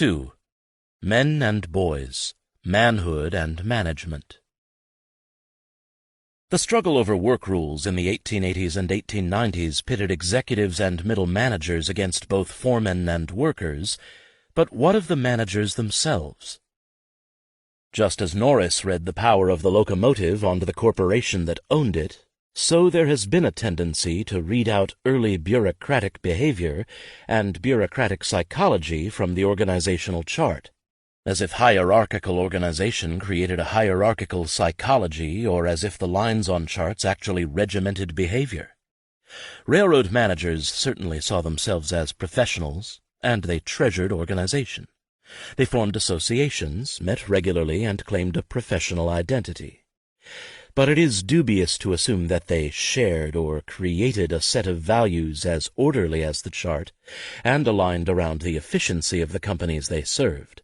2. Men and Boys, Manhood and Management. The struggle over work rules in the 1880s and 1890s pitted executives and middle managers against both foremen and workers, but what of the managers themselves? Just as Norris read the power of the locomotive onto the corporation that owned it, so there has been a tendency to read out early bureaucratic behavior and bureaucratic psychology from the organizational chart, as if hierarchical organization created a hierarchical psychology, or as if the lines on charts actually regimented behavior. Railroad managers certainly saw themselves as professionals, and they treasured organization. They formed associations, met regularly, and claimed a professional identity. But it is dubious to assume that they shared or created a set of values as orderly as the chart and aligned around the efficiency of the companies they served.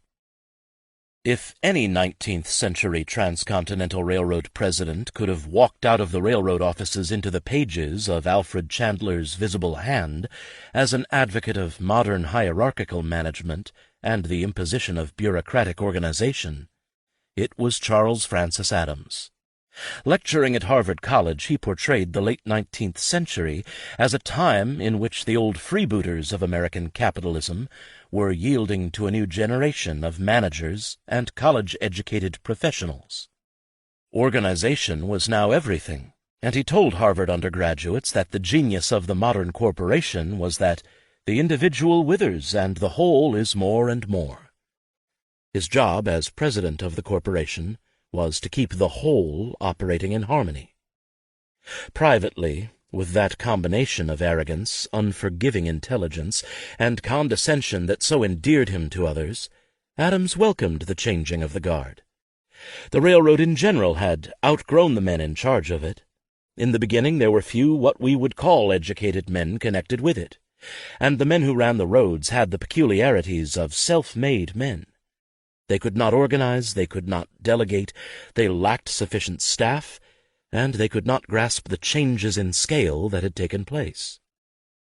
If any 19th century transcontinental railroad president could have walked out of the railroad offices into the pages of Alfred Chandler's Visible Hand as an advocate of modern hierarchical management and the imposition of bureaucratic organization, it was Charles Francis Adams. Lecturing at Harvard College, he portrayed the late 19th century as a time in which the old freebooters of American capitalism were yielding to a new generation of managers and college-educated professionals. Organization was now everything, and he told Harvard undergraduates that the genius of the modern corporation was that the individual withers and the whole is more and more. His job as president of the corporation was to keep the whole operating in harmony. Privately, with that combination of arrogance, unforgiving intelligence, and condescension that so endeared him to others, Adams welcomed the changing of the guard. The railroad in general had outgrown the men in charge of it. In the beginning there were few what we would call educated men connected with it, and the men who ran the roads had the peculiarities of self-made men. They could not organize, they could not delegate, they lacked sufficient staff, and they could not grasp the changes in scale that had taken place.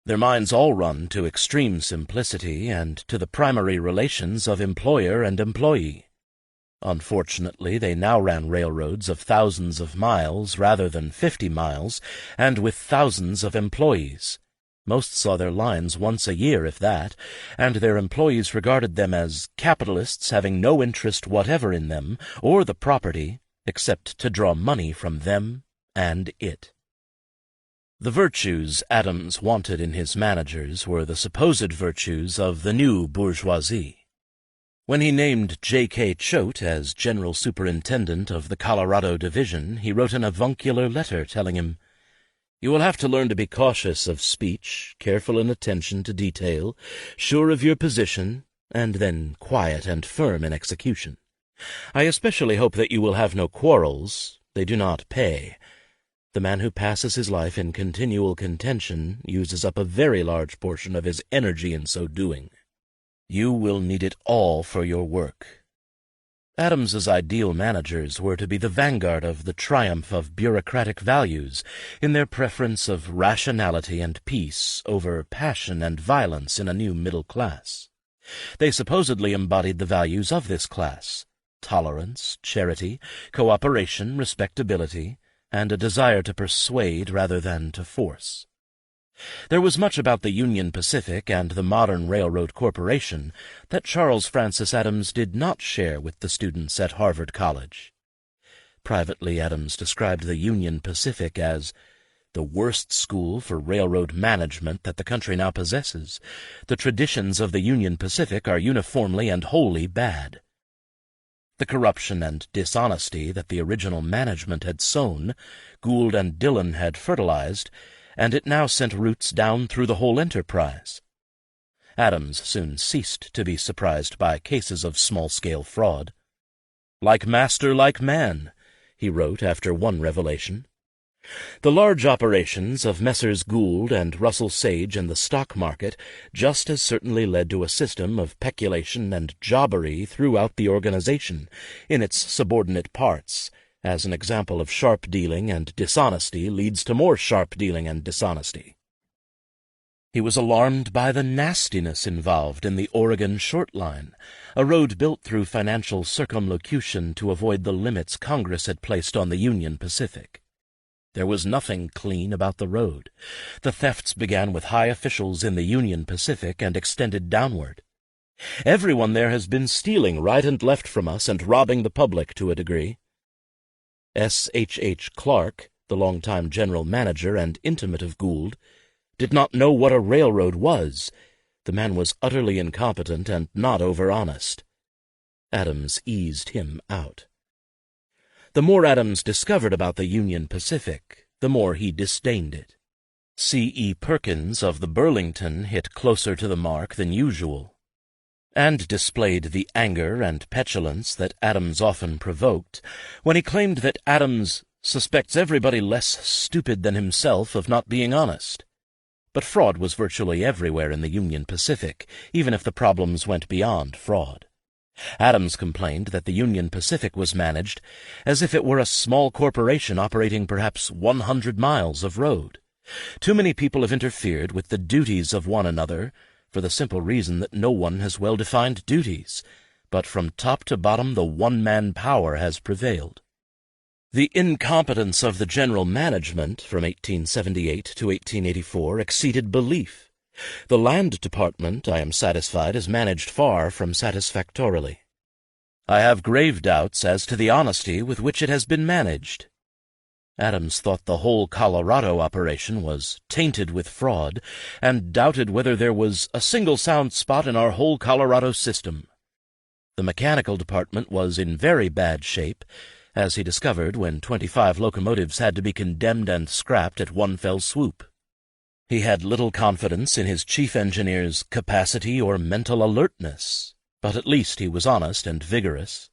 Their minds all run to extreme simplicity and to the primary relations of employer and employee. Unfortunately, they now ran railroads of thousands of miles rather than 50 miles, and with thousands of employees. Most saw their lines once a year, if that, and their employees regarded them as capitalists having no interest whatever in them or the property except to draw money from them and it. The virtues Adams wanted in his managers were the supposed virtues of the new bourgeoisie. When he named J.K. Choate as general superintendent of the Colorado Division, he wrote an avuncular letter telling him, "You will have to learn to be cautious of speech, careful in attention to detail, sure of your position, and then quiet and firm in execution. I especially hope that you will have no quarrels. They do not pay. The man who passes his life in continual contention uses up a very large portion of his energy in so doing. You will need it all for your work." Adams's ideal managers were to be the vanguard of the triumph of bureaucratic values in their preference of rationality and peace over passion and violence in a new middle class. They supposedly embodied the values of this class: tolerance, charity, cooperation, respectability, and a desire to persuade rather than to force. There was much about the Union Pacific and the modern railroad corporation that Charles Francis Adams did not share with the students at Harvard College. Privately, Adams described the Union Pacific as the worst school for railroad management that the country now possesses. The traditions of the Union Pacific are uniformly and wholly bad. The corruption and dishonesty that the original management had sown, Gould and Dillon had fertilized, and it now sent roots down through the whole enterprise. Adams soon ceased to be surprised by cases of small-scale fraud. "Like master, like man," he wrote after one revelation. The large operations of Messrs. Gould and Russell Sage in the stock market just as certainly led to a system of peculation and jobbery throughout the organization, in its subordinate parts, as an example of sharp dealing and dishonesty leads to more sharp dealing and dishonesty. He was alarmed by the nastiness involved in the Oregon Short Line, a road built through financial circumlocution to avoid the limits Congress had placed on the Union Pacific. There was nothing clean about the road. The thefts began with high officials in the Union Pacific and extended downward. Everyone there has been stealing right and left from us and robbing the public to a degree. S.H.H. Clark, the longtime general manager and intimate of Gould, did not know what a railroad was. The man was utterly incompetent and not over-honest. Adams eased him out. The more Adams discovered about the Union Pacific, the more he disdained it. C.E. Perkins of the Burlington hit closer to the mark than usual, and displayed the anger and petulance that Adams often provoked when he claimed that Adams suspects everybody less stupid than himself of not being honest. But fraud was virtually everywhere in the Union Pacific, even if the problems went beyond fraud. Adams complained that the Union Pacific was managed as if it were a small corporation operating perhaps 100 miles of road. Too many people have interfered with the duties of one another, for the simple reason that no one has well-defined duties, but from top to bottom the one-man power has prevailed. The incompetence of the general management from 1878 to 1884 exceeded belief. The Land Department, I am satisfied, is managed far from satisfactorily. I have grave doubts as to the honesty with which it has been managed. Adams thought the whole Colorado operation was tainted with fraud, and doubted whether there was a single sound spot in our whole Colorado system. The mechanical department was in very bad shape, as he discovered when 25 locomotives had to be condemned and scrapped at one fell swoop. He had little confidence in his chief engineer's capacity or mental alertness, but at least he was honest and vigorous.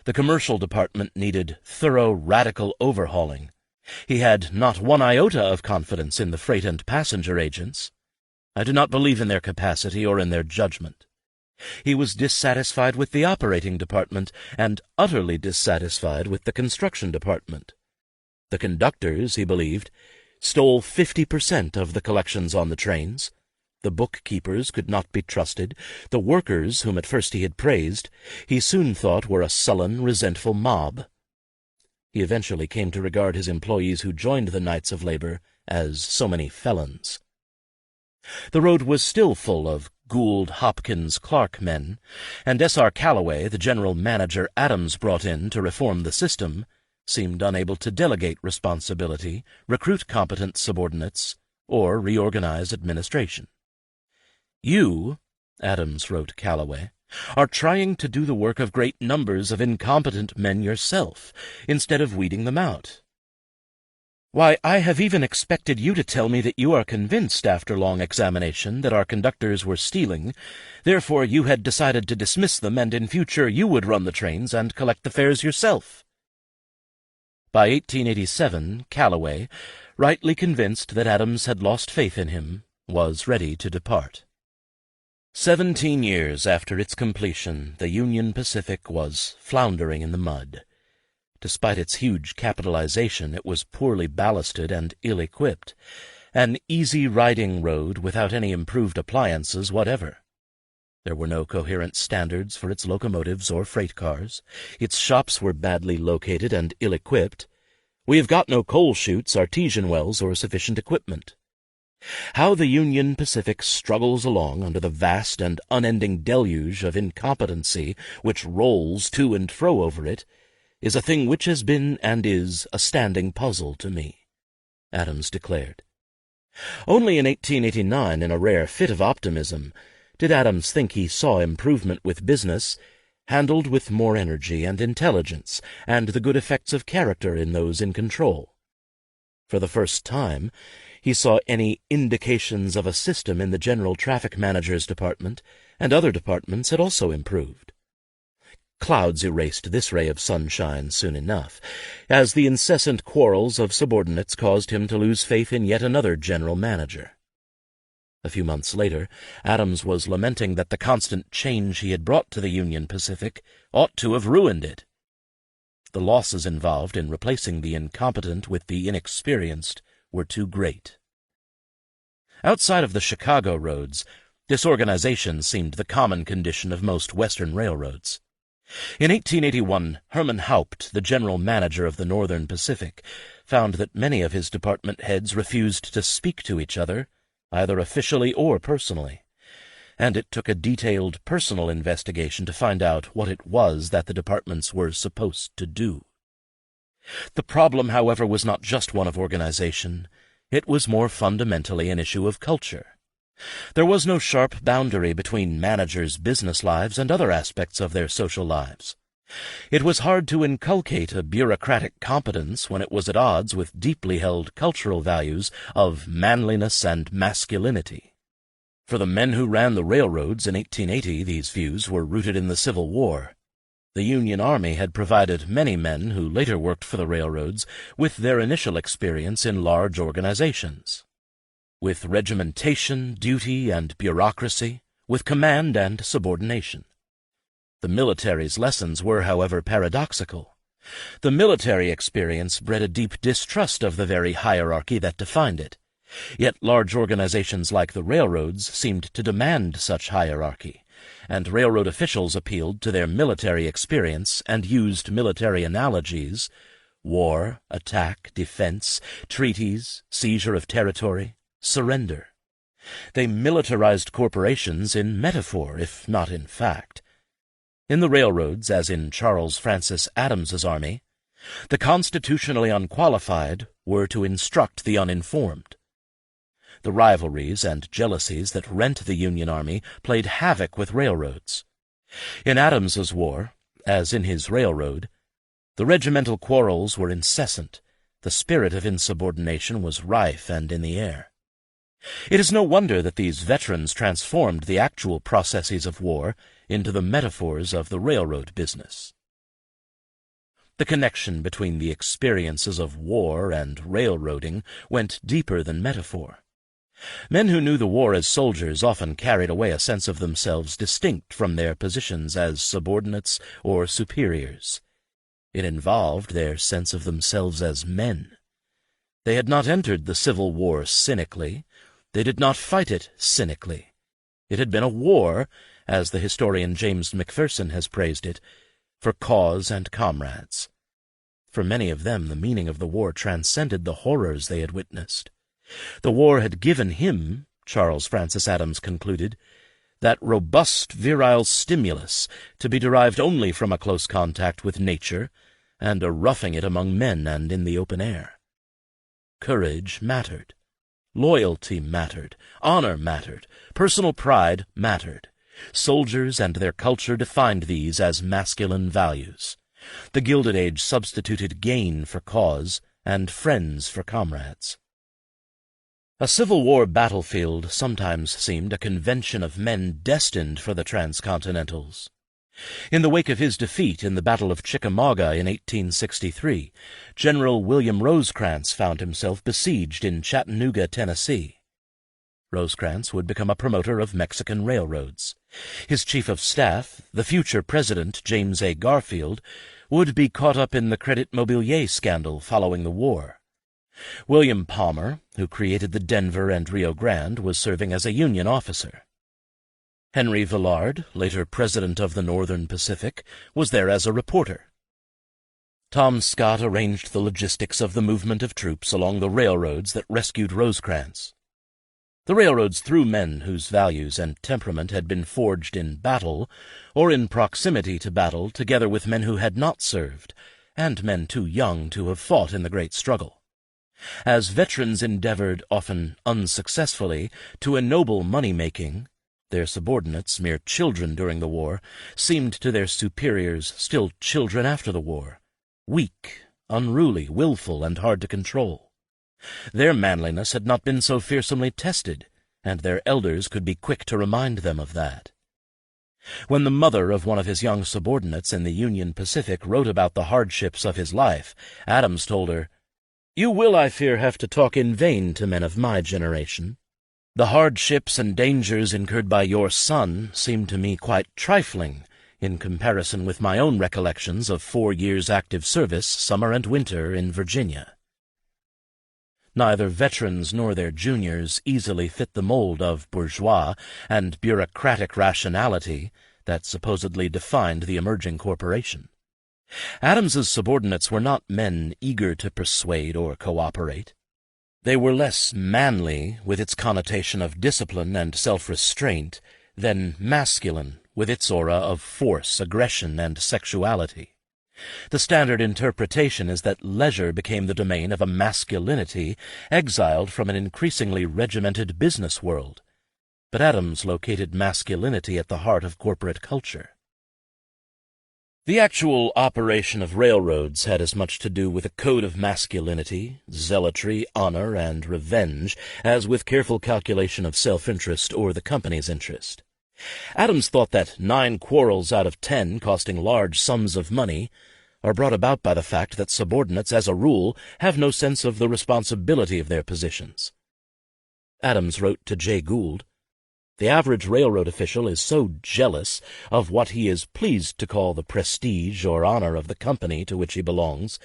The commercial department needed thorough, radical overhauling. He had not one iota of confidence in the freight and passenger agents. I do not believe in their capacity or in their judgment. He was dissatisfied with the operating department and utterly dissatisfied with the construction department. The conductors, he believed, stole 50% of the collections on the trains. The bookkeepers could not be trusted. The workers, whom at first he had praised, he soon thought were a sullen, resentful mob. He eventually came to regard his employees who joined the Knights of Labor as so many felons. The road was still full of Gould, Hopkins, Clark men, and S.R. Calloway, the general manager Adams brought in to reform the system, seemed unable to delegate responsibility, recruit competent subordinates, or reorganize administration. You, Adams wrote Calloway, are trying to do the work of great numbers of incompetent men yourself, instead of weeding them out. Why, I have even expected you to tell me that you are convinced after long examination that our conductors were stealing, therefore you had decided to dismiss them, and in future you would run the trains and collect the fares yourself. By 1887, Calloway, rightly convinced that Adams had lost faith in him, was ready to depart. 17 years after its completion, the Union Pacific was floundering in the mud. Despite its huge capitalization, it was poorly ballasted and ill-equipped, an easy-riding road without any improved appliances whatever. There were no coherent standards for its locomotives or freight cars. Its shops were badly located and ill-equipped. We have got no coal chutes, artesian wells, or sufficient equipment. How the Union Pacific struggles along under the vast and unending deluge of incompetency which rolls to and fro over it is a thing which has been and is a standing puzzle to me, Adams declared. Only in 1889, in a rare fit of optimism, did Adams think he saw improvement with business handled with more energy and intelligence and the good effects of character in those in control. For the first time, he saw any indications of a system in the General Traffic Manager's Department, and other departments had also improved. Clouds erased this ray of sunshine soon enough, as the incessant quarrels of subordinates caused him to lose faith in yet another general manager. A few months later, Adams was lamenting that the constant change he had brought to the Union Pacific ought to have ruined it. The losses involved in replacing the incompetent with the inexperienced were too great. Outside of the Chicago roads, disorganization seemed the common condition of most Western railroads. In 1881, Herman Haupt, the general manager of the Northern Pacific, found that many of his department heads refused to speak to each other, either officially or personally, and it took a detailed personal investigation to find out what it was that the departments were supposed to do. The problem, however, was not just one of organization. It was more fundamentally an issue of culture. There was no sharp boundary between managers' business lives and other aspects of their social lives. It was hard to inculcate a bureaucratic competence when it was at odds with deeply held cultural values of manliness and masculinity. For the men who ran the railroads in 1880, these views were rooted in the Civil War. The Union Army had provided many men who later worked for the railroads with their initial experience in large organizations, with regimentation, duty, and bureaucracy, with command and subordination. The military's lessons were, however, paradoxical. The military experience bred a deep distrust of the very hierarchy that defined it, yet large organizations like the railroads seemed to demand such hierarchy, and railroad officials appealed to their military experience and used military analogies: war, attack, defense, treaties, seizure of territory, surrender. They militarized corporations in metaphor, if not in fact. In the railroads, as in Charles Francis Adams's army, the constitutionally unqualified were to instruct the uninformed. The rivalries and jealousies that rent the Union Army played havoc with railroads. In Adams's war, as in his railroad, the regimental quarrels were incessant. The spirit of insubordination was rife and in the air. It is no wonder that these veterans transformed the actual processes of war into the metaphors of the railroad business. The connection between the experiences of war and railroading went deeper than metaphor. Men who knew the war as soldiers often carried away a sense of themselves distinct from their positions as subordinates or superiors. It involved their sense of themselves as men. They had not entered the Civil War cynically. They did not fight it cynically. It had been a war, as the historian James McPherson has praised it, for cause and comrades. For many of them, the meaning of the war transcended the horrors they had witnessed. The war had given him, Charles Francis Adams concluded, that robust virile stimulus to be derived only from a close contact with nature and a roughing it among men and in the open air. Courage mattered. Loyalty mattered. Honor mattered. Personal pride mattered. Soldiers and their culture defined these as masculine values. The Gilded Age substituted gain for cause and friends for comrades. A Civil War battlefield sometimes seemed a convention of men destined for the Transcontinentals. In the wake of his defeat in the Battle of Chickamauga in 1863, General William Rosecrans found himself besieged in Chattanooga, Tennessee. Rosecrans would become a promoter of Mexican railroads. His chief of staff, the future President James A. Garfield, would be caught up in the Credit Mobilier scandal following the war. William Palmer, who created the Denver and Rio Grande, was serving as a Union officer. Henry Villard, later President of the Northern Pacific, was there as a reporter. Tom Scott arranged the logistics of the movement of troops along the railroads that rescued Rosecrans. The railroads threw men whose values and temperament had been forged in battle or in proximity to battle together with men who had not served, and men too young to have fought in the great struggle. As veterans endeavored, often unsuccessfully, to ennoble money-making, their subordinates, mere children during the war, seemed to their superiors still children after the war, weak, unruly, willful, and hard to control. Their manliness had not been so fearsomely tested, and their elders could be quick to remind them of that. When the mother of one of his young subordinates in the Union Pacific wrote about the hardships of his life, Adams told her, "You will, I fear, have to talk in vain to men of my generation. The hardships and dangers incurred by your son seem to me quite trifling in comparison with my own recollections of 4 years' active service, summer and winter, in Virginia." Neither veterans nor their juniors easily fit the mold of bourgeois and bureaucratic rationality that supposedly defined the emerging corporation. Adams's subordinates were not men eager to persuade or cooperate. They were less manly, with its connotation of discipline and self-restraint, than masculine, with its aura of force, aggression, and sexuality. The standard interpretation is that leisure became the domain of a masculinity exiled from an increasingly regimented business world. But Adams located masculinity at the heart of corporate culture. The actual operation of railroads had as much to do with a code of masculinity, zealotry, honor, and revenge as with careful calculation of self-interest or the company's interest. Adams thought that 9 quarrels out of 10 costing large sums of money are brought about by the fact that subordinates, as a rule, have no sense of the responsibility of their positions. Adams wrote to Jay Gould, "The average railroad official is so jealous of what he is pleased to call the prestige or honor of the company to which he belongs,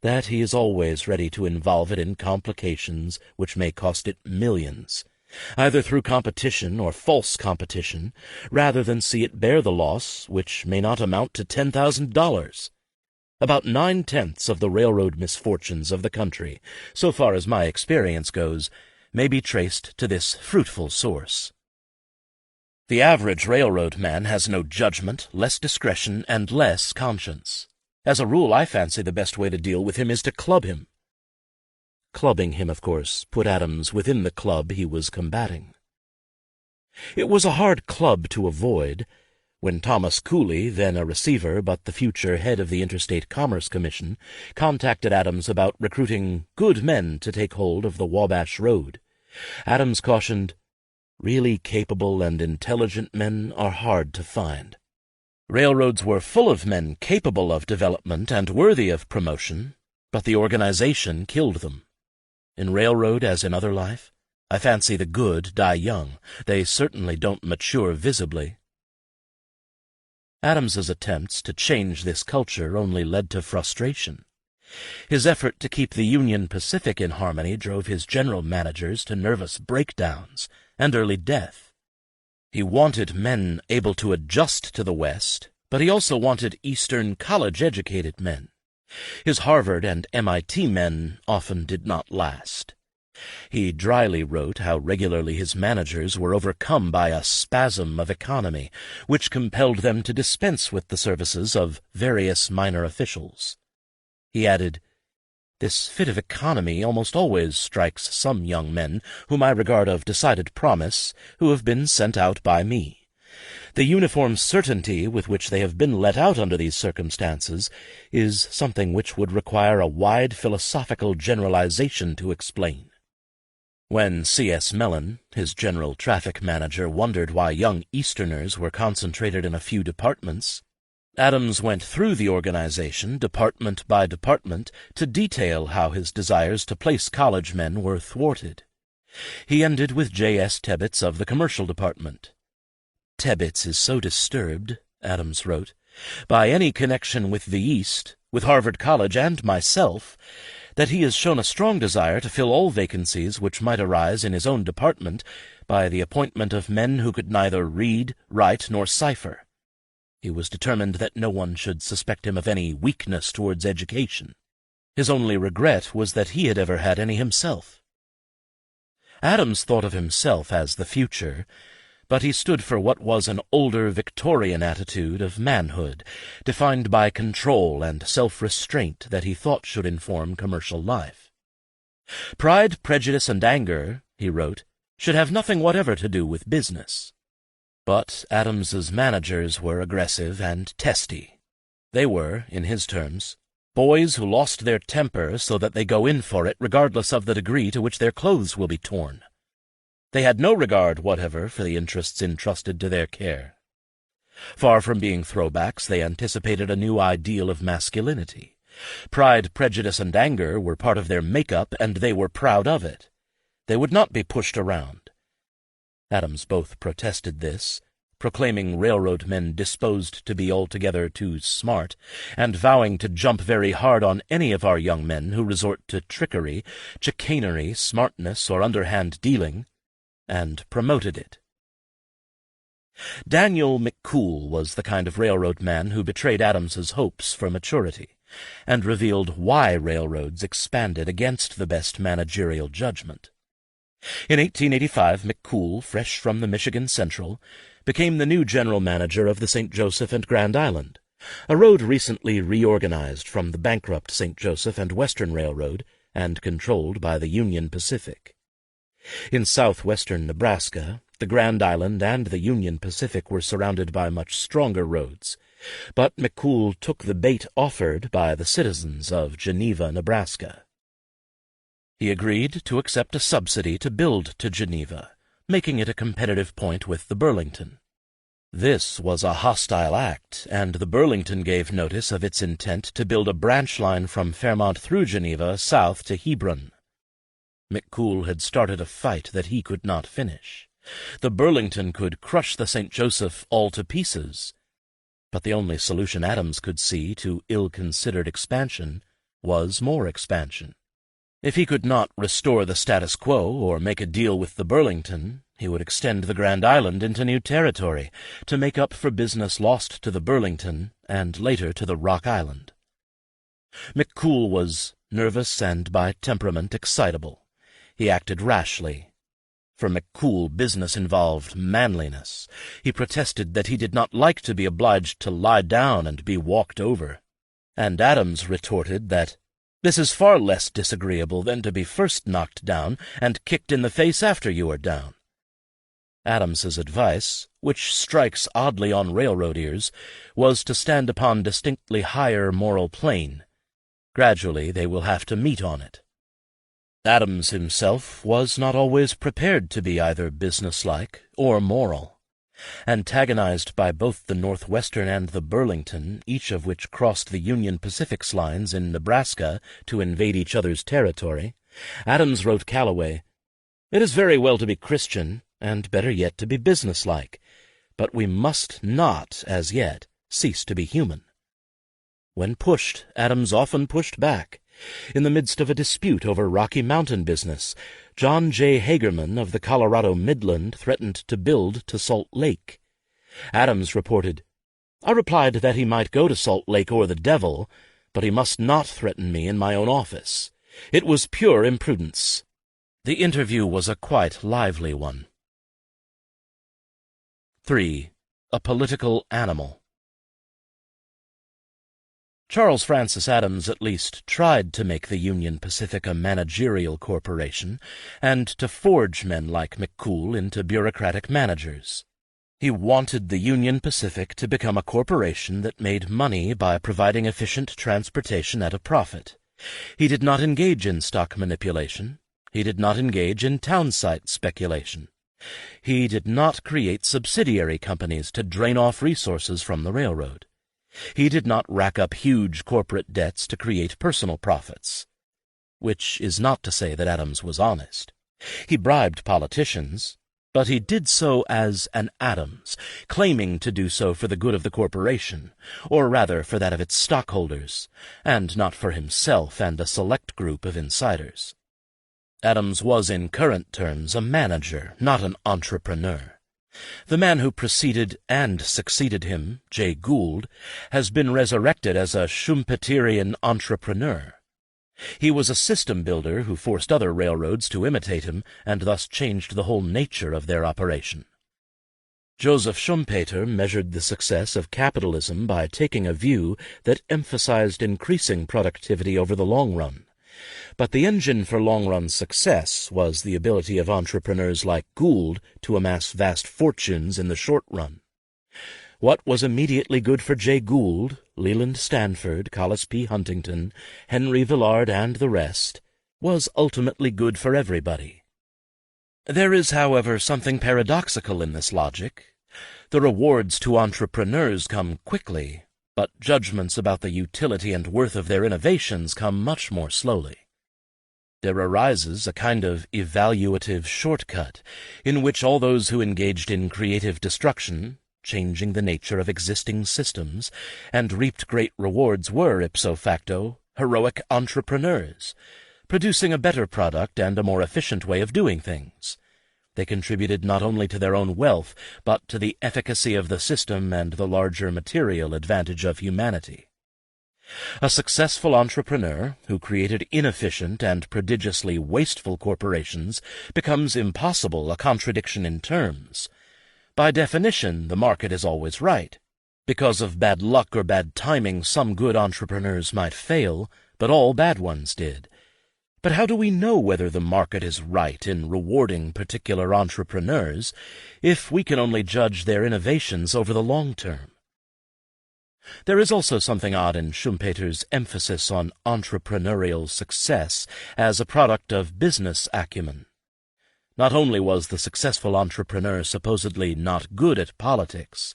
that he is always ready to involve it in complications which may cost it millions, either through competition or false competition, rather than see it bear the loss which may not amount to $10,000. About 9/10 of the railroad misfortunes of the country, so far as my experience goes, may be traced to this fruitful source. The average railroad man has no judgment, less discretion, and less conscience. As a rule, I fancy the best way to deal with him is to club him." Clubbing him, of course, put Adams within the club he was combating. It was a hard club to avoid. When Thomas Cooley, then a receiver but the future head of the Interstate Commerce Commission, contacted Adams about recruiting good men to take hold of the Wabash Road, Adams cautioned, "Really capable and intelligent men are hard to find." Railroads were full of men capable of development and worthy of promotion, but the organization killed them. In railroad, as in other life, I fancy the good die young. They certainly don't mature visibly. Adams's attempts to change this culture only led to frustration. His effort to keep the Union Pacific in harmony drove his general managers to nervous breakdowns and early death. He wanted men able to adjust to the West, but he also wanted Eastern college-educated men. His Harvard and MIT men often did not last. He dryly wrote how regularly his managers were overcome by a spasm of economy, which compelled them to dispense with the services of various minor officials. He added, "This fit of economy almost always strikes some young men whom I regard of decided promise, who have been sent out by me. The uniform certainty with which they have been let out under these circumstances is something which would require a wide philosophical generalization to explain." When C.S. Mellon, his general traffic manager, wondered why young Easterners were concentrated in a few departments, Adams went through the organization, department by department, to detail how his desires to place college men were thwarted. He ended with J.S. Tebbets of the commercial department. "Tebbets is so disturbed," Adams wrote, "by any connection with the East, with Harvard College and myself, that he has shown a strong desire to fill all vacancies which might arise in his own department by the appointment of men who could neither read, write, nor cipher. He was determined that no one should suspect him of any weakness towards education. His only regret was that he had ever had any himself." Adams thought of himself as the future, but he stood for what was an older Victorian attitude of manhood, defined by control and self-restraint that he thought should inform commercial life. "Pride, prejudice, and anger," he wrote, "should have nothing whatever to do with business." But Adams's managers were aggressive and testy. They were, in his terms, boys who lost their temper so that they go in for it regardless of the degree to which their clothes will be torn. They had no regard whatever for the interests entrusted to their care. Far from being throwbacks, they anticipated a new ideal of masculinity. Pride, prejudice, and anger were part of their make-up, and they were proud of it. They would not be pushed around. Adams both protested this, proclaiming railroad men disposed to be altogether too smart, and vowing to jump very hard on any of our young men who resort to trickery, chicanery, smartness, or underhand dealing, and promoted it. Daniel McCool was the kind of railroad man who betrayed Adams's hopes for maturity, and revealed why railroads expanded against the best managerial judgment. In 1885, McCool, fresh from the Michigan Central, became the new general manager of the St. Joseph and Grand Island, a road recently reorganized from the bankrupt St. Joseph and Western Railroad and controlled by the Union Pacific. In southwestern Nebraska, the Grand Island and the Union Pacific were surrounded by much stronger roads, but McCool took the bait offered by the citizens of Geneva, Nebraska. He agreed to accept a subsidy to build to Geneva, making it a competitive point with the Burlington. This was a hostile act, and the Burlington gave notice of its intent to build a branch line from Fairmont through Geneva south to Hebron. McCool had started a fight that he could not finish. The Burlington could crush the St. Joseph all to pieces, but the only solution Adams could see to ill-considered expansion was more expansion. If he could not restore the status quo or make a deal with the Burlington, he would extend the Grand Island into new territory to make up for business lost to the Burlington and later to the Rock Island. McCool was nervous and by temperament excitable. He acted rashly. For McCool, business involved manliness. He protested that he did not like to be obliged to lie down and be walked over. And Adams retorted that this is far less disagreeable than to be first knocked down and kicked in the face after you are down. Adams's advice, which strikes oddly on railroad ears, was to stand upon distinctly higher moral plane. Gradually they will have to meet on it. Adams himself was not always prepared to be either businesslike or moral. Antagonized by both the Northwestern and the Burlington, each of which crossed the Union Pacific's lines in Nebraska to invade each other's territory, Adams wrote Callaway, "It is very well to be Christian, and better yet to be businesslike, but we must not, as yet, cease to be human." When pushed, Adams often pushed back. In the midst of a dispute over Rocky Mountain business, John J. Hagerman of the Colorado Midland threatened to build to Salt Lake. Adams reported, "I replied that he might go to Salt Lake or the devil, but he must not threaten me in my own office. It was pure imprudence." The interview was a quite lively one. 3. A political animal. Charles Francis Adams at least tried to make the Union Pacific a managerial corporation, and to forge men like McCool into bureaucratic managers. He wanted the Union Pacific to become a corporation that made money by providing efficient transportation at a profit. He did not engage in stock manipulation. He did not engage in town site speculation. He did not create subsidiary companies to drain off resources from the railroad. He did not rack up huge corporate debts to create personal profits. Which is not to say that Adams was honest. He bribed politicians, but he did so as an Adams, claiming to do so for the good of the corporation, or rather for that of its stockholders, and not for himself and a select group of insiders. Adams was in current terms a manager, not an entrepreneur. The man who preceded and succeeded him, Jay Gould, has been resurrected as a Schumpeterian entrepreneur. He was a system builder who forced other railroads to imitate him and thus changed the whole nature of their operation. Joseph Schumpeter measured the success of capitalism by taking a view that emphasized increasing productivity over the long run. But the engine for long-run success was the ability of entrepreneurs like Gould to amass vast fortunes in the short run. What was immediately good for Jay Gould, Leland Stanford, Collis P. Huntington, Henry Villard, and the rest, was ultimately good for everybody. There is, however, something paradoxical in this logic. The rewards to entrepreneurs come quickly, but judgments about the utility and worth of their innovations come much more slowly. There arises a kind of evaluative shortcut, in which all those who engaged in creative destruction, changing the nature of existing systems, and reaped great rewards were, ipso facto, heroic entrepreneurs, producing a better product and a more efficient way of doing things. They contributed not only to their own wealth, but to the efficacy of the system and the larger material advantage of humanity. A successful entrepreneur who created inefficient and prodigiously wasteful corporations becomes impossible, a contradiction in terms. By definition, the market is always right. Because of bad luck or bad timing, some good entrepreneurs might fail, but all bad ones did. But how do we know whether the market is right in rewarding particular entrepreneurs if we can only judge their innovations over the long term? There is also something odd in Schumpeter's emphasis on entrepreneurial success as a product of business acumen. Not only was the successful entrepreneur supposedly not good at politics,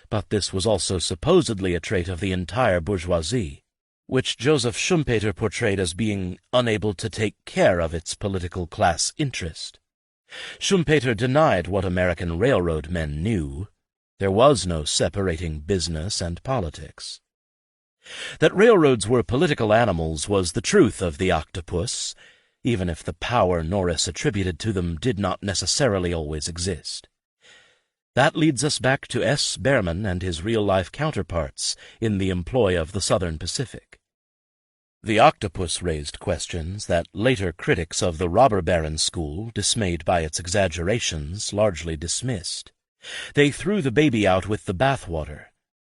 but this was also supposedly a trait of the entire bourgeoisie, which Joseph Schumpeter portrayed as being unable to take care of its political class interest. Schumpeter denied what American railroad men knew. There was no separating business and politics. That railroads were political animals was the truth of the octopus, even if the power Norris attributed to them did not necessarily always exist. That leads us back to S. Behrman and his real-life counterparts in the employ of the Southern Pacific. The octopus raised questions that later critics of the robber baron school, dismayed by its exaggerations, largely dismissed. They threw the baby out with the bathwater.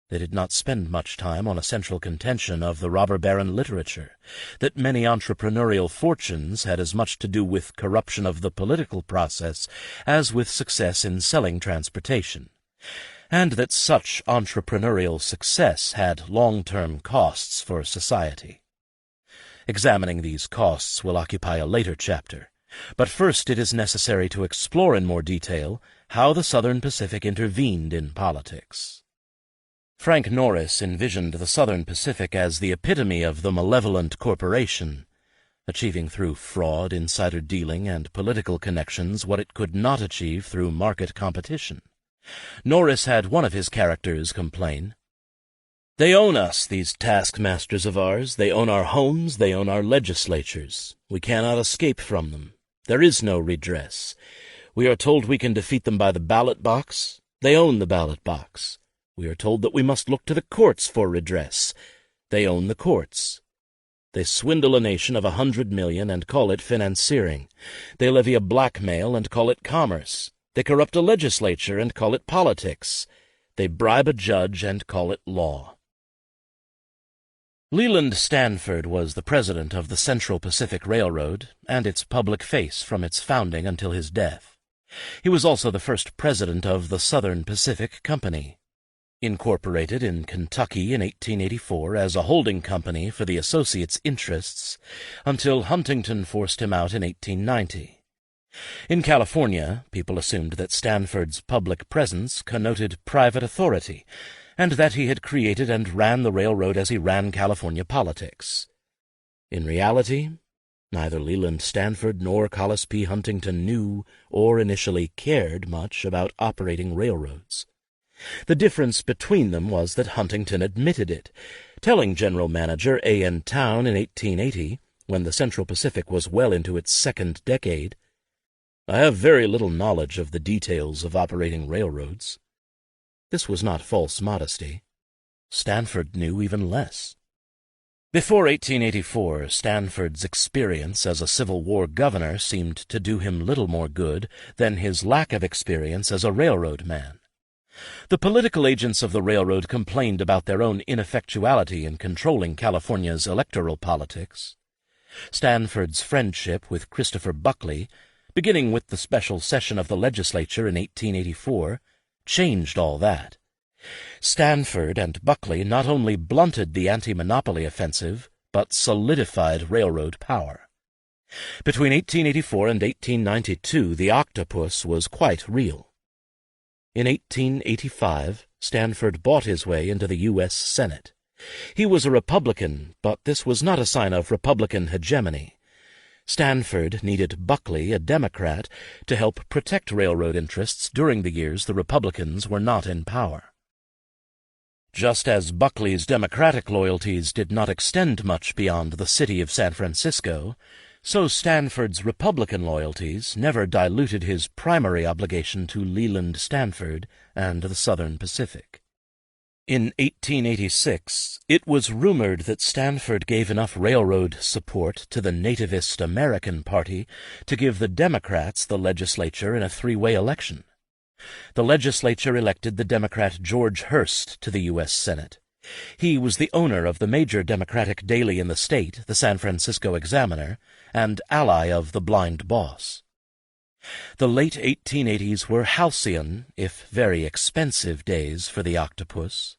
They did not spend much time on a central contention of the robber baron literature, that many entrepreneurial fortunes had as much to do with corruption of the political process as with success in selling transportation, and that such entrepreneurial success had long-term costs for society. Examining these costs will occupy a later chapter, but first it is necessary to explore in more detail how the Southern Pacific intervened in politics. Frank Norris envisioned the Southern Pacific as the epitome of the malevolent corporation, achieving through fraud, insider dealing, and political connections what it could not achieve through market competition. Norris had one of his characters complain, "They own us, these taskmasters of ours. They own our homes, they own our legislatures. We cannot escape from them. There is no redress. We are told we can defeat them by the ballot box. They own the ballot box. We are told that we must look to the courts for redress. They own the courts. They swindle a nation of 100 million and call it financiering. They levy a blackmail and call it commerce. They corrupt a legislature and call it politics. They bribe a judge and call it law." Leland Stanford was the president of the Central Pacific Railroad and its public face from its founding until his death. He was also the first president of the Southern Pacific Company, incorporated in Kentucky in 1884 as a holding company for the Associates' interests, until Huntington forced him out in 1890. In California, people assumed that Stanford's public presence connoted private authority, and that he had created and ran the railroad as he ran California politics. In reality, neither Leland Stanford nor Collis P. Huntington knew or initially cared much about operating railroads. The difference between them was that Huntington admitted it, telling General Manager A.N. Towne in 1880, when the Central Pacific was well into its second decade, "I have very little knowledge of the details of operating railroads." This was not false modesty. Stanford knew even less. Before 1884, Stanford's experience as a Civil War governor seemed to do him little more good than his lack of experience as a railroad man. The political agents of the railroad complained about their own ineffectuality in controlling California's electoral politics. Stanford's friendship with Christopher Buckley, beginning with the special session of the legislature in 1884, changed all that. Stanford and Buckley not only blunted the antimonopoly offensive, but solidified railroad power. Between 1884 and 1892, the octopus was quite real. In 1885, Stanford bought his way into the U.S. Senate. He was a Republican, but this was not a sign of Republican hegemony. Stanford needed Buckley, a Democrat, to help protect railroad interests during the years the Republicans were not in power. Just as Buckley's Democratic loyalties did not extend much beyond the city of San Francisco, so Stanford's Republican loyalties never diluted his primary obligation to Leland Stanford and the Southern Pacific. In 1886, it was rumored that Stanford gave enough railroad support to the nativist American Party to give the Democrats the legislature in a three-way election. The legislature elected the Democrat George Hearst to the U.S. Senate. He was the owner of the major Democratic daily in the state, the San Francisco Examiner, and ally of the Blind Boss. The late 1880s were halcyon, if very expensive, days for the octopus.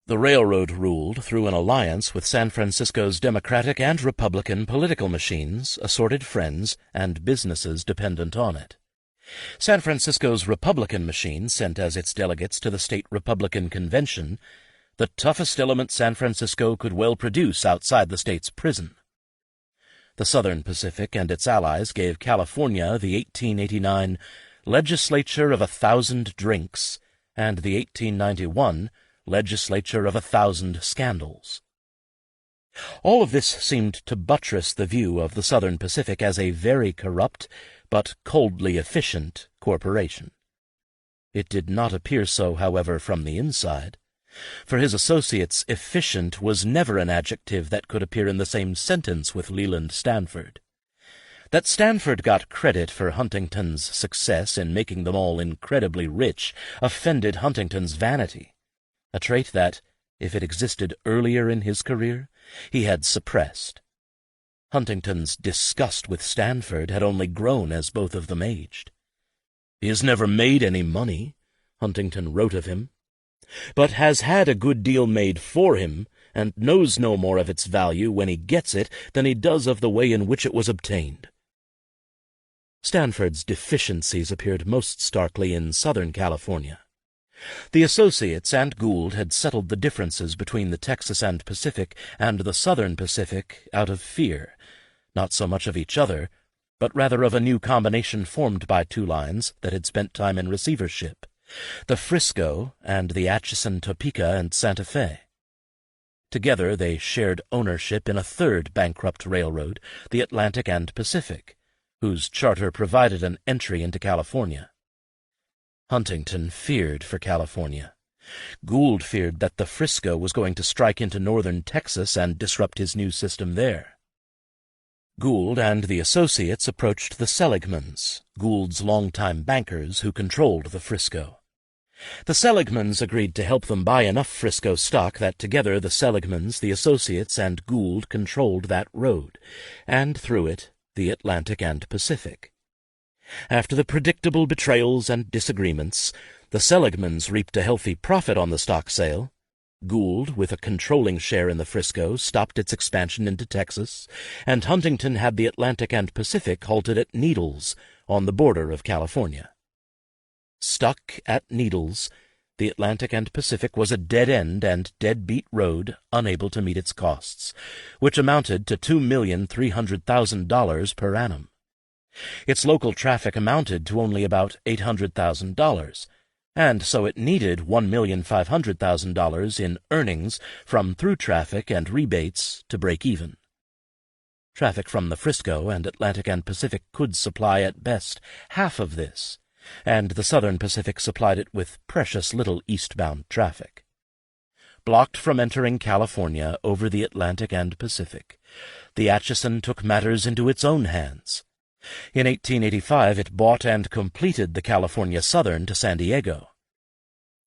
The railroad ruled through an alliance with San Francisco's Democratic and Republican political machines, assorted friends, and businesses dependent on it. San Francisco's Republican machine sent as its delegates to the state Republican convention the toughest element San Francisco could well produce outside the state's prison. The Southern Pacific and its allies gave California the 1889 Legislature of 1,000 Drinks and the 1891 Legislature of 1,000 Scandals. All of this seemed to buttress the view of the Southern Pacific as a very corrupt but coldly efficient corporation. It did not appear so, however, from the inside. For his associates, efficient was never an adjective that could appear in the same sentence with Leland Stanford. That Stanford got credit for Huntington's success in making them all incredibly rich offended Huntington's vanity, a trait that, if it existed earlier in his career, he had suppressed. Huntington's disgust with Stanford had only grown as both of them aged. "He has never made any money," Huntington wrote of him, "but has had a good deal made for him, and knows no more of its value when he gets it than he does of the way in which it was obtained." Stanford's deficiencies appeared most starkly in Southern California. The Associates and Gould had settled the differences between the Texas and Pacific and the Southern Pacific out of fear, not so much of each other, but rather of a new combination formed by two lines that had spent time in receivership, the Frisco and the Atchison, Topeka, and Santa Fe. Together they shared ownership in a third bankrupt railroad, the Atlantic and Pacific, whose charter provided an entry into California. Huntington feared for California. Gould feared that the Frisco was going to strike into northern Texas and disrupt his new system there. Gould and the Associates approached the Seligmans, Gould's longtime bankers who controlled the Frisco. The Seligmans agreed to help them buy enough Frisco stock that together the Seligmans, the Associates, and Gould controlled that road, and through it the Atlantic and Pacific. After the predictable betrayals and disagreements, the Seligmans reaped a healthy profit on the stock sale. Gould, with a controlling share in the Frisco, stopped its expansion into Texas, and Huntington had the Atlantic and Pacific halted at Needles, on the border of California. Stuck at Needles, the Atlantic and Pacific was a dead-end and dead-beat road unable to meet its costs, which amounted to $2,300,000 per annum. Its local traffic amounted to only about $800,000, and so it needed $1,500,000 in earnings from through traffic and rebates to break even. Traffic from the Frisco and Atlantic and Pacific could supply at best half of this, and the Southern Pacific supplied it with precious little eastbound traffic. Blocked from entering California over the Atlantic and Pacific, the Atchison took matters into its own hands. In 1885 it bought and completed the California Southern to San Diego.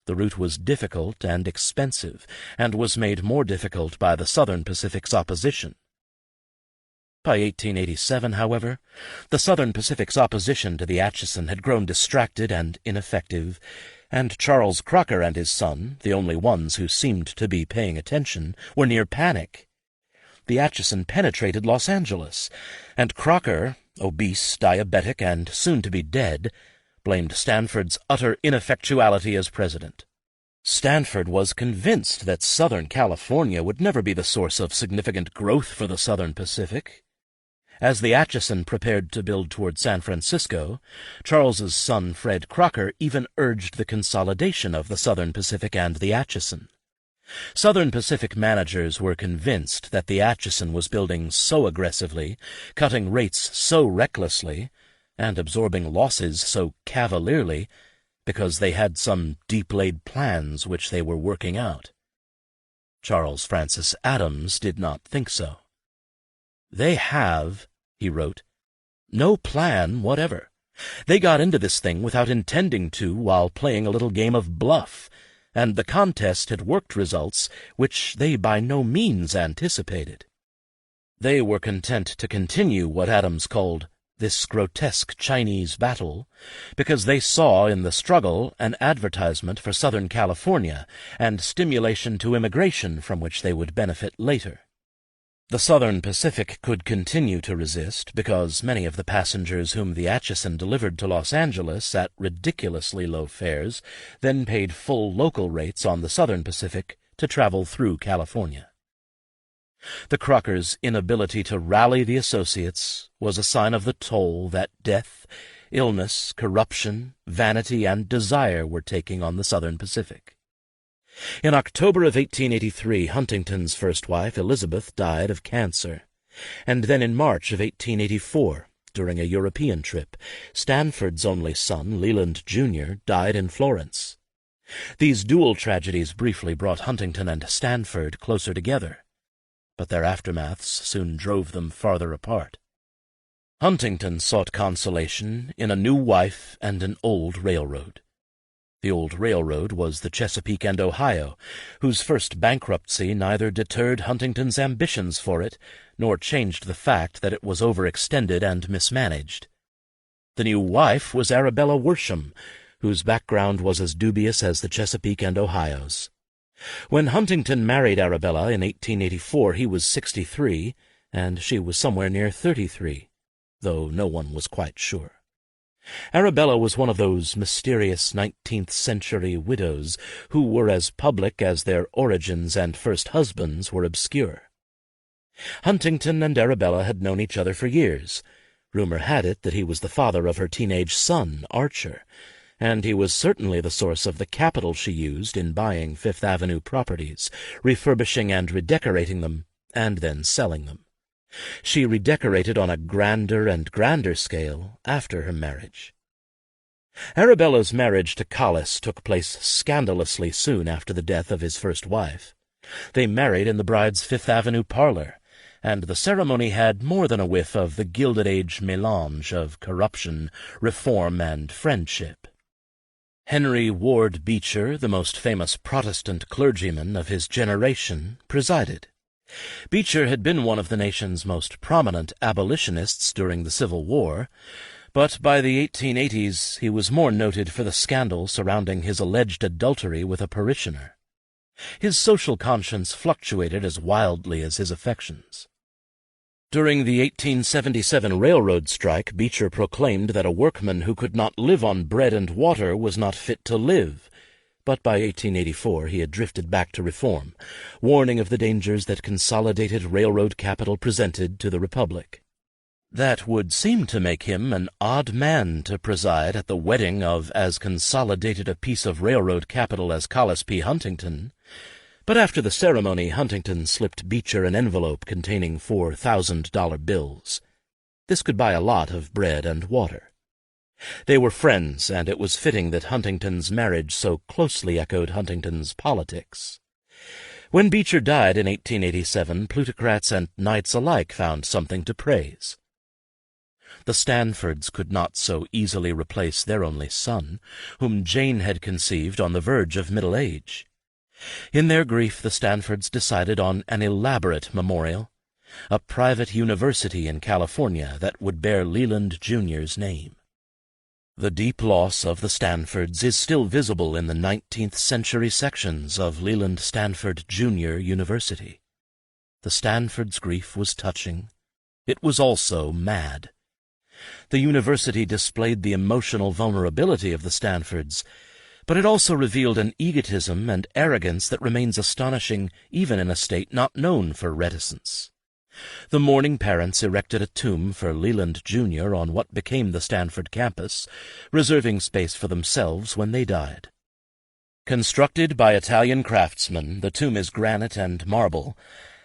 The route was difficult and expensive, and was made more difficult by the Southern Pacific's opposition. By 1887, however, the Southern Pacific's opposition to the Atchison had grown distracted and ineffective, and Charles Crocker and his son, the only ones who seemed to be paying attention, were near panic. The Atchison penetrated Los Angeles, and Crocker, obese, diabetic, and soon to be dead, blamed Stanford's utter ineffectuality as president. Stanford was convinced that Southern California would never be the source of significant growth for the Southern Pacific, As the Atchison prepared to build toward San Francisco, Charles's son Fred Crocker even urged the consolidation of the Southern Pacific and the Atchison. Southern Pacific managers were convinced that the Atchison was building so aggressively, cutting rates so recklessly, and absorbing losses so cavalierly because they had some deep-laid plans which they were working out. Charles Francis Adams did not think so. "They have," he wrote, "no plan whatever. They got into this thing without intending to while playing a little game of bluff, and the contest had worked results which they by no means anticipated. They were content to continue what Adams called this grotesque Chinese battle, because they saw in the struggle an advertisement for Southern California and stimulation to immigration from which they would benefit later. The Southern Pacific could continue to resist because many of the passengers whom the Atchison delivered to Los Angeles at ridiculously low fares then paid full local rates on the Southern Pacific to travel through California. The Crockers' inability to rally the associates was a sign of the toll that death, illness, corruption, vanity, and desire were taking on the Southern Pacific. In October of 1883, Huntington's first wife, Elizabeth, died of cancer, and then in March of 1884, during a European trip, Stanford's only son, Leland Jr., died in Florence. These dual tragedies briefly brought Huntington and Stanford closer together, but their aftermaths soon drove them farther apart. Huntington sought consolation in a new wife and an old railroad. The old railroad was the Chesapeake and Ohio, whose first bankruptcy neither deterred Huntington's ambitions for it, nor changed the fact that it was overextended and mismanaged. The new wife was Arabella Worsham, whose background was as dubious as the Chesapeake and Ohio's. When Huntington married Arabella in 1884, he was 63, and she was somewhere near 33, though no one was quite sure. Arabella was one of those mysterious 19th-century widows who were as public as their origins and first husbands were obscure. Huntington and Arabella had known each other for years. Rumor had it that he was the father of her teenage son, Archer, and he was certainly the source of the capital she used in buying Fifth Avenue properties, refurbishing and redecorating them, and then selling them. She redecorated on a grander and grander scale after her marriage. Arabella's marriage to Collis took place scandalously soon after the death of his first wife. They married in the bride's Fifth Avenue parlor, and the ceremony had more than a whiff of the Gilded Age melange of corruption, reform, and friendship. Henry Ward Beecher, the most famous Protestant clergyman of his generation, presided. Beecher had been one of the nation's most prominent abolitionists during the Civil War, but by the 1880s he was more noted for the scandal surrounding his alleged adultery with a parishioner. His social conscience fluctuated as wildly as his affections. During the 1877 railroad strike, Beecher proclaimed that a workman who could not live on bread and water was not fit to live, but by 1884 he had drifted back to reform, warning of the dangers that consolidated railroad capital presented to the Republic. That would seem to make him an odd man to preside at the wedding of as consolidated a piece of railroad capital as Collis P. Huntington, but after the ceremony Huntington slipped Beecher an envelope containing $4,000 bills. This could buy a lot of bread and water. They were friends, and it was fitting that Huntington's marriage so closely echoed Huntington's politics. When Beecher died in 1887, plutocrats and knights alike found something to praise. The Stanfords could not so easily replace their only son, whom Jane had conceived on the verge of middle age. In their grief the Stanfords decided on an elaborate memorial, a private university in California that would bear Leland Jr.'s name. The deep loss of the Stanfords is still visible in the 19th-century sections of Leland Stanford Jr. University. The Stanfords' grief was touching. It was also mad. The university displayed the emotional vulnerability of the Stanfords, but it also revealed an egotism and arrogance that remains astonishing even in a state not known for reticence. The mourning parents erected a tomb for Leland Jr. on what became the Stanford campus, reserving space for themselves when they died. Constructed by Italian craftsmen, the tomb is granite and marble,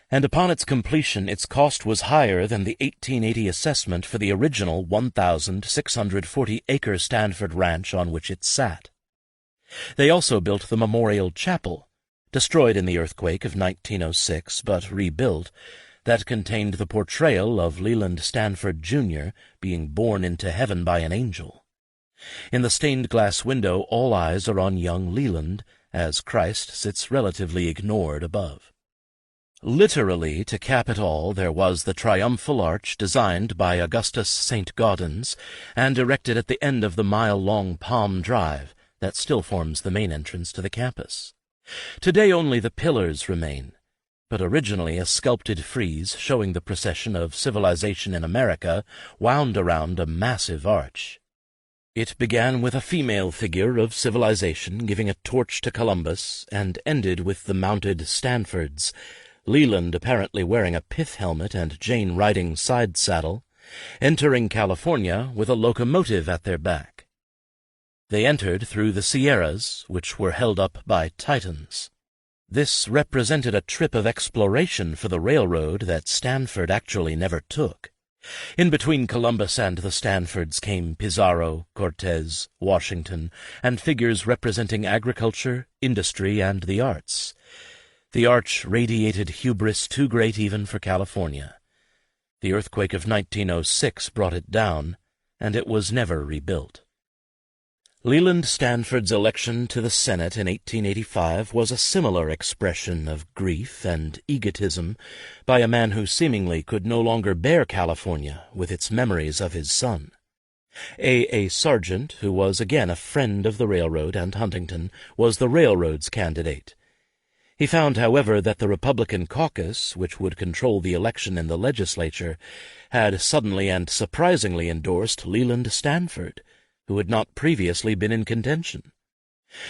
and upon its completion its cost was higher than the 1880 assessment for the original 1,640-acre Stanford ranch on which it sat. They also built the Memorial Chapel, destroyed in the earthquake of 1906 but rebuilt, that contained the portrayal of Leland Stanford, Jr. being born into heaven by an angel. In the stained-glass window all eyes are on young Leland, as Christ sits relatively ignored above. Literally, to cap it all, there was the triumphal arch designed by Augustus St. Gaudens and erected at the end of the mile-long Palm Drive that still forms the main entrance to the campus. Today only the pillars remain, but originally a sculpted frieze showing the procession of civilization in America wound around a massive arch. It began with a female figure of civilization giving a torch to Columbus and ended with the mounted Stanfords, Leland apparently wearing a pith helmet and Jane riding side saddle, entering California with a locomotive at their back. They entered through the Sierras, which were held up by Titans. This represented a trip of exploration for the railroad that Stanford actually never took. In between Columbus and the Stanfords came Pizarro, Cortez, Washington, and figures representing agriculture, industry, and the arts. The arch radiated hubris too great even for California. The earthquake of 1906 brought it down, and it was never rebuilt. Leland Stanford's election to the Senate in 1885 was a similar expression of grief and egotism by a man who seemingly could no longer bear California with its memories of his son. A. Sargent, who was again a friend of the railroad and Huntington, was the railroad's candidate. He found, however, that the Republican caucus, which would control the election in the legislature, had suddenly and surprisingly endorsed Leland Stanford, who had not previously been in contention.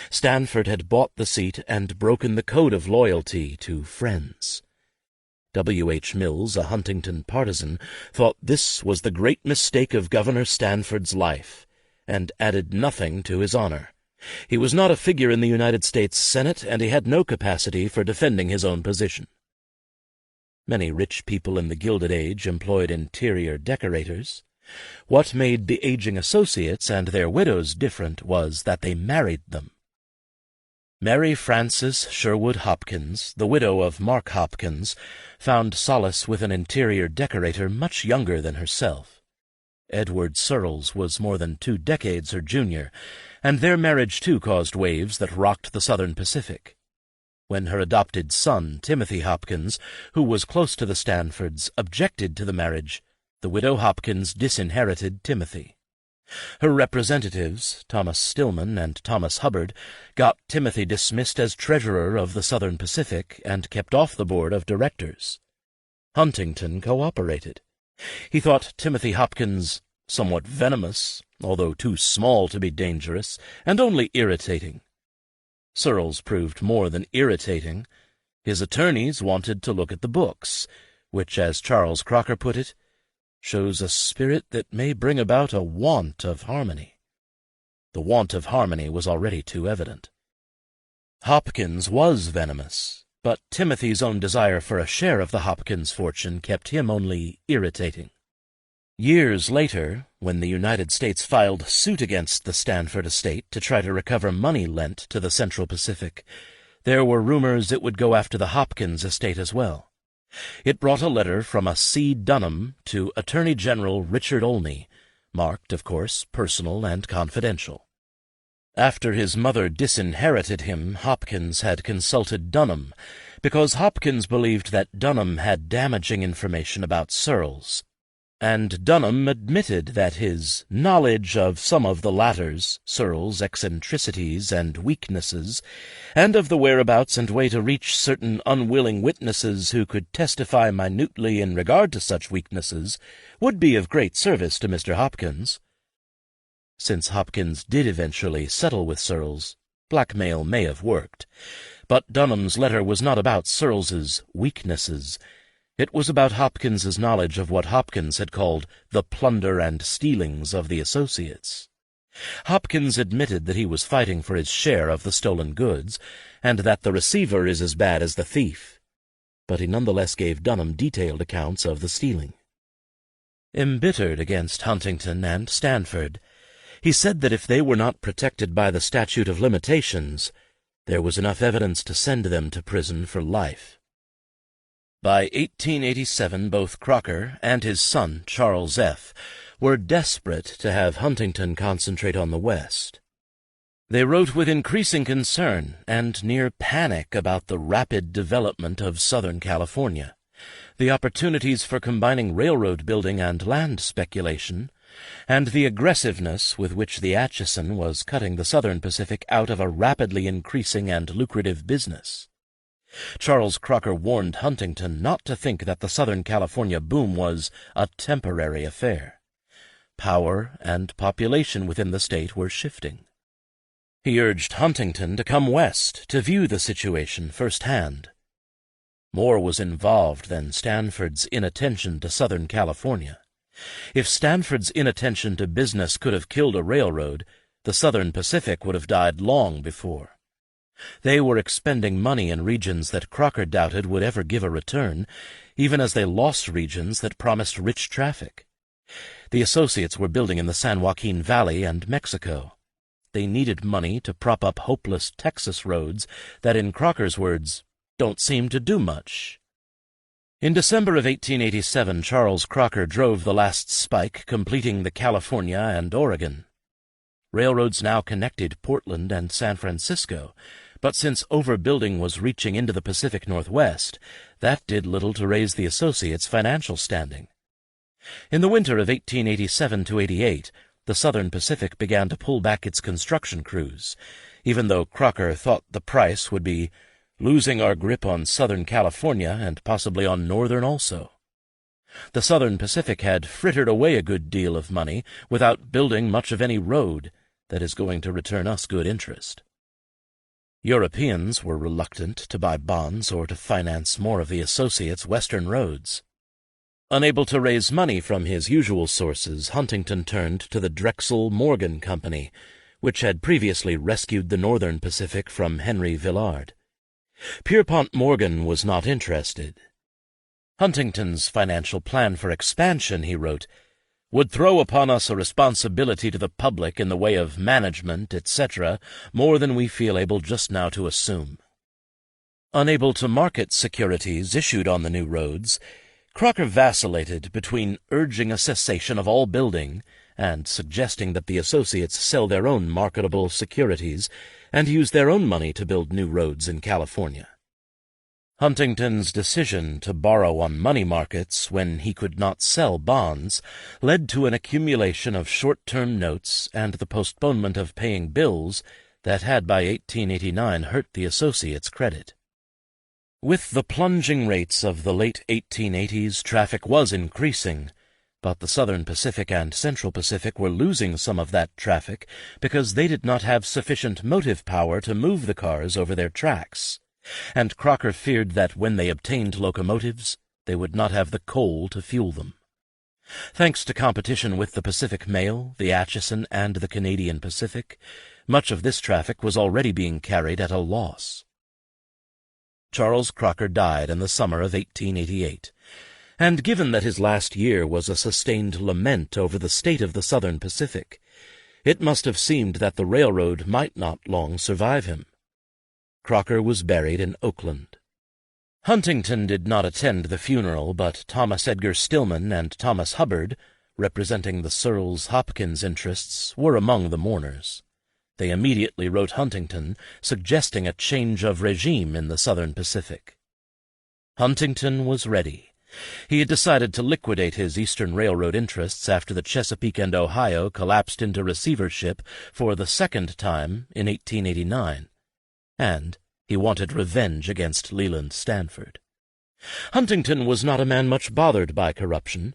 Stanford had bought the seat and broken the code of loyalty to friends. W. H. Mills, a Huntington partisan, thought this was the great mistake of Governor Stanford's life, and added nothing to his honor. He was not a figure in the United States Senate, and he had no capacity for defending his own position. Many rich people in the Gilded Age employed interior decorators. What made the aging associates and their widows different was that they married them. Mary Frances Sherwood Hopkins, the widow of Mark Hopkins, found solace with an interior decorator much younger than herself. Edward Searles was more than 2 decades her junior, and their marriage too caused waves that rocked the Southern Pacific. When her adopted son, Timothy Hopkins, who was close to the Stanfords, objected to the marriage, the widow Hopkins disinherited Timothy. Her representatives, Thomas Stillman and Thomas Hubbard, got Timothy dismissed as treasurer of the Southern Pacific and kept off the board of directors. Huntington cooperated. He thought Timothy Hopkins somewhat venomous, although too small to be dangerous, and only irritating. Searles proved more than irritating. His attorneys wanted to look at the books, which, as Charles Crocker put it, shows a spirit that may bring about a want of harmony. The want of harmony was already too evident. Hopkins was venomous, but Timothy's own desire for a share of the Hopkins fortune kept him only irritating. Years later, when the United States filed suit against the Stanford estate to try to recover money lent to the Central Pacific, there were rumors it would go after the Hopkins estate as well. It brought a letter from a C. Dunham to Attorney General Richard Olney, marked, of course, personal and confidential. After his mother disinherited him, Hopkins had consulted Dunham, because Hopkins believed that Dunham had damaging information about Searles, and Dunham admitted that his knowledge of some of the latter's, Searles' eccentricities and weaknesses, and of the whereabouts and way to reach certain unwilling witnesses who could testify minutely in regard to such weaknesses, would be of great service to Mr. Hopkins. Since Hopkins did eventually settle with Searles, blackmail may have worked, but Dunham's letter was not about Searles's weaknesses. It was about Hopkins's knowledge of what Hopkins had called the plunder and stealings of the associates. Hopkins admitted that he was fighting for his share of the stolen goods, and that the receiver is as bad as the thief, but he nonetheless gave Dunham detailed accounts of the stealing. Embittered against Huntington and Stanford, he said that if they were not protected by the statute of limitations, there was enough evidence to send them to prison for life. By 1887, both Crocker and his son, Charles F., were desperate to have Huntington concentrate on the West. They wrote with increasing concern and near panic about the rapid development of Southern California, the opportunities for combining railroad building and land speculation, and the aggressiveness with which the Atchison was cutting the Southern Pacific out of a rapidly increasing and lucrative business. Charles Crocker warned Huntington not to think that the Southern California boom was a temporary affair. Power and population within the state were shifting. He urged Huntington to come west to view the situation firsthand. More was involved than Stanford's inattention to Southern California. If Stanford's inattention to business could have killed a railroad, the Southern Pacific would have died long before. They were expending money in regions that Crocker doubted would ever give a return, even as they lost regions that promised rich traffic. The associates were building in the San Joaquin Valley and Mexico. They needed money to prop up hopeless Texas roads that, in Crocker's words, don't seem to do much. In December of 1887, Charles Crocker drove the last spike, completing the California and Oregon. Railroads now connected Portland and San Francisco, but since overbuilding was reaching into the Pacific Northwest, that did little to raise the associates' financial standing. In the winter of 1887–88, the Southern Pacific began to pull back its construction crews, even though Crocker thought the price would be losing our grip on Southern California and possibly on Northern also. The Southern Pacific had frittered away a good deal of money without building much of any road that is going to return us good interest. Europeans were reluctant to buy bonds or to finance more of the associates' western roads. Unable to raise money from his usual sources, Huntington turned to the Drexel Morgan Company, which had previously rescued the Northern Pacific from Henry Villard. Pierpont Morgan was not interested. Huntington's financial plan for expansion, he wrote, would throw upon us a responsibility to the public in the way of management, etc., more than we feel able just now to assume. Unable to market securities issued on the new roads, Crocker vacillated between urging a cessation of all building and suggesting that the associates sell their own marketable securities and use their own money to build new roads in California. Huntington's decision to borrow on money markets when he could not sell bonds led to an accumulation of short-term notes and the postponement of paying bills that had by 1889 hurt the associates' credit. With the plunging rates of the late 1880s, traffic was increasing, but the Southern Pacific and Central Pacific were losing some of that traffic because they did not have sufficient motive power to move the cars over their tracks, and Crocker feared that when they obtained locomotives, they would not have the coal to fuel them. Thanks to competition with the Pacific Mail, the Atchison, and the Canadian Pacific, much of this traffic was already being carried at a loss. Charles Crocker died in the summer of 1888, and given that his last year was a sustained lament over the state of the Southern Pacific, it must have seemed that the railroad might not long survive him. Crocker was buried in Oakland. Huntington did not attend the funeral, but Thomas Edgar Stillman and Thomas Hubbard, representing the Searles-Hopkins interests, were among the mourners. They immediately wrote Huntington, suggesting a change of regime in the Southern Pacific. Huntington was ready. He had decided to liquidate his Eastern Railroad interests after the Chesapeake and Ohio collapsed into receivership for the second time in 1889, and he wanted revenge against Leland Stanford. Huntington was not a man much bothered by corruption,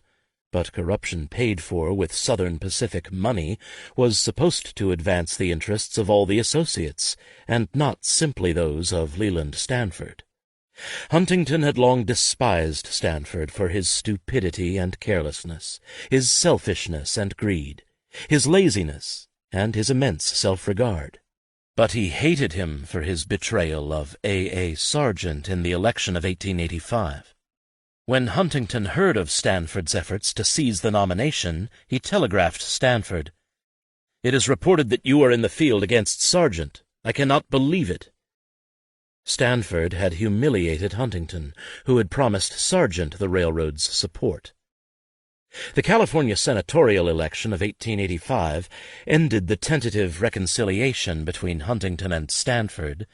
but corruption paid for with Southern Pacific money was supposed to advance the interests of all the associates, and not simply those of Leland Stanford. Huntington had long despised Stanford for his stupidity and carelessness, his selfishness and greed, his laziness, and his immense self-regard. But he hated him for his betrayal of A. Sargent in the election of 1885. When Huntington heard of Stanford's efforts to seize the nomination, he telegraphed Stanford, "It is reported that you are in the field against Sargent. I cannot believe it." Stanford had humiliated Huntington, who had promised Sargent the railroad's support. The California senatorial election of 1885 ended the tentative reconciliation between Huntington and Stanford,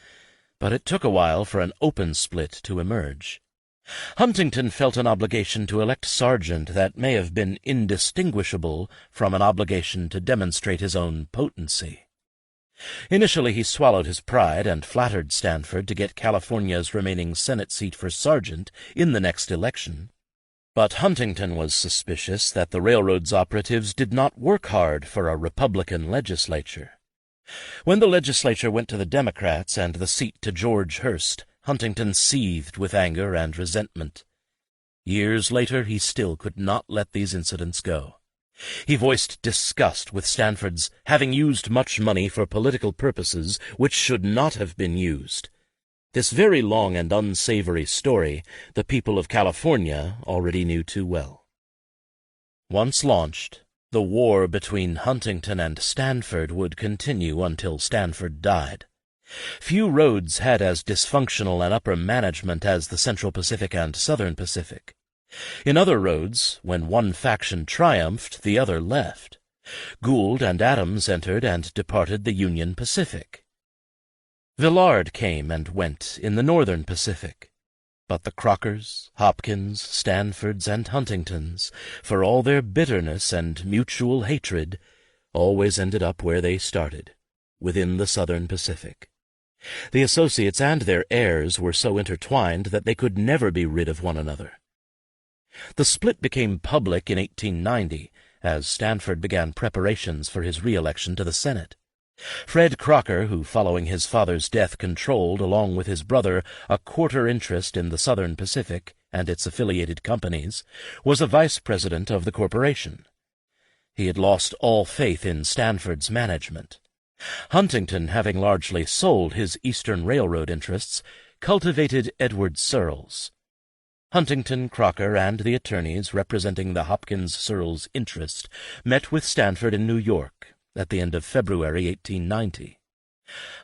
but it took a while for an open split to emerge. Huntington felt an obligation to elect Sargent that may have been indistinguishable from an obligation to demonstrate his own potency. Initially he swallowed his pride and flattered Stanford to get California's remaining Senate seat for Sargent in the next election. But Huntington was suspicious that the railroad's operatives did not work hard for a Republican legislature. When the legislature went to the Democrats and the seat to George Hearst, Huntington seethed with anger and resentment. Years later he still could not let these incidents go. He voiced disgust with Stanford's having used much money for political purposes which should not have been used. This very long and unsavory story the people of California already knew too well. Once launched, the war between Huntington and Stanford would continue until Stanford died. Few roads had as dysfunctional an upper management as the Central Pacific and Southern Pacific. In other roads, when one faction triumphed, the other left. Gould and Adams entered and departed the Union Pacific. Villard came and went in the Northern Pacific. But the Crockers, Hopkins, Stanfords, and Huntingtons, for all their bitterness and mutual hatred, always ended up where they started, within the Southern Pacific. The associates and their heirs were so intertwined that they could never be rid of one another. The split became public in 1890, as Stanford began preparations for his re-election to the Senate. Fred Crocker, who following his father's death controlled, along with his brother, a quarter interest in the Southern Pacific and its affiliated companies, was a vice president of the corporation. He had lost all faith in Stanford's management. Huntington, having largely sold his Eastern Railroad interests, cultivated Edward Searles. Huntington, Crocker, and the attorneys representing the Hopkins-Searles interest met with Stanford in New York at the end of February 1890.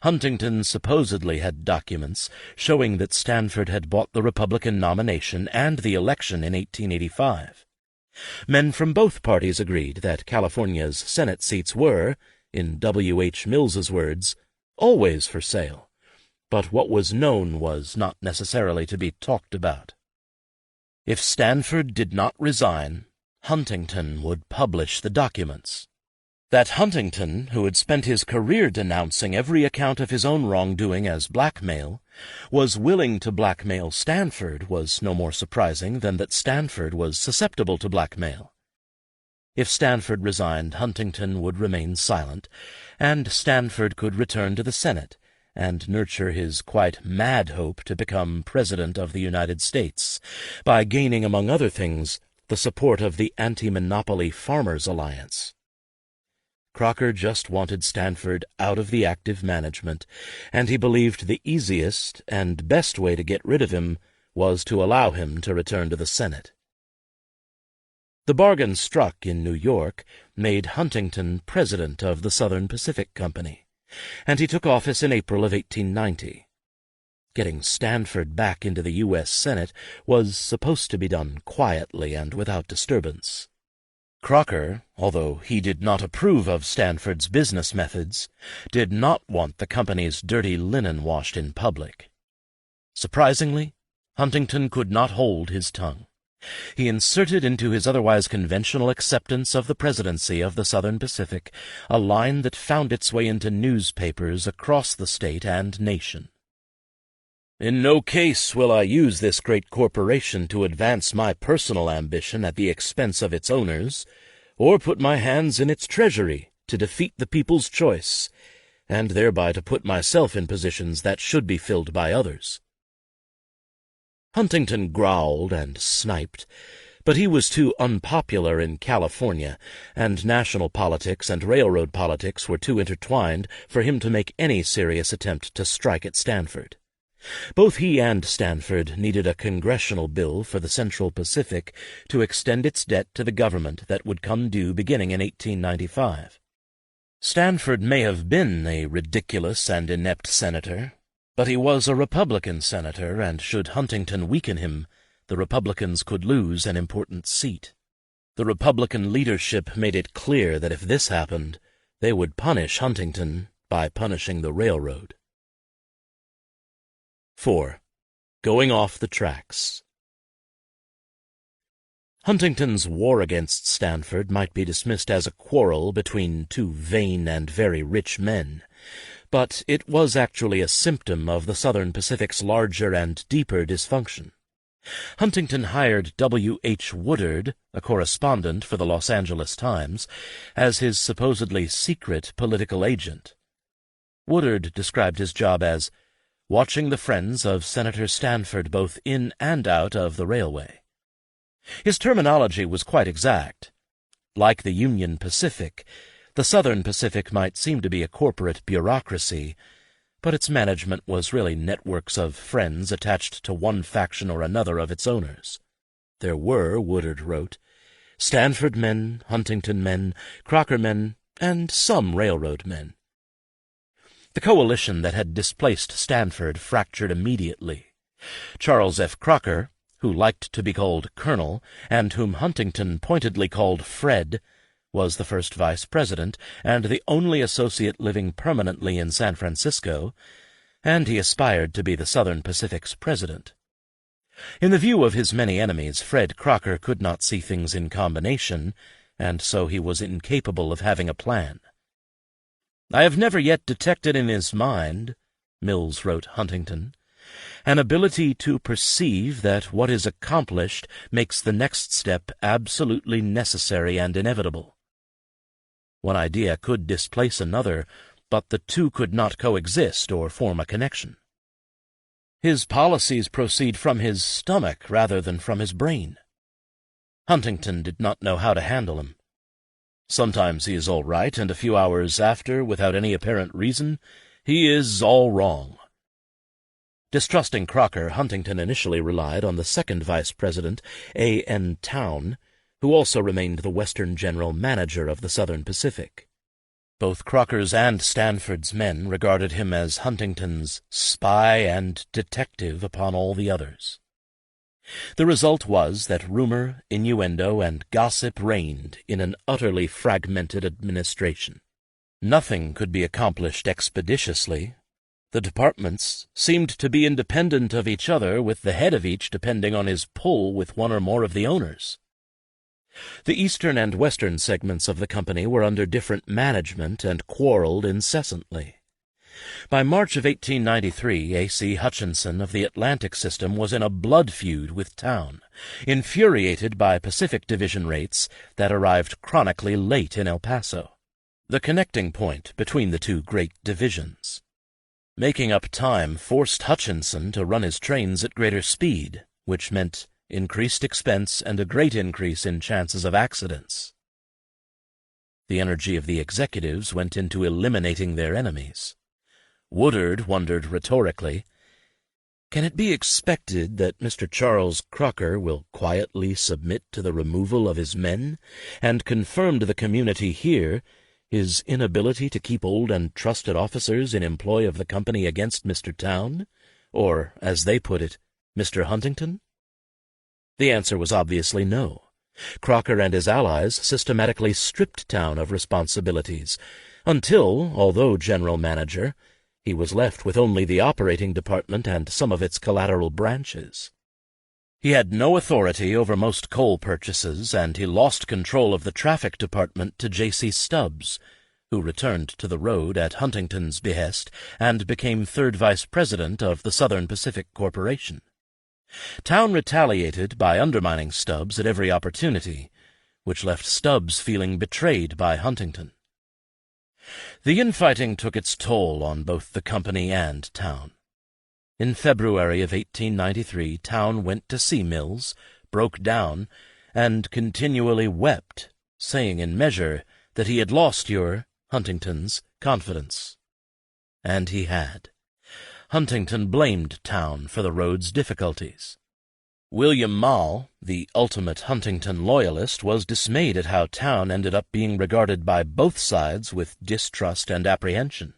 Huntington supposedly had documents showing that Stanford had bought the Republican nomination and the election in 1885. Men from both parties agreed that California's Senate seats were, in W. H. Mills's words, always for sale, but what was known was not necessarily to be talked about. If Stanford did not resign, Huntington would publish the documents. That Huntington, who had spent his career denouncing every account of his own wrongdoing as blackmail, was willing to blackmail Stanford was no more surprising than that Stanford was susceptible to blackmail. If Stanford resigned, Huntington would remain silent, and Stanford could return to the Senate and nurture his quite mad hope to become President of the United States by gaining, among other things, the support of the Antimonopoly Farmers Alliance. Crocker just wanted Stanford out of the active management, and he believed the easiest and best way to get rid of him was to allow him to return to the Senate. The bargain struck in New York made Huntington president of the Southern Pacific Company, and he took office in April of 1890. Getting Stanford back into the U.S. Senate was supposed to be done quietly and without disturbance. Crocker, although he did not approve of Stanford's business methods, did not want the company's dirty linen washed in public. Surprisingly, Huntington could not hold his tongue. He inserted into his otherwise conventional acceptance of the presidency of the Southern Pacific a line that found its way into newspapers across the state and nation. "In no case will I use this great corporation to advance my personal ambition at the expense of its owners, or put my hands in its treasury to defeat the people's choice, and thereby to put myself in positions that should be filled by others." Huntington growled and sniped, but he was too unpopular in California, and national politics and railroad politics were too intertwined for him to make any serious attempt to strike at Stanford. Both he and Stanford needed a congressional bill for the Central Pacific to extend its debt to the government that would come due beginning in 1895. Stanford may have been a ridiculous and inept senator, but he was a Republican senator, and should Huntington weaken him, the Republicans could lose an important seat. The Republican leadership made it clear that if this happened, they would punish Huntington by punishing the railroad. 4. Going off the tracks. Huntington's war against Stanford might be dismissed as a quarrel between two vain and very rich men, but it was actually a symptom of the Southern Pacific's larger and deeper dysfunction. Huntington hired W. H. Woodard, a correspondent for the Los Angeles Times, as his supposedly secret political agent. Woodard described his job as watching the friends of Senator Stanford both in and out of the railway. His terminology was quite exact. Like the Union Pacific, the Southern Pacific might seem to be a corporate bureaucracy, but its management was really networks of friends attached to one faction or another of its owners. There were, Woodard wrote, Stanford men, Huntington men, Crocker men, and some railroad men. The coalition that had displaced Stanford fractured immediately. Charles F. Crocker, who liked to be called Colonel, and whom Huntington pointedly called Fred, was the first vice president and the only associate living permanently in San Francisco, and he aspired to be the Southern Pacific's president. In the view of his many enemies, Fred Crocker could not see things in combination, and so he was incapable of having a plan. "I have never yet detected in his mind," Mills wrote Huntington, "an ability to perceive that what is accomplished makes the next step absolutely necessary and inevitable. One idea could displace another, but the two could not coexist or form a connection. His policies proceed from his stomach rather than from his brain." Huntington did not know how to handle him. Sometimes he is all right, and a few hours after, without any apparent reason, he is all wrong. Distrusting Crocker, Huntington initially relied on the second vice president, A. N. Towne, who also remained the Western General Manager of the Southern Pacific. Both Crocker's and Stanford's men regarded him as Huntington's spy and detective upon all the others. The result was that rumor, innuendo, and gossip reigned in an utterly fragmented administration. Nothing could be accomplished expeditiously. The departments seemed to be independent of each other, with the head of each depending on his pull with one or more of the owners. The eastern and western segments of the company were under different management and quarreled incessantly. By March of 1893, A.C. Hutchinson of the Atlantic System was in a blood feud with Towne, infuriated by Pacific Division rates that arrived chronically late in El Paso, the connecting point between the two great divisions. Making up time forced Hutchinson to run his trains at greater speed, which meant increased expense and a great increase in chances of accidents. The energy of the executives went into eliminating their enemies. Woodard wondered rhetorically, "Can it be expected that Mr. Charles Crocker will quietly submit to the removal of his men, and confirm to the community here his inability to keep old and trusted officers in employ of the company against Mr. Towne, or, as they put it, Mr. Huntington?" The answer was obviously no. Crocker and his allies systematically stripped Towne of responsibilities, until, although general manager, he was left with only the operating department and some of its collateral branches. He had no authority over most coal purchases, and he lost control of the traffic department to J.C. Stubbs, who returned to the road at Huntington's behest and became third vice president of the Southern Pacific Corporation. Towne retaliated by undermining Stubbs at every opportunity, which left Stubbs feeling betrayed by Huntington. The infighting took its toll on both the company and Towne. In February of 1893, Town went to see Mills, broke down, and continually wept, saying in measure that he had lost your, Huntington's, confidence. And he had. Huntington blamed Town for the road's difficulties. William Mall, the ultimate Huntington loyalist, was dismayed at how Town ended up being regarded by both sides with distrust and apprehension.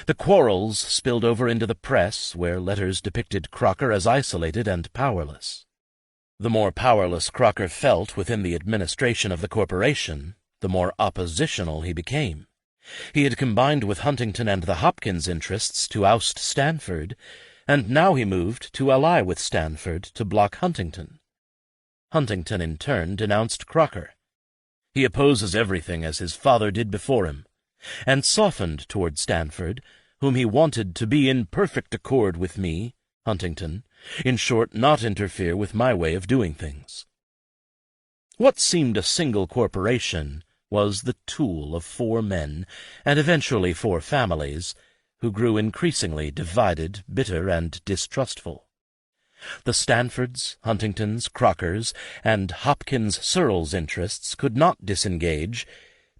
The quarrels spilled over into the press, where letters depicted Crocker as isolated and powerless. The more powerless Crocker felt within the administration of the corporation, the more oppositional he became. He had combined with Huntington and the Hopkins interests to oust Stanford, and now he moved to ally with Stanford to block Huntington. Huntington, in turn, denounced Crocker. He opposes everything as his father did before him, and softened toward Stanford, whom he wanted to be in perfect accord with me, Huntington, in short, not interfere with my way of doing things. What seemed a single corporation was the tool of 4 men, and eventually 4 families, who grew increasingly divided, bitter, and distrustful. The Stanfords, Huntingtons, Crockers, and Hopkins-Searles interests could not disengage,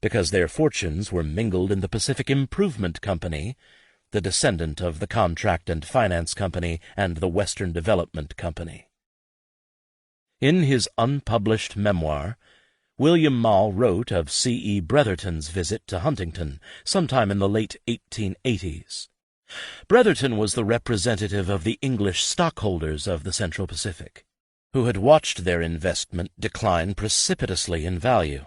because their fortunes were mingled in the Pacific Improvement Company, the descendant of the Contract and Finance Company and the Western Development Company. In his unpublished memoir, William Mall wrote of C.E. Bretherton's visit to Huntington sometime in the late 1880s. Bretherton was the representative of the English stockholders of the Central Pacific, who had watched their investment decline precipitously in value.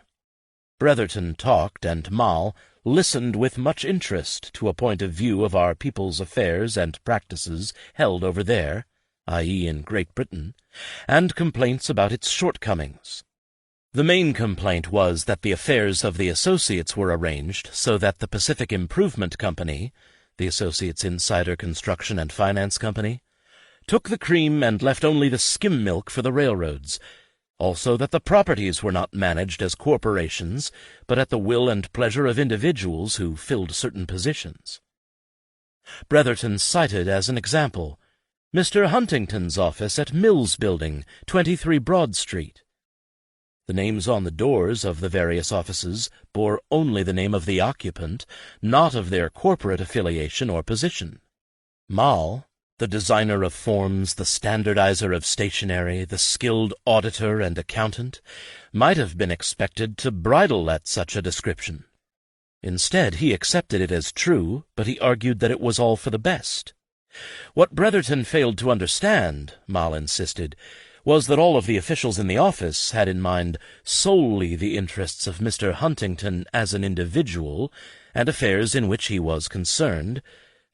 Bretherton talked, and Mall listened with much interest to a point of view of our people's affairs and practices held over there, i.e. in Great Britain, and complaints about its shortcomings. The main complaint was that the affairs of the associates were arranged so that the Pacific Improvement Company, the Associates Insider Construction and Finance Company, took the cream and left only the skim milk for the railroads, also that the properties were not managed as corporations, but at the will and pleasure of individuals who filled certain positions. Bretherton cited as an example Mr. Huntington's office at Mills Building, 23 Broad Street. The names on the doors of the various offices bore only the name of the occupant, not of their corporate affiliation or position. Mall, the designer of forms, the standardizer of stationery, the skilled auditor and accountant, might have been expected to bridle at such a description. Instead, he accepted it as true, but he argued that it was all for the best. What Bretherton failed to understand, Mall insisted, was that all of the officials in the office had in mind solely the interests of Mr. Huntington as an individual and affairs in which he was concerned,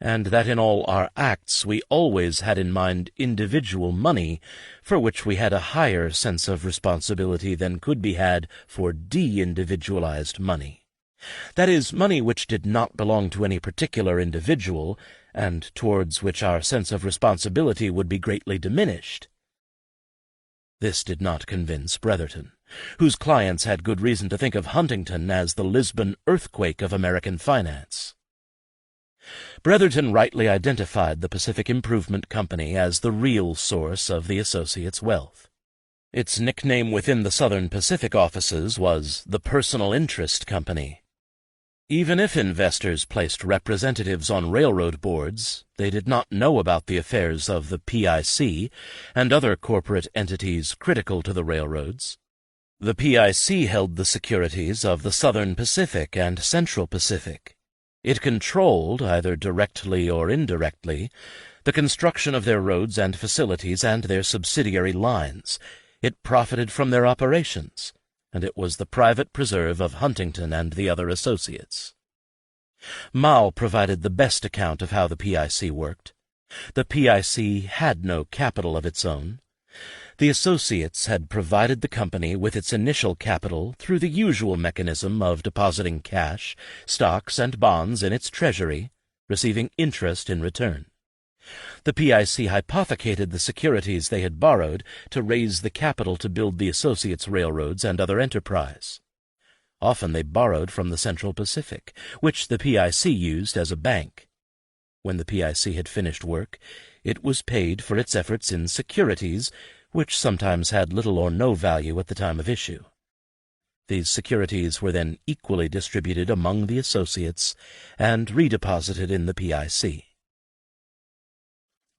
and that in all our acts we always had in mind individual money, for which we had a higher sense of responsibility than could be had for de-individualized money. That is, money which did not belong to any particular individual, and towards which our sense of responsibility would be greatly diminished. This did not convince Bretherton, whose clients had good reason to think of Huntington as the Lisbon earthquake of American finance. Bretherton rightly identified the Pacific Improvement Company as the real source of the associates' wealth. Its nickname within the Southern Pacific offices was the Personal Interest Company. Even if investors placed representatives on railroad boards, they did not know about the affairs of the PIC and other corporate entities critical to the railroads. The PIC held the securities of the Southern Pacific and Central Pacific. It controlled, either directly or indirectly, the construction of their roads and facilities and their subsidiary lines. It profited from their operations, and it was the private preserve of Huntington and the other associates. Mall provided the best account of how the PIC worked. The PIC had no capital of its own. The associates had provided the company with its initial capital through the usual mechanism of depositing cash, stocks, and bonds in its treasury, receiving interest in return. The PIC hypothecated the securities they had borrowed to raise the capital to build the associates' railroads and other enterprise. Often they borrowed from the Central Pacific, which the PIC used as a bank. When the PIC had finished work, it was paid for its efforts in securities, which sometimes had little or no value at the time of issue. These securities were then equally distributed among the associates and redeposited in the PIC.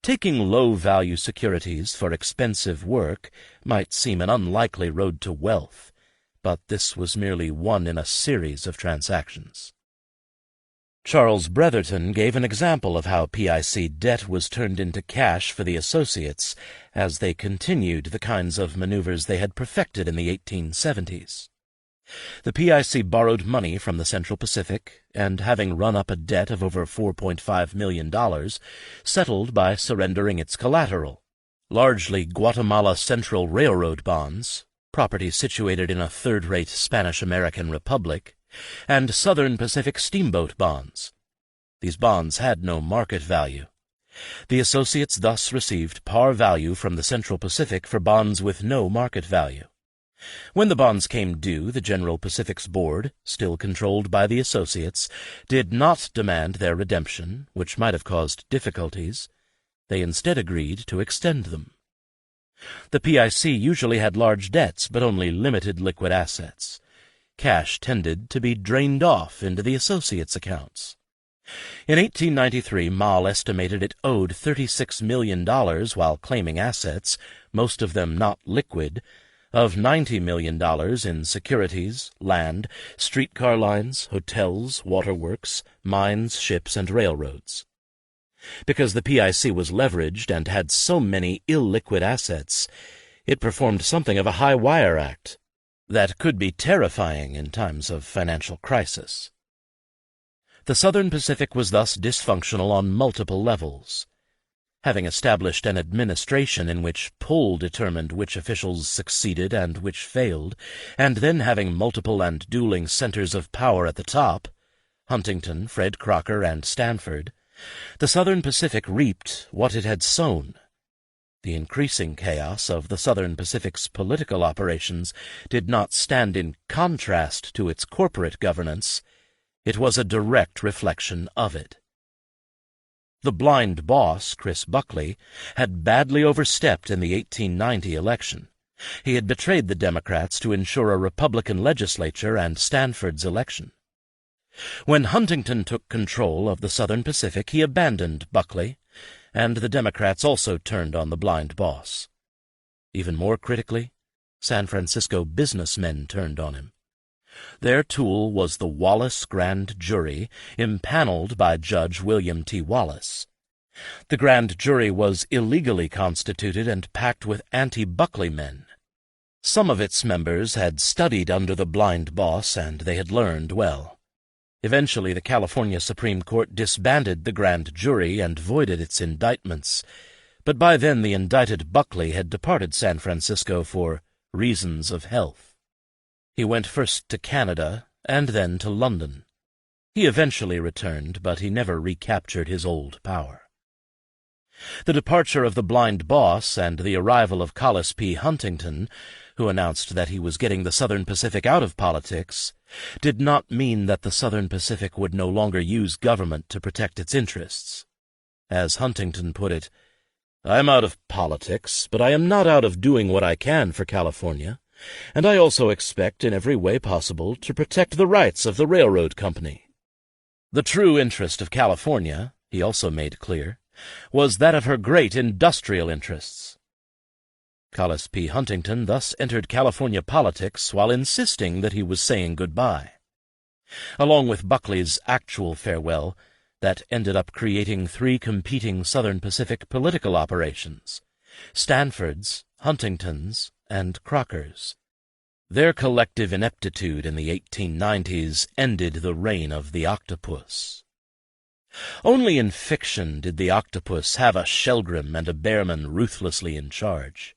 Taking low-value securities for expensive work might seem an unlikely road to wealth, but this was merely one in a series of transactions. Charles Bretherton gave an example of how PIC debt was turned into cash for the associates as they continued the kinds of maneuvers they had perfected in the 1870s. The PIC borrowed money from the Central Pacific, and having run up a debt of over $4.5 million, settled by surrendering its collateral, largely Guatemala Central Railroad bonds, property situated in a third-rate Spanish-American republic, and Southern Pacific steamboat bonds. These bonds had no market value. The associates thus received par value from the Central Pacific for bonds with no market value. When the bonds came due, the General Pacific's board, still controlled by the associates, did not demand their redemption, which might have caused difficulties. They instead agreed to extend them. The PIC usually had large debts, but only limited liquid assets. Cash tended to be drained off into the associates' accounts. In 1893, Mahl estimated it owed $36 million while claiming assets, most of them not liquid, of $90 million in securities, land, streetcar lines, hotels, waterworks, mines, ships, and railroads. Because the PIC was leveraged and had so many illiquid assets, it performed something of a high-wire act that could be terrifying in times of financial crisis. The Southern Pacific was thus dysfunctional on multiple levels. Having established an administration in which pull determined which officials succeeded and which failed, and then having multiple and dueling centers of power at the top, Huntington, Fred Crocker, and Stanford, the Southern Pacific reaped what it had sown. The increasing chaos of the Southern Pacific's political operations did not stand in contrast to its corporate governance. It was a direct reflection of it. The blind boss, Chris Buckley, had badly overstepped in the 1890 election. He had betrayed the Democrats to ensure a Republican legislature and Stanford's election. When Huntington took control of the Southern Pacific, he abandoned Buckley, and the Democrats also turned on the blind boss. Even more critically, San Francisco businessmen turned on him. Their tool was the Wallace Grand Jury, impaneled by Judge William T. Wallace. The Grand Jury was illegally constituted and packed with anti-Buckley men. Some of its members had studied under the blind boss, and they had learned well. Eventually, the California Supreme Court disbanded the Grand Jury and voided its indictments, but by then the indicted Buckley had departed San Francisco for reasons of health. He went first to Canada and then to London. He eventually returned, but he never recaptured his old power. The departure of the blind boss and the arrival of Collis P. Huntington, who announced that he was getting the Southern Pacific out of politics, did not mean that the Southern Pacific would no longer use government to protect its interests. As Huntington put it, "I am out of politics, but I am not out of doing what I can for California. And I also expect in every way possible to protect the rights of the railroad company." The true interest of California, he also made clear, was that of her great industrial interests. Collis P. Huntington thus entered California politics while insisting that he was saying goodbye. Along with Buckley's actual farewell, that ended up creating three competing Southern Pacific political operations: Stanford's, Huntington's, and Crocker's. Their collective ineptitude in the 1890s ended the reign of the octopus. Only in fiction did the octopus have a Shelgrim and a Behrman ruthlessly in charge.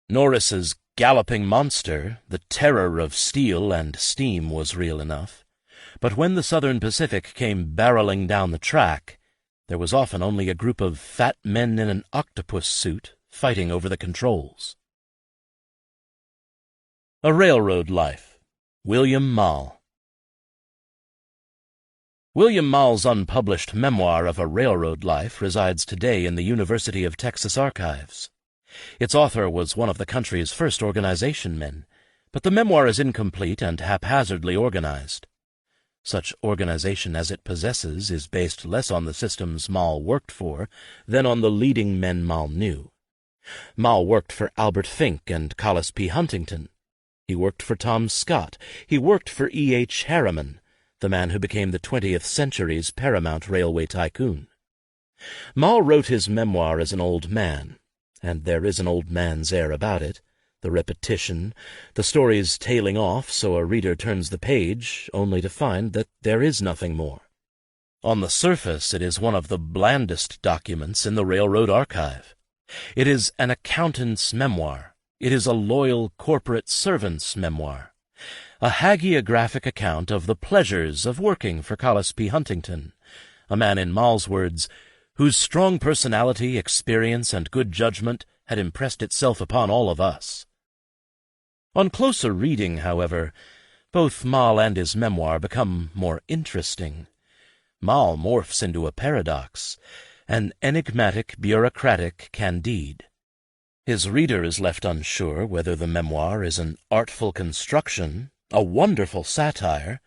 Norris's galloping monster, the terror of steel and steam, was real enough, but when the Southern Pacific came barreling down the track, there was often only a group of fat men in an octopus suit fighting over the controls. A Railroad Life, William Mahl. William Mall's unpublished memoir of a railroad life resides today in the University of Texas archives. Its author was one of the country's first organization men, but the memoir is incomplete and haphazardly organized. Such organization as it possesses is based less on the systems Mall worked for than on the leading men Mall knew. Mall worked for Albert Fink and Collis P. Huntington. He worked for Tom Scott. He worked for E. H. Harriman, the man who became the 20th century's paramount railway tycoon. Mall wrote his memoir as an old man, and there is an old man's air about it, the repetition, the stories tailing off so a reader turns the page only to find that there is nothing more. On the surface it is one of the blandest documents in the railroad archive. It is an accountant's memoir. It is a loyal corporate servant's memoir. A hagiographic account of the pleasures of working for Collis P. Huntington, a man, in Mall's words, whose strong personality, experience, and good judgment had impressed itself upon all of us. On closer reading, however, both Mall and his memoir become more interesting. Mall morphs into a paradox, an enigmatic, bureaucratic Candide. His reader is left unsure whether the memoir is an artful construction, a wonderful satire,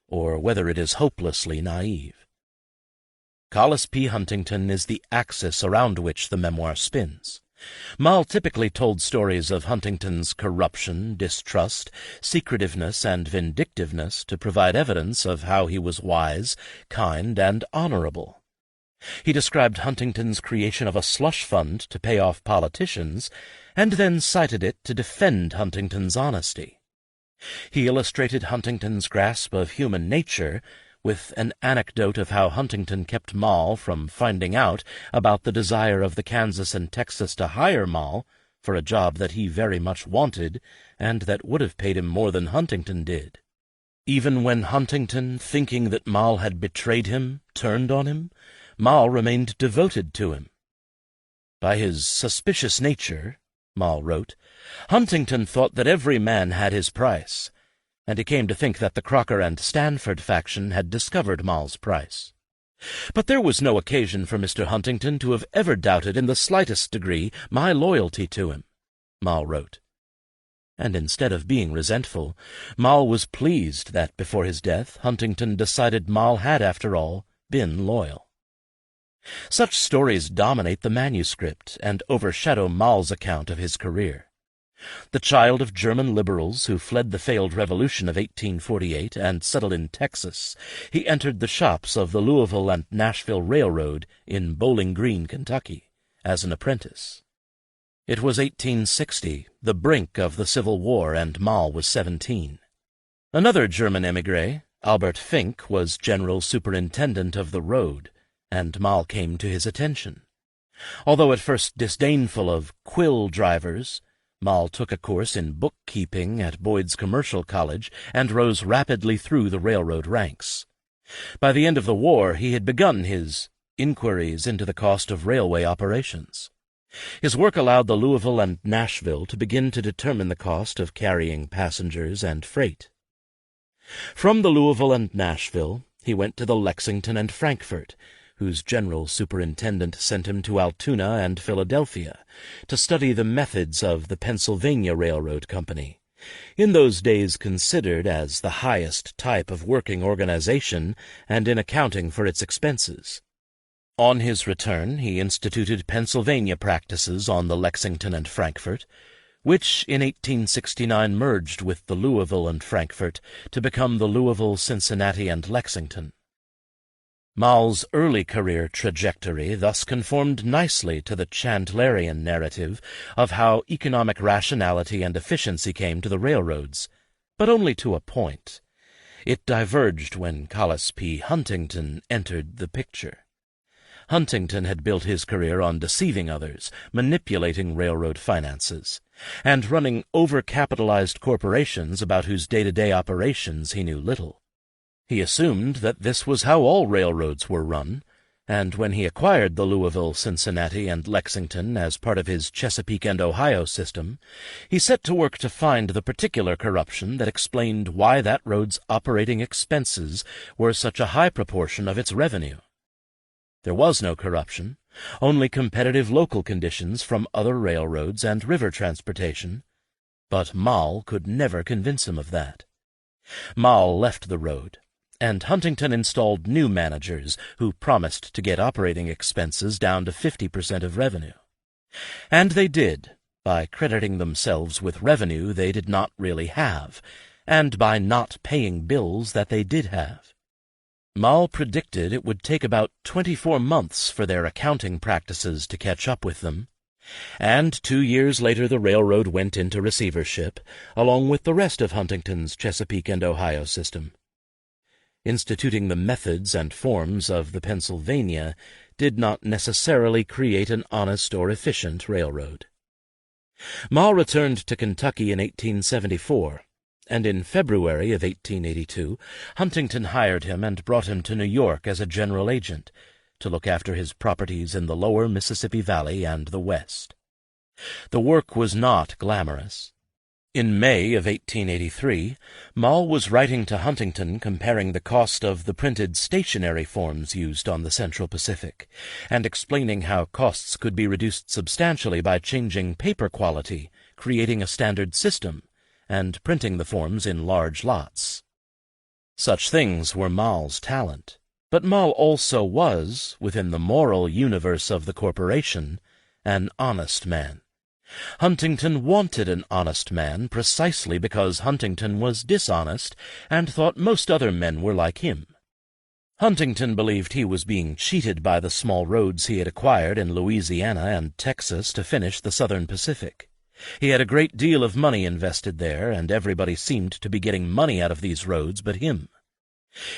or whether it is hopelessly naive. Collis P. Huntington is the axis around which the memoir spins. Mall typically told stories of Huntington's corruption, distrust, secretiveness, and vindictiveness to provide evidence of how he was wise, kind, and honorable. He described Huntington's creation of a slush fund to pay off politicians, and then cited it to defend Huntington's honesty. He illustrated Huntington's grasp of human nature with an anecdote of how Huntington kept Mall from finding out about the desire of the Kansas and Texas to hire Mall for a job that he very much wanted and that would have paid him more than Huntington did. Even when Huntington, thinking that Mall had betrayed him, turned on him, Mall remained devoted to him. By his suspicious nature, Mall wrote, Huntington thought that every man had his price, and he came to think that the Crocker and Stanford faction had discovered Mall's price. But there was no occasion for Mr. Huntington to have ever doubted in the slightest degree my loyalty to him, Mall wrote. And instead of being resentful, Mall was pleased that before his death Huntington decided Mall had, after all, been loyal. Such stories dominate the manuscript and overshadow Mall's account of his career. The child of German liberals who fled the failed Revolution of 1848 and settled in Texas, he entered the shops of the Louisville and Nashville Railroad in Bowling Green, Kentucky, as an apprentice. It was 1860, the brink of the Civil War, and Mall was 17. Another German émigré, Albert Fink, was general superintendent of the road, and Mall came to his attention. Although at first disdainful of quill drivers, Mall took a course in bookkeeping at Boyd's Commercial College and rose rapidly through the railroad ranks. By the end of the war he had begun his inquiries into the cost of railway operations. His work allowed the Louisville and Nashville to begin to determine the cost of carrying passengers and freight. From the Louisville and Nashville he went to the Lexington and Frankfort, whose general superintendent sent him to Altoona and Philadelphia to study the methods of the Pennsylvania Railroad Company, in those days considered as the highest type of working organization and in accounting for its expenses. On his return he instituted Pennsylvania practices on the Lexington and Frankfort, which in 1869 merged with the Louisville and Frankfort to become the Louisville, Cincinnati, and Lexington. Mall's early career trajectory thus conformed nicely to the Chandlerian narrative of how economic rationality and efficiency came to the railroads, but only to a point. It diverged when Collis P. Huntington entered the picture. Huntington had built his career on deceiving others, manipulating railroad finances, and running overcapitalized corporations about whose day-to-day operations he knew little. He assumed that this was how all railroads were run, and when he acquired the Louisville, Cincinnati, and Lexington as part of his Chesapeake and Ohio system, he set to work to find the particular corruption that explained why that road's operating expenses were such a high proportion of its revenue. There was no corruption, only competitive local conditions from other railroads and river transportation, but Moll could never convince him of that. Moll left the road, and Huntington installed new managers who promised to get operating expenses down to 50% of revenue. And they did, by crediting themselves with revenue they did not really have, and by not paying bills that they did have. Moll predicted it would take about 24 months for their accounting practices to catch up with them, and 2 years later the railroad went into receivership, along with the rest of Huntington's Chesapeake and Ohio system. Instituting the methods and forms of the Pennsylvania did not necessarily create an honest or efficient railroad. Moll returned to Kentucky in 1874, and in February of 1882 Huntington hired him and brought him to New York as a general agent to look after his properties in the lower Mississippi Valley and the West. The work was not glamorous. In May of 1883, Moll was writing to Huntington comparing the cost of the printed stationery forms used on the Central Pacific, and explaining how costs could be reduced substantially by changing paper quality, creating a standard system, and printing the forms in large lots. Such things were Moll's talent, but Moll also was, within the moral universe of the corporation, an honest man. Huntington wanted an honest man precisely because Huntington was dishonest and thought most other men were like him. Huntington believed he was being cheated by the small roads he had acquired in Louisiana and Texas to finish the Southern Pacific. He had a great deal of money invested there, and everybody seemed to be getting money out of these roads but him.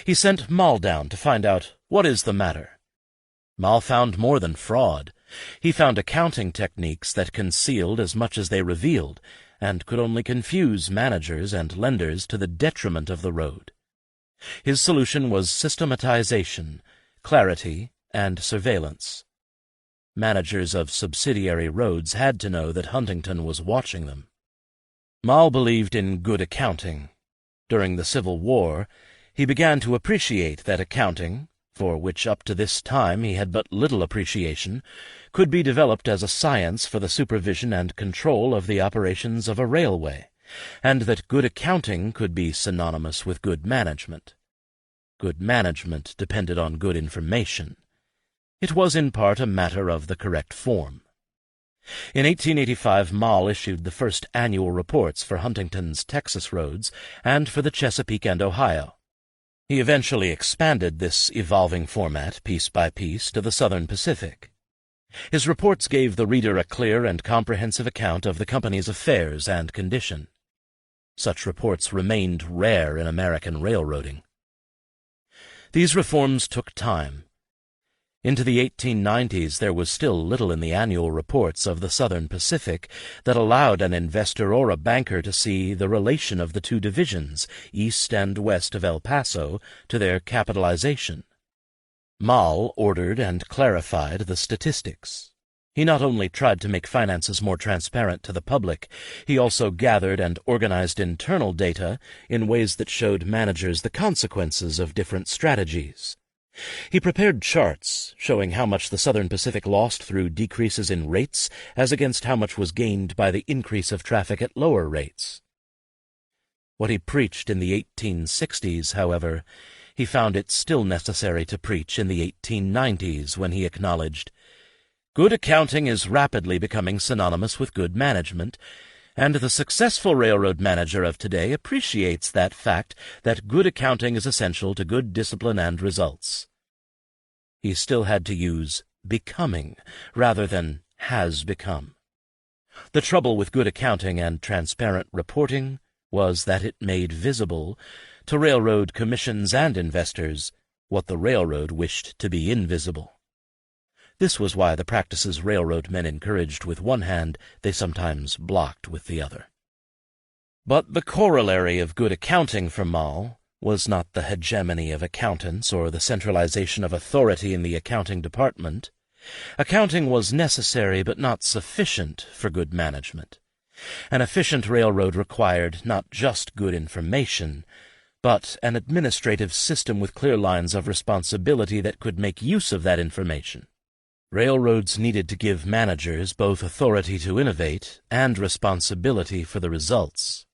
He sent Moll down to find out what is the matter. Moll found more than fraud. He found accounting techniques that concealed as much as they revealed, and could only confuse managers and lenders to the detriment of the road. His solution was systematization, clarity, and surveillance. Managers of subsidiary roads had to know that Huntington was watching them. Moll believed in good accounting. During the Civil War, he began to appreciate that accounting, for which up to this time he had but little appreciation, could be developed as a science for the supervision and control of the operations of a railway, and that good accounting could be synonymous with good management. Good management depended on good information. It was in part a matter of the correct form. In 1885 Moll issued the first annual reports for Huntington's Texas roads and for the Chesapeake and Ohio. He eventually expanded this evolving format, piece by piece, to the Southern Pacific. His reports gave the reader a clear and comprehensive account of the company's affairs and condition. Such reports remained rare in American railroading. These reforms took time. Into the 1890s there was still little in the annual reports of the Southern Pacific that allowed an investor or a banker to see the relation of the two divisions, east and west of El Paso, to their capitalization. Moll ordered and clarified the statistics. He not only tried to make finances more transparent to the public, he also gathered and organized internal data in ways that showed managers the consequences of different strategies. He prepared charts showing how much the Southern Pacific lost through decreases in rates as against how much was gained by the increase of traffic at lower rates. What he preached in the 1860s, however, he found it still necessary to preach in the 1890s when he acknowledged, "Good accounting is rapidly becoming synonymous with good management, and the successful railroad manager of today appreciates that fact that good accounting is essential to good discipline and results." He still had to use becoming rather than has become. The trouble with good accounting and transparent reporting was that it made visible to railroad commissions and investors what the railroad wished to be invisible. This was why the practices railroad men encouraged with one hand they sometimes blocked with the other. But the corollary of good accounting for Moll was not the hegemony of accountants or the centralization of authority in the accounting department. Accounting was necessary but not sufficient for good management. An efficient railroad required not just good information, but an administrative system with clear lines of responsibility that could make use of that information. Railroads needed to give managers both authority to innovate and responsibility for the results.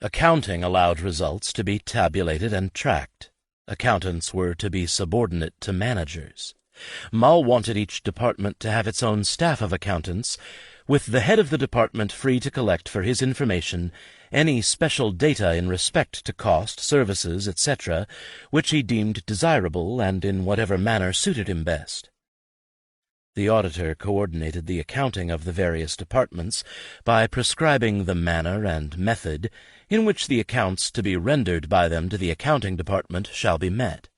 Accounting allowed results to be tabulated and tracked. Accountants were to be subordinate to managers. Mall wanted each department to have its own staff of accountants, with the head of the department free to collect for his information any special data in respect to cost, services, etc., which he deemed desirable and in whatever manner suited him best. The auditor coordinated the accounting of the various departments by prescribing the manner and method in which the accounts to be rendered by them to the accounting department shall be met.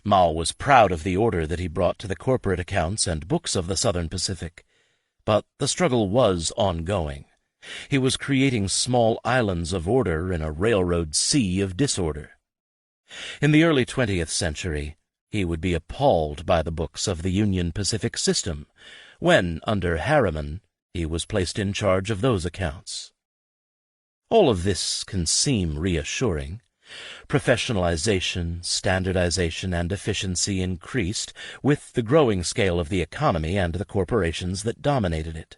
Mall was proud of the order that he brought to the corporate accounts and books of the Southern Pacific, but the struggle was ongoing. He was creating small islands of order in a railroad sea of disorder. In the early 20th century, he would be appalled by the books of the Union Pacific system, when, under Harriman, he was placed in charge of those accounts. All of this can seem reassuring. Professionalization, standardization, and efficiency increased with the growing scale of the economy and the corporations that dominated it.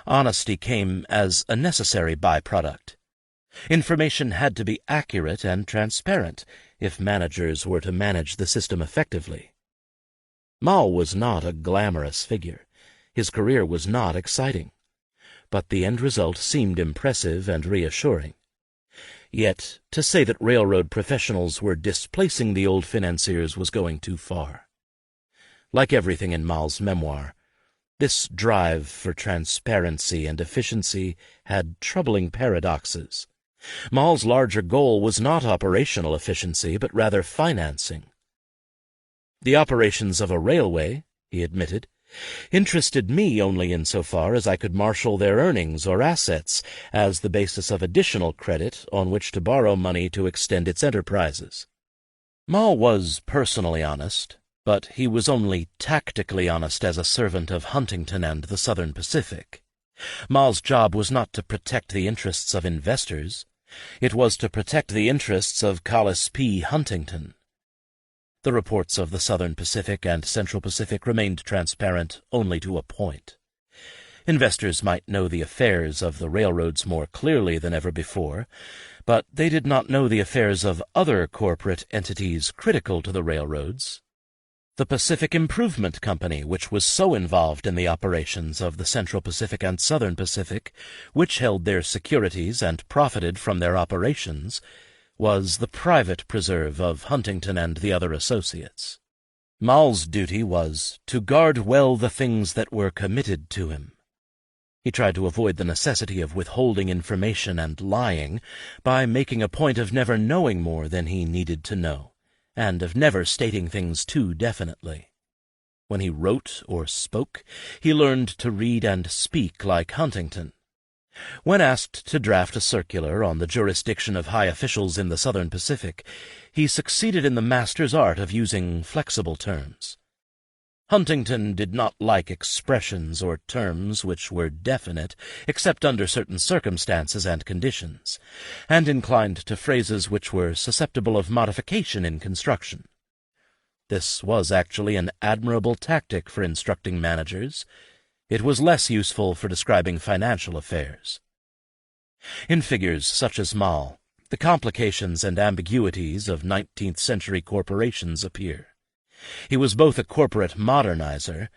Honesty came as a necessary byproduct. Information had to be accurate and transparent if managers were to manage the system effectively. Mall was not a glamorous figure. His career was not exciting. But the end result seemed impressive and reassuring. Yet, to say that railroad professionals were displacing the old financiers was going too far. Like everything in Mall's memoir, this drive for transparency and efficiency had troubling paradoxes. Mall's larger goal was not operational efficiency, but rather financing. The operations of a railway, he admitted, interested me only insofar as I could marshal their earnings or assets as the basis of additional credit on which to borrow money to extend its enterprises. Mall was personally honest, but he was only tactically honest as a servant of Huntington and the Southern Pacific. Mall's job was not to protect the interests of investors. It was to protect the interests of Collis P. Huntington. The reports of the Southern Pacific and Central Pacific remained transparent only to a point. Investors might know the affairs of the railroads more clearly than ever before, but they did not know the affairs of other corporate entities critical to the railroads. The Pacific Improvement Company, which was so involved in the operations of the Central Pacific and Southern Pacific, which held their securities and profited from their operations, was the private preserve of Huntington and the other associates. Mall's duty was to guard well the things that were committed to him. He tried to avoid the necessity of withholding information and lying by making a point of never knowing more than he needed to know, and of never stating things too definitely. When he wrote or spoke, he learned to read and speak like Huntington. When asked to draft a circular on the jurisdiction of high officials in the Southern Pacific, he succeeded in the master's art of using flexible terms. Huntington did not like expressions or terms which were definite, except under certain circumstances and conditions, and inclined to phrases which were susceptible of modification in construction. This was actually an admirable tactic for instructing managers. It was less useful for describing financial affairs. In figures such as Mall, the complications and ambiguities of 19th century corporations appear. He was both a corporate modernizer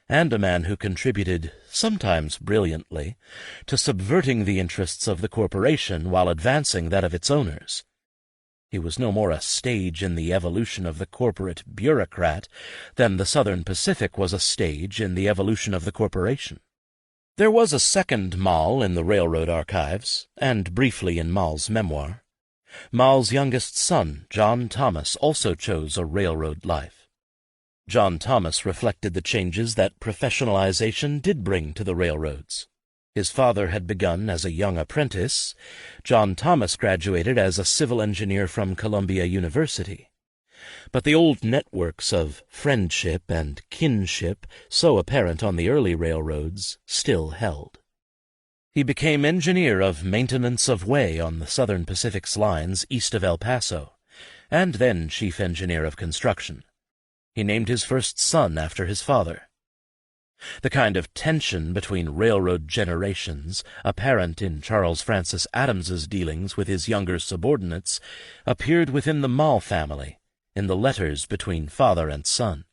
and a man who contributed, sometimes brilliantly, to subverting the interests of the corporation while advancing that of its owners. He was no more a stage in the evolution of the corporate bureaucrat than the Southern Pacific was a stage in the evolution of the corporation. There was a second Mall in the railroad archives, and briefly in Mall's memoir. Mall's youngest son, John Thomas, also chose a railroad life. John Thomas reflected the changes that professionalization did bring to the railroads. His father had begun as a young apprentice. John Thomas graduated as a civil engineer from Columbia University. But the old networks of friendship and kinship, so apparent on the early railroads, still held. He became engineer of maintenance of way on the Southern Pacific's lines east of El Paso, and then chief engineer of construction. He named his first son after his father. The kind of tension between railroad generations, apparent in Charles Francis Adams's dealings with his younger subordinates, appeared within the Mall family, in the letters between father and son.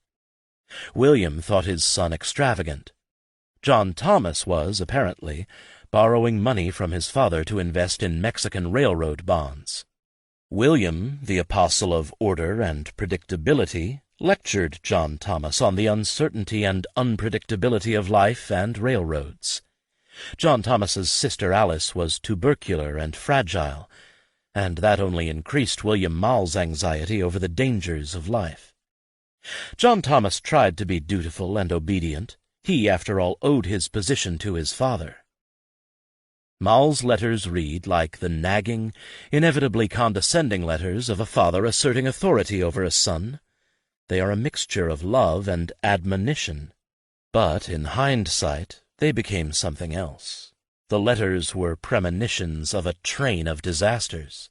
William thought his son extravagant. John Thomas was, apparently, borrowing money from his father to invest in Mexican railroad bonds. William, the apostle of order and predictability, lectured John Thomas on the uncertainty and unpredictability of life and railroads. John Thomas's sister Alice was tubercular and fragile, and that only increased William Mall's anxiety over the dangers of life. John Thomas tried to be dutiful and obedient. He, after all, owed his position to his father. Mall's letters read like the nagging, inevitably condescending letters of a father asserting authority over a son. They are a mixture of love and admonition. But in hindsight, they became something else. The letters were premonitions of a train of disasters.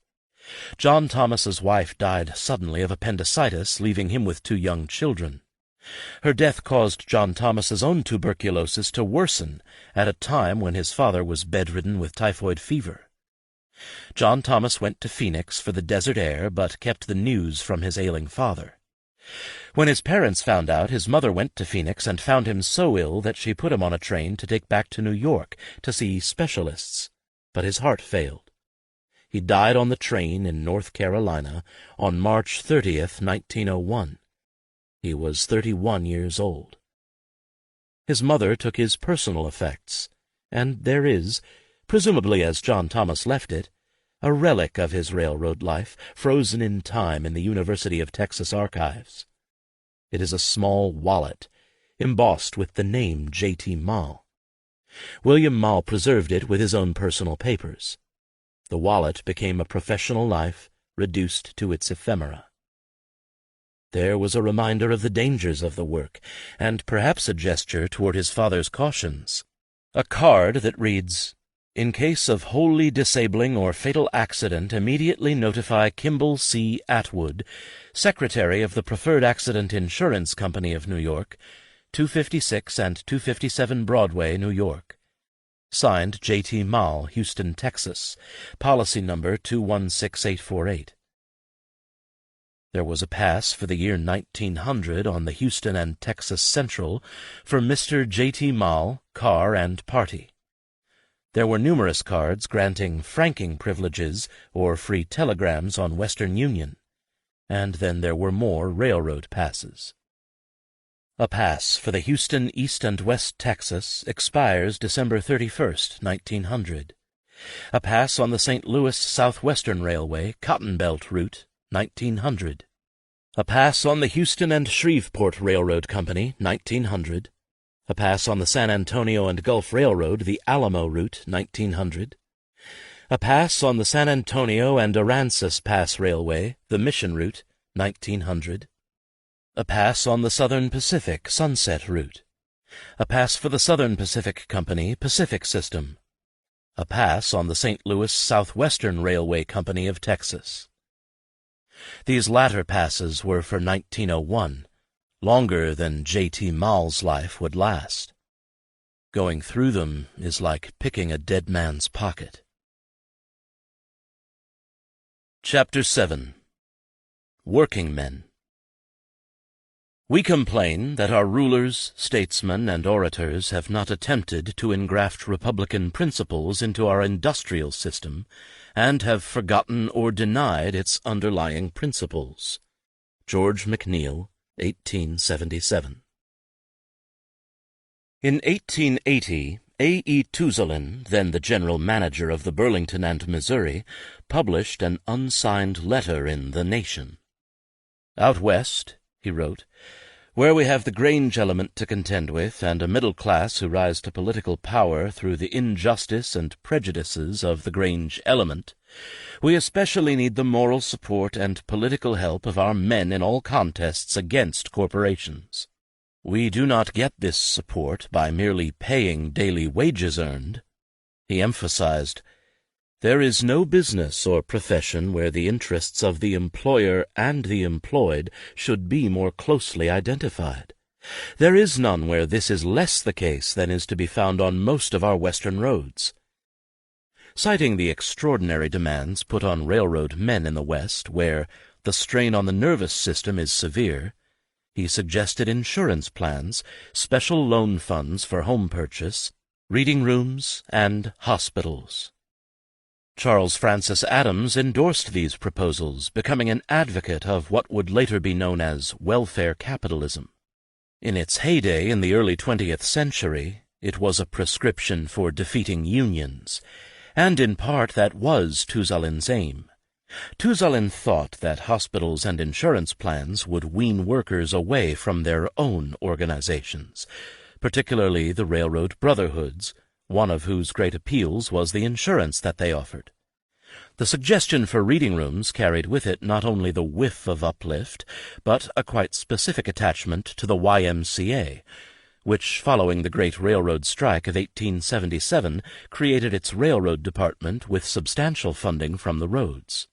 John Thomas's wife died suddenly of appendicitis, leaving him with 2 young children. Her death caused John Thomas's own tuberculosis to worsen at a time when his father was bedridden with typhoid fever. John Thomas went to Phoenix for the desert air, but kept the news from his ailing father. When his parents found out, his mother went to Phoenix and found him so ill that she put him on a train to take back to New York to see specialists, but his heart failed. He died on the train in North Carolina on March 30th, 1901. He was 31 years old. His mother took his personal effects, and there is, presumably as John Thomas left it, a relic of his railroad life frozen in time in the University of Texas archives. It is a small wallet, embossed with the name J.T. Mall. William Mall preserved it with his own personal papers. The wallet became a professional life reduced to its ephemera. There was a reminder of the dangers of the work, and perhaps a gesture toward his father's cautions. A card that reads, "In case of wholly disabling or fatal accident, immediately notify Kimball C. Atwood, Secretary of the Preferred Accident Insurance Company of New York, 256 and 257 Broadway, New York." Signed, J.T. Mall, Houston, Texas. Policy number 216848. There was a pass for the year 1900 on the Houston and Texas Central for Mr. J.T. Mall, car and party. There were numerous cards granting franking privileges or free telegrams on Western Union, and then there were more railroad passes. A pass for the Houston East and West Texas expires December 31st, 1900. A pass on the St. Louis Southwestern Railway, Cotton Belt route, 1900. A pass on the Houston and Shreveport Railroad Company, 1900. A pass on the San Antonio and Gulf Railroad, the Alamo route, 1900. A pass on the San Antonio and Aransas Pass Railway, the Mission route, 1900. A pass on the Southern Pacific Sunset route. A pass for the Southern Pacific Company Pacific System. A pass on the St. Louis Southwestern Railway Company of Texas. These latter passes were for 1901, longer than J.T. Mall's life would last. Going through them is like picking a dead man's pocket. Chapter 7. Working Men. We complain that our rulers, statesmen, and orators have not attempted to engraft Republican principles into our industrial system, and have forgotten or denied its underlying principles. George McNeill, 1877. In 1880, A. E. Tuzolin, then the general manager of the Burlington and Missouri, published an unsigned letter in The Nation. "Out West," he wrote, Where we have the Grange element to contend with, and a middle class who rise to political power through the injustice and prejudices of the Grange element, we especially need the moral support and political help of our men in all contests against corporations. We do not get this support by merely paying daily wages earned. He emphasized, "There is no business or profession where the interests of the employer and the employed should be more closely identified. There is none where this is less the case than is to be found on most of our western roads." Citing the extraordinary demands put on railroad men in the West, where the strain on the nervous system is severe, he suggested insurance plans, special loan funds for home purchase, reading rooms, and hospitals. Charles Francis Adams endorsed these proposals, becoming an advocate of what would later be known as welfare capitalism. In its heyday in the early 20th century, it was a prescription for defeating unions, and in part that was Tuzalin's aim. Tuzalin thought that hospitals and insurance plans would wean workers away from their own organizations, particularly the railroad brotherhoods, one of whose great appeals was the insurance that they offered. The suggestion for reading rooms carried with it not only the whiff of uplift, but a quite specific attachment to the YMCA, which, following the great railroad strike of 1877, created its railroad department with substantial funding from the roads.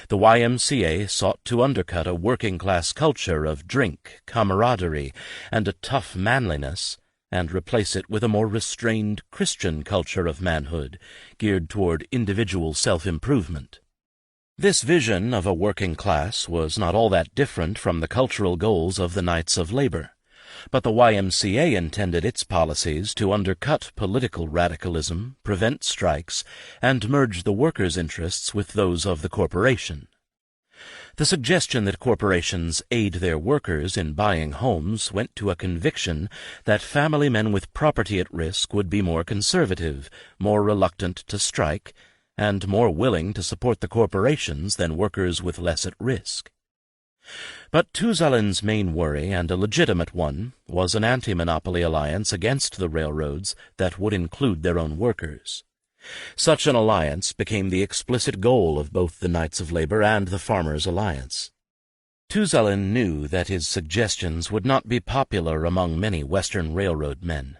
The YMCA sought to undercut a working-class culture of drink, camaraderie, and a tough manliness, and replace it with a more restrained Christian culture of manhood, geared toward individual self-improvement. This vision of a working class was not all that different from the cultural goals of the Knights of Labor, but the YMCA intended its policies to undercut political radicalism, prevent strikes, and merge the workers' interests with those of the corporation. The suggestion that corporations aid their workers in buying homes went to a conviction that family men with property at risk would be more conservative, more reluctant to strike, and more willing to support the corporations than workers with less at risk. But Tuzalin's main worry, and a legitimate one, was an anti-monopoly alliance against the railroads that would include their own workers. Such an alliance became the explicit goal of both the Knights of Labor and the Farmers' Alliance. Tuzalin knew that his suggestions would not be popular among many Western railroad men.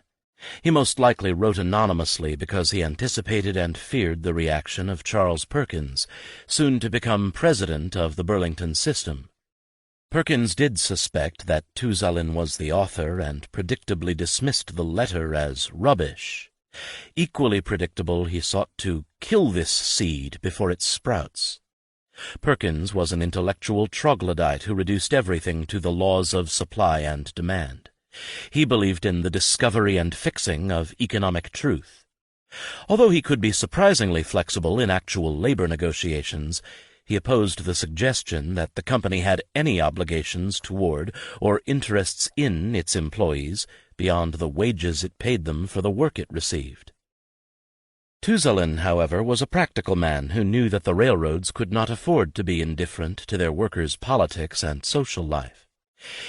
He most likely wrote anonymously because he anticipated and feared the reaction of Charles Perkins, soon to become president of the Burlington system. Perkins did suspect that Tuzalin was the author and predictably dismissed the letter as rubbish. Equally predictable, he sought to kill this seed before it sprouts. Perkins was an intellectual troglodyte who reduced everything to the laws of supply and demand. He believed in the discovery and fixing of economic truth. Although he could be surprisingly flexible in actual labor negotiations, he opposed the suggestion that the company had any obligations toward or interests in its employees beyond the wages it paid them for the work it received. Tuzalin, however, was a practical man who knew that the railroads could not afford to be indifferent to their workers' politics and social life.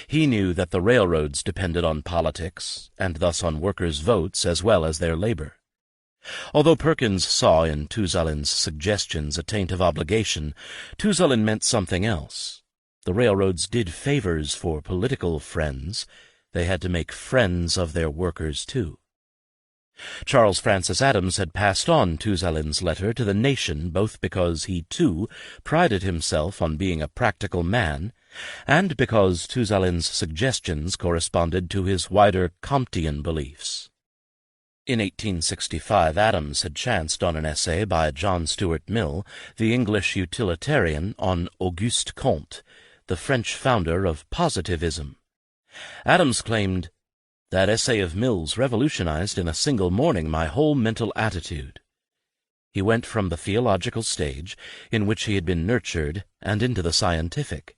He knew that the railroads depended on politics, and thus on workers' votes as well as their labor. Although Perkins saw in Tuzalin's suggestions a taint of obligation, Tuzalin meant something else. The railroads did favors for political friends. They had to make friends of their workers, too. Charles Francis Adams had passed on Tuzalin's letter to the nation both because he, too, prided himself on being a practical man, and because Tuzalin's suggestions corresponded to his wider Comtean beliefs. In 1865, Adams had chanced on an essay by John Stuart Mill, the English utilitarian, on Auguste Comte, the French founder of positivism. Adams claimed, "That essay of Mill's revolutionized in a single morning my whole mental attitude." He went from the theological stage, in which he had been nurtured, and into the scientific.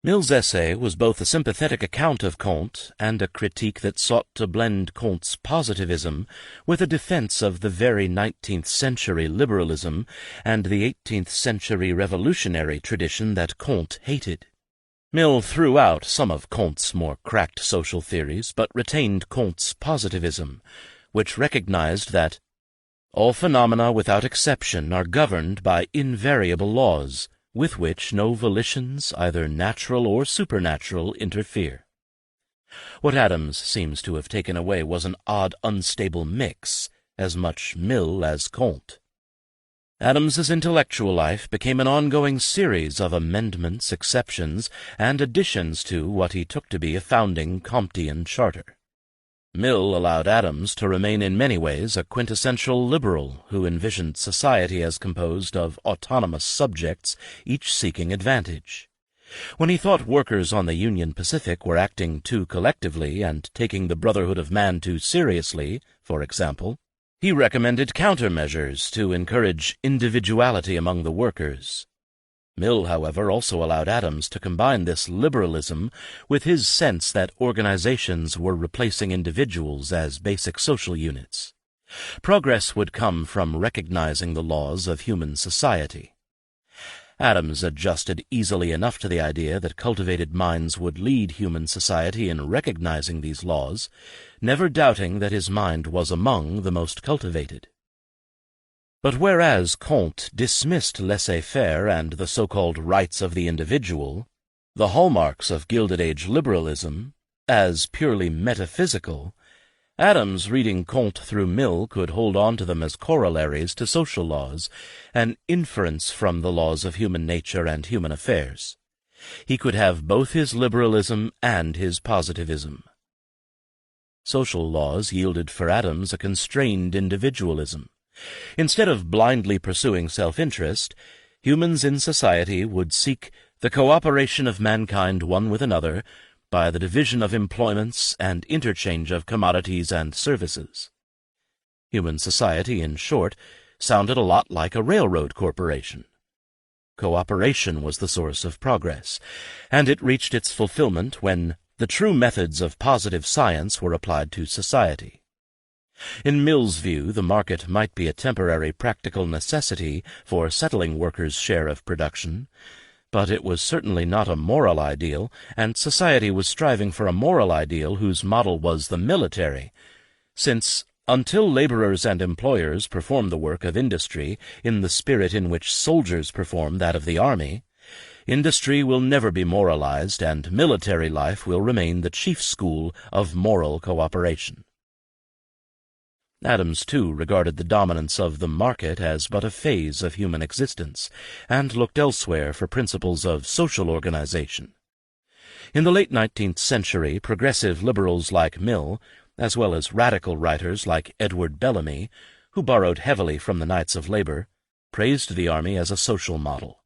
Mill's essay was both a sympathetic account of Comte and a critique that sought to blend Comte's positivism with a defense of the very 19th century liberalism and the 18th century revolutionary tradition that Comte hated. Mill threw out some of Comte's more cracked social theories, but retained Comte's positivism, which recognized that all phenomena without exception are governed by invariable laws, with which no volitions, either natural or supernatural, interfere. What Adams seems to have taken away was an odd, unstable mix, as much Mill as Comte. Adams's intellectual life became an ongoing series of amendments, exceptions, and additions to what he took to be a founding Comtean charter. Mill allowed Adams to remain in many ways a quintessential liberal who envisioned society as composed of autonomous subjects, each seeking advantage. When he thought workers on the Union Pacific were acting too collectively and taking the brotherhood of man too seriously, for example, he recommended countermeasures to encourage individuality among the workers. Mill, however, also allowed Adams to combine this liberalism with his sense that organizations were replacing individuals as basic social units. Progress would come from recognizing the laws of human society. Adams adjusted easily enough to the idea that cultivated minds would lead human society in recognizing these laws, never doubting that his mind was among the most cultivated. But whereas Comte dismissed laissez-faire and the so-called rights of the individual, the hallmarks of Gilded Age liberalism, as purely metaphysical, Adams, reading Comte through Mill, could hold on to them as corollaries to social laws, an inference from the laws of human nature and human affairs. He could have both his liberalism and his positivism. Social laws yielded for Adams a constrained individualism. Instead of blindly pursuing self-interest, humans in society would seek the cooperation of mankind one with another by the division of employments and interchange of commodities and services. Human society, in short, sounded a lot like a railroad corporation. Cooperation was the source of progress, and it reached its fulfillment when the true methods of positive science were applied to society. In Mill's view, the market might be a temporary practical necessity for settling workers' share of production, but it was certainly not a moral ideal, and society was striving for a moral ideal whose model was the military, since until laborers and employers perform the work of industry in the spirit in which soldiers perform that of the army, industry will never be moralized and military life will remain the chief school of moral cooperation. Adams, too, regarded the dominance of the market as but a phase of human existence, and looked elsewhere for principles of social organization. In the late 19th century, progressive liberals like Mill, as well as radical writers like Edward Bellamy, who borrowed heavily from the Knights of Labor, praised the army as a social model.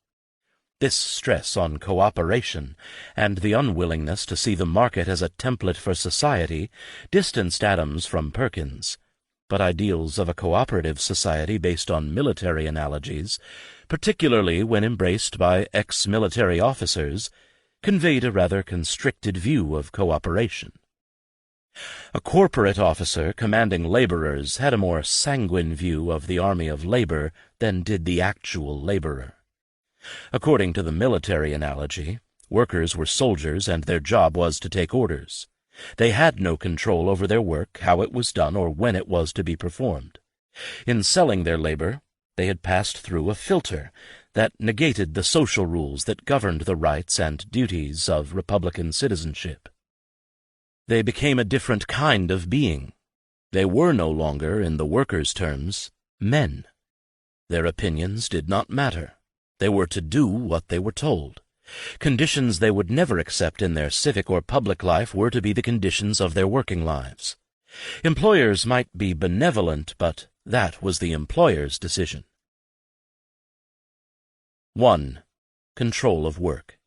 This stress on cooperation and the unwillingness to see the market as a template for society distanced Adams from Perkins, but ideals of a cooperative society based on military analogies, particularly when embraced by ex-military officers, conveyed a rather constricted view of cooperation. A corporate officer commanding laborers had a more sanguine view of the army of labor than did the actual laborer. According to the military analogy, workers were soldiers and their job was to take orders. They had no control over their work, how it was done, or when it was to be performed. In selling their labor, they had passed through a filter that negated the social rules that governed the rights and duties of Republican citizenship. They became a different kind of being. They were no longer, in the workers' terms, men. Their opinions did not matter. They were to do what they were told. Conditions they would never accept in their civic or public life were to be the conditions of their working lives. Employers might be benevolent, but that was the employer's decision. 1. Control of work.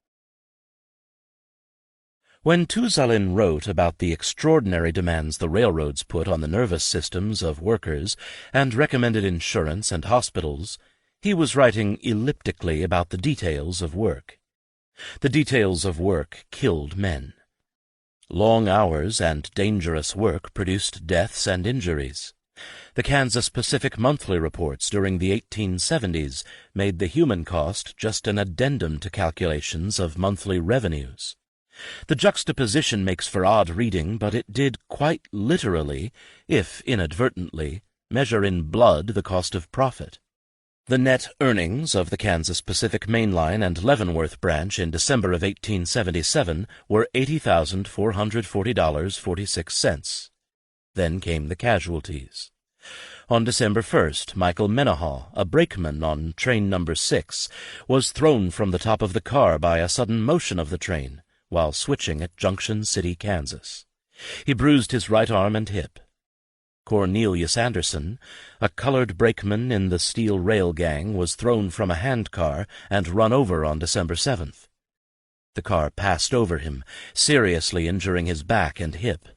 When Touzalin wrote about the extraordinary demands the railroads put on the nervous systems of workers and recommended insurance and hospitals, he was writing elliptically about the details of work. The details of work killed men. Long hours and dangerous work produced deaths and injuries. The Kansas Pacific monthly reports during the 1870s made the human cost just an addendum to calculations of monthly revenues. The juxtaposition makes for odd reading, but it did quite literally, if inadvertently, measure in blood the cost of profit. The net earnings of the Kansas Pacific Main Line and Leavenworth branch in December of 1877 were $80,440.46. Then came the casualties. On December 1st, Michael Menahaw, a brakeman on train number 6, was thrown from the top of the car by a sudden motion of the train while switching at Junction City, Kansas. He bruised his right arm and hip. Cornelius Anderson, a colored brakeman in the steel rail gang, was thrown from a handcar and run over on December 7th. The car passed over him, seriously injuring his back and hip.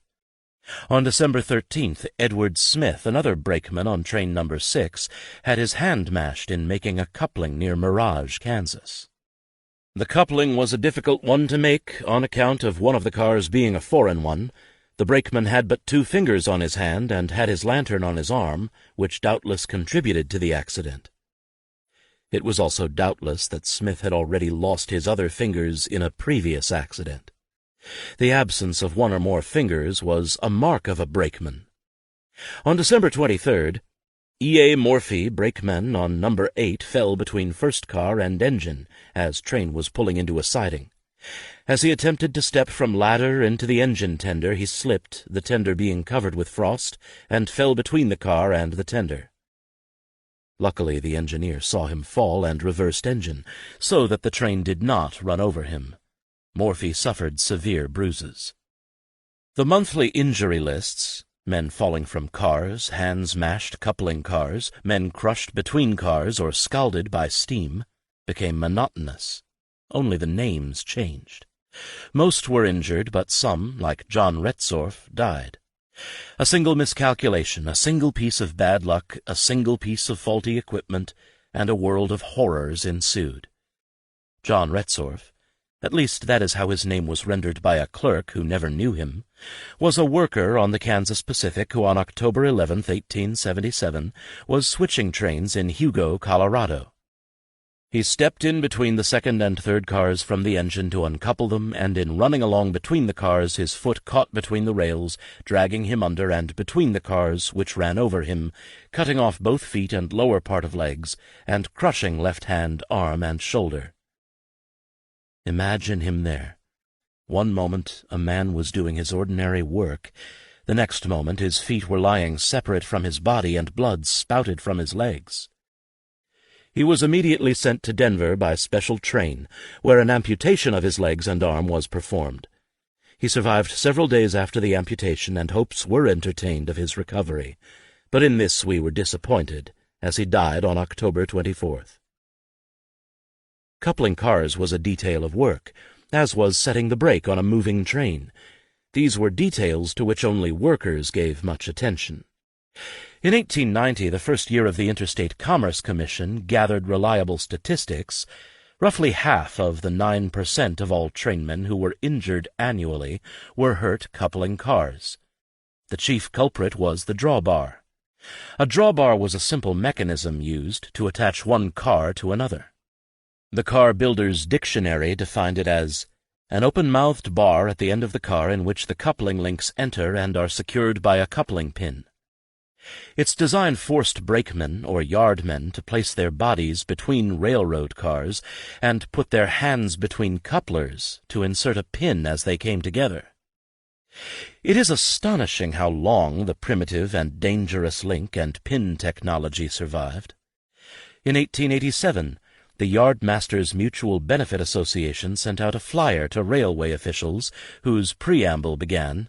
On December 13th, Edward Smith, another brakeman on train number 6, had his hand mashed in making a coupling near Mirage, Kansas. The coupling was a difficult one to make on account of one of the cars being a foreign one. The brakeman had but 2 fingers on his hand and had his lantern on his arm, which doubtless contributed to the accident. It was also doubtless that Smith had already lost his other fingers in a previous accident. The absence of 1 or more fingers was a mark of a brakeman. On December 23rd, E.A. Morphy, brakeman on number 8, fell between first car and engine as train was pulling into a siding. As he attempted to step from ladder into the engine tender, he slipped, the tender being covered with frost, and fell between the car and the tender. Luckily, the engineer saw him fall and reversed engine, so that the train did not run over him. Morphy suffered severe bruises. The monthly injury lists, men falling from cars, hands mashed coupling cars, men crushed between cars or scalded by steam, became monotonous. Only the names changed. Most were injured, but some, like John Retzorf, died. A single miscalculation, a single piece of bad luck, a single piece of faulty equipment, and a world of horrors ensued. John Retzorf, at least that is how his name was rendered by a clerk who never knew him, was a worker on the Kansas Pacific who on October 11, 1877, was switching trains in Hugo, Colorado. He stepped in between the second and third cars from the engine to uncouple them, and in running along between the cars his foot caught between the rails, dragging him under and between the cars, which ran over him, cutting off both feet and lower part of legs, and crushing left hand, arm, and shoulder. Imagine him there. One moment a man was doing his ordinary work. The next moment his feet were lying separate from his body and blood spouted from his legs. He was immediately sent to Denver by special train, where an amputation of his legs and arm was performed. He survived several days after the amputation, and hopes were entertained of his recovery, but in this we were disappointed, as he died on October 24th. Coupling cars was a detail of work, as was setting the brake on a moving train. These were details to which only workers gave much attention. In 1890, the first year of the Interstate Commerce Commission gathered reliable statistics. Roughly half of the 9% of all trainmen who were injured annually were hurt coupling cars. The chief culprit was the drawbar. A drawbar was a simple mechanism used to attach one car to another. The Car Builder's Dictionary defined it as an open-mouthed bar at the end of the car in which the coupling links enter and are secured by a coupling pin. Its design forced brakemen or yardmen to place their bodies between railroad cars and put their hands between couplers to insert a pin as they came together. It is astonishing how long the primitive and dangerous link and pin technology survived. In 1887, the Yardmasters Mutual Benefit Association sent out a flyer to railway officials whose preamble began,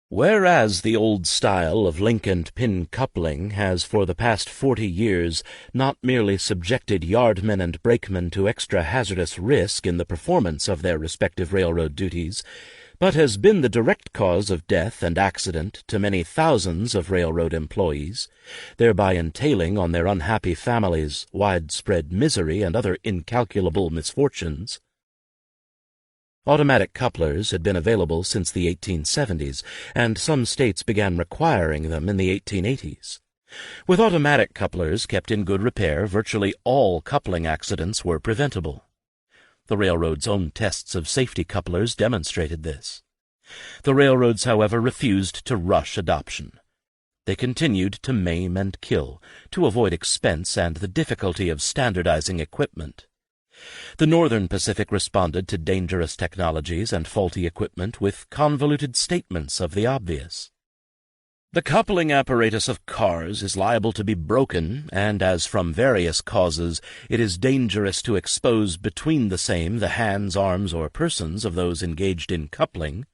"Whereas the old style of link and pin coupling has for the past 40 years not merely subjected yardmen and brakemen to extra hazardous risk in the performance of their respective railroad duties, but has been the direct cause of death and accident to many thousands of railroad employees, thereby entailing on their unhappy families widespread misery and other incalculable misfortunes, Automatic couplers had been available since the 1870s, and some states began requiring them in the 1880s. With automatic couplers kept in good repair, virtually all coupling accidents were preventable. The railroad's own tests of safety couplers demonstrated this. The railroads, however, refused to rush adoption. They continued to maim and kill, to avoid expense and the difficulty of standardizing equipment. The Northern Pacific responded to dangerous technologies and faulty equipment with convoluted statements of the obvious. The coupling apparatus of cars is liable to be broken, and as from various causes it is dangerous to expose between the same the hands, arms, or persons of those engaged in coupling,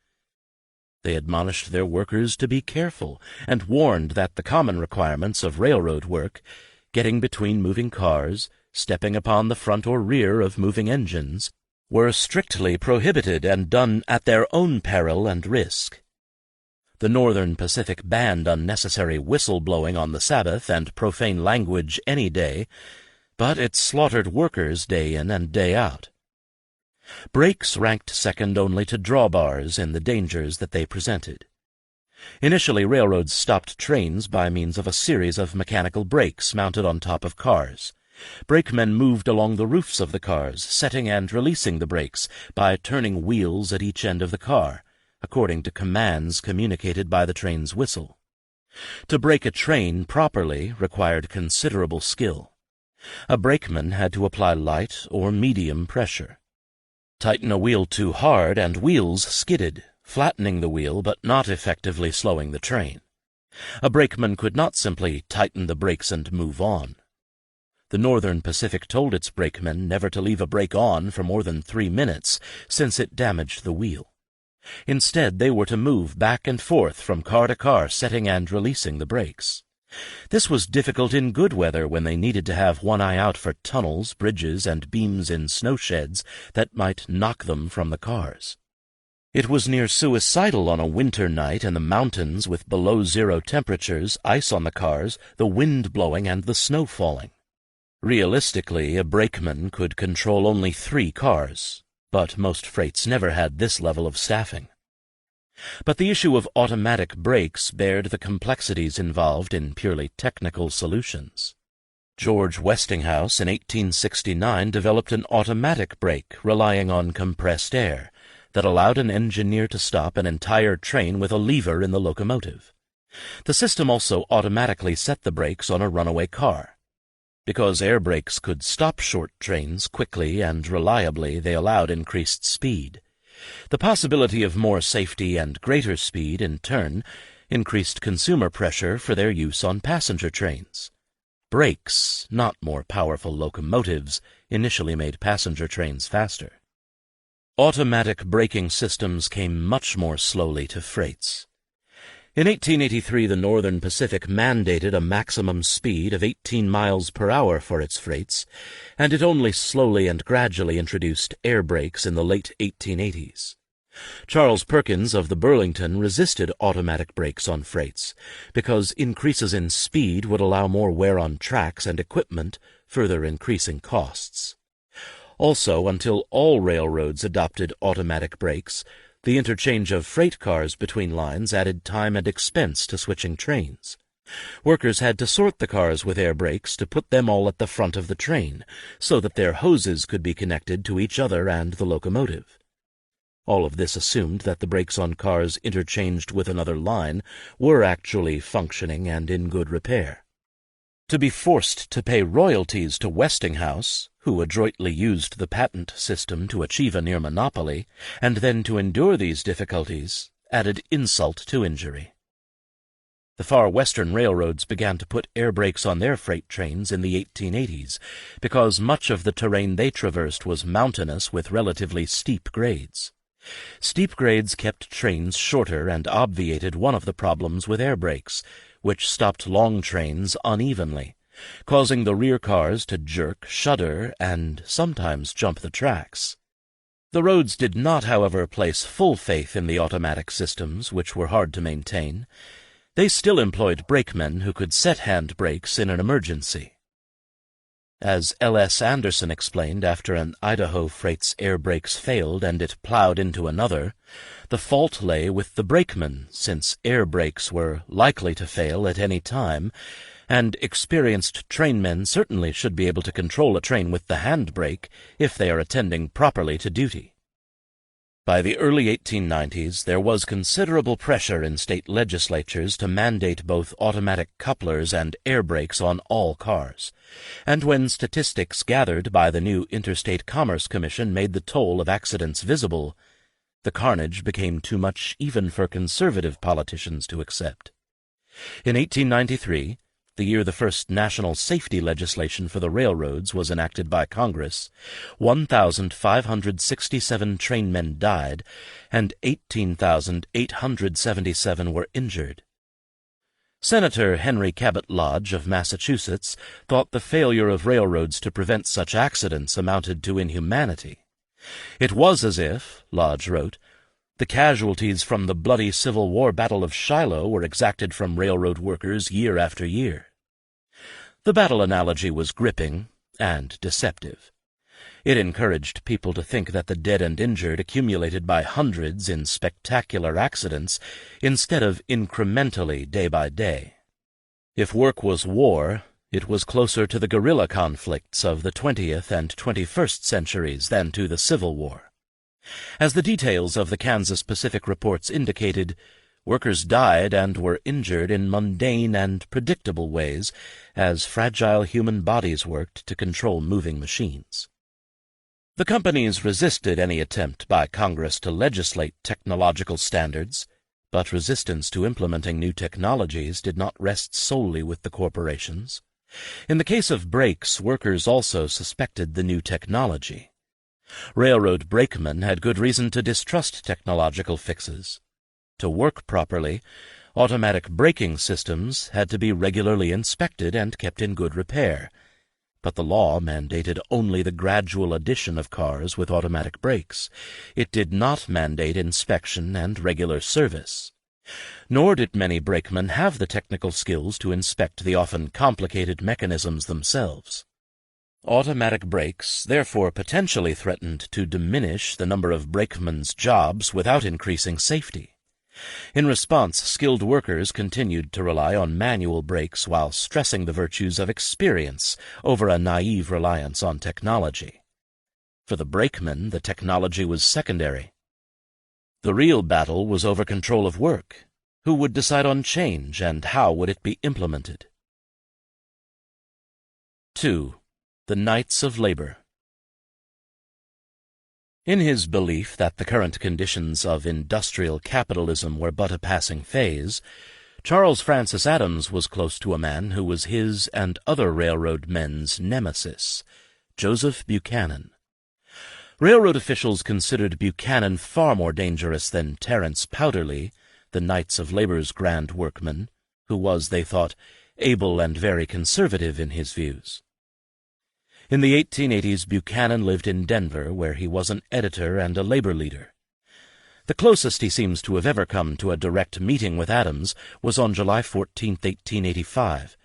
they admonished their workers to be careful, and warned that the common requirements of railroad work, getting between moving cars, stepping upon the front or rear of moving engines, were strictly prohibited and done at their own peril and risk. The Northern Pacific banned unnecessary whistle-blowing on the Sabbath and profane language any day, but it slaughtered workers day in and day out. Brakes ranked second only to drawbars in the dangers that they presented. Initially, railroads stopped trains by means of a series of mechanical brakes mounted on top of cars. Brakemen moved along the roofs of the cars, setting and releasing the brakes by turning wheels at each end of the car, according to commands communicated by the train's whistle. To brake a train properly required considerable skill. A brakeman had to apply light or medium pressure. Tighten a wheel too hard and wheels skidded, flattening the wheel but not effectively slowing the train. A brakeman could not simply tighten the brakes and move on. The Northern Pacific told its brakemen never to leave a brake on for more than 3 minutes, since it damaged the wheel. Instead, they were to move back and forth from car to car, setting and releasing the brakes. This was difficult in good weather when they needed to have one eye out for tunnels, bridges, and beams in snow sheds that might knock them from the cars. It was near suicidal on a winter night in the mountains with below-zero temperatures, ice on the cars, the wind blowing, and the snow falling. Realistically, a brakeman could control only 3 cars, but most freights never had this level of staffing. But the issue of automatic brakes bared the complexities involved in purely technical solutions. George Westinghouse in 1869 developed an automatic brake relying on compressed air that allowed an engineer to stop an entire train with a lever in the locomotive. The system also automatically set the brakes on a runaway car. Because air brakes could stop short trains quickly and reliably, they allowed increased speed. The possibility of more safety and greater speed, in turn, increased consumer pressure for their use on passenger trains. Brakes, not more powerful locomotives, initially made passenger trains faster. Automatic braking systems came much more slowly to freights. In 1883, the Northern Pacific mandated a maximum speed of 18 miles per hour for its freights, and it only slowly and gradually introduced air brakes in the late 1880s. Charles Perkins of the Burlington resisted automatic brakes on freights because increases in speed would allow more wear on tracks and equipment, further increasing costs. Also, until all railroads adopted automatic brakes, the interchange of freight cars between lines added time and expense to switching trains. Workers had to sort the cars with air brakes to put them all at the front of the train, so that their hoses could be connected to each other and the locomotive. All of this assumed that the brakes on cars interchanged with another line were actually functioning and in good repair. To be forced to pay royalties to Westinghouse, who adroitly used the patent system to achieve a near monopoly, and then to endure these difficulties, added insult to injury. The far western railroads began to put air brakes on their freight trains in the 1880s, because much of the terrain they traversed was mountainous with relatively steep grades. Steep grades kept trains shorter and obviated one of the problems with air brakes, which stopped long trains unevenly, causing the rear cars to jerk, shudder, and sometimes jump the tracks. The roads did not, however, place full faith in the automatic systems, which were hard to maintain. They still employed brakemen who could set hand brakes in an emergency. As L.S. Anderson explained after an Idaho freight's air brakes failed and it plowed into another, the fault lay with the brakeman, since air brakes were likely to fail at any time, and experienced trainmen certainly should be able to control a train with the handbrake if they are attending properly to duty. By the early 1890s, there was considerable pressure in state legislatures to mandate both automatic couplers and air brakes on all cars, and when statistics gathered by the new Interstate Commerce Commission made the toll of accidents visible, the carnage became too much even for conservative politicians to accept. In 1893, the year the first national safety legislation for the railroads was enacted by Congress, 1,567 trainmen died and 18,877 were injured. Senator Henry Cabot Lodge of Massachusetts thought the failure of railroads to prevent such accidents amounted to inhumanity. It was as if, Lodge wrote, the casualties from the bloody Civil War Battle of Shiloh were exacted from railroad workers year after year. The battle analogy was gripping and deceptive. It encouraged people to think that the dead and injured accumulated by hundreds in spectacular accidents instead of incrementally day by day. If work was war, it was closer to the guerrilla conflicts of the 20th and 21st centuries than to the Civil War. As the details of the Kansas Pacific reports indicated, workers died and were injured in mundane and predictable ways as fragile human bodies worked to control moving machines. The companies resisted any attempt by Congress to legislate technological standards, but resistance to implementing new technologies did not rest solely with the corporations. In the case of brakes, workers also suspected the new technology. Railroad brakemen had good reason to distrust technological fixes. To work properly, automatic braking systems had to be regularly inspected and kept in good repair, but the law mandated only the gradual addition of cars with automatic brakes. It did not mandate inspection and regular service. Nor did many brakemen have the technical skills to inspect the often complicated mechanisms themselves. Automatic brakes therefore potentially threatened to diminish the number of brakemen's jobs without increasing safety. In response, skilled workers continued to rely on manual brakes while stressing the virtues of experience over a naive reliance on technology. For the brakemen, the technology was secondary. The real battle was over control of work. Who would decide on change, and how would it be implemented? 2. The Knights of Labor. In his belief that the current conditions of industrial capitalism were but a passing phase, Charles Francis Adams was close to a man who was his and other railroad men's nemesis, Joseph Buchanan. Railroad officials considered Buchanan far more dangerous than Terence Powderly, the Knights of Labor's grand workman, who was, they thought, able and very conservative in his views. In the 1880s, Buchanan lived in Denver, where he was an editor and a labor leader. The closest he seems to have ever come to a direct meeting with Adams was on July 14, 1885,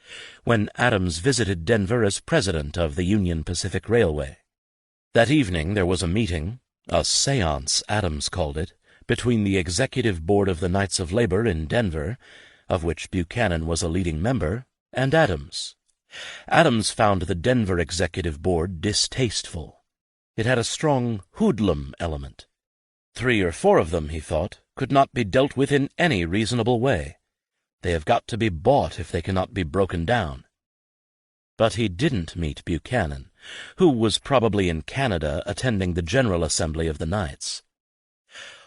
when Adams visited Denver as president of the Union Pacific Railway. That evening there was a meeting, a séance Adams called it, between the executive board of the Knights of Labor in Denver, of which Buchanan was a leading member, and Adams. Adams found the Denver executive board distasteful. It had a strong hoodlum element. 3 or 4 of them, he thought, could not be dealt with in any reasonable way. They have got to be bought if they cannot be broken down. But he didn't meet Buchanan, who was probably in Canada attending the General Assembly of the Knights.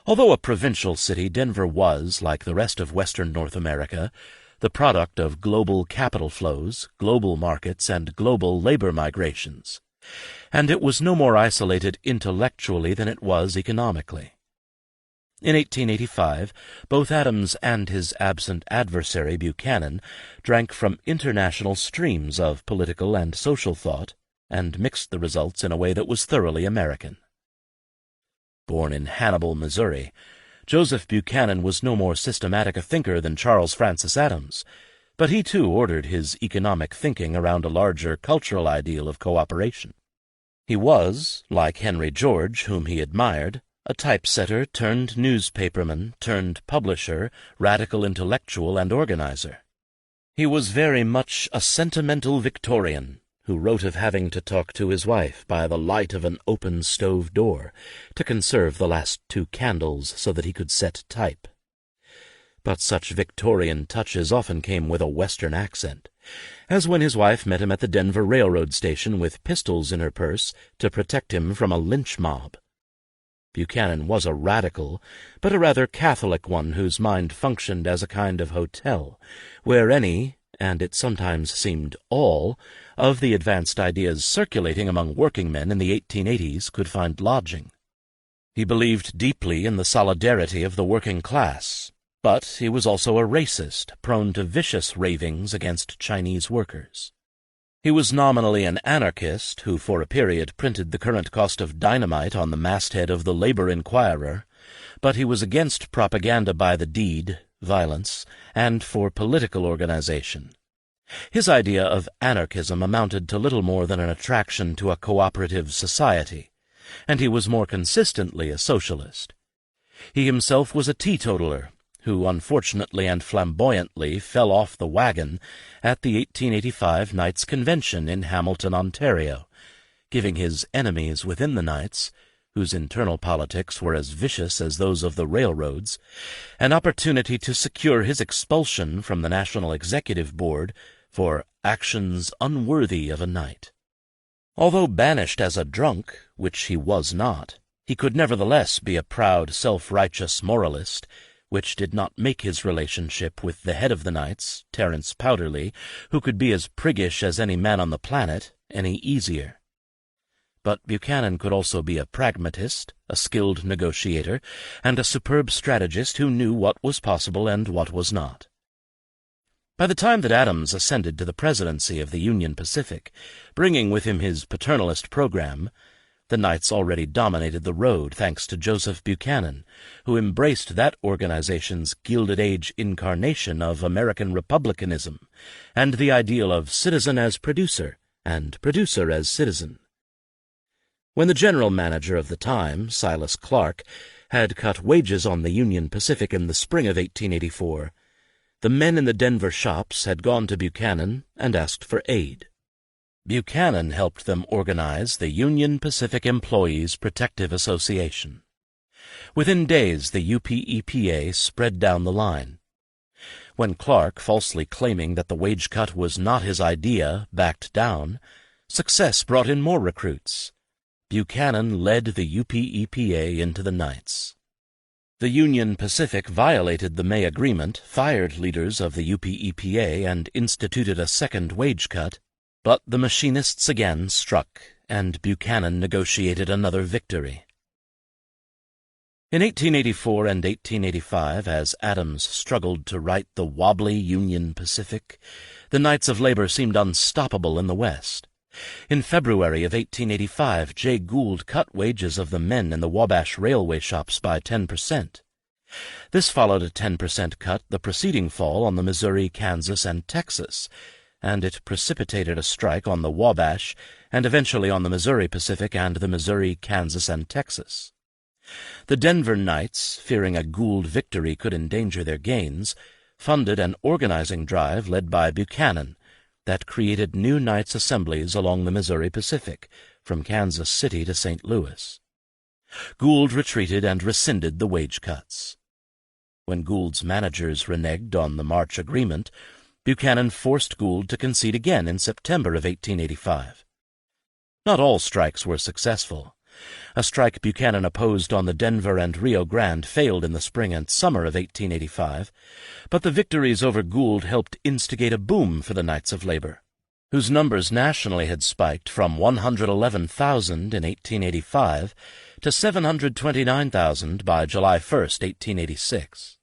Although a provincial city, Denver was, like the rest of Western North America, the product of global capital flows, global markets, and global labor migrations, and it was no more isolated intellectually than it was economically. In 1885, both Adams and his absent adversary Buchanan drank from international streams of political and social thought, and mixed the results in a way that was thoroughly American. Born in Hannibal, Missouri, Joseph Buchanan was no more systematic a thinker than Charles Francis Adams, But he too ordered his economic thinking around a larger cultural ideal of cooperation. He was, like Henry George, whom he admired, a typesetter turned newspaperman turned publisher, radical intellectual and organizer. He was very much a sentimental Victorian, who wrote of having to talk to his wife by the light of an open stove door to conserve the last 2 candles so that he could set type. But such Victorian touches often came with a Western accent, as when his wife met him at the Denver railroad station with pistols in her purse to protect him from a lynch mob. Buchanan was a radical, but a rather Catholic one whose mind functioned as a kind of hotel, where any, and it sometimes seemed all, of the advanced ideas circulating among working men in the 1880s could find lodging. He believed deeply in the solidarity of the working class, but he was also a racist, prone to vicious ravings against Chinese workers. He was nominally an anarchist who for a period printed the current cost of dynamite on the masthead of the Labor Inquirer, but he was against propaganda by the deed, violence, and for political organization. His idea of anarchism amounted to little more than an attraction to a cooperative society, and he was more consistently a socialist. He himself was a teetotaler, who unfortunately and flamboyantly fell off the wagon at the 1885 Knights' Convention in Hamilton, Ontario, giving his enemies within the Knights, whose internal politics were as vicious as those of the railroads, an opportunity to secure his expulsion from the National Executive Board for actions unworthy of a knight. Although banished as a drunk, which he was not, he could nevertheless be a proud, self-righteous moralist, which did not make his relationship with the head of the Knights, Terence Powderly, who could be as priggish as any man on the planet, any easier. But Buchanan could also be a pragmatist, a skilled negotiator, and a superb strategist who knew what was possible and what was not. By the time that Adams ascended to the presidency of the Union Pacific, bringing with him his paternalist program, the Knights already dominated the road thanks to Joseph Buchanan, who embraced that organization's Gilded Age incarnation of American republicanism and the ideal of citizen as producer and producer as citizen. When the general manager of the time, Silas Clark, had cut wages on the Union Pacific in the spring of 1884, the men in the Denver shops had gone to Buchanan and asked for aid. Buchanan helped them organize the Union Pacific Employees Protective Association. Within days, the UPEPA spread down the line. When Clark, falsely claiming that the wage cut was not his idea, backed down, success brought in more recruits. Buchanan led the UPEPA into the Knights. The Union Pacific violated the May Agreement, fired leaders of the UPEPA, and instituted a second wage cut, but the machinists again struck, and Buchanan negotiated another victory. In 1884 and 1885, as Adams struggled to right the wobbly Union Pacific, the Knights of Labor seemed unstoppable in the West. In February of 1885, Jay Gould cut wages of the men in the Wabash railway shops by 10%. This followed a 10% cut the preceding fall on the Missouri, Kansas, and Texas, and it precipitated a strike on the Wabash and eventually on the Missouri Pacific and the Missouri, Kansas, and Texas. The Denver Knights, fearing a Gould victory could endanger their gains, funded an organizing drive led by Buchanan that created new Knights assemblies along the Missouri Pacific, from Kansas City to St. Louis. Gould retreated and rescinded the wage cuts. When Gould's managers reneged on the March agreement, Buchanan forced Gould to concede again in September of 1885. Not all strikes were successful. A strike Buchanan opposed on the Denver and Rio Grande failed in the spring and summer of 1885, but the victories over Gould helped instigate a boom for the Knights of Labor, whose numbers nationally had spiked from 111,000 in 1885 to 729,000 by July 1, 1886.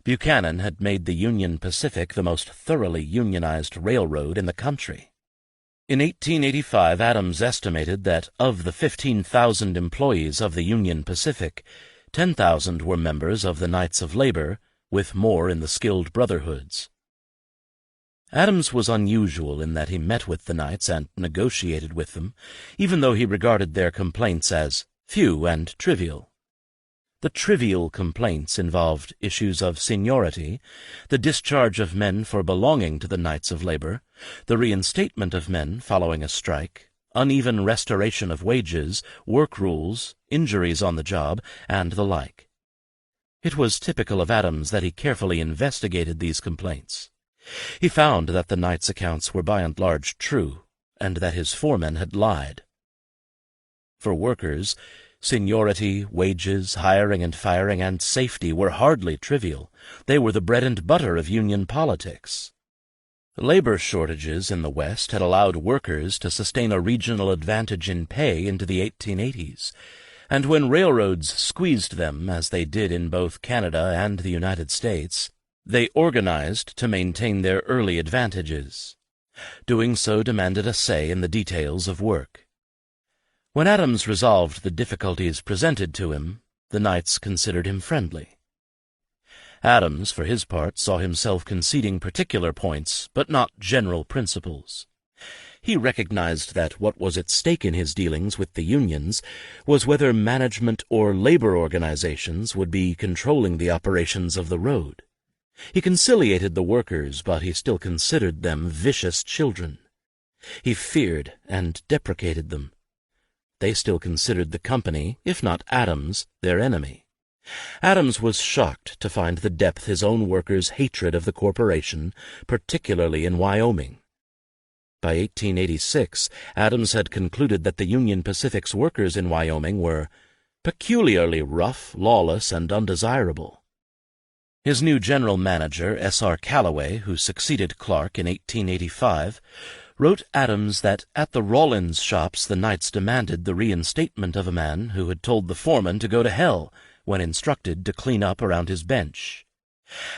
Buchanan had made the Union Pacific the most thoroughly unionized railroad in the country. In 1885, Adams estimated that of the 15,000 employees of the Union Pacific, 10,000 were members of the Knights of Labor, with more in the skilled brotherhoods. Adams was unusual in that he met with the knights and negotiated with them, even though he regarded their complaints as few and trivial. The trivial complaints involved issues of seniority, the discharge of men for belonging to the Knights of Labor, the reinstatement of men following a strike, uneven restoration of wages, work rules, injuries on the job, and the like. It was typical of Adams that he carefully investigated these complaints. He found that the Knights' accounts were by and large true, and that his foremen had lied. For workers, seniority, wages, hiring and firing, and safety were hardly trivial. They were the bread and butter of union politics. Labor shortages in the West had allowed workers to sustain a regional advantage in pay into the 1880s, and when railroads squeezed them, as they did in both Canada and the United States, they organized to maintain their early advantages. Doing so demanded a say in the details of work. When Adams resolved the difficulties presented to him, the Knights considered him friendly. Adams, for his part, saw himself conceding particular points, but not general principles. He recognized that what was at stake in his dealings with the unions was whether management or labor organizations would be controlling the operations of the road. He conciliated the workers, but he still considered them vicious children. He feared and deprecated them. They still considered the company, if not Adams, their enemy. Adams was shocked to find the depth his own workers' hatred of the corporation, particularly in Wyoming. By 1886, Adams had concluded that the Union Pacific's workers in Wyoming were peculiarly rough, lawless, and undesirable. His new general manager, S.R. Callaway, who succeeded Clark in 1885, wrote Adams that at the Rawlins shops the Knights demanded the reinstatement of a man who had told the foreman to go to hell when instructed to clean up around his bench.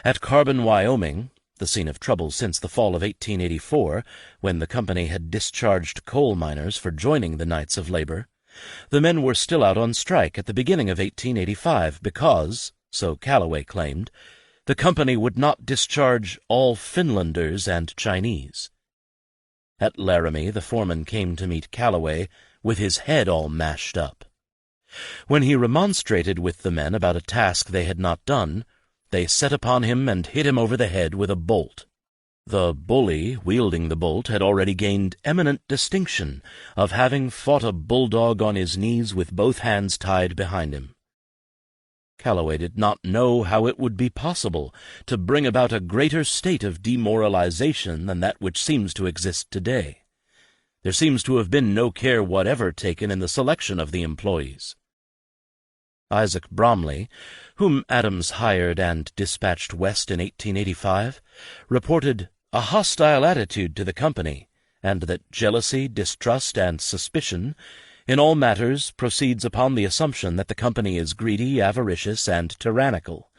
At Carbon, Wyoming, the scene of trouble since the fall of 1884, when the company had discharged coal miners for joining the Knights of Labor, the men were still out on strike at the beginning of 1885 because, so Callaway claimed, the company would not discharge all Finlanders and Chinese. At Laramie, the foreman came to meet Callaway with his head all mashed up. When he remonstrated with the men about a task they had not done, they set upon him and hit him over the head with a bolt. The bully wielding the bolt had already gained eminent distinction of having fought a bulldog on his knees with both hands tied behind him. Callaway did not know how it would be possible to bring about a greater state of demoralization than that which seems to exist today. There seems to have been no care whatever taken in the selection of the employees. Isaac Bromley, whom Adams hired and dispatched west in 1885, reported a hostile attitude to the company, and that jealousy, distrust, and suspicion in all matters proceeds upon the assumption that the company is greedy, avaricious, and tyrannical,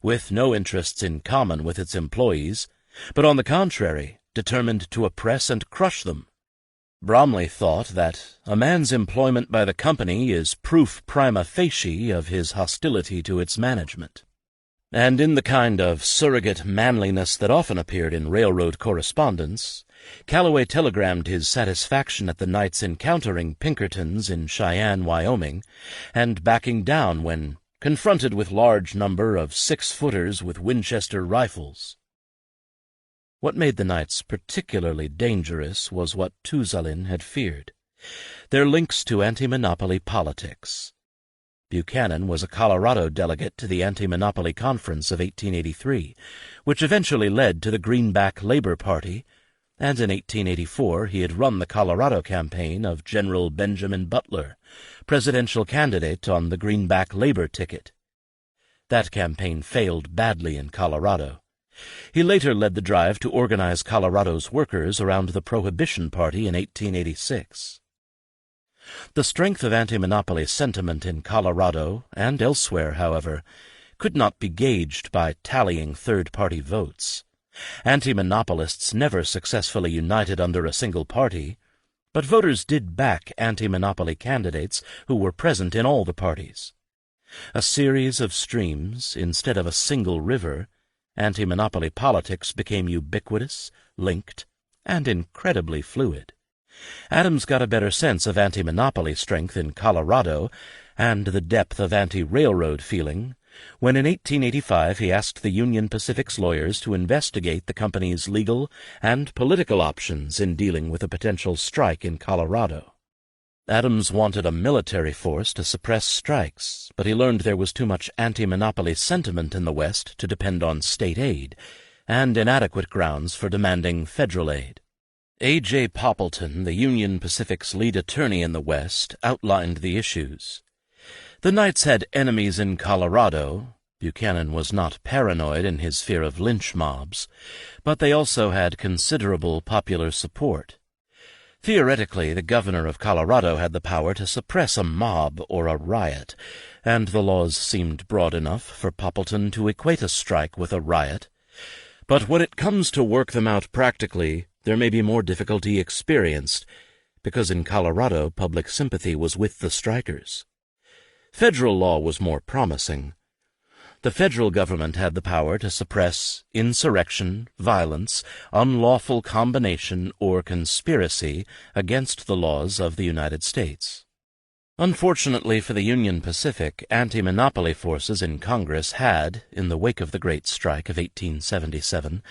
with no interests in common with its employees, but on the contrary, determined to oppress and crush them. Bromley thought that a man's employment by the company is proof prima facie of his hostility to its management. And in the kind of surrogate manliness that often appeared in railroad correspondence, Callaway telegrammed his satisfaction at the Knights encountering Pinkertons in Cheyenne, Wyoming, and backing down when confronted with large number of 6-footers with Winchester rifles. What made the Knights particularly dangerous was what Tuzalin had feared: their links to antimonopoly politics. Buchanan was a Colorado delegate to the Anti-Monopoly Conference of 1883, which eventually led to the Greenback Labor Party, and in 1884 he had run the Colorado campaign of General Benjamin Butler, presidential candidate on the Greenback Labor ticket. That campaign failed badly in Colorado. He later led the drive to organize Colorado's workers around the Prohibition Party in 1886. The strength of anti-monopoly sentiment in Colorado and elsewhere, however, could not be gauged by tallying third-party votes. Anti-monopolists never successfully united under a single party, but voters did back anti-monopoly candidates who were present in all the parties. A series of streams, instead of a single river, Anti-monopoly politics became ubiquitous, linked, and incredibly fluid. Adams got a better sense of anti-monopoly strength in Colorado and the depth of anti-railroad feeling when in 1885 he asked the Union Pacific's lawyers to investigate the company's legal and political options in dealing with a potential strike in Colorado. Adams wanted a military force to suppress strikes, but he learned there was too much anti-monopoly sentiment in the West to depend on state aid, and inadequate grounds for demanding federal aid. A.J. Poppleton, the Union Pacific's lead attorney in the West, outlined the issues. The Knights had enemies in Colorado. Buchanan was not paranoid in his fear of lynch mobs, but they also had considerable popular support. Theoretically, the governor of Colorado had the power to suppress a mob or a riot, and the laws seemed broad enough for Poppleton to equate a strike with a riot. But when it comes to work them out practically, there may be more difficulty experienced, because in Colorado public sympathy was with the strikers. Federal law was more promising. The federal government had the power to suppress insurrection, violence, unlawful combination, or conspiracy against the laws of the United States. Unfortunately for the Union Pacific, anti-monopoly forces in Congress had, in the wake of the Great Strike of 1877,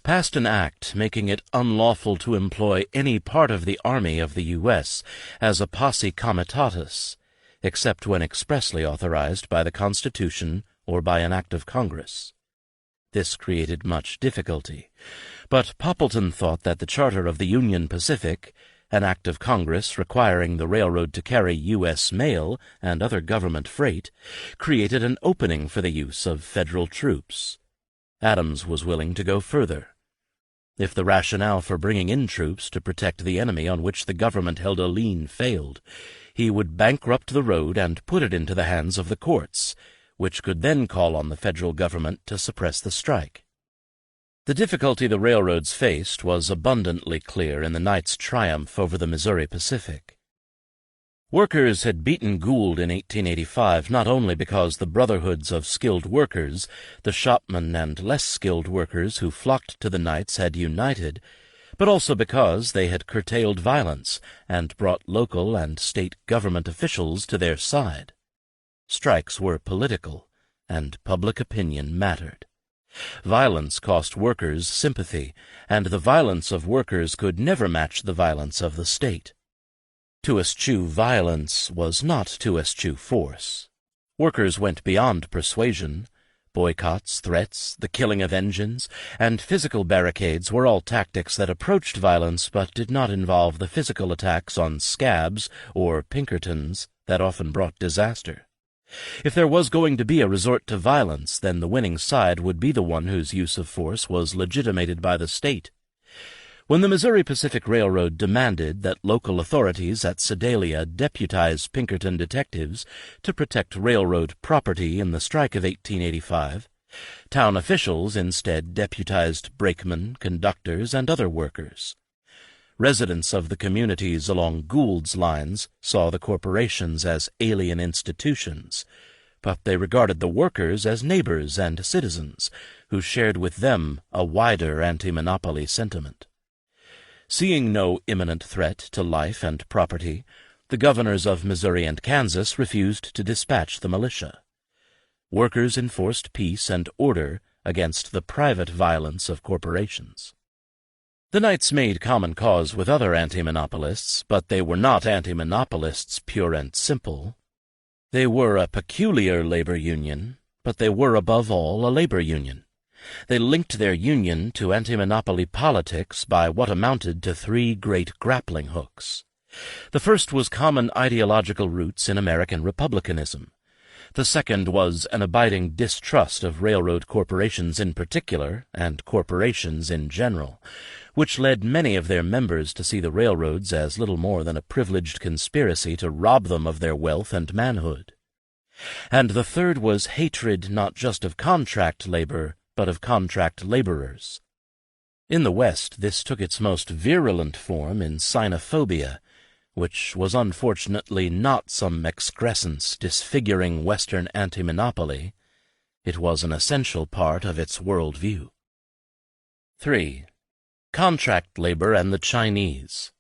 passed an act making it unlawful to employ any part of the Army of the U.S. as a posse comitatus, except when expressly authorized by the Constitution or by an act of Congress. This created much difficulty, but Poppleton thought that the Charter of the Union Pacific, an act of Congress requiring the railroad to carry U.S. mail and other government freight, created an opening for the use of federal troops. Adams was willing to go further. If the rationale for bringing in troops to protect the enemy on which the government held a lien failed, he would bankrupt the road and put it into the hands of the courts, which could then call on the federal government to suppress the strike. The difficulty the railroads faced was abundantly clear in the Knights' triumph over the Missouri Pacific. Workers had beaten Gould in 1885 not only because the brotherhoods of skilled workers, the shopmen and less skilled workers who flocked to the Knights had united, but also because they had curtailed violence and brought local and state government officials to their side. Strikes were political, and public opinion mattered. Violence cost workers sympathy, and the violence of workers could never match the violence of the state. To eschew violence was not to eschew force. Workers went beyond persuasion. Boycotts, threats, the killing of engines, and physical barricades were all tactics that approached violence but did not involve the physical attacks on scabs or Pinkertons that often brought disaster. If there was going to be a resort to violence, then the winning side would be the one whose use of force was legitimated by the state. When the Missouri Pacific Railroad demanded that local authorities at Sedalia deputize Pinkerton detectives to protect railroad property in the strike of 1885, town officials instead deputized brakemen, conductors, and other workers. Residents of the communities along Gould's lines saw the corporations as alien institutions, but they regarded the workers as neighbors and citizens who shared with them a wider anti-monopoly sentiment. Seeing no imminent threat to life and property, the governors of Missouri and Kansas refused to dispatch the militia. Workers enforced peace and order against the private violence of corporations. The Knights made common cause with other anti-monopolists, but they were not anti-monopolists pure and simple. They were a peculiar labor union, but they were above all a labor union. They linked their union to anti-monopoly politics by what amounted to three great grappling hooks. The first was common ideological roots in American republicanism. The second was an abiding distrust of railroad corporations in particular, and corporations in general, which led many of their members to see the railroads as little more than a privileged conspiracy to rob them of their wealth and manhood. And the third was hatred not just of contract labor, but of contract laborers. In the West, this took its most virulent form in xenophobia, which was unfortunately not some excrescence disfiguring Western anti-monopoly. It was an essential part of its worldview. 3. Contract labor and the Chinese.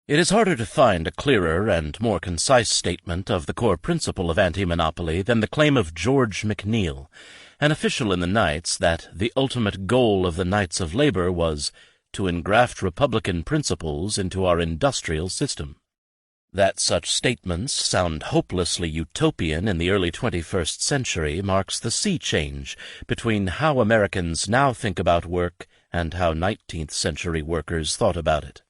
It is harder to find a clearer and more concise statement of the core principle of anti-monopoly than the claim of George McNeill, an official in the Knights, that the ultimate goal of the Knights of Labor was to engraft Republican principles into our industrial system. That such statements sound hopelessly utopian in the early 21st century marks the sea change between how Americans now think about work and how 19th century workers thought about it.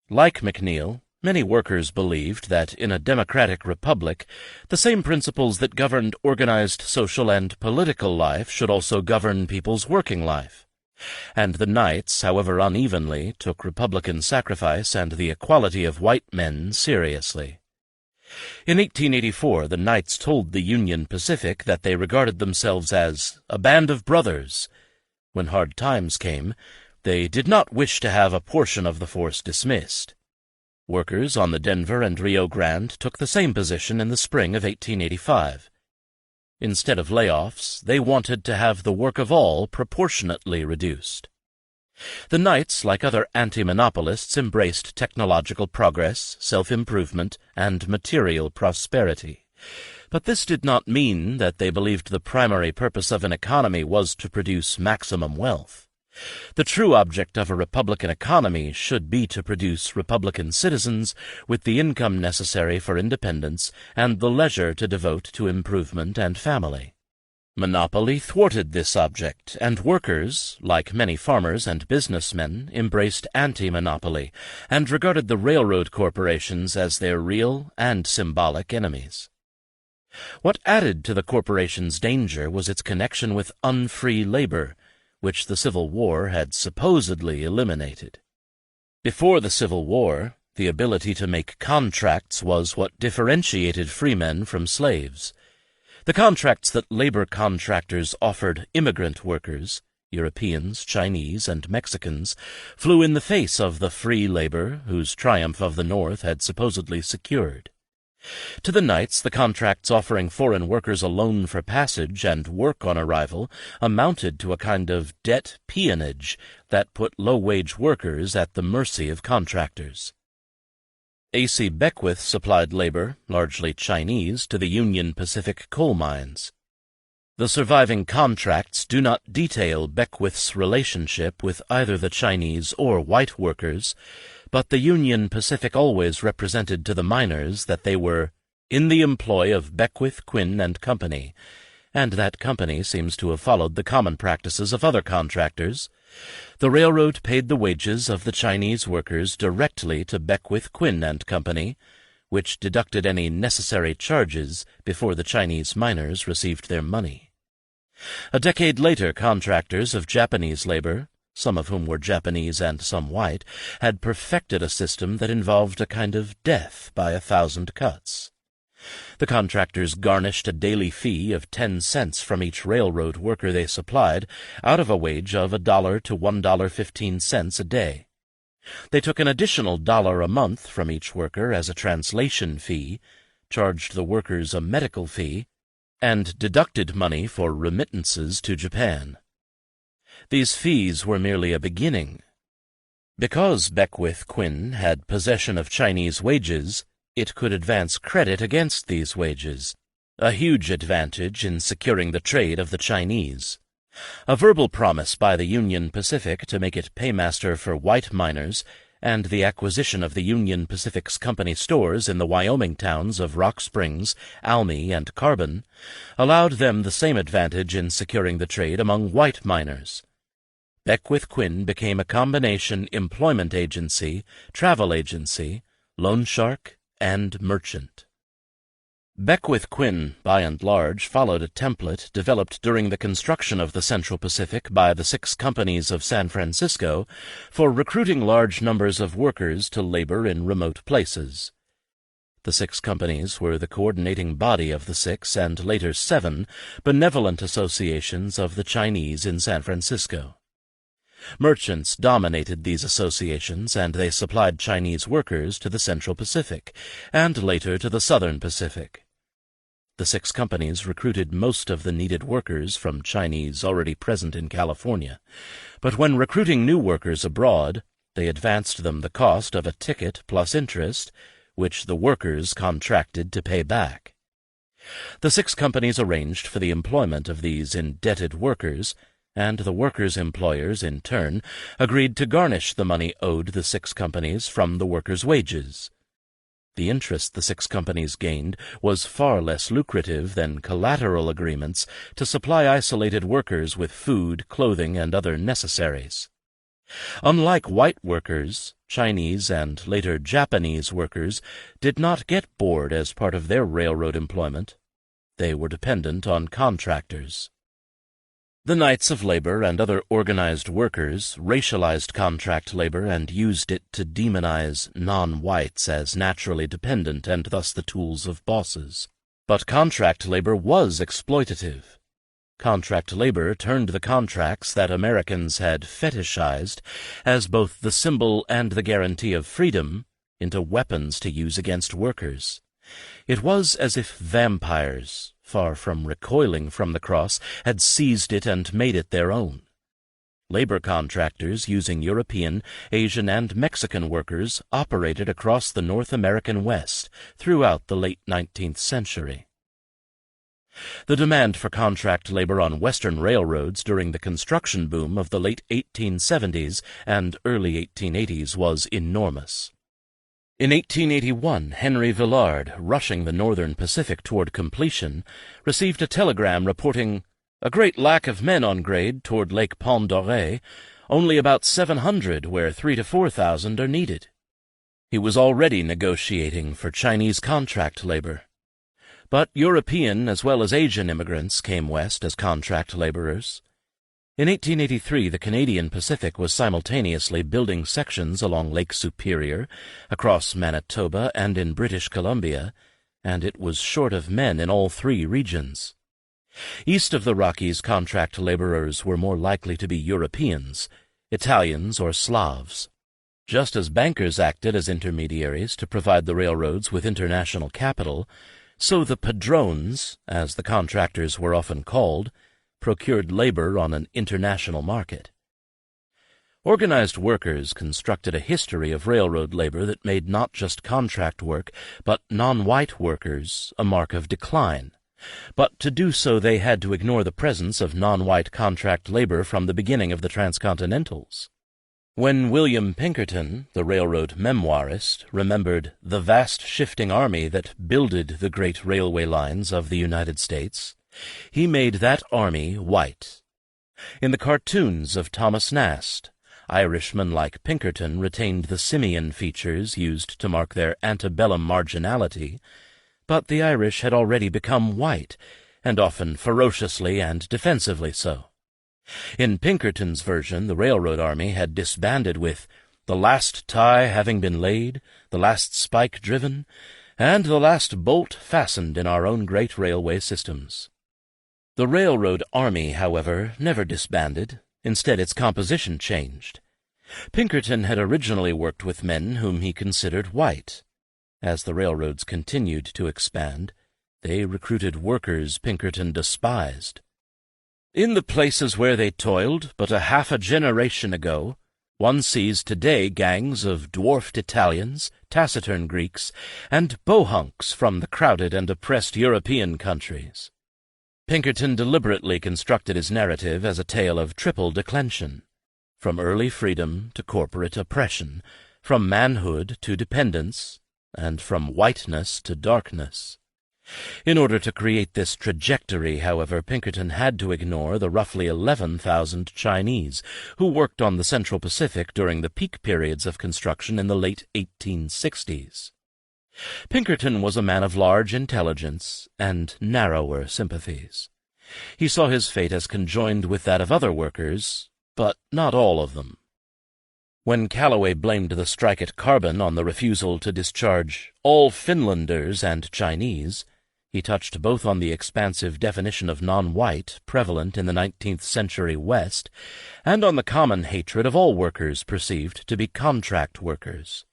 Like McNeill, many workers believed that in a democratic republic, the same principles that governed organized social and political life should also govern people's working life. And the Knights, however unevenly, took Republican sacrifice and the equality of white men seriously. In 1884, the Knights told the Union Pacific that they regarded themselves as a band of brothers. When hard times came, they did not wish to have a portion of the force dismissed. Workers on the Denver and Rio Grande took the same position in the spring of 1885. Instead of layoffs, they wanted to have the work of all proportionately reduced. The Knights, like other anti-monopolists, embraced technological progress, self-improvement, and material prosperity. But this did not mean that they believed the primary purpose of an economy was to produce maximum wealth. The true object of a republican economy should be to produce republican citizens with the income necessary for independence and the leisure to devote to improvement and family. Monopoly thwarted this object, and workers, like many farmers and businessmen, embraced anti-monopoly and regarded the railroad corporations as their real and symbolic enemies. What added to the corporation's danger was its connection with unfree labor, which the Civil War had supposedly eliminated. Before the Civil War, the ability to make contracts was what differentiated freemen from slaves. The contracts that labor contractors offered immigrant workers, Europeans, Chinese, and Mexicans, flew in the face of the free labor whose triumph of the North had supposedly secured. To the Knights, the contracts offering foreign workers a loan for passage and work on arrival amounted to a kind of debt peonage that put low-wage workers at the mercy of contractors. A.C. Beckwith supplied labor, largely Chinese, to the Union Pacific coal mines. The surviving contracts do not detail Beckwith's relationship with either the Chinese or white workers, but the Union Pacific always represented to the miners that they were in the employ of Beckwith, Quinn and Company, and that company seems to have followed the common practices of other contractors. The railroad paid the wages of the Chinese workers directly to Beckwith, Quinn and Company, which deducted any necessary charges before the Chinese miners received their money. A decade later, contractors of Japanese labor, some of whom were Japanese and some white, had perfected a system that involved a kind of death by 1,000 cuts. The contractors garnished a daily fee of 10 cents from each railroad worker they supplied, out of a wage of $1 to $1.15 a day. They took an additional $1 a month from each worker as a translation fee, charged the workers a medical fee, and deducted money for remittances to Japan. These fees were merely a beginning. Because Beckwith Quinn had possession of Chinese wages, it could advance credit against these wages, a huge advantage in securing the trade of the Chinese. A verbal promise by the Union Pacific to make it paymaster for white miners, and the acquisition of the Union Pacific's company stores in the Wyoming towns of Rock Springs, Almy, and Carbon, allowed them the same advantage in securing the trade among white miners. Beckwith Quinn became a combination employment agency, travel agency, loan shark, and merchant. Beckwith Quinn, by and large, followed a template developed during the construction of the Central Pacific by the 6 companies of San Francisco for recruiting large numbers of workers to labor in remote places. The 6 companies were the coordinating body of the 6 and later 7 benevolent associations of the Chinese in San Francisco. Merchants dominated these associations, and they supplied Chinese workers to the Central Pacific, and later to the Southern Pacific. The 6 companies recruited most of the needed workers from Chinese already present in California, but when recruiting new workers abroad, they advanced them the cost of a ticket plus interest, which the workers contracted to pay back. The 6 companies arranged for the employment of these indebted workers, and the workers' employers, in turn, agreed to garnish the money owed the 6 companies from the workers' wages. The interest the 6 companies gained was far less lucrative than collateral agreements to supply isolated workers with food, clothing, and other necessaries. Unlike white workers, Chinese and later Japanese workers did not get board as part of their railroad employment. They were dependent on contractors. The Knights of Labor and other organized workers racialized contract labor and used it to demonize non-whites as naturally dependent and thus the tools of bosses. But contract labor was exploitative. Contract labor turned the contracts that Americans had fetishized as both the symbol and the guarantee of freedom into weapons to use against workers. It was as if vampires, far from recoiling from the cross, had seized it and made it their own. Labor contractors using European, Asian, and Mexican workers operated across the North American West throughout the late 19th century. The demand for contract labor on Western railroads during the construction boom of the late 1870s and early 1880s was enormous. In 1881, Henry Villard, rushing the Northern Pacific toward completion, received a telegram reporting a great lack of men on grade toward Lake Pend d'Oreille, only about 700 where 3,000 to 4,000 are needed. He was already negotiating for Chinese contract labor. But European as well as Asian immigrants came west as contract laborers. In 1883, the Canadian Pacific was simultaneously building sections along Lake Superior, across Manitoba, and in British Columbia, and it was short of men in all 3 regions. East of the Rockies, contract laborers were more likely to be Europeans, Italians, or Slavs. Just as bankers acted as intermediaries to provide the railroads with international capital, so the padrones, as the contractors were often called, procured labor on an international market. Organized workers constructed a history of railroad labor that made not just contract work, but non-white workers a mark of decline. But to do so they had to ignore the presence of non-white contract labor from the beginning of the Transcontinentals. When William Pinkerton, the railroad memoirist, remembered the vast shifting army that builded the great railway lines of the United States, he made that army white. In the cartoons of Thomas Nast, Irishmen like Pinkerton retained the simian features used to mark their antebellum marginality, but the Irish had already become white, and often ferociously and defensively so. In Pinkerton's version, the railroad army had disbanded with the last tie having been laid, the last spike driven, and the last bolt fastened in our own great railway systems. The railroad army, however, never disbanded. Instead, its composition changed. Pinkerton had originally worked with men whom he considered white. As the railroads continued to expand, they recruited workers Pinkerton despised. In the places where they toiled but half a generation ago, one sees today gangs of dwarfed Italians, taciturn Greeks, and bohunks from the crowded and oppressed European countries. Pinkerton deliberately constructed his narrative as a tale of triple declension, from early freedom to corporate oppression, from manhood to dependence, and from whiteness to darkness. In order to create this trajectory, however, Pinkerton had to ignore the roughly 11,000 Chinese who worked on the Central Pacific during the peak periods of construction in the late 1860s. Pinkerton was a man of large intelligence and narrower sympathies. He saw his fate as conjoined with that of other workers, but not all of them. When Calloway blamed the strike at Carbon on the refusal to discharge all Finlanders and Chinese, he touched both on the expansive definition of non-white prevalent in the 19th century West and on the common hatred of all workers perceived to be contract workers.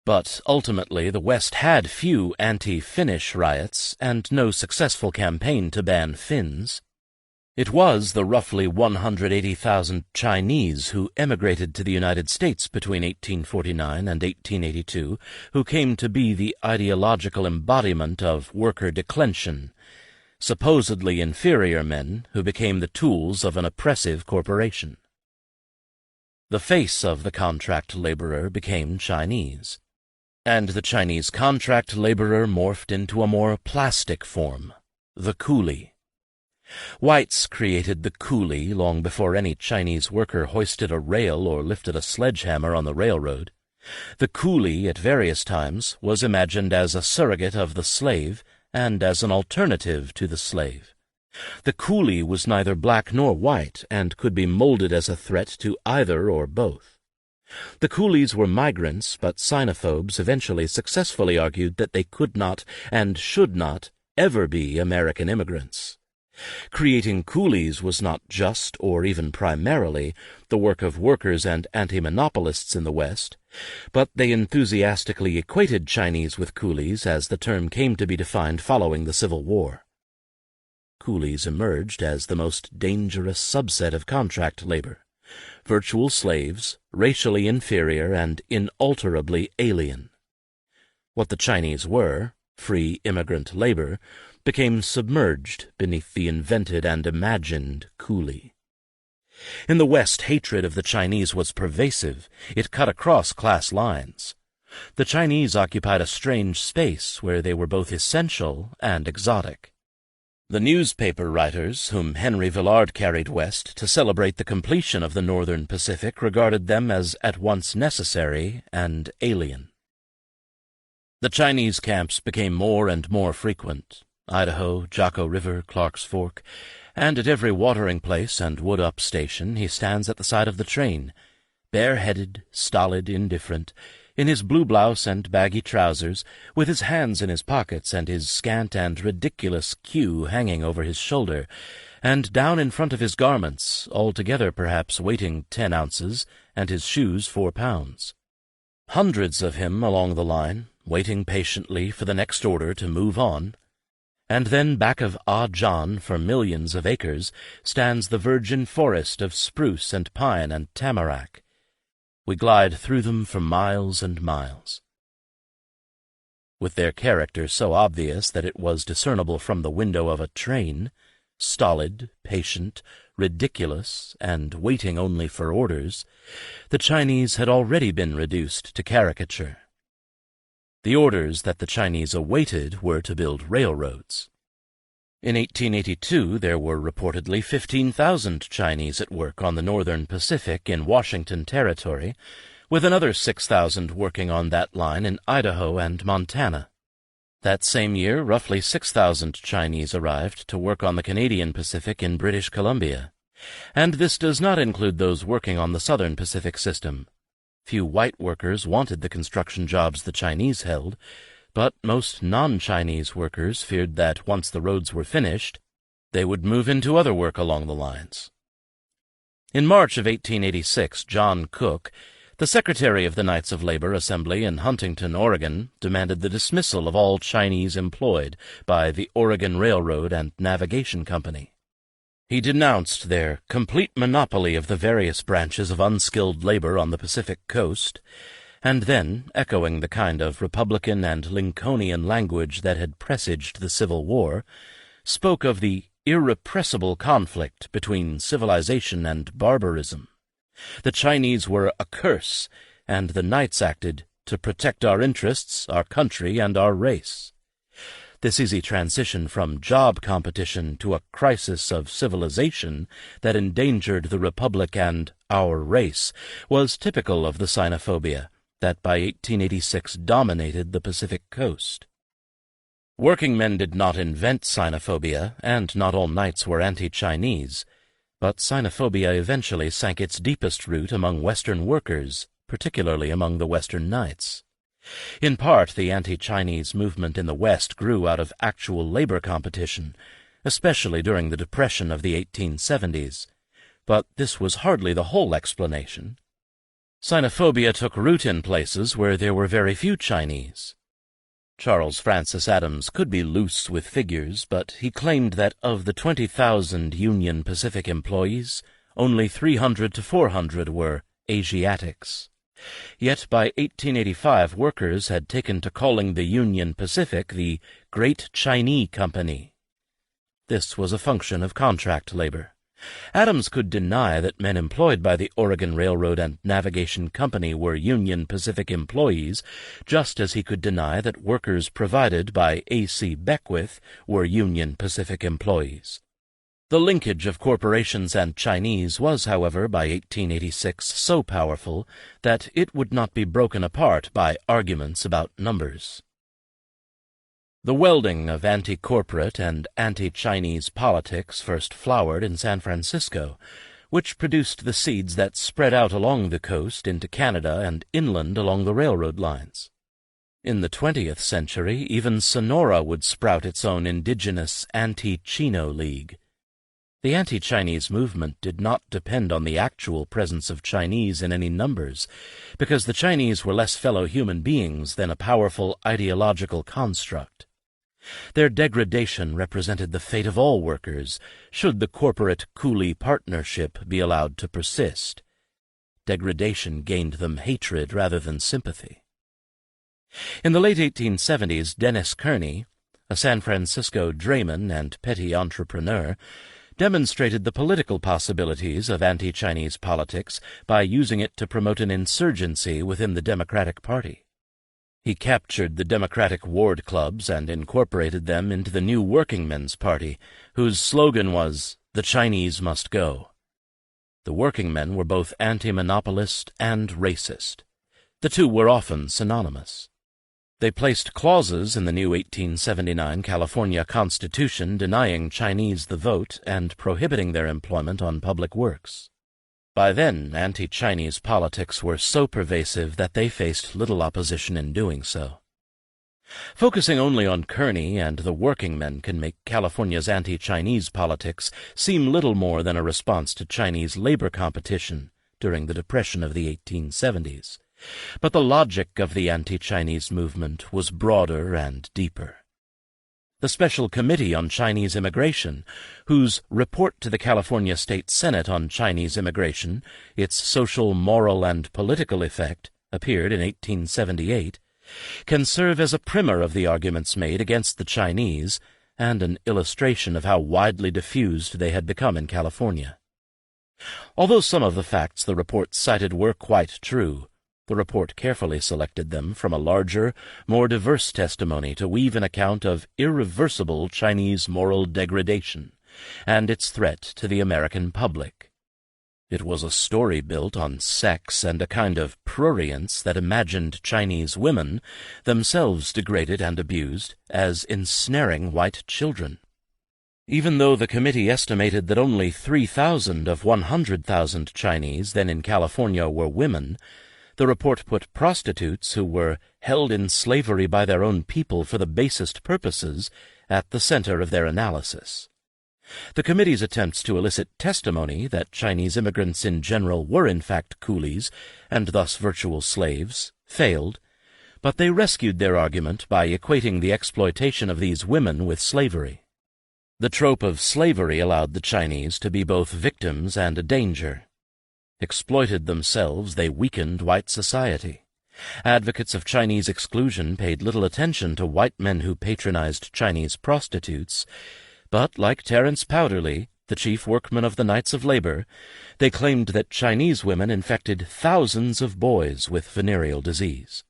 But ultimately the West had few anti-Finnish riots and no successful campaign to ban Finns. It was the roughly 180,000 Chinese who emigrated to the United States between 1849 and 1882 who came to be the ideological embodiment of worker declension, supposedly inferior men who became the tools of an oppressive corporation. The face of the contract laborer became Chinese, and the Chinese contract laborer morphed into a more plastic form, the coolie. Whites created the coolie long before any Chinese worker hoisted a rail or lifted a sledgehammer on the railroad. The coolie, at various times, was imagined as a surrogate of the slave and as an alternative to the slave. The coolie was neither black nor white and could be molded as a threat to either or both. The coolies were migrants, but xenophobes eventually successfully argued that they could not and should not ever be American immigrants. Creating coolies was not just, or even primarily, the work of workers and anti-monopolists in the West, but they enthusiastically equated Chinese with coolies as the term came to be defined following the Civil War. Coolies emerged as the most dangerous subset of contract labor, virtual slaves, racially inferior and inalterably alien. What the Chinese were, free immigrant labor, became submerged beneath the invented and imagined coolie. In the West, hatred of the Chinese was pervasive. It cut across class lines. The Chinese occupied a strange space where they were both essential and exotic. The newspaper writers, whom Henry Villard carried west to celebrate the completion of the Northern Pacific, regarded them as at once necessary and alien. The Chinese camps became more and more frequent. Idaho, Jocko River, Clark's Fork, and at every watering place and wood-up station he stands at the side of the train, bare-headed, stolid, indifferent, in his blue blouse and baggy trousers, with his hands in his pockets and his scant and ridiculous queue hanging over his shoulder, and down in front of his garments, altogether perhaps weighing 10 ounces, and his shoes 4 pounds. Hundreds of him along the line, waiting patiently for the next order to move on, and then back of Ah John for millions of acres stands the virgin forest of spruce and pine and tamarack. We glide through them for miles and miles. With their character so obvious that it was discernible from the window of a train, stolid, patient, ridiculous, and waiting only for orders, the Chinese had already been reduced to caricature. The orders that the Chinese awaited were to build railroads. In 1882 there were reportedly 15,000 Chinese at work on the Northern Pacific in Washington Territory, with another 6,000 working on that line in Idaho and Montana. That same year, roughly 6,000 Chinese arrived to work on the Canadian Pacific in British Columbia, and this does not include those working on the Southern Pacific system. Few white workers wanted the construction jobs the Chinese held, but most non-Chinese workers feared that once the roads were finished, they would move into other work along the lines. In March of 1886, John Cook, the secretary of the Knights of Labor Assembly in Huntington, Oregon, demanded the dismissal of all Chinese employed by the Oregon Railroad and Navigation Company. He denounced their complete monopoly of the various branches of unskilled labor on the Pacific coast, and then, echoing the kind of Republican and Lincolnian language that had presaged the Civil War, spoke of the irrepressible conflict between civilization and barbarism. The Chinese were a curse, and the Knights acted to protect our interests, our country, and our race. This easy transition from job competition to a crisis of civilization that endangered the Republic and our race was typical of the xenophobia that by 1886 dominated the Pacific coast. Working men did not invent xenophobia, and not all Knights were anti-Chinese, but xenophobia eventually sank its deepest root among Western workers, particularly among the Western Knights. In part, the anti-Chinese movement in the West grew out of actual labor competition, especially during the Depression of the 1870s. But this was hardly the whole explanation. Sinophobia took root in places where there were very few Chinese. Charles Francis Adams could be loose with figures, but he claimed that of the 20,000 Union Pacific employees, only 300 to 400 were Asiatics. Yet by 1885 workers had taken to calling the Union Pacific the Great Chinese Company. This was a function of contract labor. Adams could deny that men employed by the Oregon Railroad and Navigation Company were Union Pacific employees, just as he could deny that workers provided by A.C. Beckwith were Union Pacific employees. The linkage of corporations and Chinese was, however, by 1886 so powerful that it would not be broken apart by arguments about numbers. The welding of anti-corporate and anti-Chinese politics first flowered in San Francisco, which produced the seeds that spread out along the coast into Canada and inland along the railroad lines. In the 20th century, even Sonora would sprout its own indigenous anti-Chino League. The anti-Chinese movement did not depend on the actual presence of Chinese in any numbers, because the Chinese were less fellow human beings than a powerful ideological construct. Their degradation represented the fate of all workers, should the corporate coolie partnership be allowed to persist. Degradation gained them hatred rather than sympathy. In the late 1870s, Dennis Kearney, a San Francisco drayman and petty entrepreneur, demonstrated the political possibilities of anti-Chinese politics by using it to promote an insurgency within the Democratic Party. He captured the Democratic ward clubs and incorporated them into the new Working Men's Party, whose slogan was, "The Chinese must go." The working men were both anti-monopolist and racist. The two were often synonymous. They placed clauses in the new 1879 California Constitution denying Chinese the vote and prohibiting their employment on public works. By then, anti-Chinese politics were so pervasive that they faced little opposition in doing so. Focusing only on Kearney and the working men can make California's anti-Chinese politics seem little more than a response to Chinese labor competition during the Depression of the 1870s. But the logic of the anti-Chinese movement was broader and deeper. The Special Committee on Chinese Immigration, whose report to the California State Senate on Chinese immigration, its social, moral, and political effect, appeared in 1878, can serve as a primer of the arguments made against the Chinese and an illustration of how widely diffused they had become in California. Although some of the facts the report cited were quite true, the report carefully selected them from a larger, more diverse testimony to weave an account of irreversible Chinese moral degradation and its threat to the American public. It was a story built on sex and a kind of prurience that imagined Chinese women, themselves degraded and abused, as ensnaring white children. Even though the committee estimated that only 3,000 of 100,000 Chinese then in California were women, the report put prostitutes who were held in slavery by their own people for the basest purposes at the center of their analysis. The committee's attempts to elicit testimony that Chinese immigrants in general were in fact coolies, and thus virtual slaves, failed, but they rescued their argument by equating the exploitation of these women with slavery. The trope of slavery allowed the Chinese to be both victims and a danger. Exploited themselves, they weakened white society. Advocates of Chinese exclusion paid little attention to white men who patronized Chinese prostitutes, but, like Terence Powderly, the chief workman of the Knights of Labor, they claimed that Chinese women infected thousands of boys with venereal disease.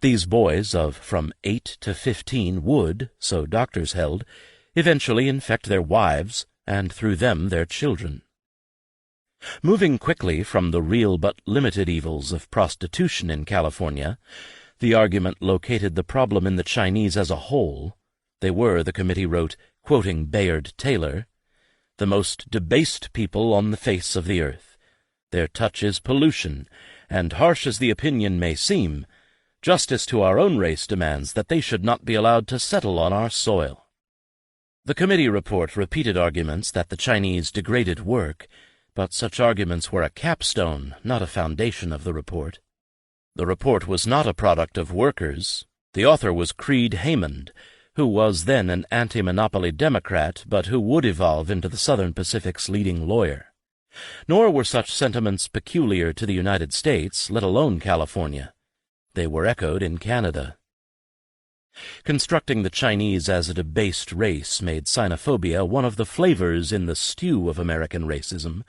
These boys of from 8 to 15 would, so doctors held, eventually infect their wives, and through them their children. Moving quickly from the real but limited evils of prostitution in California, the argument located the problem in the Chinese as a whole. They were, the committee wrote, quoting Bayard Taylor, "the most debased people on the face of the earth. Their touch is pollution, and harsh as the opinion may seem, justice to our own race demands that they should not be allowed to settle on our soil." The committee report repeated arguments that the Chinese degraded work, but such arguments were a capstone, not a foundation of the report. The report was not a product of workers. The author was Creed Haymond, who was then an antimonopoly Democrat, but who would evolve into the Southern Pacific's leading lawyer. Nor were such sentiments peculiar to the United States, let alone California. They were echoed in Canada. Constructing the Chinese as a debased race made xenophobia one of the flavors in the stew of American racism,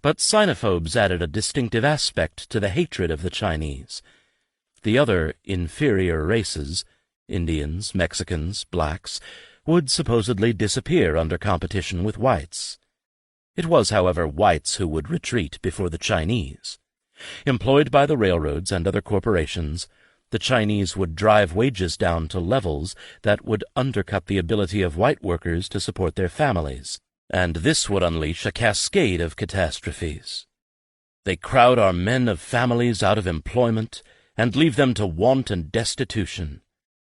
but xenophobes added a distinctive aspect to the hatred of the Chinese. The other inferior races, Indians, Mexicans, blacks, would supposedly disappear under competition with whites. It was, however, whites who would retreat before the Chinese. Employed by the railroads and other corporations, the Chinese would drive wages down to levels that would undercut the ability of white workers to support their families, and this would unleash a cascade of catastrophes. They crowd our men of families out of employment and leave them to want and destitution.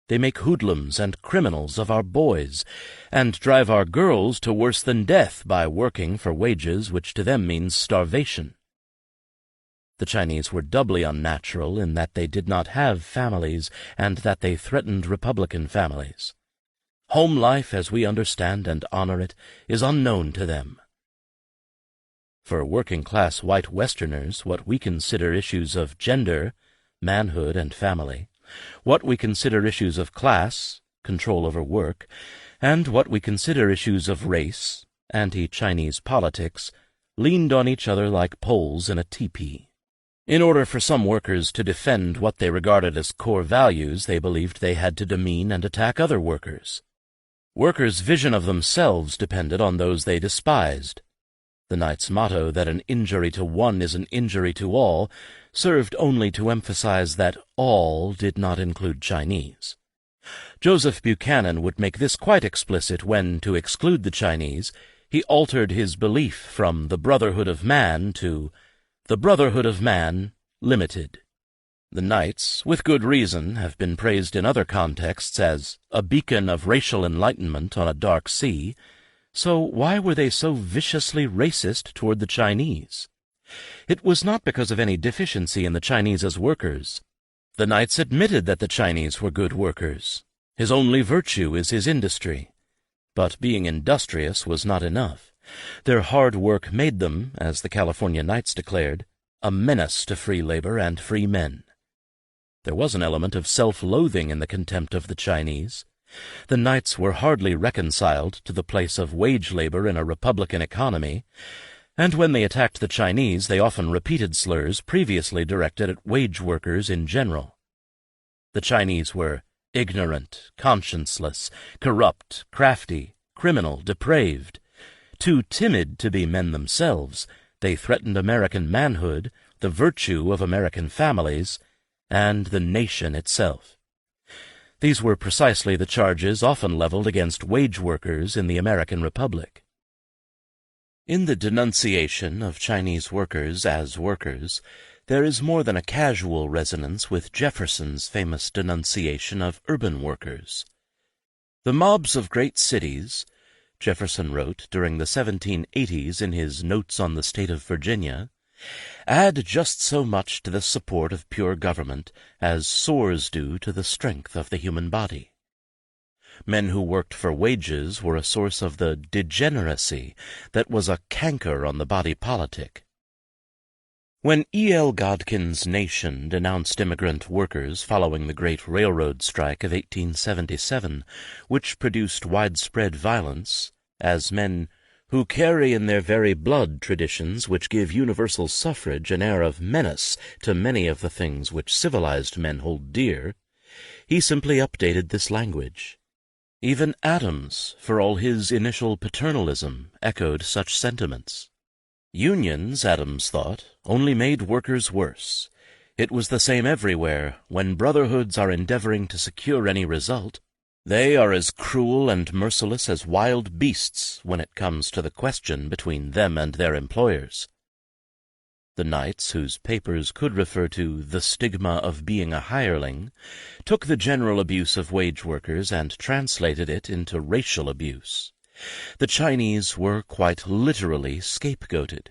They make hoodlums and criminals of our boys, and drive our girls to worse than death by working for wages which to them means starvation. The Chinese were doubly unnatural in that they did not have families and that they threatened Republican families. Home life, as we understand and honor it, is unknown to them. For working-class white Westerners, what we consider issues of gender, manhood and family, what we consider issues of class, control over work, and what we consider issues of race, anti-Chinese politics, leaned on each other like poles in a teepee. In order for some workers to defend what they regarded as core values, they believed they had to demean and attack other workers. Workers' vision of themselves depended on those they despised. The Knight's motto that an injury to one is an injury to all served only to emphasize that all did not include Chinese. Joseph Buchanan would make this quite explicit when, to exclude the Chinese, he altered his belief from the Brotherhood of Man to the Brotherhood of Man, Limited. The Knights, with good reason, have been praised in other contexts as a beacon of racial enlightenment on a dark sea, so why were they so viciously racist toward the Chinese? It was not because of any deficiency in the Chinese as workers. The Knights admitted that the Chinese were good workers. His only virtue is his industry. But being industrious was not enough. Their hard work made them, as the California Knights declared, a menace to free labor and free men. There was an element of self-loathing in the contempt of the Chinese. The Knights were hardly reconciled to the place of wage labor in a republican economy, and when they attacked the Chinese they often repeated slurs previously directed at wage workers in general. The Chinese were ignorant, conscienceless, corrupt, crafty, criminal, depraved. Too timid to be men themselves, they threatened American manhood, the virtue of American families, and the nation itself. These were precisely the charges often leveled against wage workers in the American Republic. In the denunciation of Chinese workers as workers, there is more than a casual resonance with Jefferson's famous denunciation of urban workers. The mobs of great cities, Jefferson wrote during the 1780s in his Notes on the State of Virginia, add just so much to the support of pure government as sores do to the strength of the human body. Men who worked for wages were a source of the degeneracy that was a canker on the body politic. When E. L. Godkin's Nation denounced immigrant workers following the great railroad strike of 1877, which produced widespread violence, as men who carry in their very blood traditions which give universal suffrage an air of menace to many of the things which civilized men hold dear, he simply updated this language. Even Adams, for all his initial paternalism, echoed such sentiments. Unions, Adams thought, only made workers worse. It was the same everywhere. When brotherhoods are endeavoring to secure any result, they are as cruel and merciless as wild beasts when it comes to the question between them and their employers. The Knights, whose papers could refer to the stigma of being a hireling, took the general abuse of wage workers and translated it into racial abuse. The Chinese were quite literally scapegoated.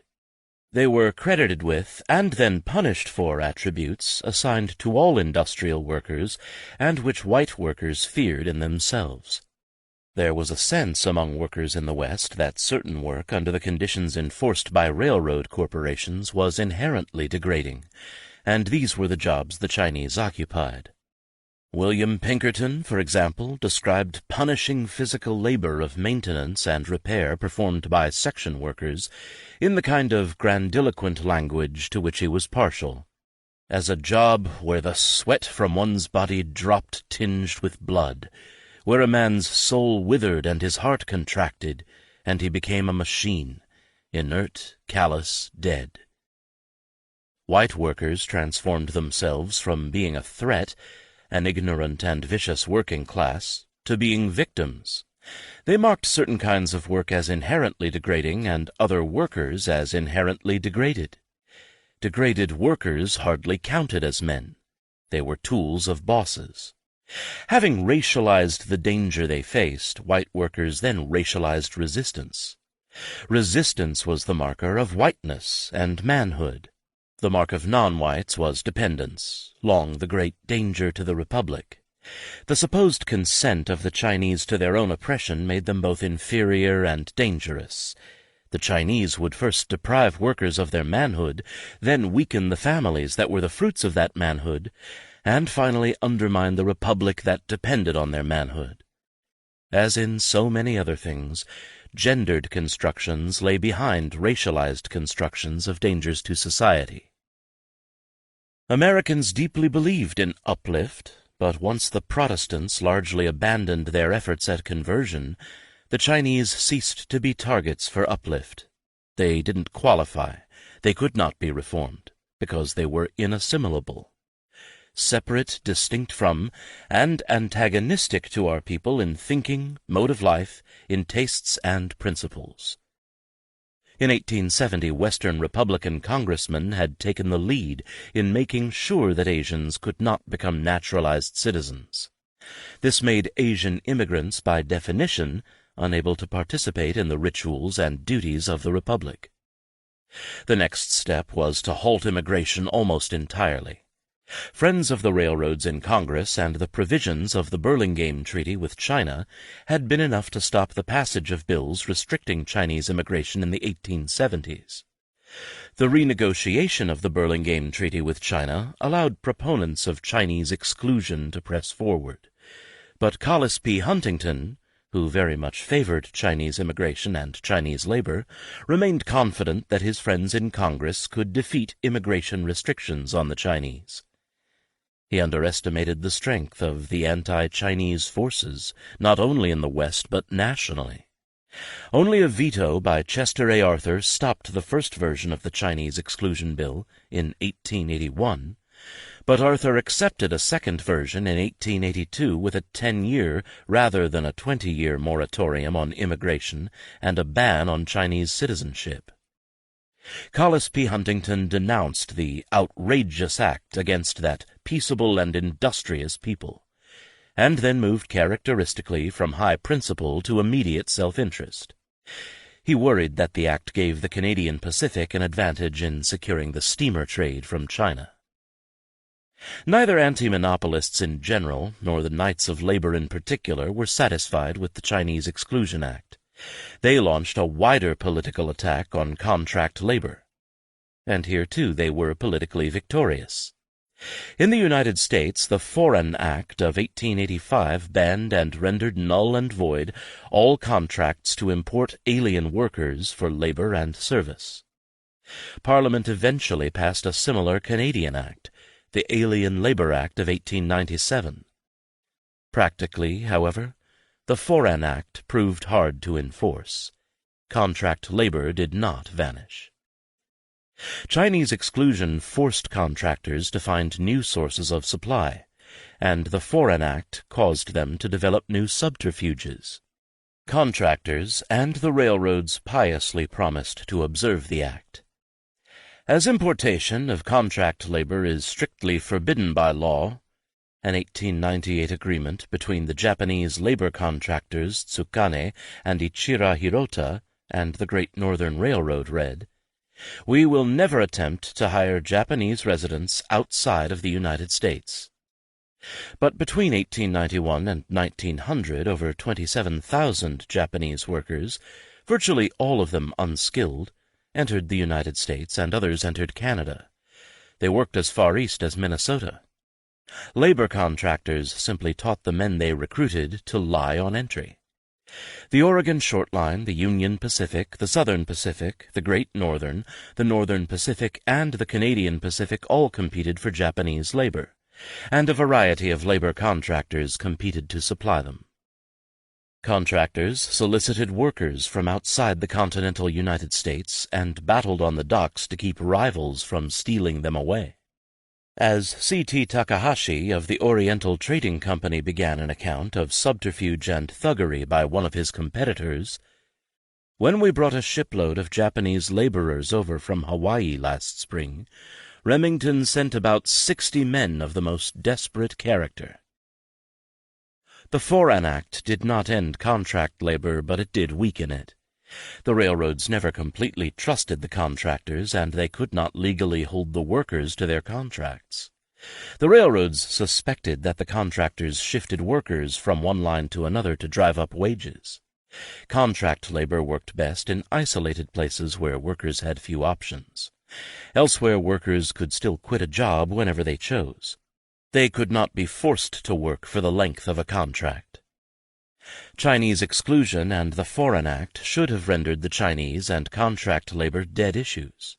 They were credited with and then punished for attributes assigned to all industrial workers and which white workers feared in themselves. There was a sense among workers in the West that certain work under the conditions enforced by railroad corporations was inherently degrading, and these were the jobs the Chinese occupied. William Pinkerton, for example, described punishing physical labor of maintenance and repair performed by section workers in the kind of grandiloquent language to which he was partial, as a job where the sweat from one's body dropped tinged with blood, where a man's soul withered and his heart contracted, and he became a machine, inert, callous, dead. White workers transformed themselves from being a threat, an ignorant and vicious working class, to being victims. They marked certain kinds of work as inherently degrading and other workers as inherently degraded. Degraded workers hardly counted as men. They were tools of bosses. Having racialized the danger they faced, white workers then racialized resistance. Resistance was the marker of whiteness and manhood. The mark of non-whites was dependence, long the great danger to the Republic. The supposed consent of the Chinese to their own oppression made them both inferior and dangerous. The Chinese would first deprive workers of their manhood, then weaken the families that were the fruits of that manhood, and finally undermine the Republic that depended on their manhood. As in so many other things, gendered constructions lay behind racialized constructions of dangers to society. Americans deeply believed in uplift, but once the Protestants largely abandoned their efforts at conversion, the Chinese ceased to be targets for uplift. They didn't qualify. They could not be reformed, because they were inassimilable. Separate, distinct from, and antagonistic to our people in thinking, mode of life, in tastes and principles. In 1870, Western Republican congressmen had taken the lead in making sure that Asians could not become naturalized citizens. This made Asian immigrants, by definition, unable to participate in the rituals and duties of the Republic. The next step was to halt immigration almost entirely. Friends of the railroads in Congress and the provisions of the Burlingame Treaty with China had been enough to stop the passage of bills restricting Chinese immigration in the 1870s. The renegotiation of the Burlingame Treaty with China allowed proponents of Chinese exclusion to press forward, but Collis P. Huntington, who very much favored Chinese immigration and Chinese labor, remained confident that his friends in Congress could defeat immigration restrictions on the Chinese. He underestimated the strength of the anti-Chinese forces, not only in the West but nationally. Only a veto by Chester A. Arthur stopped the first version of the Chinese Exclusion Bill in 1881, but Arthur accepted a second version in 1882 with a 10-year rather than a 20-year moratorium on immigration and a ban on Chinese citizenship. Collis P. Huntington denounced the outrageous act against that peaceable and industrious people, and then moved characteristically from high principle to immediate self-interest. He worried that the act gave the Canadian Pacific an advantage in securing the steamer trade from China. Neither anti-monopolists in general, nor the Knights of Labor in particular, were satisfied with the Chinese Exclusion Act. They launched a wider political attack on contract labor. And here, too, they were politically victorious. In the United States, the Foreign Act of 1885 banned and rendered null and void all contracts to import alien workers for labor and service. Parliament eventually passed a similar Canadian act, the Alien Labor Act of 1897. Practically, however, the Foreign Act proved hard to enforce. Contract labor did not vanish. Chinese exclusion forced contractors to find new sources of supply, and the Foreign Act caused them to develop new subterfuges. Contractors and the railroads piously promised to observe the act. As importation of contract labor is strictly forbidden by law, an 1898 agreement between the Japanese labor contractors Tsukane and Ichira Hirota and the Great Northern Railroad read, We will never attempt to hire Japanese residents outside of the United States. But between 1891 and 1900, over 27,000 Japanese workers, virtually all of them unskilled, entered the United States, and others entered Canada. They worked as far east as Minnesota. Labor contractors simply taught the men they recruited to lie on entry. The Oregon Short Line, the Union Pacific, the Southern Pacific, the Great Northern, the Northern Pacific, and the Canadian Pacific all competed for Japanese labor, and a variety of labor contractors competed to supply them. Contractors solicited workers from outside the continental United States and battled on the docks to keep rivals from stealing them away. As C.T. Takahashi of the Oriental Trading Company began an account of subterfuge and thuggery by one of his competitors, "When we brought a shipload of Japanese laborers over from Hawaii last spring, Remington sent about 60 men of the most desperate character." The Foreign Act did not end contract labor, but it did weaken it. The railroads never completely trusted the contractors, and they could not legally hold the workers to their contracts. The railroads suspected that the contractors shifted workers from one line to another to drive up wages. Contract labor worked best in isolated places where workers had few options. Elsewhere, workers could still quit a job whenever they chose. They could not be forced to work for the length of a contract. Chinese exclusion and the Foreign Act should have rendered the Chinese and contract labor dead issues.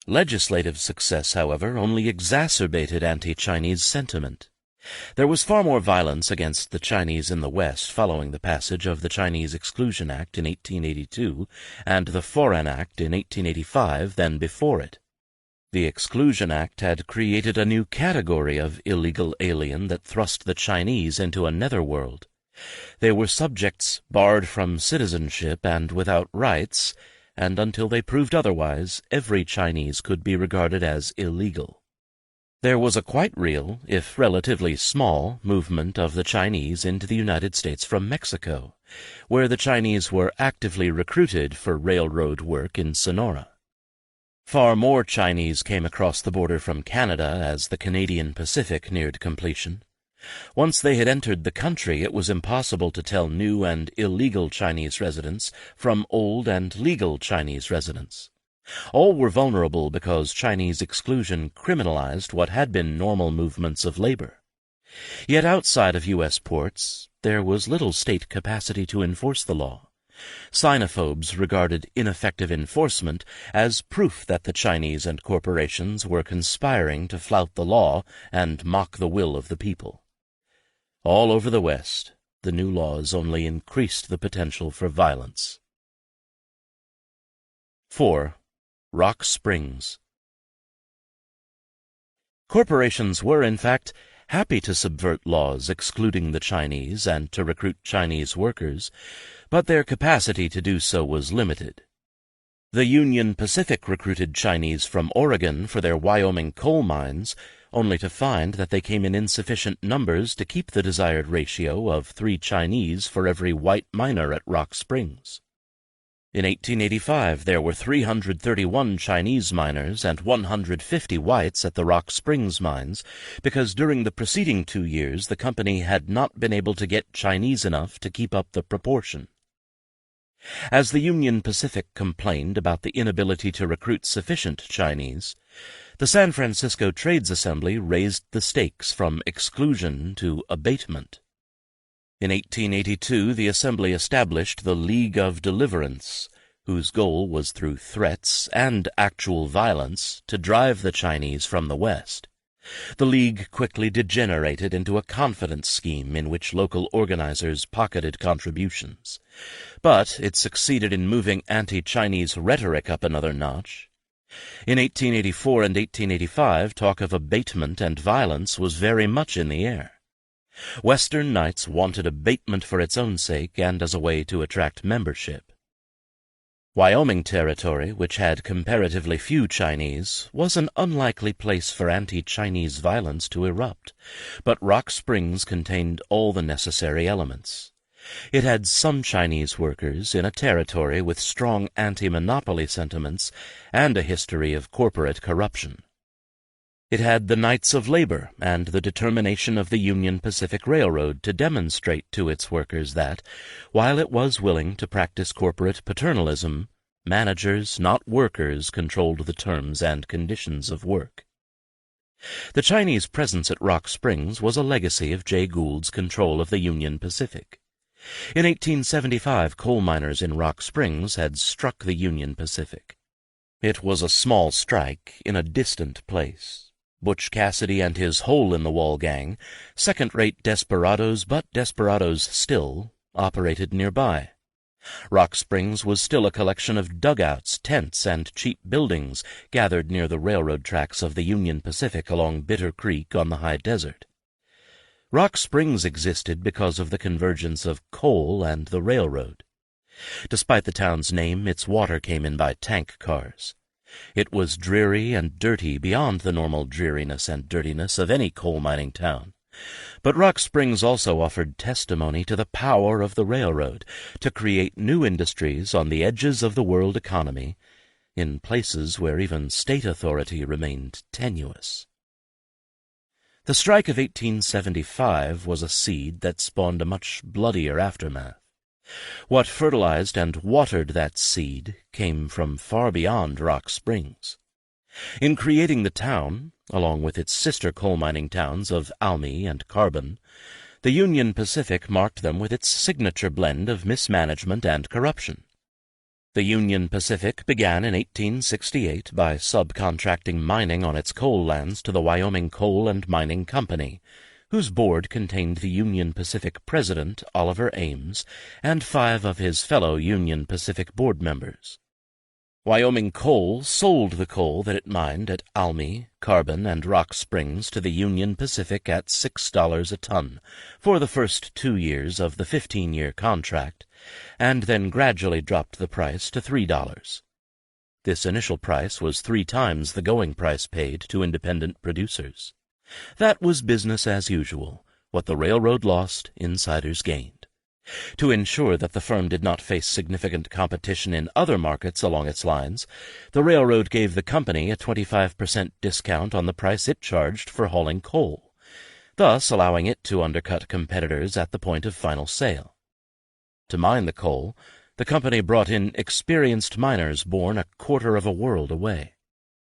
Legislative success, however, only exacerbated anti-Chinese sentiment. There was far more violence against the Chinese in the West following the passage of the Chinese Exclusion Act in 1882 and the Foreign Act in 1885 than before it. The Exclusion Act had created a new category of illegal alien that thrust the Chinese into a netherworld. They were subjects barred from citizenship and without rights, and until they proved otherwise, every Chinese could be regarded as illegal. There was a quite real, if relatively small, movement of the Chinese into the United States from Mexico, where the Chinese were actively recruited for railroad work in Sonora. Far more Chinese came across the border from Canada as the Canadian Pacific neared completion. Once they had entered the country, it was impossible to tell new and illegal Chinese residents from old and legal Chinese residents. All were vulnerable because Chinese exclusion criminalized what had been normal movements of labor. Yet outside of U.S. ports, there was little state capacity to enforce the law. Sinophobes regarded ineffective enforcement as proof that the Chinese and corporations were conspiring to flout the law and mock the will of the people. All over the West, the new laws only increased the potential for violence. 4. Rock Springs. Corporations were, in fact, happy to subvert laws excluding the Chinese and to recruit Chinese workers, but their capacity to do so was limited. The Union Pacific recruited Chinese from Oregon for their Wyoming coal mines, only to find that they came in insufficient numbers to keep the desired ratio of 3 Chinese for every white miner at Rock Springs. In 1885, there were 331 Chinese miners and 150 whites at the Rock Springs mines, because during the preceding 2 years the company had not been able to get Chinese enough to keep up the proportion. As the Union Pacific complained about the inability to recruit sufficient Chinese, the San Francisco Trades Assembly raised the stakes from exclusion to abatement. In 1882, the Assembly established the League of Deliverance, whose goal was through threats and actual violence to drive the Chinese from the West. The League quickly degenerated into a confidence scheme in which local organizers pocketed contributions. But it succeeded in moving anti-Chinese rhetoric up another notch. In 1884 and 1885, talk of abatement and violence was very much in the air. Western Knights wanted abatement for its own sake and as a way to attract membership. Wyoming Territory, which had comparatively few Chinese, was an unlikely place for anti-Chinese violence to erupt, but Rock Springs contained all the necessary elements. It had some Chinese workers in a territory with strong antimonopoly sentiments and a history of corporate corruption. It had the Knights of Labor and the determination of the Union Pacific Railroad to demonstrate to its workers that, while it was willing to practice corporate paternalism, managers, not workers, controlled the terms and conditions of work. The Chinese presence at Rock Springs was a legacy of Jay Gould's control of the Union Pacific. In 1875, coal miners in Rock Springs had struck the Union Pacific. It was a small strike in a distant place. Butch Cassidy and his hole-in-the-wall gang, second-rate desperados but desperados still, operated nearby. Rock Springs was still a collection of dugouts, tents, and cheap buildings gathered near the railroad tracks of the Union Pacific along Bitter Creek on the high desert. Rock Springs existed because of the convergence of coal and the railroad. Despite the town's name, its water came in by tank cars. It was dreary and dirty beyond the normal dreariness and dirtiness of any coal mining town. But Rock Springs also offered testimony to the power of the railroad to create new industries on the edges of the world economy, in places where even state authority remained tenuous. The strike of 1875 was a seed that spawned a much bloodier aftermath. What fertilized and watered that seed came from far beyond Rock Springs. In creating the town, along with its sister coal mining towns of Almy and Carbon, the Union Pacific marked them with its signature blend of mismanagement and corruption. The Union Pacific began in 1868 by subcontracting mining on its coal lands to the Wyoming Coal and Mining Company, whose board contained the Union Pacific president, Oliver Ames, and 5 of his fellow Union Pacific board members. Wyoming Coal sold the coal that it mined at Almy, Carbon, and Rock Springs to the Union Pacific at $6 a ton for the first 2 years of the 15-year contract, and then gradually dropped the price to $3. This initial price was 3 times the going price paid to independent producers. That was business as usual. What the railroad lost, insiders gained. To ensure that the firm did not face significant competition in other markets along its lines, the railroad gave the company a 25% discount on the price it charged for hauling coal, thus allowing it to undercut competitors at the point of final sale. To mine the coal, the company brought in experienced miners born a quarter of a world away.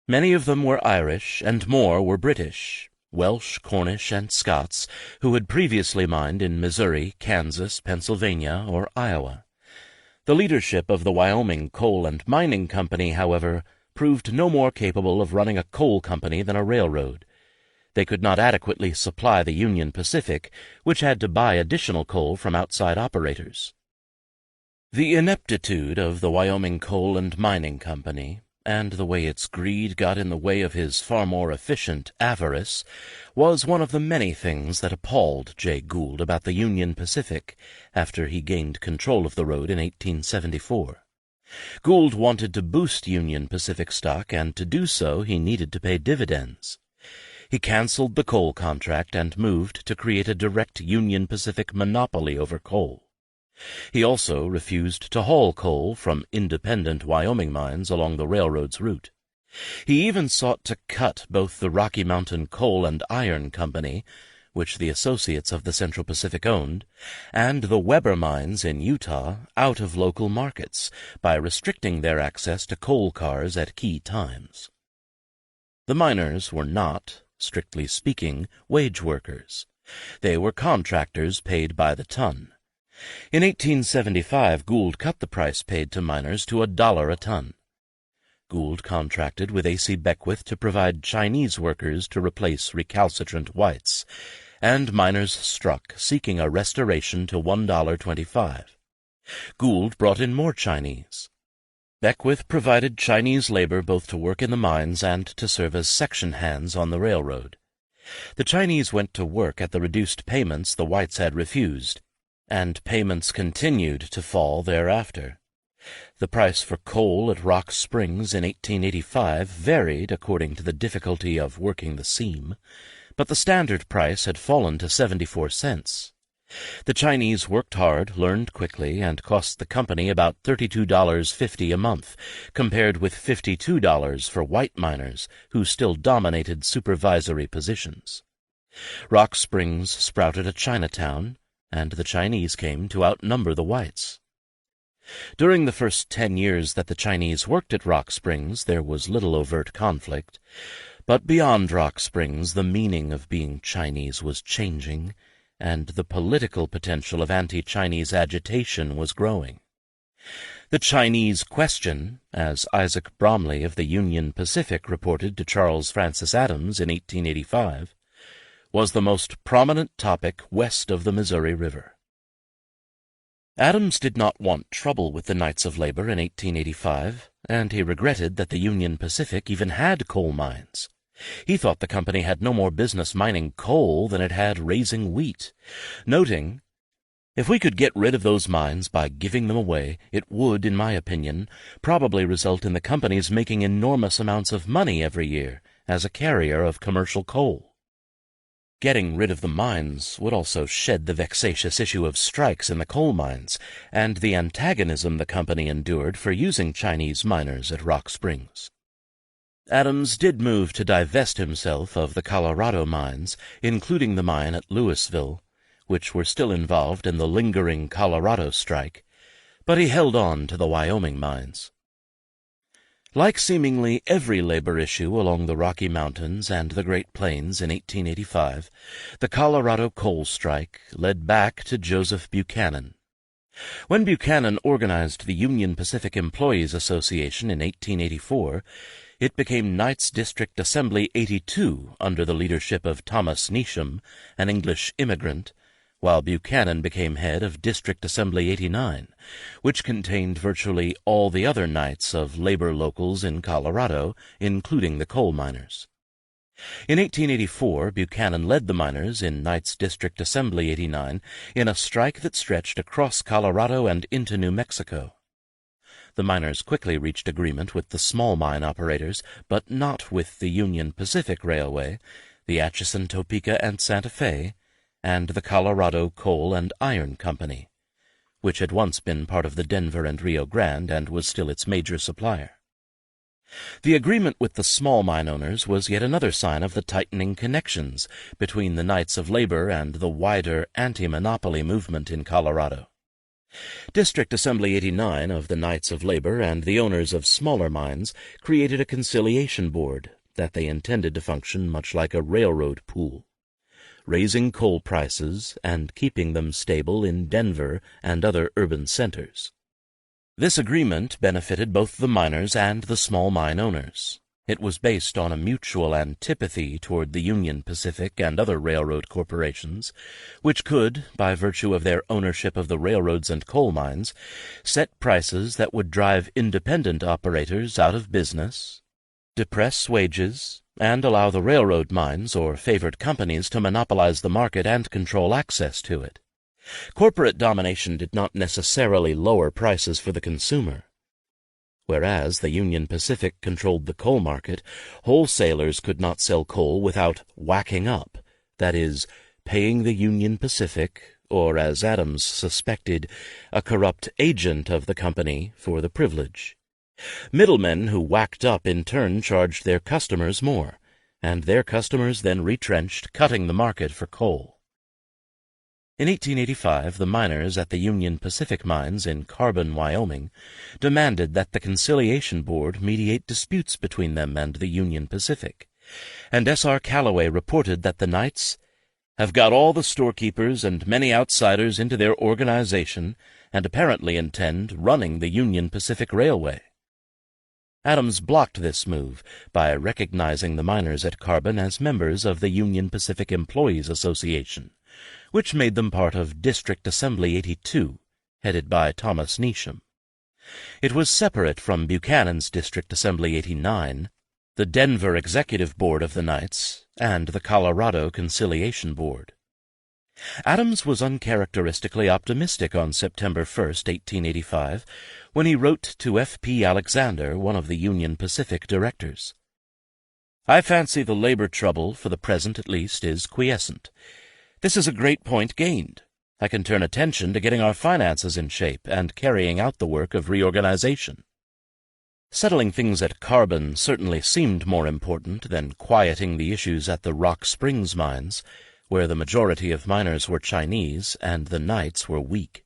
Many of them were Irish, and more were British, Welsh, Cornish, and Scots, who had previously mined in Missouri, Kansas, Pennsylvania, or Iowa. The leadership of the Wyoming Coal and Mining Company, however, proved no more capable of running a coal company than a railroad. They could not adequately supply the Union Pacific, which had to buy additional coal from outside operators. The ineptitude of the Wyoming Coal and Mining Company, and the way its greed got in the way of his far more efficient avarice, was one of the many things that appalled Jay Gould about the Union Pacific after he gained control of the road in 1874. Gould wanted to boost Union Pacific stock, and to do so he needed to pay dividends. He canceled the coal contract and moved to create a direct Union Pacific monopoly over coal. He also refused to haul coal from independent Wyoming mines along the railroad's route. He even sought to cut both the Rocky Mountain Coal and Iron Company, which the associates of the Central Pacific owned, and the Weber mines in Utah out of local markets by restricting their access to coal cars at key times. The miners were not, strictly speaking, wage workers. They were contractors paid by the ton. In 1875, Gould cut the price paid to miners to $1 a ton. Gould contracted with A.C. Beckwith to provide Chinese workers to replace recalcitrant whites, and miners struck, seeking a restoration to $1.25. Gould brought in more Chinese. Beckwith provided Chinese labor both to work in the mines and to serve as section hands on the railroad. The Chinese went to work at the reduced payments the whites had refused, and payments continued to fall thereafter. The price for coal at Rock Springs in 1885 varied according to the difficulty of working the seam, but the standard price had fallen to 74 cents. The Chinese worked hard, learned quickly, and cost the company about $32.50 a month, compared with $52 for white miners, who still dominated supervisory positions. Rock Springs sprouted a Chinatown, and the Chinese came to outnumber the whites. During the first 10 years that the Chinese worked at Rock Springs, there was little overt conflict, but beyond Rock Springs the meaning of being Chinese was changing, and the political potential of anti-Chinese agitation was growing. The Chinese question, as Isaac Bromley of the Union Pacific reported to Charles Francis Adams in 1885, was the most prominent topic west of the Missouri River. Adams did not want trouble with the Knights of Labor in 1885, and he regretted that the Union Pacific even had coal mines. He thought the company had no more business mining coal than it had raising wheat, noting, "If we could get rid of those mines by giving them away, it would, in my opinion, probably result in the companies making enormous amounts of money every year as a carrier of commercial coal." Getting rid of the mines would also shed the vexatious issue of strikes in the coal mines and the antagonism the company endured for using Chinese miners at Rock Springs. Adams did move to divest himself of the Colorado mines, including the mine at Louisville, which were still involved in the lingering Colorado strike, but he held on to the Wyoming mines. Like seemingly every labor issue along the Rocky Mountains and the Great Plains in 1885, the Colorado coal strike led back to Joseph Buchanan. When Buchanan organized the Union Pacific Employees Association in 1884, it became Knights District Assembly 82 under the leadership of Thomas Neesham, an English immigrant, while Buchanan became head of District Assembly 89, which contained virtually all the other Knights of labor locals in Colorado, including the coal miners. In 1884, Buchanan led the miners in Knights District Assembly 89 in a strike that stretched across Colorado and into New Mexico. The miners quickly reached agreement with the small mine operators, but not with the Union Pacific Railway, the Atchison, Topeka, and Santa Fe, and the Colorado Coal and Iron Company, which had once been part of the Denver and Rio Grande and was still its major supplier. The agreement with the small mine owners was yet another sign of the tightening connections between the Knights of Labor and the wider antimonopoly movement in Colorado. District Assembly 89 of the Knights of Labor and the owners of smaller mines created a conciliation board that they intended to function much like a railroad pool, raising coal prices and keeping them stable in Denver and other urban centers. This agreement benefited both the miners and the small mine owners. It was based on a mutual antipathy toward the Union Pacific and other railroad corporations, which could, by virtue of their ownership of the railroads and coal mines, set prices that would drive independent operators out of business, depress wages, and allow the railroad mines or favored companies to monopolize the market and control access to it. Corporate domination did not necessarily lower prices for the consumer. Whereas the Union Pacific controlled the coal market, wholesalers could not sell coal without whacking up, that is, paying the Union Pacific, or as Adams suspected, a corrupt agent of the company, for the privilege. Middlemen who whacked up in turn charged their customers more, and their customers then retrenched, cutting the market for coal. In 1885, the miners at the Union Pacific mines in Carbon, Wyoming, demanded that the Conciliation Board mediate disputes between them and the Union Pacific, and S.R. Calloway reported that the Knights have got all the storekeepers and many outsiders into their organization and apparently intend running the Union Pacific Railway. Adams blocked this move by recognizing the miners at Carbon as members of the Union Pacific Employees Association, which made them part of District Assembly 82, headed by Thomas Neesham. It was separate from Buchanan's District Assembly 89, the Denver Executive Board of the Knights, and the Colorado Conciliation Board. Adams was uncharacteristically optimistic on September 1, 1885, when he wrote to F.P. Alexander, one of the Union Pacific directors. "I fancy the labor trouble, for the present at least, is quiescent. This is a great point gained. I can turn attention to getting our finances in shape and carrying out the work of reorganization. Settling things at Carbon certainly seemed more important than quieting the issues at the Rock Springs mines, where the majority of miners were Chinese and the Knights were weak.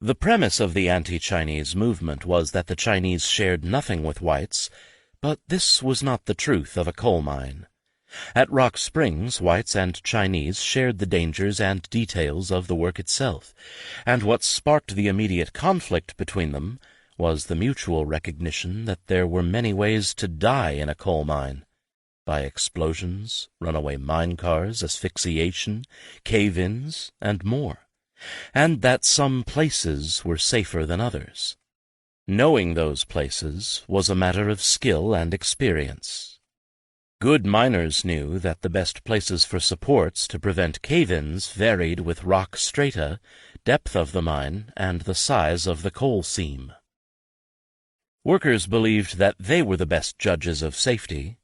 The premise of the anti-Chinese movement was that the Chinese shared nothing with whites, but this was not the truth of a coal mine. At Rock Springs, whites and Chinese shared the dangers and details of the work itself, and what sparked the immediate conflict between them was the mutual recognition that there were many ways to die in a coal mine, by explosions, runaway mine cars, asphyxiation, cave-ins, and more, and that some places were safer than others. Knowing those places was a matter of skill and experience. Good miners knew that the best places for supports to prevent cave-ins varied with rock strata, depth of the mine, and the size of the coal seam. Workers believed that they were the best judges of safety.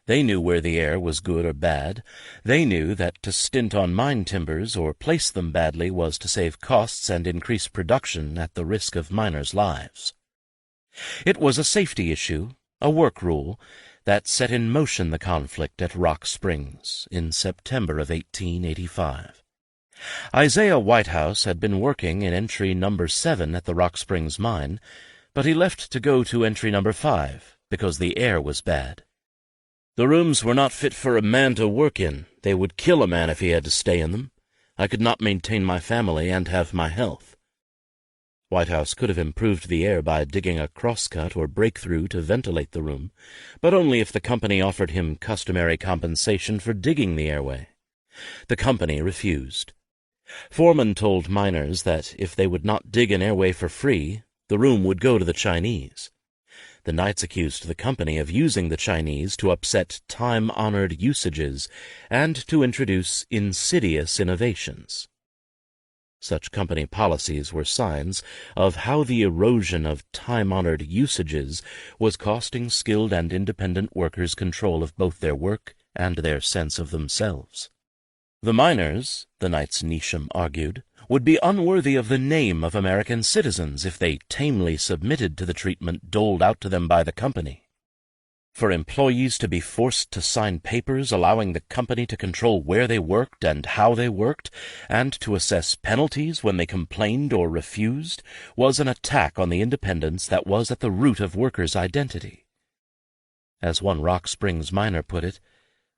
They knew where the air was good or bad. They knew that to stint on mine timbers or place them badly was to save costs and increase production at the risk of miners' lives. It was a safety issue, a work rule, that set in motion the conflict at Rock Springs in September of 1885. Isaiah Whitehouse had been working in entry number 7 at the Rock Springs mine, but he left to go to entry number 5 because the air was bad. The rooms were not fit for a man to work in. They would kill a man if he had to stay in them. I could not maintain my family and have my health. Whitehouse could have improved the air by digging a crosscut or breakthrough to ventilate the room, but only if the company offered him customary compensation for digging the airway. The company refused. Foreman told miners that if they would not dig an airway for free, the room would go to the Chinese. The Knights accused the company of using the Chinese to upset time-honored usages and to introduce insidious innovations. Such company policies were signs of how the erosion of time-honored usages was costing skilled and independent workers control of both their work and their sense of themselves. The miners, the Knights Neesham argued, would be unworthy of the name of American citizens if they tamely submitted to the treatment doled out to them by the company. For employees to be forced to sign papers allowing the company to control where they worked and how they worked, and to assess penalties when they complained or refused, was an attack on the independence that was at the root of workers' identity. As one Rock Springs miner put it,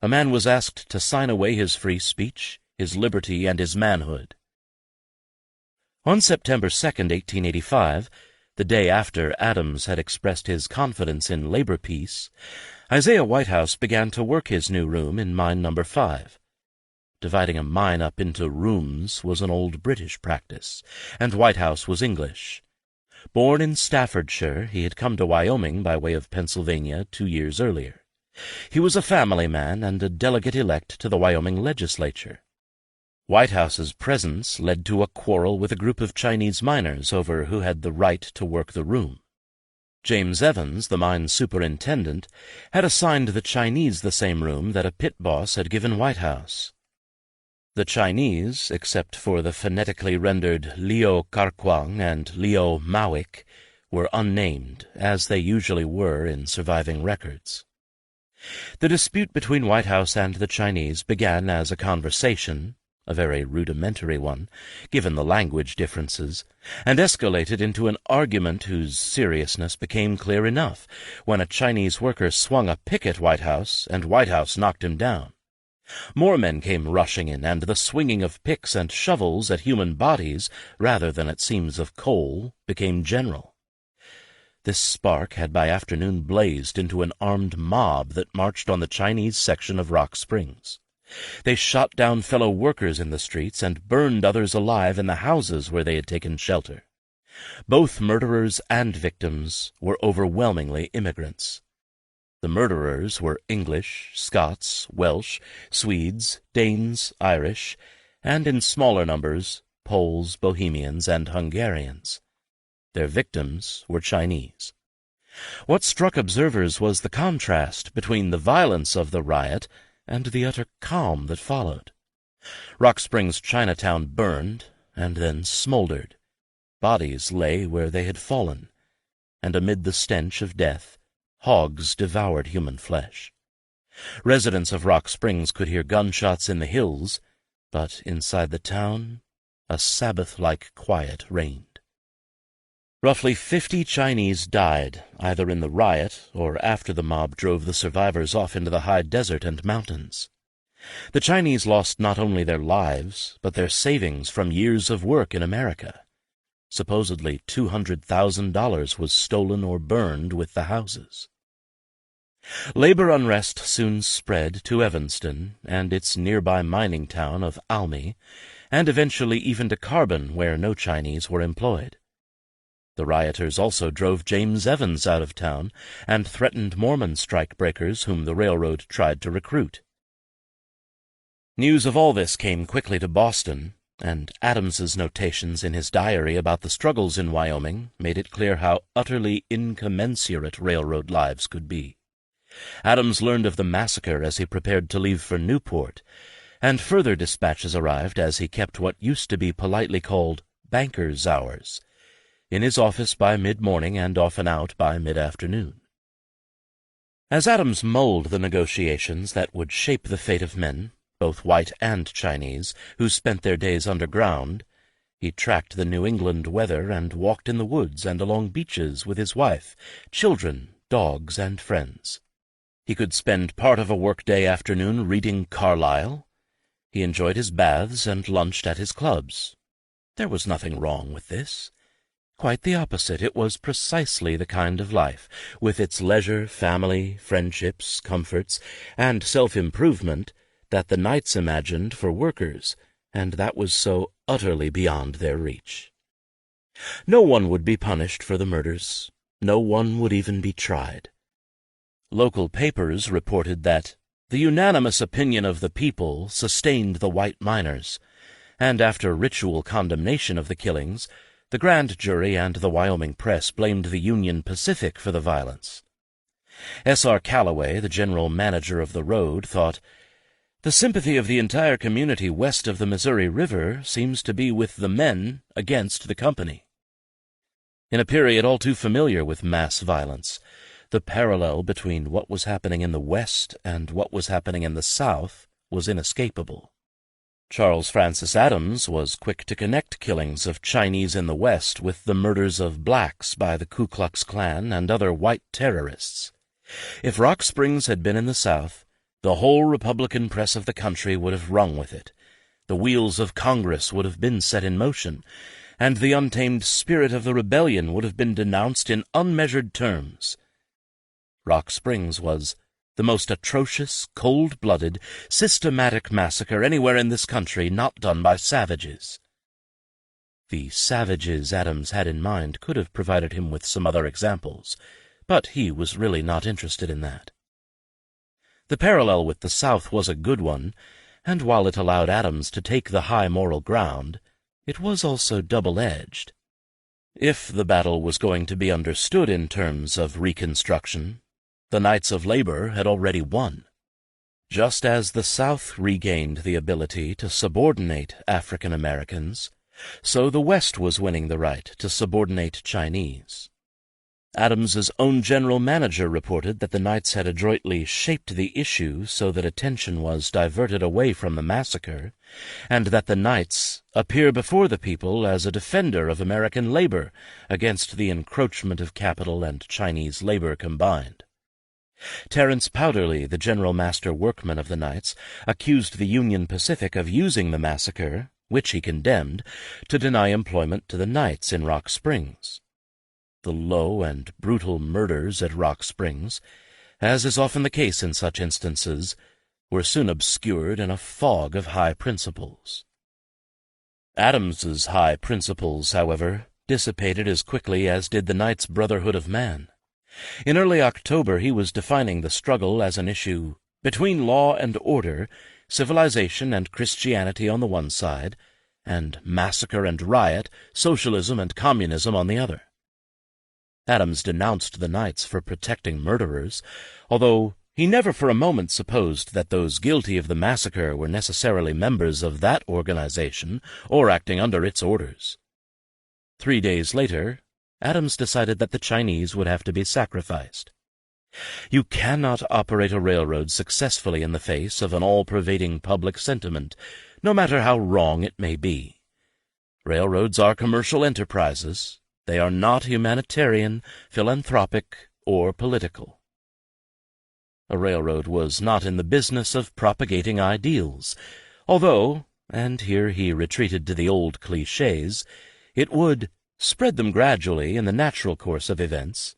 a man was asked to sign away his free speech, his liberty, and his manhood. On September 2, 1885, the day after Adams had expressed his confidence in labor peace, Isaiah Whitehouse began to work his new room in mine number 5. Dividing a mine up into rooms was an old British practice, and Whitehouse was English. Born in Staffordshire, he had come to Wyoming by way of Pennsylvania 2 years earlier. He was a family man and a delegate-elect to the Wyoming legislature. Whitehouse's presence led to a quarrel with a group of Chinese miners over who had the right to work the room. James Evans, the mine superintendent, had assigned the Chinese the same room that a pit boss had given Whitehouse. The Chinese, except for the phonetically rendered Liu Karkwang and Liu Mawik, were unnamed, as they usually were in surviving records. The dispute between Whitehouse and the Chinese began as a conversation, a very rudimentary one, given the language differences, and escalated into an argument whose seriousness became clear enough when a Chinese worker swung a pick at Whitehouse, and Whitehouse knocked him down. More men came rushing in, and the swinging of picks and shovels at human bodies, rather than at seams of coal, became general. This spark had by afternoon blazed into an armed mob that marched on the Chinese section of Rock Springs. They shot down fellow workers in the streets and burned others alive in the houses where they had taken shelter. Both murderers and victims were overwhelmingly immigrants. The murderers were English, Scots, Welsh, Swedes, Danes, Irish, and in smaller numbers, Poles, Bohemians, and Hungarians. Their victims were Chinese. What struck observers was the contrast between the violence of the riot and the utter calm that followed. Rock Springs Chinatown burned, and then smoldered. Bodies lay where they had fallen, and amid the stench of death, hogs devoured human flesh. Residents of Rock Springs could hear gunshots in the hills, but inside the town, a Sabbath-like quiet reigned. Roughly 50 Chinese died, either in the riot or after the mob drove the survivors off into the high desert and mountains. The Chinese lost not only their lives, but their savings from years of work in America. Supposedly $200,000 was stolen or burned with the houses. Labor unrest soon spread to Evanston and its nearby mining town of Almy, and eventually even to Carbon, where no Chinese were employed. The rioters also drove James Evans out of town and threatened Mormon strikebreakers whom the railroad tried to recruit. News of all this came quickly to Boston, and Adams's notations in his diary about the struggles in Wyoming made it clear how utterly incommensurate railroad lives could be. Adams learned of the massacre as he prepared to leave for Newport, and further dispatches arrived as he kept what used to be politely called banker's hours, in his office by mid-morning and often out by mid-afternoon. As Adams mulled the negotiations that would shape the fate of men, both white and Chinese, who spent their days underground, he tracked the New England weather and walked in the woods and along beaches with his wife, children, dogs, and friends. He could spend part of a workday afternoon reading Carlyle. He enjoyed his baths and lunched at his clubs. There was nothing wrong with this. Quite the opposite. It was precisely the kind of life, with its leisure, family, friendships, comforts, and self-improvement, that the Knights imagined for workers, and that was so utterly beyond their reach. No one would be punished for the murders. No one would even be tried. Local papers reported that the unanimous opinion of the people sustained the white miners, and after ritual condemnation of the killings, the grand jury and the Wyoming press blamed the Union Pacific for the violence. S.R. Calloway, the general manager of the road, thought, "The sympathy of the entire community west of the Missouri River seems to be with the men against the company." In a period all too familiar with mass violence, the parallel between what was happening in the West and what was happening in the South was inescapable. Charles Francis Adams was quick to connect killings of Chinese in the West with the murders of blacks by the Ku Klux Klan and other white terrorists. If Rock Springs had been in the South, the whole Republican press of the country would have rung with it. The wheels of Congress would have been set in motion, and the untamed spirit of the rebellion would have been denounced in unmeasured terms. Rock Springs was the most atrocious, cold-blooded, systematic massacre anywhere in this country not done by savages. The savages Adams had in mind could have provided him with some other examples, but he was really not interested in that. The parallel with the South was a good one, and while it allowed Adams to take the high moral ground, it was also double-edged. If the battle was going to be understood in terms of Reconstruction, the Knights of Labor had already won. Just as the South regained the ability to subordinate African Americans, so the West was winning the right to subordinate Chinese. Adams's own general manager reported that the Knights had adroitly shaped the issue so that attention was diverted away from the massacre, and that the Knights appear before the people as a defender of American labor against the encroachment of capital and Chinese labor combined. Terence Powderly, the general master workman of the Knights, accused the Union Pacific of using the massacre, which he condemned, to deny employment to the Knights in Rock Springs. The low and brutal murders at Rock Springs, as is often the case in such instances, were soon obscured in a fog of high principles. Adams's high principles, however, dissipated as quickly as did the Knights' brotherhood of man. In early October he was defining the struggle as an issue between law and order, civilization and Christianity on the one side, and massacre and riot, socialism and communism on the other. Adams denounced the Knights for protecting murderers, although He never for a moment supposed that those guilty of the massacre were necessarily members of that organization or acting under its orders. 3 days later, Adams decided that the Chinese would have to be sacrificed. You cannot operate a railroad successfully in the face of an all-pervading public sentiment, no matter how wrong it may be. Railroads are commercial enterprises. They are not humanitarian, philanthropic, or political. A railroad was not in the business of propagating ideals, although, and here he retreated to the old clichés, it would spread them gradually in the natural course of events.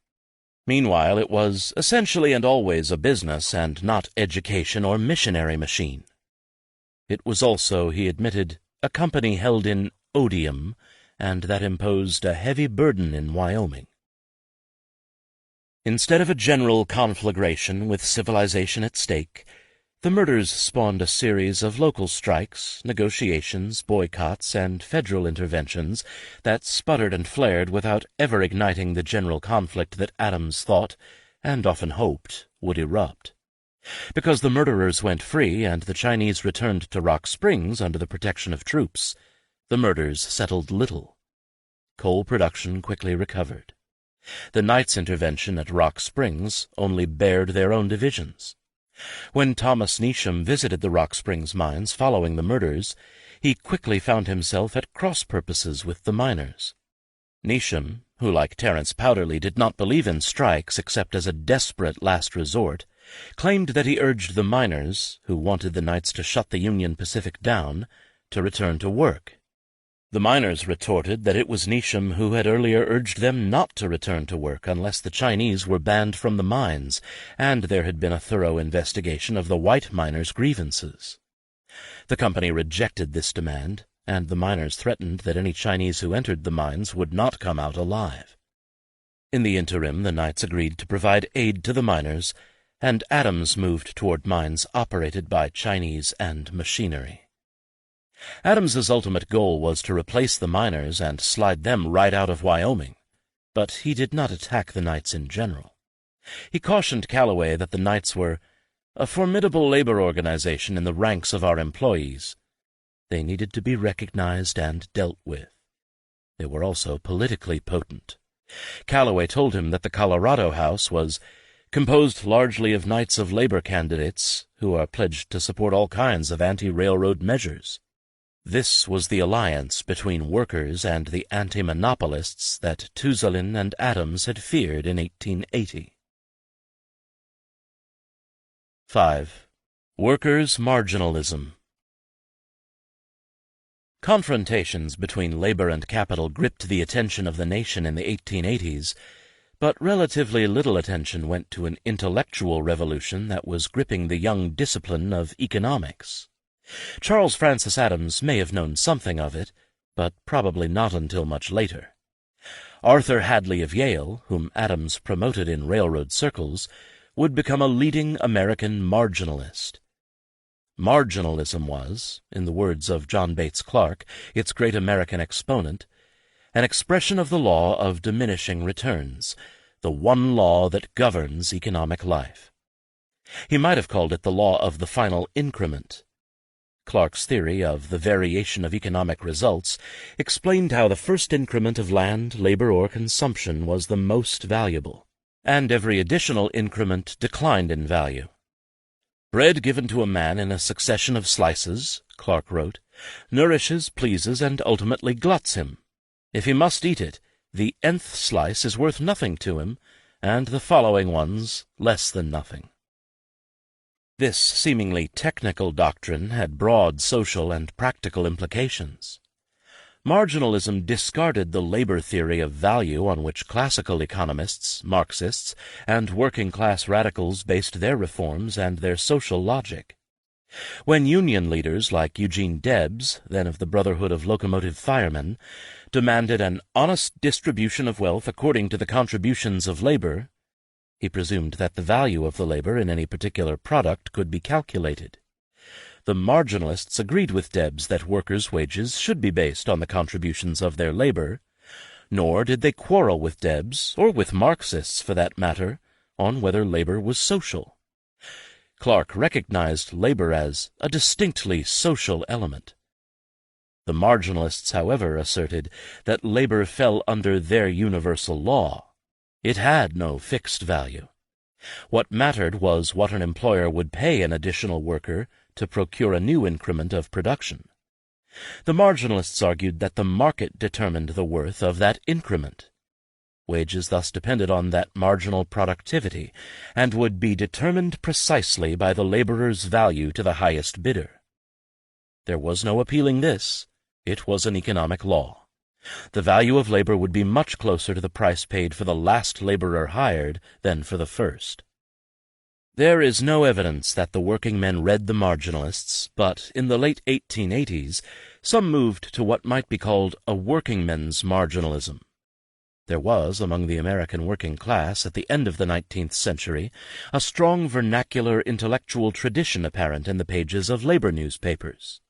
Meanwhile, it was essentially and always a business and not education or missionary machine. It was also, he admitted, a company held in odium, and that imposed a heavy burden in Wyoming. Instead of a general conflagration with civilization at stake, the murders spawned a series of local strikes, negotiations, boycotts, and federal interventions that sputtered and flared without ever igniting the general conflict that Adams thought, and often hoped, would erupt. Because the murderers went free and the Chinese returned to Rock Springs under the protection of troops, the murders settled little. Coal production quickly recovered. The Knights' intervention at Rock Springs only bared their own divisions. When Thomas Neesham visited the Rock Springs mines following the murders, he quickly found himself at cross-purposes with the miners. Neesham, who like Terence Powderly did not believe in strikes except as a desperate last resort, claimed that he urged the miners, who wanted the Knights to shut the Union Pacific down, to return to work. The miners retorted that it was Neesham who had earlier urged them not to return to work unless the Chinese were banned from the mines, and there had been a thorough investigation of the white miners' grievances. The company rejected this demand, and the miners threatened that any Chinese who entered the mines would not come out alive. In the interim, the Knights agreed to provide aid to the miners, and Adams moved toward mines operated by Chinese and machinery. Adams's ultimate goal was to replace the miners and slide them right out of Wyoming, but he did not attack the Knights in general. He cautioned Calloway that the Knights were a formidable labor organization in the ranks of our employees. They needed to be recognized and dealt with. They were also politically potent. Calloway told him that the Colorado House was composed largely of Knights of Labor candidates who are pledged to support all kinds of anti-railroad measures. This was the alliance between workers and the anti-monopolists that Tuzolin and Adams had feared in 1880. 5. Workers' marginalism. Confrontations between labor and capital gripped the attention of the nation in the 1880s, but relatively little attention went to an intellectual revolution that was gripping the young discipline of economics. Charles Francis Adams may have known something of it, but probably not until much later. Arthur Hadley of Yale, whom Adams promoted in railroad circles, would become a leading American marginalist. Marginalism was, in the words of John Bates Clark, its great American exponent, an expression of the law of diminishing returns, the one law that governs economic life. He might have called it the law of the final increment. Clark's theory of the variation of economic results explained how the first increment of land, labor, or consumption was the most valuable, and every additional increment declined in value. Bread given to a man in a succession of slices, Clark wrote, nourishes, pleases, and ultimately gluts him. If he must eat it, the nth slice is worth nothing to him, and the following ones less than nothing. This seemingly technical doctrine had broad social and practical implications. Marginalism discarded the labor theory of value on which classical economists, Marxists, and working-class radicals based their reforms and their social logic. When union leaders like Eugene Debs, then of the Brotherhood of Locomotive Firemen, demanded an honest distribution of wealth according to the contributions of labor, he presumed that the value of the labor in any particular product could be calculated. The marginalists agreed with Debs that workers' wages should be based on the contributions of their labor, nor did they quarrel with Debs, or with Marxists for that matter, on whether labor was social. Clark recognized labor as a distinctly social element. The marginalists, however, asserted that labor fell under their universal law. It had no fixed value. What mattered was what an employer would pay an additional worker to procure a new increment of production. The marginalists argued that the market determined the worth of that increment. Wages thus depended on that marginal productivity, and would be determined precisely by the laborer's value to the highest bidder. There was no appealing this. It was an economic law. The value of labor would be much closer to the price paid for the last laborer hired than for the first. There is no evidence that the working men read the marginalists, but in the late 1880s, some moved to what might be called a working men's marginalism. There was, among the American working class at the end of the 19th century, a strong vernacular intellectual tradition apparent in the pages of labor newspapers.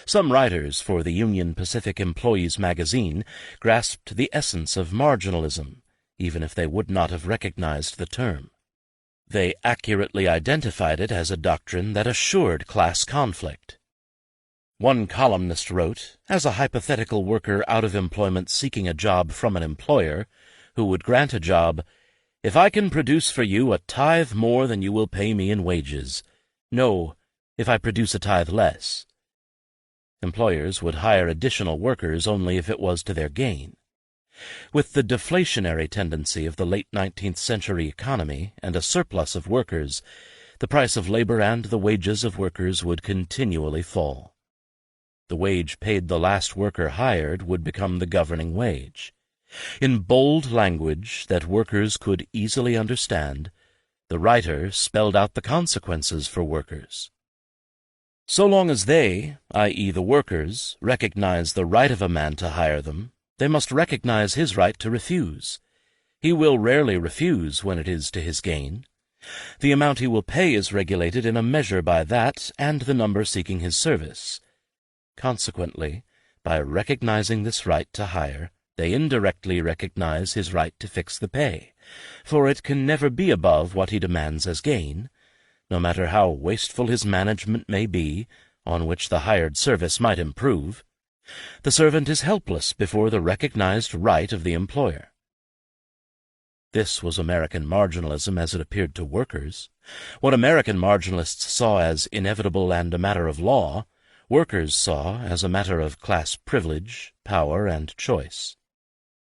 Some writers for the Union Pacific Employees magazine grasped the essence of marginalism, even if they would not have recognized the term. They accurately identified it as a doctrine that assured class conflict. One columnist wrote, as a hypothetical worker out of employment seeking a job from an employer, who would grant a job, "If I can produce for you a tithe more than you will pay me in wages. No, if I produce a tithe less." Employers would hire additional workers only if it was to their gain. With the deflationary tendency of the late 19th century economy and a surplus of workers, the price of labor and the wages of workers would continually fall. The wage paid the last worker hired would become the governing wage. In bold language that workers could easily understand, the writer spelled out the consequences for workers. So long as they, i.e. the workers, recognize the right of a man to hire them, they must recognize his right to refuse. He will rarely refuse when it is to his gain. The amount he will pay is regulated in a measure by that and the number seeking his service. Consequently, by recognizing this right to hire, they indirectly recognize his right to fix the pay, for it can never be above what he demands as gain, no matter how wasteful his management may be, on which the hired service might improve. The servant is helpless before the recognized right of the employer. This was American marginalism as it appeared to workers. What American marginalists saw as inevitable and a matter of law, workers saw as a matter of class privilege, power, and choice.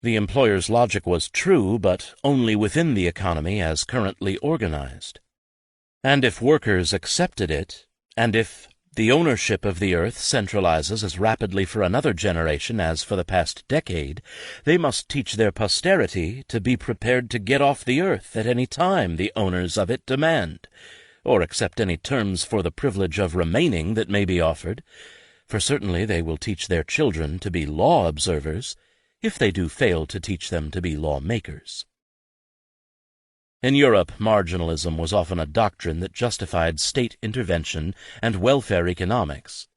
The employer's logic was true, but only within the economy as currently organized. And if workers accepted it, and if the ownership of the earth centralizes as rapidly for another generation as for the past decade, they must teach their posterity to be prepared to get off the earth at any time the owners of it demand, or accept any terms for the privilege of remaining that may be offered, for certainly they will teach their children to be law observers, if they do fail to teach them to be lawmakers. In Europe, marginalism was often a doctrine that justified state intervention and welfare economics.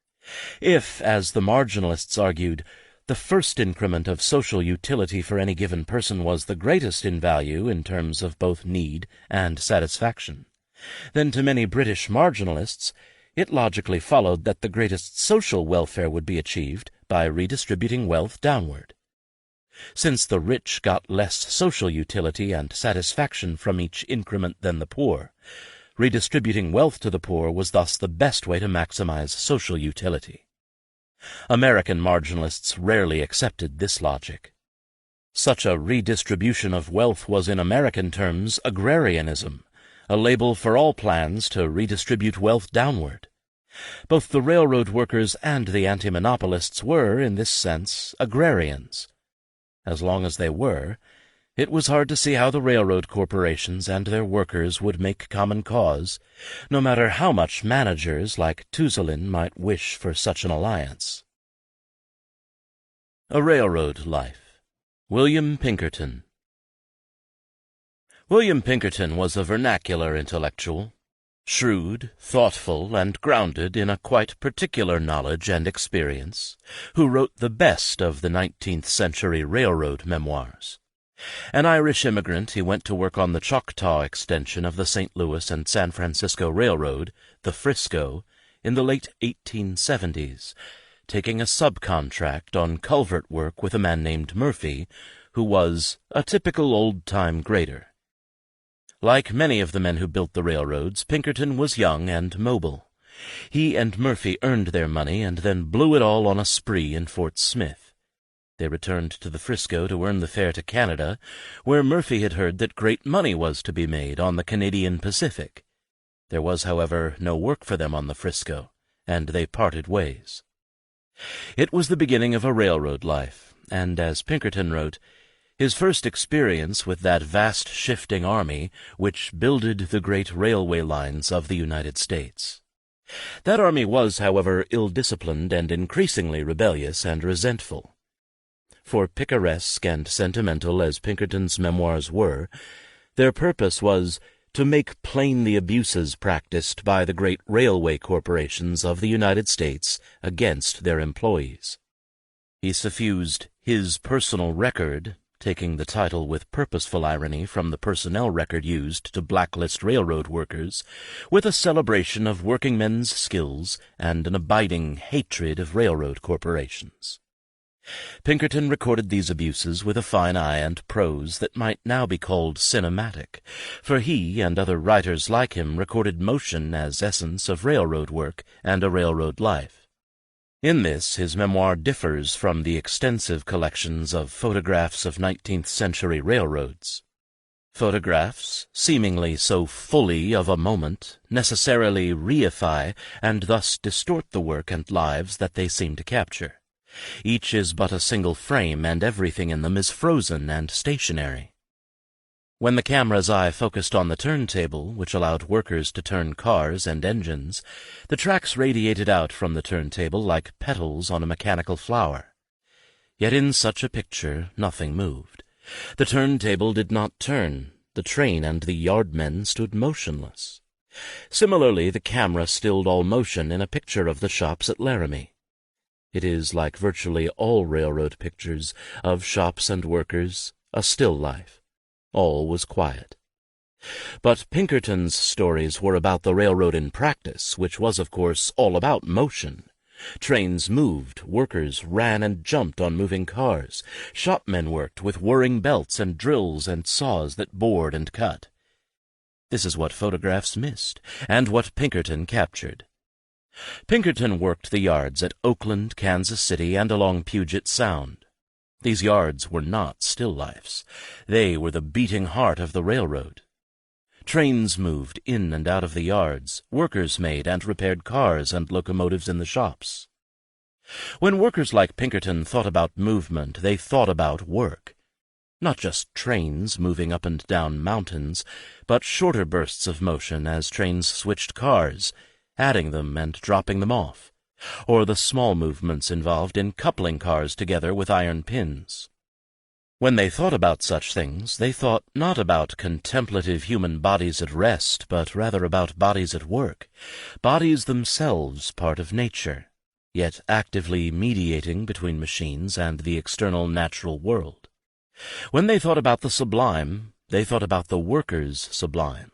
If, as the marginalists argued, the first increment of social utility for any given person was the greatest in value in terms of both need and satisfaction, then to many British marginalists it logically followed that the greatest social welfare would be achieved by redistributing wealth downward. Since the rich got less social utility and satisfaction from each increment than the poor, redistributing wealth to the poor was thus the best way to maximize social utility. American marginalists rarely accepted this logic. Such a redistribution of wealth was in American terms agrarianism, a label for all plans to redistribute wealth downward. Both the railroad workers and the antimonopolists were, in this sense, agrarians. As long as they were, it was hard to see how the railroad corporations and their workers would make common cause, no matter how much managers like Tuzolin might wish for such an alliance. A Railroad Life. William Pinkerton. William Pinkerton was a vernacular intellectual, shrewd, thoughtful, and grounded in a quite particular knowledge and experience, who wrote the best of the 19th century railroad memoirs. An Irish immigrant, he went to work on the Choctaw extension of the St. Louis and San Francisco Railroad, the Frisco, in the late 1870s, taking a subcontract on culvert work with a man named Murphy, who was a typical old-time grader. Like many of the men who built the railroads, Pinkerton was young and mobile. He and Murphy earned their money and then blew it all on a spree in Fort Smith. They returned to the Frisco to earn the fare to Canada, where Murphy had heard that great money was to be made on the Canadian Pacific. There was, however, no work for them on the Frisco, and they parted ways. It was the beginning of a railroad life, and, as Pinkerton wrote, his first experience with that vast shifting army which builded the great railway lines of the United States. That army was, however, ill-disciplined and increasingly rebellious and resentful. For picaresque and sentimental as Pinkerton's memoirs were, their purpose was to make plain the abuses practiced by the great railway corporations of the United States against their employees. He suffused his personal record, taking the title with purposeful irony from the personnel record used to blacklist railroad workers, with a celebration of working men's skills and an abiding hatred of railroad corporations. Pinkerton recorded these abuses with a fine eye and prose that might now be called cinematic, for he and other writers like him recorded motion as essence of railroad work and a railroad life. In this, his memoir differs from the extensive collections of photographs of 19th-century railroads. Photographs, seemingly so fully of a moment, necessarily reify and thus distort the work and lives that they seem to capture. Each is but a single frame, and everything in them is frozen and stationary. When the camera's eye focused on the turntable, which allowed workers to turn cars and engines, the tracks radiated out from the turntable like petals on a mechanical flower. Yet in such a picture nothing moved. The turntable did not turn. The train and the yardmen stood motionless. Similarly, the camera stilled all motion in a picture of the shops at Laramie. It is, like virtually all railroad pictures of shops and workers, a still life. All was quiet. But Pinkerton's stories were about the railroad in practice, which was, of course, all about motion. Trains moved, workers ran and jumped on moving cars, shopmen worked with whirring belts and drills and saws that bored and cut. This is what photographs missed, and what Pinkerton captured. Pinkerton worked the yards at Oakland, Kansas City, and along Puget Sound. These yards were not still lifes. They were the beating heart of the railroad. Trains moved in and out of the yards. Workers made and repaired cars and locomotives in the shops. When workers like Pinkerton thought about movement, they thought about work. Not just trains moving up and down mountains, but shorter bursts of motion as trains switched cars, adding them and dropping them off, or the small movements involved in coupling cars together with iron pins. When they thought about such things, they thought not about contemplative human bodies at rest, but rather about bodies at work, bodies themselves part of nature, yet actively mediating between machines and the external natural world. When they thought about the sublime, they thought about the workers' sublime.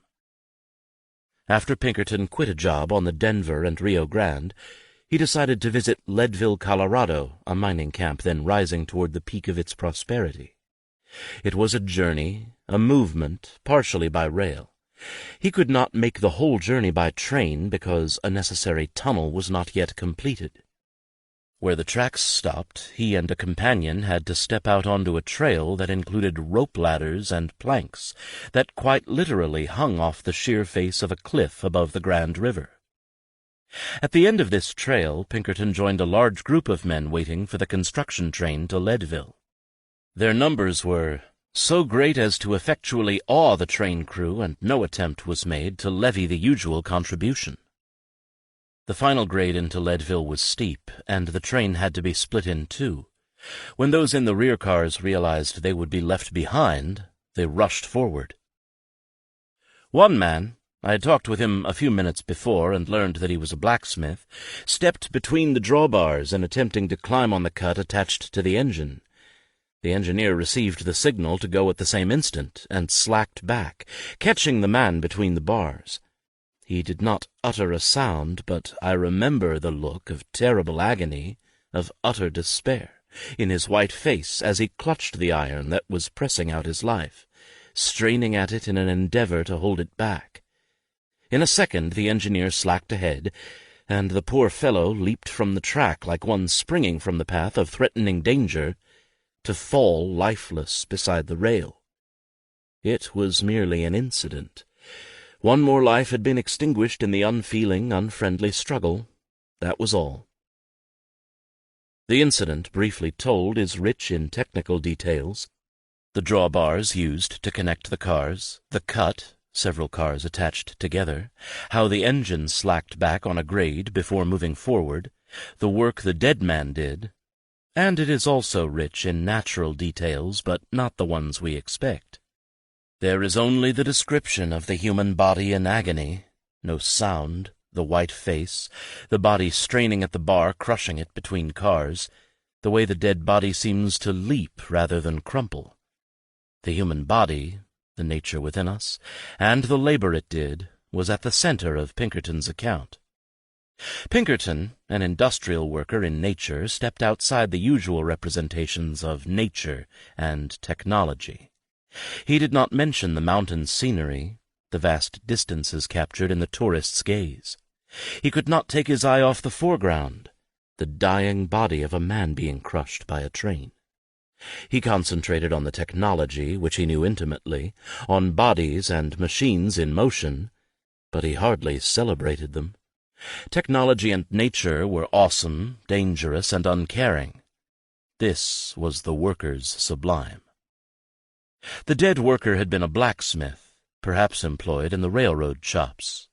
After Pinkerton quit a job on the Denver and Rio Grande, he decided to visit Leadville, Colorado, a mining camp then rising toward the peak of its prosperity. It was a journey, a movement, partially by rail. He could not make the whole journey by train because a necessary tunnel was not yet completed. Where the tracks stopped, he and a companion had to step out onto a trail that included rope ladders and planks that quite literally hung off the sheer face of a cliff above the Grand River. At the end of this trail, Pinkerton joined a large group of men waiting for the construction train to Leadville. Their numbers were so great as to effectually awe the train crew, and no attempt was made to levy the usual contribution. The final grade into Leadville was steep, and the train had to be split in two. When those in the rear cars realized they would be left behind, they rushed forward. One man, I had talked with him a few minutes before and learned that he was a blacksmith, stepped between the drawbars in attempting to climb on the cut attached to the engine. The engineer received the signal to go at the same instant and slacked back, catching the man between the bars. He did not utter a sound, but I remember the look of terrible agony, of utter despair, in his white face as he clutched the iron that was pressing out his life, straining at it in an endeavor to hold it back. In a second the engineer slacked ahead, and the poor fellow leaped from the track like one springing from the path of threatening danger, to fall lifeless beside the rail. It was merely an incident. One more life had been extinguished in the unfeeling, unfriendly struggle. That was all. The incident, briefly told, is rich in technical details. The drawbars used to connect the cars, the cut, several cars attached together, how the engine slacked back on a grade before moving forward, the work the dead man did, and it is also rich in natural details, but not the ones we expect. There is only the description of the human body in agony, no sound, the white face, the body straining at the bar, crushing it between cars, the way the dead body seems to leap rather than crumple. The human body, the nature within us, and the labor it did, was at the center of Pinkerton's account. Pinkerton, an industrial worker in nature, stepped outside the usual representations of nature and technology. He did not mention the mountain scenery, the vast distances captured in the tourist's gaze. He could not take his eye off the foreground, the dying body of a man being crushed by a train. He concentrated on the technology, which he knew intimately, on bodies and machines in motion, but he hardly celebrated them. Technology and nature were awesome, dangerous, and uncaring. This was the worker's sublime. The dead worker had been a blacksmith, perhaps employed in the railroad shops.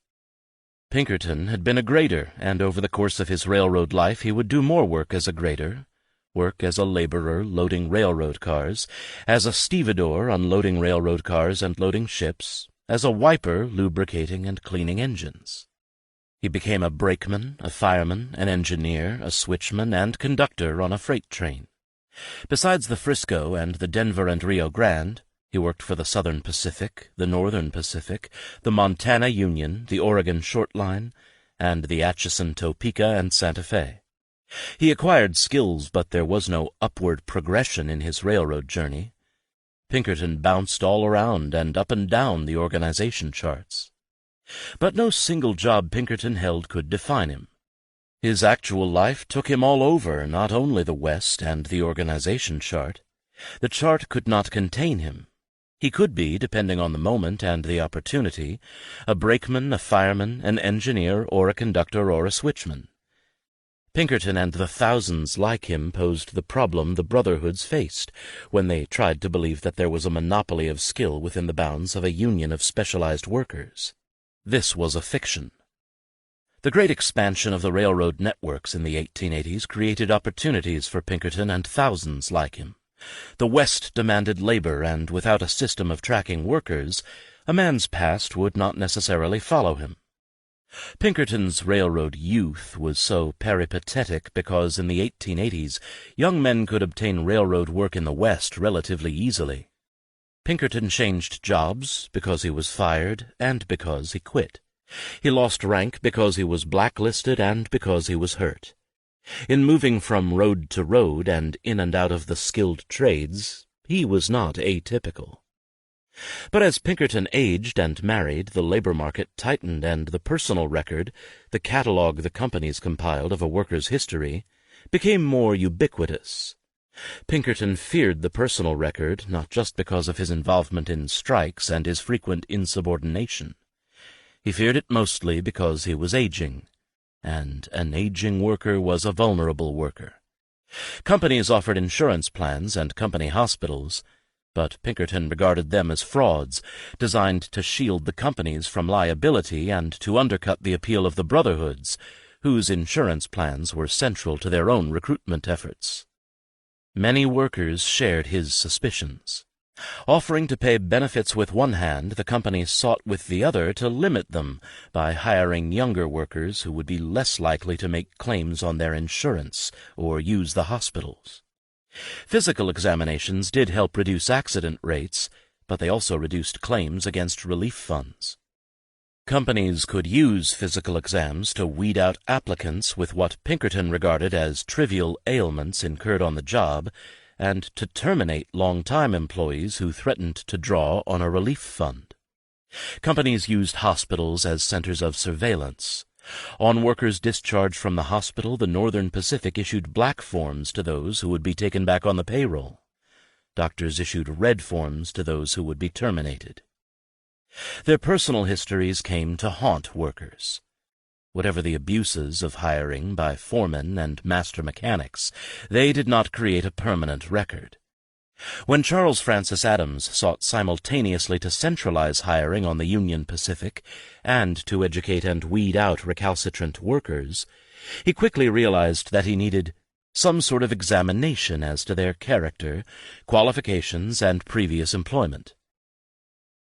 Pinkerton had been a grader, and over the course of his railroad life he would do more work as a grader, work as a laborer loading railroad cars, as a stevedore unloading railroad cars and loading ships, as a wiper lubricating and cleaning engines. He became a brakeman, a fireman, an engineer, a switchman, and conductor on a freight train. Besides the Frisco and the Denver and Rio Grande, he worked for the Southern Pacific, the Northern Pacific, the Montana Union, the Oregon Short Line, and the Atchison, Topeka, and Santa Fe. He acquired skills, but there was no upward progression in his railroad journey. Pinkerton bounced all around and up and down the organization charts. But no single job Pinkerton held could define him. His actual life took him all over, not only the West and the organization chart. The chart could not contain him. He could be, depending on the moment and the opportunity, a brakeman, a fireman, an engineer, or a conductor or a switchman. Pinkerton and the thousands like him posed the problem the brotherhoods faced when they tried to believe that there was a monopoly of skill within the bounds of a union of specialized workers. This was a fiction. The great expansion of the railroad networks in the 1880s created opportunities for Pinkerton and thousands like him. The West demanded labor, and without a system of tracking workers, a man's past would not necessarily follow him. Pinkerton's railroad youth was so peripatetic because in the 1880s young men could obtain railroad work in the West relatively easily. Pinkerton changed jobs because he was fired and because he quit. He lost rank because he was blacklisted and because he was hurt. In moving from road to road and in and out of the skilled trades, he was not atypical. But as Pinkerton aged and married, the labor market tightened, and the personal record, the catalog the companies compiled of a worker's history, became more ubiquitous. Pinkerton feared the personal record not just because of his involvement in strikes and his frequent insubordination. He feared it mostly because he was aging, and an aging worker was a vulnerable worker. Companies offered insurance plans and company hospitals, but Pinkerton regarded them as frauds, designed to shield the companies from liability and to undercut the appeal of the brotherhoods, whose insurance plans were central to their own recruitment efforts. Many workers shared his suspicions. Offering to pay benefits with one hand, the companies sought with the other to limit them by hiring younger workers who would be less likely to make claims on their insurance or use the hospitals. Physical examinations did help reduce accident rates, but they also reduced claims against relief funds. Companies could use physical exams to weed out applicants with what Pinkerton regarded as trivial ailments incurred on the job, and to terminate long-time employees who threatened to draw on a relief fund. Companies used hospitals as centers of surveillance. On workers discharged from the hospital, the Northern Pacific issued black forms to those who would be taken back on the payroll. Doctors issued red forms to those who would be terminated. Their personal histories came to haunt workers. Whatever the abuses of hiring by foremen and master mechanics, they did not create a permanent record. When Charles Francis Adams sought simultaneously to centralize hiring on the Union Pacific and to educate and weed out recalcitrant workers, he quickly realized that he needed some sort of examination as to their character, qualifications, and previous employment.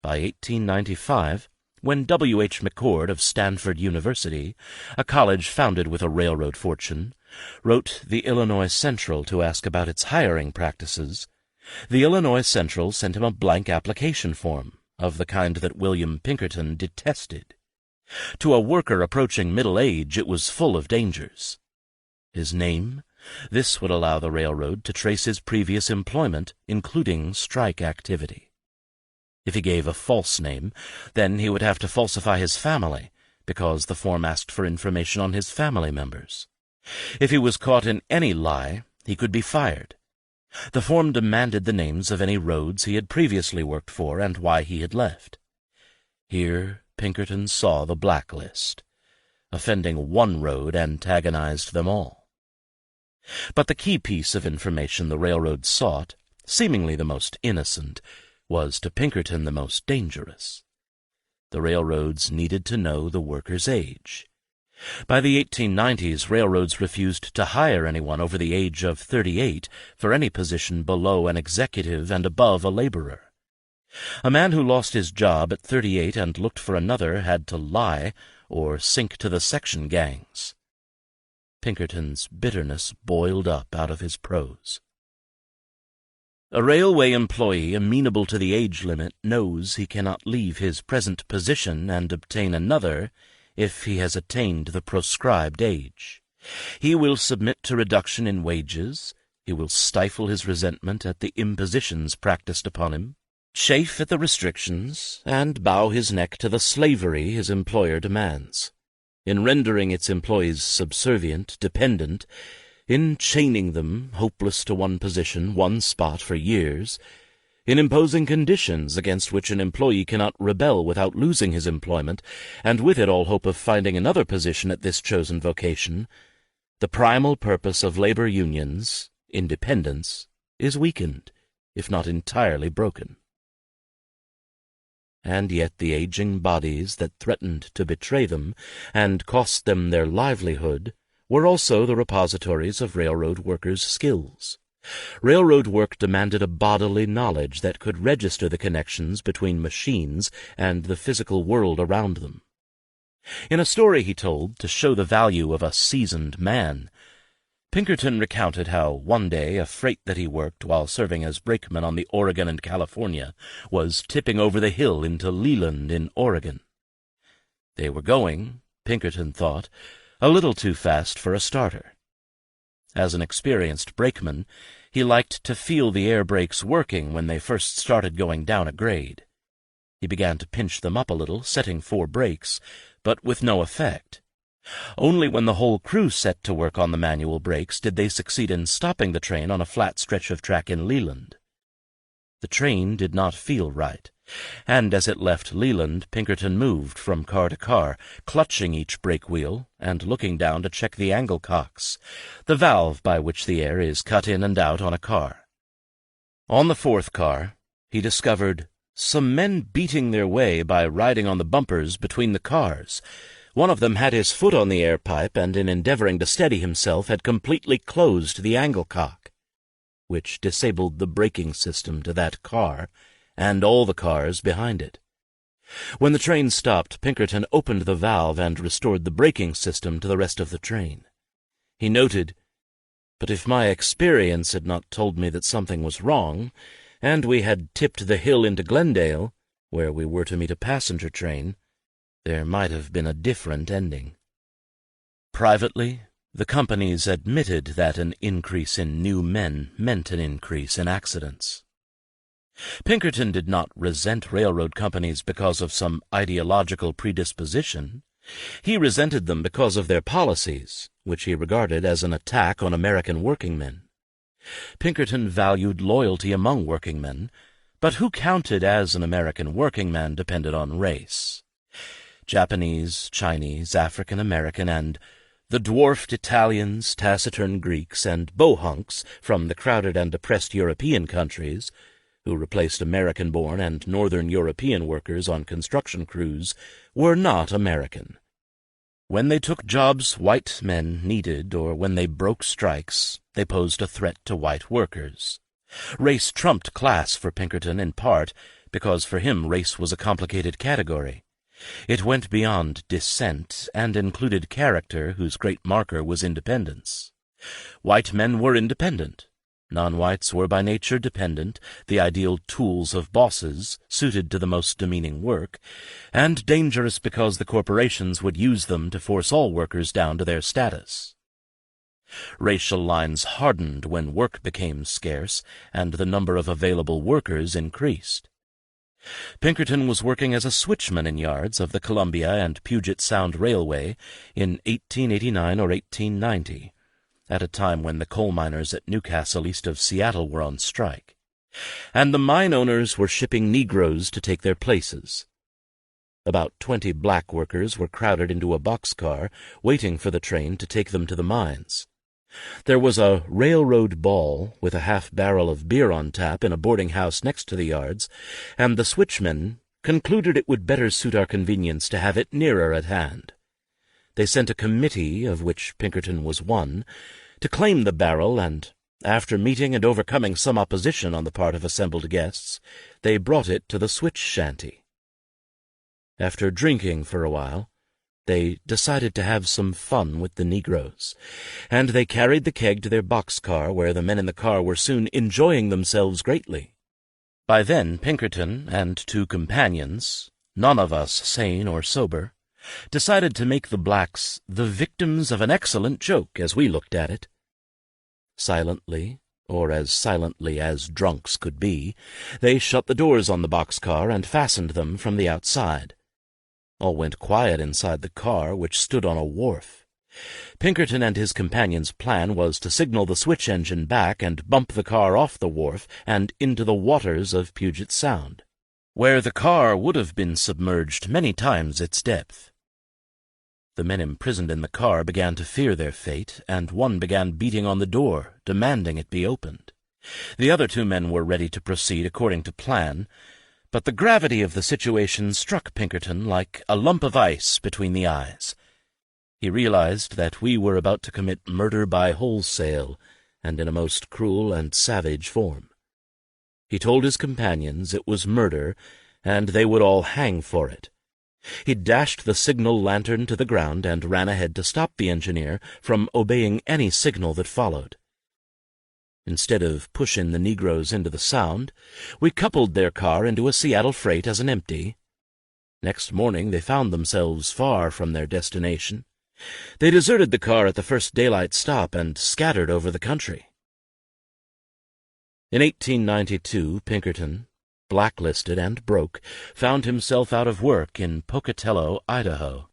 By 1895, when W. H. McCord of Stanford University, a college founded with a railroad fortune, wrote the Illinois Central to ask about its hiring practices, the Illinois Central sent him a blank application form, of the kind that William Pinkerton detested. To a worker approaching middle age, it was full of dangers. His name? This would allow the railroad to trace his previous employment, including strike activity. If he gave a false name, then he would have to falsify his family, because the form asked for information on his family members. If he was caught in any lie, he could be fired. The form demanded the names of any roads he had previously worked for and why he had left. Here Pinkerton saw the blacklist. Offending one road antagonized them all. But the key piece of information the railroad sought, seemingly the most innocent, was to Pinkerton the most dangerous. The railroads needed to know the worker's age. By the 1890s, railroads refused to hire anyone over the age of 38 for any position below an executive and above a laborer. A man who lost his job at 38 and looked for another had to lie or sink to the section gangs. Pinkerton's bitterness boiled up out of his prose. A railway employee amenable to the age limit knows he cannot leave his present position and obtain another if he has attained the proscribed age. He will submit to reduction in wages, he will stifle his resentment at the impositions practiced upon him, chafe at the restrictions, and bow his neck to the slavery his employer demands. In rendering its employees subservient, dependent, in chaining them, hopeless to one position, one spot for years, in imposing conditions against which an employee cannot rebel without losing his employment, and with it all hope of finding another position at this chosen vocation, the primal purpose of labor unions, independence, is weakened, if not entirely broken. And yet the aging bodies that threatened to betray them and cost them their livelihood were also the repositories of railroad workers' skills. Railroad work demanded a bodily knowledge that could register the connections between machines and the physical world around them. In a story he told to show the value of a seasoned man, Pinkerton recounted how one day a freight that he worked while serving as brakeman on the Oregon and California was tipping over the hill into Leland in Oregon. They were going, Pinkerton thought, a little too fast for a starter. As an experienced brakeman, he liked to feel the air brakes working when they first started going down a grade. He began to pinch them up a little, setting 4 brakes, but with no effect. Only when the whole crew set to work on the manual brakes did they succeed in stopping the train on a flat stretch of track in Leland. The train did not feel right, and as it left Leland, Pinkerton moved from car to car, clutching each brake wheel and looking down to check the angle cocks, the valve by which the air is cut in and out on a car. On the 4th car, he discovered some men beating their way by riding on the bumpers between the cars. One of them had his foot on the air pipe and, in endeavoring to steady himself, had completely closed the angle cock, which disabled the braking system to that car and all the cars behind it. When the train stopped, Pinkerton opened the valve and restored the braking system to the rest of the train. He noted, But if my experience had not told me that something was wrong, and we had tipped the hill into Glendale, where we were to meet a passenger train, there might have been a different ending. Privately, the companies admitted that an increase in new men meant an increase in accidents. Pinkerton did not resent railroad companies because of some ideological predisposition. He resented them because of their policies, which he regarded as an attack on American workingmen. Pinkerton valued loyalty among workingmen, but who counted as an American workingman depended on race. Japanese, Chinese, African American, and the dwarfed Italians, taciturn Greeks, and bohunks from the crowded and oppressed European countries, who replaced American-born and Northern European workers on construction crews, were not American. When they took jobs white men needed, or when they broke strikes, they posed a threat to white workers. Race trumped class for Pinkerton in part because for him race was a complicated category. It went beyond descent and included character whose great marker was independence. White men were independent. Non-whites were by nature dependent, the ideal tools of bosses, suited to the most demeaning work, and dangerous because the corporations would use them to force all workers down to their status. Racial lines hardened when work became scarce and the number of available workers increased. Pinkerton was working as a switchman in yards of the Columbia and Puget Sound Railway in 1889 or 1890. At a time when the coal miners at Newcastle east of Seattle were on strike, and the mine owners were shipping Negroes to take their places. About 20 black workers were crowded into a boxcar, waiting for the train to take them to the mines. There was a railroad ball with a half-barrel of beer on tap in a boarding house next to the yards, and the switchmen concluded it would better suit our convenience to have it nearer at hand. They sent a committee, of which Pinkerton was one, to claim the barrel, and, after meeting and overcoming some opposition on the part of assembled guests, they brought it to the switch shanty. After drinking for a while, they decided to have some fun with the Negroes, and they carried the keg to their boxcar, where the men in the car were soon enjoying themselves greatly. By then Pinkerton and 2 companions, none of us sane or sober, decided to make the blacks the victims of an excellent joke as we looked at it. Silently, or as silently as drunks could be, they shut the doors on the boxcar and fastened them from the outside. All went quiet inside the car, which stood on a wharf. Pinkerton and his companions' plan was to signal the switch engine back and bump the car off the wharf and into the waters of Puget Sound, where the car would have been submerged many times its depth. The men imprisoned in the car began to fear their fate, and one began beating on the door, demanding it be opened. The other 2 men were ready to proceed according to plan, but the gravity of the situation struck Pinkerton like a lump of ice between the eyes. He realized that we were about to commit murder by wholesale, and in a most cruel and savage form. He told his companions it was murder, and they would all hang for it. He dashed the signal lantern to the ground and ran ahead to stop the engineer from obeying any signal that followed. Instead of pushing the Negroes into the Sound, we coupled their car into a Seattle freight as an empty. Next morning they found themselves far from their destination. They deserted the car at the first daylight stop and scattered over the country. In 1892, Pinkerton, blacklisted and broke, found himself out of work in Pocatello, Idaho,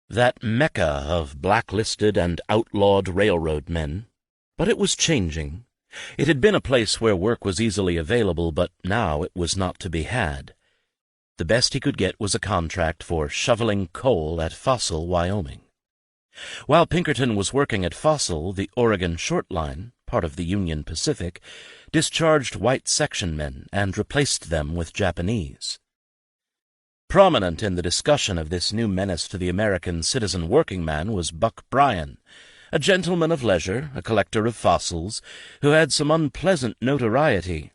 that mecca of blacklisted and outlawed railroad men. But it was changing. It had been a place where work was easily available, but now it was not to be had. The best he could get was a contract for shoveling coal at Fossil, Wyoming. While Pinkerton was working at Fossil, the Oregon Short Line, part of the Union Pacific, discharged white section men and replaced them with Japanese. Prominent in the discussion of this new menace to the American citizen working man was Buck Bryan, a gentleman of leisure, a collector of fossils, who had some unpleasant notoriety,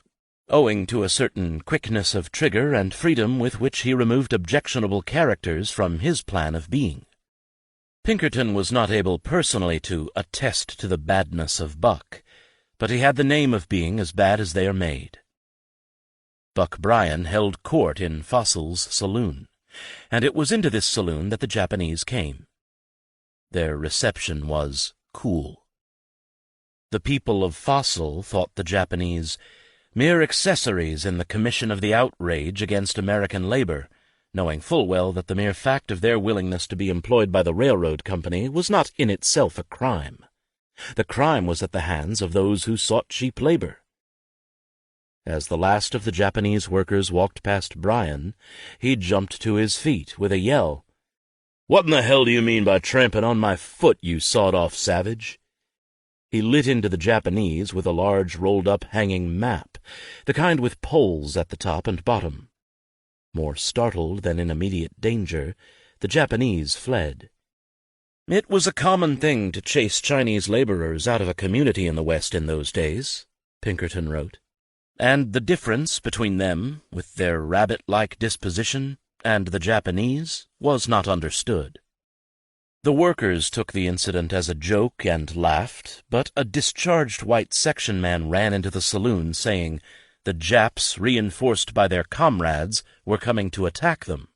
owing to a certain quickness of trigger and freedom with which he removed objectionable characters from his plan of being. Pinkerton was not able personally to attest to the badness of Buck, but he had the name of being as bad as they are made. Buck Bryan held court in Fossil's saloon, and it was into this saloon that the Japanese came. Their reception was cool. The people of Fossil thought the Japanese mere accessories in the commission of the outrage against American labor, knowing full well that the mere fact of their willingness to be employed by the railroad company was not in itself a crime. The crime was at the hands of those who sought cheap labor. As the last of the Japanese workers walked past Bryan, he jumped to his feet with a yell. "What in the hell do you mean by tramping on my foot, you sawed-off savage?" He lit into the Japanese with a large rolled-up hanging map, the kind with poles at the top and bottom. More startled than in immediate danger, the Japanese fled. It was a common thing to chase Chinese laborers out of a community in the West in those days, Pinkerton wrote, and the difference between them, with their rabbit-like disposition, and the Japanese was not understood. The workers took the incident as a joke and laughed, but a discharged white section man ran into the saloon saying the Japs, reinforced by their comrades, were coming to attack them.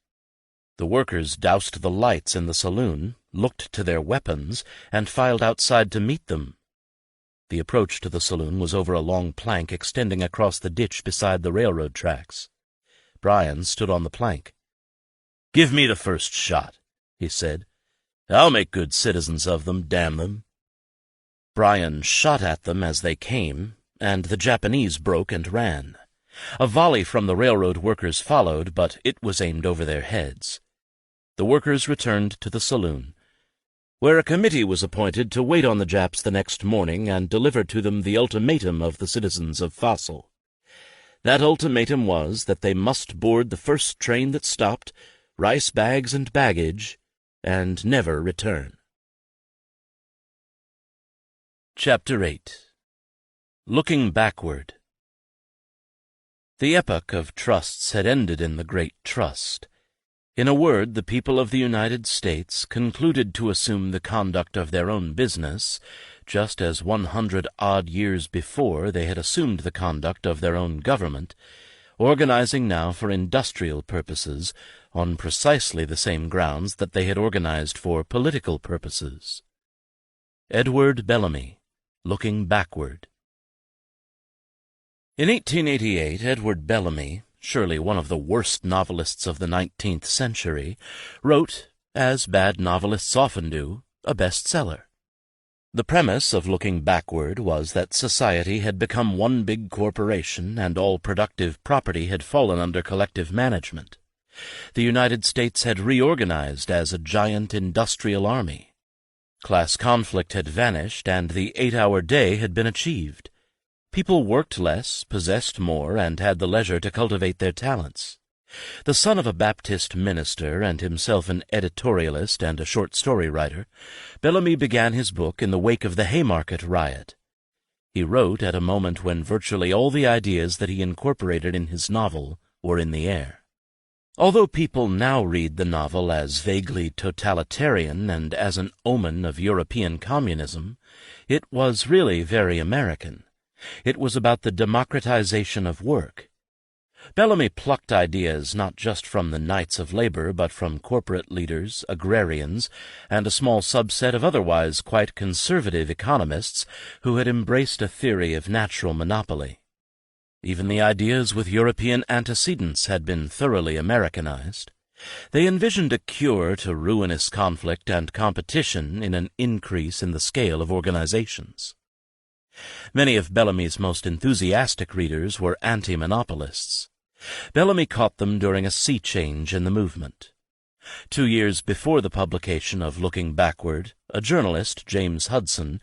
The workers doused the lights in the saloon, looked to their weapons, and filed outside to meet them. The approach to the saloon was over a long plank extending across the ditch beside the railroad tracks. Bryan stood on the plank. "Give me the first shot," he said. "I'll make good citizens of them, damn them." Bryan shot at them as they came, and the Japanese broke and ran. A volley from the railroad workers followed, but it was aimed over their heads. The workers returned to the saloon, where a committee was appointed to wait on the Japs the next morning and deliver to them the ultimatum of the citizens of Fossil. That ultimatum was that they must board the first train that stopped, rice bags and baggage, and never return. Chapter 8. Looking Backward. The epoch of trusts had ended in the Great Trust. In a word, the people of the United States concluded to assume the conduct of their own business, just as 100-odd years before they had assumed the conduct of their own government, organizing now for industrial purposes on precisely the same grounds that they had organized for political purposes. Edward Bellamy, Looking Backward. In 1888, Edward Bellamy, surely one of the worst novelists of the 19th century, wrote, as bad novelists often do, a bestseller. The premise of Looking Backward was that society had become one big corporation and all productive property had fallen under collective management. The United States had reorganized as a giant industrial army. Class conflict had vanished and the 8-hour day had been achieved. People worked less, possessed more, and had the leisure to cultivate their talents. The son of a Baptist minister and himself an editorialist and a short story writer, Bellamy began his book in the wake of the Haymarket riot. He wrote at a moment when virtually all the ideas that he incorporated in his novel were in the air. Although people now read the novel as vaguely totalitarian and as an omen of European communism, it was really very American. It was about the democratization of work. Bellamy plucked ideas not just from the Knights of Labor, but from corporate leaders, agrarians, and a small subset of otherwise quite conservative economists who had embraced a theory of natural monopoly. Even the ideas with European antecedents had been thoroughly Americanized. They envisioned a cure to ruinous conflict and competition in an increase in the scale of organizations. Many of Bellamy's most enthusiastic readers were anti-monopolists. Bellamy caught them during a sea change in the movement. 2 years before the publication of Looking Backward, a journalist, James Hudson,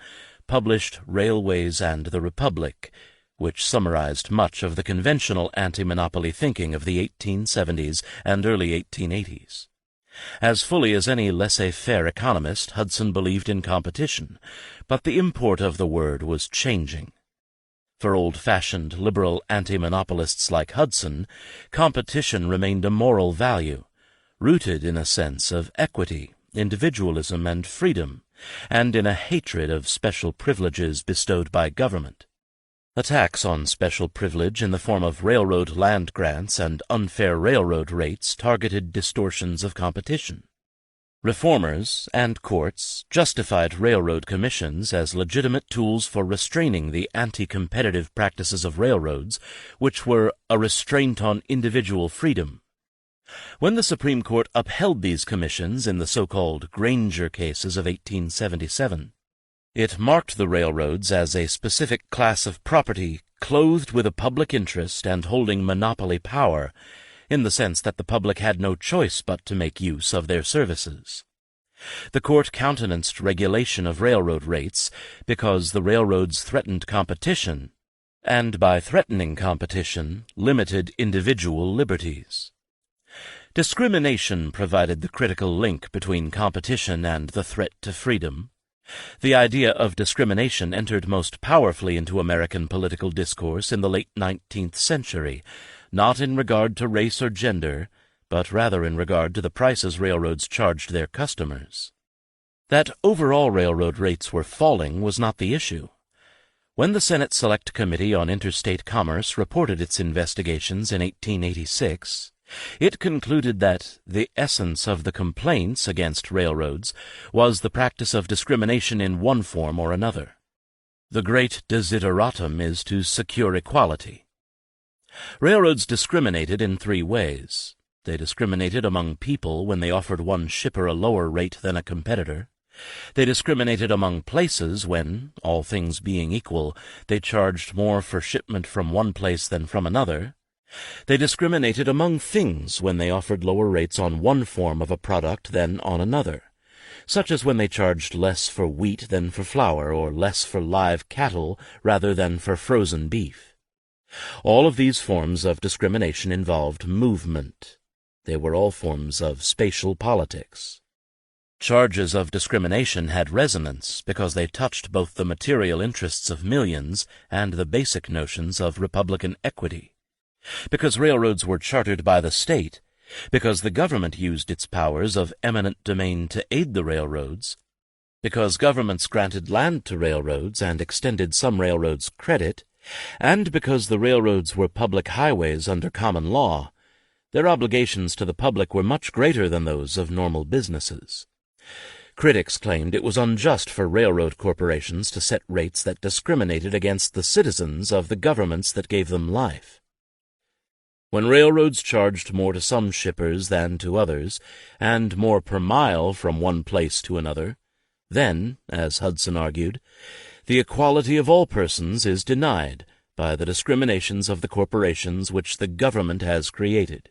published Railways and the Republic, which summarized much of the conventional anti-monopoly thinking of the 1870s and early 1880s. As fully as any laissez-faire economist, Hudson believed in competition, but the import of the word was changing. For old-fashioned liberal anti-monopolists like Hudson, competition remained a moral value, rooted in a sense of equity, individualism, and freedom, and in a hatred of special privileges bestowed by government. A tax on special privilege in the form of railroad land grants and unfair railroad rates targeted distortions of competition. Reformers and courts justified railroad commissions as legitimate tools for restraining the anti-competitive practices of railroads, which were a restraint on individual freedom. When the Supreme Court upheld these commissions in the so-called Granger cases of 1877, it marked the railroads as a specific class of property clothed with a public interest and holding monopoly power, in the sense that the public had no choice but to make use of their services. The court countenanced regulation of railroad rates because the railroads threatened competition, and by threatening competition, limited individual liberties. Discrimination provided the critical link between competition and the threat to freedom. The idea of discrimination entered most powerfully into American political discourse in the late 19th century, not in regard to race or gender, but rather in regard to the prices railroads charged their customers. That overall railroad rates were falling was not the issue. When the Senate Select Committee on Interstate Commerce reported its investigations in 1886, it concluded that the essence of the complaints against railroads was the practice of discrimination in one form or another. The great desideratum is to secure equality. Railroads discriminated in three ways. They discriminated among people when they offered one shipper a lower rate than a competitor. They discriminated among places when, all things being equal, they charged more for shipment from one place than from another. They discriminated among things when they offered lower rates on one form of a product than on another, such as when they charged less for wheat than for flour, or less for live cattle rather than for frozen beef. All of these forms of discrimination involved movement. They were all forms of spatial politics. Charges of discrimination had resonance because they touched both the material interests of millions and the basic notions of republican equity. Because railroads were chartered by the state, because the government used its powers of eminent domain to aid the railroads, because governments granted land to railroads and extended some railroads credit, and because the railroads were public highways under common law, their obligations to the public were much greater than those of normal businesses. Critics claimed it was unjust for railroad corporations to set rates that discriminated against the citizens of the governments that gave them life. When railroads charged more to some shippers than to others, and more per mile from one place to another, then, as Hudson argued, the equality of all persons is denied by the discriminations of the corporations which the government has created.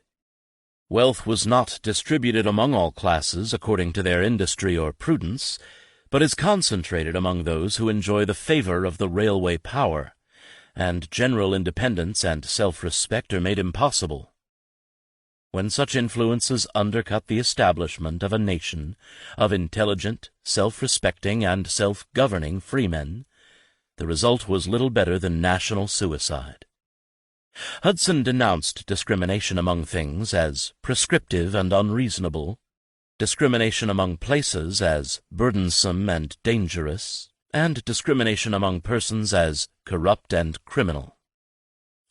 Wealth was not distributed among all classes according to their industry or prudence, but is concentrated among those who enjoy the favor of the railway power, and general independence and self-respect are made impossible. When such influences undercut the establishment of a nation of intelligent, self-respecting, and self-governing freemen, the result was little better than national suicide. Hudson denounced discrimination among things as prescriptive and unreasonable, discrimination among places as burdensome and dangerous, and discrimination among persons as corrupt and criminal.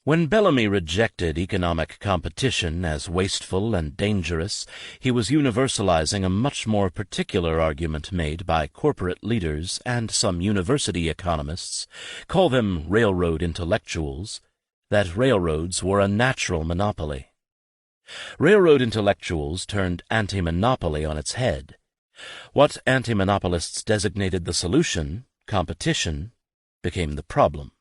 When Bellamy rejected economic competition as wasteful and dangerous, he was universalizing a much more particular argument made by corporate leaders and some university economists, call them railroad intellectuals, that railroads were a natural monopoly. Railroad intellectuals turned antimonopoly on its head. What antimonopolists designated the solution, competition, became the problem.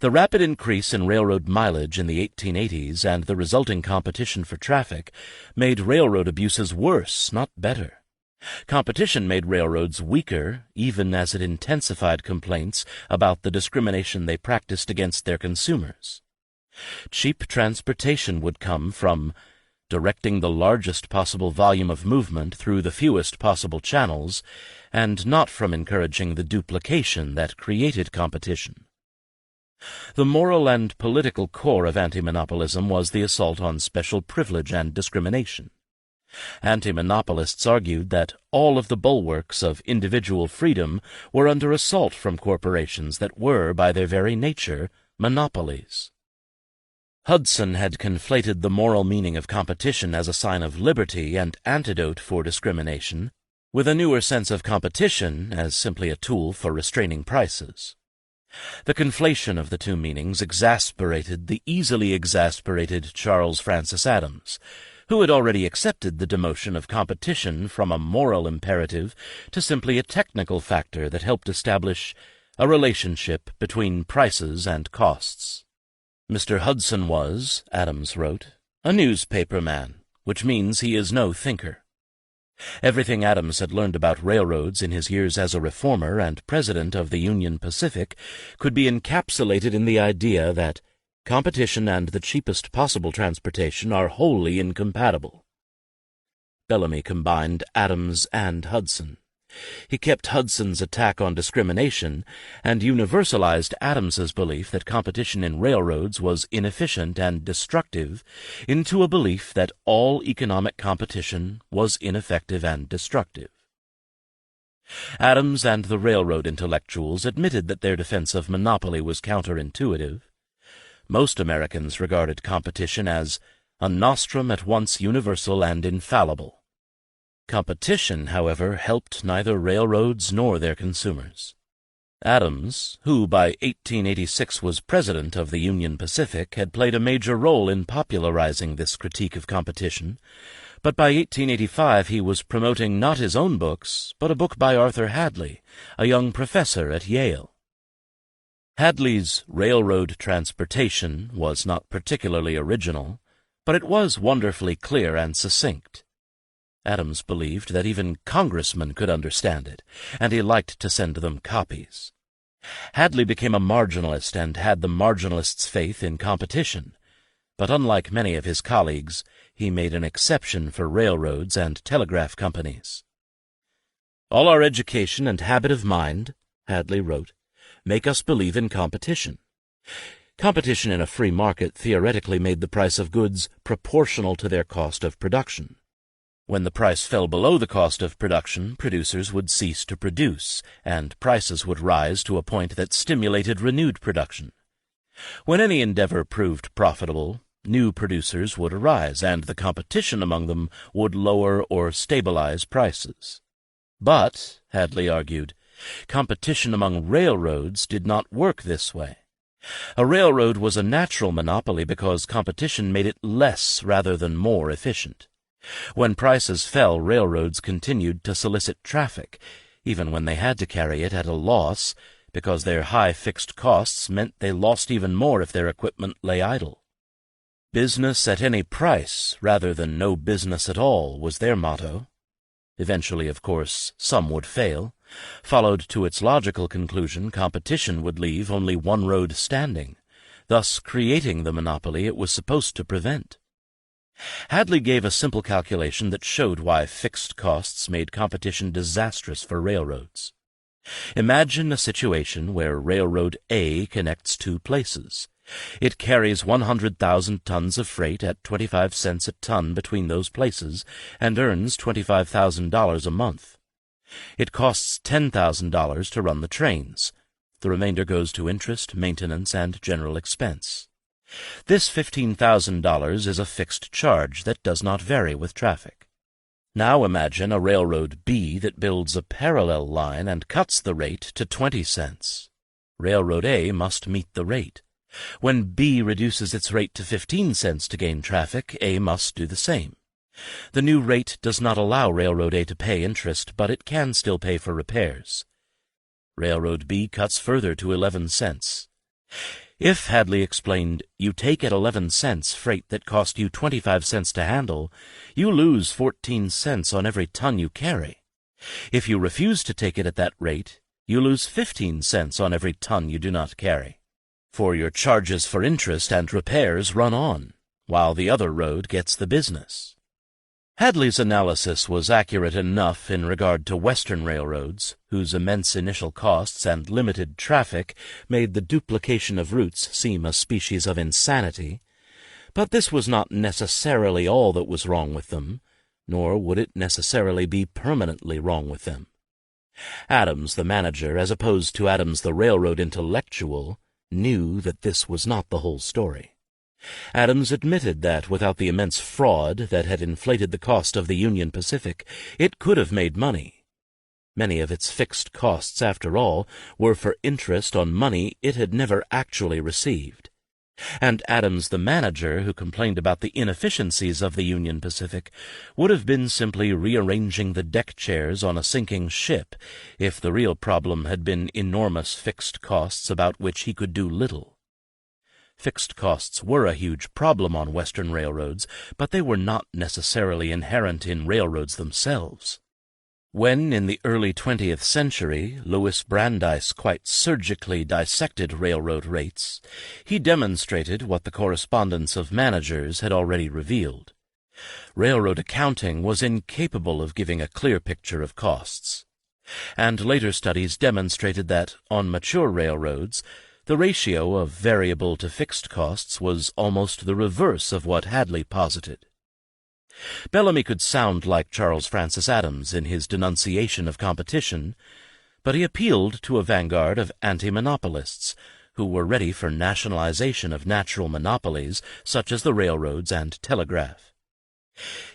The rapid increase in railroad mileage in the 1880s and the resulting competition for traffic made railroad abuses worse, not better. Competition made railroads weaker, even as it intensified complaints about the discrimination they practiced against their consumers. Cheap transportation would come from directing the largest possible volume of movement through the fewest possible channels, and not from encouraging the duplication that created competition. The moral and political core of anti-monopolism was the assault on special privilege and discrimination. Anti-monopolists argued that all of the bulwarks of individual freedom were under assault from corporations that were, by their very nature, monopolies. Hudson had conflated the moral meaning of competition as a sign of liberty and antidote for discrimination with a newer sense of competition as simply a tool for restraining prices. The conflation of the two meanings exasperated the easily exasperated Charles Francis Adams, who had already accepted the demotion of competition from a moral imperative to simply a technical factor that helped establish a relationship between prices and costs. Mr. Hudson was, Adams wrote, a newspaper man, which means he is no thinker. Everything Adams had learned about railroads in his years as a reformer and president of the Union Pacific could be encapsulated in the idea that competition and the cheapest possible transportation are wholly incompatible. Bellamy combined Adams and Hudson. He kept Hudson's attack on discrimination and universalized Adams's belief that competition in railroads was inefficient and destructive into a belief that all economic competition was ineffective and destructive. Adams and the railroad intellectuals admitted that their defense of monopoly was counterintuitive. Most Americans regarded competition as a nostrum at once universal and infallible. Competition, however, helped neither railroads nor their consumers. Adams, who by 1886 was president of the Union Pacific, had played a major role in popularizing this critique of competition, but by 1885 he was promoting not his own books, but a book by Arthur Hadley, a young professor at Yale. Hadley's Railroad Transportation was not particularly original, but it was wonderfully clear and succinct. Adams believed that even congressmen could understand it, and he liked to send them copies. Hadley became a marginalist and had the marginalists' faith in competition, but unlike many of his colleagues, he made an exception for railroads and telegraph companies. All our education and habit of mind, Hadley wrote, make us believe in competition. Competition in a free market theoretically made the price of goods proportional to their cost of production. When the price fell below the cost of production, producers would cease to produce, and prices would rise to a point that stimulated renewed production. When any endeavor proved profitable, new producers would arise, and the competition among them would lower or stabilize prices. But, Hadley argued, competition among railroads did not work this way. A railroad was a natural monopoly because competition made it less rather than more efficient. When prices fell, railroads continued to solicit traffic, even when they had to carry it at a loss, because their high fixed costs meant they lost even more if their equipment lay idle. Business at any price, rather than no business at all, was their motto. Eventually, of course, some would fail. Followed to its logical conclusion, competition would leave only one road standing, thus creating the monopoly it was supposed to prevent. Hadley gave a simple calculation that showed why fixed costs made competition disastrous for railroads. Imagine a situation where Railroad A connects two places. It carries 100,000 tons of freight at 25 cents a ton between those places and earns $25,000 a month. It costs $10,000 to run the trains. The remainder goes to interest, maintenance, and general expense. This $15,000 is a fixed charge that does not vary with traffic. Now imagine a Railroad B that builds a parallel line and cuts the rate to 20 cents. Railroad A must meet the rate. When B reduces its rate to 15 cents to gain traffic, A must do the same. The new rate does not allow Railroad A to pay interest, but it can still pay for repairs. Railroad B cuts further to 11 cents. If, Hadley explained, you take at 11 cents freight that cost you 25 cents to handle, you lose 14 cents on every ton you carry. If you refuse to take it at that rate, you lose 15 cents on every ton you do not carry. For your charges for interest and repairs run on, while the other road gets the business. Hadley's analysis was accurate enough in regard to Western railroads, whose immense initial costs and limited traffic made the duplication of routes seem a species of insanity, but this was not necessarily all that was wrong with them, nor would it necessarily be permanently wrong with them. Adams, the manager, as opposed to Adams, the railroad intellectual, knew that this was not the whole story. Adams admitted that without the immense fraud that had inflated the cost of the Union Pacific, it could have made money. Many of its fixed costs, after all, were for interest on money it had never actually received. And Adams, the manager who complained about the inefficiencies of the Union Pacific, would have been simply rearranging the deck chairs on a sinking ship if the real problem had been enormous fixed costs about which he could do little. Fixed costs were a huge problem on Western railroads, but they were not necessarily inherent in railroads themselves. When, in the early 20th century, Louis Brandeis quite surgically dissected railroad rates, he demonstrated what the correspondence of managers had already revealed. Railroad accounting was incapable of giving a clear picture of costs. And later studies demonstrated that, on mature railroads, the ratio of variable to fixed costs was almost the reverse of what Hadley posited. Bellamy could sound like Charles Francis Adams in his denunciation of competition, but he appealed to a vanguard of anti-monopolists who were ready for nationalization of natural monopolies such as the railroads and telegraph.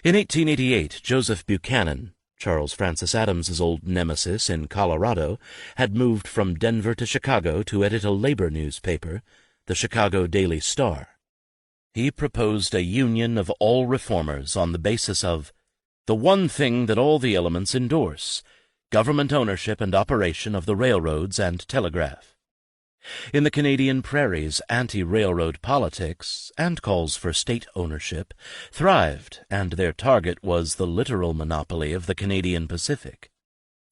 In 1888, Joseph Buchanan, Charles Francis Adams's old nemesis in Colorado, had moved from Denver to Chicago to edit a labor newspaper, the Chicago Daily Star. He proposed a union of all reformers on the basis of the one thing that all the elements endorse, government ownership and operation of the railroads and telegraph. In the Canadian prairies, anti-railroad politics, and calls for state ownership, thrived, and their target was the literal monopoly of the Canadian Pacific.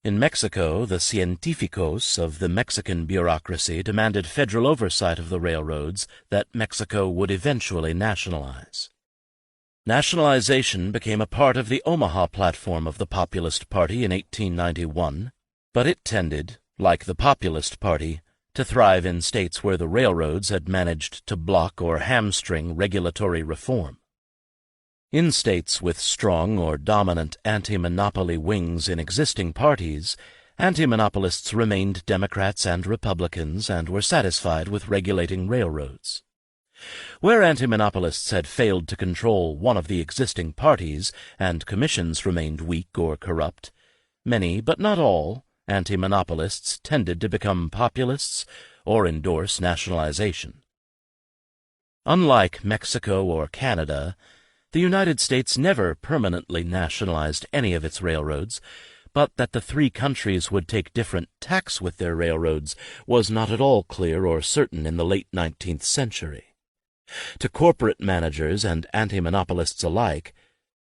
In Mexico, the científicos of the Mexican bureaucracy demanded federal oversight of the railroads that Mexico would eventually nationalize. Nationalization became a part of the Omaha platform of the Populist Party in 1891, but it tended, like the Populist Party, to thrive in states where the railroads had managed to block or hamstring regulatory reform. In states with strong or dominant anti-monopoly wings in existing parties, anti-monopolists remained Democrats and Republicans and were satisfied with regulating railroads. Where anti-monopolists had failed to control one of the existing parties and commissions remained weak or corrupt, many, but not all, anti-monopolists tended to become populists or endorse nationalization. Unlike Mexico or Canada, the United States never permanently nationalized any of its railroads, but that the three countries would take different tacks with their railroads was not at all clear or certain in the late 19th century. To corporate managers and anti-monopolists alike,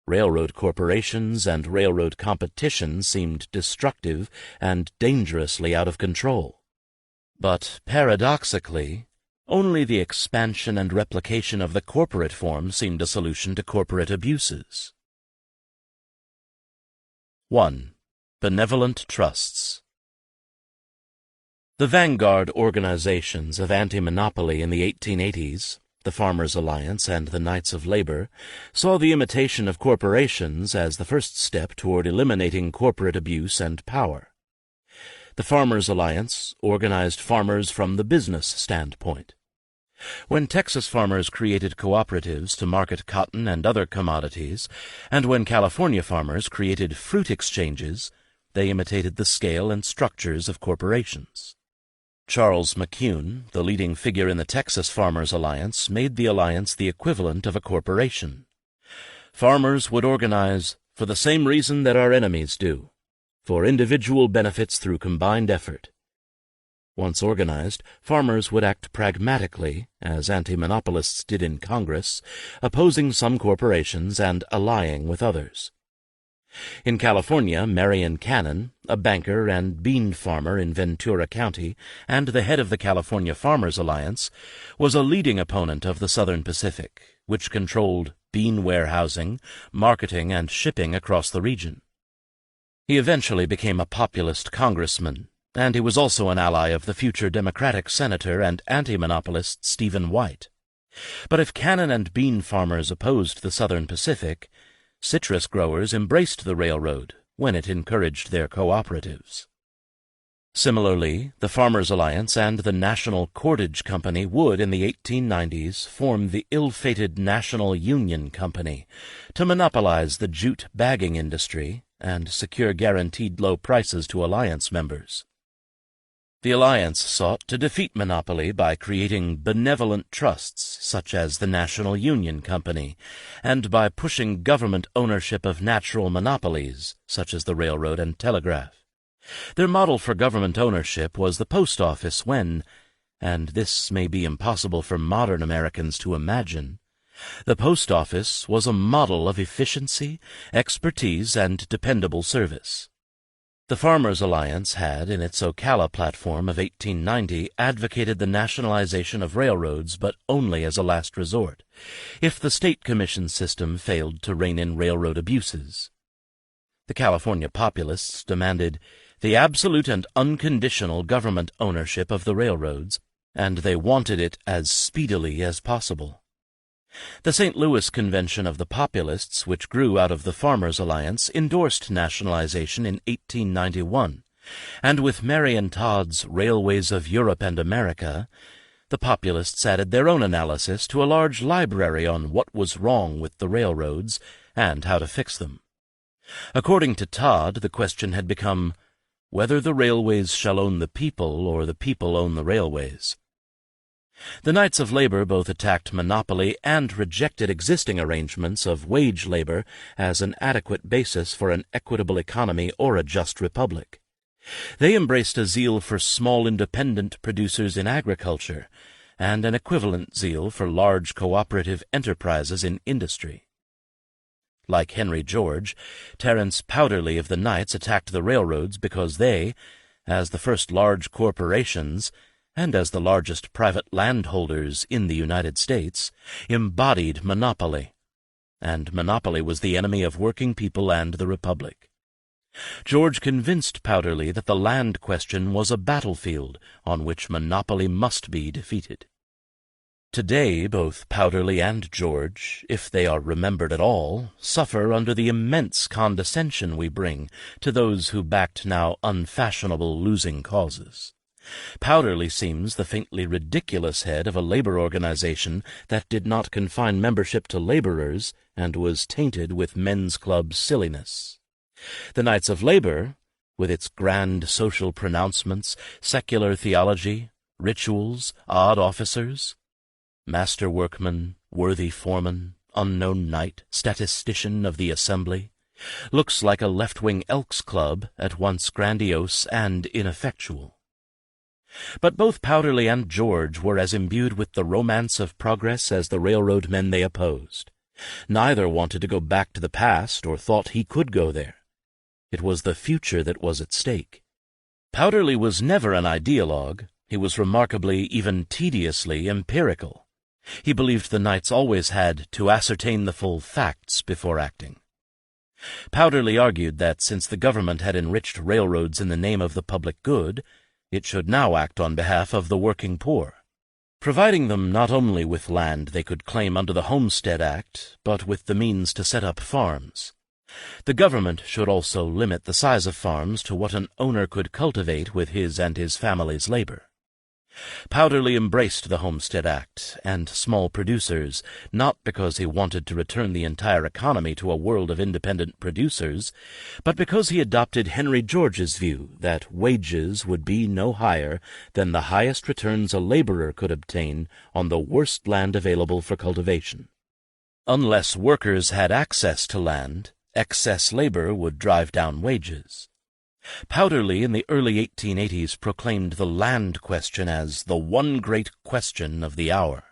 railroad corporations and railroad competition seemed destructive and dangerously out of control. But paradoxically, only the expansion and replication of the corporate form seemed a solution to corporate abuses. 1. Benevolent trusts. The vanguard organizations of anti-monopoly in the 1880s, the Farmers' Alliance and the Knights of Labor, saw the imitation of corporations as the first step toward eliminating corporate abuse and power. The Farmers' Alliance organized farmers from the business standpoint. When Texas farmers created cooperatives to market cotton and other commodities, and when California farmers created fruit exchanges, they imitated the scale and structures of corporations. Charles McCune, the leading figure in the Texas Farmers' Alliance, made the alliance the equivalent of a corporation. Farmers would organize for the same reason that our enemies do, for individual benefits through combined effort. Once organized, farmers would act pragmatically, as anti-monopolists did in Congress, opposing some corporations and allying with others. In California, Marion Cannon, a banker and bean farmer in Ventura County and the head of the California Farmers Alliance, was a leading opponent of the Southern Pacific, which controlled bean warehousing, marketing, and shipping across the region. He eventually became a populist congressman, and he was also an ally of the future Democratic senator and anti-monopolist Stephen White. But if cannon and bean farmers opposed the Southern Pacific, citrus growers embraced the railroad when it encouraged their cooperatives. Similarly, the Farmers' Alliance and the National Cordage Company would, in the 1890s, form the ill-fated National Union Company to monopolize the jute bagging industry and secure guaranteed low prices to alliance members. The alliance sought to defeat monopoly by creating benevolent trusts such as the National Union Company, and by pushing government ownership of natural monopolies such as the railroad and telegraph. Their model for government ownership was the post office when, and this may be impossible for modern Americans to imagine, the post office was a model of efficiency, expertise, and dependable service. The Farmers' Alliance had, in its Ocala platform of 1890, advocated the nationalization of railroads, but only as a last resort, if the state commission system failed to rein in railroad abuses. The California Populists demanded the absolute and unconditional government ownership of the railroads, and they wanted it as speedily as possible. The St. Louis Convention of the Populists, which grew out of the Farmers' Alliance, endorsed nationalization in 1891, and with Marion Todd's Railways of Europe and America, the Populists added their own analysis to a large library on what was wrong with the railroads and how to fix them. According to Todd, the question had become whether the railways shall own the people or the people own the railways. The Knights of Labor both attacked monopoly and rejected existing arrangements of wage labor as an adequate basis for an equitable economy or a just republic. They embraced a zeal for small independent producers in agriculture and an equivalent zeal for large cooperative enterprises in industry. Like Henry George, Terence Powderly of the Knights attacked the railroads because they, as the first large corporations, and as the largest private landholders in the United States, embodied monopoly, and monopoly was the enemy of working people and the Republic. George convinced Powderly that the land question was a battlefield on which monopoly must be defeated. Today, both Powderly and George, if they are remembered at all, suffer under the immense condescension we bring to those who backed now unfashionable losing causes. Powderly seems the faintly ridiculous head of a labor organization that did not confine membership to laborers and was tainted with men's club silliness. The Knights of Labor, with its grand social pronouncements, secular theology, rituals, odd officers, master workman, worthy foreman, unknown knight, statistician of the assembly, looks like a left-wing Elks Club at once grandiose and ineffectual. But both Powderly and George were as imbued with the romance of progress as the railroad men they opposed. Neither wanted to go back to the past or thought he could go there. It was the future that was at stake. Powderly was never an ideologue. He was remarkably, even tediously, empirical. He believed the Knights always had to ascertain the full facts before acting. Powderly argued that since the government had enriched railroads in the name of the public good, it should now act on behalf of the working poor, providing them not only with land they could claim under the Homestead Act, but with the means to set up farms. The government should also limit the size of farms to what an owner could cultivate with his and his family's labor. Powderly embraced the Homestead Act and small producers, not because he wanted to return the entire economy to a world of independent producers, but because he adopted Henry George's view that wages would be no higher than the highest returns a laborer could obtain on the worst land available for cultivation. Unless workers had access to land, excess labor would drive down wages. Powderly in the early 1880s proclaimed the land question as the one great question of the hour.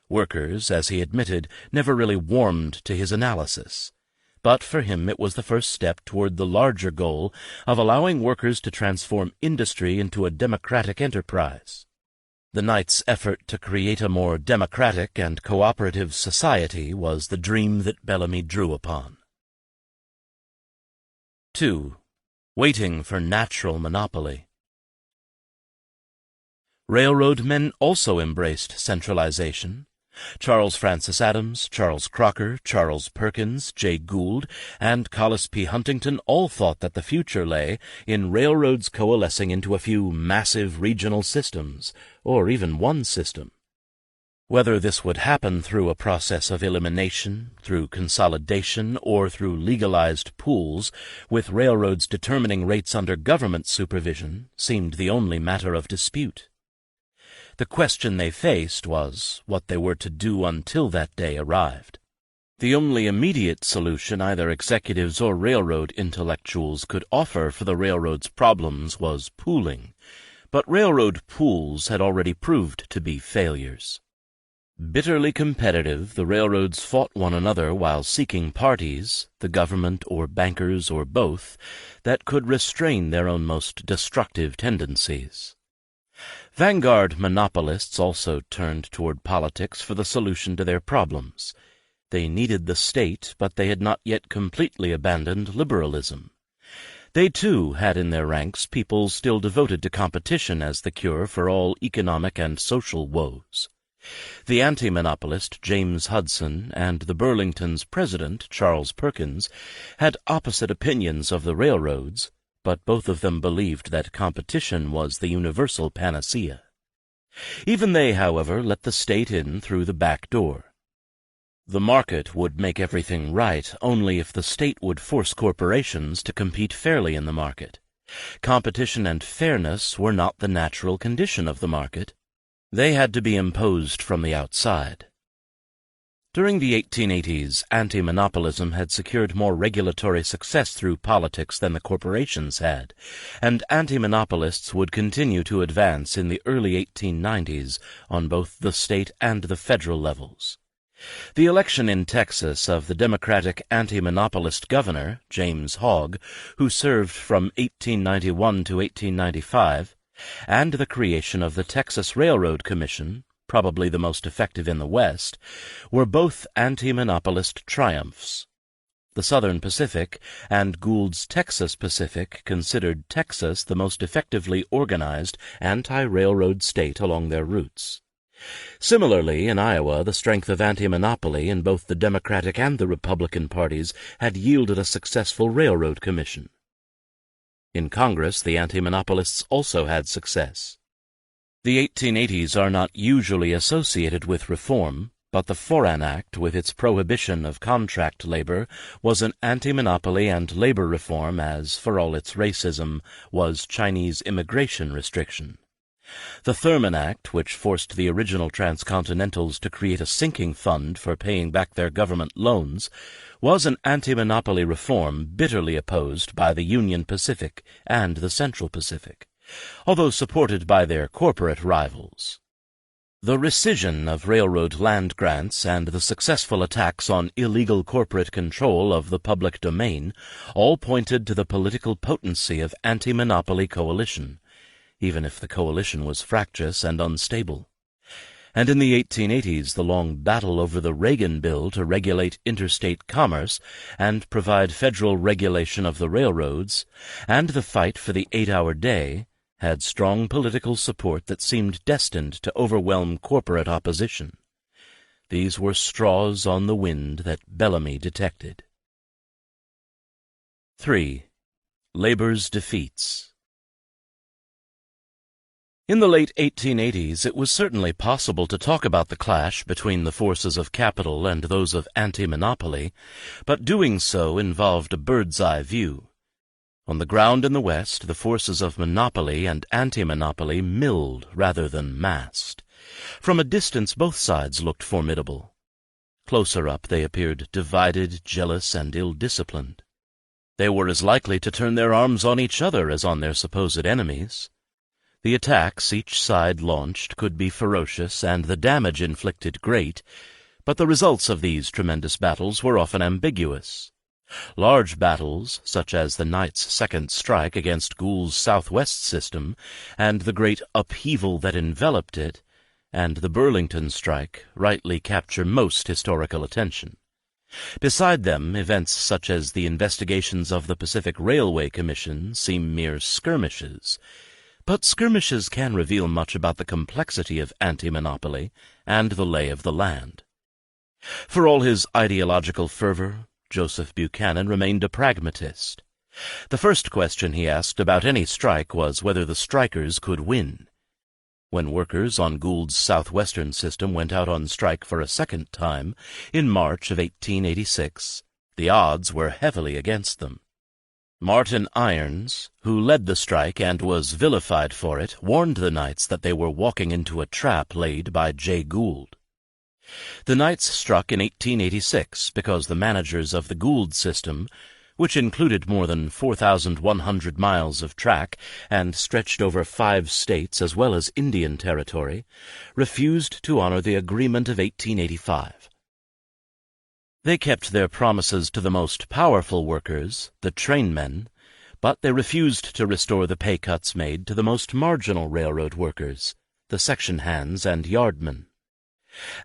Workers, as he admitted, never really warmed to his analysis, but for him it was the first step toward the larger goal of allowing workers to transform industry into a democratic enterprise. The Knights' effort to create a more democratic and cooperative society was the dream that Bellamy drew upon. 2. Waiting for natural monopoly. Railroad men also embraced centralization, Charles Francis Adams, Charles Crocker, Charles Perkins, Jay Gould, and Collis P. Huntington all thought that the future lay in railroads coalescing into a few massive regional systems, or even one system. Whether this would happen through a process of elimination, through consolidation, or through legalized pools, with railroads determining rates under government supervision, seemed the only matter of dispute. The question they faced was what they were to do until that day arrived. The only immediate solution either executives or railroad intellectuals could offer for the railroad's problems was pooling, but railroad pools had already proved to be failures. Bitterly competitive, the railroads fought one another while seeking parties, the government or bankers or both, that could restrain their own most destructive tendencies. Vanguard monopolists also turned toward politics for the solution to their problems. They needed the state, but they had not yet completely abandoned liberalism. They, too, had in their ranks people still devoted to competition as the cure for all economic and social woes. The anti-monopolist James Hudson and the Burlington's president, Charles Perkins, had opposite opinions of the railroads, but both of them believed that competition was the universal panacea. Even they, however, let the state in through the back door. The market would make everything right only if the state would force corporations to compete fairly in the market. Competition and fairness were not the natural condition of the market. They had to be imposed from the outside. During the 1880s, anti-monopolism had secured more regulatory success through politics than the corporations had, and anti-monopolists would continue to advance in the early 1890s on both the state and the federal levels. The election in Texas of the Democratic anti-monopolist governor, James Hogg, who served from 1891 to 1895, and the creation of the Texas Railroad Commission, probably the most effective in the West, were both anti-monopolist triumphs. The Southern Pacific and Gould's Texas Pacific considered Texas the most effectively organized anti-railroad state along their routes. Similarly, in Iowa, the strength of anti-monopoly in both the Democratic and the Republican parties had yielded a successful railroad commission. In Congress, the anti-monopolists also had success. The 1880s are not usually associated with reform, but the Foran Act, with its prohibition of contract labor, was an anti-monopoly and labor reform as, for all its racism, was Chinese immigration restriction. The Thurman Act, which forced the original Transcontinentals to create a sinking fund for paying back their government loans, was an anti-monopoly reform bitterly opposed by the Union Pacific and the Central Pacific, although supported by their corporate rivals. The rescission of railroad land grants and the successful attacks on illegal corporate control of the public domain all pointed to the political potency of anti-monopoly coalition, even if the coalition was fractious and unstable. And in the 1880s, the long battle over the Reagan bill to regulate interstate commerce and provide federal regulation of the railroads, and the fight for the 8-hour day, had strong political support that seemed destined to overwhelm corporate opposition. These were straws on the wind that Bellamy detected. 3. Labor's defeats. In the late 1880s, it was certainly possible to talk about the clash between the forces of capital and those of anti-monopoly, but doing so involved a bird's-eye view. On the ground in the West, the forces of monopoly and anti-monopoly milled rather than massed. From a distance, both sides looked formidable. Closer up, they appeared divided, jealous, and ill-disciplined. They were as likely to turn their arms on each other as on their supposed enemies. The attacks each side launched could be ferocious and the damage inflicted great, but the results of these tremendous battles were often ambiguous. Large battles, such as the Knights' second strike against Gould's Southwest system, and the great upheaval that enveloped it, and the Burlington strike, rightly capture most historical attention. Beside them, events such as the investigations of the Pacific Railway Commission seem mere skirmishes. But skirmishes can reveal much about the complexity of anti-monopoly and the lay of the land. For all his ideological fervor, Joseph Buchanan remained a pragmatist. The first question he asked about any strike was whether the strikers could win. When workers on Gould's southwestern system went out on strike for a second time in March of 1886, the odds were heavily against them. Martin Irons, who led the strike and was vilified for it, warned the Knights that they were walking into a trap laid by Jay Gould. The Knights struck in 1886 because the managers of the Gould system, which included more than 4,100 miles of track and stretched over 5 states as well as Indian Territory, refused to honor the agreement of 1885. They kept their promises to the most powerful workers, the trainmen, but they refused to restore the pay cuts made to the most marginal railroad workers, the section hands and yardmen.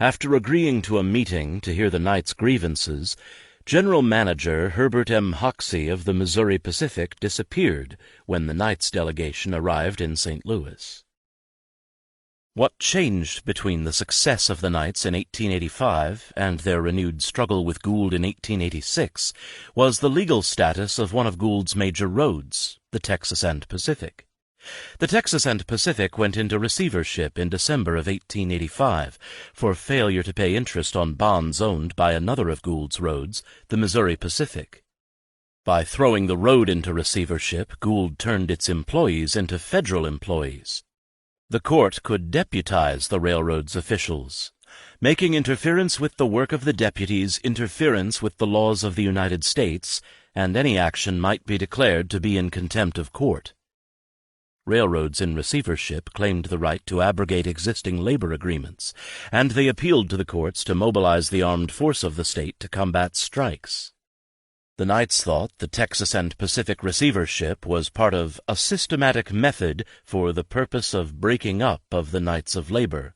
After agreeing to a meeting to hear the Knights' grievances, General Manager Herbert M. Hoxie of the Missouri Pacific disappeared when the Knights' delegation arrived in St. Louis. What changed between the success of the Knights in 1885 and their renewed struggle with Gould in 1886 was the legal status of one of Gould's major roads, the Texas and Pacific. The Texas and Pacific went into receivership in December of 1885 for failure to pay interest on bonds owned by another of Gould's roads, the Missouri Pacific. By throwing the road into receivership, Gould turned its employees into federal employees. The court could deputize the railroad's officials, making interference with the work of the deputies interference with the laws of the United States, and any action might be declared to be in contempt of court. Railroads in receivership claimed the right to abrogate existing labor agreements, and they appealed to the courts to mobilize the armed force of the state to combat strikes. The Knights thought the Texas and Pacific receivership was part of a systematic method for the purpose of breaking up of the Knights of Labor,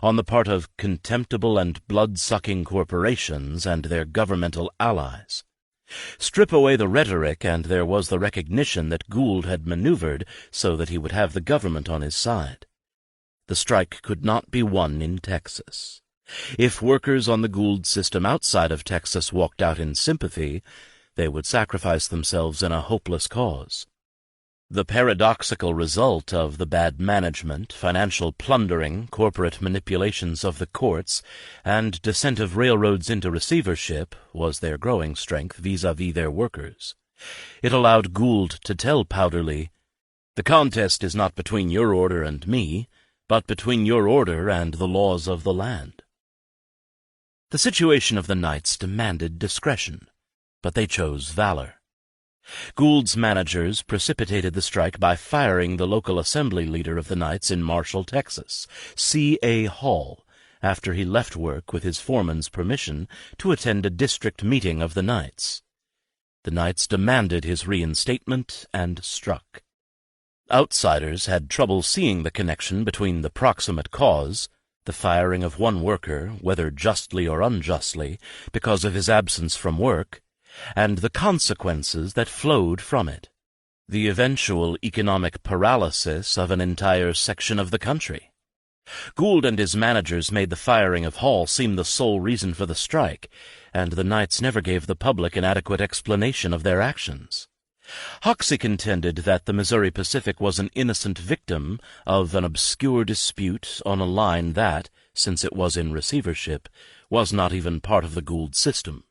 on the part of contemptible and blood-sucking corporations and their governmental allies. Strip away the rhetoric, and there was the recognition that Gould had maneuvered so that he would have the government on his side. The strike could not be won in Texas. If workers on the Gould system outside of Texas walked out in sympathy, they would sacrifice themselves in a hopeless cause. The paradoxical result of the bad management, financial plundering, corporate manipulations of the courts, and descent of railroads into receivership was their growing strength vis-à-vis their workers. It allowed Gould to tell Powderly, "The contest is not between your order and me, but between your order and the laws of the land." The situation of the Knights demanded discretion, but they chose valor. Gould's managers precipitated the strike by firing the local assembly leader of the Knights in Marshall, Texas, C.A. Hall, after he left work with his foreman's permission to attend a district meeting of the Knights. The Knights demanded his reinstatement and struck. Outsiders had trouble seeing the connection between the proximate cause, the firing of one worker, whether justly or unjustly, because of his absence from work, and the consequences that flowed from it, the eventual economic paralysis of an entire section of the country. Gould and his managers made the firing of Hall seem the sole reason for the strike, and the Knights never gave the public an adequate explanation of their actions. Hoxie contended that the Missouri Pacific was an innocent victim of an obscure dispute on a line that, since it was in receivership, was not even part of the Gould system.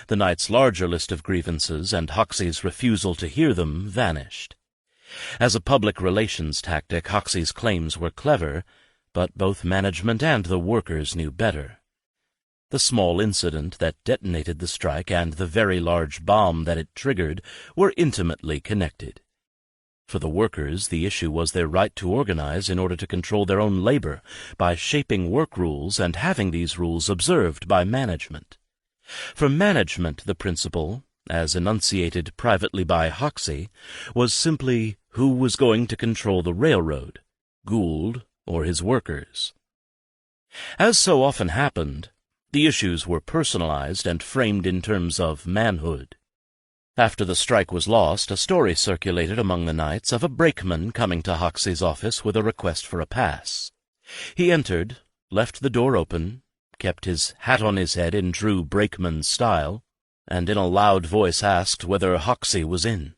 The Knights' larger list of grievances and Hoxie's refusal to hear them vanished. As a public relations tactic, Hoxie's claims were clever, but both management and the workers knew better. The small incident that detonated the strike and the very large bomb that it triggered were intimately connected. For the workers, the issue was their right to organize in order to control their own labor by shaping work rules and having these rules observed by management. For management, the principle, as enunciated privately by Hoxie, was simply who was going to control the railroad, Gould or his workers. As so often happened, the issues were personalized and framed in terms of manhood. After the strike was lost, a story circulated among the Knights of a brakeman coming to Hoxie's office with a request for a pass. He entered, left the door open, kept his hat on his head in true brakeman style, and in a loud voice asked whether Hoxie was in.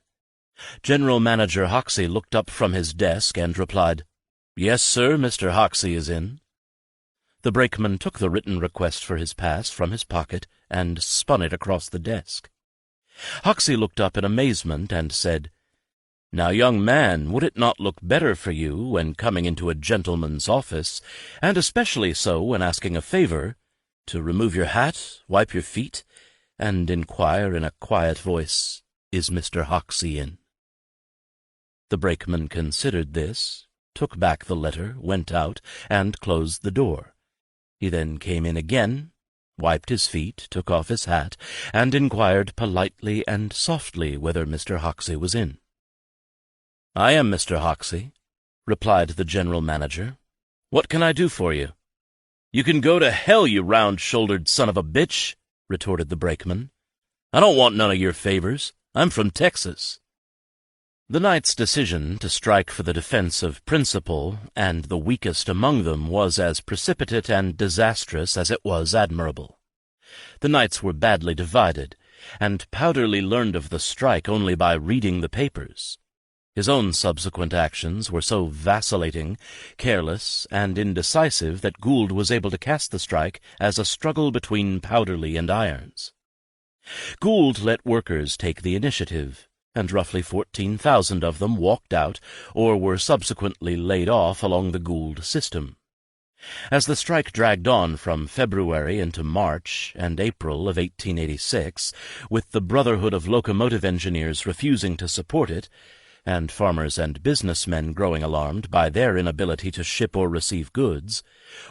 General Manager Hoxie looked up from his desk and replied, "Yes, sir, Mr. Hoxie is in." The brakeman took the written request for his pass from his pocket and spun it across the desk. Hoxie looked up in amazement and said, "Now, young man, would it not look better for you, when coming into a gentleman's office, and especially so when asking a favor, to remove your hat, wipe your feet, and inquire in a quiet voice, 'Is Mr. Hoxie in?'" The brakeman considered this, took back the letter, went out, and closed the door. He then came in again, wiped his feet, took off his hat, and inquired politely and softly whether Mr. Hoxie was in. "I am Mr. Hoxie," replied the general manager. "What can I do for you?" "You can go to hell, you round-shouldered son of a bitch," retorted the brakeman. "I don't want none of your favors. I'm from Texas." The Knights' decision to strike for the defense of principle, and the weakest among them, was as precipitate and disastrous as it was admirable. The Knights were badly divided, and Powderly learned of the strike only by reading the papers. His own subsequent actions were so vacillating, careless, and indecisive that Gould was able to cast the strike as a struggle between Powderly and irons. Gould let workers take the initiative, and roughly 14,000 of them walked out or were subsequently laid off along the Gould system. As the strike dragged on from February into March and April of 1886, with the Brotherhood of Locomotive Engineers refusing to support it, and farmers and businessmen growing alarmed by their inability to ship or receive goods,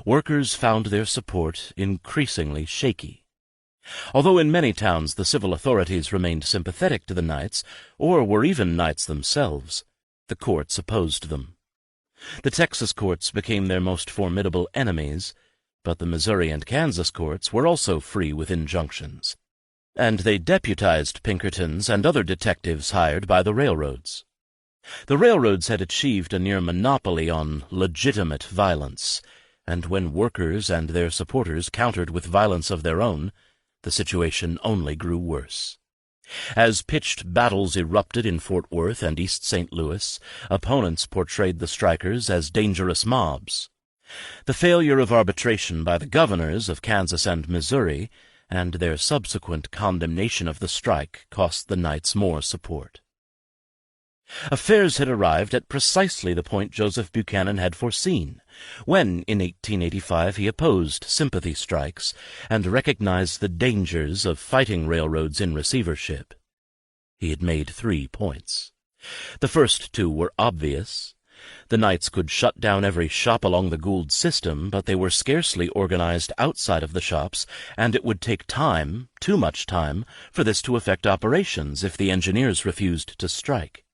workers found their support increasingly shaky. Although in many towns the civil authorities remained sympathetic to the Knights, or were even Knights themselves, the courts opposed them. The Texas courts became their most formidable enemies, but the Missouri and Kansas courts were also free with injunctions, and they deputized Pinkertons and other detectives hired by the railroads. The railroads had achieved a near monopoly on legitimate violence, and when workers and their supporters countered with violence of their own, the situation only grew worse. As pitched battles erupted in Fort Worth and East St. Louis, opponents portrayed the strikers as dangerous mobs. The failure of arbitration by the governors of Kansas and Missouri, and their subsequent condemnation of the strike, cost the Knights more support. Affairs had arrived at precisely the point Joseph Buchanan had foreseen, when, in 1885, he opposed sympathy strikes and recognized the dangers of fighting railroads in receivership. He had made 3 points. The first 2 were obvious. The Knights could shut down every shop along the Gould system, but they were scarcely organized outside of the shops, and it would take time, too much time, for this to affect operations if the engineers refused to strike.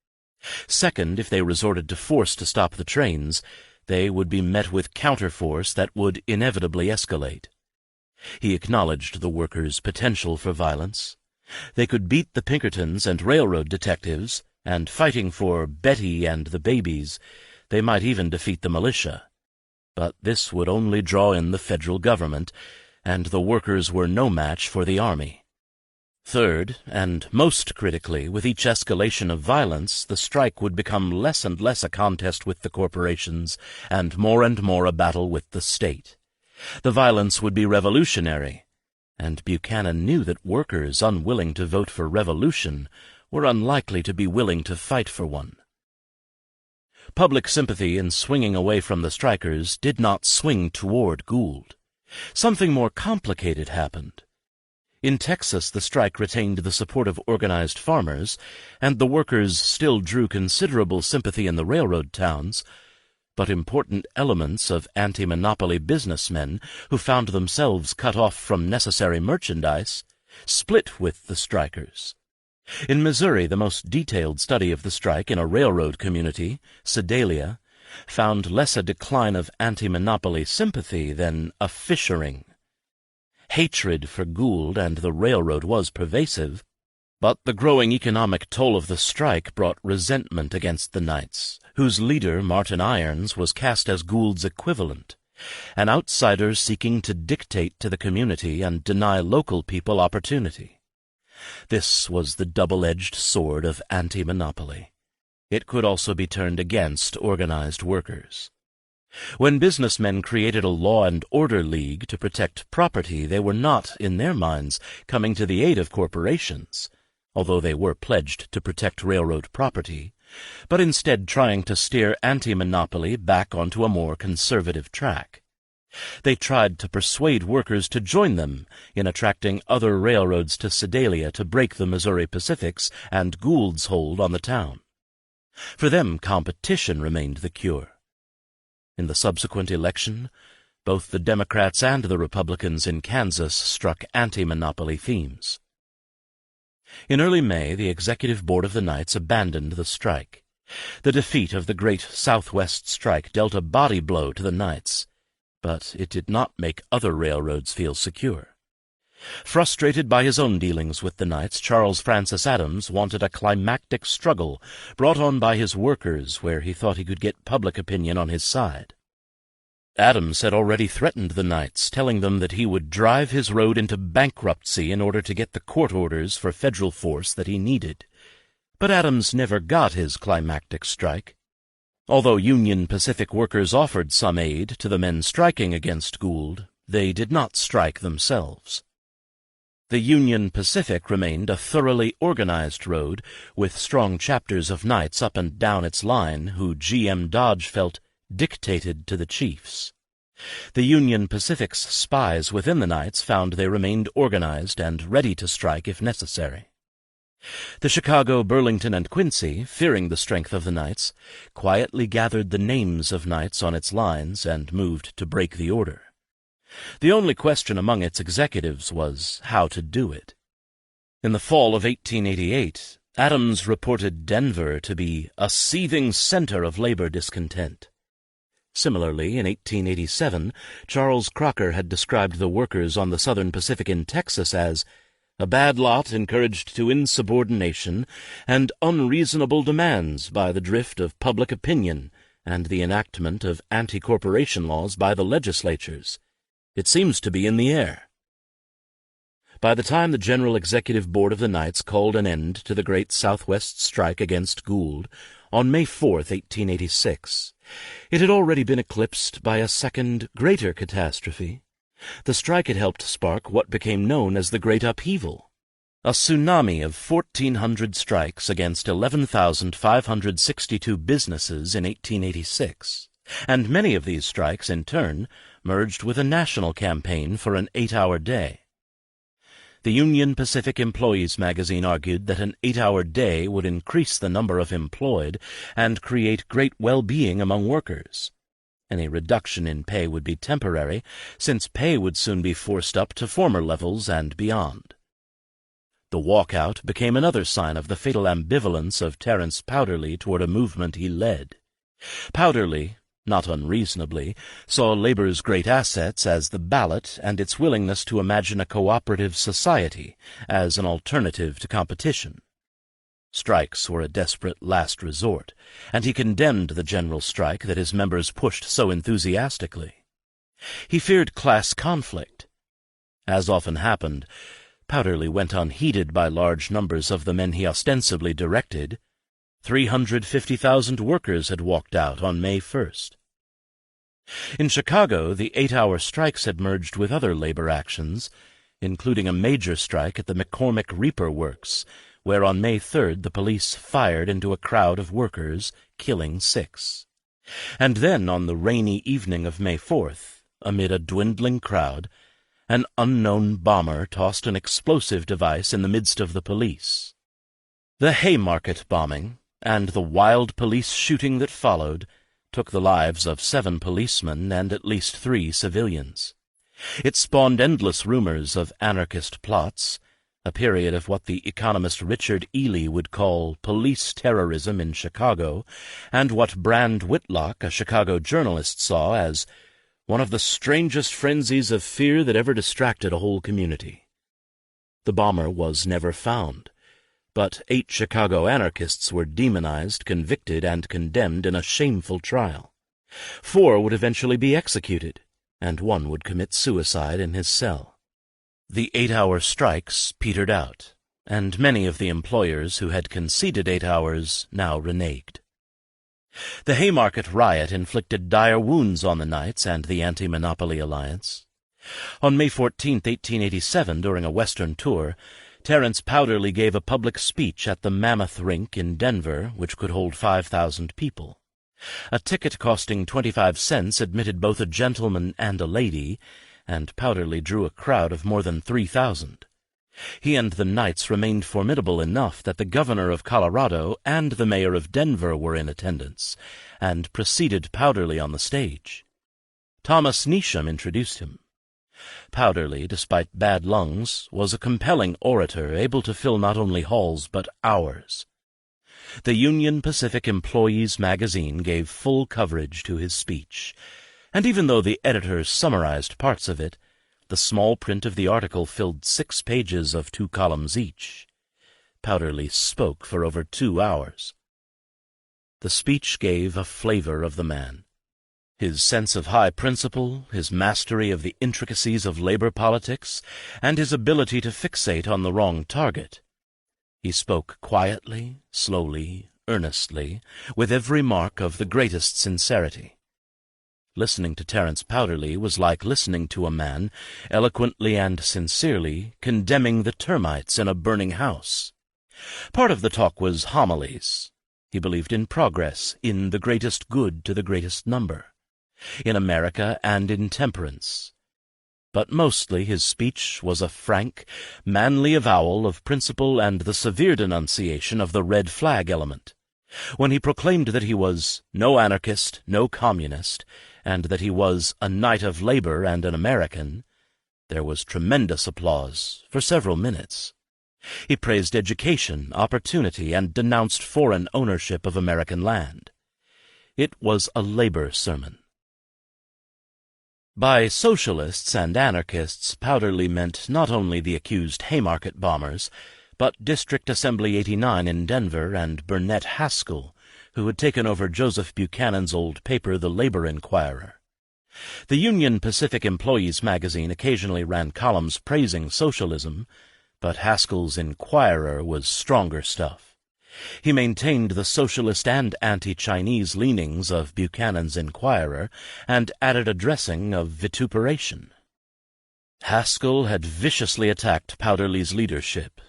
Second, if they resorted to force to stop the trains, they would be met with counterforce that would inevitably escalate. He acknowledged the workers' potential for violence. They could beat the Pinkertons and railroad detectives, and fighting for Betty and the babies, they might even defeat the militia. But this would only draw in the federal government, and the workers were no match for the army. Third, and most critically, with each escalation of violence, the strike would become less and less a contest with the corporations, and more a battle with the state. The violence would be revolutionary, and Buchanan knew that workers unwilling to vote for revolution were unlikely to be willing to fight for one. Public sympathy in swinging away from the strikers did not swing toward Gould. Something more complicated happened. In Texas, the strike retained the support of organized farmers, and the workers still drew considerable sympathy in the railroad towns, but important elements of antimonopoly businessmen who found themselves cut off from necessary merchandise split with the strikers. In Missouri, the most detailed study of the strike in a railroad community, Sedalia, found less a decline of antimonopoly sympathy than a fissuring. Hatred for Gould and the railroad was pervasive, but the growing economic toll of the strike brought resentment against the Knights, whose leader, Martin Irons, was cast as Gould's equivalent, an outsider seeking to dictate to the community and deny local people opportunity. This was the double-edged sword of antimonopoly. It could also be turned against organized workers. When businessmen created a law and order league to protect property, they were not, in their minds, coming to the aid of corporations, although they were pledged to protect railroad property, but instead trying to steer anti-monopoly back onto a more conservative track. They tried to persuade workers to join them in attracting other railroads to Sedalia to break the Missouri Pacific's and Gould's hold on the town. For them, competition remained the cure. In the subsequent election, both the Democrats and the Republicans in Kansas struck anti-monopoly themes. In early May, the Executive Board of the Knights abandoned the strike. The defeat of the Great Southwest Strike dealt a body blow to the Knights, but it did not make other railroads feel secure. Frustrated by his own dealings with the Knights, Charles Francis Adams wanted a climactic struggle brought on by his workers where he thought he could get public opinion on his side. Adams had already threatened the Knights, telling them that he would drive his road into bankruptcy in order to get the court orders for federal force that he needed. But Adams never got his climactic strike. Although Union Pacific workers offered some aid to the men striking against Gould, they did not strike themselves. The Union Pacific remained a thoroughly organized road, with strong chapters of Knights up and down its line who G.M. Dodge felt dictated to the chiefs. The Union Pacific's spies within the Knights found they remained organized and ready to strike if necessary. The Chicago, Burlington, and Quincy, fearing the strength of the Knights, quietly gathered the names of Knights on its lines and moved to break the order. The only question among its executives was how to do it. In the fall of 1888, Adams reported Denver to be a seething center of labor discontent. Similarly, in 1887, Charles Crocker had described the workers on the Southern Pacific in Texas as a bad lot encouraged to insubordination and unreasonable demands by the drift of public opinion and the enactment of anti-corporation laws by the legislatures. It seems to be in the air. By the time the General Executive Board of the Knights called an end to the Great Southwest Strike against Gould on May 4, 1886, it had already been eclipsed by a second, greater catastrophe. The strike had helped spark what became known as the Great Upheaval, a tsunami of 1,400 strikes against 11,562 businesses in 1886, and many of these strikes, in turn, merged with a national campaign for an 8-hour day. The Union Pacific Employees magazine argued that an 8-hour day would increase the number of employed and create great well-being among workers. Any reduction in pay would be temporary, since pay would soon be forced up to former levels and beyond. The walkout became another sign of the fatal ambivalence of Terence Powderly toward a movement he led. Powderly, not unreasonably, saw labor's great assets as the ballot and its willingness to imagine a cooperative society as an alternative to competition. Strikes were a desperate last resort, and he condemned the general strike that his members pushed so enthusiastically. He feared class conflict. As often happened, Powderly went unheeded by large numbers of the men he ostensibly directed. 350,000 workers had walked out on May 1st. In Chicago, the 8-hour strikes had merged with other labor actions, including a major strike at the McCormick Reaper Works, where on May 3rd the police fired into a crowd of workers, killing 6. And then, on the rainy evening of May 4th, amid a dwindling crowd, an unknown bomber tossed an explosive device in the midst of the police. The Haymarket bombing, and the wild police shooting that followed, took the lives of 7 policemen and at least 3 civilians. It spawned endless rumors of anarchist plots, a period of what the economist Richard Ely would call police terrorism in Chicago, and what Brand Whitlock, a Chicago journalist, saw as one of the strangest frenzies of fear that ever distracted a whole community. The bomber was never found, but 8 Chicago anarchists were demonized, convicted, and condemned in a shameful trial. 4 would eventually be executed, and one would commit suicide in his cell. The 8-hour strikes petered out, and many of the employers who had conceded 8 hours now reneged. The Haymarket riot inflicted dire wounds on the Knights and the Antimonopoly Alliance. On May 14, 1887, during a Western tour, Terence Powderly gave a public speech at the Mammoth Rink in Denver, which could hold 5,000 people. A ticket costing 25 cents admitted both a gentleman and a lady, and Powderly drew a crowd of more than 3,000. He and the Knights remained formidable enough that the governor of Colorado and the mayor of Denver were in attendance, and preceded Powderly on the stage. Thomas Neesham introduced him. Powderly, despite bad lungs, was a compelling orator, able to fill not only halls but hours. The Union Pacific Employees magazine gave full coverage to his speech, and even though the editors summarized parts of it, the small print of the article filled 6 pages of 2 columns each. Powderly spoke for over 2 hours. The speech gave a flavor of the man. His sense of high principle, his mastery of the intricacies of labor politics, and his ability to fixate on the wrong target. He spoke quietly, slowly, earnestly, with every mark of the greatest sincerity. Listening to Terence Powderly was like listening to a man, eloquently and sincerely, condemning the termites in a burning house. Part of the talk was homilies. He believed in progress, in the greatest good to the greatest number, in America and in temperance. But mostly his speech was a frank, manly avowal of principle and the severe denunciation of the red flag element. When he proclaimed that he was no anarchist, no communist, and that he was a knight of labor and an American, there was tremendous applause for several minutes. He praised education, opportunity, and denounced foreign ownership of American land. It was a labor sermon. By socialists and anarchists, Powderly meant not only the accused Haymarket bombers, but District Assembly 89 in Denver and Burnett Haskell, who had taken over Joseph Buchanan's old paper, The Labor Inquirer. The Union Pacific Employees magazine occasionally ran columns praising socialism, but Haskell's Inquirer was stronger stuff. He maintained the socialist and anti-Chinese leanings of Buchanan's Inquirer and added a dressing of vituperation. Haskell had viciously attacked Powderly's leadership.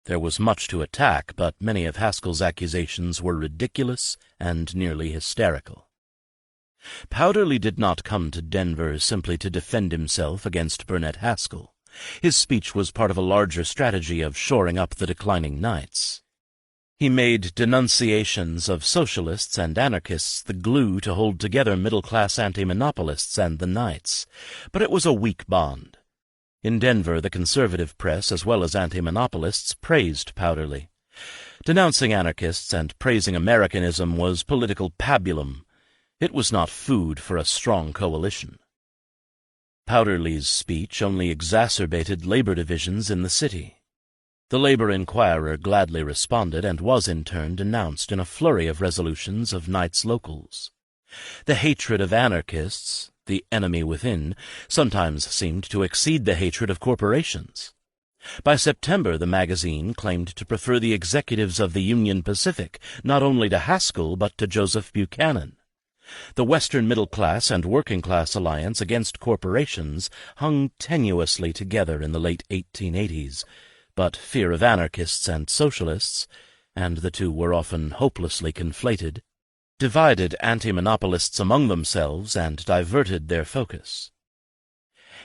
There was much to attack, but many of Haskell's accusations were ridiculous and nearly hysterical. Powderly did not come to Denver simply to defend himself against Burnett Haskell. His speech was part of a larger strategy of shoring up the declining Knights. He made denunciations of socialists and anarchists the glue to hold together middle-class anti-monopolists and the Knights, but it was a weak bond. In Denver, the conservative press, as well as anti-monopolists, praised Powderly. Denouncing anarchists and praising Americanism was political pabulum. It was not food for a strong coalition. Powderly's speech only exacerbated labor divisions in the city. The Labor Inquirer gladly responded and was in turn denounced in a flurry of resolutions of Knights locals. The hatred of anarchists, the enemy within, sometimes seemed to exceed the hatred of corporations. By September, the magazine claimed to prefer the executives of the Union Pacific not only to Haskell but to Joseph Buchanan. The Western middle class and working class alliance against corporations hung tenuously together in the late 1880s, but fear of anarchists and socialists, and the two were often hopelessly conflated, divided anti-monopolists among themselves and diverted their focus.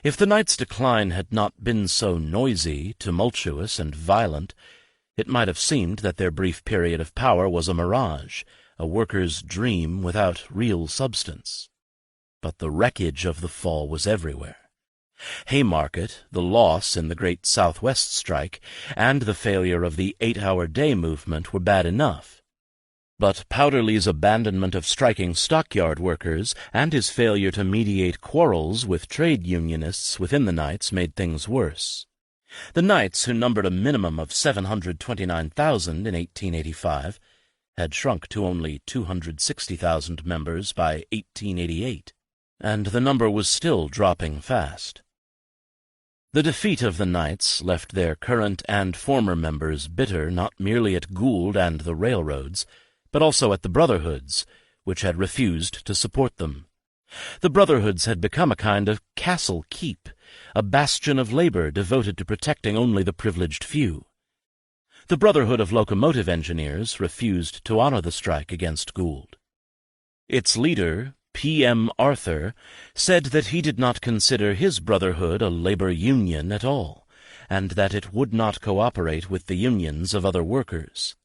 If the Knights' decline had not been so noisy, tumultuous, and violent, it might have seemed that their brief period of power was a mirage, a worker's dream without real substance. But the wreckage of the fall was everywhere. Haymarket, the loss in the great Southwest strike, and the failure of the 8-hour day movement were bad enough. But Powderly's abandonment of striking stockyard workers and his failure to mediate quarrels with trade unionists within the Knights made things worse. The Knights, who numbered a minimum of 729,000 in 1885, had shrunk to only 260,000 members by 1888. and the number was still dropping fast. The defeat of the Knights left their current and former members bitter not merely at Gould and the railroads, but also at the Brotherhoods, which had refused to support them. The Brotherhoods had become a kind of castle keep, a bastion of labor devoted to protecting only the privileged few. The Brotherhood of Locomotive Engineers refused to honor the strike against Gould. Its leader, P.M. Arthur, said that he did not consider his brotherhood a labor union at all, and that it would not cooperate with the unions of other workers.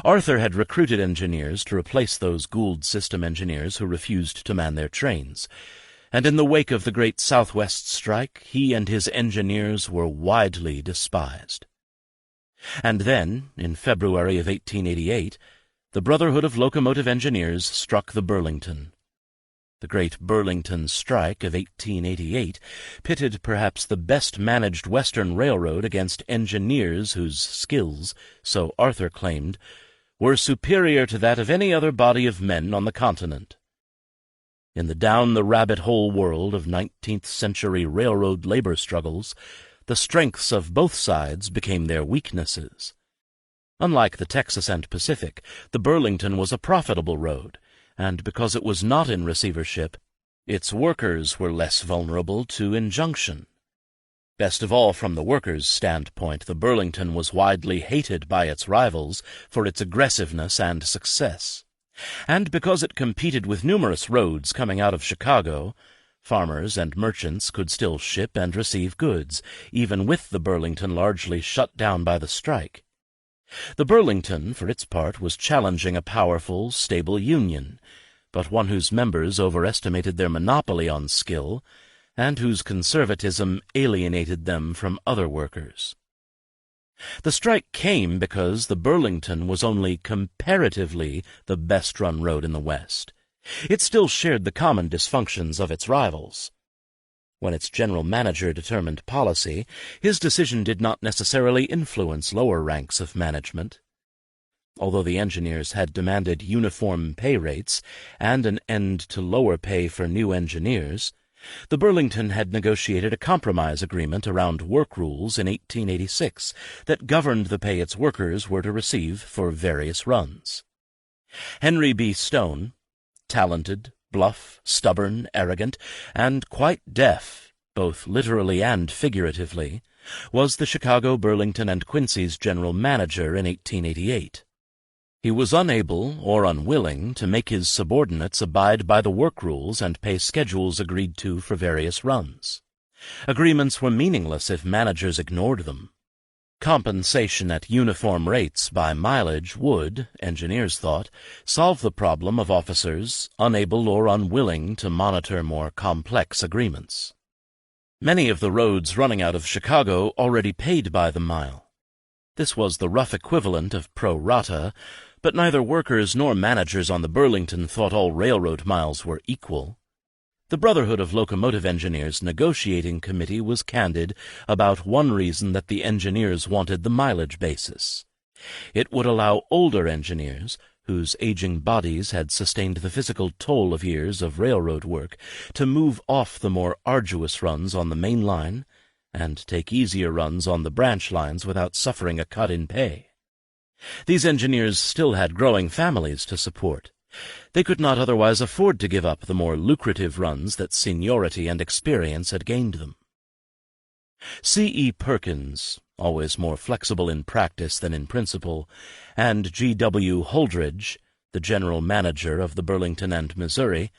Arthur had recruited engineers to replace those Gould system engineers who refused to man their trains, and in the wake of the great Southwest strike he and his engineers were widely despised. And then, in February of 1888, the Brotherhood of Locomotive Engineers struck the Burlington. The great Burlington strike of 1888 pitted perhaps the best-managed Western railroad against engineers whose skills, so Arthur claimed, were superior to that of any other body of men on the continent. In the down-the-rabbit-hole world of 19th-century railroad labor struggles, the strengths of both sides became their weaknesses. Unlike the Texas and Pacific, the Burlington was a profitable road, and because it was not in receivership, its workers were less vulnerable to injunction. Best of all, from the workers' standpoint, the Burlington was widely hated by its rivals for its aggressiveness and success. And because it competed with numerous roads coming out of Chicago, farmers and merchants could still ship and receive goods, even with the Burlington largely shut down by the strike. The Burlington, for its part, was challenging a powerful, stable union, but one whose members overestimated their monopoly on skill, and whose conservatism alienated them from other workers. The strike came because the Burlington was only comparatively the best-run road in the West. It still shared the common dysfunctions of its rivals. When its general manager determined policy, his decision did not necessarily influence lower ranks of management. Although the engineers had demanded uniform pay rates and an end to lower pay for new engineers, the Burlington had negotiated a compromise agreement around work rules in 1886 that governed the pay its workers were to receive for various runs. Henry B. Stone, talented, bluff, stubborn, arrogant, and quite deaf, both literally and figuratively, was the Chicago, Burlington, and Quincy's general manager in 1888. He was unable or unwilling to make his subordinates abide by the work rules and pay schedules agreed to for various runs. Agreements were meaningless if managers ignored them. Compensation at uniform rates by mileage would, engineers thought, solve the problem of officers unable or unwilling to monitor more complex agreements. Many of the roads running out of Chicago already paid by the mile. This was the rough equivalent of pro rata, but neither workers nor managers on the Burlington thought all railroad miles were equal. The Brotherhood of Locomotive Engineers negotiating committee was candid about one reason that the engineers wanted the mileage basis. It would allow older engineers, whose aging bodies had sustained the physical toll of years of railroad work, to move off the more arduous runs on the main line and take easier runs on the branch lines without suffering a cut in pay. These engineers still had growing families to support. They could not otherwise afford to give up the more lucrative runs that seniority and experience had gained them. C. E. Perkins, always more flexible in practice than in principle, and G. W. Holdridge, the general manager of the Burlington and Missouri,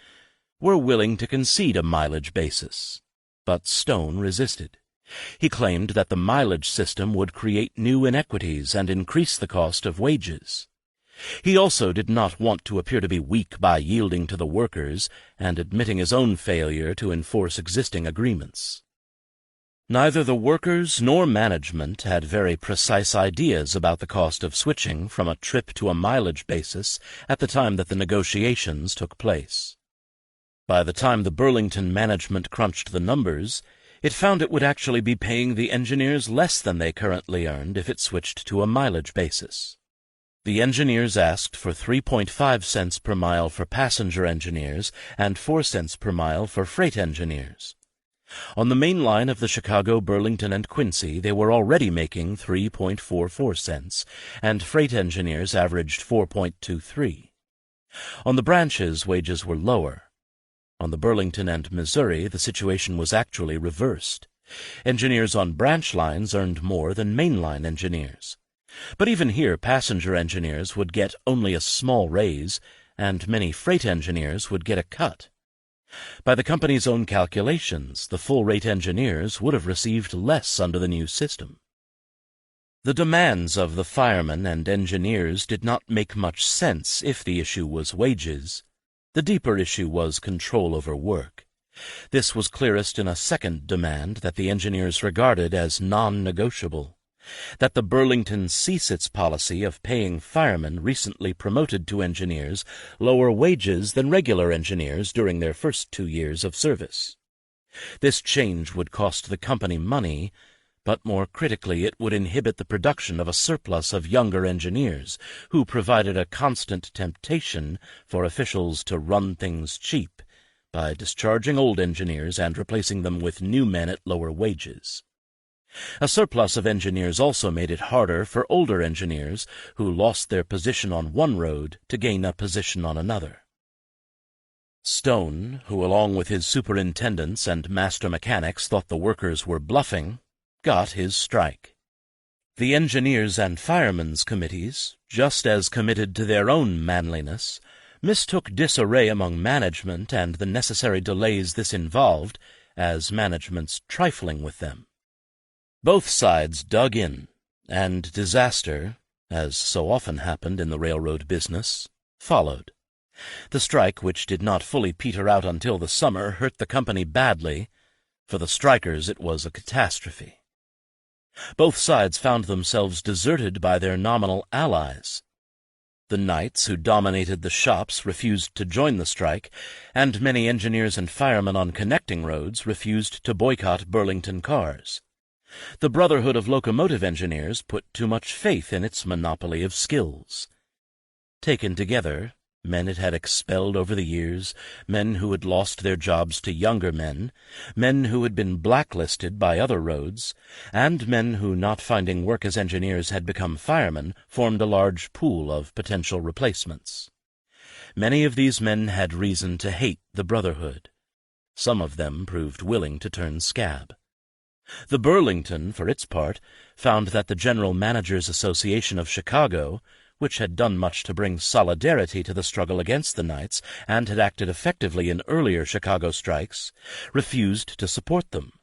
were willing to concede a mileage basis, but Stone resisted. He claimed that the mileage system would create new inequities and increase the cost of wages. He also did not want to appear to be weak by yielding to the workers and admitting his own failure to enforce existing agreements. Neither the workers nor management had very precise ideas about the cost of switching from a trip to a mileage basis at the time that the negotiations took place. By the time the Burlington management crunched the numbers, it found it would actually be paying the engineers less than they currently earned if it switched to a mileage basis. The engineers asked for 3.5 cents per mile for passenger engineers and 4 cents per mile for freight engineers. On the main line of the Chicago, Burlington, and Quincy, they were already making 3.44 cents, and freight engineers averaged 4.23. On the branches, wages were lower. On the Burlington and Missouri, the situation was actually reversed. Engineers on branch lines earned more than mainline engineers. But even here, passenger engineers would get only a small raise, and many freight engineers would get a cut. By the company's own calculations, the full-rate engineers would have received less under the new system. The demands of the firemen and engineers did not make much sense if the issue was wages. The deeper issue was control over work. This was clearest in a second demand that the engineers regarded as non-negotiable: that the Burlington cease its policy of paying firemen recently promoted to engineers lower wages than regular engineers during their first 2 years of service. This change would cost the company money, but more critically it would inhibit the production of a surplus of younger engineers, who provided a constant temptation for officials to run things cheap by discharging old engineers and replacing them with new men at lower wages. A surplus of engineers also made it harder for older engineers who lost their position on one road to gain a position on another. Stone, who along with his superintendents and master mechanics thought the workers were bluffing, got his strike. The engineers and firemen's committees, just as committed to their own manliness, mistook disarray among management and the necessary delays this involved as management's trifling with them. Both sides dug in, and disaster, as so often happened in the railroad business, followed. The strike, which did not fully peter out until the summer, hurt the company badly. For the strikers it was a catastrophe. Both sides found themselves deserted by their nominal allies. The knights who dominated the shops refused to join the strike, and many engineers and firemen on connecting roads refused to boycott Burlington cars. The Brotherhood of Locomotive Engineers put too much faith in its monopoly of skills. Taken together, men it had expelled over the years, men who had lost their jobs to younger men who had been blacklisted by other roads, and men who, not finding work as engineers, had become firemen, formed a large pool of potential replacements. Many of these men had reason to hate the Brotherhood. Some of them proved willing to turn scab. The Burlington, for its part, found that the General Managers Association of Chicago, which had done much to bring solidarity to the struggle against the Knights and had acted effectively in earlier Chicago strikes, refused to support them.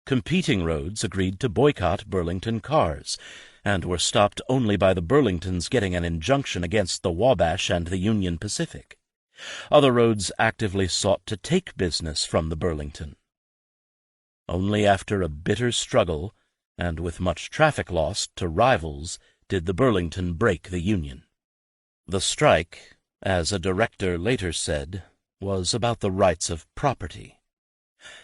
Competing roads agreed to boycott Burlington cars, and were stopped only by the Burlingtons getting an injunction against the Wabash and the Union Pacific. Other roads actively sought to take business from the Burlington. Only after a bitter struggle, and with much traffic loss to rivals, did the Burlington break the Union. The strike, as a director later said, was about the rights of property.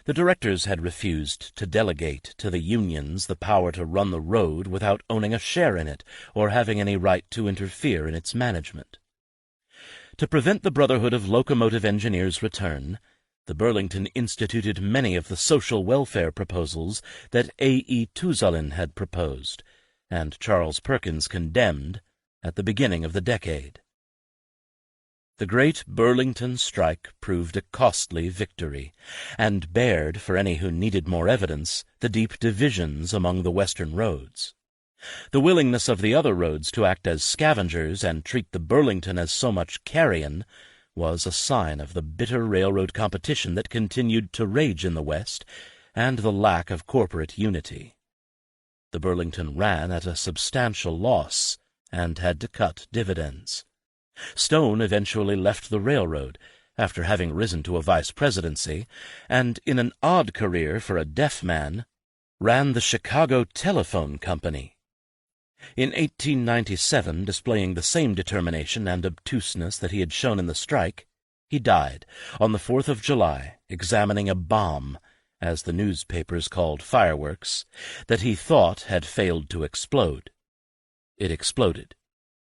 The directors had refused to delegate to the unions the power to run the road without owning a share in it or having any right to interfere in its management. To prevent the Brotherhood of Locomotive Engineers' return, the Burlington instituted many of the social welfare proposals that A.E. Tuzalin had proposed, and Charles Perkins condemned at the beginning of the decade. The great Burlington strike proved a costly victory, and bared, for any who needed more evidence, the deep divisions among the western roads. The willingness of the other roads to act as scavengers and treat the Burlington as so much carrion was a sign of the bitter railroad competition that continued to rage in the West and the lack of corporate unity. The Burlington ran at a substantial loss and had to cut dividends. Stone eventually left the railroad, after having risen to a vice-presidency, and, in an odd career for a deaf man, ran the Chicago Telephone Company. In 1897, displaying the same determination and obtuseness that he had shown in the strike, he died, on the 4th of July, examining a bomb, as the newspapers called fireworks, that he thought had failed to explode. It exploded,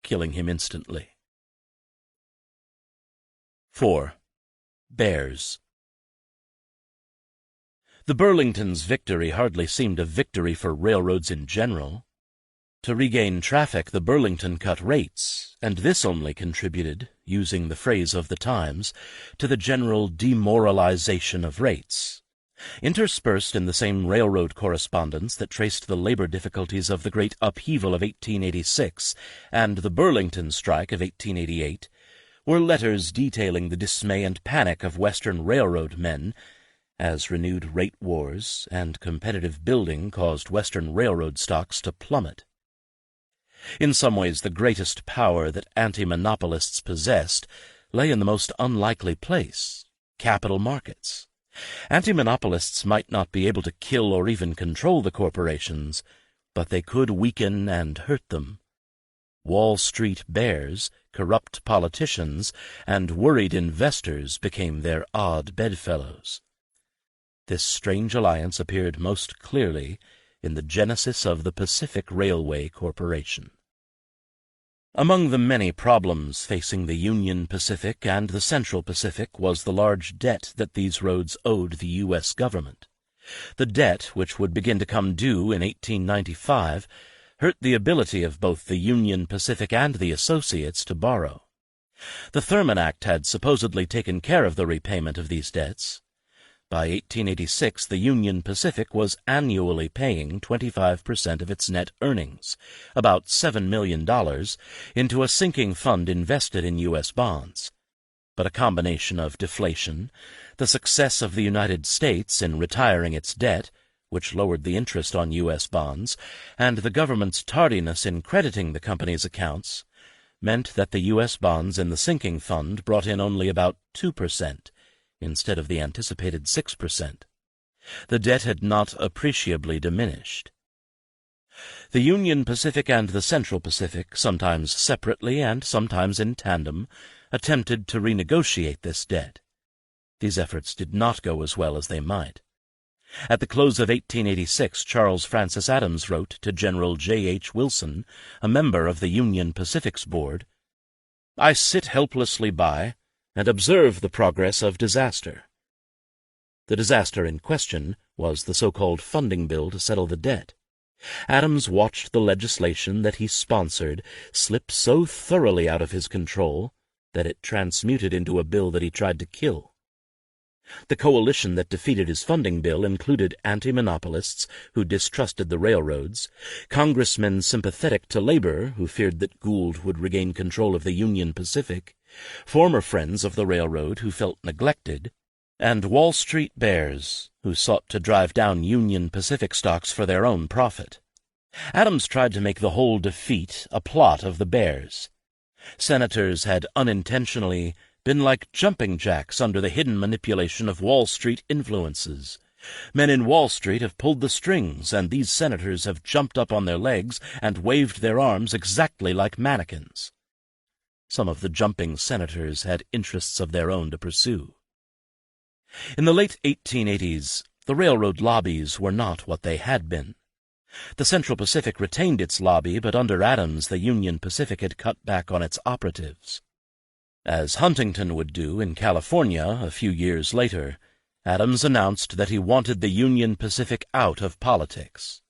killing him instantly. 4. Bears. The Burlington's victory hardly seemed a victory for railroads in general. To regain traffic, the Burlington cut rates, and this only contributed, using the phrase of the times, to the general demoralization of rates. Interspersed in the same railroad correspondence that traced the labor difficulties of the great upheaval of 1886 and the Burlington strike of 1888 were letters detailing the dismay and panic of Western railroad men as renewed rate wars and competitive building caused Western railroad stocks to plummet. In some ways, the greatest power that anti-monopolists possessed lay in the most unlikely place, capital markets. Anti-monopolists might not be able to kill or even control the corporations, but they could weaken and hurt them. Wall Street bears, corrupt politicians, and worried investors became their odd bedfellows. This strange alliance appeared most clearly in the genesis of the Pacific Railway Corporation. Among the many problems facing the Union Pacific and the Central Pacific was the large debt that these roads owed the U.S. government. The debt, which would begin to come due in 1895, hurt the ability of both the Union Pacific and the Associates to borrow. The Thurman Act had supposedly taken care of the repayment of these debts. By 1886, the Union Pacific was annually paying 25% of its net earnings, about $7 million, into a sinking fund invested in U.S. bonds. But a combination of deflation, the success of the United States in retiring its debt, which lowered the interest on U.S. bonds, and the government's tardiness in crediting the company's accounts, meant that the U.S. bonds in the sinking fund brought in only about 2%. Instead of the anticipated 6%. The debt had not appreciably diminished. The Union Pacific and the Central Pacific, sometimes separately and sometimes in tandem, attempted to renegotiate this debt. These efforts did not go as well as they might. At the close of 1886, Charles Francis Adams wrote to General J.H. Wilson, a member of the Union Pacific's board, "I sit helplessly by and observe the progress of disaster." The disaster in question was the so-called funding bill to settle the debt. Adams watched the legislation that he sponsored slip so thoroughly out of his control that it transmuted into a bill that he tried to kill. The coalition that defeated his funding bill included anti-monopolists who distrusted the railroads, congressmen sympathetic to labor who feared that Gould would regain control of the Union Pacific, former friends of the railroad who felt neglected, and Wall Street bears who sought to drive down Union Pacific stocks for their own profit. Adams tried to make the whole defeat a plot of the bears. Senators had unintentionally been like jumping jacks under the hidden manipulation of Wall Street influences. Men in Wall Street have pulled the strings, and these senators have jumped up on their legs and waved their arms exactly like mannequins. Some of the jumping senators had interests of their own to pursue. In the late 1880s, the railroad lobbies were not what they had been. The Central Pacific retained its lobby, but under Adams the Union Pacific had cut back on its operatives. As Huntington would do in California a few years later, Adams announced that he wanted the Union Pacific out of politics.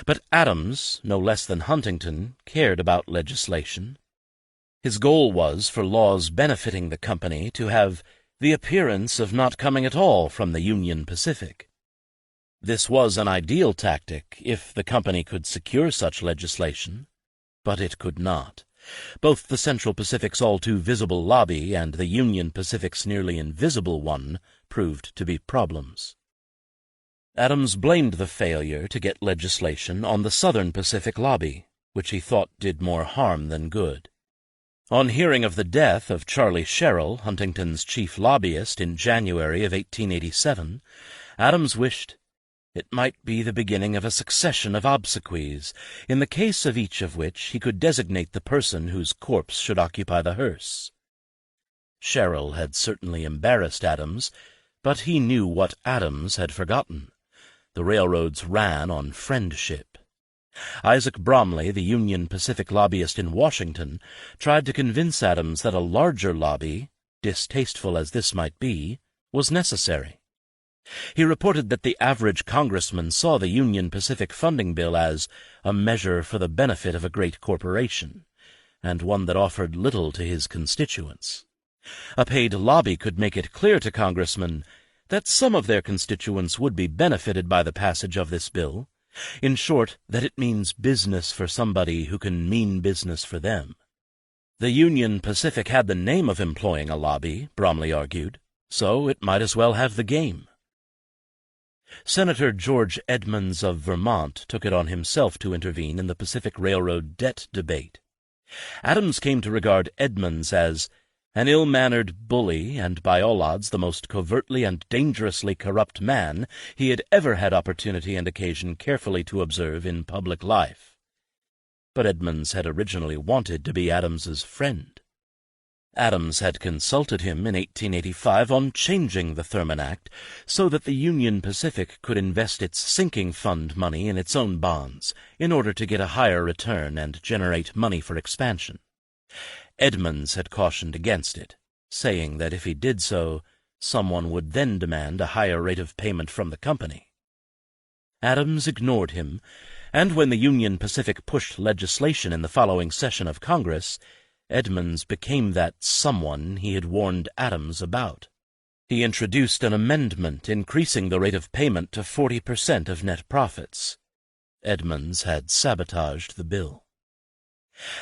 But Adams, no less than Huntington, cared about legislation. His goal was for laws benefiting the company to have the appearance of not coming at all from the Union Pacific. This was an ideal tactic if the company could secure such legislation, but it could not. Both the Central Pacific's all-too-visible lobby and the Union Pacific's nearly invisible one proved to be problems. Adams blamed the failure to get legislation on the Southern Pacific lobby, which he thought did more harm than good. On hearing of the death of Charlie Sherrill, Huntington's chief lobbyist, in January of 1887, Adams wished it might be the beginning of a succession of obsequies, in the case of each of which he could designate the person whose corpse should occupy the hearse. Sherrill had certainly embarrassed Adams, but he knew what Adams had forgotten. The railroads ran on friendship. Isaac Bromley, the Union Pacific lobbyist in Washington, tried to convince Adams that a larger lobby, distasteful as this might be, was necessary. He reported that the average congressman saw the Union Pacific funding bill as a measure for the benefit of a great corporation, and one that offered little to his constituents. A paid lobby could make it clear to congressmen that some of their constituents would be benefited by the passage of this bill. In short, that it means business for somebody who can mean business for them. The Union Pacific had the name of employing a lobby, Bromley argued, so it might as well have the game. Senator George Edmunds of Vermont took it on himself to intervene in the Pacific Railroad debt debate. Adams came to regard Edmunds as an ill-mannered bully and by all odds the most covertly and dangerously corrupt man he had ever had opportunity and occasion carefully to observe in public life. But Edmunds had originally wanted to be Adams's friend. Adams had consulted him in 1885 on changing the Thurman Act so that the Union Pacific could invest its sinking fund money in its own bonds in order to get a higher return and generate money for expansion. Edmunds had cautioned against it, saying that if he did so, someone would then demand a higher rate of payment from the company. Adams ignored him, and when the Union Pacific pushed legislation in the following session of Congress, Edmunds became that someone he had warned Adams about. He introduced an amendment increasing the rate of payment to 40% of net profits. Edmunds had sabotaged the bill.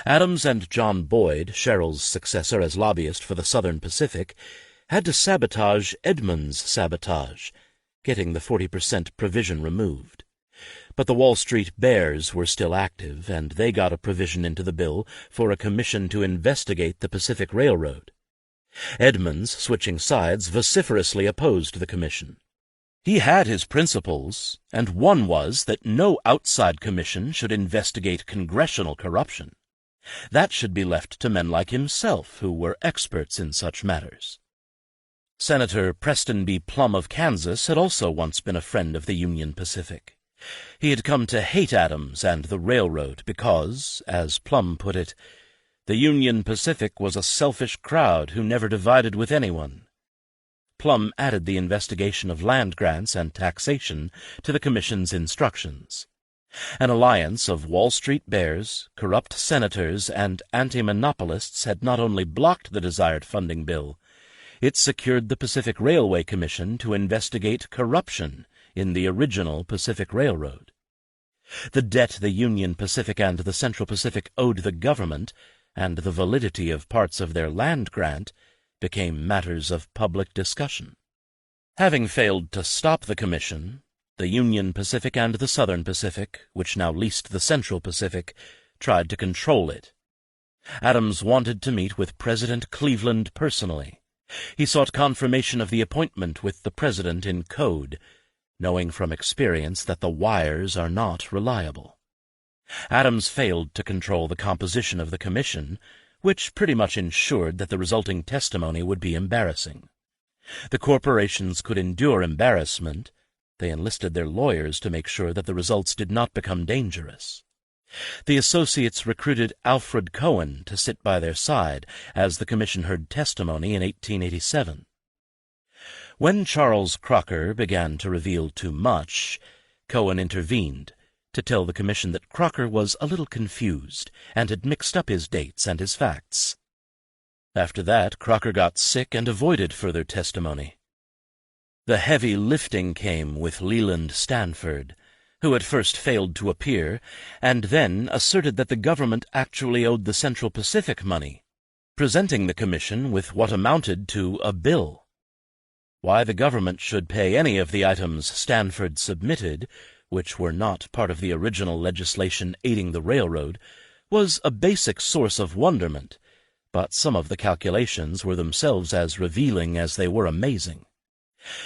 Adams and John Boyd, Sherrill's successor as lobbyist for the Southern Pacific, had to sabotage Edmunds' sabotage, getting the 40% provision removed. But the Wall Street Bears were still active, and they got a provision into the bill for a commission to investigate the Pacific Railroad. Edmunds, switching sides, vociferously opposed the commission. He had his principles, and one was that no outside commission should investigate congressional corruption. That should be left to men like himself, who were experts in such matters. Senator Preston B. Plum of Kansas had also once been a friend of the Union Pacific. He had come to hate Adams and the railroad because, as Plum put it, the Union Pacific was a selfish crowd who never divided with anyone. Plum added the investigation of land grants and taxation to the Commission's instructions. An alliance of Wall Street Bears, corrupt senators, and anti-monopolists had not only blocked the desired funding bill, it secured the Pacific Railway Commission to investigate corruption in the original Pacific Railroad. The debt the Union Pacific and the Central Pacific owed the government, and the validity of parts of their land grant, became matters of public discussion. Having failed to stop the Commission, the Union Pacific and the Southern Pacific, which now leased the Central Pacific, tried to control it. Adams wanted to meet with President Cleveland personally. He sought confirmation of the appointment with the President in code, knowing from experience that the wires are not reliable. Adams failed to control the composition of the commission, which pretty much ensured that the resulting testimony would be embarrassing. The corporations could endure embarrassment. They enlisted their lawyers to make sure that the results did not become dangerous. The associates recruited Alfred Cohen to sit by their side as the commission heard testimony in 1887. When Charles Crocker began to reveal too much, Cohen intervened to tell the commission that Crocker was a little confused and had mixed up his dates and his facts. After that, Crocker got sick and avoided further testimony. The heavy lifting came with Leland Stanford, who at first failed to appear, and then asserted that the government actually owed the Central Pacific money, presenting the commission with what amounted to a bill. Why the government should pay any of the items Stanford submitted, which were not part of the original legislation aiding the railroad, was a basic source of wonderment, but some of the calculations were themselves as revealing as they were amazing.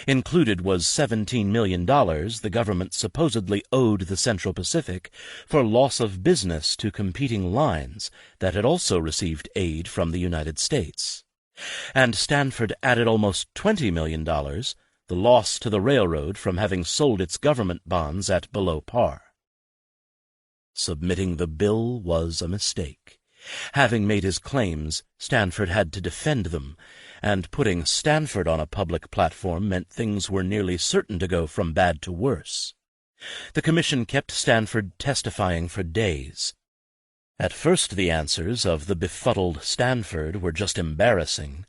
Included was $17 million the government supposedly owed the Central Pacific for loss of business to competing lines that had also received aid from the United States. And Stanford added almost $20 million, the loss to the railroad from having sold its government bonds at below par. Submitting the bill was a mistake. Having made his claims, Stanford had to defend them, and putting Stanford on a public platform meant things were nearly certain to go from bad to worse. The commission kept Stanford testifying for days. At first the answers of the befuddled Stanford were just embarrassing,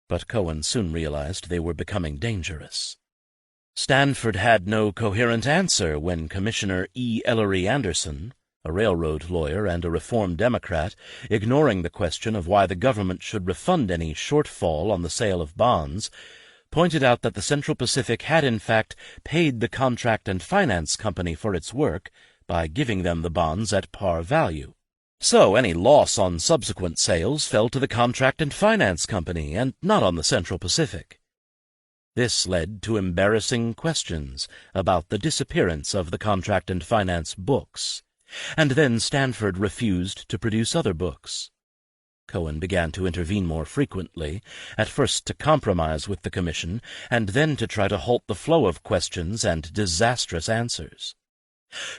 but Cohen soon realized they were becoming dangerous. Stanford had no coherent answer when Commissioner E. Ellery Anderson, a railroad lawyer and a Reform Democrat, ignoring the question of why the government should refund any shortfall on the sale of bonds, pointed out that the Central Pacific had in fact paid the contract and finance company for its work by giving them the bonds at par value. So any loss on subsequent sales fell to the contract and finance company and not on the Central Pacific. This led to embarrassing questions about the disappearance of the contract and finance books, and then Stanford refused to produce other books. Cohen began to intervene more frequently, at first to compromise with the commission, and then to try to halt the flow of questions and disastrous answers.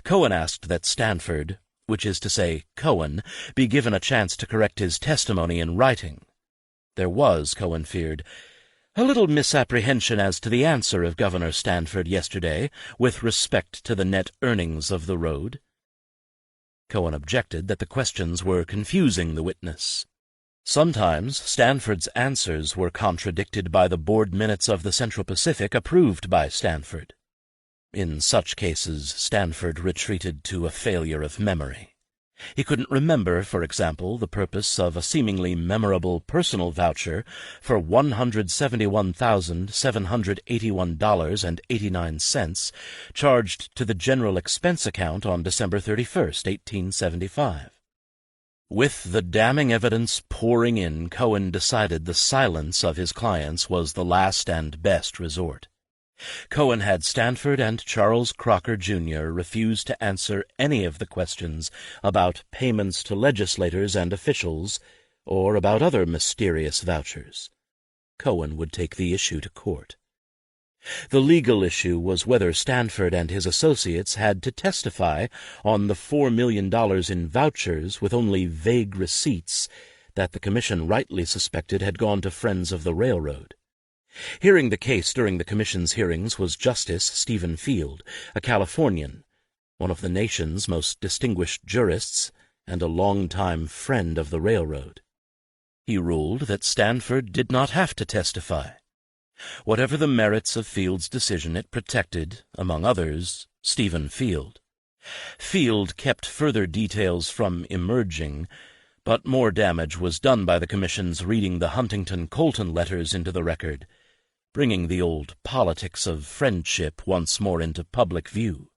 Cohen asked that Stanford, which is to say Cohen, be given a chance to correct his testimony in writing. There was, Cohen feared, a little misapprehension as to the answer of Governor Stanford yesterday with respect to the net earnings of the road. Cohen objected that the questions were confusing the witness. Sometimes Stanford's answers were contradicted by the board minutes of the Central Pacific approved by Stanford. In such cases, Stanford retreated to a failure of memory. He couldn't remember, for example, the purpose of a seemingly memorable personal voucher for $171,781.89 charged to the general expense account on December 31st, 1875. With the damning evidence pouring in, Cohen decided the silence of his clients was the last and best resort. Cohen had Stanford and Charles Crocker, Jr. refuse to answer any of the questions about payments to legislators and officials or about other mysterious vouchers. Cohen would take the issue to court. The legal issue was whether Stanford and his associates had to testify on the $4 million in vouchers with only vague receipts that the commission rightly suspected had gone to friends of the railroad. Hearing the case during the commission's hearings was Justice Stephen Field, a Californian, one of the nation's most distinguished jurists and a long-time friend of the railroad. He ruled that Stanford did not have to testify. Whatever the merits of Field's decision, it protected, among others, Stephen Field. Field kept further details from emerging, but more damage was done by the commission's reading the Huntington-Colton letters into the record, bringing the old politics of friendship once more into public view.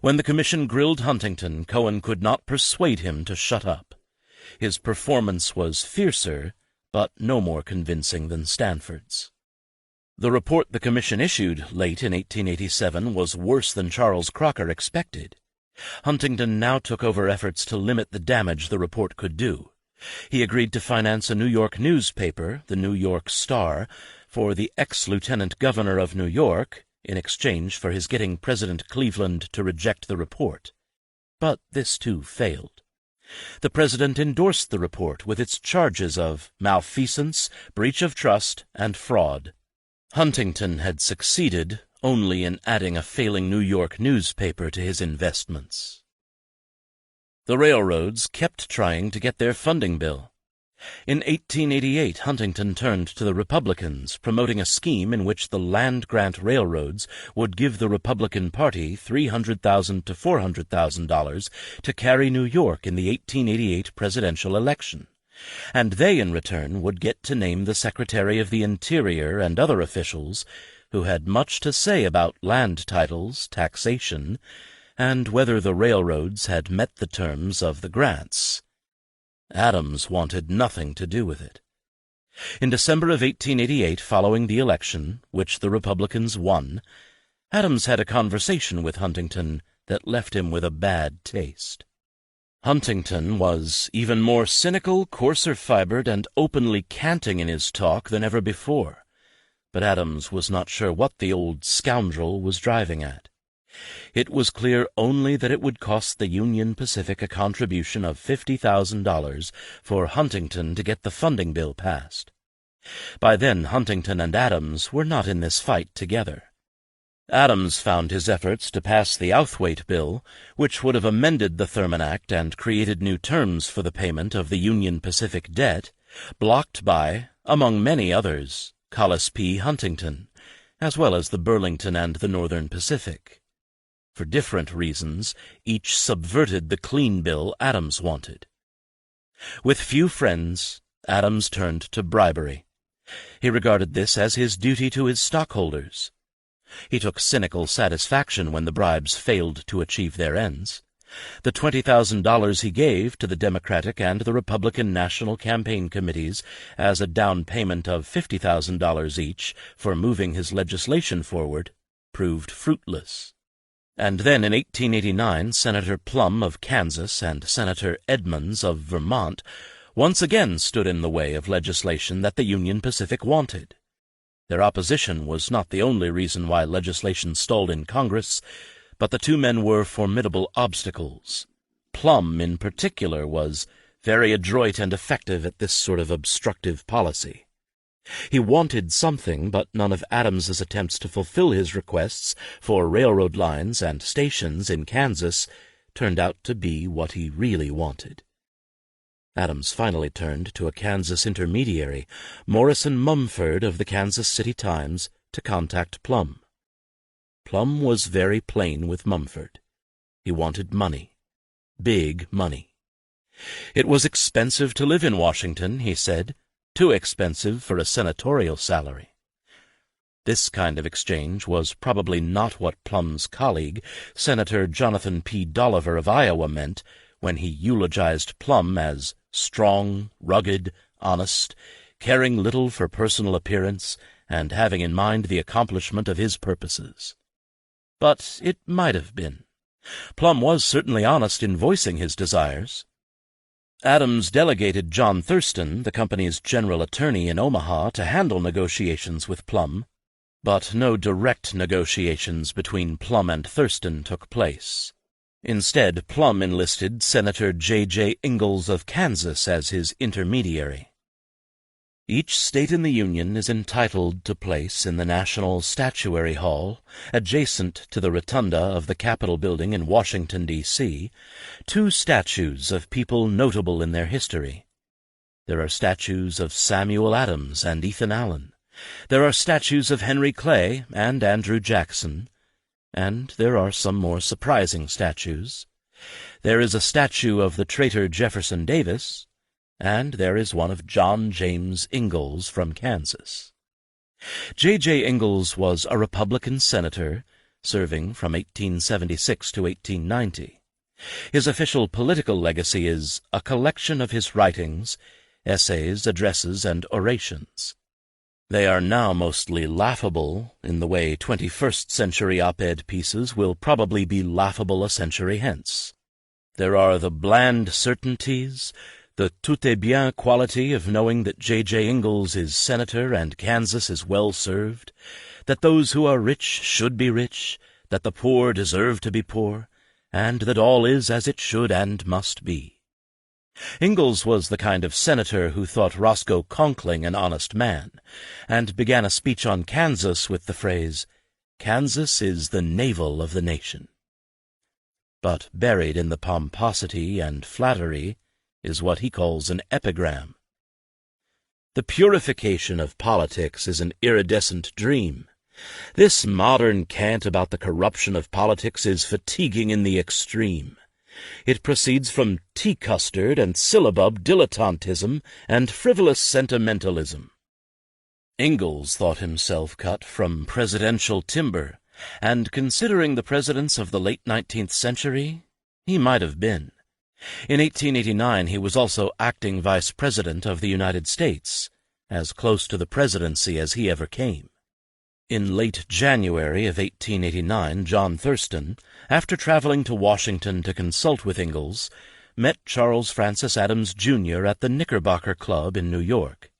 When the commission grilled Huntington, Cohen could not persuade him to shut up. His performance was fiercer, but no more convincing than Stanford's. The report the commission issued late in 1887 was worse than Charles Crocker expected. Huntington now took over efforts to limit the damage the report could do. He agreed to finance a New York newspaper, the New York Star, for the ex-lieutenant governor of New York, in exchange for his getting President Cleveland to reject the report. But this too failed. The president endorsed the report with its charges of malfeasance, breach of trust, and fraud. Huntington had succeeded only in adding a failing New York newspaper to his investments. The railroads kept trying to get their funding bill. In 1888, Huntington turned to the Republicans, promoting a scheme in which the land-grant railroads would give the Republican Party $300,000 to $400,000 to carry New York in the 1888 presidential election, and they in return would get to name the Secretary of the Interior and other officials who had much to say about land titles, taxation, and whether the railroads had met the terms of the grants. Adams wanted nothing to do with it. In December of 1888, following the election, which the Republicans won, Adams had a conversation with Huntington that left him with a bad taste. Huntington was even more cynical, coarser-fibered, and openly canting in his talk than ever before, but Adams was not sure what the old scoundrel was driving at. It was clear only that it would cost the Union Pacific a contribution of $50,000 for Huntington to get the funding bill passed. By then Huntington and Adams were not in this fight together. Adams found his efforts to pass the Outhwaite Bill, which would have amended the Thurman Act and created new terms for the payment of the Union Pacific debt, blocked by, among many others, Collis P. Huntington, as well as the Burlington and the Northern Pacific. For different reasons, each subverted the clean bill Adams wanted. With few friends, Adams turned to bribery. He regarded this as his duty to his stockholders. He took cynical satisfaction when the bribes failed to achieve their ends. The $20,000 he gave to the Democratic and the Republican National Campaign Committees as a down payment of $50,000 each for moving his legislation forward proved fruitless. And then in 1889 Senator Plum of Kansas and Senator Edmunds of Vermont once again stood in the way of legislation that the Union Pacific wanted. Their opposition was not the only reason why legislation stalled in Congress, but the two men were formidable obstacles. Plum, in particular, was very adroit and effective at this sort of obstructive policy. He wanted something, but none of Adams's attempts to fulfill his requests for railroad lines and stations in Kansas turned out to be what he really wanted. Adams finally turned to a Kansas intermediary, Morrison Mumford of the Kansas City Times, to contact Plum. Plum was very plain with Mumford. He wanted money. Big money. It was expensive to live in Washington, he said, too expensive for a senatorial salary. This kind of exchange was probably not what Plum's colleague, Senator Jonathan P. Dolliver of Iowa, meant when he eulogized Plum as strong, rugged, honest, caring little for personal appearance, and having in mind the accomplishment of his purposes. But it might have been. Plum was certainly honest in voicing his desires. Adams delegated John Thurston, the company's general attorney in Omaha, to handle negotiations with Plum, but no direct negotiations between Plum and Thurston took place. Instead, Plum enlisted Senator J. Ingalls of Kansas as his intermediary. Each state in the Union is entitled to place in the National Statuary Hall, adjacent to the rotunda of the Capitol building in Washington, D.C., 2 statues of people notable in their history. There are statues of Samuel Adams and Ethan Allen. There are statues of Henry Clay and Andrew Jackson. And there are some more surprising statues. There is a statue of the traitor Jefferson Davis, and there is one of John James Ingalls from Kansas. J. Ingalls was a Republican senator, serving from 1876 to 1890. His official political legacy is a collection of his writings, essays, addresses, and orations. They are now mostly laughable, in the way 21st-century op-ed pieces will probably be laughable a century hence. There are the bland certainties, the tout est bien quality of knowing that J. Ingalls is senator and Kansas is well served, that those who are rich should be rich, that the poor deserve to be poor, and that all is as it should and must be. Ingalls was the kind of senator who thought Roscoe Conkling an honest man, and began a speech on Kansas with the phrase, "Kansas is the navel of the nation." But buried in the pomposity and flattery is what he calls an epigram. The purification of politics is an iridescent dream. This modern cant about the corruption of politics is fatiguing in the extreme. It proceeds from tea-custard and syllabub dilettantism and frivolous sentimentalism. Ingalls thought himself cut from presidential timber, and considering the presidents of the late 19th century, he might have been. In 1889 he was also acting vice president of the United States, as close to the presidency as he ever came. In late January of 1889, John Thurston, after traveling to Washington to consult with Ingalls, met Charles Francis Adams, Jr. at the Knickerbocker Club in New York.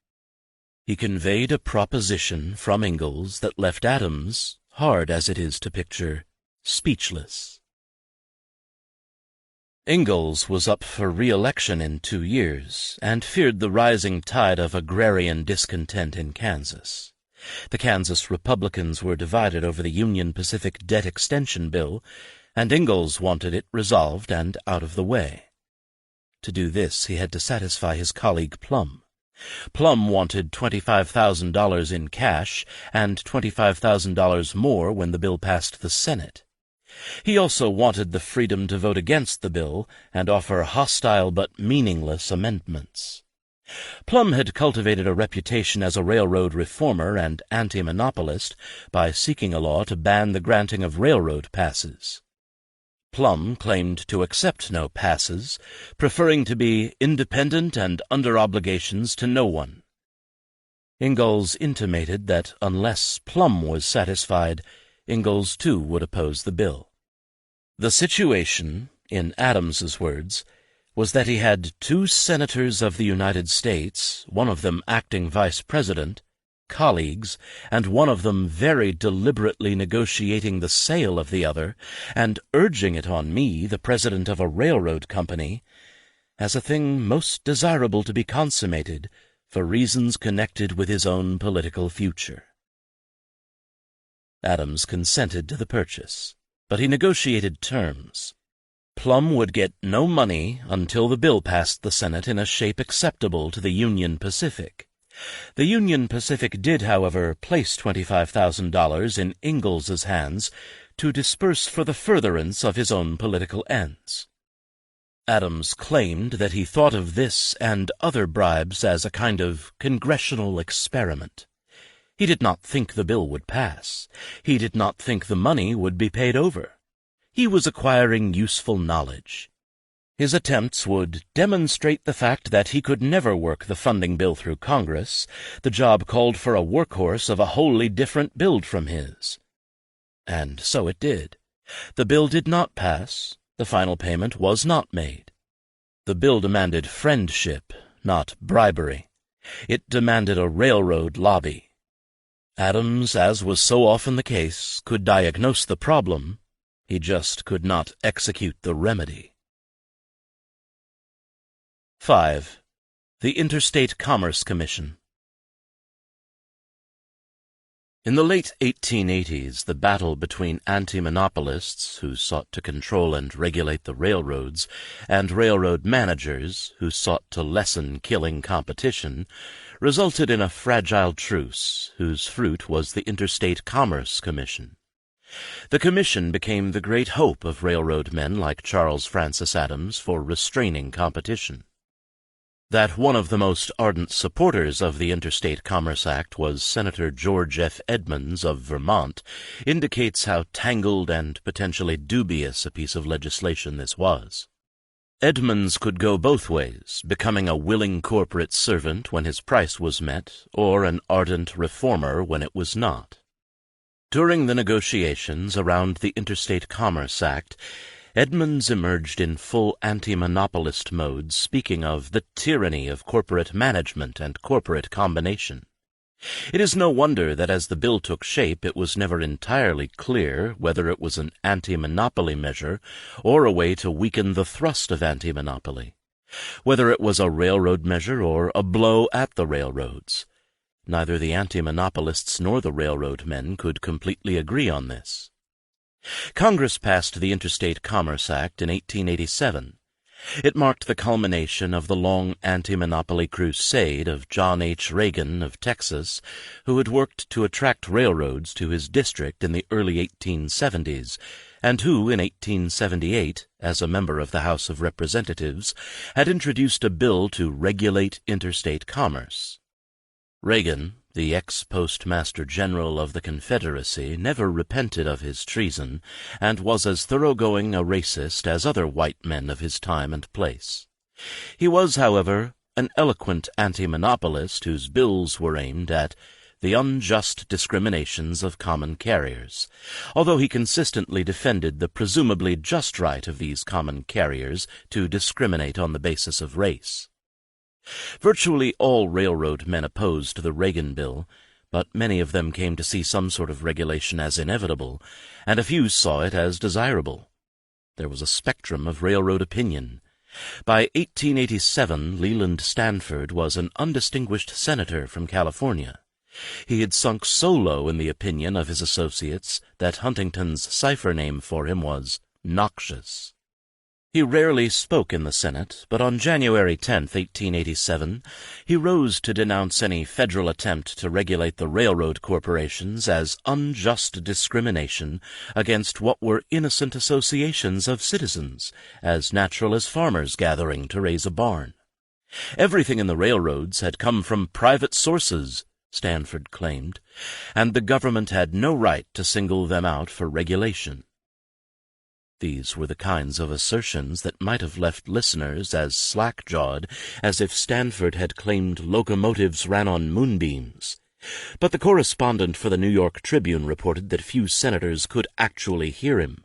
He conveyed a proposition from Ingalls that left Adams, hard as it is to picture, speechless. Ingalls was up for re-election in 2 years, and feared the rising tide of agrarian discontent in Kansas. The Kansas Republicans were divided over the Union Pacific Debt Extension Bill, and Ingalls wanted it resolved and out of the way. To do this, he had to satisfy his colleague Plum. Plum wanted $25,000 in cash and $25,000 more when the bill passed the Senate. He also wanted the freedom to vote against the bill and offer hostile but meaningless amendments. Plum had cultivated a reputation as a railroad reformer and anti-monopolist by seeking a law to ban the granting of railroad passes. Plum claimed to accept no passes, preferring to be independent and under obligations to no one. Ingalls intimated that unless Plum was satisfied, Ingalls too would oppose the bill. The situation, in Adams's words, was that he had 2 senators of the United States, one of them acting vice president, colleagues, and one of them very deliberately negotiating the sale of the other, and urging it on me, the president of a railroad company, as a thing most desirable to be consummated for reasons connected with his own political future. Adams consented to the purchase, but he negotiated terms. Plum would get no money until the bill passed the Senate in a shape acceptable to the Union Pacific. The Union Pacific did, however, place $25,000 in Ingalls' hands to disperse for the furtherance of his own political ends. Adams claimed that he thought of this and other bribes as a kind of congressional experiment. He did not think the bill would pass. He did not think the money would be paid over. He was acquiring useful knowledge. His attempts would demonstrate the fact that he could never work the funding bill through Congress. The job called for a workhorse of a wholly different build from his. And so it did. The bill did not pass. The final payment was not made. The bill demanded friendship, not bribery. It demanded a railroad lobby. Adams, as was so often the case, could diagnose the problem. He just could not execute the remedy. 5. The Interstate Commerce Commission. In the late 1880s, the battle between anti-monopolists, who sought to control and regulate the railroads, and railroad managers, who sought to lessen killing competition, resulted in a fragile truce, whose fruit was the Interstate Commerce Commission. The commission became the great hope of railroad men like Charles Francis Adams for restraining competition. That one of the most ardent supporters of the Interstate Commerce Act was Senator George F. Edmunds of Vermont indicates how tangled and potentially dubious a piece of legislation this was. Edmunds could go both ways, becoming a willing corporate servant when his price was met, or an ardent reformer when it was not. During the negotiations around the Interstate Commerce Act, Edmunds emerged in full anti-monopolist mode, speaking of the tyranny of corporate management and corporate combination. It is no wonder that as the bill took shape it was never entirely clear whether it was an anti-monopoly measure or a way to weaken the thrust of anti-monopoly, whether it was a railroad measure or a blow at the railroads. Neither the anti-monopolists nor the railroad men could completely agree on this. Congress passed the Interstate Commerce Act in 1887. It marked the culmination of the long anti-monopoly crusade of John H. Reagan of Texas, who had worked to attract railroads to his district in the early 1870s, and who, in 1878, as a member of the House of Representatives, had introduced a bill to regulate interstate commerce. Reagan, the ex-Postmaster General of the Confederacy, never repented of his treason, and was as thoroughgoing a racist as other white men of his time and place. He was, however, an eloquent anti-monopolist whose bills were aimed at the unjust discriminations of common carriers, although he consistently defended the presumably just right of these common carriers to discriminate on the basis of race. Virtually all railroad men opposed the Reagan bill, but many of them came to see some sort of regulation as inevitable, and a few saw it as desirable. There was a spectrum of railroad opinion. By 1887, Leland Stanford was an undistinguished senator from California. He had sunk so low in the opinion of his associates that Huntington's cipher name for him was Noxious. He rarely spoke in the Senate, but on January 10, 1887, he rose to denounce any federal attempt to regulate the railroad corporations as unjust discrimination against what were innocent associations of citizens, as natural as farmers gathering to raise a barn. Everything in the railroads had come from private sources, Stanford claimed, and the government had no right to single them out for regulation. These were the kinds of assertions that might have left listeners as slack-jawed as if Stanford had claimed locomotives ran on moonbeams. But the correspondent for the New York Tribune reported that few senators could actually hear him.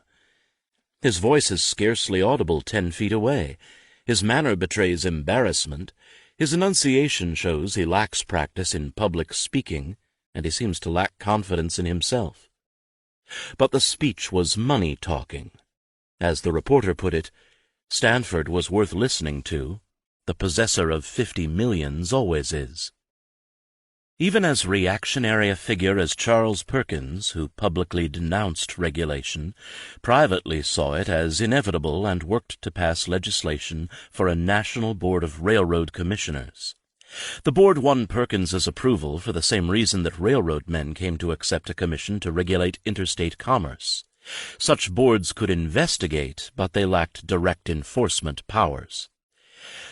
His voice is scarcely audible 10 feet away. His manner betrays embarrassment. His enunciation shows he lacks practice in public speaking, and he seems to lack confidence in himself. But the speech was money talking. As the reporter put it, Stanford was worth listening to. The possessor of 50 millions always is. Even as reactionary a figure as Charles Perkins, who publicly denounced regulation, privately saw it as inevitable and worked to pass legislation for a National Board of Railroad Commissioners. The board won Perkins's approval for the same reason that railroad men came to accept a commission to regulate interstate commerce. Such boards could investigate, but they lacked direct enforcement powers.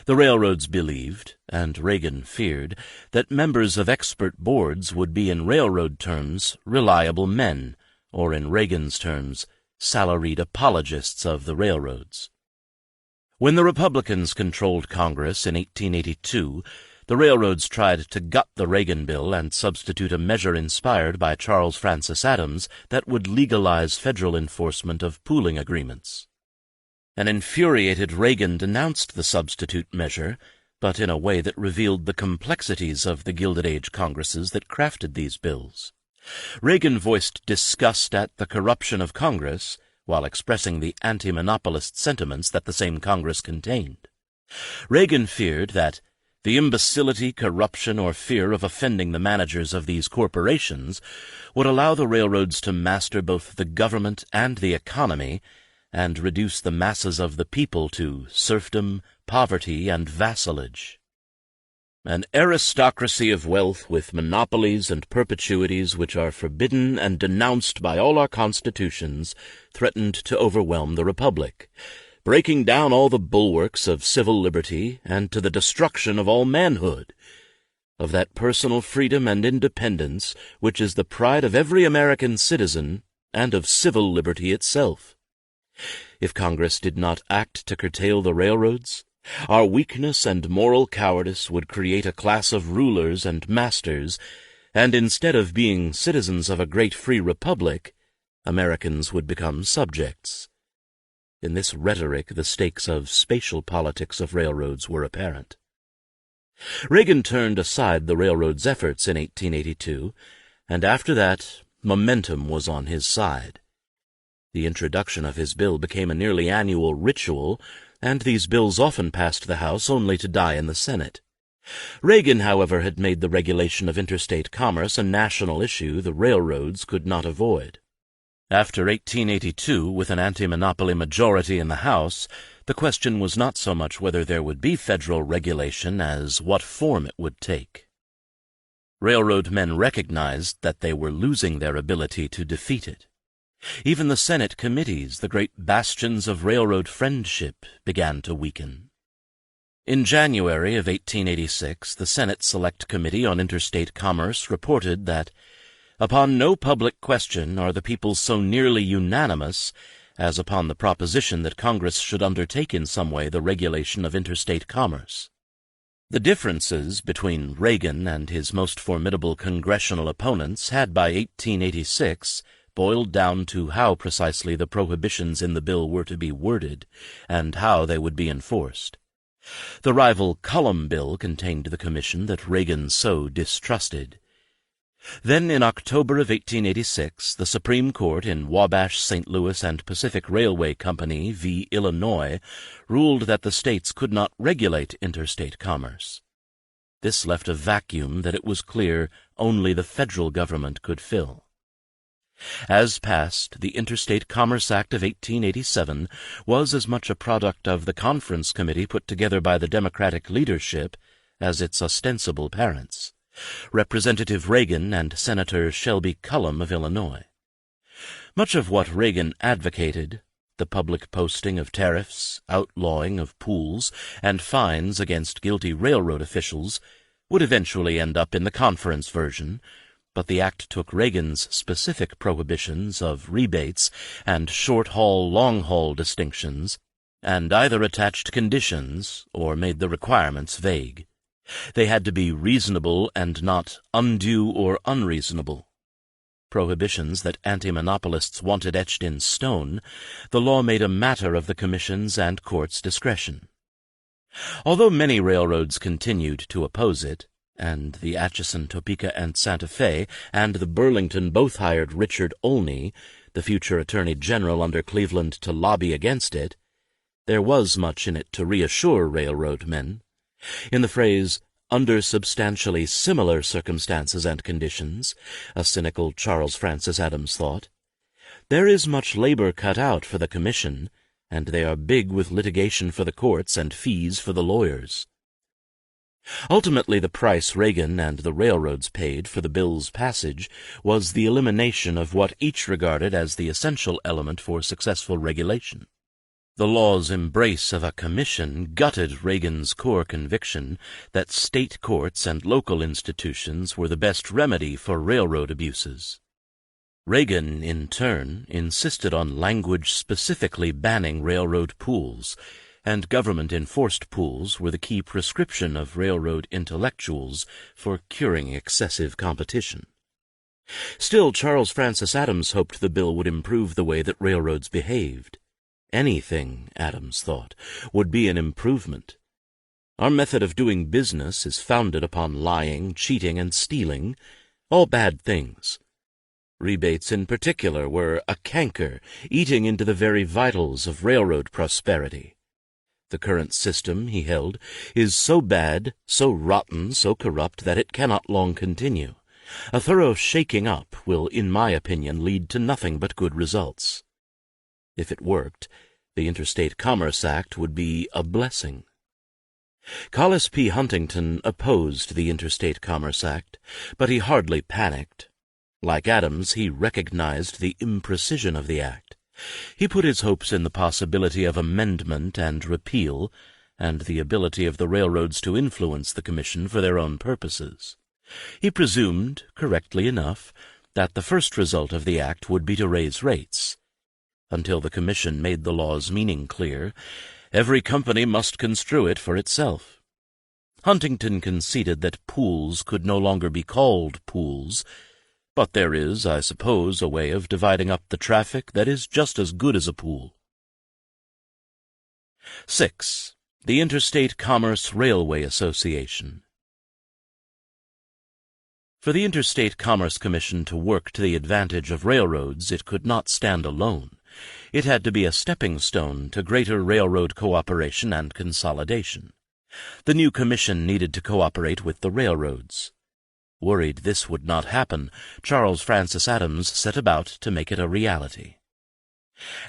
The railroads believed, and Reagan feared, that members of expert boards would be in railroad terms reliable men, or in Reagan's terms, salaried apologists of the railroads. When the Republicans controlled Congress in 1882, the railroads tried to gut the Reagan bill and substitute a measure inspired by Charles Francis Adams that would legalize federal enforcement of pooling agreements. An infuriated Reagan denounced the substitute measure, but in a way that revealed the complexities of the Gilded Age Congresses that crafted these bills. Reagan voiced disgust at the corruption of Congress, while expressing the anti-monopolist sentiments that the same Congress contained. Reagan feared that the imbecility, corruption, or fear of offending the managers of these corporations would allow the railroads to master both the government and the economy and reduce the masses of the people to serfdom, poverty, and vassalage. An aristocracy of wealth with monopolies and perpetuities which are forbidden and denounced by all our constitutions threatened to overwhelm the Republic, breaking down all the bulwarks of civil liberty and to the destruction of all manhood, of that personal freedom and independence which is the pride of every American citizen and of civil liberty itself. If Congress did not act to curtail the railroads, our weakness and moral cowardice would create a class of rulers and masters, and instead of being citizens of a great free republic, Americans would become subjects. In this rhetoric, the stakes of spatial politics of railroads were apparent. Reagan turned aside the railroads' efforts in 1882, and after that, momentum was on his side. The introduction of his bill became a nearly annual ritual, and these bills often passed the House only to die in the Senate. Reagan, however, had made the regulation of interstate commerce a national issue the railroads could not avoid. After 1882, with an anti-monopoly majority in the House, the question was not so much whether there would be federal regulation as what form it would take. Railroad men recognized that they were losing their ability to defeat it. Even the Senate committees, the great bastions of railroad friendship, began to weaken. In January of 1886, the Senate Select Committee on Interstate Commerce reported that upon no public question are the people so nearly unanimous as upon the proposition that Congress should undertake in some way the regulation of interstate commerce. The differences between Reagan and his most formidable congressional opponents had by 1886 boiled down to how precisely the prohibitions in the bill were to be worded and how they would be enforced. The rival Cullom bill contained the commission that Reagan so distrusted. Then in October of 1886, the Supreme Court in Wabash, St. Louis and Pacific Railway Company v. Illinois ruled that the states could not regulate interstate commerce. This left a vacuum that it was clear only the federal government could fill. As passed, the Interstate Commerce Act of 1887 was as much a product of the conference committee put together by the Democratic leadership as its ostensible parents, Representative Reagan and Senator Shelby Cullom of Illinois. Much of what Reagan advocated, the public posting of tariffs, outlawing of pools, and fines against guilty railroad officials, would eventually end up in the conference version, but the act took Reagan's specific prohibitions of rebates and short-haul, long-haul distinctions, and either attached conditions or made the requirements vague. They had to be reasonable and not undue or unreasonable. Prohibitions that anti-monopolists wanted etched in stone, the law made a matter of the Commission's and Court's discretion. Although many railroads continued to oppose it, and the Atchison, Topeka, and Santa Fe and the Burlington both hired Richard Olney, the future Attorney General under Cleveland, to lobby against it, there was much in it to reassure railroad men. In the phrase, "under substantially similar circumstances and conditions," a cynical Charles Francis Adams thought, there is much labor cut out for the Commission, and they are big with litigation for the courts and fees for the lawyers. Ultimately, the price Reagan and the railroads paid for the bill's passage was the elimination of what each regarded as the essential element for successful regulation. The law's embrace of a commission gutted Reagan's core conviction that state courts and local institutions were the best remedy for railroad abuses. Reagan, in turn, insisted on language specifically banning railroad pools, and government-enforced pools were the key prescription of railroad intellectuals for curing excessive competition. Still, Charles Francis Adams hoped the bill would improve the way that railroads behaved. Anything, Adams thought, would be an improvement. Our method of doing business is founded upon lying, cheating, and stealing, all bad things. Rebates in particular were a canker, eating into the very vitals of railroad prosperity. The current system, he held, is so bad, so rotten, so corrupt that it cannot long continue. A thorough shaking up will, in my opinion, lead to nothing but good results. If it worked, the Interstate Commerce Act would be a blessing. Collis P. Huntington opposed the Interstate Commerce Act, but he hardly panicked. Like Adams, he recognized the imprecision of the act. He put his hopes in the possibility of amendment and repeal, and the ability of the railroads to influence the Commission for their own purposes. He presumed, correctly enough, that the first result of the act would be to raise rates. Until the Commission made the law's meaning clear, every company must construe it for itself. Huntington conceded that pools could no longer be called pools, but there is, I suppose, a way of dividing up the traffic that is just as good as a pool. 6. The Interstate Commerce Railway Association. For the Interstate Commerce Commission to work to the advantage of railroads, it could not stand alone. It had to be a stepping stone to greater railroad cooperation and consolidation. The new commission needed to cooperate with the railroads. Worried this would not happen, Charles Francis Adams set about to make it a reality.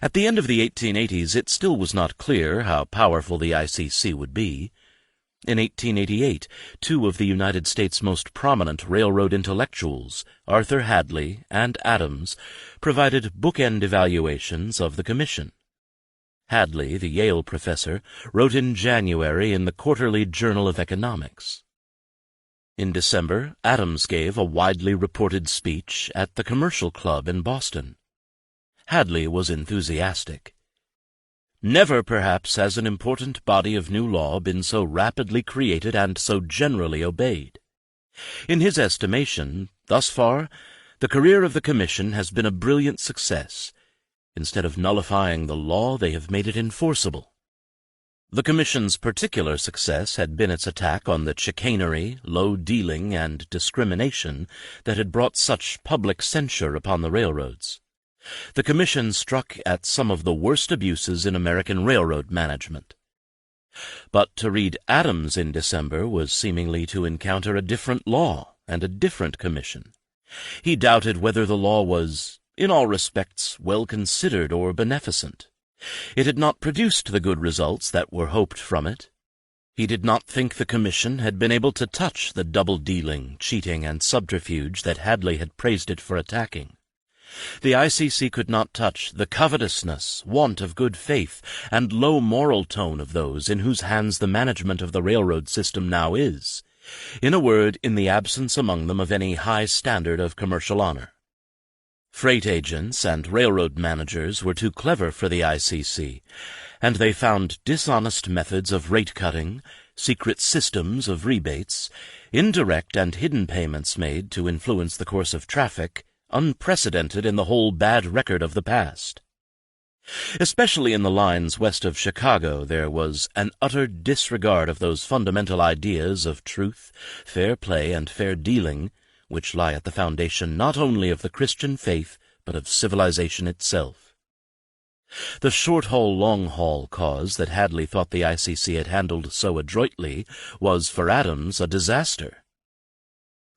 At the end of the 1880s, it still was not clear how powerful the ICC would be. In 1888, two of the United States' most prominent railroad intellectuals, Arthur Hadley and Adams, provided bookend evaluations of the commission. Hadley, the Yale professor, wrote in January in the Quarterly Journal of Economics. In December, Adams gave a widely reported speech at the Commercial Club in Boston. Hadley was enthusiastic. Never, perhaps, has an important body of new law been so rapidly created and so generally obeyed. In his estimation, thus far, the career of the Commission has been a brilliant success. Instead of nullifying the law, they have made it enforceable. The Commission's particular success had been its attack on the chicanery, low dealing, and discrimination that had brought such public censure upon the railroads. The Commission struck at some of the worst abuses in American railroad management. But to read Adams in December was seemingly to encounter a different law and a different commission. He doubted whether the law was, in all respects, well considered or beneficent. It had not produced the good results that were hoped from it. He did not think the Commission had been able to touch the double-dealing, cheating, and subterfuge that Hadley had praised it for attacking. The ICC could not touch the covetousness, want of good faith, and low moral tone of those in whose hands the management of the railroad system now is. In a word, in the absence among them of any high standard of commercial honor. Freight agents and railroad managers were too clever for the ICC, and they found dishonest methods of rate-cutting, secret systems of rebates, indirect and hidden payments made to influence the course of traffic, unprecedented in the whole bad record of the past. Especially in the lines west of Chicago, there was an utter disregard of those fundamental ideas of truth, fair play, and fair dealing, which lie at the foundation not only of the Christian faith, but of civilization itself. The short-haul, long-haul cause that Hadley thought the ICC had handled so adroitly was, for Adams, a disaster.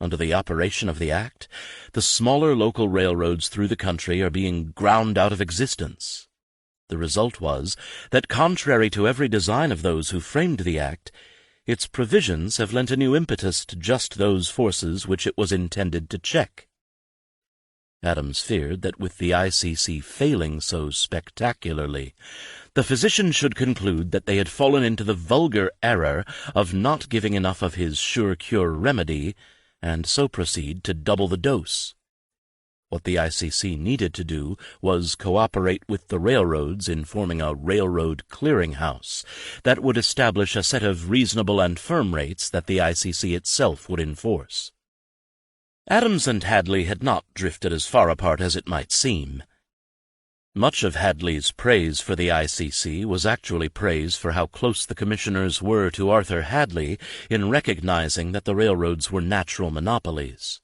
Under the operation of the Act, the smaller local railroads through the country are being ground out of existence. The result was that, contrary to every design of those who framed the Act, its provisions have lent a new impetus to just those forces which it was intended to check. Adams feared that with the ICC failing so spectacularly, the physician should conclude that they had fallen into the vulgar error of not giving enough of his sure-cure remedy, and so proceed to double the dose. What the ICC needed to do was cooperate with the railroads in forming a railroad clearinghouse that would establish a set of reasonable and firm rates that the ICC itself would enforce. Adams and Hadley had not drifted as far apart as it might seem. Much of Hadley's praise for the ICC was actually praise for how close the commissioners were to Arthur Hadley in recognizing that the railroads were natural monopolies.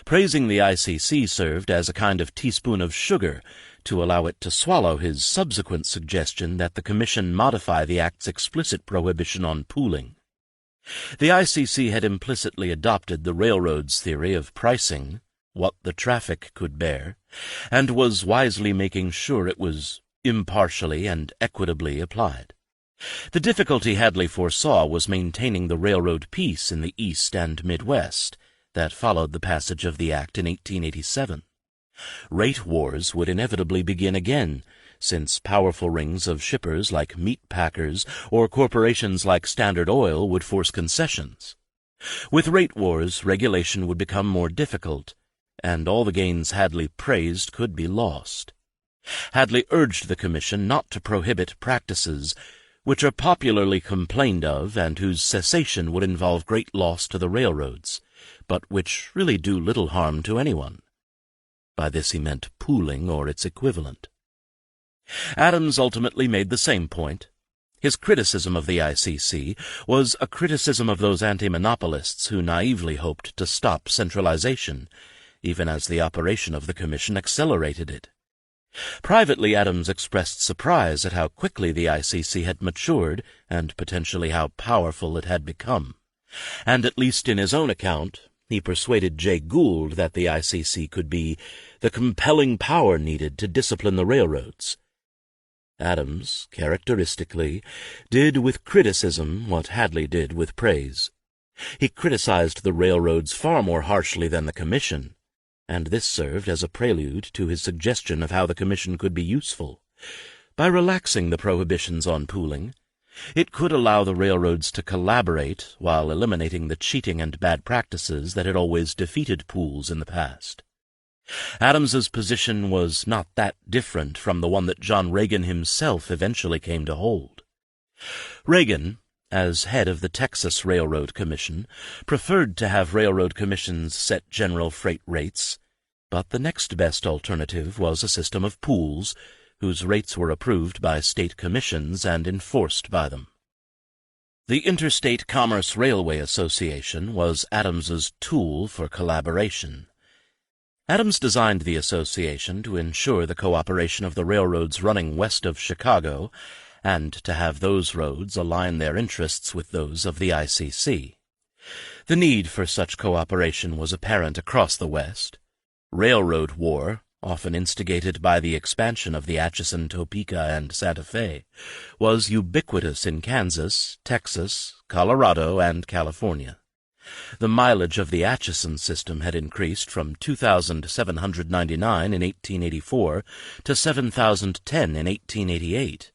Praising the ICC served as a kind of teaspoon of sugar to allow it to swallow his subsequent suggestion that the Commission modify the Act's explicit prohibition on pooling. The ICC had implicitly adopted the railroad's theory of pricing, what the traffic could bear, and was wisely making sure it was impartially and equitably applied. The difficulty Hadley foresaw was maintaining the railroad peace in the East and Midwest that followed the passage of the Act in 1887. Rate wars would inevitably begin again, since powerful rings of shippers like meat packers or corporations like Standard Oil would force concessions. With rate wars, regulation would become more difficult, and all the gains Hadley praised could be lost. Hadley urged the Commission not to prohibit practices which are popularly complained of and whose cessation would involve great loss to the railroads, but which really do little harm to anyone. By this he meant pooling or its equivalent. Adams ultimately made the same point. His criticism of the ICC was a criticism of those anti-monopolists who naively hoped to stop centralization, even as the operation of the Commission accelerated it. Privately, Adams expressed surprise at how quickly the ICC had matured and potentially how powerful it had become. And at least in his own account, he persuaded Jay Gould that the ICC could be the compelling power needed to discipline the railroads. Adams, characteristically, did with criticism what Hadley did with praise. He criticized the railroads far more harshly than the Commission, and this served as a prelude to his suggestion of how the Commission could be useful. By relaxing the prohibitions on pooling, it could allow the railroads to collaborate while eliminating the cheating and bad practices that had always defeated pools in the past. Adams's position was not that different from the one that John Reagan himself eventually came to hold. Reagan, as head of the Texas Railroad Commission, preferred to have railroad commissions set general freight rates, but the next best alternative was a system of pools, whose rates were approved by state commissions and enforced by them. The Interstate Commerce Railway Association was Adams's tool for collaboration. Adams designed the association to ensure the cooperation of the railroads running west of Chicago and to have those roads align their interests with those of the ICC. The need for such cooperation was apparent across the West. Railroad war, often instigated by the expansion of the Atchison, Topeka, and Santa Fe, was ubiquitous in Kansas, Texas, Colorado, and California. The mileage of the Atchison system had increased from 2,799 in 1884 to 7,010 in 1888.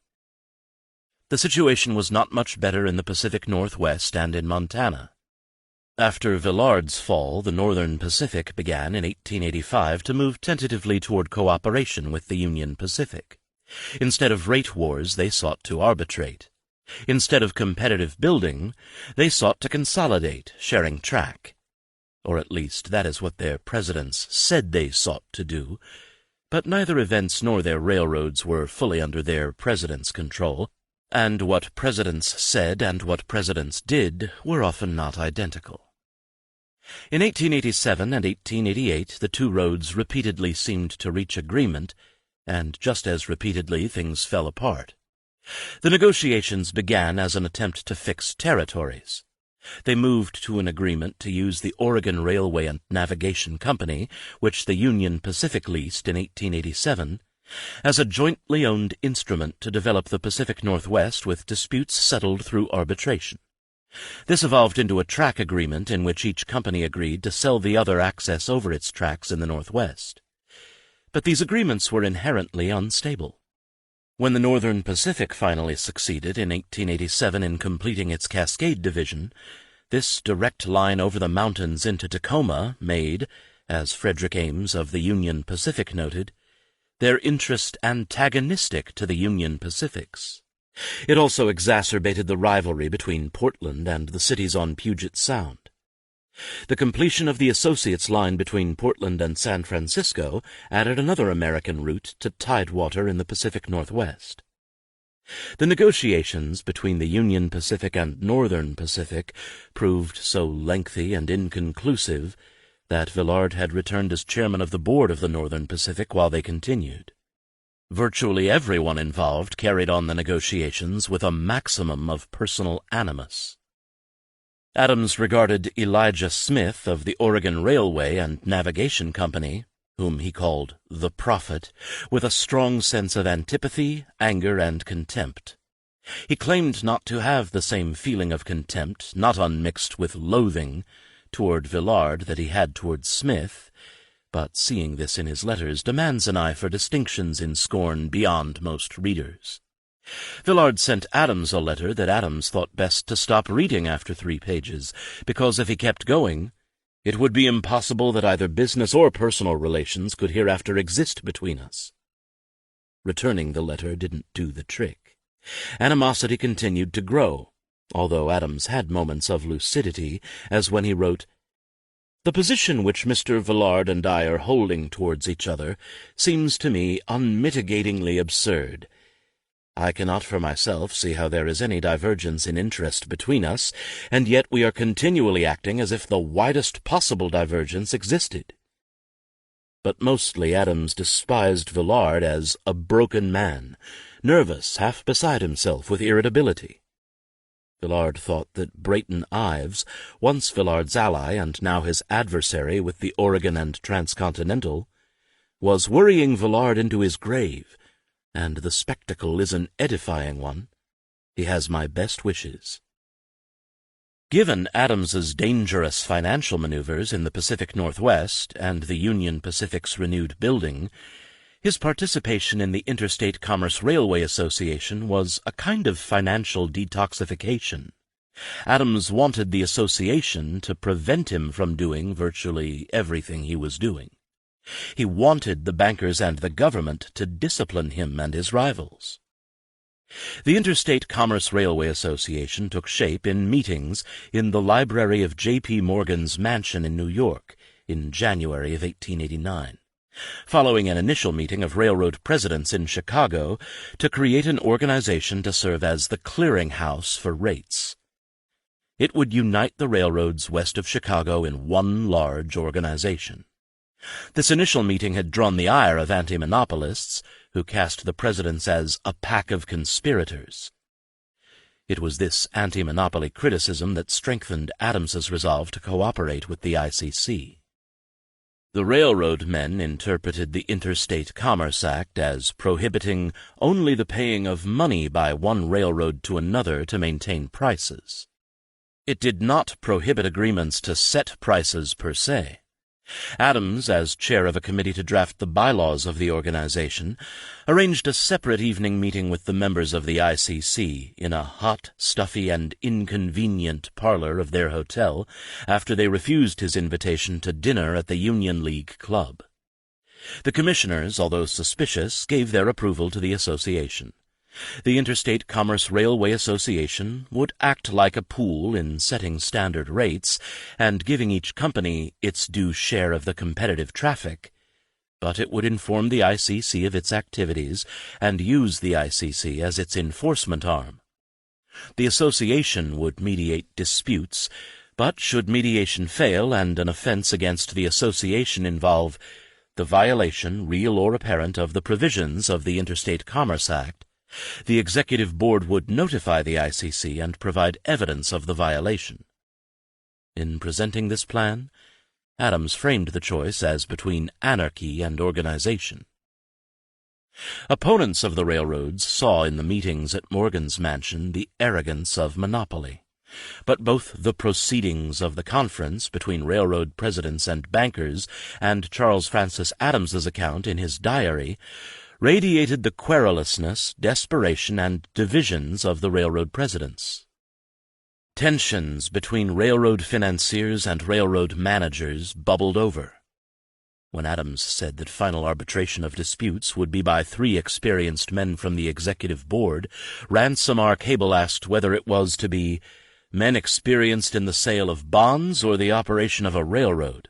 The situation was not much better in the Pacific Northwest and in Montana. After Villard's fall, the Northern Pacific began in 1885 to move tentatively toward cooperation with the Union Pacific. Instead of rate wars, they sought to arbitrate. Instead of competitive building, they sought to consolidate, sharing track. Or at least that is what their presidents said they sought to do. But neither events nor their railroads were fully under their presidents' control, and what presidents said and what presidents did were often not identical. In 1887 and 1888, the two roads repeatedly seemed to reach agreement, and just as repeatedly things fell apart. The negotiations began as an attempt to fix territories. They moved to an agreement to use the Oregon Railway and Navigation Company, which the Union Pacific leased in 1887, as a jointly owned instrument to develop the Pacific Northwest with disputes settled through arbitration. This evolved into a track agreement in which each company agreed to sell the other access over its tracks in the Northwest. But these agreements were inherently unstable. When the Northern Pacific finally succeeded in 1887 in completing its Cascade Division, this direct line over the mountains into Tacoma made, as Frederick Ames of the Union Pacific noted, their interest antagonistic to the Union Pacific's. It also exacerbated the rivalry between Portland and the cities on Puget Sound. The completion of the Associates line between Portland and San Francisco added another American route to tidewater in the Pacific Northwest. The negotiations between the Union Pacific and Northern Pacific proved so lengthy and inconclusive that Villard had returned as chairman of the board of the Northern Pacific while they continued. Virtually everyone involved carried on the negotiations with a maximum of personal animus. Adams regarded Elijah Smith of the Oregon Railway and Navigation Company, whom he called the Prophet, with a strong sense of antipathy, anger, and contempt. He claimed not to have the same feeling of contempt, not unmixed with loathing, toward Villard that he had toward Smith, but seeing this in his letters demands an eye for distinctions in scorn beyond most readers. Villard sent Adams a letter that Adams thought best to stop reading after 3 pages, because if he kept going, it would be impossible that either business or personal relations could hereafter exist between us. Returning the letter didn't do the trick. Animosity continued to grow, although Adams had moments of lucidity, as when he wrote, "The position which Mr. Villard and I are holding towards each other seems to me unmitigatingly absurd. I cannot for myself see how there is any divergence in interest between us, and yet we are continually acting as if the widest possible divergence existed." But mostly Adams despised Villard as a broken man, nervous, half beside himself with irritability. Villard thought that Brayton Ives, once Villard's ally and now his adversary with the Oregon and Transcontinental, was worrying Villard into his grave, and the spectacle is an edifying one. He has my best wishes. Given Adams's dangerous financial maneuvers in the Pacific Northwest and the Union Pacific's renewed building, his participation in the Interstate Commerce Railway Association was a kind of financial detoxification. Adams wanted the association to prevent him from doing virtually everything he was doing. He wanted the bankers and the government to discipline him and his rivals. The Interstate Commerce Railway Association took shape in meetings in the library of J.P. Morgan's mansion in New York in January of 1889, following an initial meeting of railroad presidents in Chicago to create an organization to serve as the clearinghouse for rates. It would unite the railroads west of Chicago in one large organization. This initial meeting had drawn the ire of antimonopolists, who cast the presidents as a pack of conspirators. It was this anti-monopoly criticism that strengthened Adams's resolve to cooperate with the ICC. The railroad men interpreted the Interstate Commerce Act as prohibiting only the paying of money by one railroad to another to maintain prices. It did not prohibit agreements to set prices per se. Adams, as chair of a committee to draft the bylaws of the organization, arranged a separate evening meeting with the members of the ICC in a hot, stuffy, and inconvenient parlor of their hotel after they refused his invitation to dinner at the Union League Club. The commissioners, although suspicious, gave their approval to the association. The Interstate Commerce Railway Association would act like a pool in setting standard rates and giving each company its due share of the competitive traffic, but it would inform the ICC of its activities and use the ICC as its enforcement arm. The association would mediate disputes, but should mediation fail and an offense against the association involve the violation, real or apparent, of the provisions of the Interstate Commerce Act, the Executive Board would notify the ICC and provide evidence of the violation. In presenting this plan, Adams framed the choice as between anarchy and organization. Opponents of the railroads saw in the meetings at Morgan's mansion the arrogance of monopoly, but both the proceedings of the conference between railroad presidents and bankers and Charles Francis Adams's account in his diary radiated the querulousness, desperation, and divisions of the railroad presidents. Tensions between railroad financiers and railroad managers bubbled over. When Adams said that final arbitration of disputes would be by 3 experienced men from the Executive Board, Ransom R. Cable asked whether it was to be men experienced in the sale of bonds or the operation of a railroad.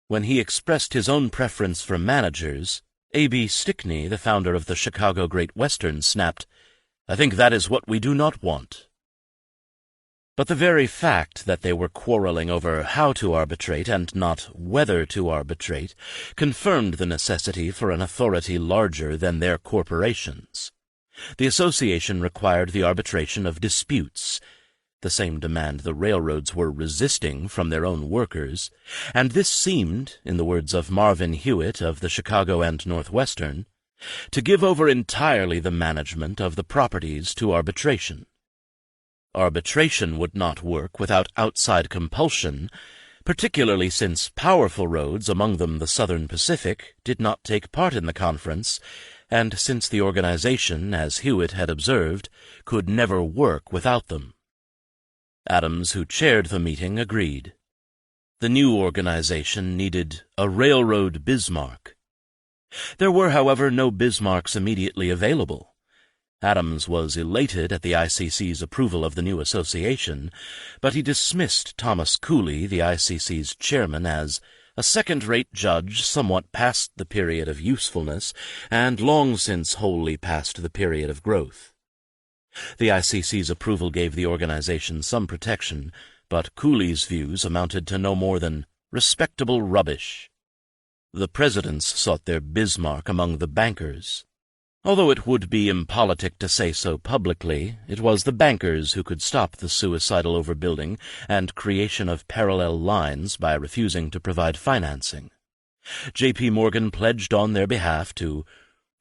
When he expressed his own preference for managers, A.B. Stickney, the founder of the Chicago Great Western, snapped, "I think that is what we do not want." But the very fact that they were quarreling over how to arbitrate and not whether to arbitrate confirmed the necessity for an authority larger than their corporations. The association required the arbitration of disputes, the same demand the railroads were resisting from their own workers, and this seemed, in the words of Marvin Hewitt of the Chicago and Northwestern, to give over entirely the management of the properties to arbitration. Arbitration would not work without outside compulsion, particularly since powerful roads, among them the Southern Pacific, did not take part in the conference, and since the organization, as Hewitt had observed, could never work without them. Adams, who chaired the meeting, agreed. The new organization needed a railroad Bismarck. There were, however, no Bismarcks immediately available. Adams was elated at the ICC's approval of the new association, but he dismissed Thomas Cooley, the ICC's chairman, as a second-rate judge somewhat past the period of usefulness and long since wholly past the period of growth. The ICC's approval gave the organization some protection, but Cooley's views amounted to no more than respectable rubbish. The presidents sought their Bismarck among the bankers. Although it would be impolitic to say so publicly, it was the bankers who could stop the suicidal overbuilding and creation of parallel lines by refusing to provide financing. J.P. Morgan pledged on their behalf to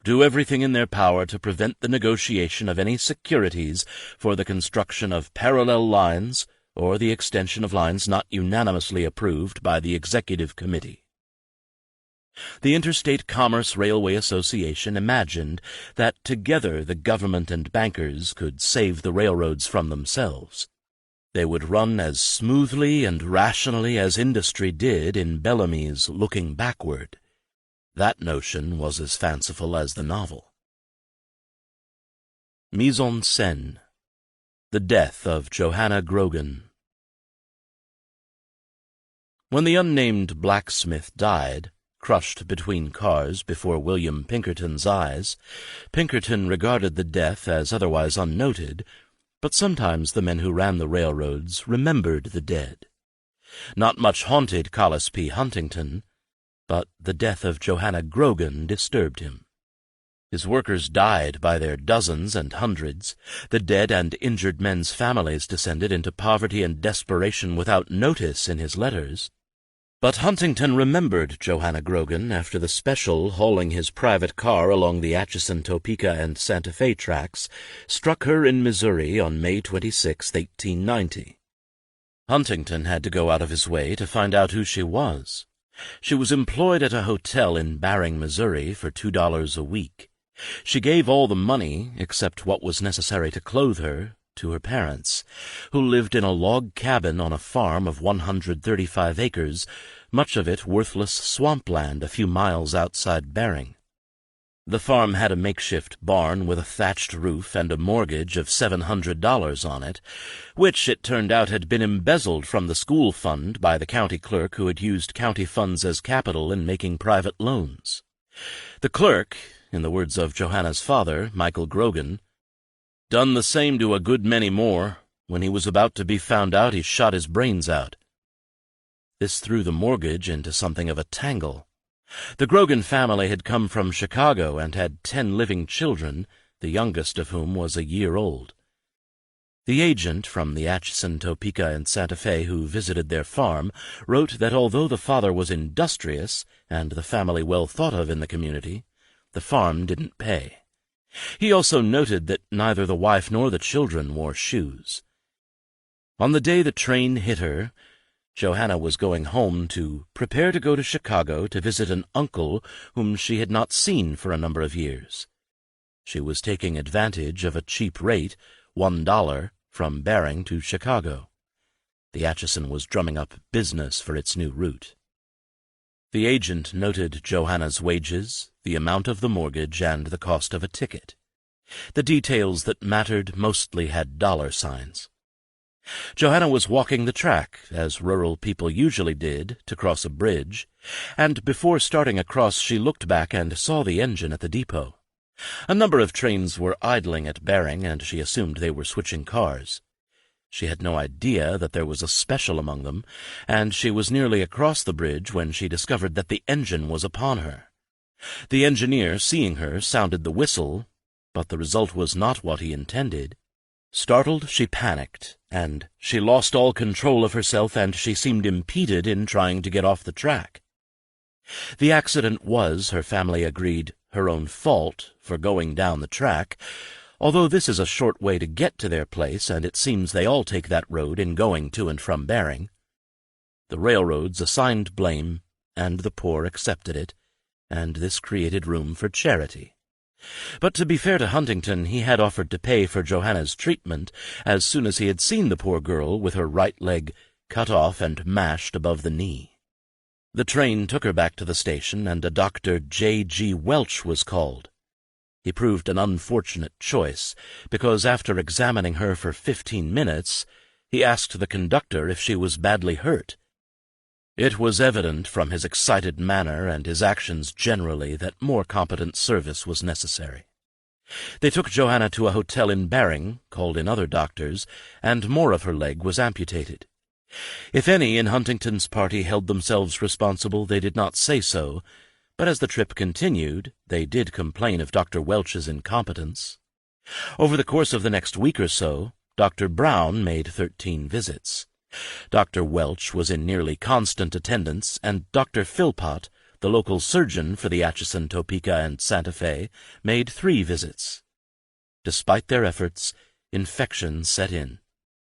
do everything in their power to prevent the negotiation of any securities for the construction of parallel lines or the extension of lines not unanimously approved by the Executive Committee. The Interstate Commerce Railway Association imagined that together the government and bankers could save the railroads from themselves. They would run as smoothly and rationally as industry did in Bellamy's Looking Backward. That notion was as fanciful as the novel. Mise en scène. The death of Johanna Grogan. When the unnamed blacksmith died, crushed between cars before William Pinkerton's eyes, Pinkerton regarded the death as otherwise unnoted, But sometimes the men who ran the railroads remembered the dead. Not much haunted Collis P. Huntington, but the death of Johanna Grogan disturbed him. His workers died by their dozens and hundreds. The dead and injured men's families descended into poverty and desperation without notice in his letters. But Huntington remembered Johanna Grogan after the special hauling his private car along the Atchison, Topeka, and Santa Fe tracks struck her in Missouri on May 26, 1890. Huntington had to go out of his way to find out who she was. She was employed at a hotel in Baring, Missouri, for $2 a week. She gave all the money, except what was necessary to clothe her, to her parents, who lived in a log cabin on a farm of 135 acres, much of it worthless swampland a few miles outside Baring. The farm had a makeshift barn with a thatched roof and a mortgage of $700 on it, which it turned out had been embezzled from the school fund by the county clerk who had used county funds as capital in making private loans. The clerk, in the words of Johanna's father, Michael Grogan, "done the same to a good many more. When he was about to be found out, he shot his brains out." This threw the mortgage into something of a tangle. The Grogan family had come from Chicago and had 10 living children, the youngest of whom was a year old. The agent from the Atchison, Topeka, and Santa Fe who visited their farm wrote that although the father was industrious and the family well thought of in the community, the farm didn't pay. He also noted that neither the wife nor the children wore shoes. On the day the train hit her, Johanna was going home to prepare to go to Chicago to visit an uncle whom she had not seen for a number of years. She was taking advantage of a cheap rate, $1, from Baring to Chicago. The Atchison was drumming up business for its new route. The agent noted Johanna's wages, the amount of the mortgage, and the cost of a ticket. The details that mattered mostly had dollar signs. Johanna was walking the track, as rural people usually did, to cross a bridge, and before starting across she looked back and saw the engine at the depot. A number of trains were idling at Baring, and she assumed they were switching cars. She had no idea that there was a special among them, and she was nearly across the bridge when she discovered that the engine was upon her. The engineer, seeing her, sounded the whistle, but the result was not what he intended. Startled, she panicked, and she lost all control of herself, and she seemed impeded in trying to get off the track. The accident was, her family agreed, her own fault for going down the track, although this is a short way to get to their place, and it seems they all take that road in going to and from Baring. The railroads assigned blame, and the poor accepted it, and this created room for charity. But to be fair to Huntington, he had offered to pay for Johanna's treatment as soon as he had seen the poor girl with her right leg cut off and mashed above the knee. The train took her back to the station, and a Dr. J.G. Welch was called. He proved an unfortunate choice, because after examining her for 15 minutes, he asked the conductor if she was badly hurt. It was evident from his excited manner and his actions generally that more competent service was necessary. They took Johanna to a hotel in Baring, called in other doctors, and more of her leg was amputated. If any in Huntington's party held themselves responsible, they did not say so, but as the trip continued, they did complain of Dr. Welch's incompetence. Over the course of the next week or so, Dr. Brown made 13 visits. Dr. Welch was in nearly constant attendance, and Dr. Philpott, the local surgeon for the Atchison, Topeka, and Santa Fe, made 3 visits. Despite their efforts, infection set in,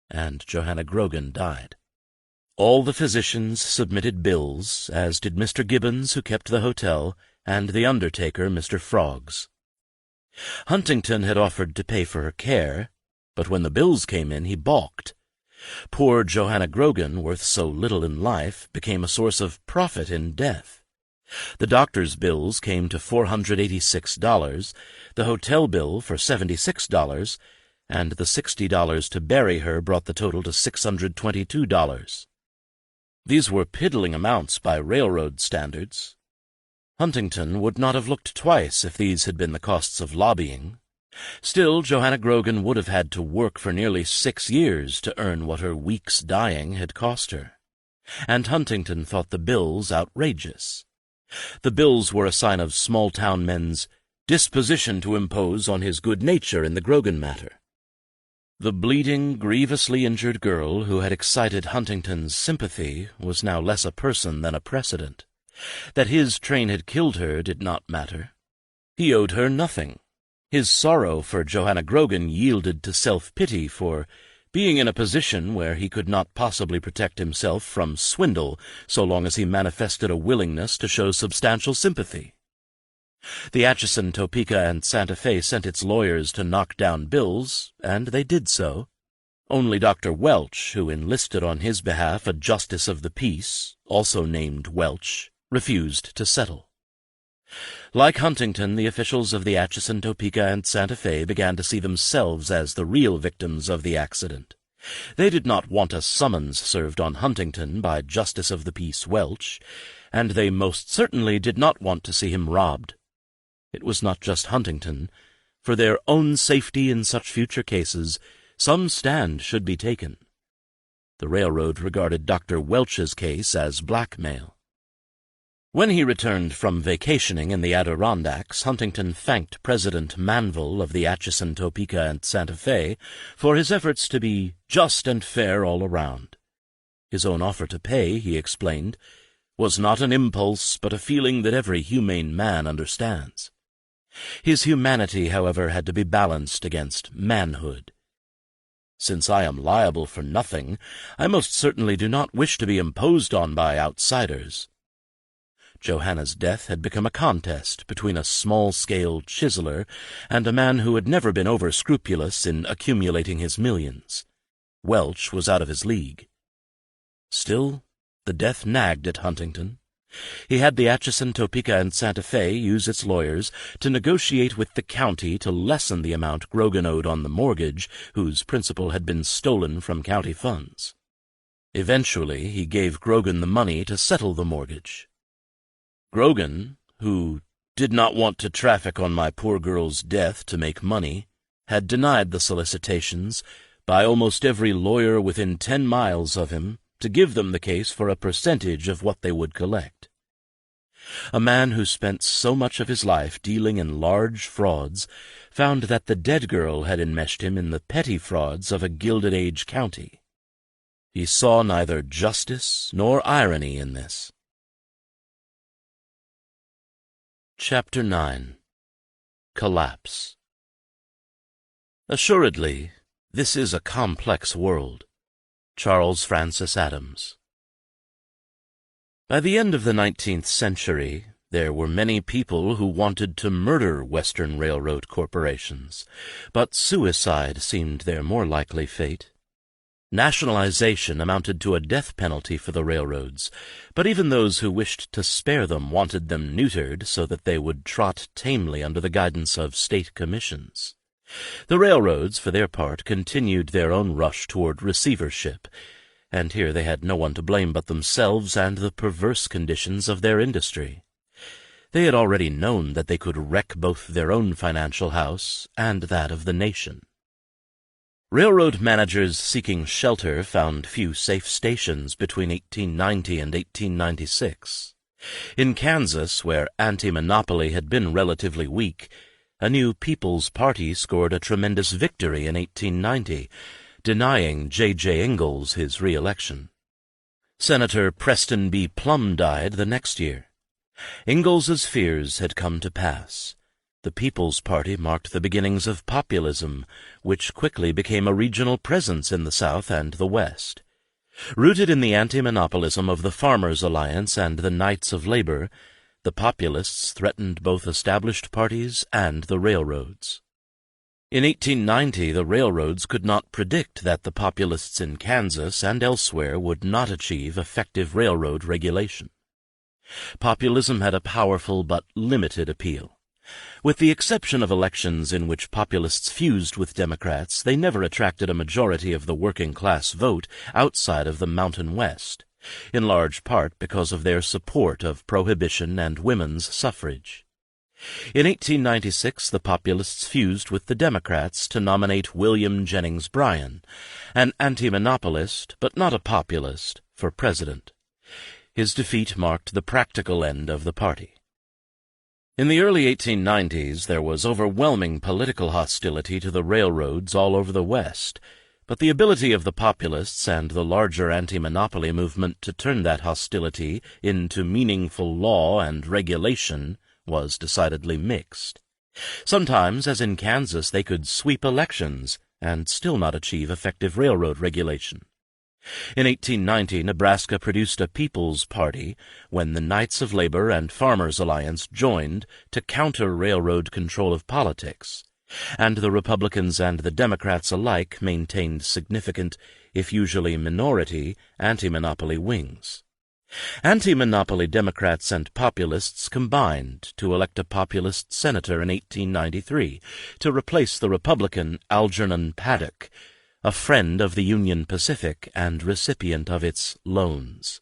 and Johanna Grogan died. All the physicians submitted bills, as did Mr. Gibbons, who kept the hotel, and the undertaker, Mr. Froggs. Huntington had offered to pay for her care, but when the bills came in, he balked. Poor Johanna Grogan, worth so little in life, became a source of profit in death. The doctor's bills came to $486, the hotel bill for $76, and the $60 to bury her brought the total to $622. These were piddling amounts by railroad standards. Huntington would not have looked twice if these had been the costs of lobbying. Still, Johanna Grogan would have had to work for nearly 6 years to earn what her week's dying had cost her. And Huntington thought the bills outrageous. The bills were a sign of small-town men's disposition to impose on his good nature in the Grogan matter. The bleeding, grievously injured girl who had excited Huntington's sympathy was now less a person than a precedent. That his train had killed her did not matter. He owed her nothing. His sorrow for Johanna Grogan yielded to self-pity for being in a position where he could not possibly protect himself from swindle so long as he manifested a willingness to show substantial sympathy. The Atchison, Topeka, and Santa Fe sent its lawyers to knock down bills, and they did so. Only Dr. Welch, who enlisted on his behalf a justice of the peace, also named Welch, refused to settle. Like Huntington, the officials of the Atchison, Topeka, and Santa Fe began to see themselves as the real victims of the accident. They did not want a summons served on Huntington by Justice of the Peace Welch, and they most certainly did not want to see him robbed. It was not just Huntington. For their own safety in such future cases, some stand should be taken. The railroad regarded Dr. Welch's case as blackmail. When he returned from vacationing in the Adirondacks, Huntington thanked President Manville of the Atchison, Topeka, and Santa Fe for his efforts to be just and fair all around. His own offer to pay, he explained, was not an impulse but a feeling that every humane man understands. His humanity, however, had to be balanced against manhood. Since I am liable for nothing, I most certainly do not wish to be imposed on by outsiders. Johanna's death had become a contest between a small-scale chiseler and a man who had never been over-scrupulous in accumulating his millions. Welch was out of his league. Still, the death nagged at Huntington. He had the Atchison, Topeka, and Santa Fe use its lawyers to negotiate with the county to lessen the amount Grogan owed on the mortgage, whose principal had been stolen from county funds. Eventually, he gave Grogan the money to settle the mortgage. Grogan, who did not want to traffic on my poor girl's death to make money, had denied the solicitations by almost every lawyer within 10 miles of him to give them the case for a percentage of what they would collect. A man who spent so much of his life dealing in large frauds found that the dead girl had enmeshed him in the petty frauds of a Gilded Age county. He saw neither justice nor irony in this. Chapter 9. Collapse. Assuredly, this is a complex world. Charles Francis Adams. By the end of the 19th century, there were many people who wanted to murder Western railroad corporations, but suicide seemed their more likely fate. Nationalization amounted to a death penalty for the railroads, but even those who wished to spare them wanted them neutered so that they would trot tamely under the guidance of state commissions. The railroads, for their part, continued their own rush toward receivership, and here they had no one to blame but themselves and the perverse conditions of their industry. They had already known that they could wreck both their own financial house and that of the nation. Railroad managers seeking shelter found few safe stations between 1890 and 1896. In Kansas, where antimonopoly had been relatively weak, a new People's Party scored a tremendous victory in 1890, denying J.J. Ingalls his re-election. Senator Preston B. Plum died the next year. Ingles's fears had come to pass. The People's Party marked the beginnings of populism, which quickly became a regional presence in the South and the West. Rooted in the anti-monopolism of the Farmers' Alliance and the Knights of Labor, the populists threatened both established parties and the railroads. In 1890, the railroads could not predict that the populists in Kansas and elsewhere would not achieve effective railroad regulation. Populism had a powerful but limited appeal. With the exception of elections in which populists fused with Democrats, they never attracted a majority of the working-class vote outside of the Mountain West, in large part because of their support of prohibition and women's suffrage. In 1896, the Populists fused with the Democrats to nominate William Jennings Bryan, an anti-monopolist but not a populist, for president. His defeat marked the practical end of the party. In the early 1890s, there was overwhelming political hostility to the railroads all over the West, but the ability of the Populists and the larger anti-monopoly movement to turn that hostility into meaningful law and regulation was decidedly mixed. Sometimes, as in Kansas, they could sweep elections and still not achieve effective railroad regulation. In 1890, Nebraska produced a People's Party when the Knights of Labor and Farmers Alliance joined to counter railroad control of politics, and the Republicans and the Democrats alike maintained significant, if usually minority, anti-monopoly wings. Anti-monopoly Democrats and Populists combined to elect a Populist senator in 1893 to replace the Republican Algernon Paddock, a friend of the Union Pacific and recipient of its loans.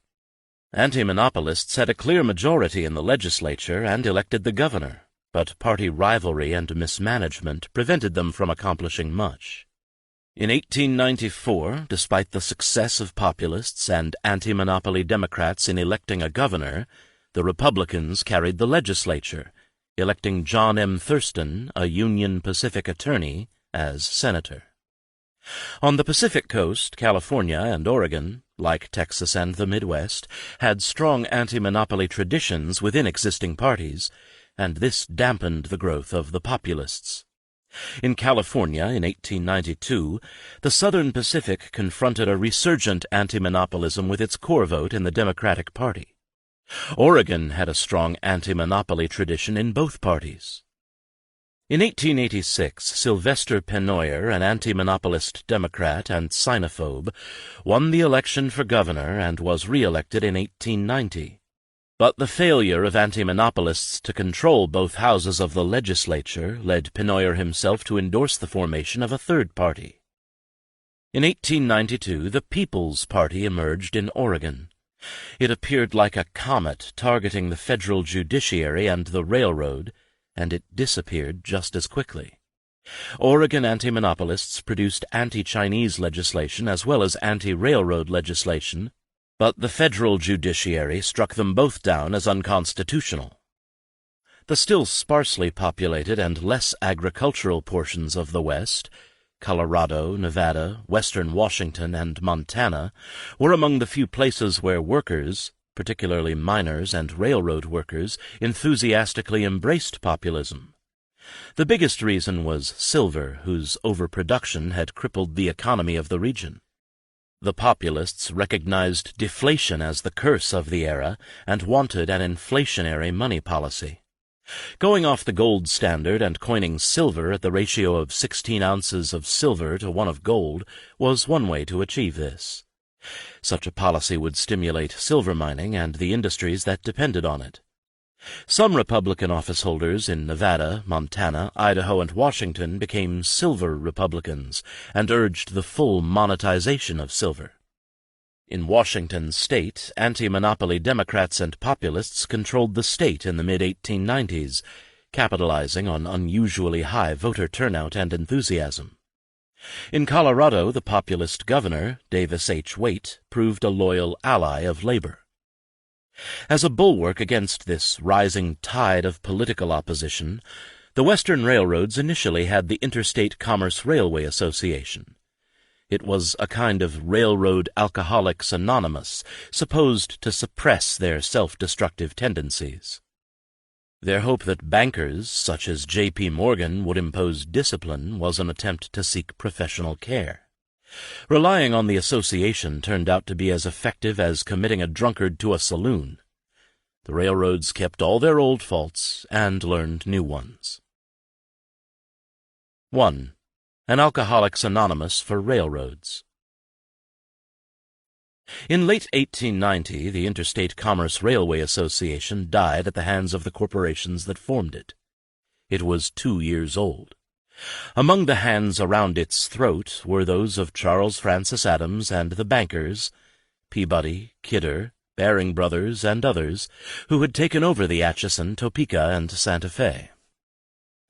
Anti-monopolists had a clear majority in the legislature and elected the governor, but party rivalry and mismanagement prevented them from accomplishing much. In 1894, despite the success of Populists and anti-monopoly Democrats in electing a governor, the Republicans carried the legislature, electing John M. Thurston, a Union Pacific attorney, as senator. On the Pacific Coast, California and Oregon, like Texas and the Midwest, had strong anti-monopoly traditions within existing parties, and this dampened the growth of the Populists. In California, in 1892, the Southern Pacific confronted a resurgent anti-monopolism with its core vote in the Democratic Party. Oregon had a strong anti-monopoly tradition in both parties. In 1886, Sylvester Pennoyer, an anti-monopolist Democrat and xenophobe, won the election for governor and was re-elected in 1890. But the failure of anti-monopolists to control both houses of the legislature led Pennoyer himself to endorse the formation of a third party. In 1892, the People's Party emerged in Oregon. It appeared like a comet targeting the federal judiciary and the railroad, and it disappeared just as quickly. Oregon anti-monopolists produced anti-Chinese legislation as well as anti-railroad legislation, but the federal judiciary struck them both down as unconstitutional. The still sparsely populated and less agricultural portions of the West, Colorado, Nevada, western Washington, and Montana, were among the few places where workers, particularly miners and railroad workers, enthusiastically embraced populism. The biggest reason was silver, whose overproduction had crippled the economy of the region. The Populists recognized deflation as the curse of the era and wanted an inflationary money policy. Going off the gold standard and coining silver at the ratio of 16 ounces of silver to 1 of gold was one way to achieve this. Such a policy would stimulate silver mining and the industries that depended on it. Some Republican office holders in Nevada, Montana, Idaho, and Washington became silver Republicans and urged the full monetization of silver. In Washington state, anti-monopoly Democrats and Populists controlled the state in the mid-1890s, capitalizing on unusually high voter turnout and enthusiasm. In Colorado, the populist governor, Davis H. Waite, proved a loyal ally of labor. As a bulwark against this rising tide of political opposition, the Western railroads initially had the Interstate Commerce Railway Association. It was a kind of Railroad Alcoholics Anonymous, supposed to suppress their self-destructive tendencies. Their hope that bankers, such as J.P. Morgan, would impose discipline was an attempt to seek professional care. Relying on the association turned out to be as effective as committing a drunkard to a saloon. The railroads kept all their old faults and learned new ones. 1. An Alcoholics Anonymous for Railroads. In late 1890, the Interstate Commerce Railway Association died at the hands of the corporations that formed it. It was 2 years old. Among the hands around its throat were those of Charles Francis Adams and the bankers, Peabody, Kidder, Baring Brothers, and others, who had taken over the Atchison, Topeka, and Santa Fe.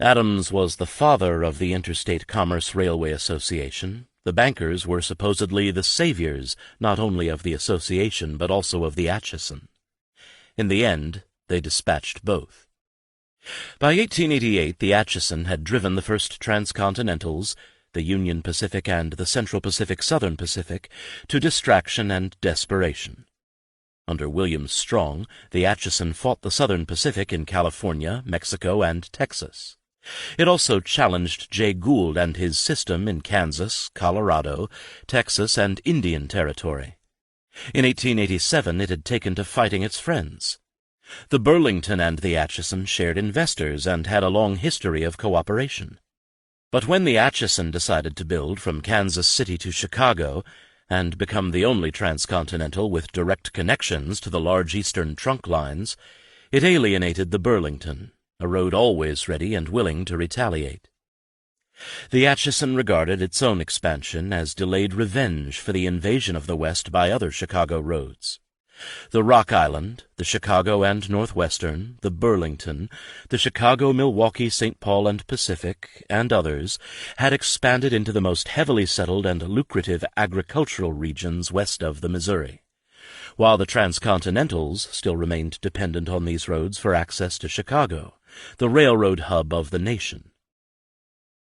Adams was the father of the Interstate Commerce Railway Association. The bankers were supposedly the saviors not only of the association but also of the Atchison. In the end, they dispatched both. By 1888, the Atchison had driven the first Transcontinentals, the Union Pacific and the Central Pacific Southern Pacific, to distraction and desperation. Under William Strong, the Atchison fought the Southern Pacific in California, Mexico, and Texas. It also challenged Jay Gould and his system in Kansas, Colorado, Texas, and Indian Territory. In 1887 it had taken to fighting its friends. The Burlington and the Atchison shared investors and had a long history of cooperation. But when the Atchison decided to build from Kansas City to Chicago and become the only transcontinental with direct connections to the large eastern trunk lines, it alienated the Burlington, a road always ready and willing to retaliate. The Atchison regarded its own expansion as delayed revenge for the invasion of the West by other Chicago roads. The Rock Island, the Chicago and Northwestern, the Burlington, the Chicago, Milwaukee, St. Paul and Pacific, and others, had expanded into the most heavily settled and lucrative agricultural regions west of the Missouri, while the Transcontinentals still remained dependent on these roads for access to Chicago, the railroad hub of the nation.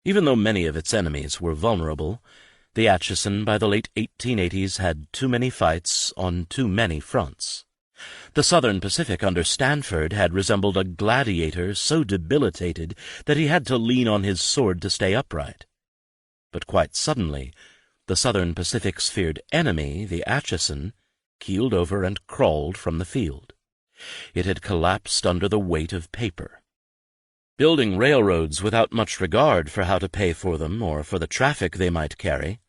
Even though many of its enemies were vulnerable, the Atchison by the late 1880s had too many fights on too many fronts. The Southern Pacific under Stanford had resembled a gladiator so debilitated that he had to lean on his sword to stay upright. But quite suddenly, the Southern Pacific's feared enemy, the Atchison, keeled over and crawled from the field. It had collapsed under the weight of paper. Building railroads without much regard for how to pay for them or for the traffic they might carry,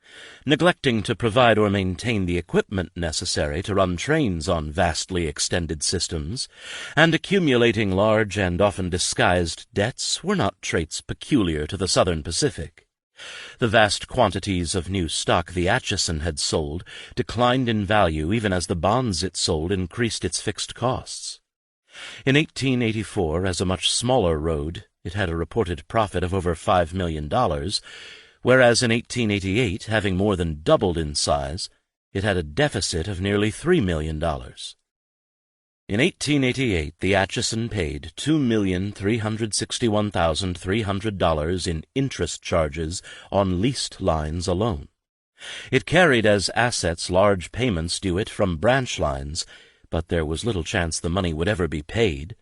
neglecting to provide or maintain the equipment necessary to run trains on vastly extended systems, and accumulating large and often disguised debts were not traits peculiar to the Southern Pacific. The vast quantities of new stock the Atchison had sold declined in value even as the bonds it sold increased its fixed costs. In 1884, as a much smaller road, it had a reported profit of over $5 million, whereas in 1888, having more than doubled in size, it had a deficit of nearly $3 million. In 1888, the Atchison paid $2,361,300 in interest charges on leased lines alone. It carried as assets large payments due it from branch lines, but there was little chance the money would ever be paid.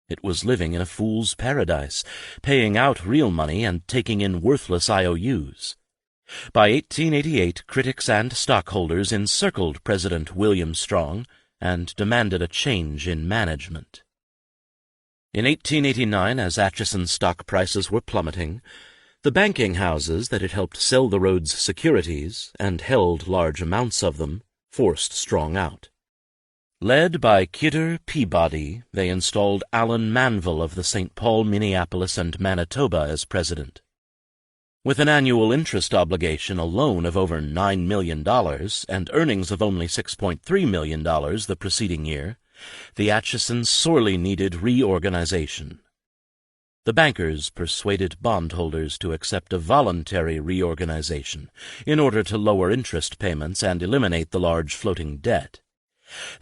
It was living in a fool's paradise, paying out real money and taking in worthless IOUs. By 1888, critics and stockholders encircled President William Strong and demanded a change in management. In 1889, as Atchison stock prices were plummeting, the banking houses that had helped sell the road's securities, and held large amounts of them, forced Strong out. Led by Kidder Peabody, they installed Allen Manville of the St. Paul, Minneapolis, and Manitoba as president. With an annual interest obligation alone of over $9 million and earnings of only $6.3 million the preceding year, the Atchison sorely needed reorganization. The bankers persuaded bondholders to accept a voluntary reorganization in order to lower interest payments and eliminate the large floating debt.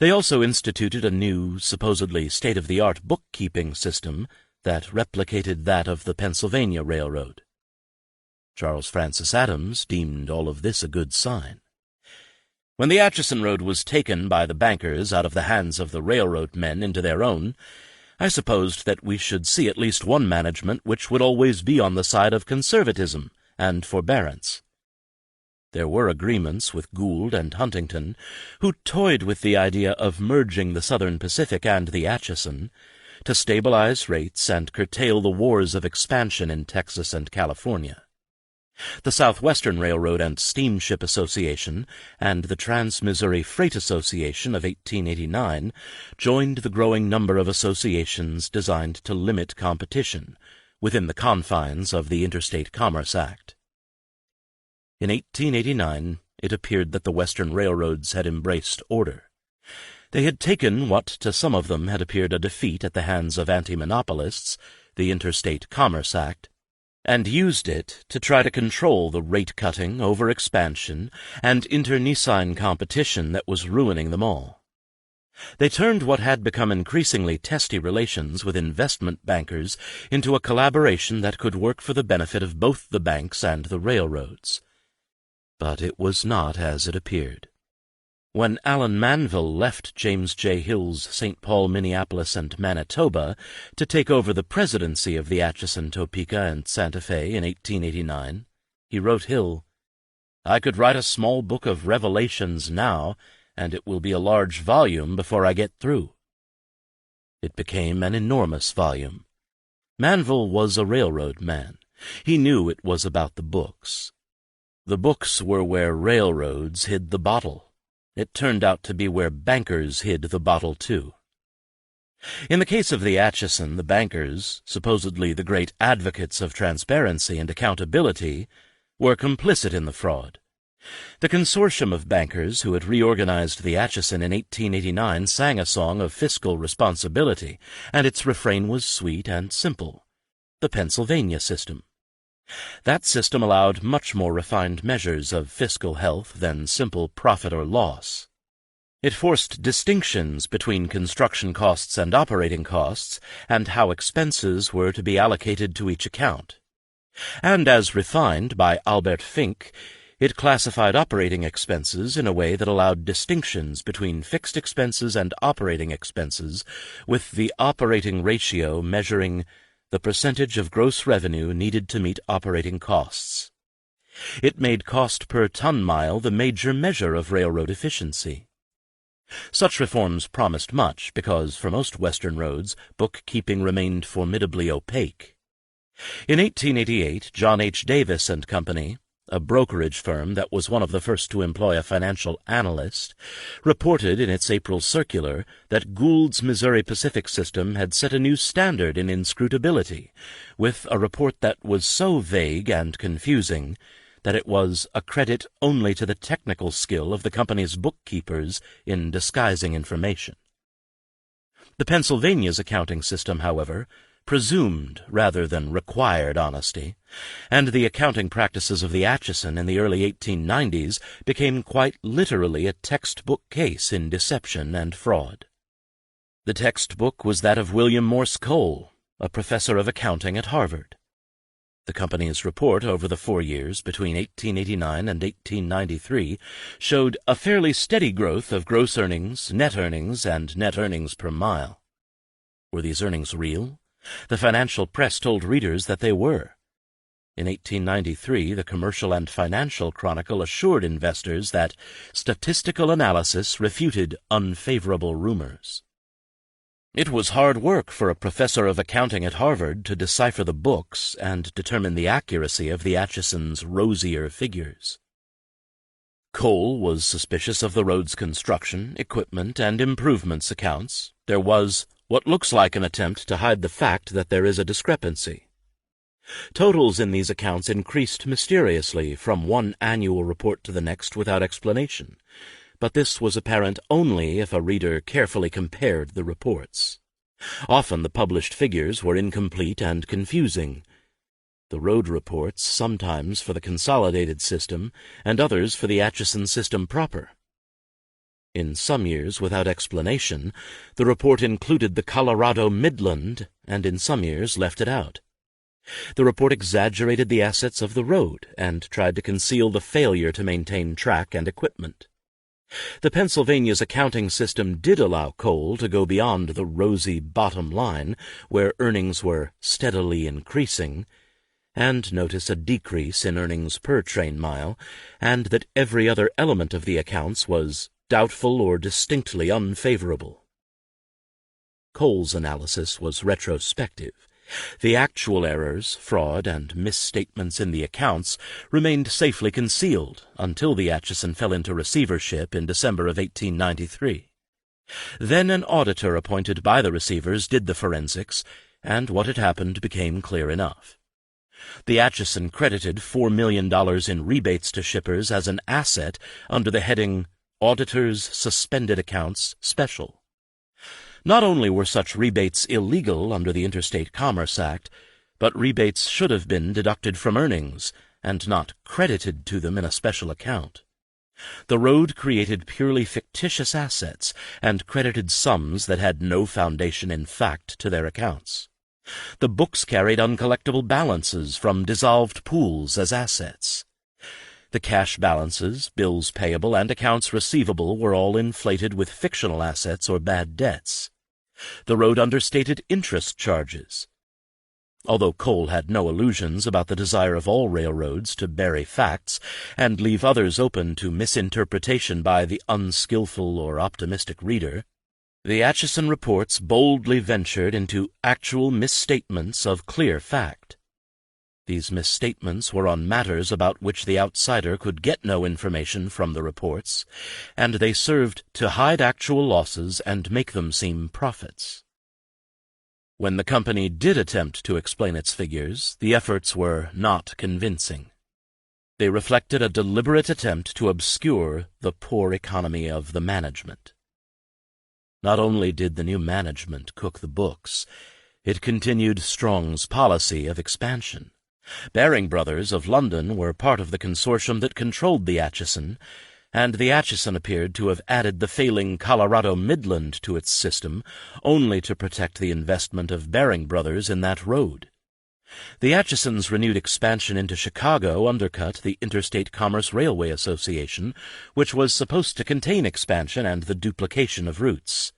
They also instituted a new, supposedly state-of-the-art bookkeeping system that replicated that of the Pennsylvania Railroad. Charles Francis Adams deemed all of this a good sign. When the Atchison Road was taken by the bankers out of the hands of the railroad men into their own, I supposed that we should see at least one management which would always be on the side of conservatism and forbearance. There were agreements with Gould and Huntington, who toyed with the idea of merging the Southern Pacific and the Atchison to stabilize rates and curtail the wars of expansion in Texas and California. The Southwestern Railroad and Steamship Association and the Trans-Missouri Freight Association of 1889 joined the growing number of associations designed to limit competition within the confines of the Interstate Commerce Act. In 1889, it appeared that the Western railroads had embraced order. They had taken what to some of them had appeared a defeat at the hands of antimonopolists, the Interstate Commerce Act, and used it to try to control the rate-cutting, overexpansion, and internecine competition that was ruining them all. They turned what had become increasingly testy relations with investment bankers into a collaboration that could work for the benefit of both the banks and the railroads. But it was not as it appeared. When Allen Manville left James J. Hill's St. Paul, Minneapolis, and Manitoba to take over the presidency of the Atchison, Topeka, and Santa Fe in 1889, he wrote Hill, "I could write a small book of revelations now, and it will be a large volume before I get through." It became an enormous volume. Manville was a railroad man. He knew it was about the books. The books were where railroads hid the bottle. It turned out to be where bankers hid the bottle, too. In the case of the Atchison, the bankers, supposedly the great advocates of transparency and accountability, were complicit in the fraud. The consortium of bankers who had reorganized the Atchison in 1889 sang a song of fiscal responsibility, and its refrain was sweet and simple: the Pennsylvania system. That system allowed much more refined measures of fiscal health than simple profit or loss. It forced distinctions between construction costs and operating costs, and how expenses were to be allocated to each account. And as refined by Albert Fink, it classified operating expenses in a way that allowed distinctions between fixed expenses and operating expenses, with the operating ratio measuring the percentage of gross revenue needed to meet operating costs. It made cost per ton-mile the major measure of railroad efficiency. Such reforms promised much because, for most Western roads, bookkeeping remained formidably opaque. In 1888, John H. Davis and Company, a brokerage firm that was one of the first to employ a financial analyst, reported in its April circular that Gould's Missouri Pacific system had set a new standard in inscrutability, with a report that was so vague and confusing that it was a credit only to the technical skill of the company's bookkeepers in disguising information. The Pennsylvania's accounting system, however, presumed rather than required honesty, and the accounting practices of the Atchison in the early 1890s became quite literally a textbook case in deception and fraud. The textbook was that of William Morse Cole, a professor of accounting at Harvard. The company's report over the 4 years between 1889 and 1893 showed a fairly steady growth of gross earnings, and net earnings per mile. Were these earnings real? The financial press told readers that they were. In 1893, the Commercial and Financial Chronicle assured investors that statistical analysis refuted unfavorable rumors. It was hard work for a professor of accounting at Harvard to decipher the books and determine the accuracy of the Atchison's rosier figures. Cole was suspicious of the road's construction, equipment, and improvements accounts. There was what looks like an attempt to hide the fact that there is a discrepancy. Totals in these accounts increased mysteriously from one annual report to the next without explanation, but this was apparent only if a reader carefully compared the reports. Often the published figures were incomplete and confusing. The road reports, sometimes for the consolidated system, and others for the Atchison system proper. In some years, without explanation, the report included the Colorado Midland, and in some years left it out. The report exaggerated the assets of the road and tried to conceal the failure to maintain track and equipment. The Pennsylvania's accounting system did allow Cole to go beyond the rosy bottom line, where earnings were steadily increasing, and notice a decrease in earnings per train mile, and that every other element of the accounts was doubtful or distinctly unfavorable. Cole's analysis was retrospective. The actual errors, fraud, and misstatements in the accounts remained safely concealed until the Atchison fell into receivership in December of 1893. Then an auditor appointed by the receivers did the forensics, and what had happened became clear enough. The Atchison credited $4 million in rebates to shippers as an asset under the heading Auditors Suspended Accounts Special. Not only were such rebates illegal under the Interstate Commerce Act, but rebates should have been deducted from earnings and not credited to them in a special account. The road created purely fictitious assets and credited sums that had no foundation in fact to their accounts. The books carried uncollectible balances from dissolved pools as assets. The cash balances, bills payable, and accounts receivable were all inflated with fictional assets or bad debts. The road understated interest charges. Although Cole had no illusions about the desire of all railroads to bury facts and leave others open to misinterpretation by the unskillful or optimistic reader, the Atchison reports boldly ventured into actual misstatements of clear fact. These misstatements were on matters about which the outsider could get no information from the reports, and they served to hide actual losses and make them seem profits. When the company did attempt to explain its figures, the efforts were not convincing. They reflected a deliberate attempt to obscure the poor economy of the management. Not only did the new management cook the books, it continued Strong's policy of expansion. Baring Brothers of London were part of the consortium that controlled the Atchison, and the Atchison appeared to have added the failing Colorado Midland to its system only to protect the investment of Baring Brothers in that road. The Atchison's renewed expansion into Chicago undercut the Interstate Commerce Railway Association, which was supposed to contain expansion and the duplication of routes.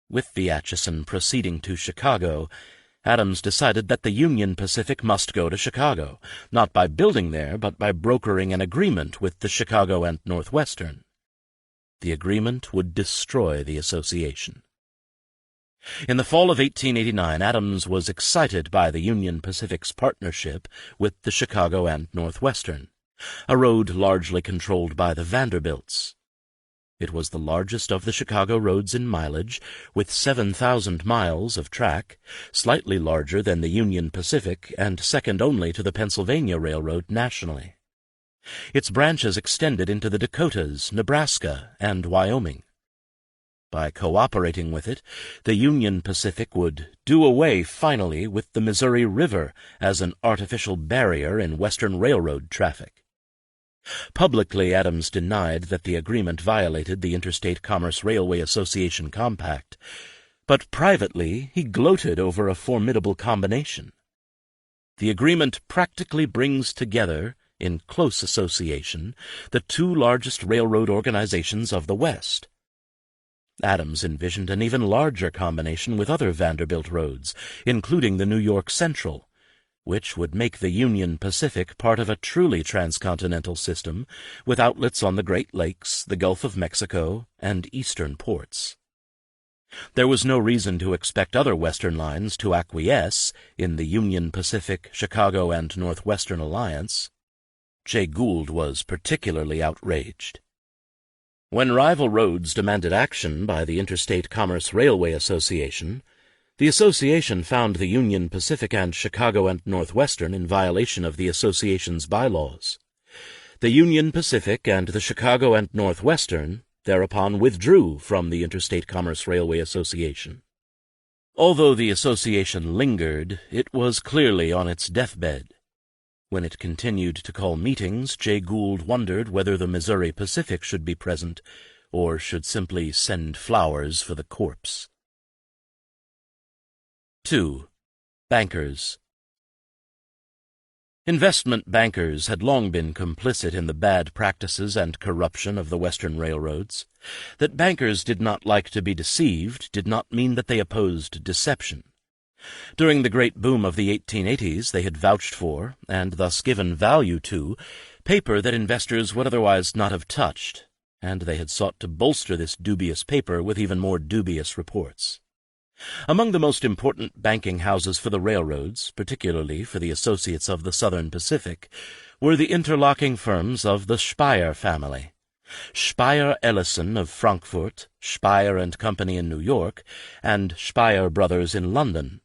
With the Atchison proceeding to Chicago, Adams decided that the Union Pacific must go to Chicago, not by building there, but by brokering an agreement with the Chicago and Northwestern. The agreement would destroy the association. In the fall of 1889, Adams was excited by the Union Pacific's partnership with the Chicago and Northwestern, a road largely controlled by the Vanderbilts. It was the largest of the Chicago roads in mileage, with 7,000 miles of track, slightly larger than the Union Pacific and second only to the Pennsylvania Railroad nationally. Its branches extended into the Dakotas, Nebraska, and Wyoming. By cooperating with it, the Union Pacific would do away finally with the Missouri River as an artificial barrier in Western Railroad traffic. Publicly, Adams denied that the agreement violated the Interstate Commerce Railway Association Compact, but privately he gloated over a formidable combination. The agreement practically brings together, in close association, the two largest railroad organizations of the West. Adams envisioned an even larger combination with other Vanderbilt roads, including the New York Central, which would make the Union Pacific part of a truly transcontinental system with outlets on the Great Lakes, the Gulf of Mexico, and eastern ports. There was no reason to expect other Western lines to acquiesce in the Union Pacific, Chicago, and Northwestern alliance. Jay Gould was particularly outraged. When rival roads demanded action by the Interstate Commerce Railway Association, the association found the Union Pacific and Chicago and Northwestern in violation of the association's bylaws. The Union Pacific and the Chicago and Northwestern thereupon withdrew from the Interstate Commerce Railway Association. Although the association lingered, it was clearly on its deathbed. When it continued to call meetings, Jay Gould wondered whether the Missouri Pacific should be present, or should simply send flowers for the corpse. 2. Bankers. Investment bankers had long been complicit in the bad practices and corruption of the Western railroads. That bankers did not like to be deceived did not mean that they opposed deception. During the great boom of the 1880s, they had vouched for, and thus given value to, paper that investors would otherwise not have touched, and they had sought to bolster this dubious paper with even more dubious reports. Among the most important banking houses for the railroads, particularly for the associates of the Southern Pacific, were the interlocking firms of the Speyer family. Speyer Ellison of Frankfurt, Speyer and Company in New York, and Speyer Brothers in London.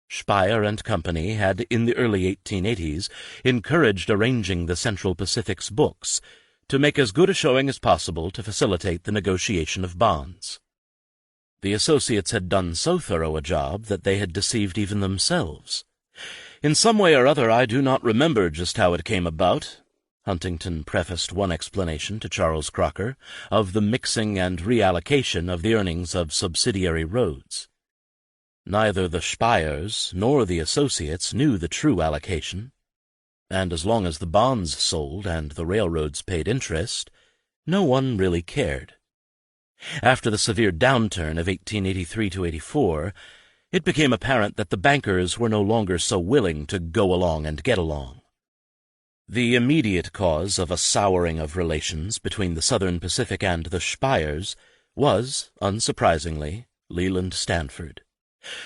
Speyer and Company had, in the early 1880s, encouraged arranging the Central Pacific's books to make as good a showing as possible to facilitate the negotiation of bonds. The associates had done so thorough a job that they had deceived even themselves. "In some way or other, I do not remember just how it came about," Huntington prefaced one explanation to Charles Crocker of the mixing and reallocation of the earnings of subsidiary roads. Neither the Spires nor the associates knew the true allocation, and as long as the bonds sold and the railroads paid interest, no one really cared. After the severe downturn of 1883 to 84, it became apparent that the bankers were no longer so willing to go along and get along. The immediate cause of a souring of relations between the Southern Pacific and the Spires was, unsurprisingly, Leland Stanford.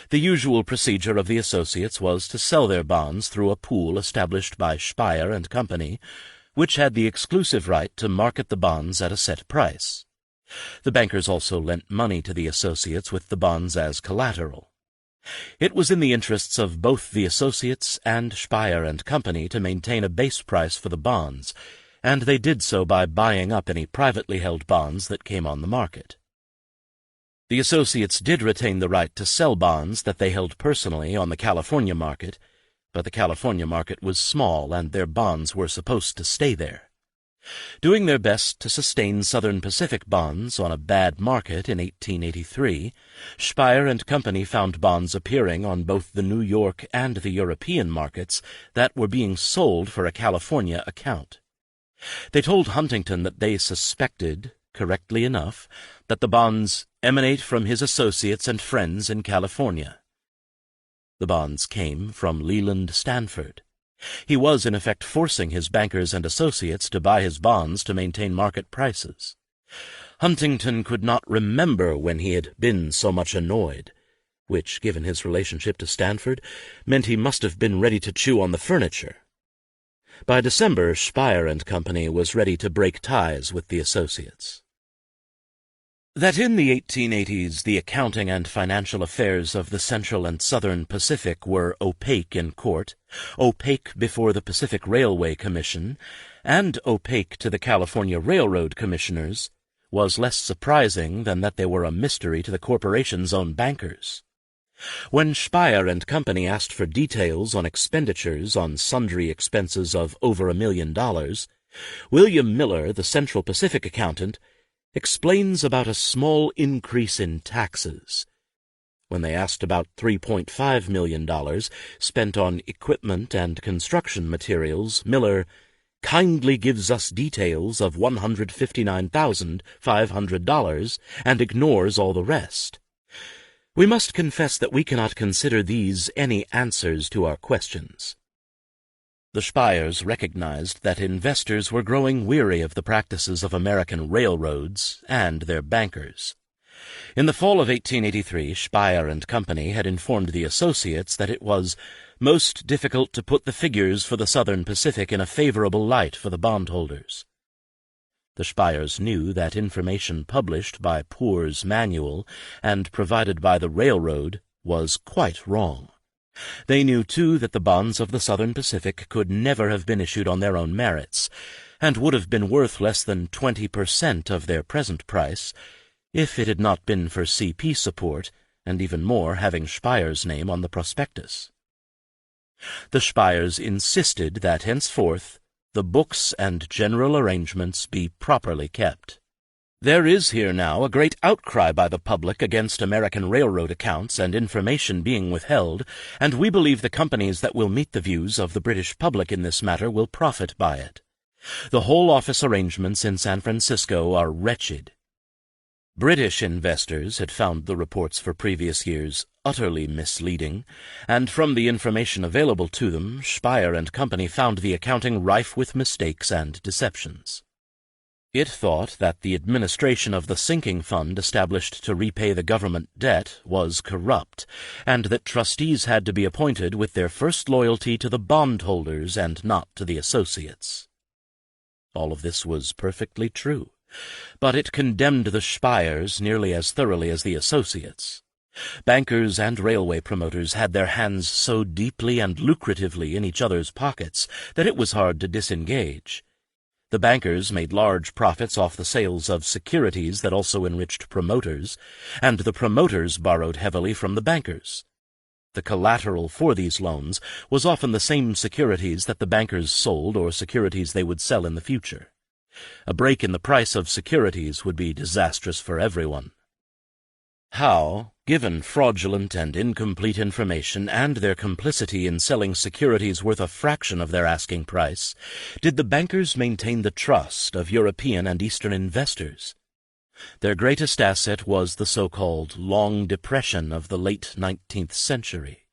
The usual procedure of the associates was to sell their bonds through a pool established by Spire and Company, which had the exclusive right to market the bonds at a set price. The bankers also lent money to the associates with the bonds as collateral. It was in the interests of both the associates and Spire and Company to maintain a base price for the bonds, and they did so by buying up any privately held bonds that came on the market. The associates did retain the right to sell bonds that they held personally on the California market, but the California market was small and their bonds were supposed to stay there. Doing their best to sustain Southern Pacific bonds on a bad market in 1883, Spire and Company found bonds appearing on both the New York and the European markets that were being sold for a California account. They told Huntington that they suspected, correctly enough, that the bonds emanate from his associates and friends in California. The bonds came from Leland Stanford. He was, in effect, forcing his bankers and associates to buy his bonds to maintain market prices. Huntington could not remember when he had been so much annoyed, which, given his relationship to Stanford, meant he must have been ready to chew on the furniture. By December, Spire and Company was ready to break ties with the associates. That in the 1880s the accounting and financial affairs of the Central and Southern Pacific were opaque in court, opaque before the Pacific Railway Commission, and opaque to the California Railroad Commissioners, was less surprising than that they were a mystery to the corporation's own bankers. When Spire and Company asked for details on expenditures on sundry expenses of over $1 million, William Miller, the Central Pacific accountant, explains about a small increase in taxes. When they asked about $3.5 million spent on equipment and construction materials, Miller kindly gives us details of $159,500 and ignores all the rest. We must confess that we cannot consider these any answers to our questions. The Spires recognized that investors were growing weary of the practices of American railroads and their bankers. In the fall of 1883, Spire and Company had informed the associates that it was most difficult to put the figures for the Southern Pacific in a favorable light for the bondholders. The Spires knew that information published by Poor's Manual and provided by the railroad was quite wrong. They knew, too, that the bonds of the Southern Pacific could never have been issued on their own merits, and would have been worth less than 20% of their present price, if it had not been for CP support, and even more having Spire's name on the prospectus. The Spires insisted that henceforth the books and general arrangements be properly kept. There is here now a great outcry by the public against American railroad accounts and information being withheld, and we believe the companies that will meet the views of the British public in this matter will profit by it. The whole office arrangements in San Francisco are wretched. British investors had found the reports for previous years utterly misleading, and from the information available to them, Spire and Company found the accounting rife with mistakes and deceptions. It thought that the administration of the sinking fund established to repay the government debt was corrupt, and that trustees had to be appointed with their first loyalty to the bondholders and not to the associates. All of this was perfectly true, but it condemned the Spires nearly as thoroughly as the associates. Bankers and railway promoters had their hands so deeply and lucratively in each other's pockets that it was hard to disengage. The bankers made large profits off the sales of securities that also enriched promoters, and the promoters borrowed heavily from the bankers. The collateral for these loans was often the same securities that the bankers sold or securities they would sell in the future. A break in the price of securities would be disastrous for everyone. How, given fraudulent and incomplete information and their complicity in selling securities worth a fraction of their asking price, did the bankers maintain the trust of European and Eastern investors? Their greatest asset was the so-called Long Depression of the late 19th century.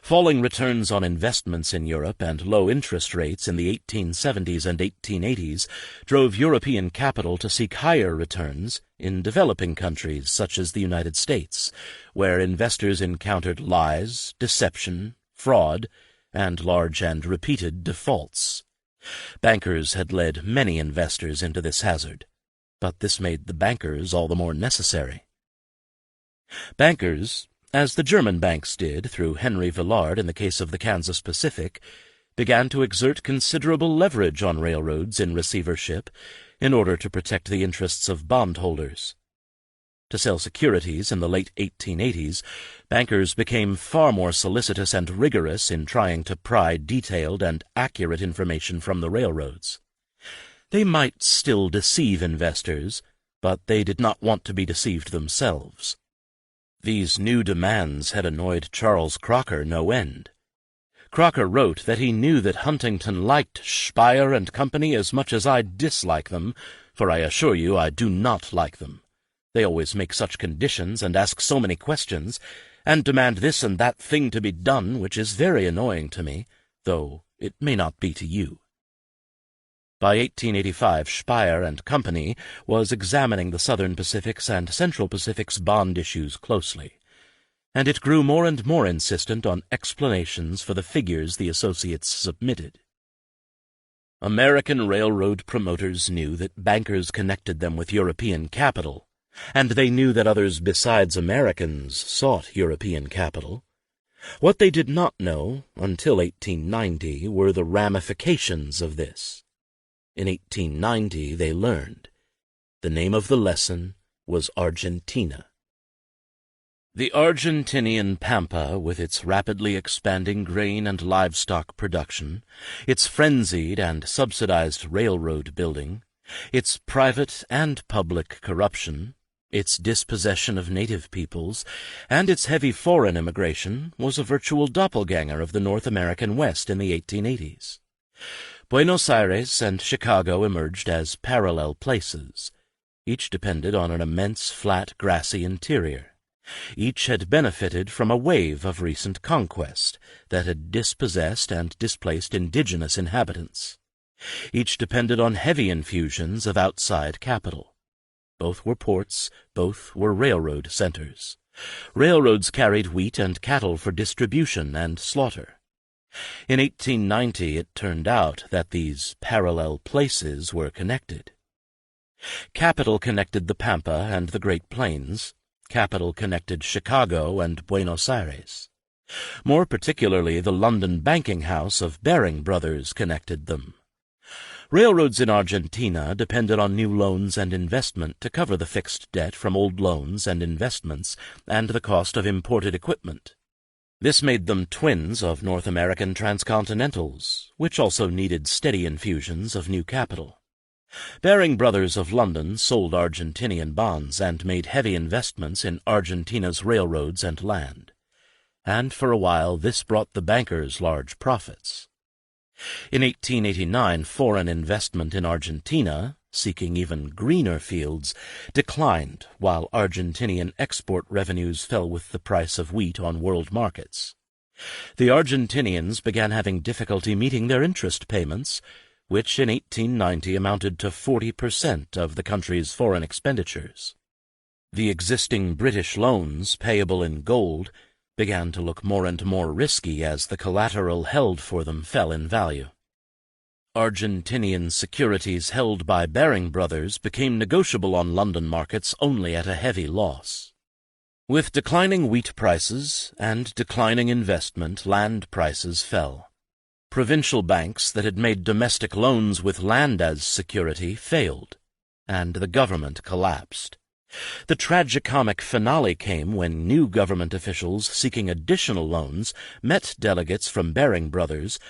Falling returns on investments in Europe and low interest rates in the 1870s and 1880s drove European capital to seek higher returns in developing countries such as the United States, where investors encountered lies, deception, fraud, and large and repeated defaults. Bankers had led many investors into this hazard, but this made the bankers all the more necessary. Bankers, as the German banks did through Henry Villard in the case of the Kansas Pacific, began to exert considerable leverage on railroads in receivership in order to protect the interests of bondholders. To sell securities in the late 1880s, bankers became far more solicitous and rigorous in trying to pry detailed and accurate information from the railroads. They might still deceive investors, but they did not want to be deceived themselves. These new demands had annoyed Charles Crocker no end. Crocker wrote that he knew that Huntington liked Speyer and Company as much as I dislike them, for I assure you I do not like them. They always make such conditions and ask so many questions, and demand this and that thing to be done, which is very annoying to me, though it may not be to you. By 1885, Speyer and Company was examining the Southern Pacific's and Central Pacific's bond issues closely, and it grew more and more insistent on explanations for the figures the associates submitted. American railroad promoters knew that bankers connected them with European capital, and they knew that others besides Americans sought European capital. What they did not know, until 1890, were the ramifications of this. In 1890 they learned. The name of the lesson was Argentina. The Argentinian pampa, with its rapidly expanding grain and livestock production, its frenzied and subsidized railroad building, its private and public corruption, its dispossession of native peoples, and its heavy foreign immigration, was a virtual doppelganger of the North American West in the 1880s. Buenos Aires and Chicago emerged as parallel places. Each depended on an immense, flat, grassy interior. Each had benefited from a wave of recent conquest that had dispossessed and displaced indigenous inhabitants. Each depended on heavy infusions of outside capital. Both were ports, both were railroad centers. Railroads carried wheat and cattle for distribution and slaughter. In 1890 it turned out that these parallel places were connected. Capital connected the Pampa and the Great Plains. Capital connected Chicago and Buenos Aires. More particularly, the London banking house of Baring Brothers connected them. Railroads in Argentina depended on new loans and investment to cover the fixed debt from old loans and investments and the cost of imported equipment. This made them twins of North American Transcontinentals, which also needed steady infusions of new capital. Baring Brothers of London sold Argentinian bonds and made heavy investments in Argentina's railroads and land, and for a while this brought the bankers large profits. In 1889, foreign investment in Argentina, seeking even greener fields, declined while Argentinian export revenues fell with the price of wheat on world markets. The Argentinians began having difficulty meeting their interest payments, which in 1890 amounted to 40% of the country's foreign expenditures. The existing British loans, payable in gold, began to look more and more risky as the collateral held for them fell in value. Argentinian securities held by Baring Brothers became negotiable on London markets only at a heavy loss. With declining wheat prices and declining investment, land prices fell. Provincial banks that had made domestic loans with land as security failed, and the government collapsed. The tragicomic finale came when new government officials seeking additional loans met delegates from Baring Brothers,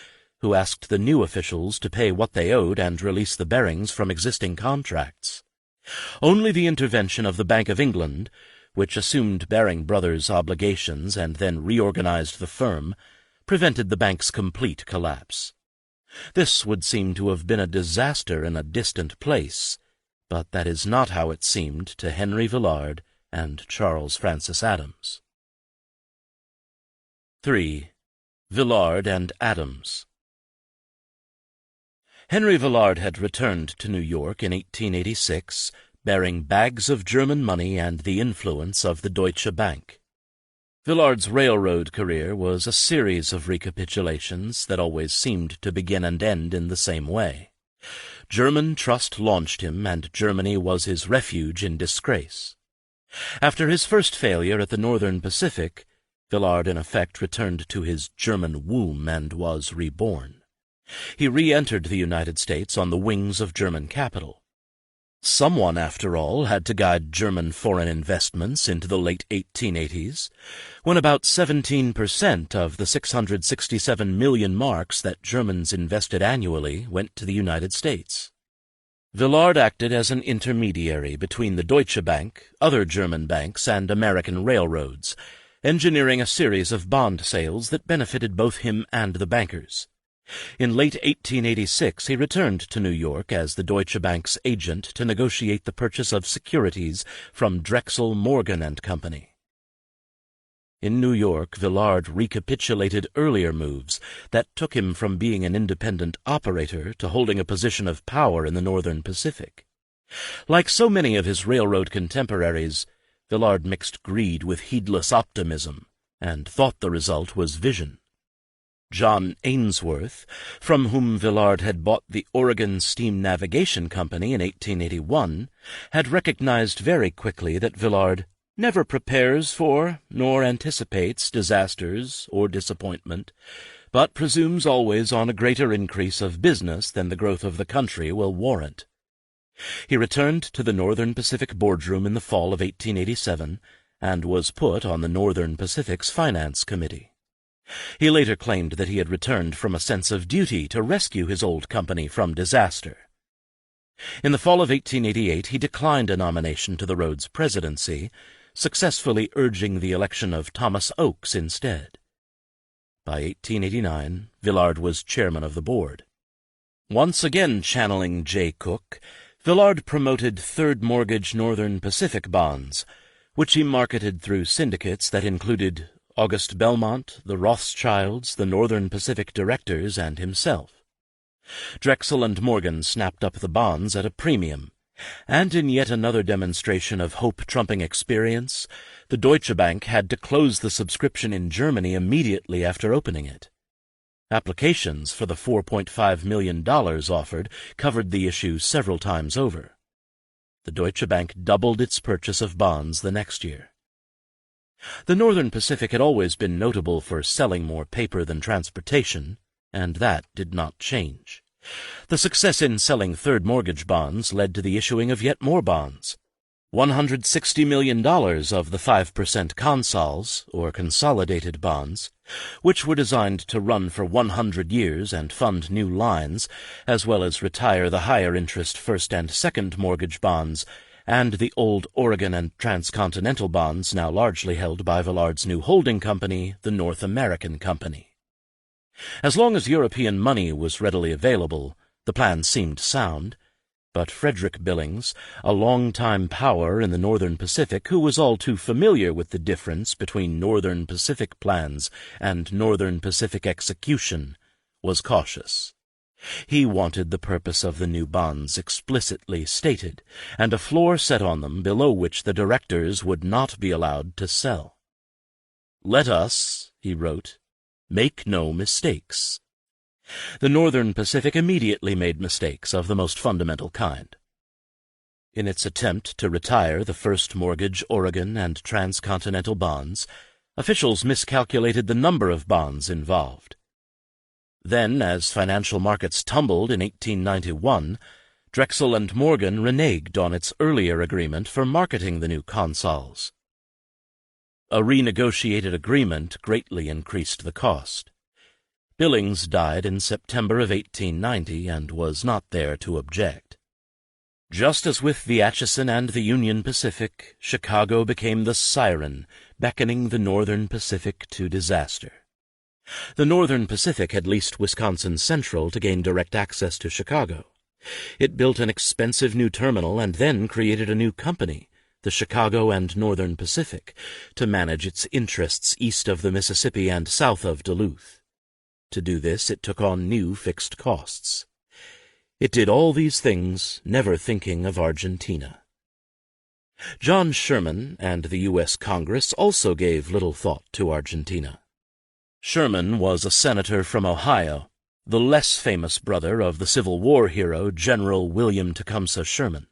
who asked the new officials to pay what they owed and release the Barings from existing contracts. Only the intervention of the Bank of England, which assumed Baring Brothers' obligations and then reorganized the firm, prevented the bank's complete collapse. This would seem to have been a disaster in a distant place, but that is not how it seemed to Henry Villard and Charles Francis Adams. 3. Villard and Adams. Henry Villard had returned to New York in 1886, bearing bags of German money and the influence of the Deutsche Bank. Villard's railroad career was a series of recapitulations that always seemed to begin and end in the same way. German trust launched him, and Germany was his refuge in disgrace. After his first failure at the Northern Pacific, Villard in effect returned to his German womb and was reborn. He re-entered the United States on the wings of German capital. Someone, after all, had to guide German foreign investments into the late 1880s, when about 17% of the 667 million marks that Germans invested annually went to the United States. Villard acted as an intermediary between the Deutsche Bank, other German banks, and American railroads, engineering a series of bond sales that benefited both him and the bankers. In late 1886 he returned to New York as the Deutsche Bank's agent to negotiate the purchase of securities from Drexel, Morgan and Company. In New York, Villard recapitulated earlier moves that took him from being an independent operator to holding a position of power in the Northern Pacific. Like so many of his railroad contemporaries, Villard mixed greed with heedless optimism and thought the result was vision. John Ainsworth, from whom Villard had bought the Oregon Steam Navigation Company in 1881, had recognized very quickly that Villard never prepares for nor anticipates disasters or disappointment, but presumes always on a greater increase of business than the growth of the country will warrant. He returned to the Northern Pacific boardroom in the fall of 1887 and was put on the Northern Pacific's Finance Committee. He later claimed that he had returned from a sense of duty to rescue his old company from disaster. In the fall of 1888 he declined a nomination to the Rhodes presidency, successfully urging the election of Thomas Oakes instead. By 1889, Villard was chairman of the board. Once again channeling J. Cook, Villard promoted Third Mortgage Northern Pacific bonds, which he marketed through syndicates that included August Belmont, the Rothschilds, the Northern Pacific directors, and himself. Drexel and Morgan snapped up the bonds at a premium, and in yet another demonstration of hope-trumping experience, the Deutsche Bank had to close the subscription in Germany immediately after opening it. Applications for the $4.5 million offered covered the issue several times over. The Deutsche Bank doubled its purchase of bonds the next year. The Northern Pacific had always been notable for selling more paper than transportation, and that did not change. The success in selling third mortgage bonds led to the issuing of yet more bonds. $160 million of the 5% consols, or consolidated bonds, which were designed to run for 100 years and fund new lines, as well as retire the higher interest first and second mortgage bonds, and the old Oregon and Transcontinental bonds now largely held by Villard's new holding company, the North American Company. As long as European money was readily available, the plan seemed sound, but Frederick Billings, a long-time power in the Northern Pacific who was all too familiar with the difference between Northern Pacific plans and Northern Pacific execution, was cautious. He wanted the purpose of the new bonds explicitly stated, and a floor set on them below which the directors would not be allowed to sell. "Let us," he wrote, "make no mistakes." The Northern Pacific immediately made mistakes of the most fundamental kind. In its attempt to retire the first mortgage Oregon and Transcontinental bonds, officials miscalculated the number of bonds involved. Then, as financial markets tumbled in 1891, Drexel and Morgan reneged on its earlier agreement for marketing the new consols. A renegotiated agreement greatly increased the cost. Billings died in September of 1890 and was not there to object. Just as with the Atchison and the Union Pacific, Chicago became the siren beckoning the Northern Pacific to disaster. The Northern Pacific had leased Wisconsin Central to gain direct access to Chicago. It built an expensive new terminal and then created a new company, the Chicago and Northern Pacific, to manage its interests east of the Mississippi and south of Duluth. To do this, it took on new fixed costs. It did all these things, never thinking of Argentina. John Sherman and the U.S. Congress also gave little thought to Argentina. Sherman was a senator from Ohio, the less famous brother of the Civil War hero General William Tecumseh Sherman.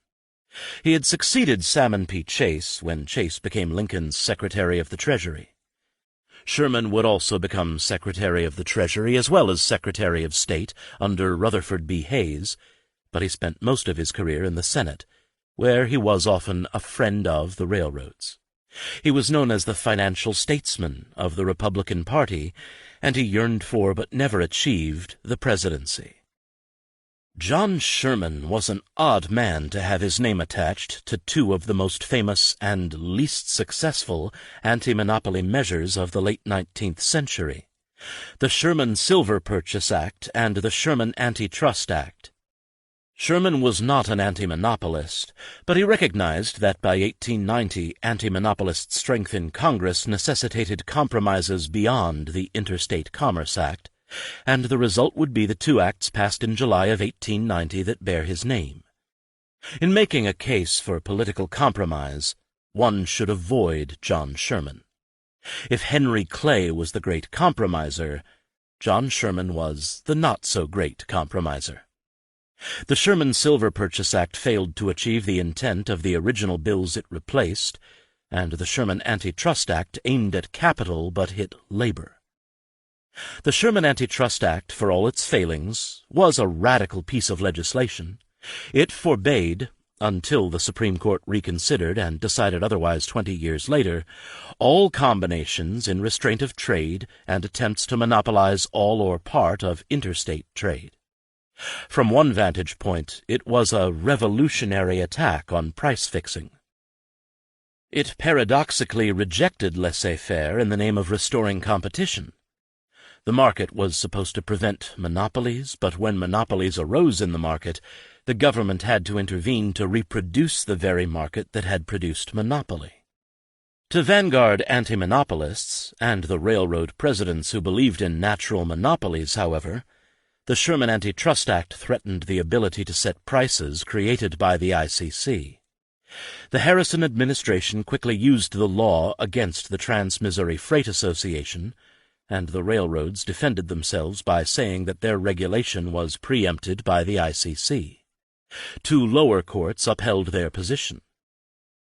He had succeeded Salmon P. Chase when Chase became Lincoln's Secretary of the Treasury. Sherman would also become Secretary of the Treasury as well as Secretary of State under Rutherford B. Hayes, but he spent most of his career in the Senate, where he was often a friend of the railroads. He was known as the financial statesman of the Republican Party, and he yearned for but never achieved the presidency. John Sherman was an odd man to have his name attached to two of the most famous and least successful anti-monopoly measures of the late 19th century, the Sherman Silver Purchase Act and the Sherman Antitrust Act. Sherman was not an anti-monopolist, but he recognized that by 1890 anti-monopolist strength in Congress necessitated compromises beyond the Interstate Commerce Act, and the result would be the two acts passed in July of 1890 that bear his name. In making a case for political compromise, one should avoid John Sherman. If Henry Clay was the great compromiser, John Sherman was the not-so-great compromiser. The Sherman Silver Purchase Act failed to achieve the intent of the original bills it replaced, and the Sherman Antitrust Act aimed at capital but hit labor. The Sherman Antitrust Act, for all its failings, was a radical piece of legislation. It forbade, until the Supreme Court reconsidered and decided otherwise 20 years later, all combinations in restraint of trade and attempts to monopolize all or part of interstate trade. From one vantage point, it was a revolutionary attack on price-fixing. It paradoxically rejected laissez-faire in the name of restoring competition. The market was supposed to prevent monopolies, but when monopolies arose in the market, the government had to intervene to reproduce the very market that had produced monopoly. To vanguard anti-monopolists, and the railroad presidents who believed in natural monopolies, however, the Sherman Antitrust Act threatened the ability to set prices created by the ICC. The Harrison administration quickly used the law against the Trans-Missouri Freight Association, and the railroads defended themselves by saying that their regulation was preempted by the ICC. Two lower courts upheld their position.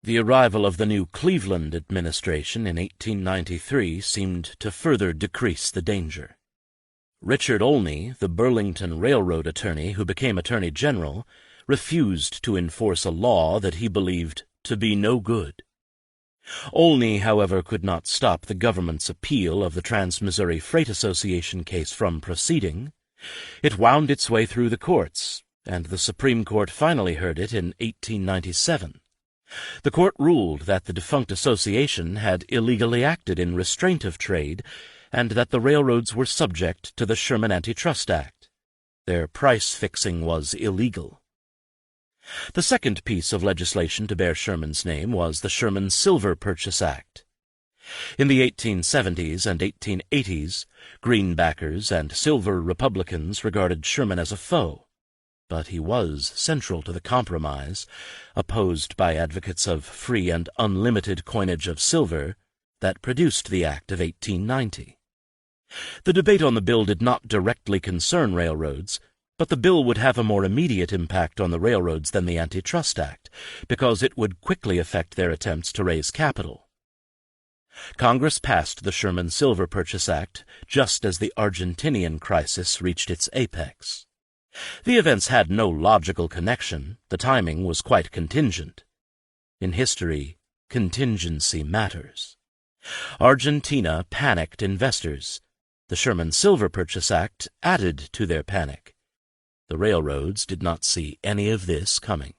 The arrival of the new Cleveland administration in 1893 seemed to further decrease the danger. Richard Olney, the Burlington Railroad attorney who became Attorney General, refused to enforce a law that he believed to be no good. Olney, however, could not stop the government's appeal of the Trans-Missouri Freight Association case from proceeding. It wound its way through the courts, and the Supreme Court finally heard it in 1897. The court ruled that the defunct association had illegally acted in restraint of trade, and that the railroads were subject to the Sherman Antitrust Act. Their price-fixing was illegal. The second piece of legislation to bear Sherman's name was the Sherman Silver Purchase Act. In the 1870s and 1880s, greenbackers and silver Republicans regarded Sherman as a foe, but he was central to the compromise, opposed by advocates of free and unlimited coinage of silver, that produced the Act of 1890. The debate on the bill did not directly concern railroads, but the bill would have a more immediate impact on the railroads than the Antitrust Act, because it would quickly affect their attempts to raise capital. Congress passed the Sherman Silver Purchase Act just as the Argentinian crisis reached its apex. The events had no logical connection. The timing was quite contingent. In history, contingency matters. Argentina panicked investors. The Sherman Silver Purchase Act added to their panic. The railroads did not see any of this coming.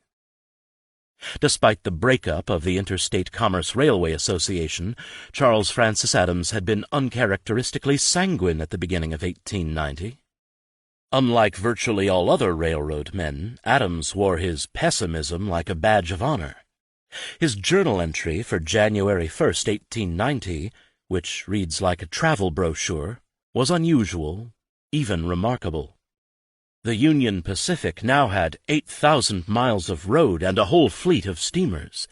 Despite the breakup of the Interstate Commerce Railway Association, Charles Francis Adams had been uncharacteristically sanguine at the beginning of 1890. Unlike virtually all other railroad men, Adams wore his pessimism like a badge of honor. His journal entry for January 1st, 1890, which reads like a travel brochure, was unusual, even remarkable. The Union Pacific now had 8,000 miles of road and a whole fleet of steamers.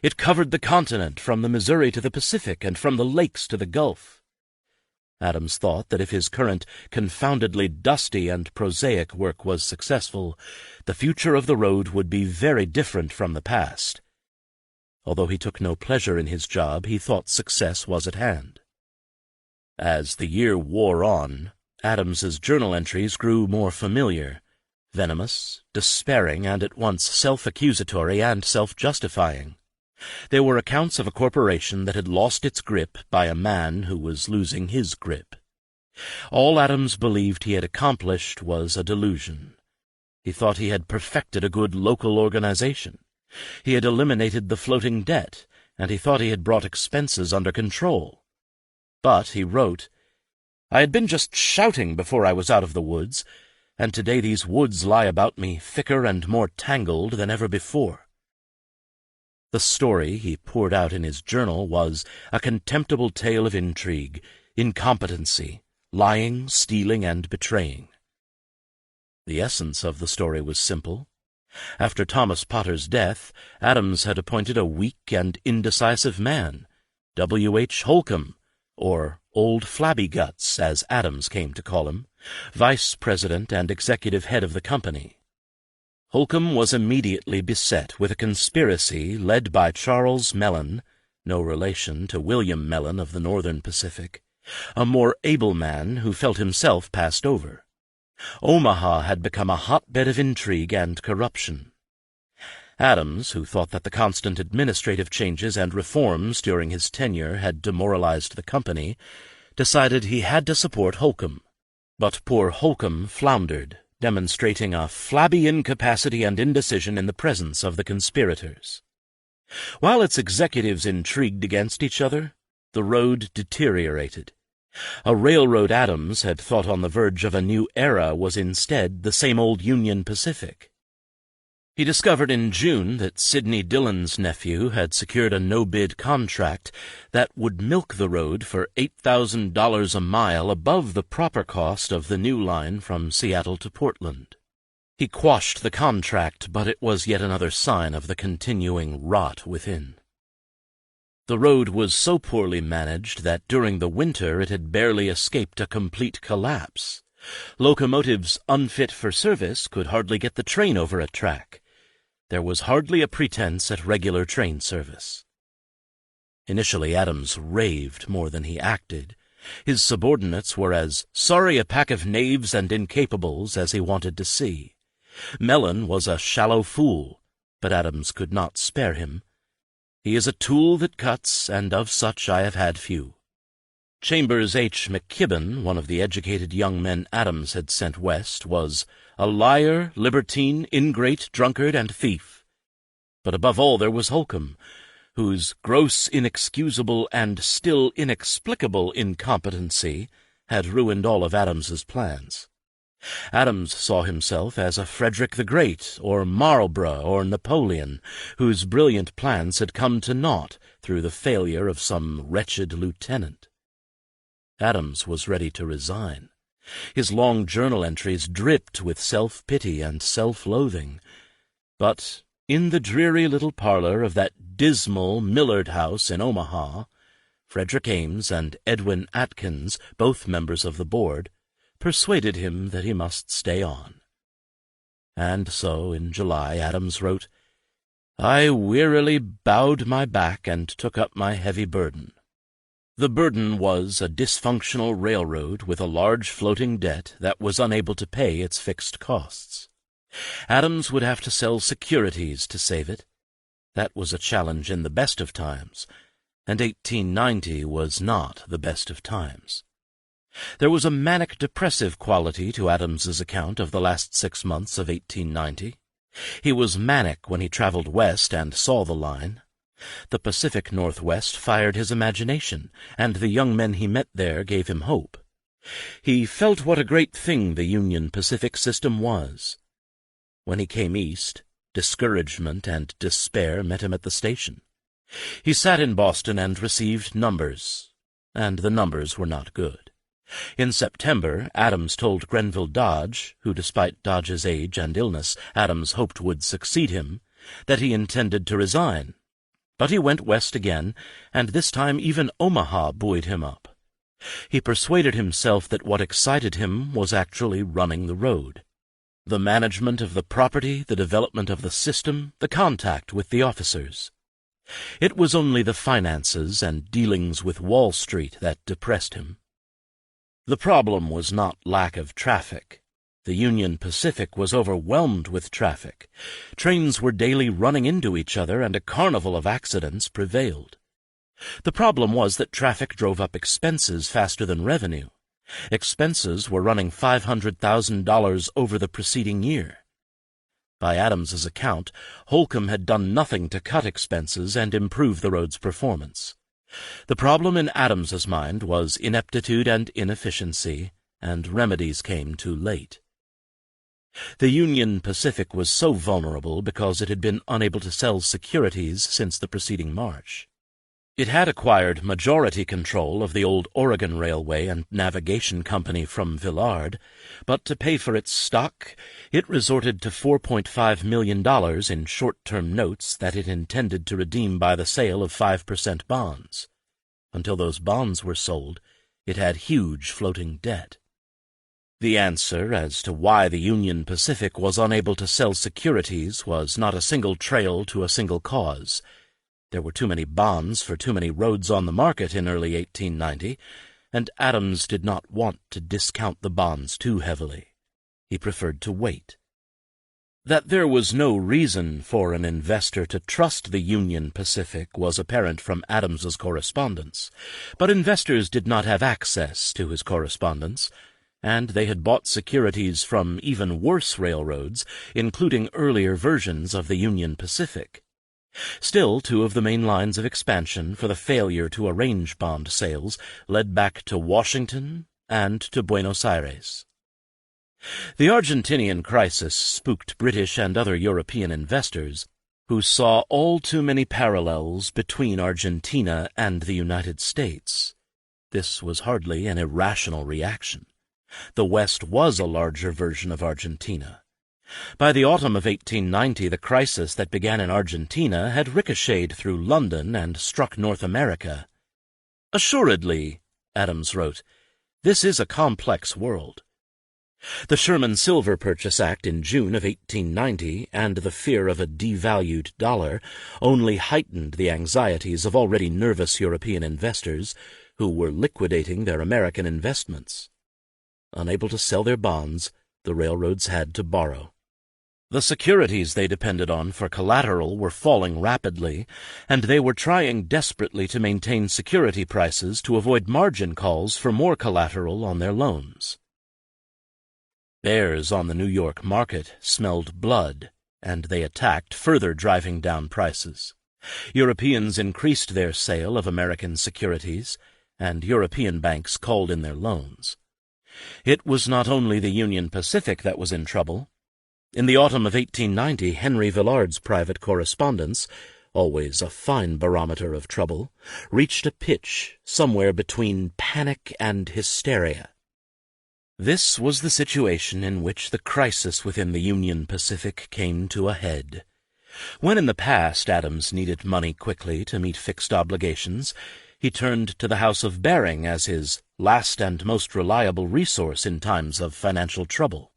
It covered the continent from the Missouri to the Pacific and from the lakes to the Gulf. Adams thought that if his current confoundedly dusty and prosaic work was successful, the future of the road would be very different from the past. Although he took no pleasure in his job, he thought success was at hand. As the year wore on, Adams's journal entries grew more familiar, venomous, despairing, and at once self-accusatory and self-justifying. They were accounts of a corporation that had lost its grip by a man who was losing his grip. All Adams believed he had accomplished was a delusion. He thought he had perfected a good local organization. He had eliminated the floating debt, and he thought he had brought expenses under control. But, he wrote, I had been just shouting before I was out of the woods, and today these woods lie about me thicker and more tangled than ever before. The story he poured out in his journal was a contemptible tale of intrigue, incompetency, lying, stealing, and betraying. The essence of the story was simple. After Thomas Potter's death, Adams had appointed a weak and indecisive man, W.H. Holcomb, or Old Flabby Guts, as Adams came to call him, vice president and executive head of the company. Holcomb was immediately beset with a conspiracy led by Charles Mellon, no relation to William Mellon of the Northern Pacific, a more able man who felt himself passed over. Omaha had become a hotbed of intrigue and corruption. Adams, who thought that the constant administrative changes and reforms during his tenure had demoralized the company, decided he had to support Holcomb. But poor Holcomb floundered, demonstrating a flabby incapacity and indecision in the presence of the conspirators. While its executives intrigued against each other, the road deteriorated. A railroad Adams had thought on the verge of a new era was instead the same old Union Pacific. He discovered in June that Sidney Dillon's nephew had secured a no-bid contract that would milk the road for $8,000 a mile above the proper cost of the new line from Seattle to Portland. He quashed the contract, but it was yet another sign of the continuing rot within. The road was so poorly managed that during the winter it had barely escaped a complete collapse. Locomotives unfit for service could hardly get the train over a track. There was hardly a pretense at regular train service. Initially Adams raved more than he acted. His subordinates were as sorry a pack of knaves and incapables as he wanted to see. Mellon was a shallow fool, but Adams could not spare him. He is a tool that cuts, and of such I have had few. Chambers H. McKibben, one of the educated young men Adams had sent west, was a liar, libertine, ingrate, drunkard, and thief. But above all there was Holcomb, whose gross, inexcusable, and still inexplicable incompetency had ruined all of Adams's plans. Adams saw himself as a Frederick the Great, or Marlborough, or Napoleon, whose brilliant plans had come to naught through the failure of some wretched lieutenant. Adams was ready to resign. His long journal entries dripped with self-pity and self-loathing. But in the dreary little parlor of that dismal Millard House in Omaha, Frederick Ames and Edwin Atkins, both members of the board, persuaded him that he must stay on. And so, in July, Adams wrote, I wearily bowed my back and took up my heavy burden. The burden was a dysfunctional railroad with a large floating debt that was unable to pay its fixed costs. Adams would have to sell securities to save it. That was a challenge in the best of times, and 1890 was not the best of times. There was a manic-depressive quality to Adams's account of the last 6 months of 1890. He was manic when he traveled west and saw the line. The Pacific Northwest fired his imagination, and the young men he met there gave him hope. He felt what a great thing the Union Pacific system was. When he came east, discouragement and despair met him at the station. He sat in Boston and received numbers, and the numbers were not good. In September, Adams told Grenville Dodge, who despite Dodge's age and illness Adams hoped would succeed him, that he intended to resign. But he went west again, and this time even Omaha buoyed him up. He persuaded himself that what excited him was actually running the road. The management of the property, the development of the system, the contact with the officers. It was only the finances and dealings with Wall Street that depressed him. The problem was not lack of traffic. The Union Pacific was overwhelmed with traffic. Trains were daily running into each other, and a carnival of accidents prevailed. The problem was that traffic drove up expenses faster than revenue. Expenses were running $500,000 over the preceding year. By Adams's account, Holcomb had done nothing to cut expenses and improve the road's performance. The problem in Adams's mind was ineptitude and inefficiency, and remedies came too late. The Union Pacific was so vulnerable because it had been unable to sell securities since the preceding March. It had acquired majority control of the old Oregon Railway and Navigation Company from Villard, but to pay for its stock, it resorted to $4.5 million in short-term notes that it intended to redeem by the sale of 5% bonds. Until those bonds were sold, it had huge floating debt. The answer as to why the Union Pacific was unable to sell securities was not a single trail to a single cause. There were too many bonds for too many roads on the market in early 1890, and Adams did not want to discount the bonds too heavily. He preferred to wait. That there was no reason for an investor to trust the Union Pacific was apparent from Adams's correspondence, but investors did not have access to his correspondence, and they had bought securities from even worse railroads, including earlier versions of the Union Pacific. Still, two of the main lines of expansion for the failure to arrange bond sales led back to Washington and to Buenos Aires. The Argentinian crisis spooked British and other European investors, who saw all too many parallels between Argentina and the United States. This was hardly an irrational reaction. The West was a larger version of Argentina. By the autumn of 1890, the crisis that began in Argentina had ricocheted through London and struck North America. "Assuredly," Adams wrote, "this is a complex world." The Sherman Silver Purchase Act in June of 1890 and the fear of a devalued dollar only heightened the anxieties of already nervous European investors who were liquidating their American investments. Unable to sell their bonds, the railroads had to borrow. The securities they depended on for collateral were falling rapidly, and they were trying desperately to maintain security prices to avoid margin calls for more collateral on their loans. Bears on the New York market smelled blood, and they attacked, further driving down prices. Europeans increased their sale of American securities, and European banks called in their loans. It was not only the Union Pacific that was in trouble. In the autumn of 1890, Henry Villard's private correspondence, always a fine barometer of trouble, reached a pitch somewhere between panic and hysteria. This was the situation in which the crisis within the Union Pacific came to a head. When in the past Adams needed money quickly to meet fixed obligations, he turned to the House of Baring as his last and most reliable resource in times of financial trouble.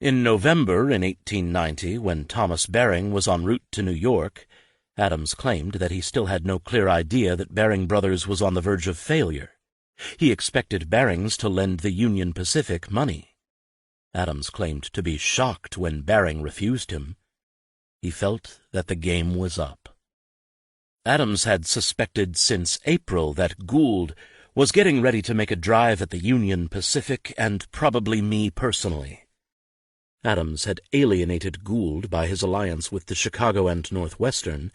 In November in 1890, when Thomas Baring was en route to New York, Adams claimed that he still had no clear idea that Baring Brothers was on the verge of failure. He expected Barings to lend the Union Pacific money. Adams claimed to be shocked when Baring refused him. He felt that the game was up. Adams had suspected since April that Gould was getting ready to make a drive at the Union Pacific and probably me personally. Adams had alienated Gould by his alliance with the Chicago and Northwestern,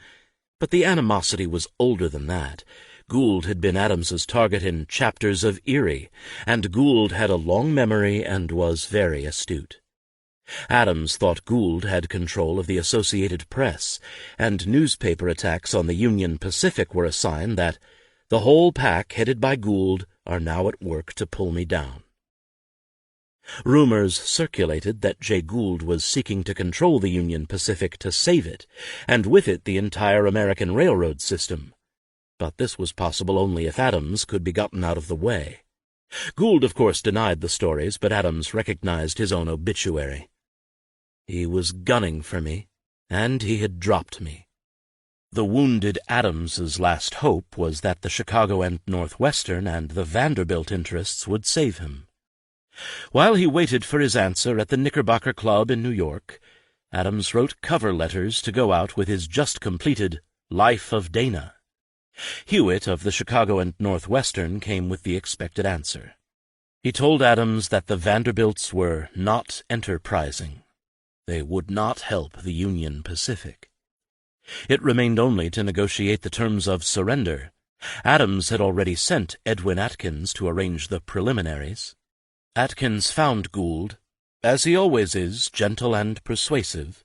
but the animosity was older than that. Gould had been Adams's target in chapters of Erie, and Gould had a long memory and was very astute. Adams thought Gould had control of the Associated Press, and newspaper attacks on the Union Pacific were a sign that the whole pack headed by Gould are now at work to pull me down. Rumors circulated that Jay Gould was seeking to control the Union Pacific to save it, and with it the entire American railroad system. But this was possible only if Adams could be gotten out of the way. Gould, of course, denied the stories, but Adams recognized his own obituary. He was gunning for me, and he had dropped me. The wounded Adams's last hope was that the Chicago and Northwestern and the Vanderbilt interests would save him. While he waited for his answer at the Knickerbocker Club in New York, Adams wrote cover letters to go out with his just-completed Life of Dana. Hewitt of the Chicago and Northwestern came with the expected answer. He told Adams that the Vanderbilts were not enterprising. They would not help the Union Pacific. It remained only to negotiate the terms of surrender. Adams had already sent Edwin Atkins to arrange the preliminaries. Atkins found Gould, as he always is, gentle and persuasive.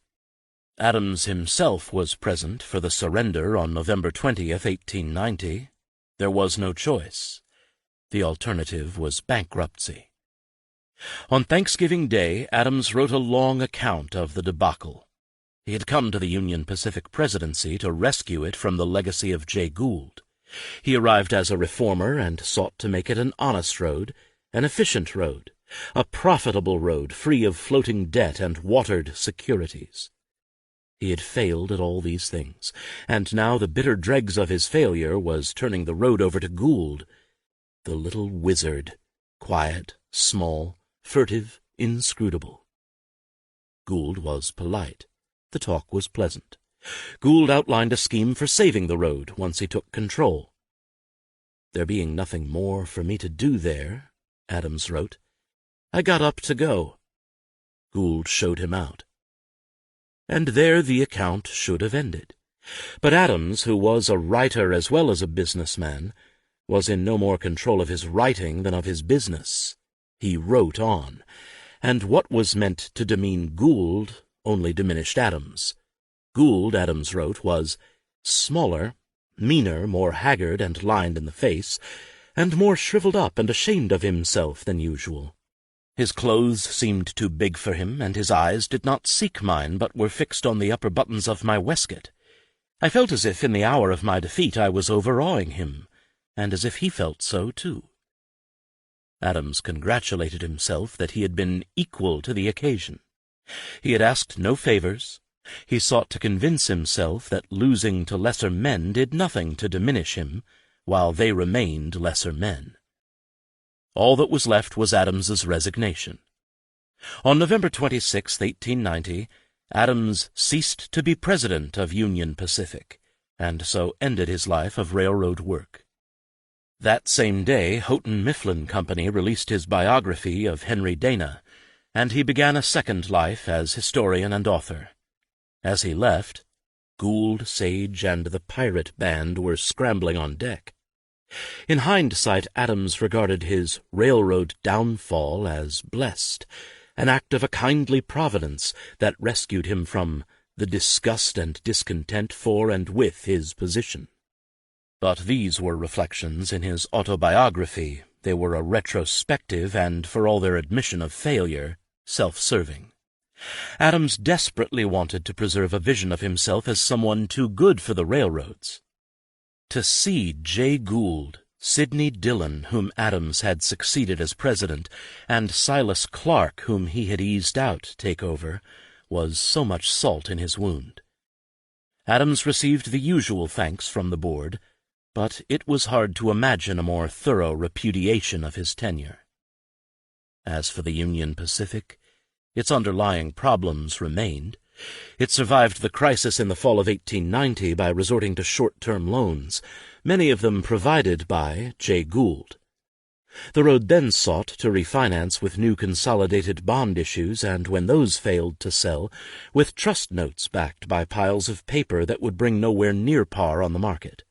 Adams himself was present for the surrender on November 20th, 1890. There was no choice. The alternative was bankruptcy. On Thanksgiving Day, Adams wrote a long account of the debacle. He had come to the Union Pacific presidency to rescue it from the legacy of Jay Gould. He arrived as a reformer and sought to make it an honest road, an efficient road, a profitable road free of floating debt and watered securities. He had failed at all these things, and now the bitter dregs of his failure was turning the road over to Gould, the little wizard, quiet, small, furtive, inscrutable. Gould was polite. The talk was pleasant. Gould outlined a scheme for saving the road once he took control. There being nothing more for me to do there, Adams wrote, I got up to go. Gould showed him out. And there the account should have ended. But Adams, who was a writer as well as a businessman, was in no more control of his writing than of his business. He wrote on, and what was meant to demean Gould only diminished Adams. Gould, Adams wrote, was smaller, meaner, more haggard and lined in the face, and more shriveled up and ashamed of himself than usual. His clothes seemed too big for him, and his eyes did not seek mine, but were fixed on the upper buttons of my waistcoat. I felt as if in the hour of my defeat I was overawing him, and as if he felt so too. Adams congratulated himself that he had been equal to the occasion. He had asked no favors. He sought to convince himself that losing to lesser men did nothing to diminish him, while they remained lesser men. All that was left was Adams's resignation. On November 26, 1890, Adams ceased to be president of Union Pacific, and so ended his life of railroad work. That same day, Houghton Mifflin Company released his biography of Henry Dana, and he began a second life as historian and author. As he left, Gould, Sage, and the pirate band were scrambling on deck. In hindsight, Adams regarded his railroad downfall as blessed, an act of a kindly providence that rescued him from the disgust and discontent for and with his position. But these were reflections in his autobiography. They were a retrospective and, for all their admission of failure, self-serving. Adams desperately wanted to preserve a vision of himself as someone too good for the railroads. To see Jay Gould, Sidney Dillon, whom Adams had succeeded as president, and Silas Clark, whom he had eased out, take over, was so much salt in his wound. Adams received the usual thanks from the board, but it was hard to imagine a more thorough repudiation of his tenure. As for the Union Pacific, its underlying problems remained. It survived the crisis in the fall of 1890 by resorting to short-term loans, many of them provided by Jay Gould. The road then sought to refinance with new consolidated bond issues, and when those failed to sell, with trust notes backed by piles of paper that would bring nowhere near par on the market.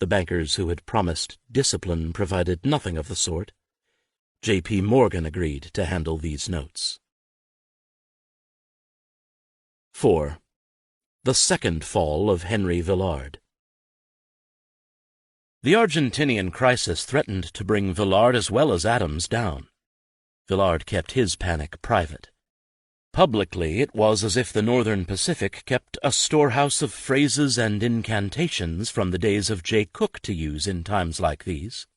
The bankers who had promised discipline provided nothing of the sort. J.P. Morgan agreed to handle these notes. 4. The second fall of Henry Villard. The Argentinian crisis threatened to bring Villard as well as Adams down. Villard kept his panic private. Publicly, it was as if the Northern Pacific kept a storehouse of phrases and incantations from the days of Jay Cooke to use in times like these.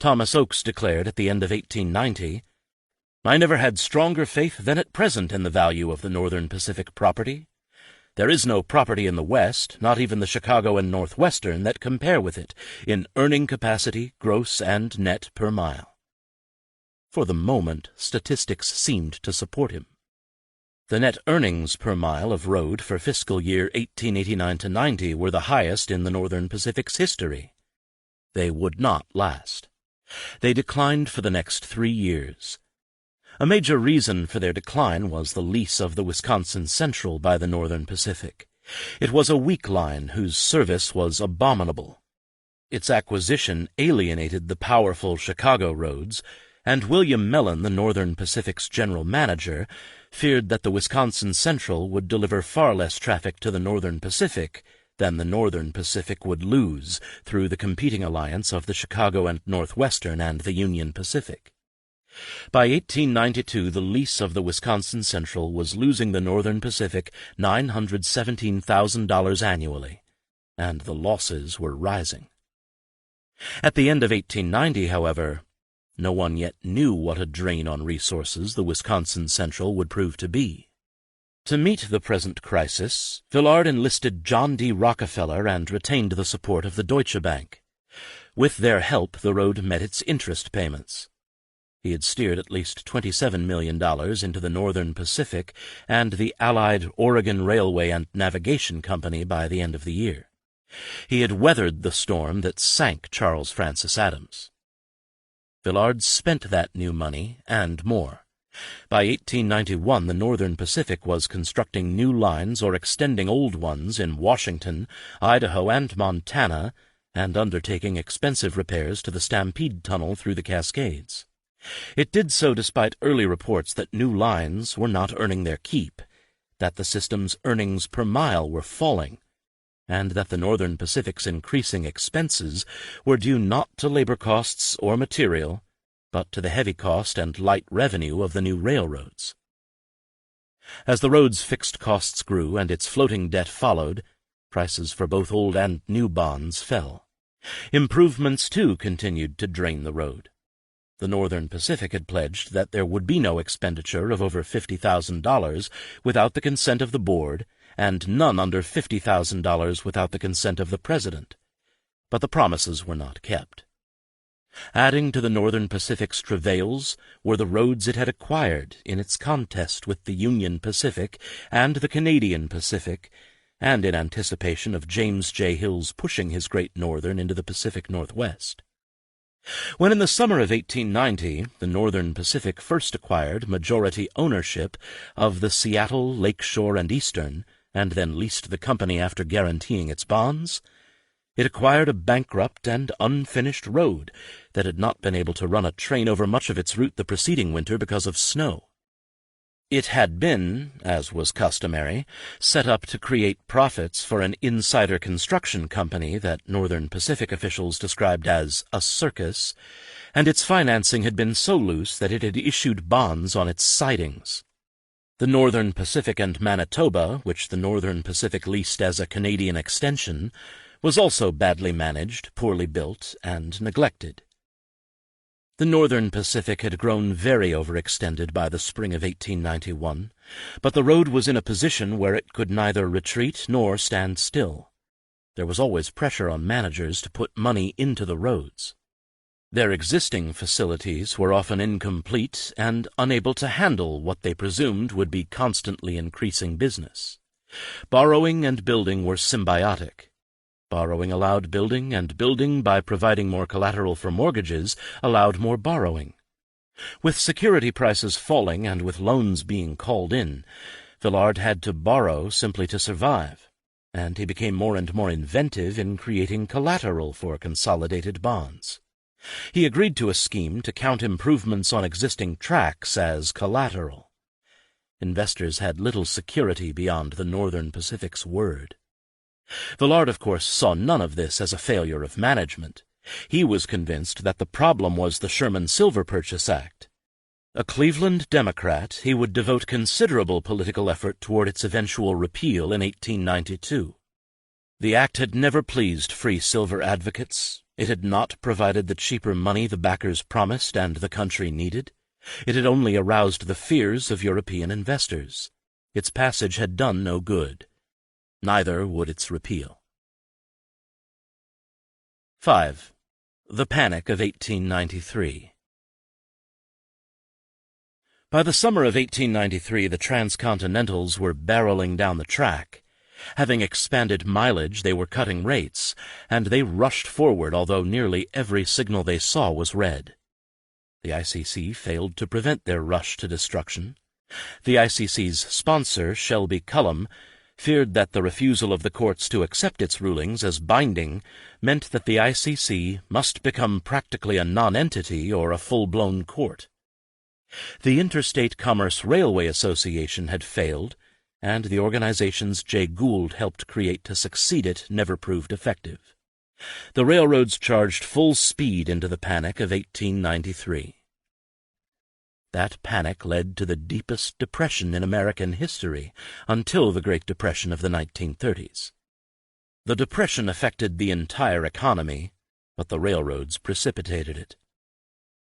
Thomas Oakes declared at the end of 1890, "I never had stronger faith than at present in the value of the Northern Pacific property. There is no property in the West, not even the Chicago and Northwestern, that compare with it in earning capacity, gross and net per mile." For the moment, statistics seemed to support him. The net earnings per mile of road for fiscal year 1889-90 were the highest in the Northern Pacific's history. They would not last. They declined for the next 3 years. A major reason for their decline was the lease of the Wisconsin Central by the Northern Pacific. It was a weak line whose service was abominable. Its acquisition alienated the powerful Chicago roads, and William Mellon, the Northern Pacific's general manager, feared that the Wisconsin Central would deliver far less traffic to the Northern Pacific than the Northern Pacific would lose through the competing alliance of the Chicago and Northwestern and the Union Pacific. By 1892, the lease of the Wisconsin Central was losing the Northern Pacific $917,000 annually, and the losses were rising. At the end of 1890, however, no one yet knew what a drain on resources the Wisconsin Central would prove to be. To meet the present crisis, Villard enlisted John D. Rockefeller and retained the support of the Deutsche Bank. With their help, the road met its interest payments. He had steered at least $27 million into the Northern Pacific and the Allied Oregon Railway and Navigation Company by the end of the year. He had weathered the storm that sank Charles Francis Adams. Villard spent that new money and more. By 1891, the Northern Pacific was constructing new lines or extending old ones in Washington, Idaho, and Montana, and undertaking expensive repairs to the Stampede Tunnel through the Cascades. It did so despite early reports that new lines were not earning their keep, that the system's earnings per mile were falling, and that the Northern Pacific's increasing expenses were due not to labor costs or material, but to the heavy cost and light revenue of the new railroads. As the road's fixed costs grew and its floating debt followed, prices for both old and new bonds fell. Improvements, too, continued to drain the road. The Northern Pacific had pledged that there would be no expenditure of over $50,000 without the consent of the board, and none under $50,000 without the consent of the president. But the promises were not kept. Adding to the Northern Pacific's travails were the roads it had acquired in its contest with the Union Pacific and the Canadian Pacific, and in anticipation of James J. Hill's pushing his Great Northern into the Pacific Northwest. When in the summer of 1890 the Northern Pacific first acquired majority ownership of the Seattle, Lakeshore, and Eastern, and then leased the company after guaranteeing its bonds, it acquired a bankrupt and unfinished road that had not been able to run a train over much of its route the preceding winter because of snow. It had been, as was customary, set up to create profits for an insider construction company that Northern Pacific officials described as a circus, and its financing had been so loose that it had issued bonds on its sidings. The Northern Pacific and Manitoba, which the Northern Pacific leased as a Canadian extension, was also badly managed, poorly built, and neglected. The Northern Pacific had grown very overextended by the spring of 1891, but the road was in a position where it could neither retreat nor stand still. There was always pressure on managers to put money into the roads. Their existing facilities were often incomplete and unable to handle what they presumed would be constantly increasing business. Borrowing and building were symbiotic. Borrowing allowed building, and building, by providing more collateral for mortgages, allowed more borrowing. With security prices falling and with loans being called in, Villard had to borrow simply to survive, and he became more and more inventive in creating collateral for consolidated bonds. He agreed to a scheme to count improvements on existing tracks as collateral. Investors had little security beyond the Northern Pacific's word. Villard, of course, saw none of this as a failure of management. He was convinced that the problem was the Sherman Silver Purchase Act. A Cleveland Democrat, he would devote considerable political effort toward its eventual repeal in 1892. The act had never pleased free silver advocates. It had not provided the cheaper money the backers promised and the country needed. It had only aroused the fears of European investors. Its passage had done no good. Neither would its repeal. 5. The Panic of 1893. By the summer of 1893, the Transcontinentals were barreling down the track. Having expanded mileage, they were cutting rates, and they rushed forward, although nearly every signal they saw was red. The ICC failed to prevent their rush to destruction. The ICC's sponsor, Shelby Cullom, feared that the refusal of the courts to accept its rulings as binding meant that the ICC must become practically a non-entity or a full-blown court. The Interstate Commerce Railway Association had failed, and the organizations Jay Gould helped create to succeed it never proved effective. The railroads charged full speed into the panic of 1893. That panic led to the deepest depression in American history until the Great Depression of the 1930s. The depression affected the entire economy, but the railroads precipitated it.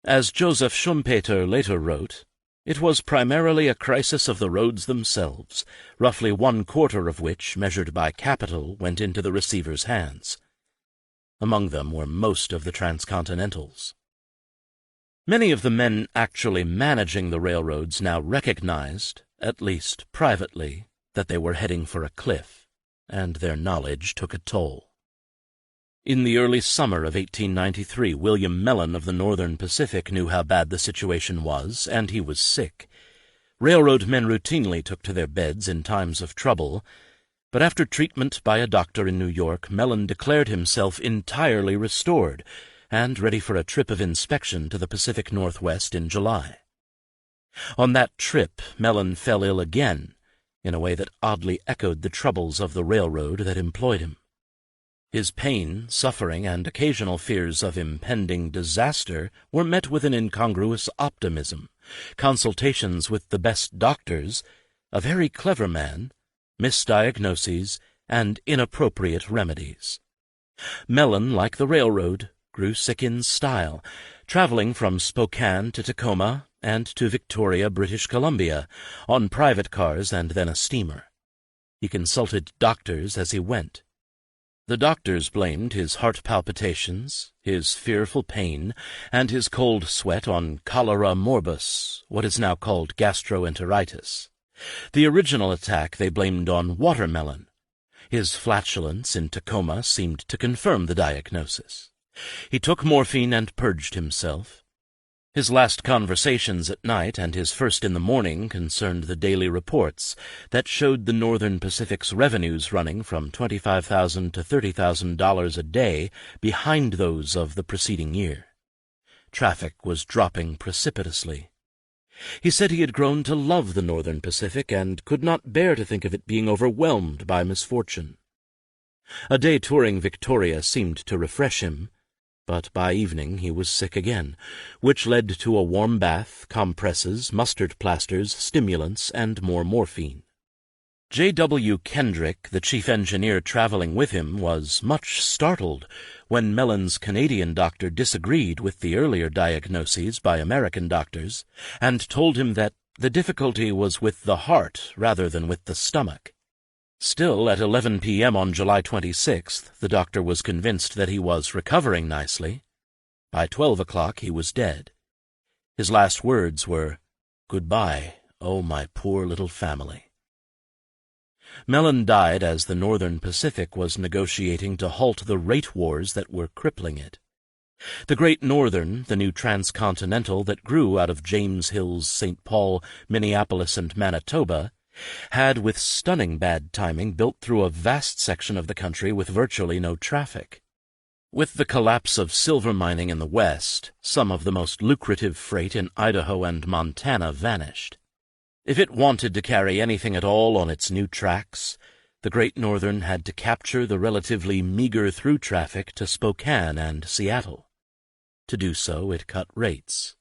As Joseph Schumpeter later wrote, it was primarily a crisis of the roads themselves, roughly 1/4 of which, measured by capital, went into the receiver's hands. Among them were most of the Transcontinentals. Many of the men actually managing the railroads now recognized, at least privately, that they were heading for a cliff, and their knowledge took a toll. In the early summer of 1893, William Mellon of the Northern Pacific knew how bad the situation was, and he was sick. Railroad men routinely took to their beds in times of trouble, but after treatment by a doctor in New York, Mellon declared himself entirely restored and ready for a trip of inspection to the Pacific Northwest in July. On that trip, Mellon fell ill again, in a way that oddly echoed the troubles of the railroad that employed him. His pain, suffering, and occasional fears of impending disaster were met with an incongruous optimism, consultations with the best doctors, a very clever man, misdiagnoses, and inappropriate remedies. Mellon, like the railroad, grew sick in style, traveling from Spokane to Tacoma and to Victoria, British Columbia, on private cars and then a steamer. He consulted doctors as he went. The doctors blamed his heart palpitations, his fearful pain, and his cold sweat on cholera morbus, what is now called gastroenteritis. The original attack they blamed on watermelon. His flatulence in Tacoma seemed to confirm the diagnosis. He took morphine and purged himself. His last conversations at night and his first in the morning concerned the daily reports that showed the Northern Pacific's revenues running from $25,000 to $30,000 a day behind those of the preceding year. Traffic was dropping precipitously. He said he had grown to love the Northern Pacific and could not bear to think of it being overwhelmed by misfortune. A day touring Victoria seemed to refresh him, but by evening he was sick again, which led to a warm bath, compresses, mustard plasters, stimulants, and more morphine. J.W. Kendrick, the chief engineer traveling with him, was much startled when Mellon's Canadian doctor disagreed with the earlier diagnoses by American doctors and told him that the difficulty was with the heart rather than with the stomach. Still, at 11 p.m. on July 26th, the doctor was convinced that he was recovering nicely. By 12 o'clock he was dead. His last words were, "Goodbye, oh my poor little family." Mellon died as the Northern Pacific was negotiating to halt the rate wars that were crippling it. The Great Northern, the new Transcontinental that grew out of James Hill's St. Paul, Minneapolis, and Manitoba, had, with stunning bad timing, built through a vast section of the country with virtually no traffic. With the collapse of silver mining in the West, some of the most lucrative freight in Idaho and Montana vanished. If it wanted to carry anything at all on its new tracks, the Great Northern had to capture the relatively meager through traffic to Spokane and Seattle. To do so, it cut rates.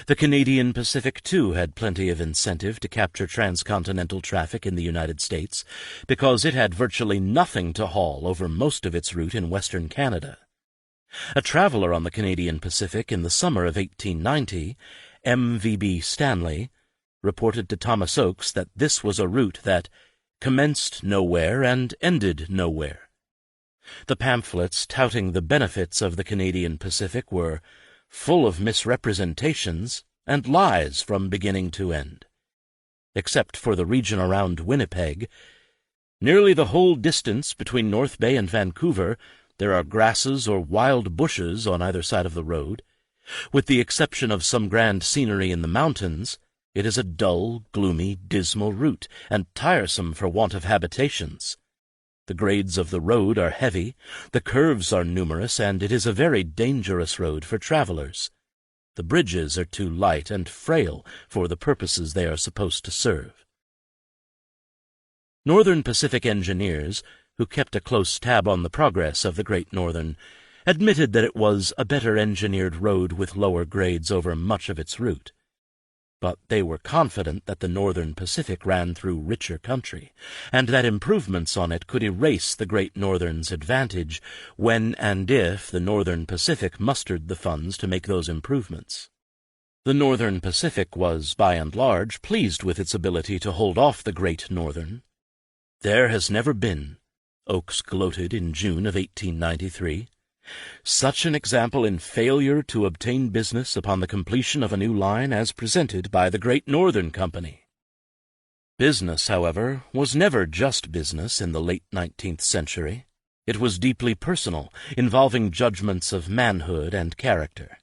The Canadian Pacific, too, had plenty of incentive to capture transcontinental traffic in the United States because it had virtually nothing to haul over most of its route in Western Canada. A traveler on the Canadian Pacific in the summer of 1890, M.V.B. Stanley, reported to Thomas Oakes that this was a route that commenced nowhere and ended nowhere. The pamphlets touting the benefits of the Canadian Pacific were full of misrepresentations and lies from beginning to end. Except for the region around Winnipeg, nearly the whole distance between North Bay and Vancouver, there are grasses or wild bushes on either side of the road. With the exception of some grand scenery in the mountains, it is a dull, gloomy, dismal route, and tiresome for want of habitations. The grades of the road are heavy, the curves are numerous, and it is a very dangerous road for travelers. The bridges are too light and frail for the purposes they are supposed to serve. Northern Pacific engineers, who kept a close tab on the progress of the Great Northern, admitted that it was a better engineered road with lower grades over much of its route. But they were confident that the Northern Pacific ran through richer country, and that improvements on it could erase the Great Northern's advantage when and if the Northern Pacific mustered the funds to make those improvements. The Northern Pacific was, by and large, pleased with its ability to hold off the Great Northern. "There has never been," Oakes gloated in June of 1893, "such an example in failure to obtain business upon the completion of a new line as presented by the Great Northern Company." Business, however, was never just business in the late 19th century. It was deeply personal, involving judgments of manhood and character.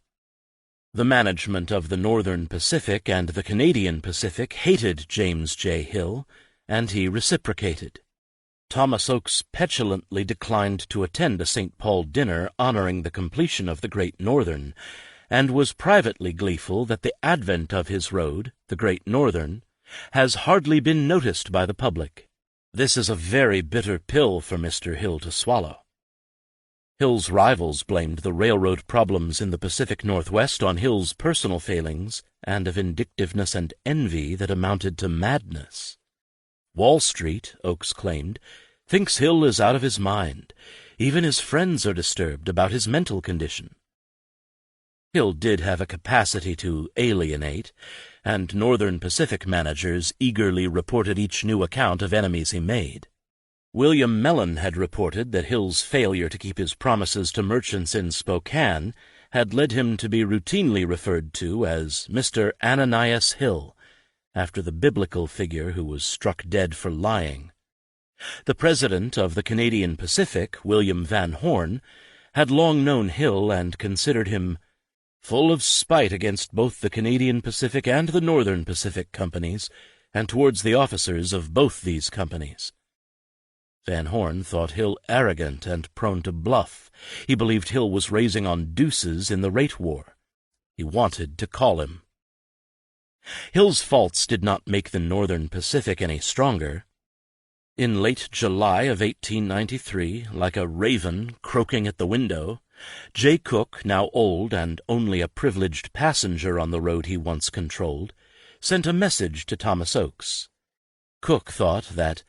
The management of the Northern Pacific and the Canadian Pacific hated James J. Hill, and he reciprocated. Thomas Oakes petulantly declined to attend a St. Paul dinner honoring the completion of the Great Northern, and was privately gleeful that the advent of his road, the Great Northern, has hardly been noticed by the public. This is a very bitter pill for Mr. Hill to swallow. Hill's rivals blamed the railroad problems in the Pacific Northwest on Hill's personal failings and a vindictiveness and envy that amounted to madness. Wall Street, Oakes claimed, thinks Hill is out of his mind. Even his friends are disturbed about his mental condition. Hill did have a capacity to alienate, and Northern Pacific managers eagerly reported each new account of enemies he made. William Mellon had reported that Hill's failure to keep his promises to merchants in Spokane had led him to be routinely referred to as Mr. Ananias Hill, after the biblical figure who was struck dead for lying. The president of the Canadian Pacific, William Van Horn, had long known Hill and considered him full of spite against both the Canadian Pacific and the Northern Pacific companies, and towards the officers of both these companies. Van Horn thought Hill arrogant and prone to bluff. He believed Hill was raising on deuces in the rate war. He wanted to call him. Hill's faults did not make the Northern Pacific any stronger. In late July of 1893, like a raven croaking at the window, J. Cook, now old and only a privileged passenger on the road he once controlled, sent a message to Thomas Oakes. Cook thought that,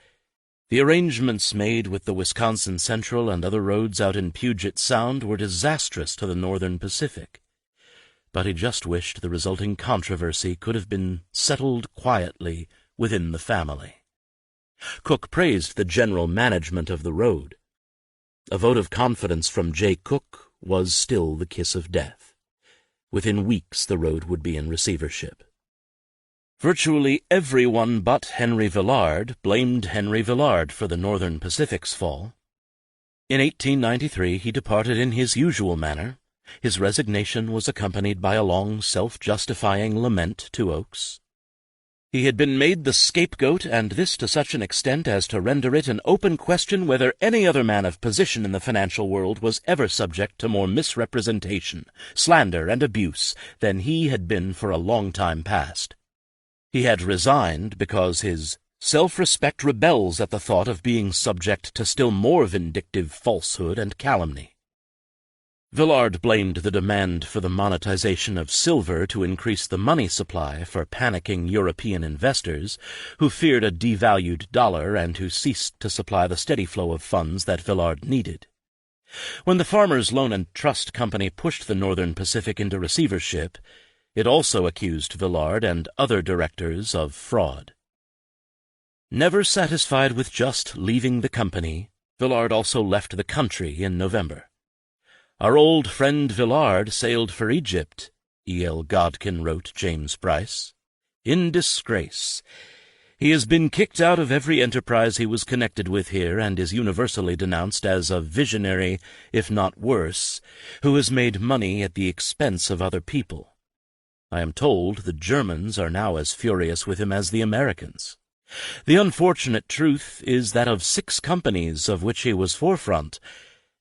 The arrangements made with the Wisconsin Central and other roads out in Puget Sound were disastrous to the Northern Pacific, but he just wished the resulting controversy could have been settled quietly within the family. Cook praised the general management of the road. A vote of confidence from J. Cook was still the kiss of death. Within weeks the road would be in receivership. Virtually everyone but Henry Villard blamed Henry Villard for the Northern Pacific's fall. In 1893 he departed in his usual manner. His resignation was accompanied by a long, self-justifying lament to Oakes. He had been made the scapegoat, and this to such an extent as to render it an open question whether any other man of position in the financial world was ever subject to more misrepresentation, slander, and abuse than he had been for a long time past. He had resigned because his self-respect rebels at the thought of being subject to still more vindictive falsehood and calumny. Villard blamed the demand for the monetization of silver to increase the money supply for panicking European investors who feared a devalued dollar and who ceased to supply the steady flow of funds that Villard needed. When the Farmers Loan and Trust Company pushed the Northern Pacific into receivership, it also accused Villard and other directors of fraud. Never satisfied with just leaving the company, Villard also left the country in November. "Our old friend Villard sailed for Egypt," E.L. Godkin wrote James Bryce, "in disgrace. He has been kicked out of every enterprise he was connected with here and is universally denounced as a visionary, if not worse, who has made money at the expense of other people. I am told the Germans are now as furious with him as the Americans. The unfortunate truth is that of 6 companies of which he was forefront,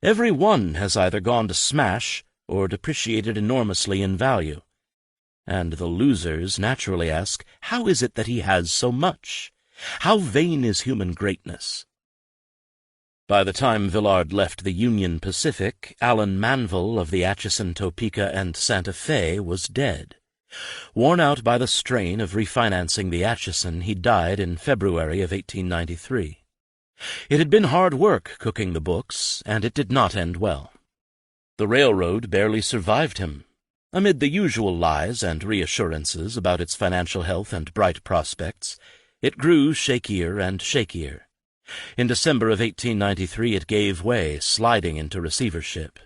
every one has either gone to smash or depreciated enormously in value. And the losers naturally ask, how is it that he has so much? How vain is human greatness?" By the time Villard left the Union Pacific, Allen Manville of the Atchison, Topeka, and Santa Fe was dead. Worn out by the strain of refinancing the Atchison, he died in February of 1893. It had been hard work cooking the books, and it did not end well. The railroad barely survived him. Amid the usual lies and reassurances about its financial health and bright prospects, it grew shakier and shakier. In December of 1893 it gave way, sliding into receivership.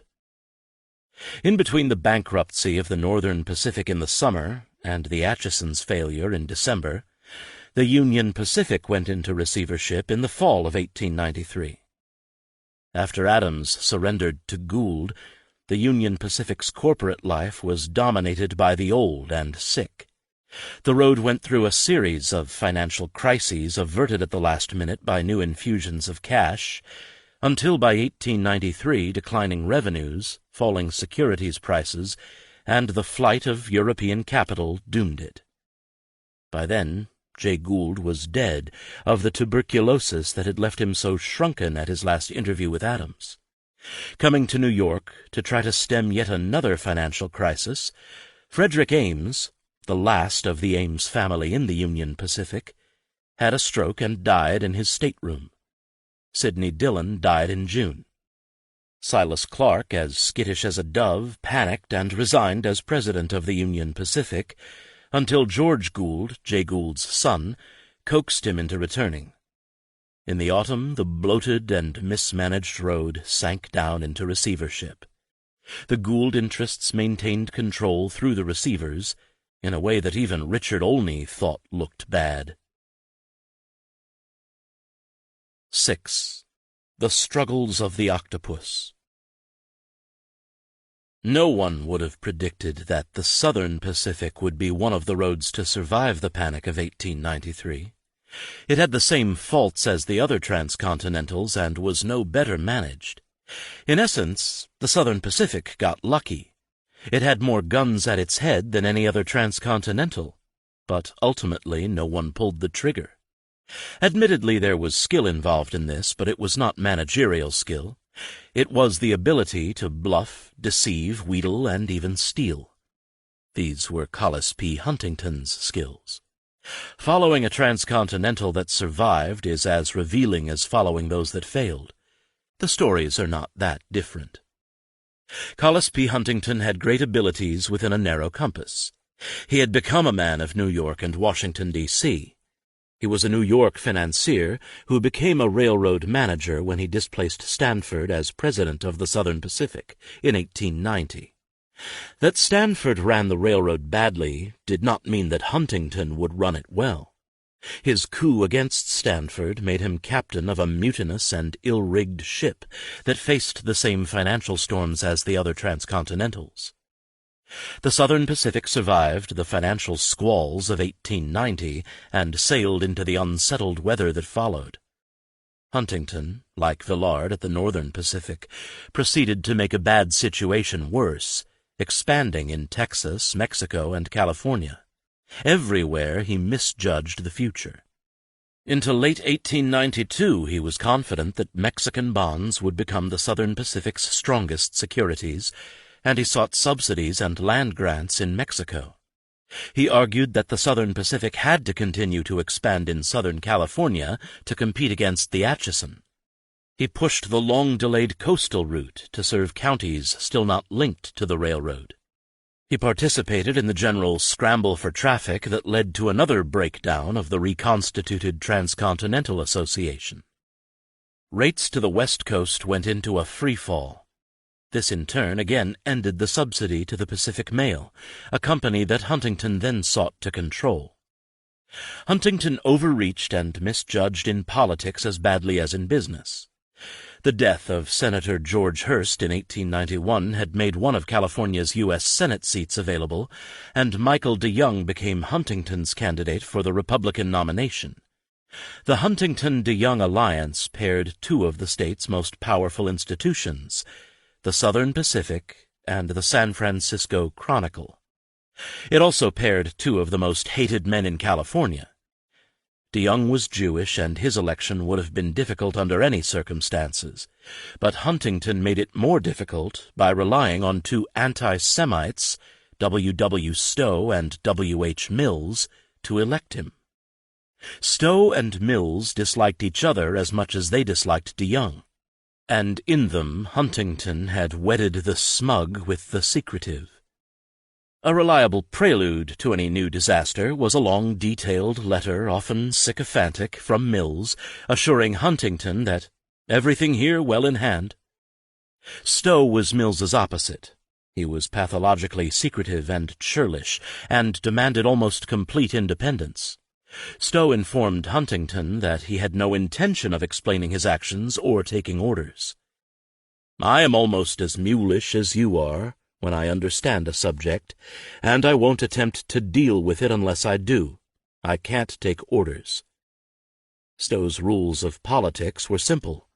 In between the bankruptcy of the Northern Pacific in the summer and the Atchison's failure in December, the Union Pacific went into receivership in the fall of 1893. After Adams surrendered to Gould, the Union Pacific's corporate life was dominated by the old and sick. The road went through a series of financial crises averted at the last minute by new infusions of cash, until by 1893 declining revenues, falling securities prices, and the flight of European capital doomed it. By then, Jay Gould was dead of the tuberculosis that had left him so shrunken at his last interview with Adams. Coming to New York to try to stem yet another financial crisis, Frederick Ames, the last of the Ames family in the Union Pacific, had a stroke and died in his stateroom. Sidney Dillon died in June. Silas Clark, as skittish as a dove, panicked and resigned as president of the Union Pacific, until George Gould, Jay Gould's son, coaxed him into returning. In the autumn, the bloated and mismanaged road sank down into receivership. The Gould interests maintained control through the receivers, in a way that even Richard Olney thought looked bad. 6. The Struggles of the Octopus. No one would have predicted that the Southern Pacific would be one of the roads to survive the Panic of 1893. It had the same faults as the other transcontinentals and was no better managed. In essence, the Southern Pacific got lucky. It had more guns at its head than any other transcontinental, but ultimately no one pulled the trigger. Admittedly, there was skill involved in this, but it was not managerial skill. It was the ability to bluff, deceive, wheedle, and even steal. These were Collis P. Huntington's skills. Following a transcontinental that survived is as revealing as following those that failed. The stories are not that different. Collis P. Huntington had great abilities within a narrow compass. He had become a man of New York and Washington, D.C. He was a New York financier who became a railroad manager when he displaced Stanford as president of the Southern Pacific in 1890. That Stanford ran the railroad badly did not mean that Huntington would run it well. His coup against Stanford made him captain of a mutinous and ill-rigged ship that faced the same financial storms as the other transcontinentals. The Southern Pacific survived the financial squalls of 1890 and sailed into the unsettled weather that followed. Huntington, like Villard at the Northern Pacific, proceeded to make a bad situation worse, expanding in Texas, Mexico, and California. Everywhere he misjudged the future. Until late 1892 he was confident that Mexican bonds would become the Southern Pacific's strongest securities, and he sought subsidies and land grants in Mexico. He argued that the Southern Pacific had to continue to expand in Southern California to compete against the Atchison. He pushed the long-delayed coastal route to serve counties still not linked to the railroad. He participated in the general scramble for traffic that led to another breakdown of the reconstituted Transcontinental Association. Rates to the West Coast went into a free fall. This in turn again ended the subsidy to the Pacific Mail, a company that Huntington then sought to control. Huntington overreached and misjudged in politics as badly as in business. The death of Senator George Hearst in 1891 had made one of California's U.S. Senate seats available, and Michael DeYoung became Huntington's candidate for the Republican nomination. The Huntington-DeYoung alliance paired two of the state's most powerful institutions, the Southern Pacific and the San Francisco Chronicle. It also paired two of the most hated men in California. DeYoung was Jewish, and his election would have been difficult under any circumstances, but Huntington made it more difficult by relying on two anti-Semites, W. W. Stowe and W. H. Mills, to elect him. Stowe and Mills disliked each other as much as they disliked DeYoung, and in them Huntington had wedded the smug with the secretive. A reliable prelude to any new disaster was a long, detailed letter, often sycophantic, from Mills, assuring Huntington that everything here well in hand. Stowe was Mills's opposite. He was pathologically secretive and churlish, and demanded almost complete independence. Stowe informed Huntington that he had no intention of explaining his actions or taking orders. "I am almost as mulish as you are when I understand a subject, and I won't attempt to deal with it unless I do. I can't take orders." Stowe's rules of politics were simple.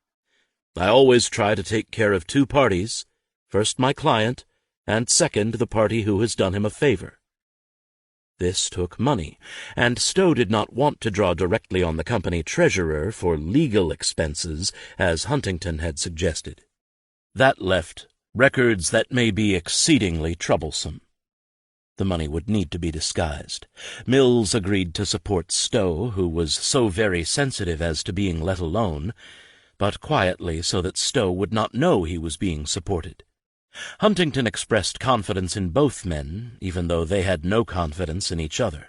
"I always try to take care of two parties, first my client, and second the party who has done him a favor." This took money, and Stowe did not want to draw directly on the company treasurer for legal expenses, as Huntington had suggested. That left records that may be exceedingly troublesome. The money would need to be disguised. Mills agreed to support Stowe, who was so very sensitive as to being let alone, but quietly so that Stowe would not know he was being supported. Huntington expressed confidence in both men, even though they had no confidence in each other.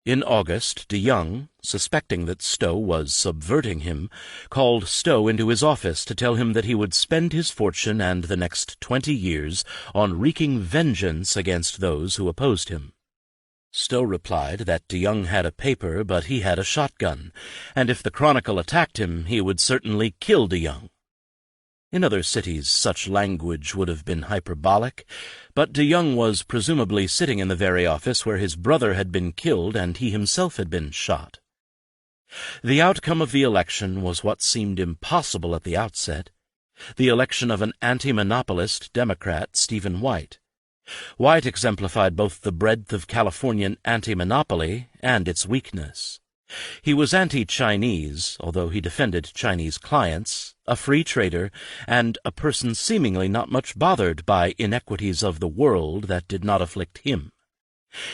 In August, DeYoung, suspecting that Stowe was subverting him, called Stowe into his office to tell him that he would spend his fortune and the next 20 years on wreaking vengeance against those who opposed him. Stowe replied that DeYoung had a paper, but he had a shotgun, and if the Chronicle attacked him, he would certainly kill DeYoung. In other cities such language would have been hyperbolic, but DeYoung was presumably sitting in the very office where his brother had been killed and he himself had been shot. The outcome of the election was what seemed impossible at the outset, the election of an anti-monopolist Democrat, Stephen White. White exemplified both the breadth of Californian anti-monopoly and its weakness. He was anti-Chinese, although he defended Chinese clients, a free trader, and a person seemingly not much bothered by inequities of the world that did not afflict him.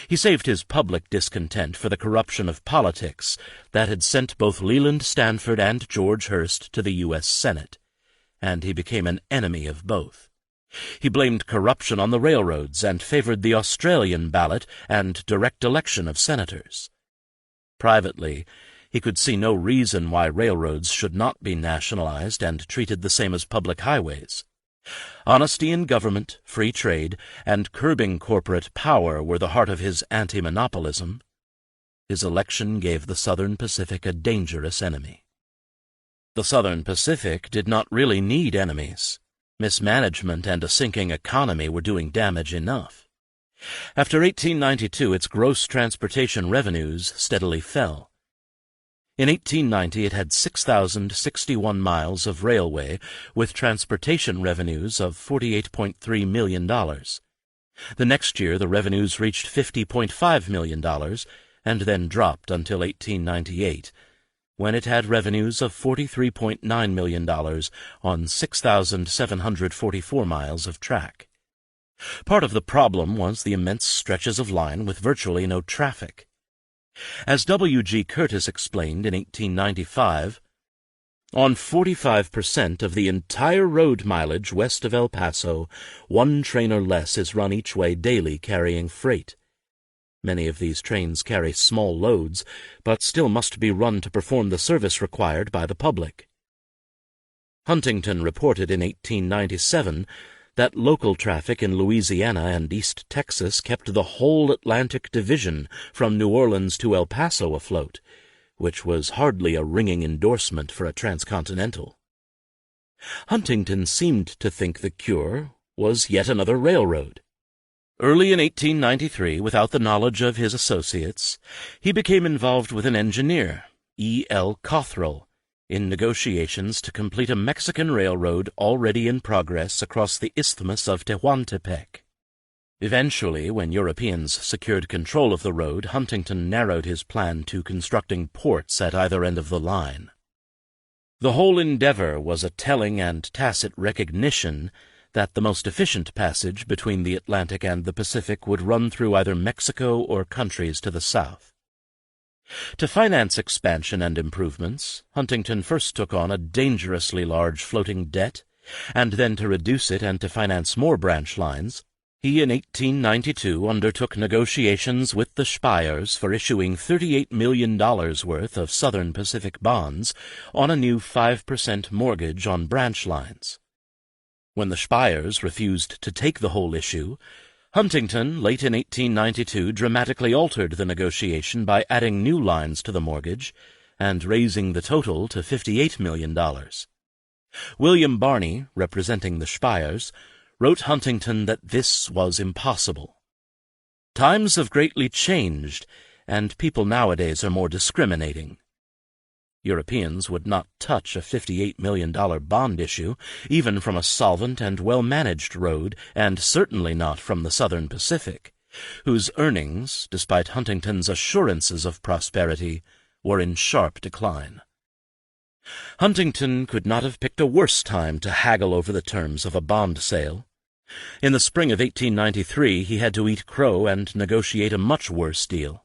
He saved his public discontent for the corruption of politics that had sent both Leland Stanford and George Hearst to the U.S. Senate, and he became an enemy of both. He blamed corruption on the railroads and favored the Australian ballot and direct election of senators. Privately, he could see no reason why railroads should not be nationalized and treated the same as public highways. Honesty in government, free trade, and curbing corporate power were the heart of his anti-monopolism. His election gave the Southern Pacific a dangerous enemy. The Southern Pacific did not really need enemies. Mismanagement and a sinking economy were doing damage enough. After 1892, its gross transportation revenues steadily fell. In 1890, it had 6,061 miles of railway, with transportation revenues of $48.3 million. The next year, the revenues reached $50.5 million, and then dropped until 1898, when it had revenues of $43.9 million on 6,744 miles of track. Part of the problem was the immense stretches of line with virtually no traffic. As W. G. Curtis explained in 1895, on 45% of the entire road mileage west of El Paso, one train or less is run each way daily carrying freight. Many of these trains carry small loads, but still must be run to perform the service required by the public. Huntington reported in 1897 that local traffic in Louisiana and East Texas kept the whole Atlantic Division from New Orleans to El Paso afloat, which was hardly a ringing endorsement for a transcontinental. Huntington seemed to think the cure was yet another railroad. Early in 1893, without the knowledge of his associates, he became involved with an engineer, E. L. Cothrell, in negotiations to complete a Mexican railroad already in progress across the Isthmus of Tehuantepec. Eventually, when Europeans secured control of the road, Huntington narrowed his plan to constructing ports at either end of the line. The whole endeavor was a telling and tacit recognition that the most efficient passage between the Atlantic and the Pacific would run through either Mexico or countries to the south. To finance expansion and improvements, Huntington first took on a dangerously large floating debt, and then to reduce it and to finance more branch lines, he in 1892 undertook negotiations with the Speyers for issuing $38 million worth of Southern Pacific bonds on a new 5% mortgage on branch lines. When the Speyers refused to take the whole issue, Huntington, late in 1892, dramatically altered the negotiation by adding new lines to the mortgage and raising the total to $58 million. William Barney, representing the Speyers, wrote Huntington that this was impossible. Times have greatly changed, and people nowadays are more discriminating. Europeans would not touch a $58 million bond issue, even from a solvent and well-managed road, and certainly not from the Southern Pacific, whose earnings, despite Huntington's assurances of prosperity, were in sharp decline. Huntington could not have picked a worse time to haggle over the terms of a bond sale. In the spring of 1893 he had to eat crow and negotiate a much worse deal.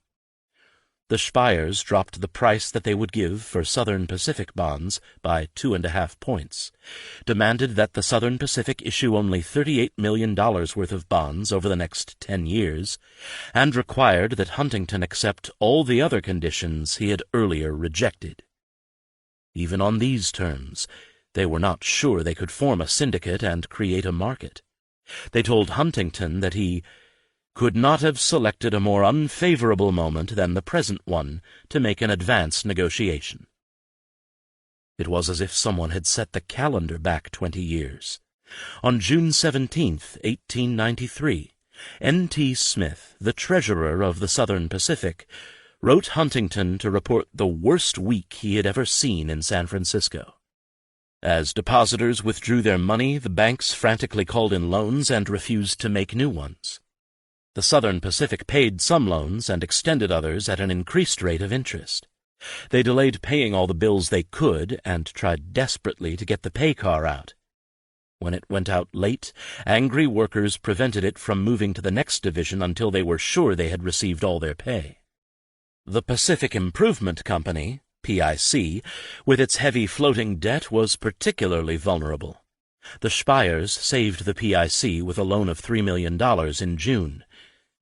The Speyers dropped the price that they would give for Southern Pacific bonds by 2.5 points, demanded that the Southern Pacific issue only $38 million worth of bonds over the next 10 years, and required that Huntington accept all the other conditions he had earlier rejected. Even on these terms, they were not sure they could form a syndicate and create a market. They told Huntington that he could not have selected a more unfavorable moment than the present one to make an advance negotiation. It was as if someone had set the calendar back 20 years. On June 17, 1893, N.T. Smith, the treasurer of the Southern Pacific, wrote Huntington to report the worst week he had ever seen in San Francisco. As depositors withdrew their money, the banks frantically called in loans and refused to make new ones. The Southern Pacific paid some loans and extended others at an increased rate of interest. They delayed paying all the bills they could and tried desperately to get the pay car out. When it went out late, angry workers prevented it from moving to the next division until they were sure they had received all their pay. The Pacific Improvement Company, PIC, with its heavy floating debt, was particularly vulnerable. The Spires saved the PIC with a loan of $3 million in June,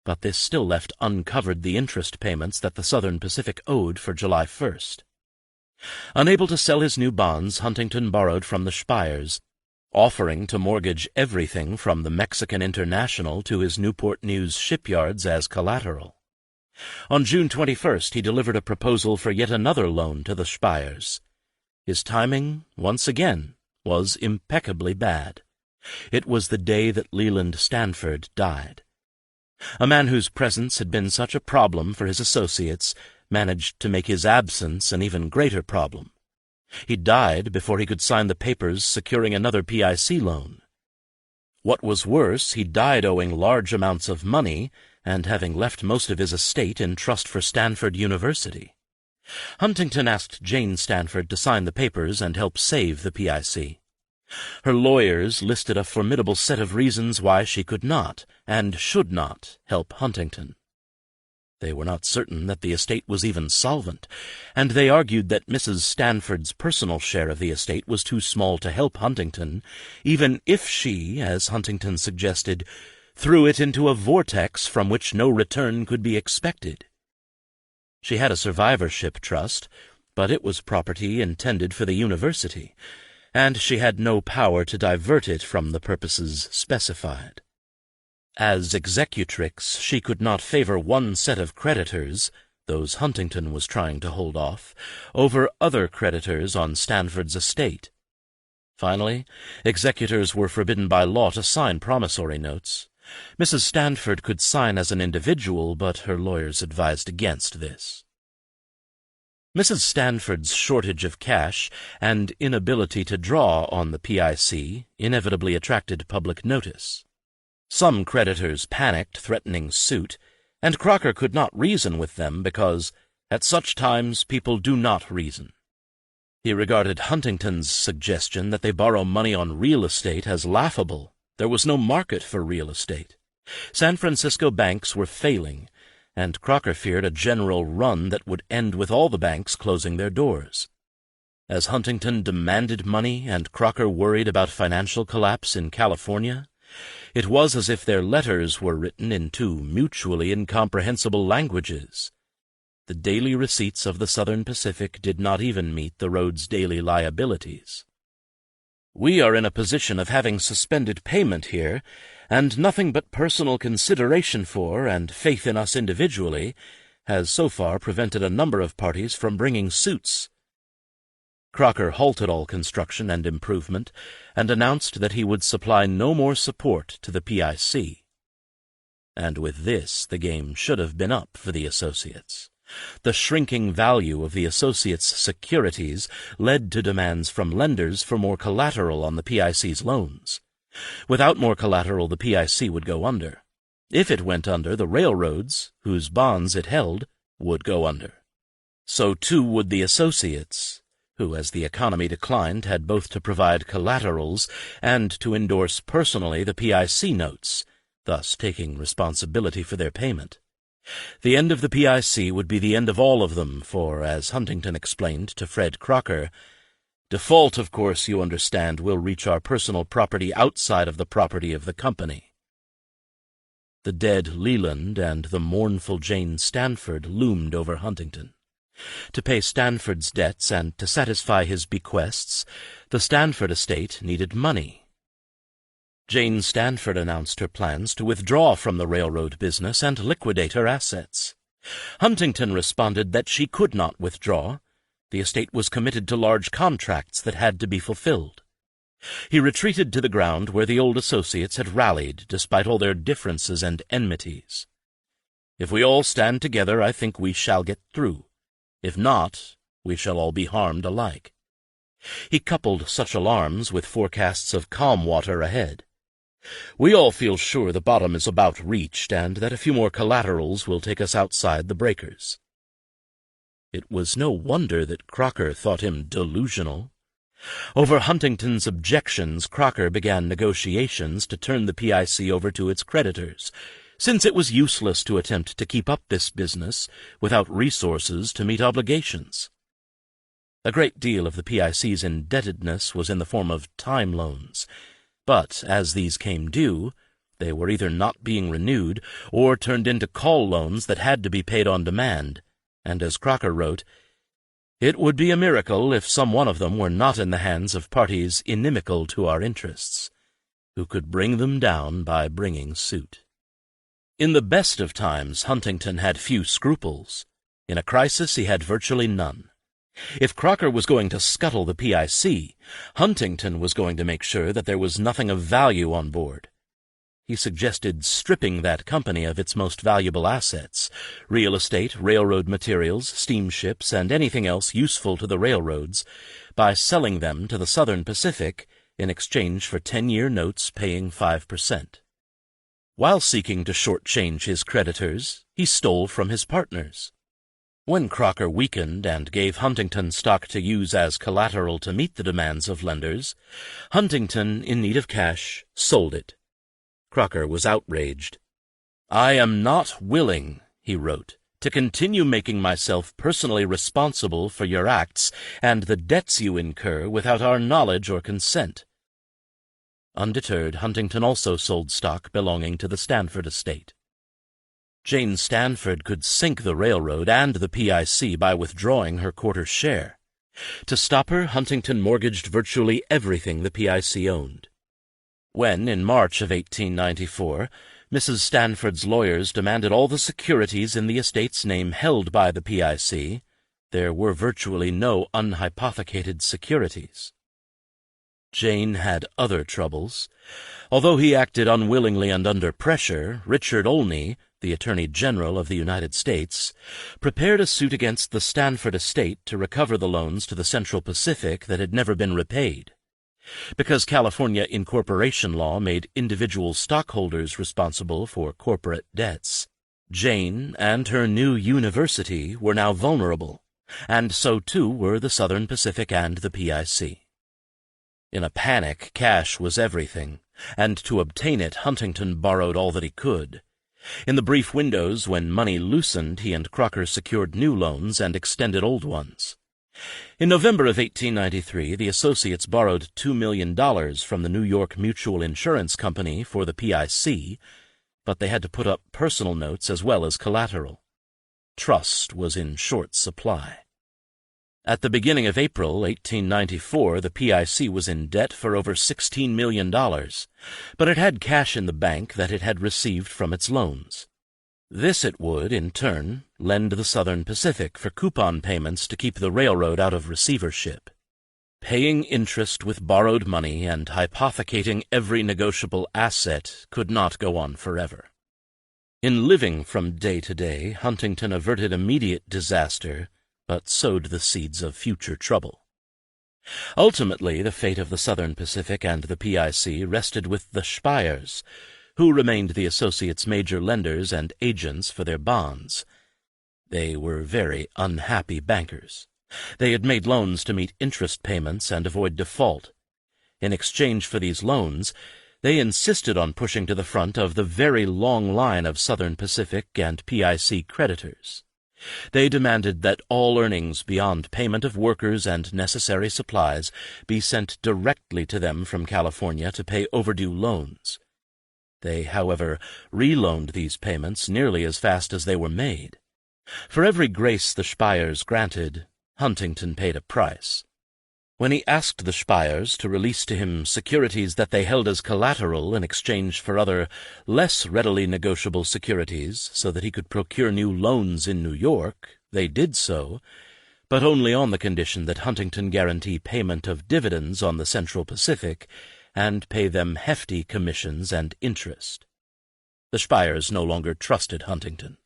but this still left uncovered the interest payments that the Southern Pacific owed for July 1st. Unable to sell his new bonds, Huntington borrowed from the Spires, offering to mortgage everything from the Mexican International to his Newport News shipyards as collateral. On June 21st, he delivered a proposal for yet another loan to the Spires. His timing, once again, was impeccably bad. It was the day that Leland Stanford died. A man whose presence had been such a problem for his associates managed to make his absence an even greater problem. He died before he could sign the papers securing another PIC loan. What was worse, he died owing large amounts of money and having left most of his estate in trust for Stanford University. Huntington asked Jane Stanford to sign the papers and help save the PIC. Her lawyers listed a formidable set of reasons why she could not and should not help Huntington. They were not certain that the estate was even solvent, and they argued that Mrs. Stanford's personal share of the estate was too small to help Huntington, even if she, as Huntington suggested, threw it into a vortex from which no return could be expected. She had a survivorship trust, but it was property intended for the university, and she had no power to divert it from the purposes specified. As executrix, she could not favor one set of creditors, those Huntington was trying to hold off, over other creditors on Stanford's estate. Finally, executors were forbidden by law to sign promissory notes. Mrs. Stanford could sign as an individual, but her lawyers advised against this. Mrs. Stanford's shortage of cash and inability to draw on the PIC inevitably attracted public notice. Some creditors panicked, threatening suit, and Crocker could not reason with them because, at such times, people do not reason. He regarded Huntington's suggestion that they borrow money on real estate as laughable. There was no market for real estate. San Francisco banks were failing, and Crocker feared a general run that would end with all the banks closing their doors. As Huntington demanded money and Crocker worried about financial collapse in California, it was as if their letters were written in two mutually incomprehensible languages. The daily receipts of the Southern Pacific did not even meet the road's daily liabilities. "We are in a position of having suspended payment here, and nothing but personal consideration for and faith in us individually has so far prevented a number of parties from bringing suits." Crocker halted all construction and improvement and announced that he would supply no more support to the PIC. And with this, the game should have been up for the associates. The shrinking value of the associates' securities led to demands from lenders for more collateral on the PIC's loans. Without more collateral, the PIC would go under. If it went under, the railroads, whose bonds it held, would go under. So too would the associates, who, as the economy declined, had both to provide collaterals and to endorse personally the PIC notes, thus taking responsibility for their payment. The end of the PIC would be the end of all of them, for, as Huntington explained to Fred Crocker, "Default, of course, you understand, will reach our personal property outside of the property of the company." The dead Leland and the mournful Jane Stanford loomed over Huntington. To pay Stanford's debts and to satisfy his bequests, the Stanford estate needed money. Jane Stanford announced her plans to withdraw from the railroad business and liquidate her assets. Huntington responded that she could not withdraw. The estate was committed to large contracts that had to be fulfilled. He retreated to the ground where the old associates had rallied despite all their differences and enmities. "If we all stand together, I think we shall get through. If not, we shall all be harmed alike." He coupled such alarms with forecasts of calm water ahead. "We all feel sure the bottom is about reached and that a few more collaterals will take us outside the breakers." It was no wonder that Crocker thought him delusional. Over Huntington's objections, Crocker began negotiations to turn the PIC over to its creditors, since it was useless to attempt to keep up this business without resources to meet obligations. A great deal of the PIC's indebtedness was in the form of time loans, but as these came due, they were either not being renewed or turned into call loans that had to be paid on demand, and as Crocker wrote, "It would be a miracle if some one of them were not in the hands of parties inimical to our interests, who could bring them down by bringing suit." In the best of times, Huntington had few scruples. In a crisis, he had virtually none. If Crocker was going to scuttle the PIC, Huntington was going to make sure that there was nothing of value on board. He suggested stripping that company of its most valuable assets, real estate, railroad materials, steamships, and anything else useful to the railroads, by selling them to the Southern Pacific in exchange for 10-year notes paying 5%. While seeking to shortchange his creditors, he stole from his partners. When Crocker weakened and gave Huntington stock to use as collateral to meet the demands of lenders, Huntington, in need of cash, sold it. Crocker was outraged. "I am not willing," he wrote, "to continue making myself personally responsible for your acts and the debts you incur without our knowledge or consent." Undeterred, Huntington also sold stock belonging to the Stanford estate. Jane Stanford could sink the railroad and the PIC by withdrawing her quarter share. To stop her, Huntington mortgaged virtually everything the PIC owned. When, in March of 1894, Mrs. Stanford's lawyers demanded all the securities in the estate's name held by the PIC, there were virtually no unhypothecated securities. Jane had other troubles. Although he acted unwillingly and under pressure, Richard Olney, the Attorney General of the United States, prepared a suit against the Stanford estate to recover the loans to the Central Pacific that had never been repaid. Because California incorporation law made individual stockholders responsible for corporate debts, Jane and her new university were now vulnerable, and so too were the Southern Pacific and the PIC. In a panic, cash was everything, and to obtain it Huntington borrowed all that he could. In the brief windows when money loosened, he and Crocker secured new loans and extended old ones. In November of 1893, the associates borrowed $2 million from the New York Mutual Insurance Company for the PIC, but they had to put up personal notes as well as collateral. Trust was in short supply. At the beginning of April 1894, the PIC was in debt for over $16 million, but it had cash in the bank that it had received from its loans. This it would, in turn, lend the Southern Pacific for coupon payments to keep the railroad out of receivership. Paying interest with borrowed money and hypothecating every negotiable asset could not go on forever. In living from day to day, Huntington averted immediate disaster, but sowed the seeds of future trouble. Ultimately, the fate of the Southern Pacific and the PIC rested with the Speyers, who remained the associates' major lenders and agents for their bonds. They were very unhappy bankers. They had made loans to meet interest payments and avoid default. In exchange for these loans, they insisted on pushing to the front of the very long line of Southern Pacific and PIC creditors. They demanded that all earnings beyond payment of workers and necessary supplies be sent directly to them from California to pay overdue loans. They, however, reloaned these payments nearly as fast as they were made. For every grace the Speyers granted, Huntington paid a price. When he asked the Speyers to release to him securities that they held as collateral in exchange for other, less readily negotiable securities so that he could procure new loans in New York, they did so, but only on the condition that Huntington guarantee payment of dividends on the Central Pacific and pay them hefty commissions and interest. The Speyers no longer trusted Huntington.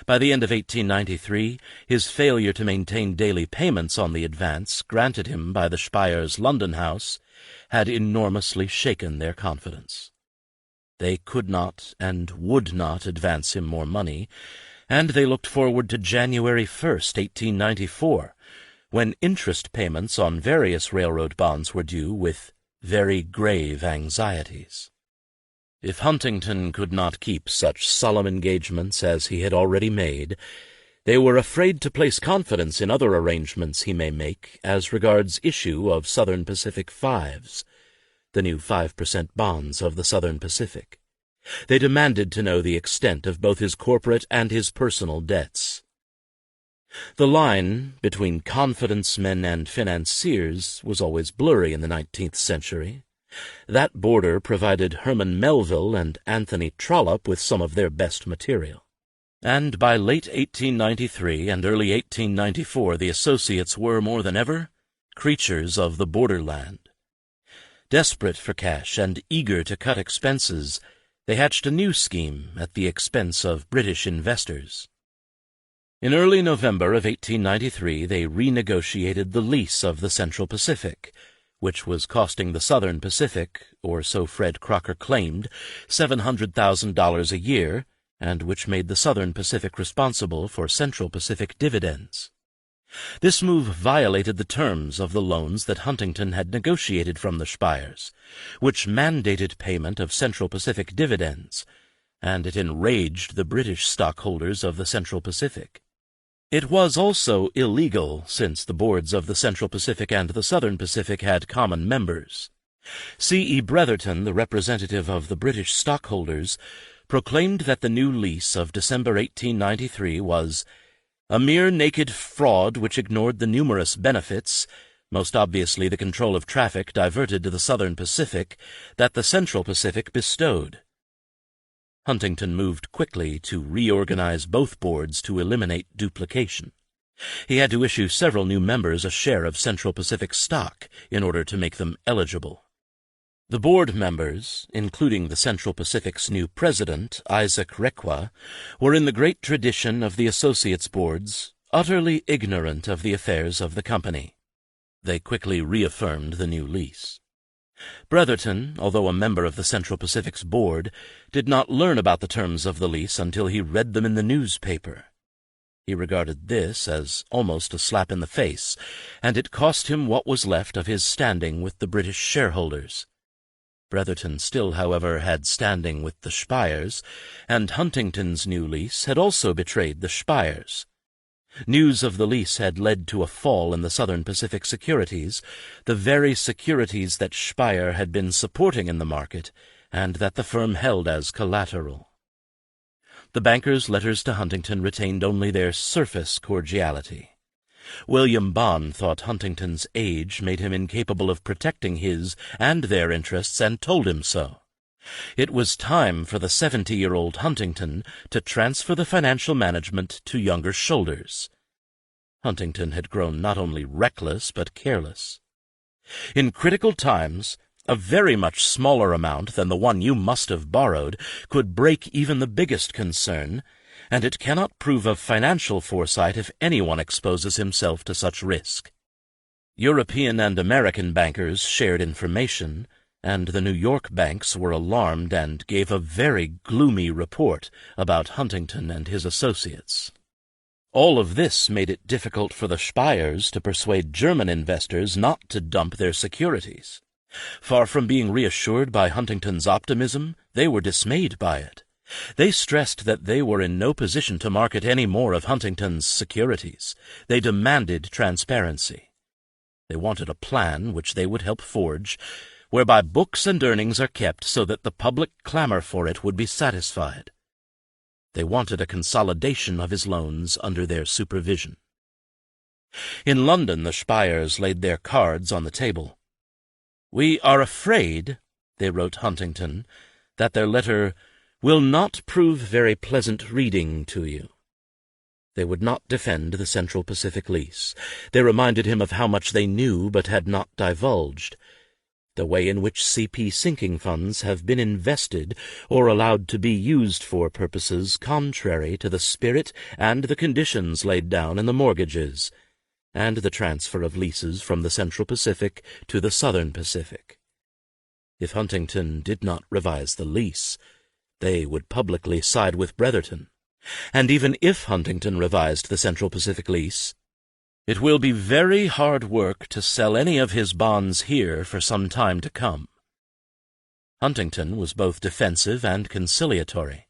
By the end of 1893, his failure to maintain daily payments on the advance granted him by the Speyers' London house had enormously shaken their confidence. They could not and would not advance him more money, and they looked forward to January 1st, 1894, when interest payments on various railroad bonds were due with very grave anxieties. If Huntington could not keep such solemn engagements as he had already made, they were afraid to place confidence in other arrangements he may make as regards issue of Southern Pacific Fives, the new 5% bonds of the Southern Pacific. They demanded to know the extent of both his corporate and his personal debts. The line between confidence men and financiers was always blurry in the 19th century. That border provided Herman Melville and Anthony Trollope with some of their best material. And by late 1893 and early 1894 the associates were, more than ever, creatures of the borderland. Desperate for cash and eager to cut expenses, they hatched a new scheme at the expense of British investors. In early November of 1893 they renegotiated the lease of the Central Pacific, which was costing the Southern Pacific, or so Fred Crocker claimed, $700,000 a year, and which made the Southern Pacific responsible for Central Pacific dividends. This move violated the terms of the loans that Huntington had negotiated from the Spires, which mandated payment of Central Pacific dividends, and it enraged the British stockholders of the Central Pacific. It was also illegal, since the boards of the Central Pacific and the Southern Pacific had common members. C.E. Bretherton, the representative of the British stockholders, proclaimed that the new lease of December 1893 was a mere naked fraud which ignored the numerous benefits, most obviously the control of traffic diverted to the Southern Pacific, that the Central Pacific bestowed. Huntington moved quickly to reorganize both boards to eliminate duplication. He had to issue several new members a share of Central Pacific stock in order to make them eligible. The board members, including the Central Pacific's new president, Isaac Requa, were in the great tradition of the associates boards, utterly ignorant of the affairs of the company. They quickly reaffirmed the new lease. Bretherton, although a member of the Central Pacific's board, did not learn about the terms of the lease until he read them in the newspaper. He regarded this as almost a slap in the face, and it cost him what was left of his standing with the British shareholders. Bretherton still, however, had standing with the Spires, and Huntington's new lease had also betrayed the Spires. News of the lease had led to a fall in the Southern Pacific securities, the very securities that Spire had been supporting in the market, and that the firm held as collateral. The bankers' letters to Huntington retained only their surface cordiality. William Bond thought Huntington's age made him incapable of protecting his and their interests, and told him so. It was time for the 70-year-old Huntington to transfer the financial management to younger shoulders. Huntington had grown not only reckless but careless. In critical times, a very much smaller amount than the one you must have borrowed could break even the biggest concern, and it cannot prove of financial foresight if anyone exposes himself to such risk. European and American bankers shared information, and the New York banks were alarmed and gave a very gloomy report about Huntington and his associates. All of this made it difficult for the Spires to persuade German investors not to dump their securities. Far from being reassured by Huntington's optimism, they were dismayed by it. They stressed that they were in no position to market any more of Huntington's securities. They demanded transparency. They wanted a plan which they would help forge, whereby books and earnings are kept so that the public clamor for it would be satisfied. They wanted a consolidation of his loans under their supervision. In London the Spires laid their cards on the table. "We are afraid," they wrote Huntington, "that their letter will not prove very pleasant reading to you." They would not defend the Central Pacific lease. They reminded him of how much they knew but had not divulged, the way in which C.P. sinking funds have been invested or allowed to be used for purposes contrary to the spirit and the conditions laid down in the mortgages, and the transfer of leases from the Central Pacific to the Southern Pacific. If Huntington did not revise the lease, they would publicly side with Bretherton, and even if Huntington revised the Central Pacific lease, It will be very hard work to sell any of his bonds here for some time to come. Huntington was both defensive and conciliatory.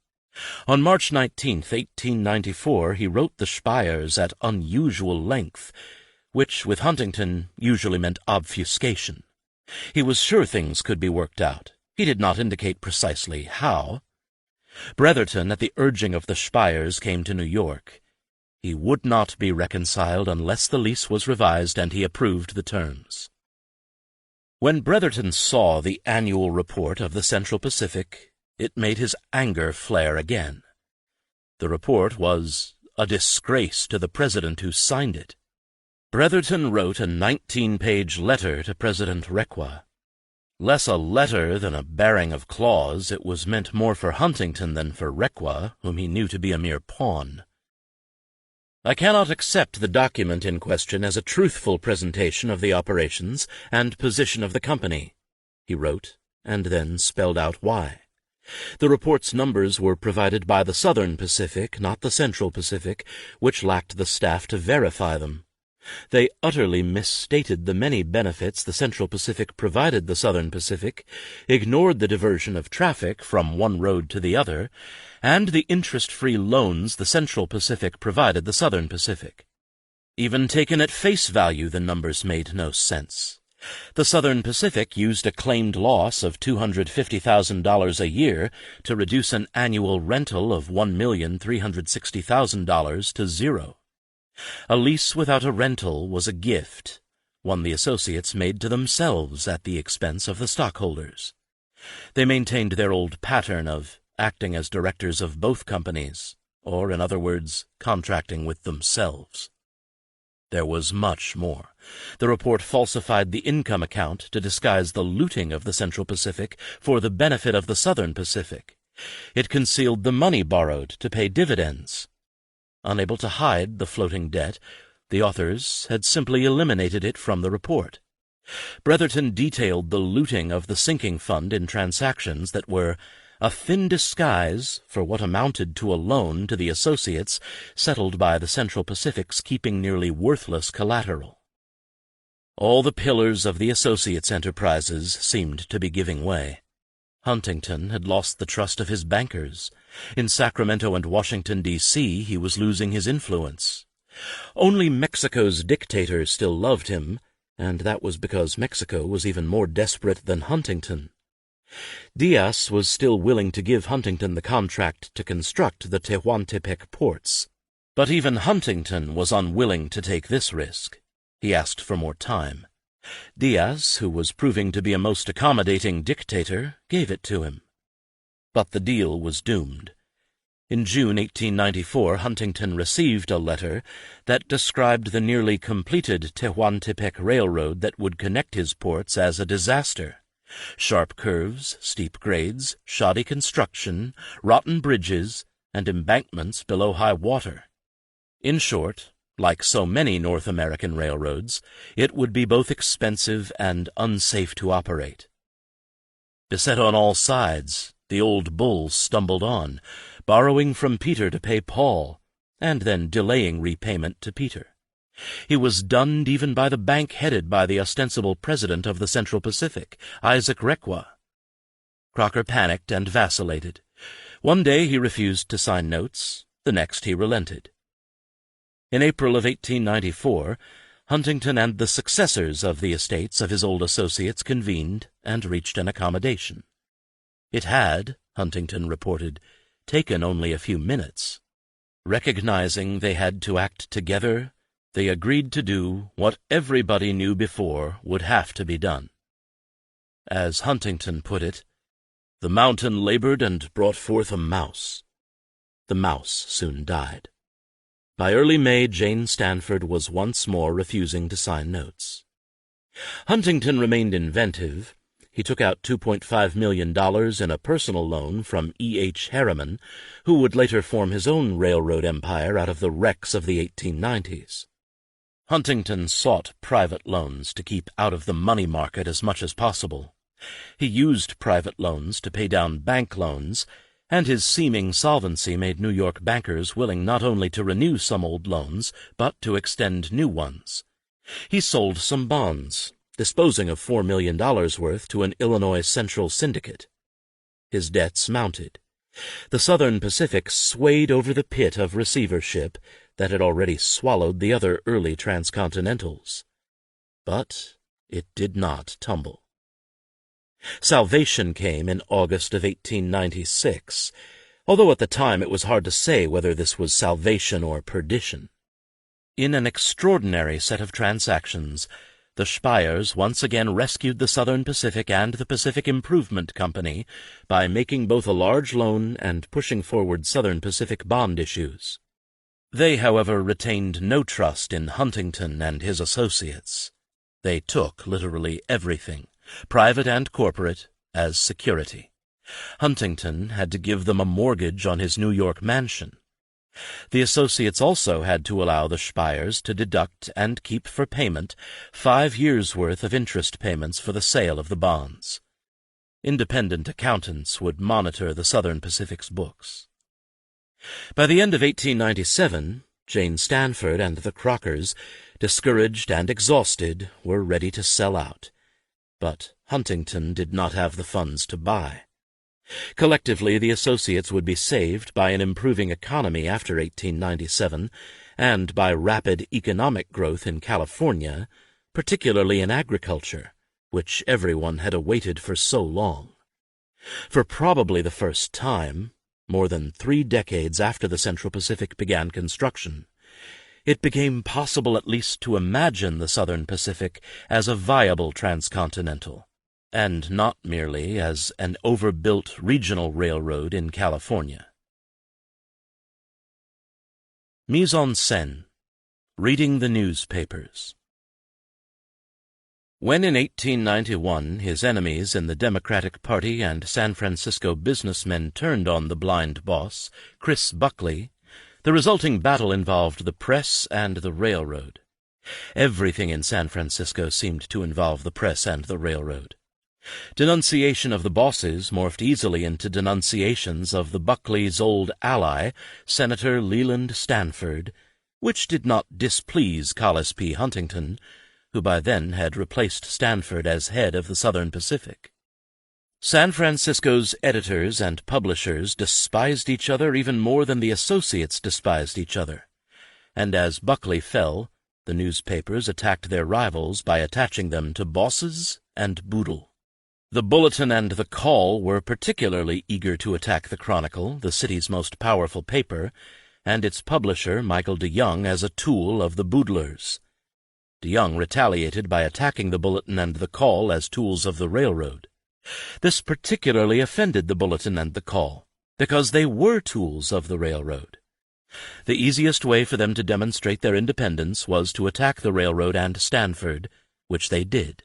On March 19th, 1894, he wrote the Speyers at unusual length, which with Huntington usually meant obfuscation. He was sure things could be worked out. He did not indicate precisely how. Bretherton, at the urging of the Speyers, came to New York. He would not be reconciled unless the lease was revised, and he approved the terms. When Bretherton saw the annual report of the Central Pacific, it made his anger flare again. The report was a disgrace to the president who signed it. Bretherton wrote a 19-page letter to President Requa. Less a letter than a bearing of claws, it was meant more for Huntington than for Requa, whom he knew to be a mere pawn. I cannot accept the document in question as a truthful presentation of the operations and position of the company, he wrote, and then spelled out why. The report's numbers were provided by the Southern Pacific, not the Central Pacific, which lacked the staff to verify them. They utterly misstated the many benefits the Central Pacific provided the Southern Pacific, ignored the diversion of traffic from one road to the other, and the interest-free loans the Central Pacific provided the Southern Pacific. Even taken at face value, the numbers made no sense. The Southern Pacific used a claimed loss of $250,000 a year to reduce an annual rental of $1,360,000 to zero. A lease without a rental was a gift, one the associates made to themselves at the expense of the stockholders. They maintained their old pattern of acting as directors of both companies, or, in other words, contracting with themselves. There was much more. The report falsified the income account to disguise the looting of the Central Pacific for the benefit of the Southern Pacific. It concealed the money borrowed to pay dividends. Unable to hide the floating debt, the authors had simply eliminated it from the report. Bretherton detailed the looting of the sinking fund in transactions that were a thin disguise for what amounted to a loan to the associates settled by the Central Pacific's keeping nearly worthless collateral. All the pillars of the associates' enterprises seemed to be giving way. Huntington had lost the trust of his bankers. In Sacramento and Washington, D.C., he was losing his influence. Only Mexico's dictator still loved him, and that was because Mexico was even more desperate than Huntington. Diaz was still willing to give Huntington the contract to construct the Tehuantepec ports, but even Huntington was unwilling to take this risk. He asked for more time. Diaz, who was proving to be a most accommodating dictator, gave it to him. But the deal was doomed. In June 1894, Huntington received a letter that described the nearly completed Tehuantepec Railroad that would connect his ports as a disaster. Sharp curves, steep grades, shoddy construction, rotten bridges, and embankments below high water. In short, like so many North American railroads, it would be both expensive and unsafe to operate. Beset on all sides, the old bull stumbled on, borrowing from Peter to pay Paul, and then delaying repayment to Peter. He was dunned even by the bank headed by the ostensible president of the Central Pacific, Isaac Requa. Crocker panicked and vacillated. One day he refused to sign notes, the next he relented. In April of 1894, Huntington and the successors of the estates of his old associates convened and reached an accommodation. It had, Huntington reported, taken only a few minutes. Recognizing they had to act together, they agreed to do what everybody knew before would have to be done. As Huntington put it, "The mountain labored and brought forth a mouse." The mouse soon died. By early May, Jane Stanford was once more refusing to sign notes. Huntington remained inventive. He took out $2.5 million in a personal loan from E.H. Harriman, who would later form his own railroad empire out of the wrecks of the 1890s. Huntington sought private loans to keep out of the money market as much as possible. He used private loans to pay down bank loans, and his seeming solvency made New York bankers willing not only to renew some old loans, but to extend new ones. He sold some bonds, disposing of $4 million worth to an Illinois Central syndicate. His debts mounted. The Southern Pacific swayed over the pit of receivership that had already swallowed the other early transcontinentals. But it did not tumble. Salvation came in August of 1896, although at the time it was hard to say whether this was salvation or perdition. In an extraordinary set of transactions, the Speyers once again rescued the Southern Pacific and the Pacific Improvement Company by making both a large loan and pushing forward Southern Pacific bond issues. They, however, retained no trust in Huntington and his associates. They took literally everything, private and corporate, as security. Huntington had to give them a mortgage on his New York mansion. The associates also had to allow the Speyers to deduct and keep for payment 5 years' worth of interest payments for the sale of the bonds. Independent accountants would monitor the Southern Pacific's books. By the end of 1897, Jane Stanford and the Crockers, discouraged and exhausted, were ready to sell out. But Huntington did not have the funds to buy. Collectively, the associates would be saved by an improving economy after 1897 and by rapid economic growth in California, particularly in agriculture, which everyone had awaited for so long. For probably the first time, more than 3 decades after the Central Pacific began construction, it became possible at least to imagine the Southern Pacific as a viable transcontinental, and not merely as an overbuilt regional railroad in California. Mise en scène: reading the newspapers. When in 1891 his enemies in the Democratic Party and San Francisco businessmen turned on the blind boss, Chris Buckley, the resulting battle involved the press and the railroad. Everything in San Francisco seemed to involve the press and the railroad. Denunciation of the bosses morphed easily into denunciations of the Buckley's old ally, Senator Leland Stanford, which did not displease Collis P. Huntington, who by then had replaced Stanford as head of the Southern Pacific. San Francisco's editors and publishers despised each other even more than the associates despised each other, and as Buckley fell, the newspapers attacked their rivals by attaching them to bosses and boodle. The Bulletin and the Call were particularly eager to attack the Chronicle, the city's most powerful paper, and its publisher, Michael DeYoung, as a tool of the boodlers. DeYoung retaliated by attacking the Bulletin and the Call as tools of the railroad. This particularly offended the Bulletin and the Call, because they were tools of the railroad. The easiest way for them to demonstrate their independence was to attack the railroad and Stanford, which they did.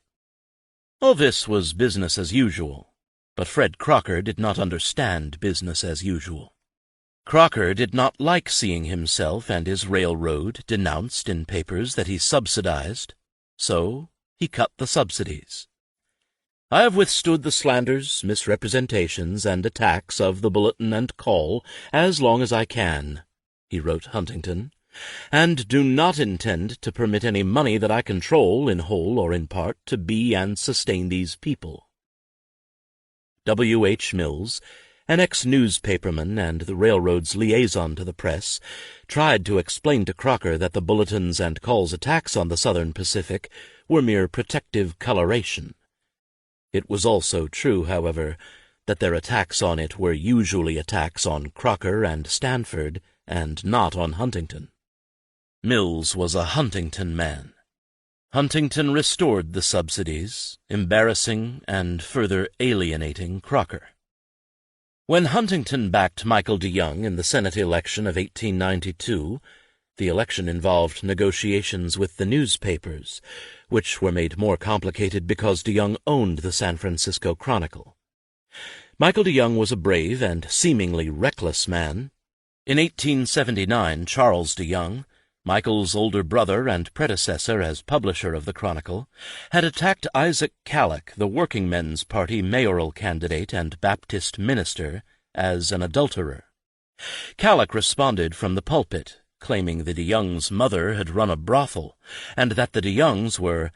All this was business as usual, but Fred Crocker did not understand business as usual. Crocker did not like seeing himself and his railroad denounced in papers that he subsidized, so he cut the subsidies. "I have withstood the slanders, misrepresentations, and attacks of the Bulletin and Call as long as I can," he wrote Huntington, "and do not intend to permit any money that I control, in whole or in part, to be and sustain these people." W. H. Mills, an ex-newspaperman and the railroad's liaison to the press, tried to explain to Crocker that the Bulletin's and Call's attacks on the Southern Pacific were mere protective coloration. It was also true, however, that their attacks on it were usually attacks on Crocker and Stanford, and not on Huntington. Mills was a Huntington man. Huntington restored the subsidies, embarrassing and further alienating Crocker. When Huntington backed Michael DeYoung in the Senate election of 1892, the election involved negotiations with the newspapers, which were made more complicated because DeYoung owned the San Francisco Chronicle. Michael DeYoung was a brave and seemingly reckless man. In 1879, Charles DeYoung, Michael's older brother and predecessor as publisher of the Chronicle, had attacked Isaac Kalloch, the Working Men's Party mayoral candidate and Baptist minister, as an adulterer. Halleck responded from the pulpit, claiming the DeYoungs' mother had run a brothel, and that the DeYoungs were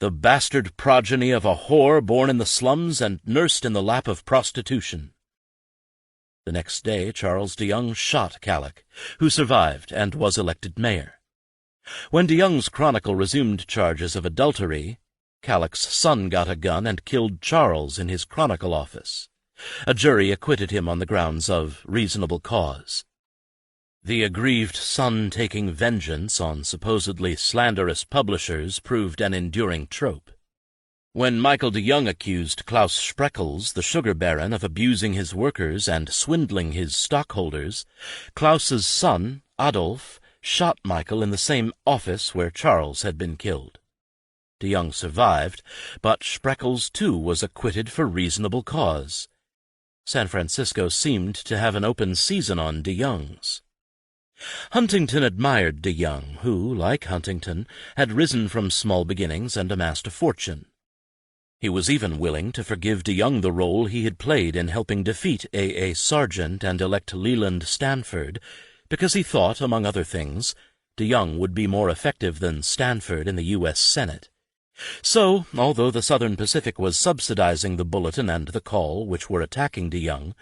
the bastard progeny of a whore born in the slums and nursed in the lap of prostitution. The next day Charles DeYoung shot Halleck, who survived and was elected mayor. When DeYoung's Chronicle resumed charges of adultery, Halleck's son got a gun and killed Charles in his Chronicle office. A jury acquitted him on the grounds of reasonable cause. The aggrieved son taking vengeance on supposedly slanderous publishers proved an enduring trope. When Michael DeYoung accused Klaus Spreckels, the sugar baron, of abusing his workers and swindling his stockholders, Klaus's son, Adolf, shot Michael in the same office where Charles had been killed. DeYoung survived, but Spreckels too was acquitted for reasonable cause. San Francisco seemed to have an open season on DeYoungs. Huntington admired DeYoung, who, like Huntington, had risen from small beginnings and amassed a fortune. He was even willing to forgive DeYoung the role he had played in helping defeat A. Sargent and elect Leland Stanford, because he thought, among other things, DeYoung would be more effective than Stanford in the U.S. Senate. So, although the Southern Pacific was subsidizing the Bulletin and the Call, which were attacking DeYoung,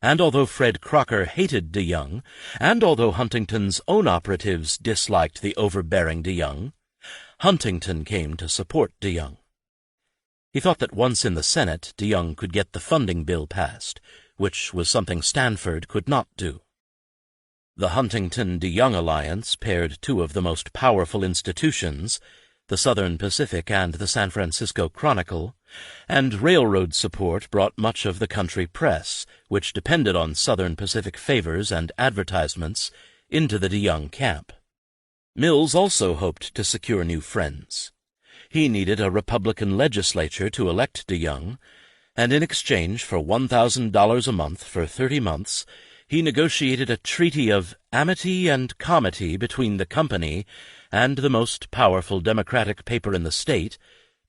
and although Fred Crocker hated DeYoung, and although Huntington's own operatives disliked the overbearing DeYoung, Huntington came to support DeYoung. He thought that once in the Senate, DeYoung could get the funding bill passed, which was something Stanford could not do. The Huntington-DeYoung alliance paired two of the most powerful institutions, the Southern Pacific and the San Francisco Chronicle, and railroad support brought much of the country press, which depended on Southern Pacific favors and advertisements, into the DeYoung camp. Mills also hoped to secure new friends. He needed a Republican legislature to elect DeYoung, and in exchange for $1,000 a month for 30 months, he negotiated a treaty of amity and comity between the company and the most powerful Democratic paper in the state,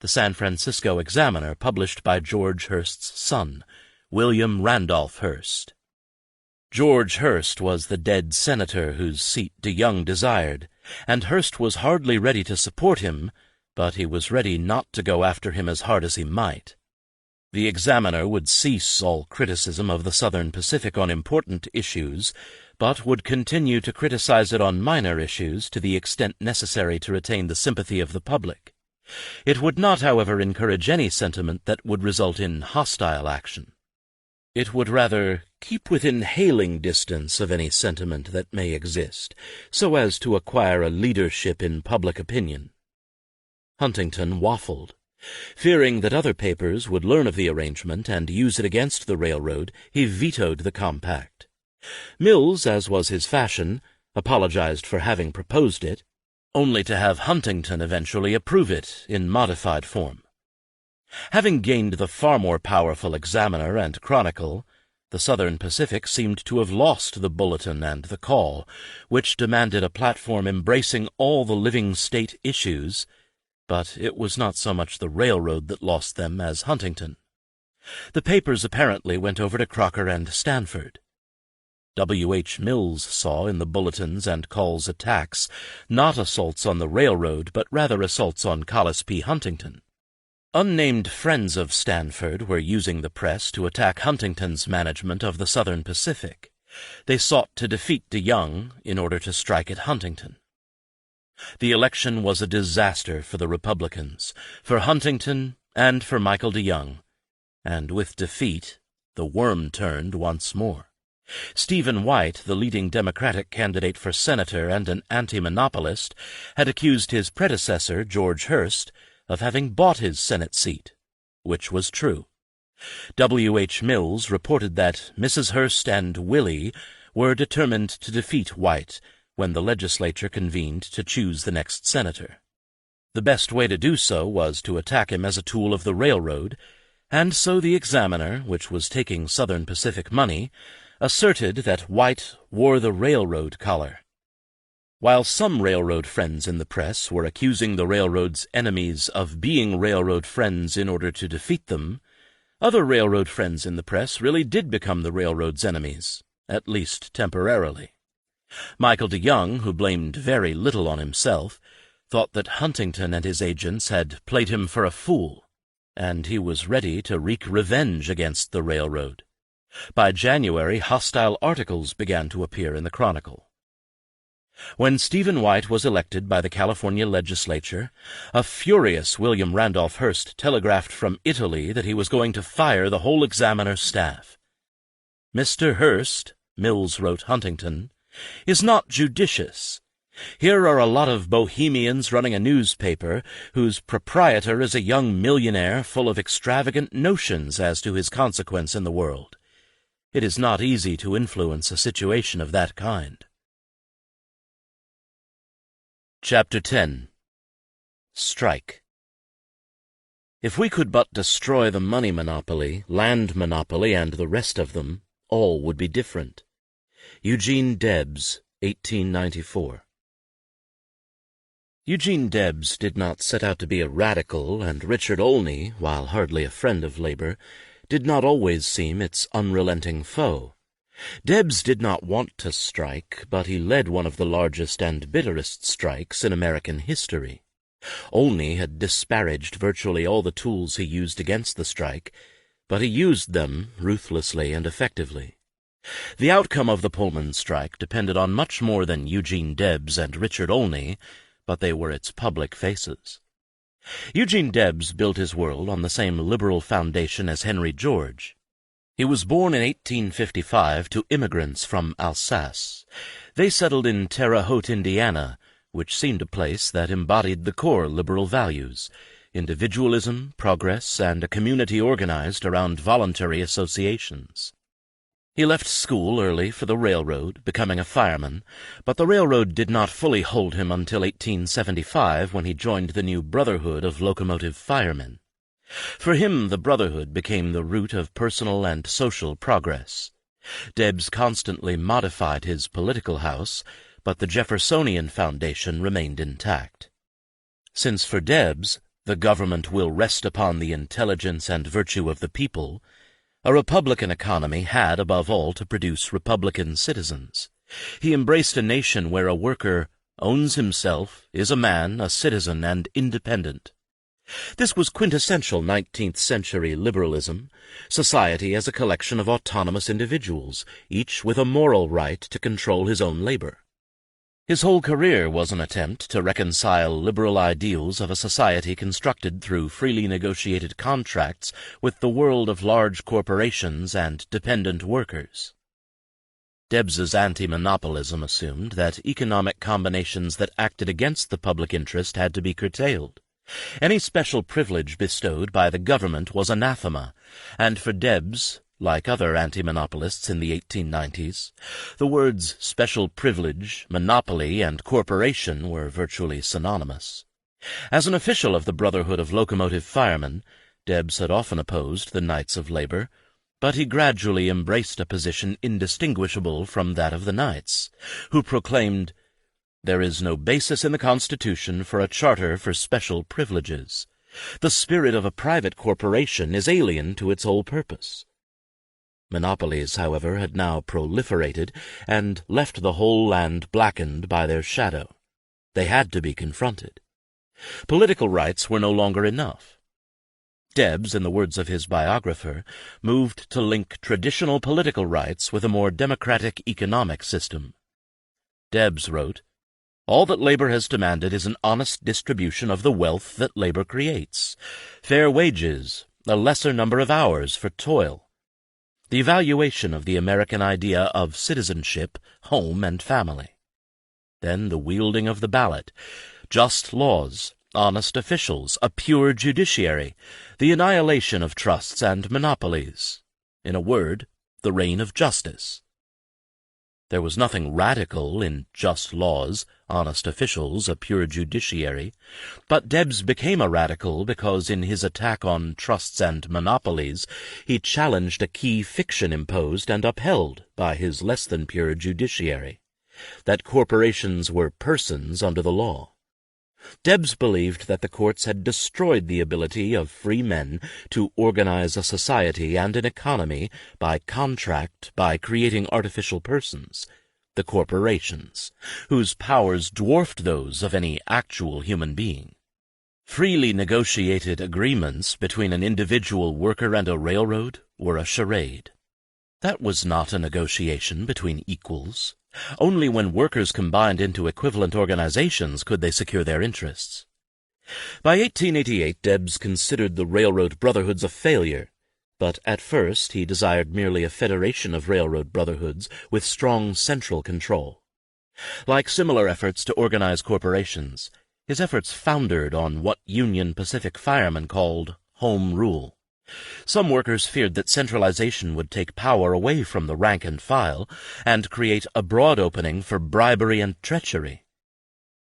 the San Francisco Examiner, published by George Hearst's son, William Randolph Hearst. George Hearst was the dead senator whose seat DeYoung desired, and Hearst was hardly ready to support him, but he was ready not to go after him as hard as he might. The Examiner would cease all criticism of the Southern Pacific on important issues, but would continue to criticize it on minor issues to the extent necessary to retain the sympathy of the public. It would not, however, encourage any sentiment that would result in hostile action. It would rather keep within hailing distance of any sentiment that may exist, so as to acquire a leadership in public opinion. Huntington waffled. Fearing that other papers would learn of the arrangement and use it against the railroad, he vetoed the compact. Mills, as was his fashion, apologized for having proposed it, only to have Huntington eventually approve it in modified form. Having gained the far more powerful Examiner and Chronicle, the Southern Pacific seemed to have lost the Bulletin and the Call, which demanded a platform embracing all the living state issues, but it was not so much the railroad that lost them as Huntington. The papers apparently went over to Crocker and Stanford. W. H. Mills saw in the Bulletins and Calls attacks not assaults on the railroad, but rather assaults on Collis P. Huntington. Unnamed friends of Stanford were using the press to attack Huntington's management of the Southern Pacific. They sought to defeat DeYoung in order to strike at Huntington. The election was a disaster for the Republicans, for Huntington, and for Michael DeYoung, and with defeat, the worm turned once more. Stephen White, the leading Democratic candidate for senator and an anti-monopolist, had accused his predecessor, George Hearst, of having bought his Senate seat, which was true. W. H. Mills reported that Mrs. Hearst and Willie were determined to defeat White when the legislature convened to choose the next senator. The best way to do so was to attack him as a tool of the railroad, and so the Examiner, which was taking Southern Pacific money, asserted that White wore the railroad collar. While some railroad friends in the press were accusing the railroad's enemies of being railroad friends in order to defeat them, Other railroad friends in the press really did become the railroad's enemies, at least temporarily. Michael DeYoung, who blamed very little on himself, thought that Huntington and his agents had played him for a fool, and he was ready to wreak revenge against the railroad. By January, hostile articles began to appear in the Chronicle. When Stephen White was elected by the California legislature, a furious William Randolph Hearst telegraphed from Italy that he was going to fire the whole Examiner staff. "Mr. Hearst," Mills wrote Huntington, "is not judicious. Here are a lot of bohemians running a newspaper whose proprietor is a young millionaire full of extravagant notions as to his consequence in the world. It is not easy to influence a situation of that kind." Chapter 10. Strike. If we could but destroy the money monopoly, land monopoly, and the rest of them, all would be different. Eugene Debs, 1894. Eugene Debs did not set out to be a radical, and Richard Olney, while hardly a friend of labor, did not always seem its unrelenting foe. Debs did not want to strike, but he led one of the largest and bitterest strikes in American history. Olney had disparaged virtually all the tools he used against the strike, but he used them ruthlessly and effectively. The outcome of the Pullman strike depended on much more than Eugene Debs and Richard Olney, but they were its public faces. Eugene Debs built his world on the same liberal foundation as Henry George. He was born in 1855 to immigrants from Alsace. They settled in Terre Haute, Indiana, which seemed a place that embodied the core liberal values: individualism, progress, and a community organized around voluntary associations. He left school early for the railroad, becoming a fireman, but the railroad did not fully hold him until 1875, when he joined the new Brotherhood of Locomotive Firemen. For him, the Brotherhood became the root of personal and social progress. Debs constantly modified his political house, but the Jeffersonian foundation remained intact. Since for Debs, the government will rest upon the intelligence and virtue of the people, a Republican economy had, above all, to produce Republican citizens. He embraced a nation where a worker owns himself, is a man, a citizen, and independent. This was quintessential 19th-century liberalism, society as a collection of autonomous individuals, each with a moral right to control his own labor. His whole career was an attempt to reconcile liberal ideals of a society constructed through freely negotiated contracts with the world of large corporations and dependent workers. Debs's anti-monopolism assumed that economic combinations that acted against the public interest had to be curtailed. Any special privilege bestowed by the government was anathema, and for Debs, like other anti-monopolists in the 1890s, the words special privilege, monopoly, and corporation were virtually synonymous. As an official of the Brotherhood of Locomotive Firemen, Debs had often opposed the Knights of Labor, but he gradually embraced a position indistinguishable from that of the Knights, who proclaimed, "There is no basis in the Constitution for a charter for special privileges. The spirit of a private corporation is alien to its whole purpose." Monopolies, however, had now proliferated and left the whole land blackened by their shadow. They had to be confronted. Political rights were no longer enough. Debs, in the words of his biographer, moved to link traditional political rights with a more democratic economic system. Debs wrote, "All that labor has demanded is an honest distribution of the wealth that labor creates, fair wages, a lesser number of hours for toil, the evaluation of the American idea of citizenship, home, and family. Then the wielding of the ballot, just laws, honest officials, a pure judiciary, the annihilation of trusts and monopolies. In a word, the reign of justice." There was nothing radical in just laws, honest officials, a pure judiciary, but Debs became a radical because in his attack on trusts and monopolies he challenged a key fiction imposed and upheld by his less-than-pure judiciary, that corporations were persons under the law. Debs believed that the courts had destroyed the ability of free men to organize a society and an economy by contract by creating artificial persons, the corporations, whose powers dwarfed those of any actual human being. Freely negotiated agreements between an individual worker and a railroad were a charade. That was not a negotiation between equals. Only when workers combined into equivalent organizations could they secure their interests. By 1888, Debs considered the railroad brotherhoods a failure, but at first he desired merely a federation of railroad brotherhoods with strong central control. Like similar efforts to organize corporations, his efforts foundered on what Union Pacific firemen called home rule. Some workers feared that centralization would take power away from the rank and file and create a broad opening for bribery and treachery.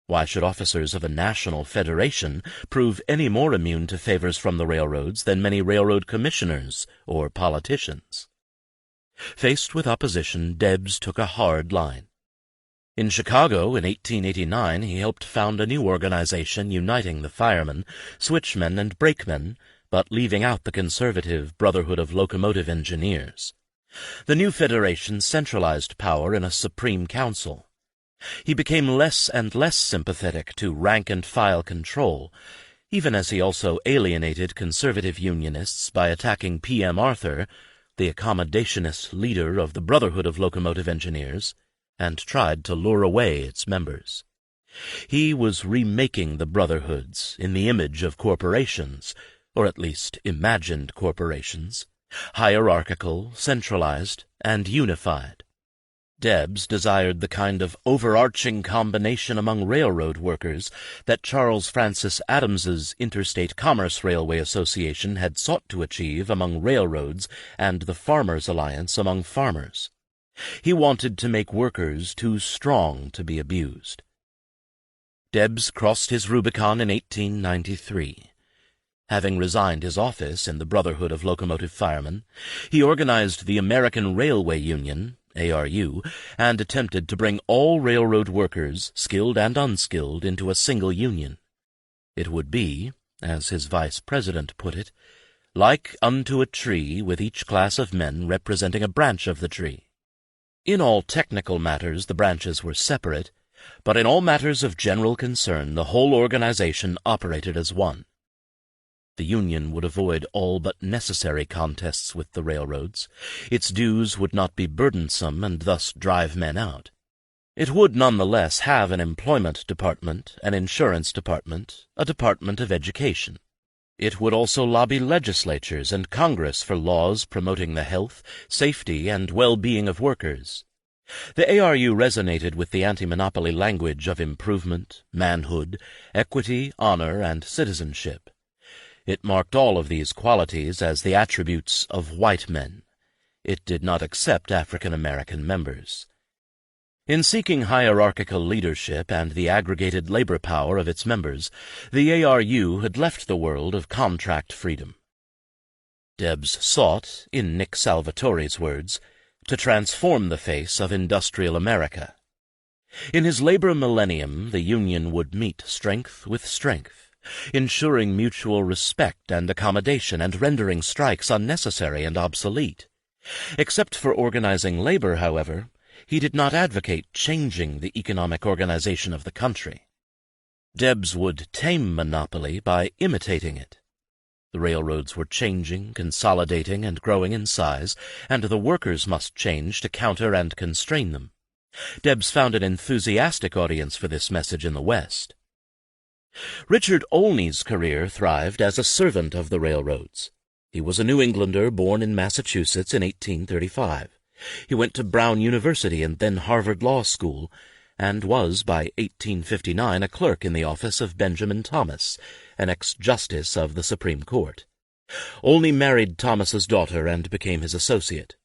Why should officers of a national federation prove any more immune to favors from the railroads than many railroad commissioners or politicians? Faced with opposition, Debs took a hard line. In Chicago in 1889, he helped found a new organization uniting the firemen, switchmen, and brakemen, but leaving out the conservative Brotherhood of Locomotive Engineers. The new federation centralized power in a Supreme Council. He became less and less sympathetic to rank-and-file control, even as he also alienated conservative Unionists by attacking P.M. Arthur, the accommodationist leader of the Brotherhood of Locomotive Engineers, and tried to lure away its members. He was remaking the brotherhoods in the image of corporations, or at least imagined corporations, hierarchical, centralized, and unified. Debs desired the kind of overarching combination among railroad workers that Charles Francis Adams's Interstate Commerce Railway Association had sought to achieve among railroads and the Farmers' Alliance among farmers. He wanted to make workers too strong to be abused. Debs crossed his Rubicon in 1893. Having resigned his office in the Brotherhood of Locomotive Firemen, he organized the American Railway Union, ARU, and attempted to bring all railroad workers, skilled and unskilled, into a single union. It would be, as his vice president put it, like unto a tree with each class of men representing a branch of the tree. In all technical matters the branches were separate, but in all matters of general concern the whole organization operated as one. The Union would avoid all but necessary contests with the railroads. Its dues would not be burdensome and thus drive men out. It would nonetheless have an employment department, an insurance department, a department of education. It would also lobby legislatures and Congress for laws promoting the health, safety, and well-being of workers. The ARU resonated with the antimonopoly language of improvement, manhood, equity, honor, and citizenship. It marked all of these qualities as the attributes of white men. It did not accept African American members. In seeking hierarchical leadership and the aggregated labor power of its members, the ARU had left the world of contract freedom. Debs sought, in Nick Salvatore's words, to transform the face of industrial America. In his labor millennium, the Union would meet strength with strength, ensuring mutual respect and accommodation and rendering strikes unnecessary and obsolete. Except for organizing labor, however, he did not advocate changing the economic organization of the country. Debs would tame monopoly by imitating it. The railroads were changing, consolidating, and growing in size, and the workers must change to counter and constrain them. Debs found an enthusiastic audience for this message in the West. Richard Olney's career thrived as a servant of the railroads. He was a New Englander born in Massachusetts in 1835. He went to Brown University and then Harvard Law School, and was by 1859 a clerk in the office of Benjamin Thomas, an ex-justice of the Supreme Court. Olney married Thomas's daughter and became his associate.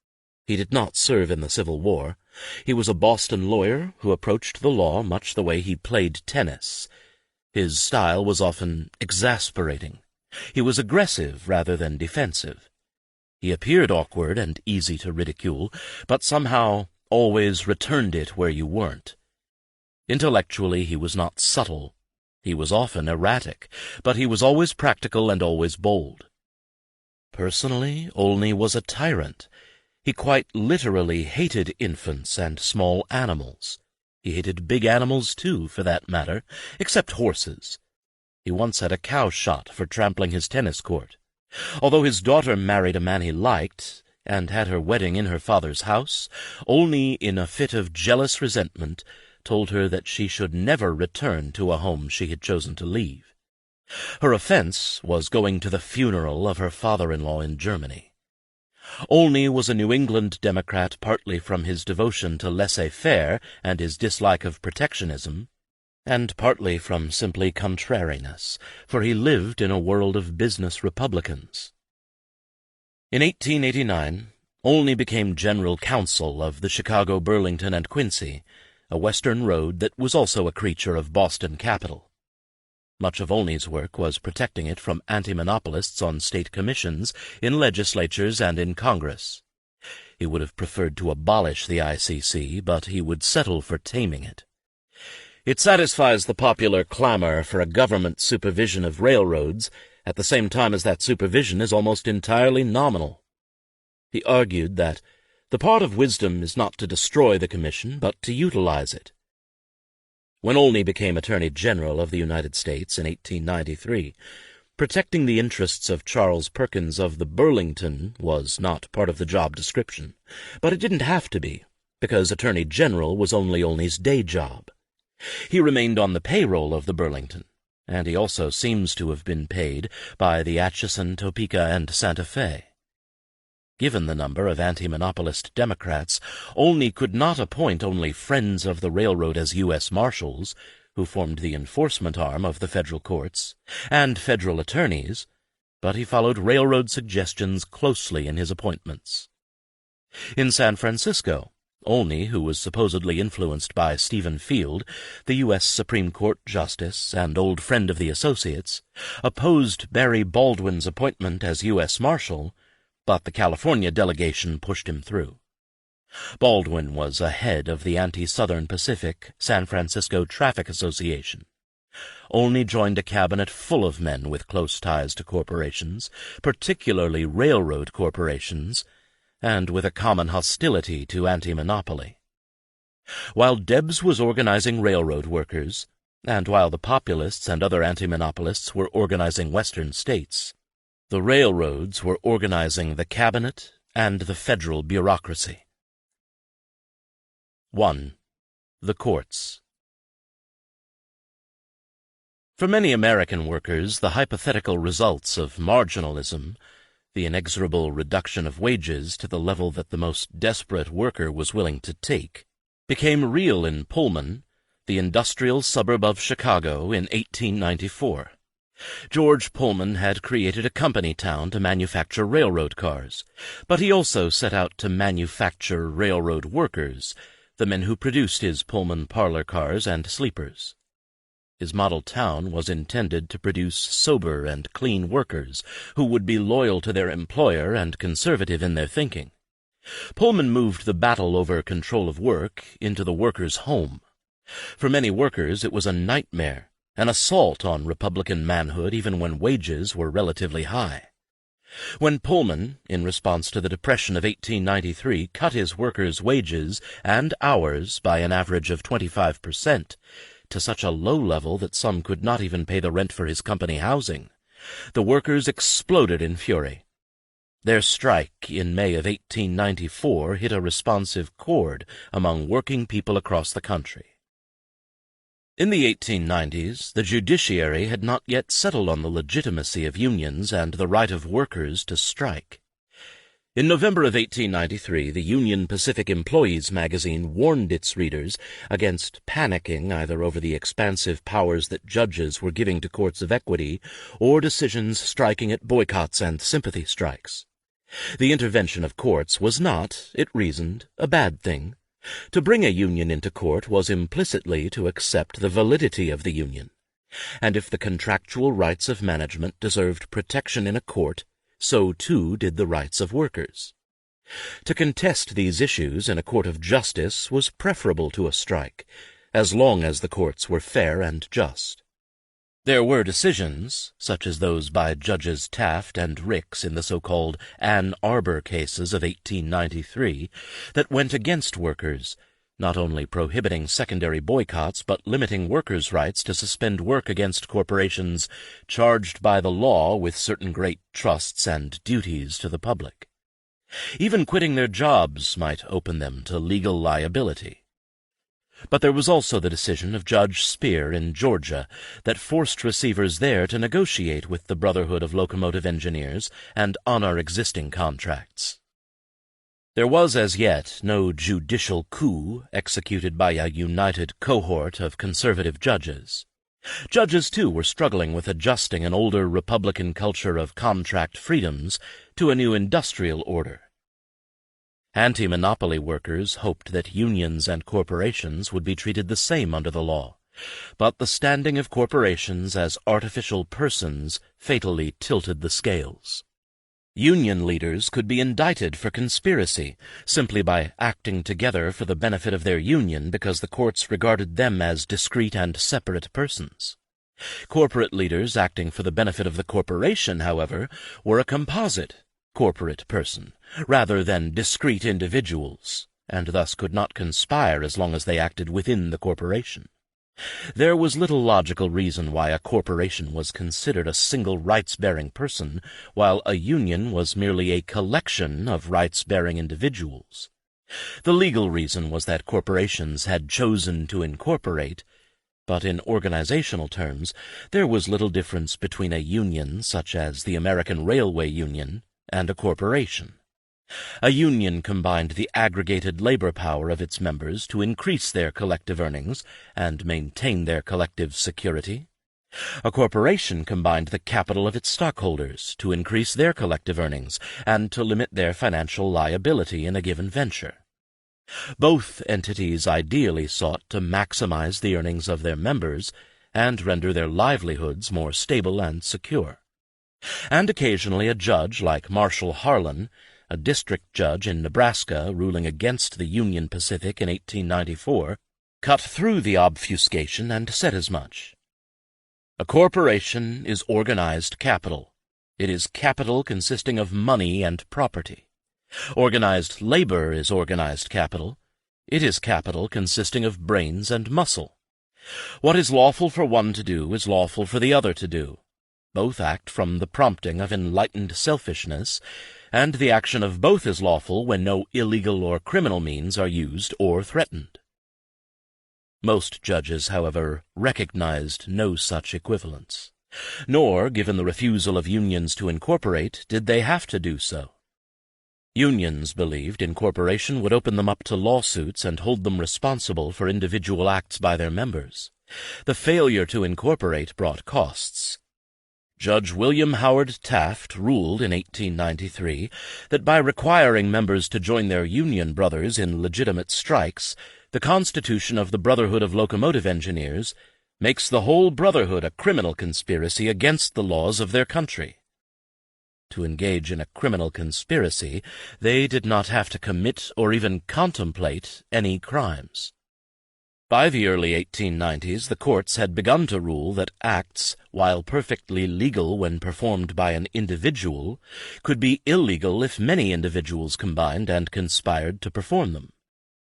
He did not serve in the Civil War. He was a Boston lawyer who approached the law much the way he played tennis. His style was often exasperating. He was aggressive rather than defensive. He appeared awkward and easy to ridicule, but somehow always returned it where you weren't. Intellectually he was not subtle. He was often erratic, but he was always practical and always bold. Personally, Olney was a tyrant. He quite literally hated infants and small animals. He hated big animals, too, for that matter, except horses. He once had a cow shot for trampling his tennis court. Although his daughter married a man he liked, and had her wedding in her father's house, Olney, in a fit of jealous resentment, told her that she should never return to a home she had chosen to leave. Her offense was going to the funeral of her father-in-law in Germany. Olney was a New England Democrat partly from his devotion to laissez-faire and his dislike of protectionism, and partly from simply contrariness, for he lived in a world of business Republicans. In 1889, Olney became general counsel of the Chicago, Burlington, and Quincy, a western road that was also a creature of Boston capital. Much of Olney's work was protecting it from anti-monopolists on state commissions, in legislatures, and in Congress. He would have preferred to abolish the ICC, but he would settle for taming it. It satisfies the popular clamor for a government supervision of railroads, at the same time as that supervision is almost entirely nominal. He argued that the part of wisdom is not to destroy the commission, but to utilize it. When Olney became Attorney General of the United States in 1893, protecting the interests of Charles Perkins of the Burlington was not part of the job description, but it didn't have to be, because Attorney General was only Olney's day job. He remained on the payroll of the Burlington, and he also seems to have been paid by the Atchison, Topeka, and Santa Fe. Given the number of anti-monopolist Democrats, Olney could not appoint only friends of the railroad as U.S. Marshals, who formed the enforcement arm of the federal courts, and federal attorneys, but he followed railroad suggestions closely in his appointments. In San Francisco, Olney, who was supposedly influenced by Stephen Field, the U.S. Supreme Court Justice and old friend of the Associates, opposed Barry Baldwin's appointment as U.S. Marshal, but the California delegation pushed him through. Baldwin was a head of the anti-Southern Pacific San Francisco Traffic Association. Olney joined a cabinet full of men with close ties to corporations, particularly railroad corporations, and with a common hostility to anti-monopoly. While Debs was organizing railroad workers, and while the populists and other anti-monopolists were organizing western states, the railroads were organizing the cabinet and the federal bureaucracy. 1. The courts. For many American workers, the hypothetical results of marginalism, the inexorable reduction of wages to the level that the most desperate worker was willing to take, became real in Pullman, the industrial suburb of Chicago, in 1894. George Pullman had created a company town to manufacture railroad cars, but he also set out to manufacture railroad workers, the men who produced his Pullman parlor cars and sleepers. His model town was intended to produce sober and clean workers who would be loyal to their employer and conservative in their thinking. Pullman moved the battle over control of work into the worker's home. For many workers it was a nightmare, an assault on Republican manhood even when wages were relatively high. When Pullman, in response to the Depression of 1893, cut his workers' wages and hours by an average of 25%, to such a low level that some could not even pay the rent for his company housing, the workers exploded in fury. Their strike in May of 1894 hit a responsive chord among working people across the country. In the 1890s, the judiciary had not yet settled on the legitimacy of unions and the right of workers to strike. In November of 1893, the Union Pacific Employees magazine warned its readers against panicking either over the expansive powers that judges were giving to courts of equity or decisions striking at boycotts and sympathy strikes. The intervention of courts was not, it reasoned, a bad thing. To bring a union into court was implicitly to accept the validity of the union, and if the contractual rights of management deserved protection in a court, so too did the rights of workers. To contest these issues in a court of justice was preferable to a strike, as long as the courts were fair and just. There were decisions, such as those by Judges Taft and Ricks in the so-called Ann Arbor cases of 1893, that went against workers, not only prohibiting secondary boycotts but limiting workers' rights to suspend work against corporations charged by the law with certain great trusts and duties to the public. Even quitting their jobs might open them to legal liability. But there was also the decision of Judge Spear in Georgia that forced receivers there to negotiate with the Brotherhood of Locomotive Engineers and honor existing contracts. There was as yet no judicial coup executed by a united cohort of conservative judges. Judges, too, were struggling with adjusting an older Republican culture of contract freedoms to a new industrial order. Antimonopoly workers hoped that unions and corporations would be treated the same under the law, but the standing of corporations as artificial persons fatally tilted the scales. Union leaders could be indicted for conspiracy simply by acting together for the benefit of their union because the courts regarded them as discrete and separate persons. Corporate leaders acting for the benefit of the corporation, however, were a composite corporate person, rather than discrete individuals, and thus could not conspire as long as they acted within the corporation. There was little logical reason why a corporation was considered a single rights-bearing person, while a union was merely a collection of rights-bearing individuals. The legal reason was that corporations had chosen to incorporate, but in organizational terms there was little difference between a union, such as the American Railway Union, and a corporation. A union combined the aggregated labor power of its members to increase their collective earnings and maintain their collective security. A corporation combined the capital of its stockholders to increase their collective earnings and to limit their financial liability in a given venture. Both entities ideally sought to maximize the earnings of their members and render their livelihoods more stable and secure. And occasionally a judge like Marshall Harlan, a district judge in Nebraska ruling against the Union Pacific in 1894, cut through the obfuscation and said as much. A corporation is organized capital. It is capital consisting of money and property. Organized labor is organized capital. It is capital consisting of brains and muscle. What is lawful for one to do is lawful for the other to do. Both act from the prompting of enlightened selfishness, and the action of both is lawful when no illegal or criminal means are used or threatened. Most judges, however, recognized no such equivalence, nor, given the refusal of unions to incorporate, did they have to do so. Unions believed incorporation would open them up to lawsuits and hold them responsible for individual acts by their members. The failure to incorporate brought costs. Judge William Howard Taft ruled in 1893 that by requiring members to join their union brothers in legitimate strikes, the Constitution of the Brotherhood of Locomotive Engineers makes the whole brotherhood a criminal conspiracy against the laws of their country. To engage in a criminal conspiracy, they did not have to commit or even contemplate any crimes. By the early 1890s, the courts had begun to rule that acts, while perfectly legal when performed by an individual, could be illegal if many individuals combined and conspired to perform them.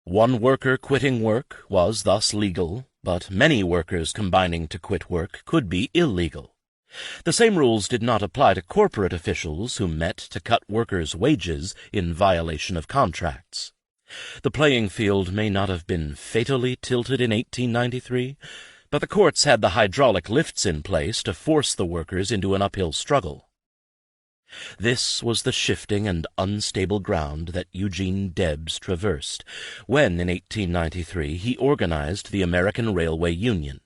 One worker quitting work was thus legal, but many workers combining to quit work could be illegal. The same rules did not apply to corporate officials who met to cut workers' wages in violation of contracts. The playing field may not have been fatally tilted in 1893, but the courts had the hydraulic lifts in place to force the workers into an uphill struggle. This was the shifting and unstable ground that Eugene Debs traversed when, in 1893, he organized the American Railway Union.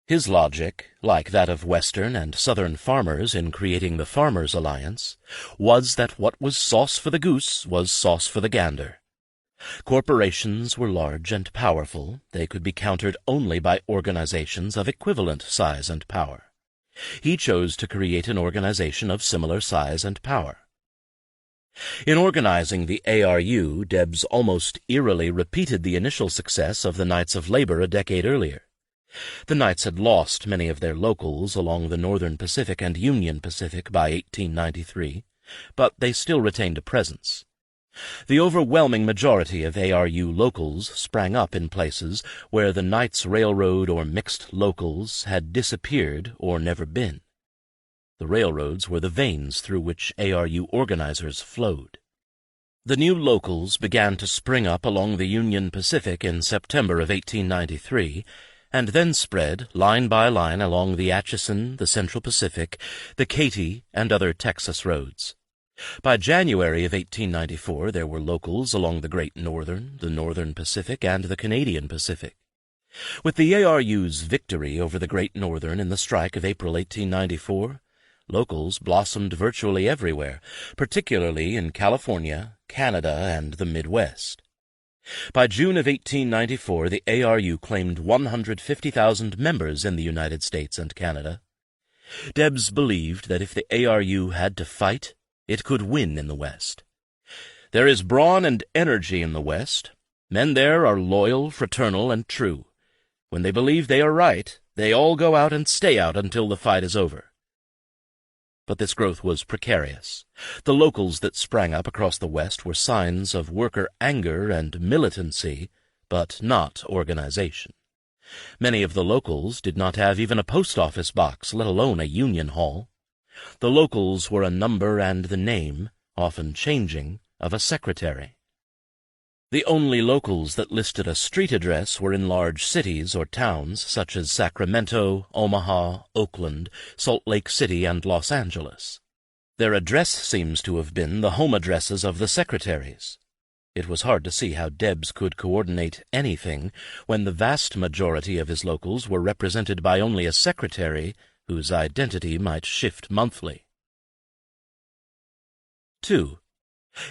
His logic, like that of Western and Southern farmers in creating the Farmers' Alliance, was that what was sauce for the goose was sauce for the gander. Corporations were large and powerful. They could be countered only by organizations of equivalent size and power. He chose to create an organization of similar size and power. In organizing the ARU, Debs almost eerily repeated the initial success of the Knights of Labor a decade earlier. The Knights had lost many of their locals along the Northern Pacific and Union Pacific by 1893, but they still retained a presence. The overwhelming majority of ARU locals sprang up in places where the Knights Railroad or mixed locals had disappeared or never been. The railroads were the veins through which ARU organizers flowed. The new locals began to spring up along the Union Pacific in September of 1893, and then spread line by line along the Atchison, the Central Pacific, the Katy, and other Texas roads. By January of 1894, there were locals along the Great Northern, the Northern Pacific, and the Canadian Pacific. With the ARU's victory over the Great Northern in the strike of April 1894, locals blossomed virtually everywhere, particularly in California, Canada, and the Midwest. By June of 1894, the ARU claimed 150,000 members in the United States and Canada. Debs believed that if the ARU had to fight, it could win in the West. There is brawn and energy in the West. Men there are loyal, fraternal, and true. When they believe they are right, they all go out and stay out until the fight is over. But this growth was precarious. The locals that sprang up across the West were signs of worker anger and militancy, but not organization. Many of the locals did not have even a post office box, let alone a union hall. The locals were a number and the name, often changing, of a secretary. The only locals that listed a street address were in large cities or towns such as Sacramento, Omaha, Oakland, Salt Lake City, and Los Angeles. Their address seems to have been the home addresses of the secretaries. It was hard to see how Debs could coordinate anything when the vast majority of his locals were represented by only a secretary whose identity might shift monthly. 2.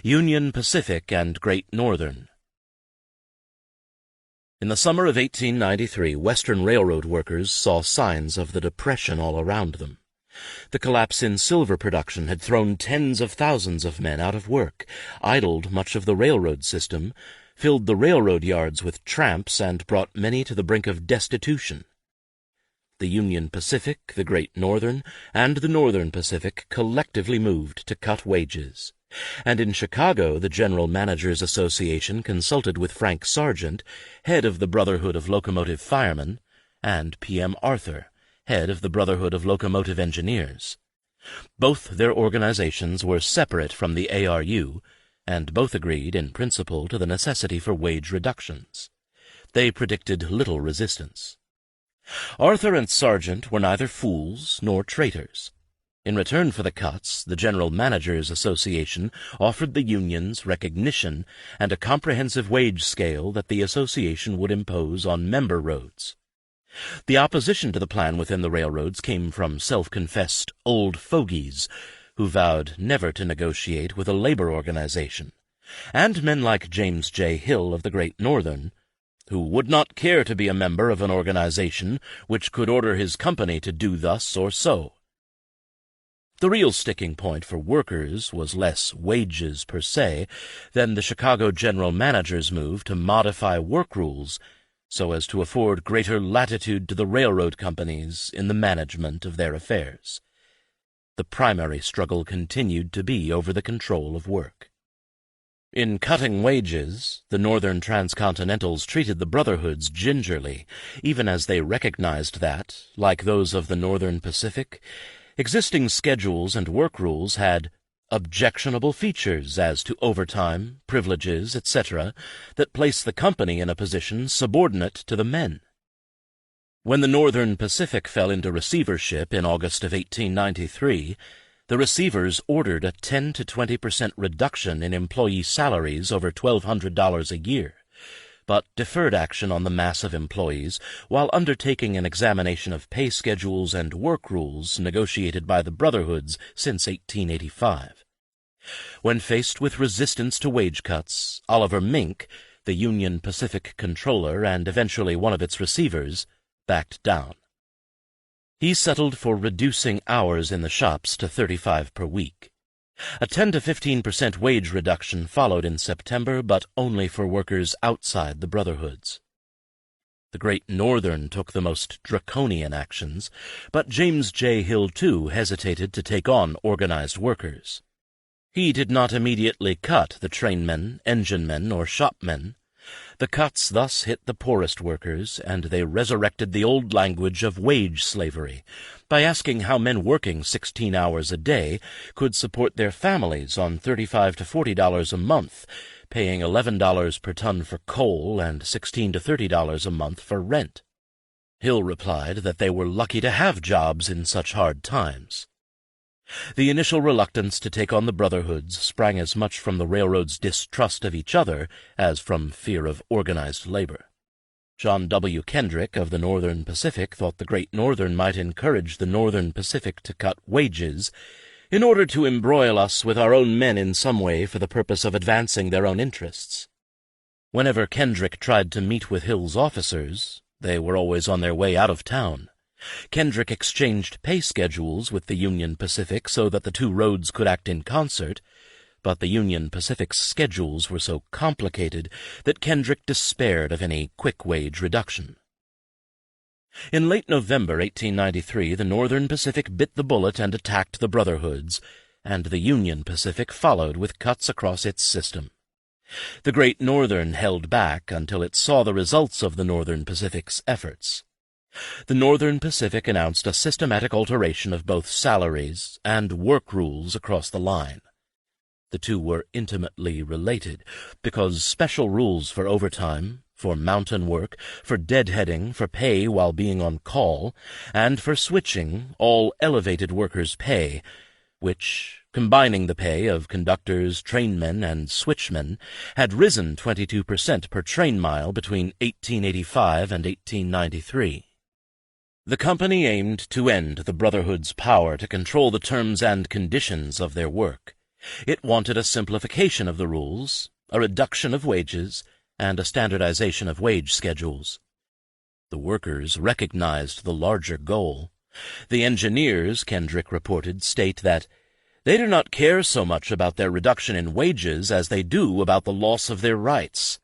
Union Pacific and Great Northern. In the summer of 1893, Western Railroad workers saw signs of the Depression all around them. The collapse in silver production had thrown tens of thousands of men out of work, idled much of the railroad system, filled the railroad yards with tramps, and brought many to the brink of destitution. The Union Pacific, the Great Northern, and the Northern Pacific collectively moved to cut wages. And in Chicago, the General Managers Association consulted with Frank Sargent, head of the Brotherhood of Locomotive Firemen, and P.M. Arthur, head of the Brotherhood of Locomotive Engineers. Both their organizations were separate from the ARU, and both agreed in principle to the necessity for wage reductions. They predicted little resistance. Arthur and Sargent were neither fools nor traitors. In return for the cuts, the General Managers Association offered the unions recognition and a comprehensive wage scale that the association would impose on member roads. The opposition to the plan within the railroads came from self-confessed old fogies who vowed never to negotiate with a labor organization, and men like James J. Hill of the Great Northern, who would not care to be a member of an organization which could order his company to do thus or so. The real sticking point for workers was less wages per se than the Chicago general manager's move to modify work rules so as to afford greater latitude to the railroad companies in the management of their affairs. The primary struggle continued to be over the control of work. In cutting wages, the Northern Transcontinentals treated the brotherhoods gingerly, even as they recognized that, like those of the Northern Pacific, existing schedules and work rules had objectionable features as to overtime, privileges, etc., that placed the company in a position subordinate to the men. When the Northern Pacific fell into receivership in August of 1893, the receivers ordered a 10 to 20% reduction in employee salaries over $1,200 a year, but deferred action on the mass of employees while undertaking an examination of pay schedules and work rules negotiated by the brotherhoods since 1885. When faced with resistance to wage cuts, Oliver Mink, the Union Pacific controller and eventually one of its receivers, backed down. He settled for reducing hours in the shops to 35 per week. A 10 to 15% wage reduction followed in September, but only for workers outside the brotherhoods. The Great Northern took the most draconian actions, but James J. Hill, too, hesitated to take on organized workers. He did not immediately cut the trainmen, enginemen, or shopmen. The cuts thus hit the poorest workers, and they resurrected the old language of wage slavery by asking how men working 16 hours a day could support their families on $35 to $40 a month, paying $11 per ton for coal and $16 to $30 a month for rent. Hill replied that they were lucky to have jobs in such hard times. The initial reluctance to take on the brotherhoods sprang as much from the railroad's distrust of each other as from fear of organized labor. John W. Kendrick of the Northern Pacific thought the Great Northern might encourage the Northern Pacific to cut wages in order to embroil us with our own men in some way for the purpose of advancing their own interests. Whenever Kendrick tried to meet with Hill's officers, they were always on their way out of town. Kendrick exchanged pay schedules with the Union Pacific so that the two roads could act in concert, but the Union Pacific's schedules were so complicated that Kendrick despaired of any quick wage reduction. In late November 1893, the Northern Pacific bit the bullet and attacked the Brotherhoods, and the Union Pacific followed with cuts across its system. The Great Northern held back until it saw the results of the Northern Pacific's efforts. The Northern Pacific announced a systematic alteration of both salaries and work rules across the line. The two were intimately related, because special rules for overtime, for mountain work, for deadheading, for pay while being on call, and for switching all elevated workers' pay, which, combining the pay of conductors, trainmen, and switchmen, had risen 22% per train mile between 1885 and 1893. The company aimed to end the Brotherhood's power to control the terms and conditions of their work. It wanted a simplification of the rules, a reduction of wages, and a standardization of wage schedules. The workers recognized the larger goal. The engineers, Kendrick reported, state that they do not care so much about their reduction in wages as they do about the loss of their rights.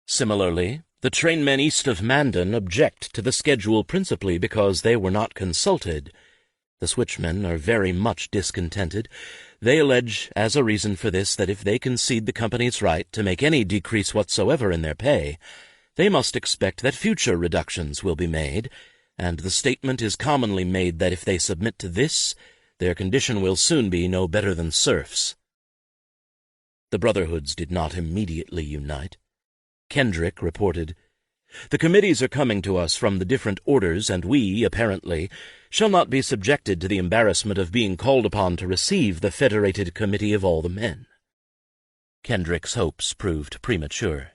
Similarly, the trainmen east of Mandan object to the schedule principally because they were not consulted. The switchmen are very much discontented. They allege as a reason for this that if they concede the company's right to make any decrease whatsoever in their pay, they must expect that future reductions will be made, and the statement is commonly made that if they submit to this, their condition will soon be no better than serfs. The Brotherhoods did not immediately unite. Kendrick reported, "The committees are coming to us from the different orders, and we, apparently, shall not be subjected to the embarrassment of being called upon to receive the Federated Committee of all the men." Kendrick's hopes proved premature.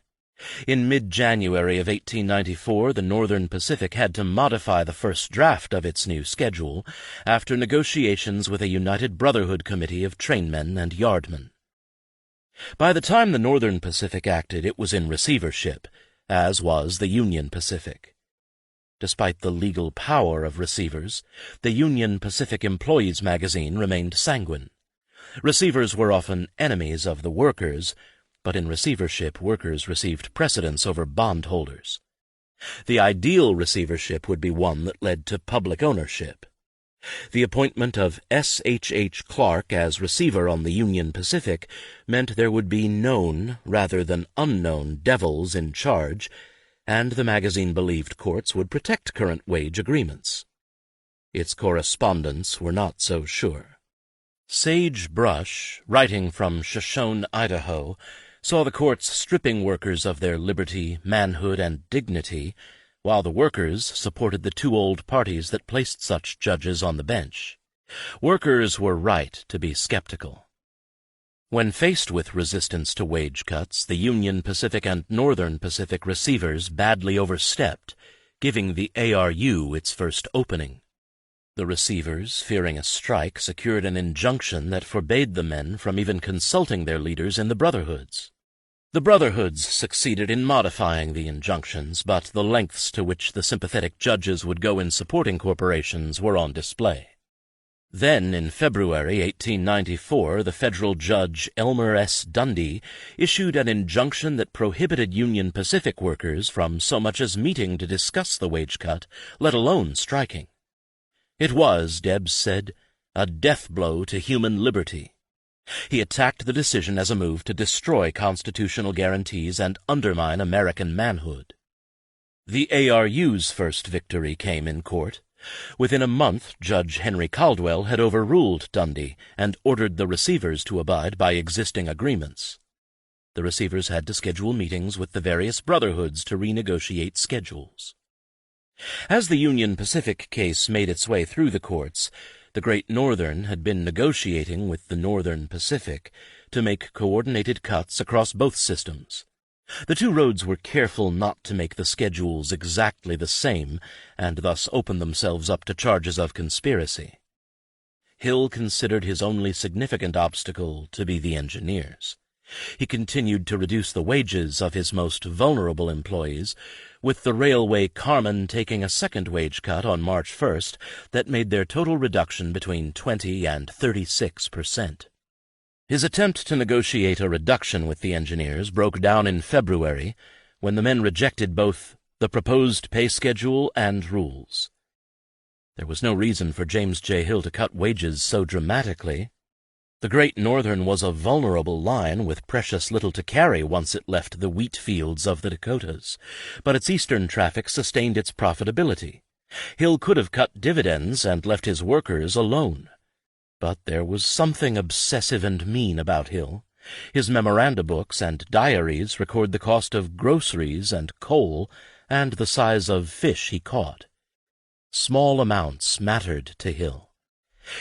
In mid-January of 1894, the Northern Pacific had to modify the first draft of its new schedule after negotiations with a United Brotherhood Committee of trainmen and yardmen. By the time the Northern Pacific acted, it was in receivership, as was the Union Pacific. Despite the legal power of receivers, the Union Pacific Employees magazine remained sanguine. Receivers were often enemies of the workers, but in receivership workers received precedence over bondholders. The ideal receivership would be one that led to public ownership. The appointment of S.H.H. Clark as receiver on the Union Pacific meant there would be known rather than unknown devils in charge, and the magazine believed courts would protect current wage agreements. Its correspondents were not so sure. Sage Brush, writing from Shoshone, Idaho, saw the courts stripping workers of their liberty, manhood, and dignity, while the workers supported the two old parties that placed such judges on the bench. Workers were right to be skeptical. When faced with resistance to wage cuts, the Union Pacific and Northern Pacific receivers badly overstepped, giving the ARU its first opening. The receivers, fearing a strike, secured an injunction that forbade the men from even consulting their leaders in the Brotherhoods. The Brotherhoods succeeded in modifying the injunctions, but the lengths to which the sympathetic judges would go in supporting corporations were on display. Then, in February 1894, the federal judge Elmer S. Dundy issued an injunction that prohibited Union Pacific workers from so much as meeting to discuss the wage cut, let alone striking. It was, Debs said, a death blow to human liberty. He attacked the decision as a move to destroy constitutional guarantees and undermine American manhood. The ARU's first victory came in court. Within a month, Judge Henry Caldwell had overruled Dundy and ordered the receivers to abide by existing agreements. The receivers had to schedule meetings with the various brotherhoods to renegotiate schedules. As the Union Pacific case made its way through the courts, the Great Northern had been negotiating with the Northern Pacific to make coordinated cuts across both systems. The two roads were careful not to make the schedules exactly the same, and thus open themselves up to charges of conspiracy. Hill considered his only significant obstacle to be the engineers. He continued to reduce the wages of his most vulnerable employees, with the railway carmen taking a second wage cut on March 1st that made their total reduction between 20 and 36%. His attempt to negotiate a reduction with the engineers broke down in February, when the men rejected both the proposed pay schedule and rules. There was no reason for James J. Hill to cut wages so dramatically. The Great Northern was a vulnerable line with precious little to carry once it left the wheat fields of the Dakotas, but its eastern traffic sustained its profitability. Hill could have cut dividends and left his workers alone. But there was something obsessive and mean about Hill. His memoranda books and diaries record the cost of groceries and coal and the size of fish he caught. Small amounts mattered to Hill.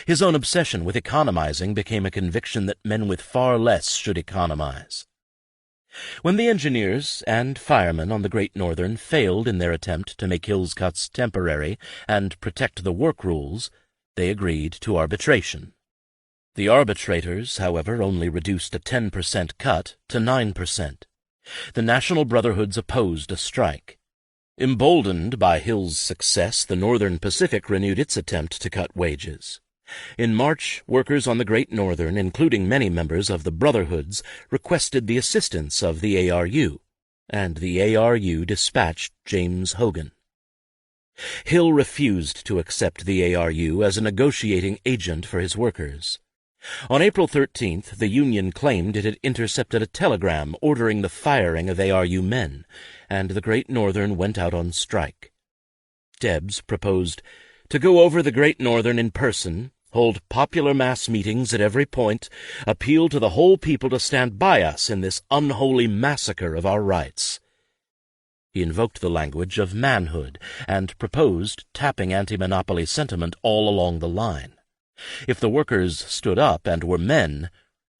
His own obsession with economizing became a conviction that men with far less should economize. When the engineers and firemen on the Great Northern failed in their attempt to make Hill's cuts temporary and protect the work rules, they agreed to arbitration. The arbitrators, however, only reduced a 10% cut to 9%. The national brotherhoods opposed a strike. Emboldened by Hill's success, the Northern Pacific renewed its attempt to cut wages. In March, workers on the Great Northern, including many members of the brotherhoods, requested the assistance of the ARU, and the ARU dispatched James Hogan. Hill refused to accept the ARU as a negotiating agent for his workers. On April 13th, the Union claimed it had intercepted a telegram ordering the firing of ARU men, and the Great Northern went out on strike. Debs proposed to go over the Great Northern in person, hold popular mass meetings at every point, appeal to the whole people to stand by us in this unholy massacre of our rights. He invoked the language of manhood and proposed tapping antimonopoly sentiment all along the line. If the workers stood up and were men,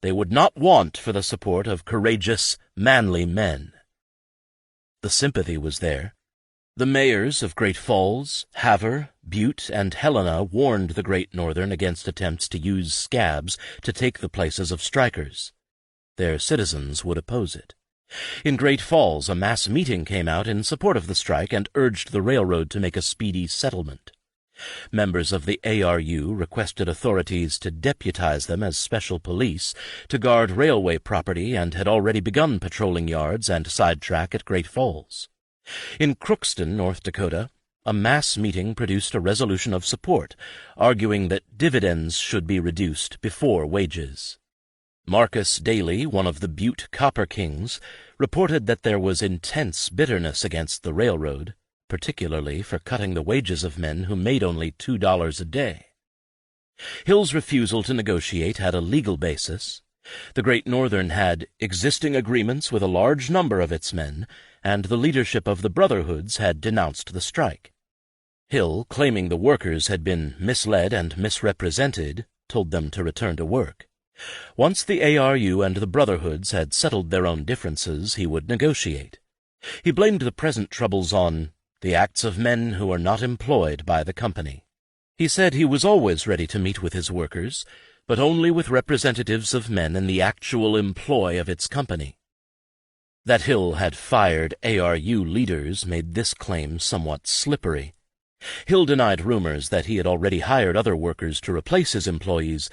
they would not want for the support of courageous, manly men. The sympathy was there. The mayors of Great Falls, Havre, Butte, and Helena warned the Great Northern against attempts to use scabs to take the places of strikers. Their citizens would oppose it. In Great Falls, a mass meeting came out in support of the strike and urged the railroad to make a speedy settlement. Members of the ARU requested authorities to deputize them as special police to guard railway property and had already begun patrolling yards and sidetrack at Great Falls. In Crookston, North Dakota, a mass meeting produced a resolution of support, arguing that dividends should be reduced before wages. Marcus Daly, one of the Butte Copper Kings, reported that there was intense bitterness against the railroad, particularly for cutting the wages of men who made only $2 a day. Hill's refusal to negotiate had a legal basis. The Great Northern had existing agreements with a large number of its men, and the leadership of the brotherhoods had denounced the strike. Hill, claiming the workers had been misled and misrepresented, told them to return to work. Once the ARU and the brotherhoods had settled their own differences, he would negotiate. He blamed the present troubles on the acts of men who are not employed by the company. He said he was always ready to meet with his workers, but only with representatives of men in the actual employ of its company. That Hill had fired ARU leaders made this claim somewhat slippery. Hill denied rumors that he had already hired other workers to replace his employees,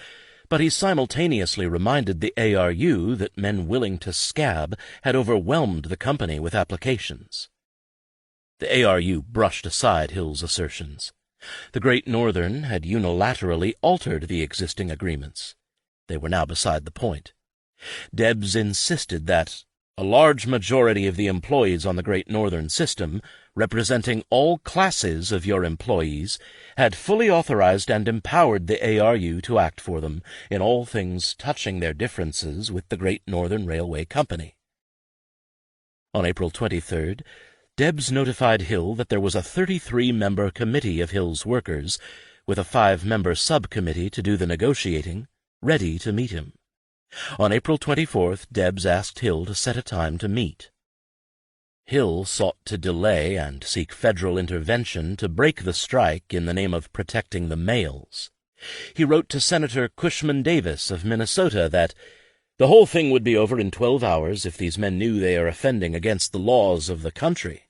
but he simultaneously reminded the ARU that men willing to scab had overwhelmed the company with applications. The ARU brushed aside Hill's assertions. The Great Northern had unilaterally altered the existing agreements. They were now beside the point. Debs insisted that a large majority of the employees on the Great Northern system, representing all classes of your employees, had fully authorized and empowered the ARU to act for them in all things touching their differences with the Great Northern Railway Company. On April 23rd, Debs notified Hill that there was a 33-member committee of Hill's workers, with a 5-member subcommittee to do the negotiating, ready to meet him. On April 24th, Debs asked Hill to set a time to meet. Hill sought to delay and seek federal intervention to break the strike in the name of protecting the males. He wrote to Senator Cushman Davis of Minnesota that the whole thing would be over in 12 hours if these men knew they are offending against the laws of the country.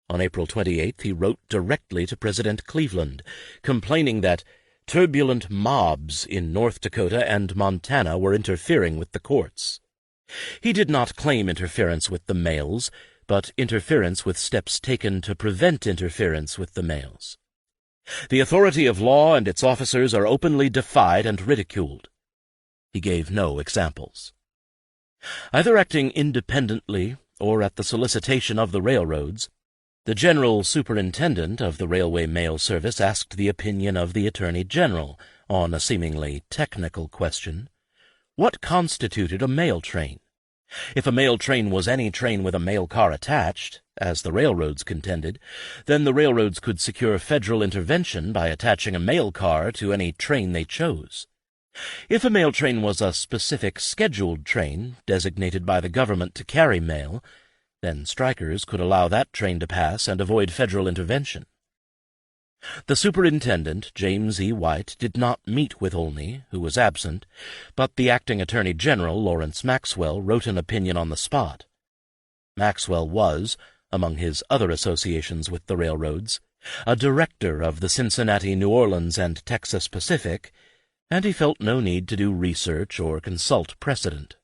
On April 28th, he wrote directly to President Cleveland, complaining that turbulent mobs in North Dakota and Montana were interfering with the courts. He did not claim interference with the males, but interference with steps taken to prevent interference with the males. The authority of law and its officers are openly defied and ridiculed. He gave no examples. Either acting independently or at the solicitation of the railroads, the General Superintendent of the Railway Mail Service asked the opinion of the Attorney General on a seemingly technical question. What constituted a mail train? If a mail train was any train with a mail car attached, as the railroads contended, then the railroads could secure federal intervention by attaching a mail car to any train they chose. If a mail train was a specific scheduled train designated by the government to carry mail, then strikers could allow that train to pass and avoid federal intervention. The superintendent, James E. White, did not meet with Olney, who was absent, but the acting Attorney General, Lawrence Maxwell, wrote an opinion on the spot. Maxwell was, among his other associations with the railroads, a director of the Cincinnati, New Orleans, and Texas Pacific, and he felt no need to do research or consult precedent.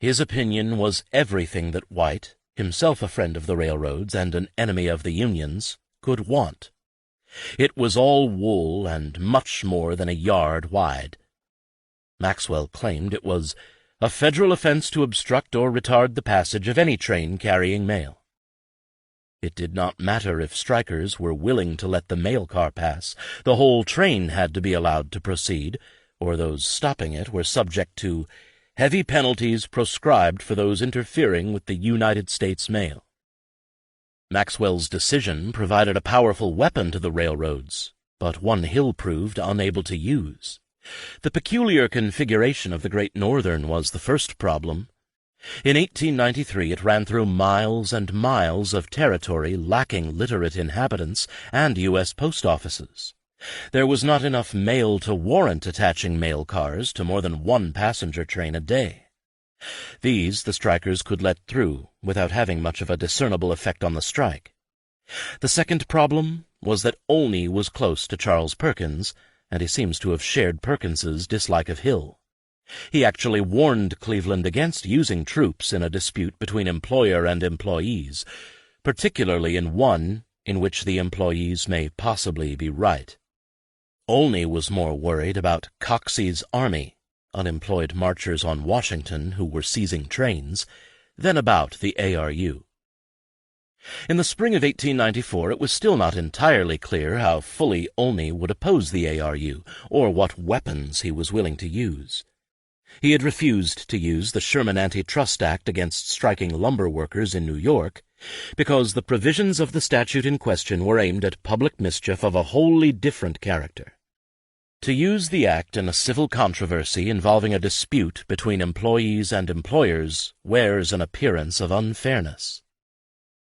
His opinion was everything that White, himself a friend of the railroads and an enemy of the unions, could want. It was all wool and much more than a yard wide. Maxwell claimed it was a federal offense to obstruct or retard the passage of any train carrying mail. It did not matter if strikers were willing to let the mail car pass. The whole train had to be allowed to proceed, or those stopping it were subject to heavy penalties prescribed for those interfering with the United States mail. Maxwell's decision provided a powerful weapon to the railroads, but one Hill proved unable to use. The peculiar configuration of the Great Northern was the first problem. In 1893 it ran through miles and miles of territory lacking literate inhabitants and U.S. post offices. There was not enough mail to warrant attaching mail cars to more than one passenger train a day. These the strikers could let through without having much of a discernible effect on the strike. The second problem was that Olney was close to Charles Perkins, and he seems to have shared Perkins's dislike of Hill. He actually warned Cleveland against using troops in a dispute between employer and employees, particularly in one in which the employees may possibly be right. Olney was more worried about Coxey's army, unemployed marchers on Washington who were seizing trains, than about the ARU. In the spring of 1894 it was still not entirely clear how fully Olney would oppose the ARU, or what weapons he was willing to use. He had refused to use the Sherman Antitrust Act against striking lumber workers in New York, because the provisions of the statute in question were aimed at public mischief of a wholly different character. To use the act in a civil controversy involving a dispute between employees and employers wears an appearance of unfairness.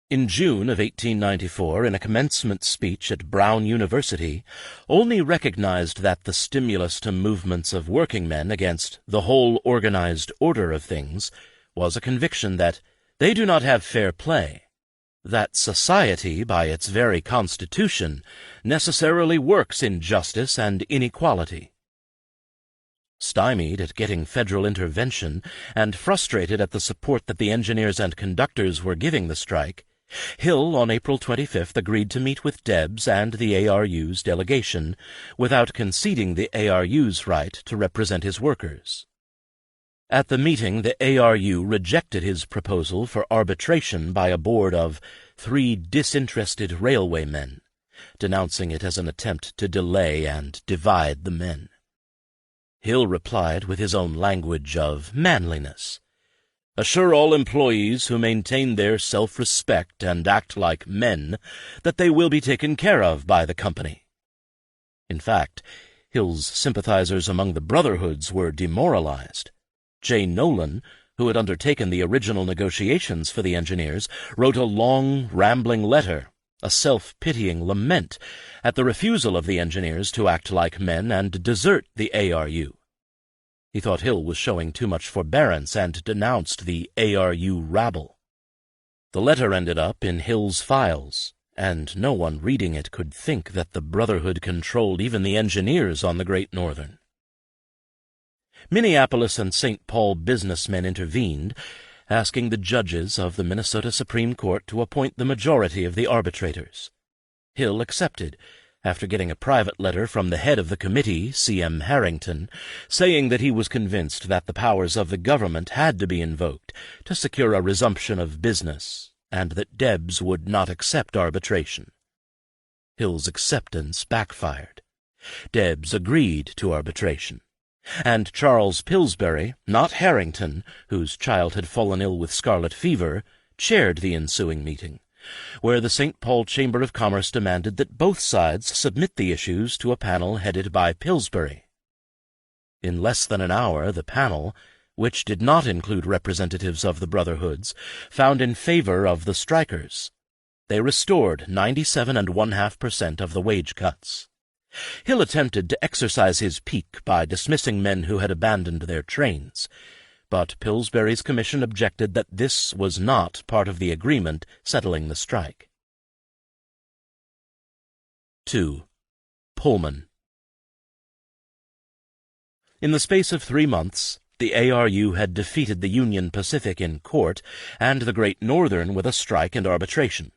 In June of 1894, in a commencement speech at Brown University, Olney recognized that the stimulus to movements of working men against the whole organized order of things was a conviction that they do not have fair play. that society, by its very constitution, necessarily works in justice and inequality. Stymied at getting federal intervention and frustrated at the support that the engineers and conductors were giving the strike, Hill on April 25th agreed to meet with Debs and the ARU's delegation without conceding the ARU's right to represent his workers. At the meeting, the ARU rejected his proposal for arbitration by a board of 3 disinterested railwaymen, denouncing it as an attempt to delay and divide the men. Hill replied with his own language of manliness, "Assure all employees who maintain their self-respect and act like men that they will be taken care of by the company." In fact, Hill's sympathizers among the brotherhoods were demoralized. J. Nolan, who had undertaken the original negotiations for the engineers, wrote a long, rambling letter, a self-pitying lament, at the refusal of the engineers to act like men and desert the ARU. He thought Hill was showing too much forbearance and denounced the ARU rabble. The letter ended up in Hill's files, and no one reading it could think that the Brotherhood controlled even the engineers on the Great Northern. Minneapolis and St. Paul businessmen intervened, asking the judges of the Minnesota Supreme Court to appoint the majority of the arbitrators. Hill accepted, after getting a private letter from the head of the committee, C.M. Harrington, saying that he was convinced that the powers of the government had to be invoked to secure a resumption of business, and that Debs would not accept arbitration. Hill's acceptance backfired. Debs agreed to arbitration, and Charles Pillsbury, not Harrington, whose child had fallen ill with scarlet fever, chaired the ensuing meeting, where the St. Paul Chamber of Commerce demanded that both sides submit the issues to a panel headed by Pillsbury. In less than an hour, the panel, which did not include representatives of the brotherhoods, found in favor of the strikers. They restored 97.5% of the wage cuts. Hill attempted to exercise his pique by dismissing men who had abandoned their trains, but Pillsbury's commission objected that this was not part of the agreement settling the strike. 2. Pullman. In the space of 3 months, the ARU had defeated the Union Pacific in court and the Great Northern with a strike and arbitration.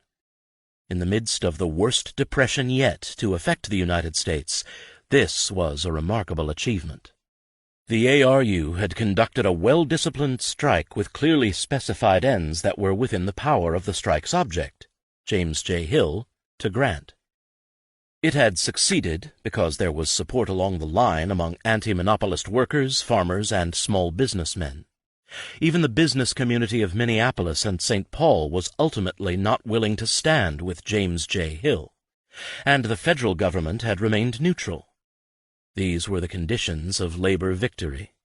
In the midst of the worst depression yet to affect the United States, this was a remarkable achievement. The ARU had conducted a well-disciplined strike with clearly specified ends that were within the power of the strike's object, James J. Hill, to grant. It had succeeded because there was support along the line among anti-monopolist workers, farmers, and small businessmen. Even the business community of Minneapolis and St. Paul was ultimately not willing to stand with James J. Hill, and the federal government had remained neutral. These were the conditions of labor victory.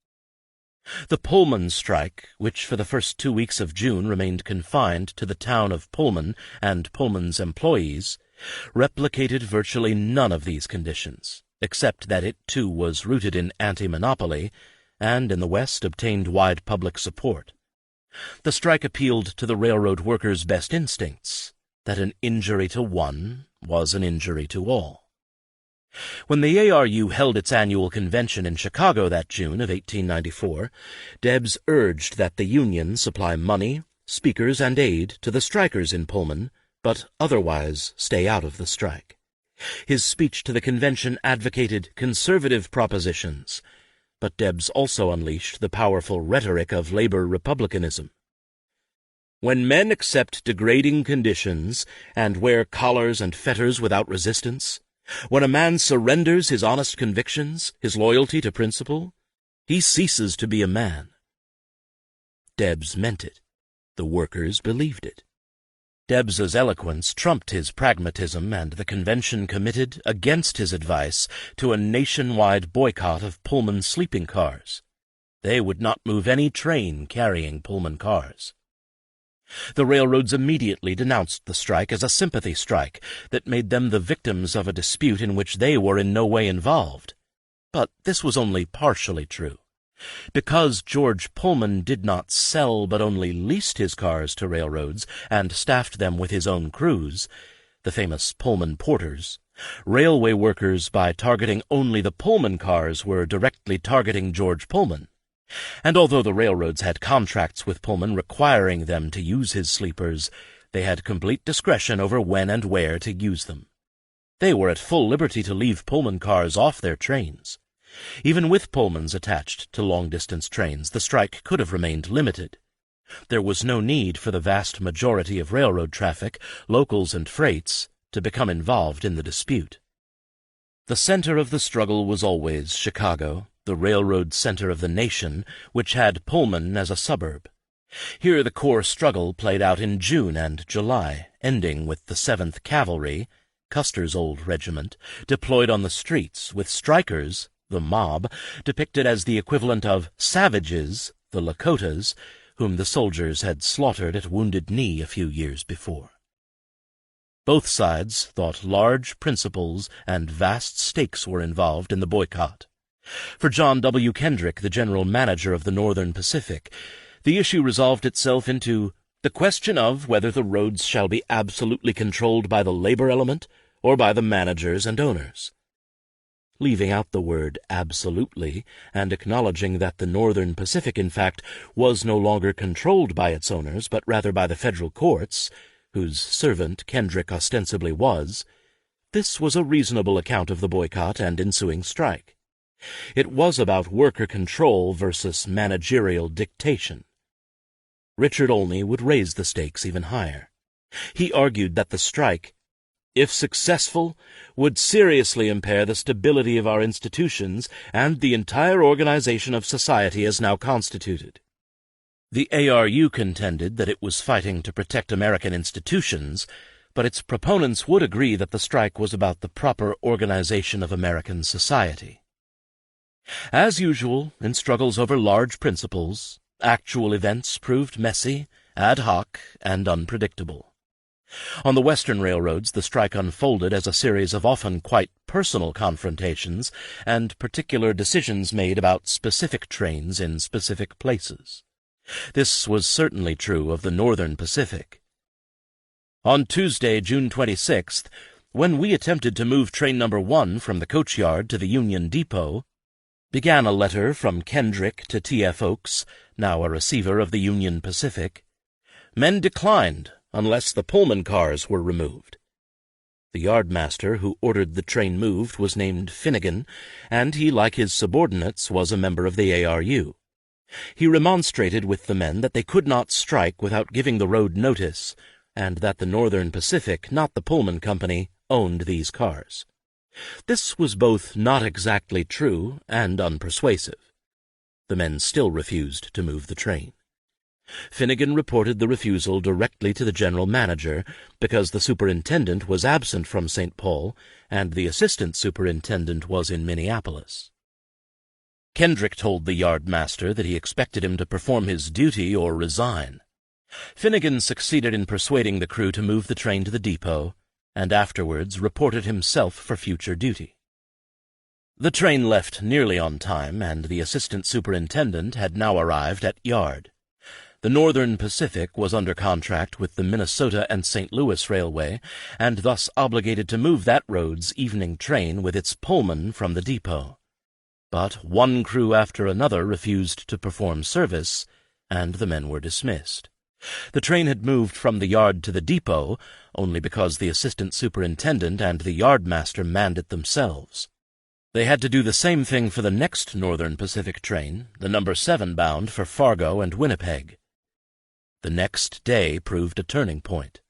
The Pullman strike, which for the first 2 weeks of June remained confined to the town of Pullman and Pullman's employees, replicated virtually none of these conditions, except that it too was rooted in antimonopoly, and in the West obtained wide public support. The strike appealed to the railroad workers' best instincts, that an injury to one was an injury to all. When the ARU held its annual convention in Chicago that June of 1894, Debs urged that the Union supply money, speakers, and aid to the strikers in Pullman, but otherwise stay out of the strike. His speech to the convention advocated conservative propositions, but Debs also unleashed the powerful rhetoric of labor republicanism. When men accept degrading conditions and wear collars and fetters without resistance, when a man surrenders his honest convictions, his loyalty to principle, he ceases to be a man. Debs meant it. The workers believed it. Debs's eloquence trumped his pragmatism, and the convention committed, against his advice, to a nationwide boycott of Pullman sleeping cars. They would not move any train carrying Pullman cars. The railroads immediately denounced the strike as a sympathy strike that made them the victims of a dispute in which they were in no way involved. But this was only partially true. Because George Pullman did not sell but only leased his cars to railroads and staffed them with his own crews, the famous Pullman porters, railway workers, by targeting only the Pullman cars, were directly targeting George Pullman. And although the railroads had contracts with Pullman requiring them to use his sleepers, they had complete discretion over when and where to use them. They were at full liberty to leave Pullman cars off their trains. Even with Pullmans attached to long-distance trains, the strike could have remained limited. There was no need for the vast majority of railroad traffic, locals and freights, to become involved in the dispute. The center of the struggle was always Chicago, the railroad center of the nation, which had Pullman as a suburb. Here the core struggle played out in June and July, ending with the 7th Cavalry, Custer's old regiment, deployed on the streets, with strikers, the mob, depicted as the equivalent of savages, the Lakotas, whom the soldiers had slaughtered at Wounded Knee a few years before. Both sides thought large principles and vast stakes were involved in the boycott. For John W. Kendrick, the general manager of the Northern Pacific, the issue resolved itself into the question of whether the roads shall be absolutely controlled by the labor element or by the managers and owners. Leaving out the word absolutely, and acknowledging that the Northern Pacific, in fact, was no longer controlled by its owners, but rather by the federal courts, whose servant Kendrick ostensibly was, this was a reasonable account of the boycott and ensuing strike. It was about worker control versus managerial dictation. Richard Olney would raise the stakes even higher. He argued that the strike, if successful, would seriously impair the stability of our institutions and the entire organization of society as now constituted. The ARU contended that it was fighting to protect American institutions, but its proponents would agree that the strike was about the proper organization of American society. As usual, in struggles over large principles, actual events proved messy, ad hoc, and unpredictable. On the Western railroads, the strike unfolded as a series of often quite personal confrontations and particular decisions made about specific trains in specific places. This was certainly true of the Northern Pacific. On Tuesday, June 26th, when we attempted to move train number 1 from the coach yard to the Union Depot, began a letter from Kendrick to T.F. Oakes, now a receiver of the Union Pacific. Men declined unless the Pullman cars were removed. The yardmaster who ordered the train moved was named Finnegan, and he, like his subordinates, was a member of the ARU. He remonstrated with the men that they could not strike without giving the road notice, and that the Northern Pacific, not the Pullman Company, owned these cars. This was both not exactly true and unpersuasive. The men still refused to move the train. Finnegan reported the refusal directly to the general manager because the superintendent was absent from St. Paul and the assistant superintendent was in Minneapolis. Kendrick told the yardmaster that he expected him to perform his duty or resign. Finnegan succeeded in persuading the crew to move the train to the depot, and afterwards reported himself for future duty. The train left nearly on time, and the assistant superintendent had now arrived at yard. The Northern Pacific was under contract with the Minnesota and St. Louis Railway, and thus obligated to move that road's evening train with its Pullman from the depot. But one crew after another refused to perform service, and the men were dismissed. The train had moved from the yard to the depot only because the assistant superintendent and the yardmaster manned it themselves. They had to do the same thing for the next Northern Pacific train, the number 7 bound for Fargo and Winnipeg. The next day proved a turning point.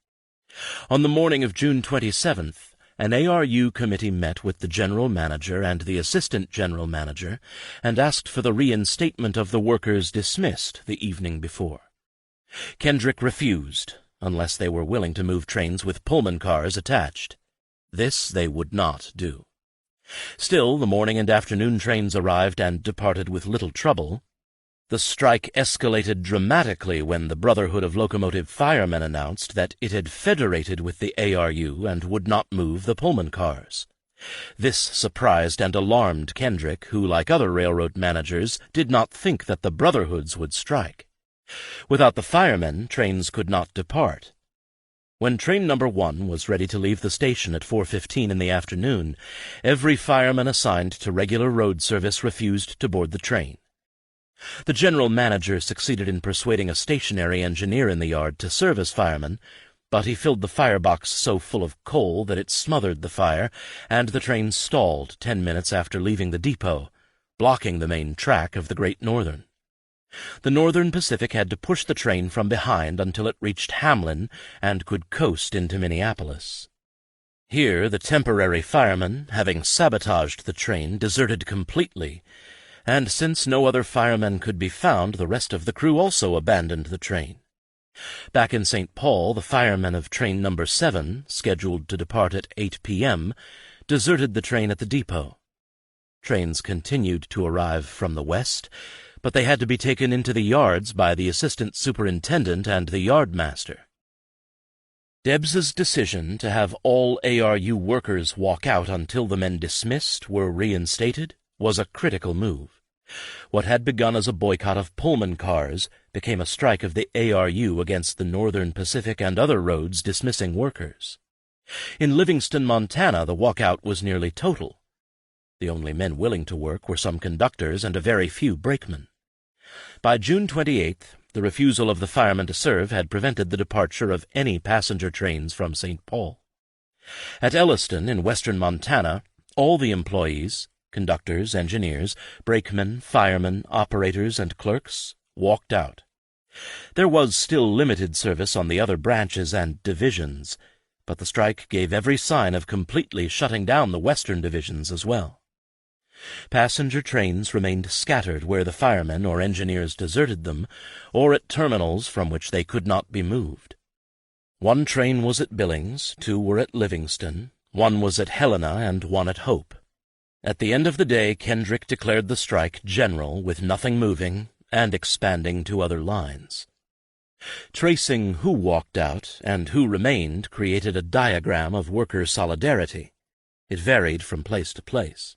On the morning of June 27th, an ARU committee met with the general manager and the assistant general manager and asked for the reinstatement of the workers dismissed the evening before. Kendrick refused, unless they were willing to move trains with Pullman cars attached. This they would not do. Still, the morning and afternoon trains arrived and departed with little trouble. The strike escalated dramatically when the Brotherhood of Locomotive Firemen announced that it had federated with the ARU and would not move the Pullman cars. This surprised and alarmed Kendrick, who, like other railroad managers, did not think that the brotherhoods would strike. Without the firemen, trains could not depart. When train number 1 was ready to leave the station at 4:15 in the afternoon, every fireman assigned to regular road service refused to board the train. The general manager succeeded in persuading a stationary engineer in the yard to serve as fireman, but he filled the firebox so full of coal that it smothered the fire, and the train stalled 10 minutes after leaving the depot, blocking the main track of the Great Northern. The Northern Pacific had to push the train from behind until it reached Hamlin and could coast into Minneapolis. Here the temporary firemen, having sabotaged the train, deserted completely, and since no other firemen could be found, the rest of the crew also abandoned the train. Back in St. Paul, the firemen of train number 7, scheduled to depart at 8 p.m., deserted the train at the depot. Trains continued to arrive from the west, but they had to be taken into the yards by the assistant superintendent and the yardmaster. Debs's decision to have all ARU workers walk out until the men dismissed were reinstated was a critical move. What had begun as a boycott of Pullman cars became a strike of the ARU against the Northern Pacific and other roads dismissing workers. In Livingston, Montana, the walkout was nearly total. The only men willing to work were some conductors and a very few brakemen. By June 28th, the refusal of the firemen to serve had prevented the departure of any passenger trains from St. Paul. At Elliston, in western Montana, all the employees, conductors, engineers, brakemen, firemen, operators, and clerks, walked out. There was still limited service on the other branches and divisions, but the strike gave every sign of completely shutting down the western divisions as well. Passenger trains remained scattered where the firemen or engineers deserted them, or at terminals from which they could not be moved. One train was at Billings, 2 were at Livingston, 1 was at Helena, and 1 at Hope. At the end of the day, Kendrick declared the strike general, with nothing moving, and expanding to other lines. Tracing who walked out and who remained created a diagram of worker solidarity. It varied from place to place.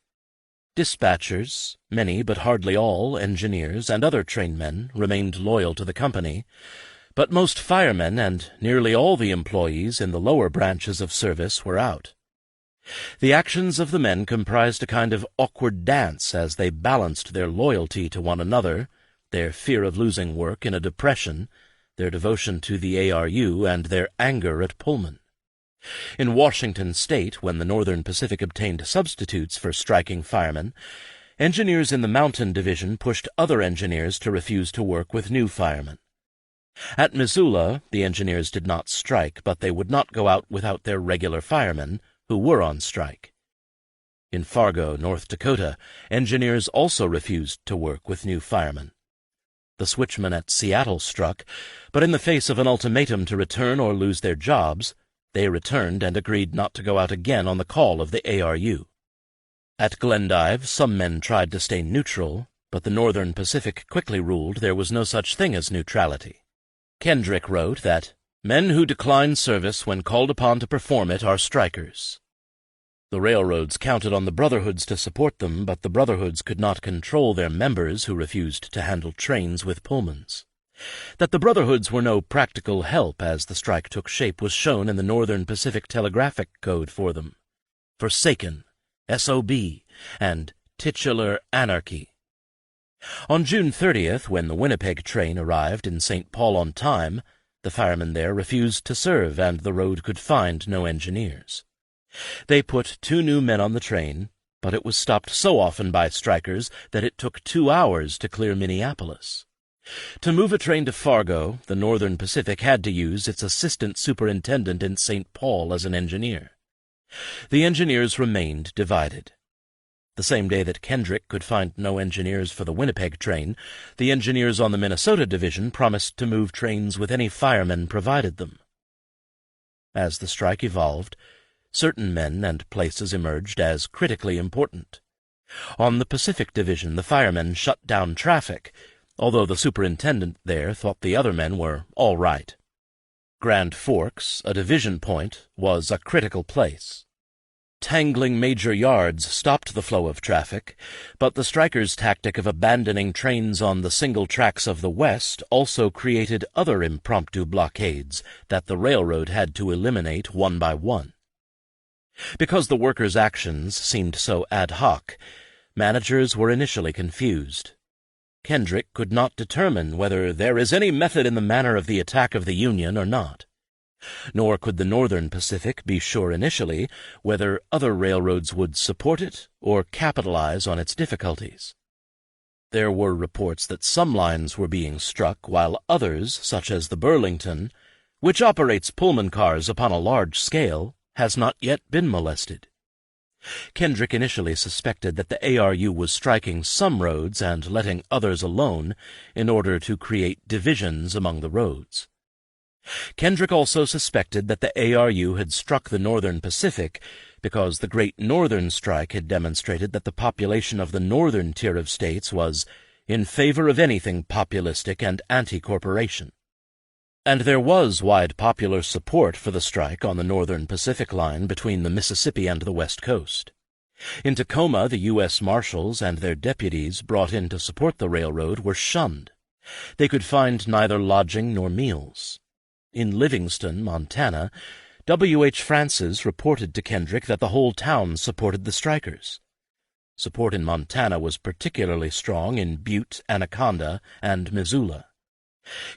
Dispatchers, many but hardly all engineers and other trainmen remained loyal to the company, but most firemen and nearly all the employees in the lower branches of service were out. The actions of the men comprised a kind of awkward dance as they balanced their loyalty to one another, their fear of losing work in a depression, their devotion to the ARU, and their anger at Pullman. In Washington State, when the Northern Pacific obtained substitutes for striking firemen, engineers in the Mountain Division pushed other engineers to refuse to work with new firemen. At Missoula, the engineers did not strike, but they would not go out without their regular firemen, who were on strike. In Fargo, North Dakota, engineers also refused to work with new firemen. The switchmen at Seattle struck, but in the face of an ultimatum to return or lose their jobs, they returned and agreed not to go out again on the call of the ARU. At Glendive, some men tried to stay neutral, but the Northern Pacific quickly ruled there was no such thing as neutrality. Kendrick wrote that, "Men who decline service when called upon to perform it are strikers." The railroads counted on the brotherhoods to support them, but the brotherhoods could not control their members who refused to handle trains with Pullmans. That the brotherhoods were no practical help as the strike took shape was shown in the Northern Pacific Telegraphic Code for them. Forsaken, SOB, and titular anarchy. On June 30th, when the Winnipeg train arrived in St. Paul on time, the firemen there refused to serve, and the road could find no engineers. They put 2 new men on the train, but it was stopped so often by strikers that it took 2 hours to clear Minneapolis. To move a train to Fargo, the Northern Pacific had to use its assistant superintendent in St. Paul as an engineer. The engineers remained divided. The same day that Kendrick could find no engineers for the Winnipeg train, the engineers on the Minnesota division promised to move trains with any firemen provided them. As the strike evolved, certain men and places emerged as critically important. On the Pacific Division, the firemen shut down traffic, although the superintendent there thought the other men were all right. Grand Forks, a division point, was a critical place. Tangling major yards stopped the flow of traffic, but the strikers' tactic of abandoning trains on the single tracks of the West also created other impromptu blockades that the railroad had to eliminate one by one. Because the workers' actions seemed so ad hoc, managers were initially confused. Kendrick could not determine whether there is any method in the manner of the attack of the Union or not. Nor could the Northern Pacific be sure initially whether other railroads would support it or capitalize on its difficulties. There were reports that some lines were being struck while others, such as the Burlington, which operates Pullman cars upon a large scale, has not yet been molested. Kendrick initially suspected that the ARU was striking some roads and letting others alone in order to create divisions among the roads. Kendrick also suspected that the ARU had struck the Northern Pacific because the Great Northern Strike had demonstrated that the population of the northern tier of states was in favor of anything populistic and anti-corporation. And there was wide popular support for the strike on the Northern Pacific line between the Mississippi and the West Coast. In Tacoma, the U.S. Marshals and their deputies brought in to support the railroad were shunned. They could find neither lodging nor meals. In Livingston, Montana, W. H. Francis reported to Kendrick that the whole town supported the strikers. Support in Montana was particularly strong in Butte, Anaconda, and Missoula.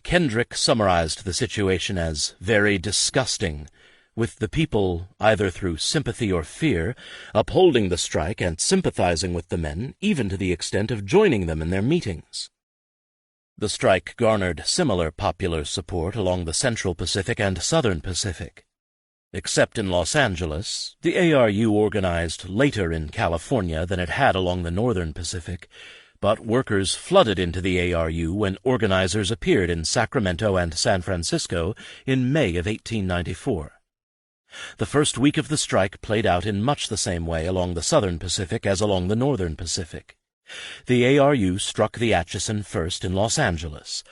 Kendrick summarized the situation as very disgusting, with the people, either through sympathy or fear, upholding the strike and sympathizing with the men, even to the extent of joining them in their meetings. The strike garnered similar popular support along the Central Pacific and Southern Pacific. Except in Los Angeles, the ARU organized later in California than it had along the Northern Pacific, but workers flooded into the ARU when organizers appeared in Sacramento and San Francisco in May of 1894. The first week of the strike played out in much the same way along the Southern Pacific as along the Northern Pacific. The ARU struck the Atchison first in Los Angeles,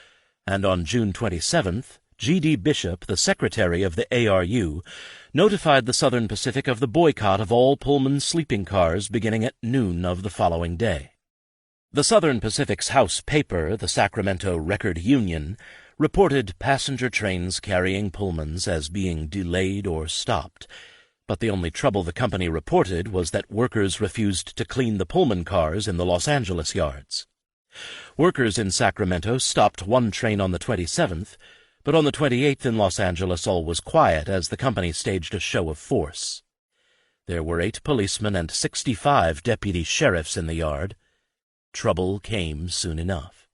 and on June 27th, G.D. Bishop, the secretary of the ARU, notified the Southern Pacific of the boycott of all Pullman sleeping cars beginning at noon of the following day. The Southern Pacific's house paper, the Sacramento Record Union, reported passenger trains carrying Pullmans as being delayed or stopped, but the only trouble the company reported was that workers refused to clean the Pullman cars in the Los Angeles yards. Workers in Sacramento stopped one train on the 27th, but on the 28th in Los Angeles all was quiet as the company staged a show of force. There were 8 policemen and 65 deputy sheriffs in the yard. Trouble came soon enough.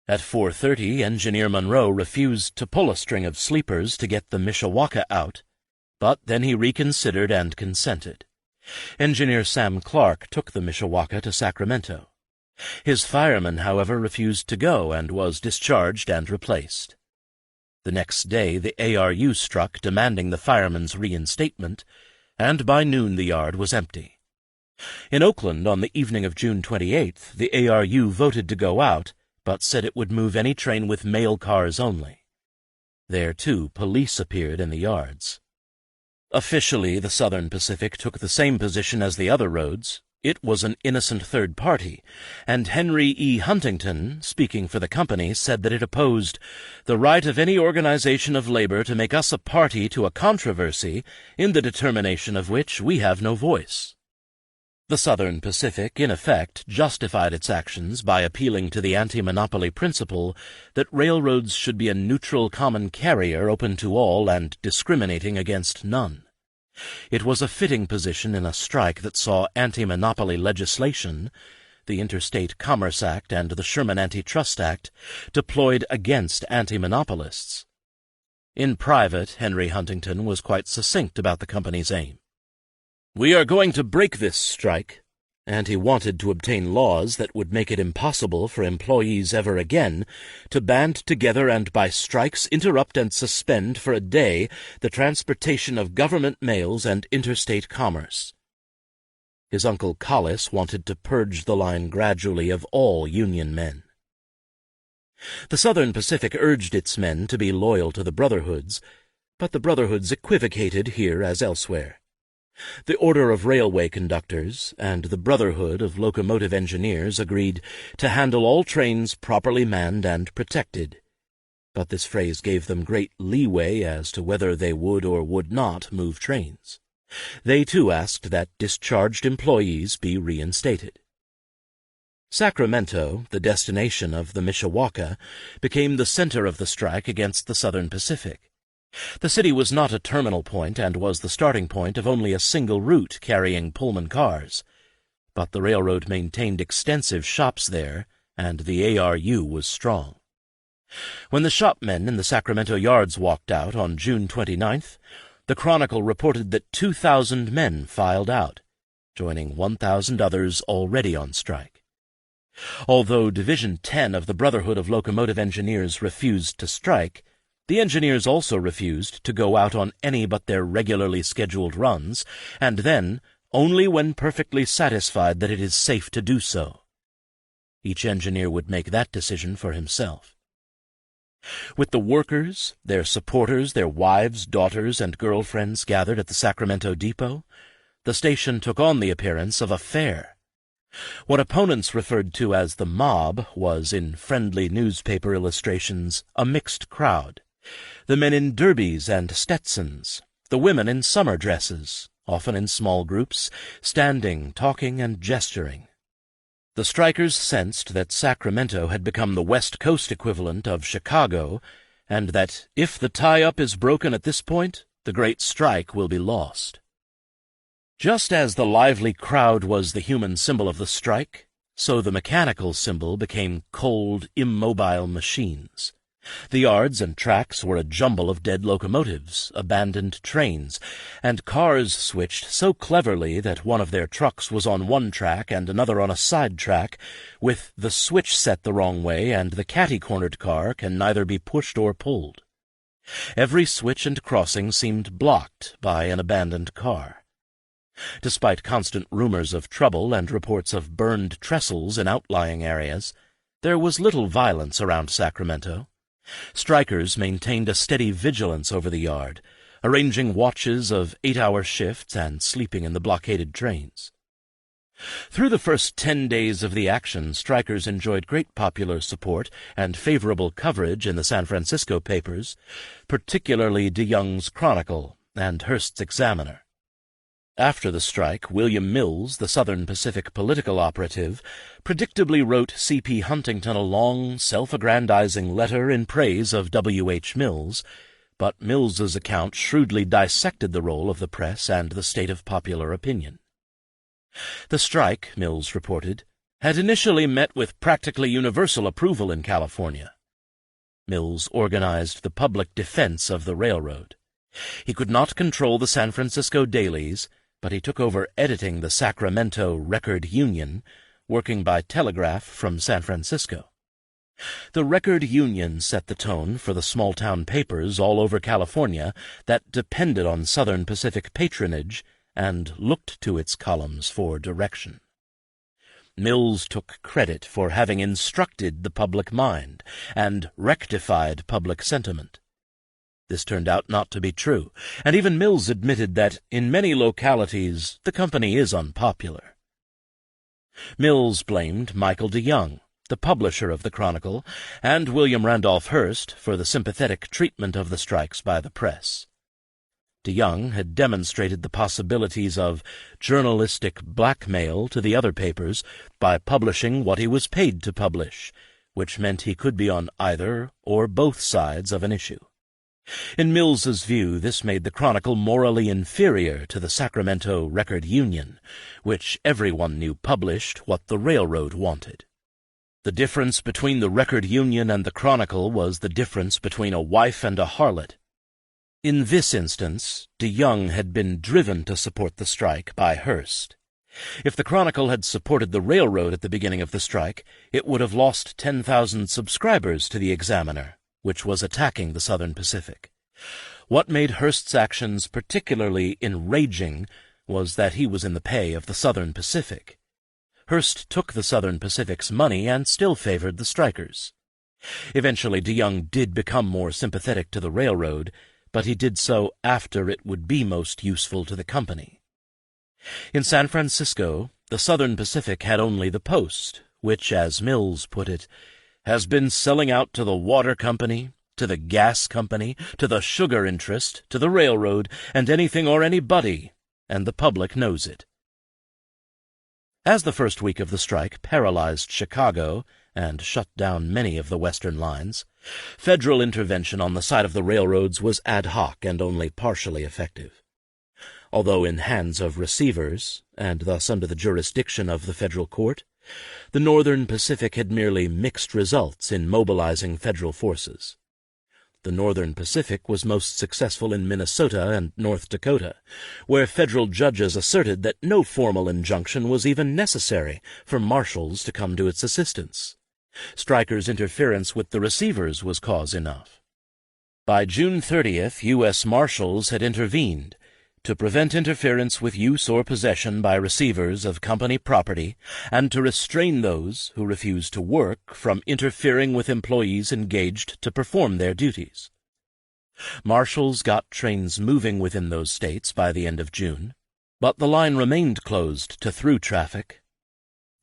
At 4:30, Engineer Monroe refused to pull a string of sleepers to get the Mishawaka out, but then he reconsidered and consented. Engineer Sam Clark took the Mishawaka to Sacramento. His fireman, however, refused to go and was discharged and replaced. The next day the ARU struck, demanding the fireman's reinstatement, and by noon the yard was empty. In Oakland, on the evening of June 28th, the ARU voted to go out, but said it would move any train with mail cars only. There, too, police appeared in the yards. Officially, the Southern Pacific took the same position as the other roads. It was an innocent third party, and Henry E. Huntington, speaking for the company, said that it opposed the right of any organization of labor to make us a party to a controversy in the determination of which we have no voice. The Southern Pacific, in effect, justified its actions by appealing to the antimonopoly principle that railroads should be a neutral common carrier open to all and discriminating against none. It was a fitting position in a strike that saw anti-monopoly legislation, the Interstate Commerce Act and the Sherman Antitrust Act, deployed against anti-monopolists. In private, Henry Huntington was quite succinct about the company's aim. "We are going to break this strike," and he wanted to obtain laws that would make it impossible for employees ever again to band together and by strikes interrupt and suspend for a day the transportation of government mails and interstate commerce. His uncle Collis wanted to purge the line gradually of all Union men. The Southern Pacific urged its men to be loyal to the Brotherhoods, but the Brotherhoods equivocated here as elsewhere. The Order of Railway Conductors and the Brotherhood of Locomotive Engineers agreed to handle all trains properly manned and protected, but this phrase gave them great leeway as to whether they would or would not move trains. They too asked that discharged employees be reinstated. Sacramento, the destination of the Mishawaka, became the center of the strike against the Southern Pacific. The city was not a terminal point and was the starting point of only a single route carrying Pullman cars, but the railroad maintained extensive shops there, and the ARU was strong. When the shopmen in the Sacramento yards walked out on June 29th, the Chronicle reported that 2,000 men filed out, joining 1,000 others already on strike. Although Division 10 of the Brotherhood of Locomotive Engineers refused to strike, the engineers also refused to go out on any but their regularly scheduled runs, and then only when perfectly satisfied that it is safe to do so. Each engineer would make that decision for himself. With the workers, their supporters, their wives, daughters, and girlfriends gathered at the Sacramento depot, the station took on the appearance of a fair. What opponents referred to as the mob was, in friendly newspaper illustrations, a mixed crowd. The men in derbies and Stetsons, the women in summer dresses, often in small groups, standing, talking, and gesturing. The strikers sensed that Sacramento had become the West Coast equivalent of Chicago, and that if the tie-up is broken at this point, the great strike will be lost. Just as the lively crowd was the human symbol of the strike, so the mechanical symbol became cold, immobile machines. The yards and tracks were a jumble of dead locomotives, abandoned trains, and cars switched so cleverly that one of their trucks was on one track and another on a side track, with the switch set the wrong way, and the catty-cornered car can neither be pushed or pulled. Every switch and crossing seemed blocked by an abandoned car. Despite constant rumors of trouble and reports of burned trestles in outlying areas, there was little violence around Sacramento. Strikers maintained a steady vigilance over the yard, arranging watches of 8-hour shifts and sleeping in the blockaded trains. Through the first 10 days of the action, strikers enjoyed great popular support and favorable coverage in the San Francisco papers, particularly DeYoung's Chronicle and Hearst's Examiner. After the strike, William Mills, the Southern Pacific political operative, predictably wrote C.P. Huntington a long, self-aggrandizing letter in praise of W.H. Mills, but Mills's account shrewdly dissected the role of the press and the state of popular opinion. The strike, Mills reported, had initially met with practically universal approval in California. Mills organized the public defense of the railroad. He could not control the San Francisco dailies, but he took over editing the Sacramento Record Union, working by telegraph from San Francisco. The Record Union set the tone for the small-town papers all over California that depended on Southern Pacific patronage and looked to its columns for direction. Mills took credit for having instructed the public mind and rectified public sentiment. This turned out not to be true, and even Mills admitted that in many localities the company is unpopular. Mills blamed Michael DeYoung, the publisher of the Chronicle, and William Randolph Hearst for the sympathetic treatment of the strikes by the press. DeYoung had demonstrated the possibilities of journalistic blackmail to the other papers by publishing what he was paid to publish, which meant he could be on either or both sides of an issue. In Mills's view, this made the Chronicle morally inferior to the Sacramento Record Union, which everyone knew published what the railroad wanted. The difference between the Record Union and the Chronicle was the difference between a wife and a harlot. In this instance, DeYoung had been driven to support the strike by Hearst. If the Chronicle had supported the railroad at the beginning of the strike, it would have lost 10,000 subscribers to the Examiner, which was attacking the Southern Pacific. What made Hearst's actions particularly enraging was that he was in the pay of the Southern Pacific. Hearst took the Southern Pacific's money and still favored the strikers. Eventually, DeYoung did become more sympathetic to the railroad, but he did so after it would be most useful to the company. In San Francisco, the Southern Pacific had only the Post, which, as Mills put it, has been selling out to the water company, to the gas company, to the sugar interest, to the railroad, and anything or anybody, and the public knows it. As the first week of the strike paralyzed Chicago and shut down many of the western lines, federal intervention on the side of the railroads was ad hoc and only partially effective. Although in hands of receivers, and thus under the jurisdiction of the federal court, the Northern Pacific had merely mixed results in mobilizing federal forces. The Northern Pacific was most successful in Minnesota and North Dakota, where federal judges asserted that no formal injunction was even necessary for marshals to come to its assistance. Strikers' interference with the receivers was cause enough. By June 30th, U.S. Marshals had intervened to prevent interference with use or possession by receivers of company property and to restrain those who refused to work from interfering with employees engaged to perform their duties. Marshals got trains moving within those states by the end of June, but the line remained closed to through traffic.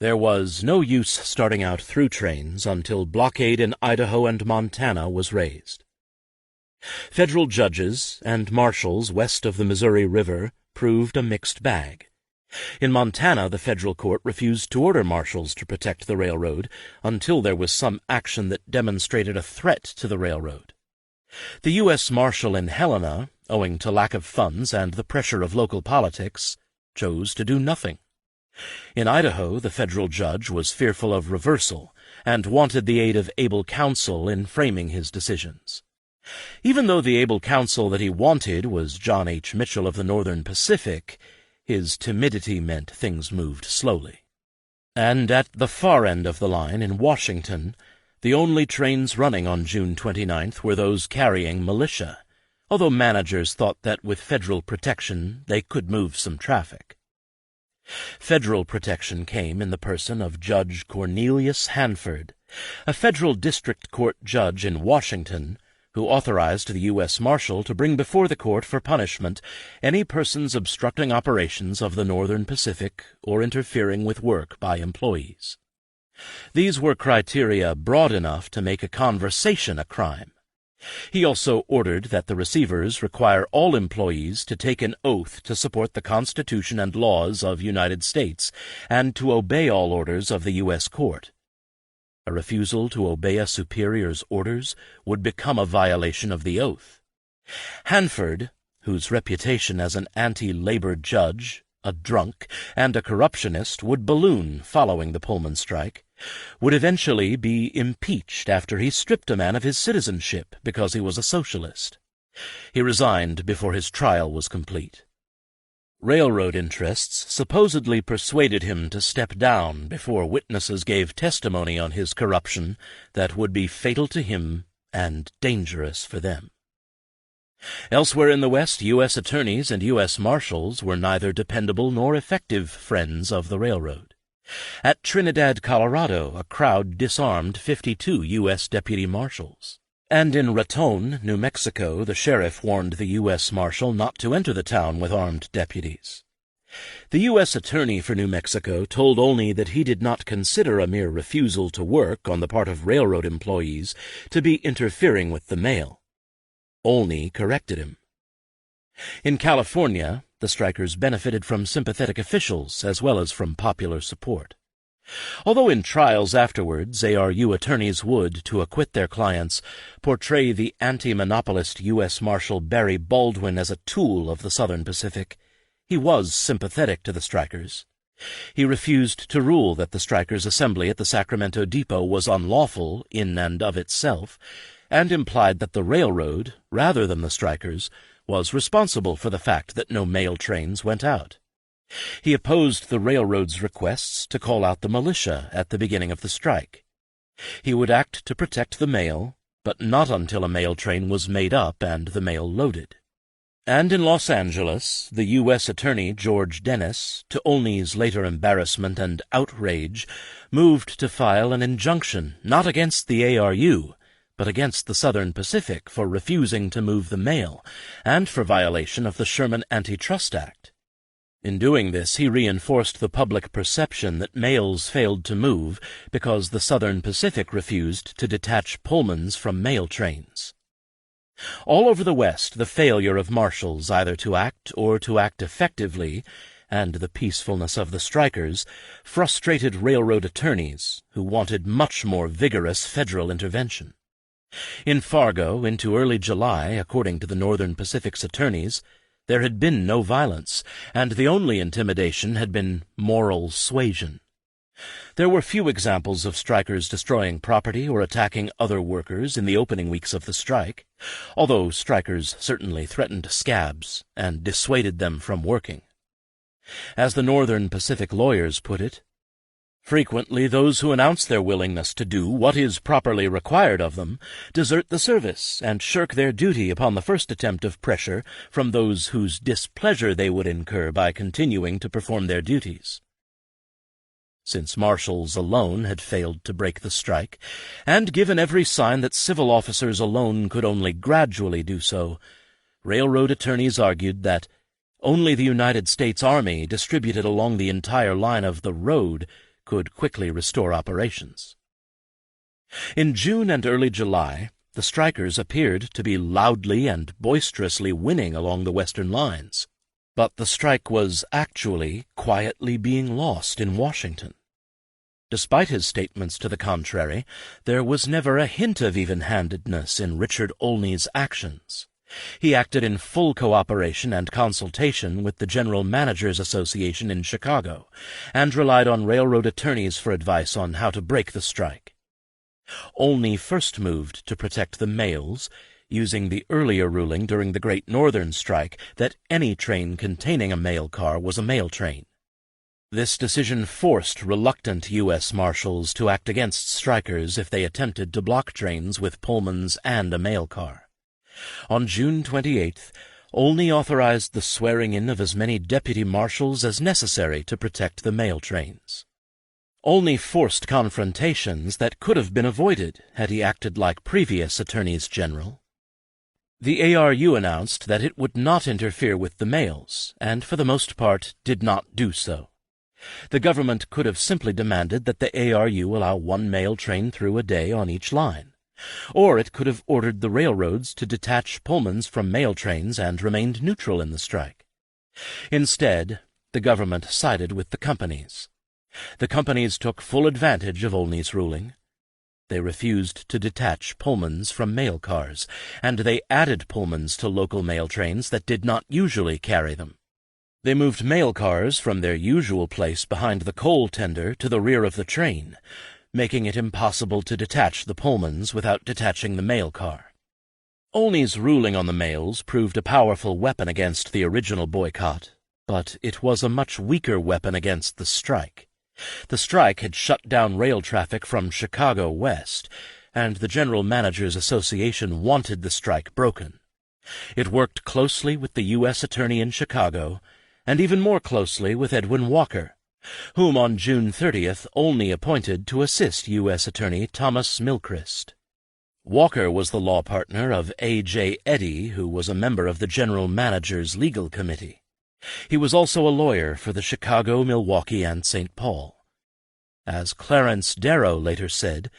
There was no use starting out through trains until blockade in Idaho and Montana was raised. Federal judges and marshals west of the Missouri River proved a mixed bag. In Montana, the federal court refused to order marshals to protect the railroad until there was some action that demonstrated a threat to the railroad. The U.S. Marshal in Helena, owing to lack of funds and the pressure of local politics, chose to do nothing. In Idaho, the federal judge was fearful of reversal and wanted the aid of able counsel in framing his decisions. Even though the able counsel that he wanted was John H. Mitchell of the Northern Pacific, his timidity meant things moved slowly. And at the far end of the line in Washington, the only trains running on June 29th were those carrying militia, although managers thought that with federal protection they could move some traffic. Federal protection came in the person of Judge Cornelius Hanford, a federal district court judge in Washington, who authorized the U.S. Marshal to bring before the court for punishment any persons obstructing operations of the Northern Pacific or interfering with work by employees. These were criteria broad enough to make a conversation a crime. He also ordered that the receivers require all employees to take an oath to support the Constitution and laws of United States and to obey all orders of the U.S. court. A refusal to obey a superior's orders would become a violation of the oath. Hanford, whose reputation as an anti-labor judge, a drunk, and a corruptionist would balloon following the Pullman strike, would eventually be impeached after he stripped a man of his citizenship because he was a socialist. He resigned before his trial was complete. Railroad interests supposedly persuaded him to step down before witnesses gave testimony on his corruption that would be fatal to him and dangerous for them. Elsewhere in the West, U.S. attorneys and U.S. marshals were neither dependable nor effective friends of the railroad. At Trinidad, Colorado, a crowd disarmed 52 U.S. deputy marshals. And in Raton, New Mexico, the sheriff warned the U.S. Marshal not to enter the town with armed deputies. The U.S. Attorney for New Mexico told Olney that he did not consider a mere refusal to work on the part of railroad employees to be interfering with the mail. Olney corrected him. In California, the strikers benefited from sympathetic officials as well as from popular support. Although in trials afterwards ARU attorneys would, to acquit their clients, portray the anti-monopolist U.S. Marshal Barry Baldwin as a tool of the Southern Pacific, he was sympathetic to the strikers. He refused to rule that the strikers' assembly at the Sacramento Depot was unlawful in and of itself, and implied that the railroad, rather than the strikers, was responsible for the fact that no mail trains went out. He opposed the railroad's requests to call out the militia at the beginning of the strike. He would act to protect the mail, but not until a mail train was made up and the mail loaded. And in Los Angeles, the U.S. Attorney George Dennis, to Olney's later embarrassment and outrage, moved to file an injunction not against the ARU, but against the Southern Pacific for refusing to move the mail and for violation of the Sherman Antitrust Act. In doing this, he reinforced the public perception that mails failed to move because the Southern Pacific refused to detach Pullmans from mail trains. All over the West, the failure of marshals either to act or to act effectively, and the peacefulness of the strikers, frustrated railroad attorneys who wanted much more vigorous federal intervention. In Fargo, into early July, according to the Northern Pacific's attorneys, there had been no violence, and the only intimidation had been moral suasion. There were few examples of strikers destroying property or attacking other workers in the opening weeks of the strike, although strikers certainly threatened scabs and dissuaded them from working. As the Northern Pacific lawyers put it, frequently those who announce their willingness to do what is properly required of them desert the service and shirk their duty upon the first attempt of pressure from those whose displeasure they would incur by continuing to perform their duties. Since marshals alone had failed to break the strike, and given every sign that civil officers alone could only gradually do so, railroad attorneys argued that only the United States Army, distributed along the entire line of the road, could quickly restore operations. In June and early July, the strikers appeared to be loudly and boisterously winning along the western lines, but the strike was actually quietly being lost in Washington. Despite his statements to the contrary, there was never a hint of even-handedness in Richard Olney's actions. He acted in full cooperation and consultation with the General Managers Association in Chicago, and relied on railroad attorneys for advice on how to break the strike. Olney first moved to protect the mails, using the earlier ruling during the Great Northern Strike that any train containing a mail car was a mail train. This decision forced reluctant U.S. Marshals to act against strikers if they attempted to block trains with Pullmans and a mail car. On June 28th, Olney authorized the swearing-in of as many deputy marshals as necessary to protect the mail trains. Olney forced confrontations that could have been avoided had he acted like previous attorneys general. The ARU announced that it would not interfere with the mails, and for the most part did not do so. The government could have simply demanded that the ARU allow one mail train through a day on each line, or it could have ordered the railroads to detach Pullmans from mail trains and remained neutral in the strike. Instead, the government sided with the companies. The companies took full advantage of Olney's ruling. They refused to detach Pullmans from mail cars, and they added Pullmans to local mail trains that did not usually carry them. They moved mail cars from their usual place behind the coal tender to the rear of the train, making it impossible to detach the Pullmans without detaching the mail car. Olney's ruling on the mails proved a powerful weapon against the original boycott, but it was a much weaker weapon against the strike. The strike had shut down rail traffic from Chicago west, and the General Managers Association wanted the strike broken. It worked closely with the U.S. Attorney in Chicago, and even more closely with Edwin Walker, whom on June 30th Olney appointed to assist U.S. Attorney Thomas Milchrist. Walker was the law partner of A.J. Eddy, who was a member of the General Manager's Legal Committee. He was also a lawyer for the Chicago, Milwaukee, and St. Paul. As Clarence Darrow later said,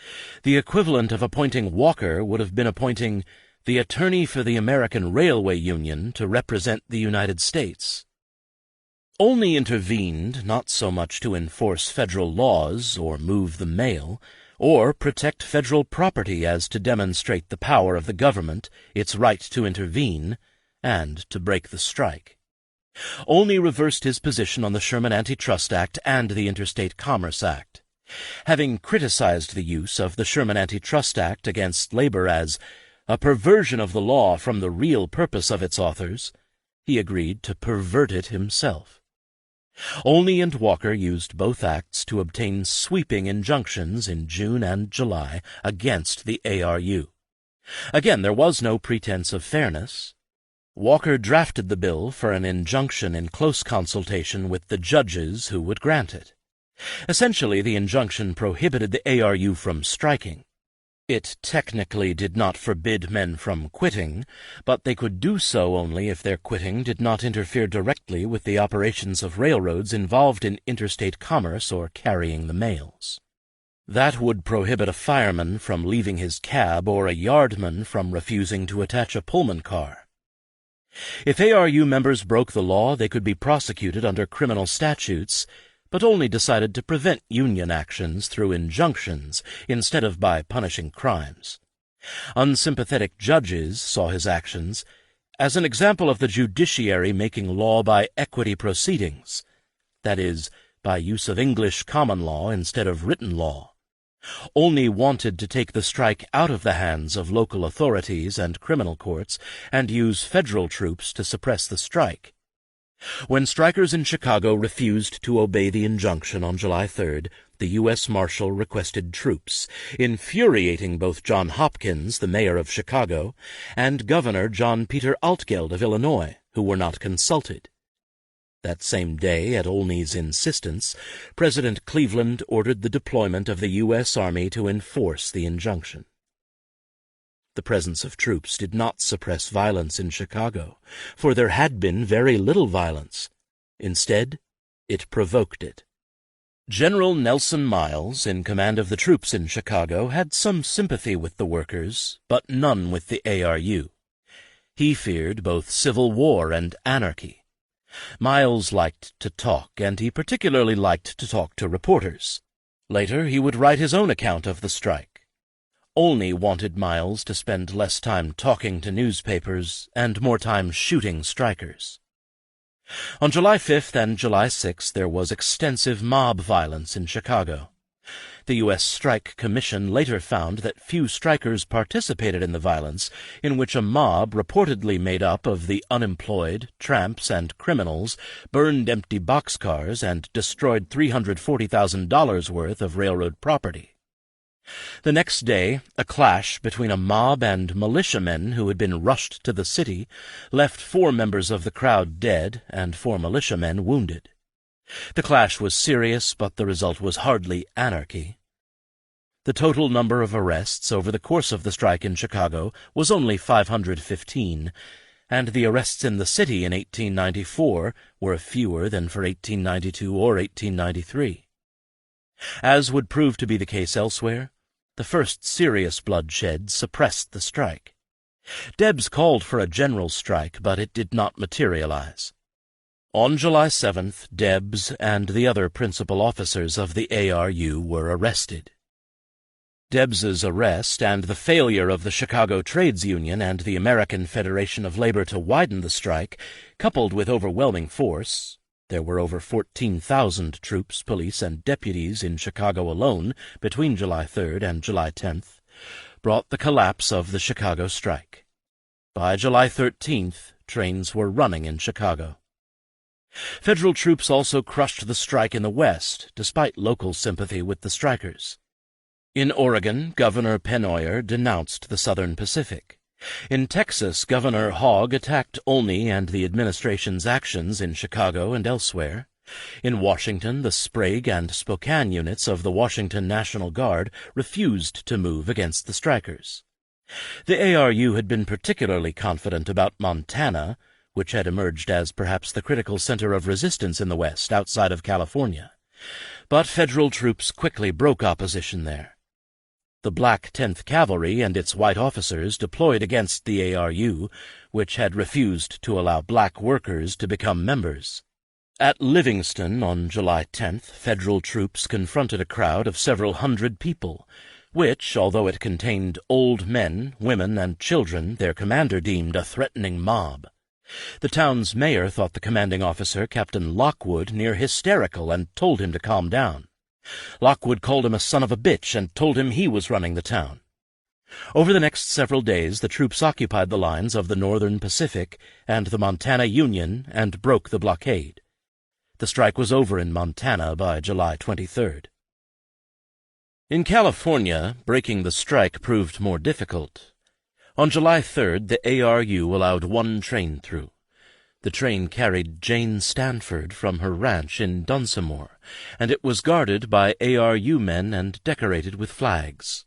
the equivalent of appointing Walker would have been appointing the attorney for the American Railway Union to represent the United States. Olney intervened not so much to enforce federal laws or move the mail, or protect federal property as to demonstrate the power of the government, its right to intervene, and to break the strike. Olney reversed his position on the Sherman Antitrust Act and the Interstate Commerce Act. Having criticized the use of the Sherman Antitrust Act against labor as a perversion of the law from the real purpose of its authors, he agreed to pervert it himself. Olney and Walker used both acts to obtain sweeping injunctions in June and July against the ARU. Again, there was no pretense of fairness. Walker drafted the bill for an injunction in close consultation with the judges who would grant it. Essentially, the injunction prohibited the ARU from striking. It technically did not forbid men from quitting, but they could do so only if their quitting did not interfere directly with the operations of railroads involved in interstate commerce or carrying the mails. That would prohibit a fireman from leaving his cab or a yardman from refusing to attach a Pullman car. If ARU members broke the law, they could be prosecuted under criminal statutes, but only decided to prevent union actions through injunctions instead of by punishing crimes. Unsympathetic judges saw his actions as an example of the judiciary making law by equity proceedings, that is, by use of English common law instead of written law. Olney wanted to take the strike out of the hands of local authorities and criminal courts and use federal troops to suppress the strike. When strikers in Chicago refused to obey the injunction on July 3rd, the U.S. Marshal requested troops, infuriating both John Hopkins, the mayor of Chicago, and Governor John Peter Altgeld of Illinois, who were not consulted. That same day, at Olney's insistence, President Cleveland ordered the deployment of the U.S. Army to enforce the injunction. The presence of troops did not suppress violence in Chicago, for there had been very little violence. Instead, it provoked it. General Nelson Miles, in command of the troops in Chicago, had some sympathy with the workers, but none with the ARU. He feared both civil war and anarchy. Miles liked to talk, and he particularly liked to talk to reporters. Later, he would write his own account of the strike. Olney wanted Miles to spend less time talking to newspapers and more time shooting strikers. On July 5th and July 6th there was extensive mob violence in Chicago. The U.S. Strike Commission later found that few strikers participated in the violence, in which a mob reportedly made up of the unemployed, tramps, and criminals burned empty boxcars and destroyed $340,000 worth of railroad property. The next day, a clash between a mob and militiamen who had been rushed to the city left 4 members of the crowd dead and 4 militiamen wounded. The clash was serious, but the result was hardly anarchy. The total number of arrests over the course of the strike in Chicago was only 515, and the arrests in the city in 1894 were fewer than for 1892 or 1893. As would prove to be the case elsewhere, the first serious bloodshed suppressed the strike. Debs called for a general strike, but it did not materialize. On July 7th, Debs and the other principal officers of the ARU were arrested. Debs's arrest and the failure of the Chicago Trades Union and the American Federation of Labor to widen the strike, coupled with overwhelming force — there were over 14,000 troops, police, and deputies in Chicago alone between July 3rd and July 10th — brought the collapse of the Chicago strike. By July 13th, trains were running in Chicago. Federal troops also crushed the strike in the West, despite local sympathy with the strikers. In Oregon, Governor Pennoyer denounced the Southern Pacific. In Texas, Governor Hogg attacked Olney and the administration's actions in Chicago and elsewhere. In Washington, the Sprague and Spokane units of the Washington National Guard refused to move against the strikers. The ARU had been particularly confident about Montana, which had emerged as perhaps the critical center of resistance in the West outside of California. But federal troops quickly broke opposition there. The Black 10th Cavalry and its white officers deployed against the ARU, which had refused to allow black workers to become members. At Livingston on July 10th, federal troops confronted a crowd of several hundred people, which, although it contained old men, women, and children, their commander deemed a threatening mob. The town's mayor thought the commanding officer, Captain Lockwood, near hysterical and told him to calm down. Lockwood called him a son of a bitch and told him he was running the town. Over the next several days, the troops occupied the lines of the Northern Pacific and the Montana Union and broke the blockade. The strike was over in Montana by July 23rd. In California, breaking the strike proved more difficult. On July 3rd, the ARU allowed one train through. The train carried Jane Stanford from her ranch in Dunsamore, and it was guarded by ARU men and decorated with flags.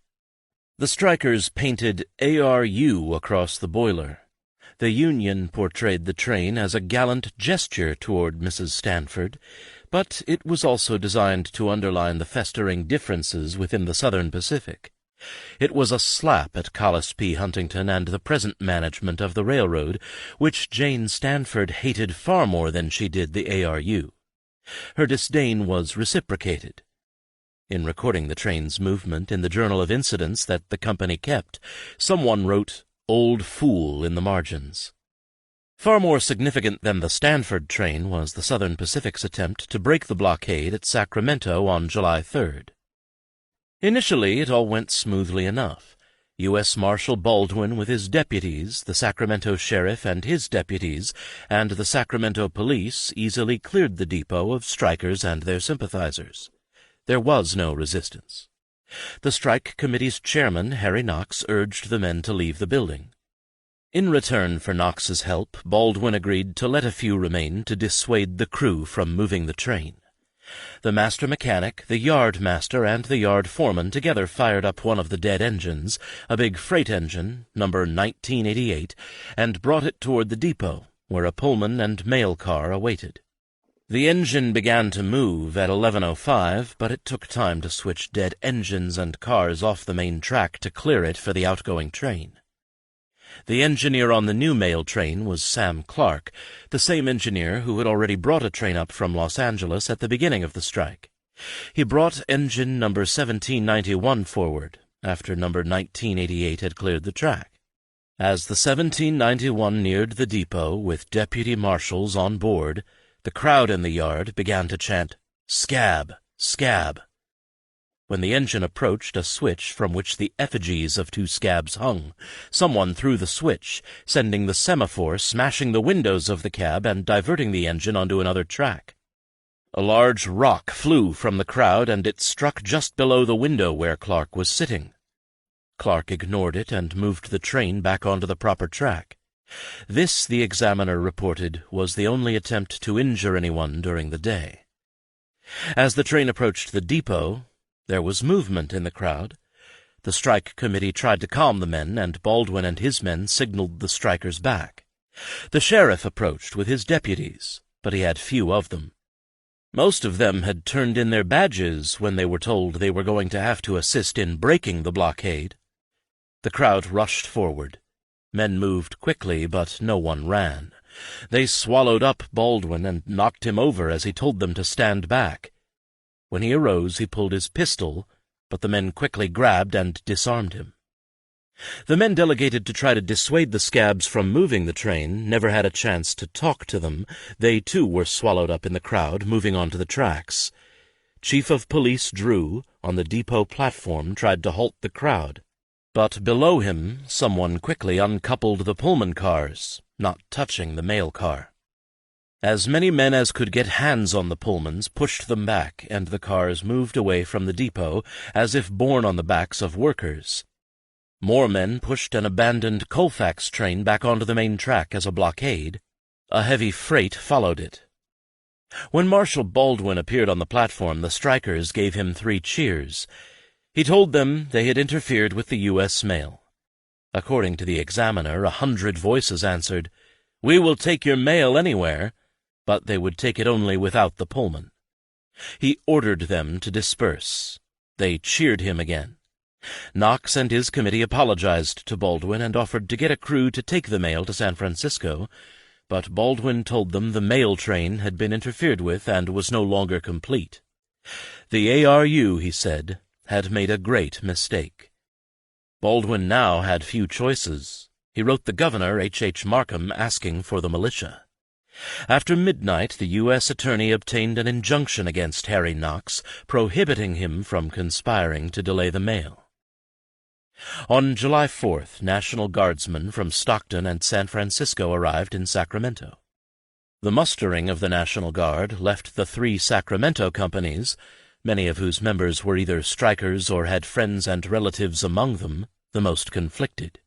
The strikers painted ARU across the boiler. The Union portrayed the train as a gallant gesture toward Mrs. Stanford, but it was also designed to underline the festering differences within the Southern Pacific. It was a slap at Collis P. Huntington and the present management of the railroad, which Jane Stanford hated far more than she did the ARU. Her disdain was reciprocated. In recording the train's movement in the Journal of Incidents that the company kept, someone wrote, "Old fool," in the margins. Far more significant than the Stanford train was the Southern Pacific's attempt to break the blockade at Sacramento on July 3rd. Initially, it all went smoothly enough. U.S. Marshal Baldwin with his deputies, the Sacramento sheriff and his deputies, and the Sacramento police easily cleared the depot of strikers and their sympathizers. There was no resistance. The strike committee's chairman, Harry Knox, urged the men to leave the building. In return for Knox's help, Baldwin agreed to let a few remain to dissuade the crew from moving the train. The master mechanic, the yard master, and the yard foreman together fired up one of the dead engines, a big freight engine, number 1988, and brought it toward the depot, where a Pullman and mail car awaited. The engine began to move at 11:05, but it took time to switch dead engines and cars off the main track to clear it for the outgoing train. The engineer on the new mail train was Sam Clark, the same engineer who had already brought a train up from Los Angeles at the beginning of the strike. He brought engine number 1791 forward, after number 1988 had cleared the track. As the 1791 neared the depot with deputy marshals on board, the crowd in the yard began to chant, "Scab! Scab!" When the engine approached a switch from which the effigies of two scabs hung, someone threw the switch, sending the semaphore smashing the windows of the cab and diverting the engine onto another track. A large rock flew from the crowd, and it struck just below the window where Clark was sitting. Clark ignored it and moved the train back onto the proper track. This, the Examiner reported, was the only attempt to injure anyone during the day. As the train approached the depot, there was movement in the crowd. The strike committee tried to calm the men, and Baldwin and his men signaled the strikers back. The sheriff approached with his deputies, but he had few of them. Most of them had turned in their badges when they were told they were going to have to assist in breaking the blockade. The crowd rushed forward. Men moved quickly, but no one ran. They swallowed up Baldwin and knocked him over as he told them to stand back. When he arose, he pulled his pistol, but the men quickly grabbed and disarmed him. The men delegated to try to dissuade the scabs from moving the train never had a chance to talk to them. They, too, were swallowed up in the crowd, moving onto the tracks. Chief of Police Drew, on the depot platform, tried to halt the crowd. But below him, someone quickly uncoupled the Pullman cars, not touching the mail car. As many men as could get hands on the Pullmans pushed them back, and the cars moved away from the depot as if borne on the backs of workers. More men pushed an abandoned Colfax train back onto the main track as a blockade. A heavy freight followed it. When Marshal Baldwin appeared on the platform, the strikers gave him 3 cheers. He told them they had interfered with the U.S. mail. According to the Examiner, 100 voices answered, "We will take your mail anywhere," but they would take it only without the Pullman. He ordered them to disperse. They cheered him again. Knox and his committee apologized to Baldwin and offered to get a crew to take the mail to San Francisco, but Baldwin told them the mail train had been interfered with and was no longer complete. The ARU, he said, had made a great mistake. Baldwin now had few choices. He wrote the governor, H. Markham, asking for the militia. After midnight, the U.S. attorney obtained an injunction against Harry Knox, prohibiting him from conspiring to delay the mail. On July 4th, National Guardsmen from Stockton and San Francisco arrived in Sacramento. The mustering of the National Guard left the 3 Sacramento companies, many of whose members were either strikers or had friends and relatives among them, the most conflicted.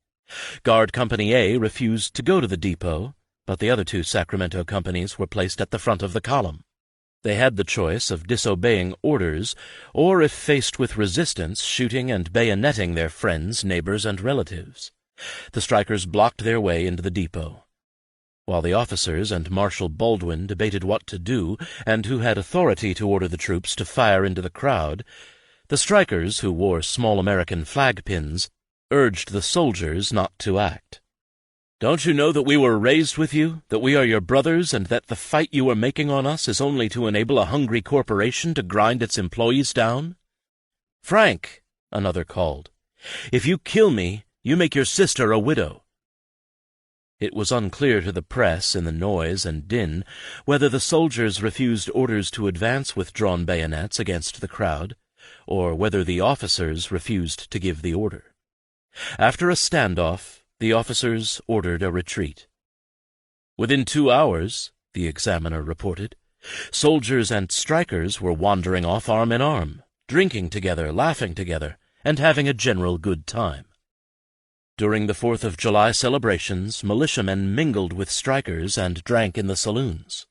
Guard Company A refused to go to the depot, but the other 2 Sacramento companies were placed at the front of the column. They had the choice of disobeying orders, or if faced with resistance, shooting and bayoneting their friends, neighbors, and relatives. The strikers blocked their way into the depot. While the officers and Marshal Baldwin debated what to do and who had authority to order the troops to fire into the crowd, the strikers, who wore small American flag pins, urged the soldiers not to act. "Don't you know that we were raised with you, that we are your brothers, and that the fight you are making on us is only to enable a hungry corporation to grind its employees down?" "Frank," another called, "if you kill me, you make your sister a widow." It was unclear to the press in the noise and din whether the soldiers refused orders to advance with drawn bayonets against the crowd, or whether the officers refused to give the order. After a standoff, the officers ordered a retreat. Within 2 hours, the Examiner reported, soldiers and strikers were wandering off arm in arm, drinking together, laughing together, and having a general good time. During the 4th of July celebrations, militiamen mingled with strikers and drank in the saloons.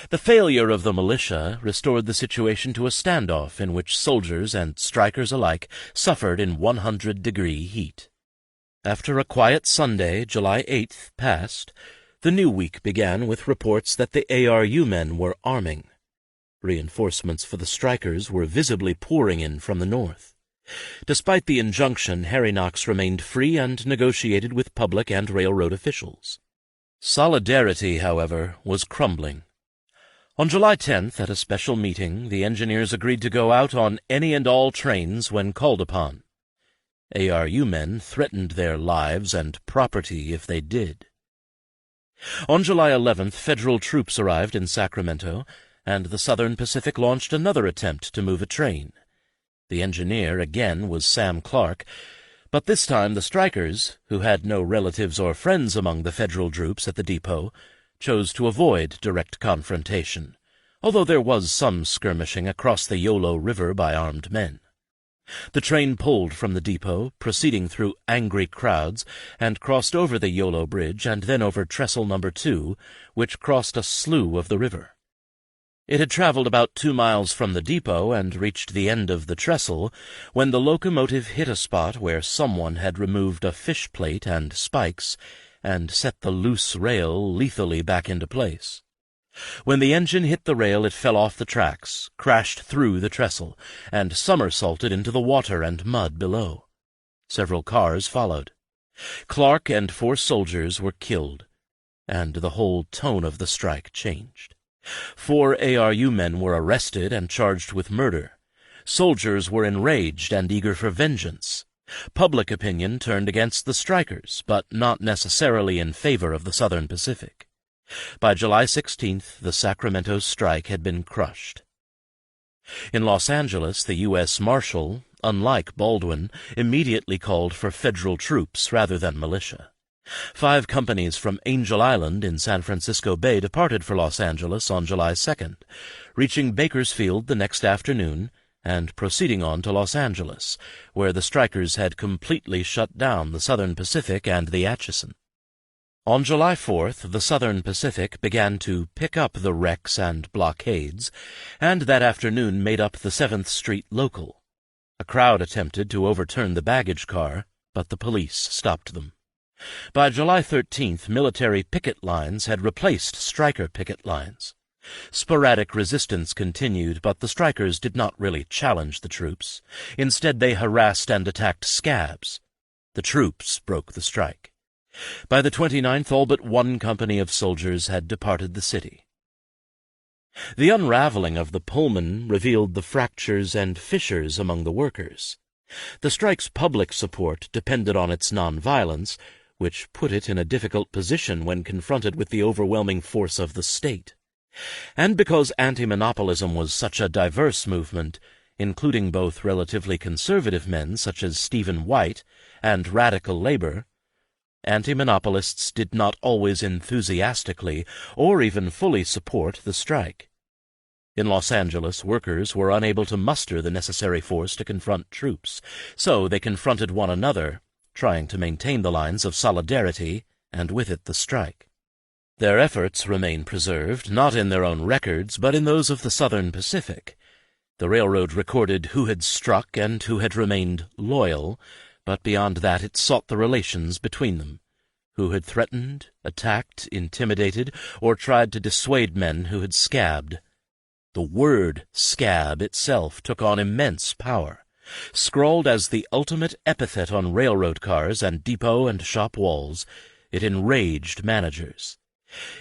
The failure of the militia restored the situation to a standoff in which soldiers and strikers alike suffered in 100-degree heat. After a quiet Sunday, July 8th, passed, the new week began with reports that the ARU men were arming. Reinforcements for the strikers were visibly pouring in from the north. Despite the injunction, Harry Knox remained free and negotiated with public and railroad officials. Solidarity, however, was crumbling. On July 10th, at a special meeting, the engineers agreed to go out on any and all trains when called upon. ARU men threatened their lives and property if they did. On July 11th, federal troops arrived in Sacramento, and the Southern Pacific launched another attempt to move a train. The engineer, again, was Sam Clark, but this time the strikers, who had no relatives or friends among the federal troops at the depot, chose to avoid direct confrontation, although there was some skirmishing across the Yolo River by armed men. The train pulled from the depot, proceeding through angry crowds, and crossed over the Yolo Bridge and then over Trestle No. 2, which crossed a slough of the river. It had traveled about 2 miles from the depot and reached the end of the trestle when the locomotive hit a spot where someone had removed a fish plate and spikes and set the loose rail lethally back into place. When the engine hit the rail, it fell off the tracks, crashed through the trestle, and somersaulted into the water and mud below. Several cars followed. Clark and 4 soldiers were killed, and the whole tone of the strike changed. 4 ARU men were arrested and charged with murder. Soldiers were enraged and eager for vengeance. Public opinion turned against the strikers, but not necessarily in favor of the Southern Pacific. By July 16th, the Sacramento strike had been crushed. In Los Angeles, the U.S. Marshal, unlike Baldwin, immediately called for federal troops rather than militia. 5 companies from Angel Island in San Francisco Bay departed for Los Angeles on July 2nd, reaching Bakersfield the next afternoon and proceeding on to Los Angeles, where the strikers had completely shut down the Southern Pacific and the Atchison. On July 4th, the Southern Pacific began to pick up the wrecks and blockades, and that afternoon made up the 7th Street Local. A crowd attempted to overturn the baggage car, but the police stopped them. By July 13th, military picket lines had replaced striker picket lines. Sporadic resistance continued, but the strikers did not really challenge the troops. Instead, they harassed and attacked scabs. The troops broke the strike. By the 29th, all but 1 company of soldiers had departed the city. The unraveling of the Pullman revealed the fractures and fissures among the workers. The strike's public support depended on its nonviolence, which put it in a difficult position when confronted with the overwhelming force of the state. And because antimonopolism was such a diverse movement, including both relatively conservative men such as Stephen White and radical labor, antimonopolists did not always enthusiastically or even fully support the strike. In Los Angeles, workers were unable to muster the necessary force to confront troops, so they confronted one another, trying to maintain the lines of solidarity and with it the strike. Their efforts remain preserved, not in their own records, but in those of the Southern Pacific. The railroad recorded who had struck and who had remained loyal, but beyond that it sought the relations between them, who had threatened, attacked, intimidated, or tried to dissuade men who had scabbed. The word scab itself took on immense power. Scrawled as the ultimate epithet on railroad cars and depot and shop walls, it enraged managers.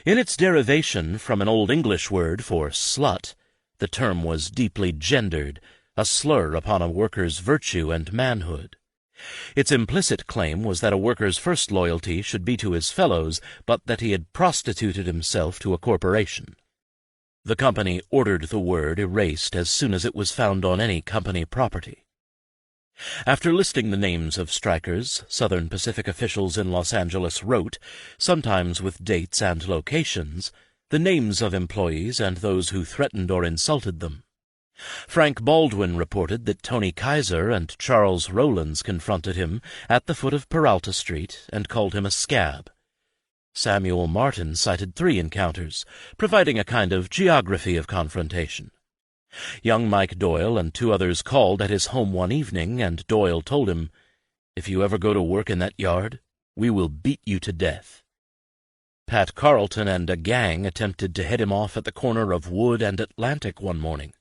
In its derivation from an Old English word for slut, the term was deeply gendered, a slur upon a worker's virtue and manhood. Its implicit claim was that a worker's first loyalty should be to his fellows, but that he had prostituted himself to a corporation. The company ordered the word erased as soon as it was found on any company property. After listing the names of strikers, Southern Pacific officials in Los Angeles wrote, sometimes with dates and locations, the names of employees and those who threatened or insulted them. Frank Baldwin reported that Tony Kaiser and Charles Rowlands confronted him at the foot of Peralta Street and called him a scab. Samuel Martin cited 3 encounters, providing a kind of geography of confrontation. Young Mike Doyle and 2 others called at his home one evening, and Doyle told him, "If you ever go to work in that yard, we will beat you to death." Pat Carleton and a gang attempted to head him off at the corner of Wood and Atlantic one morning.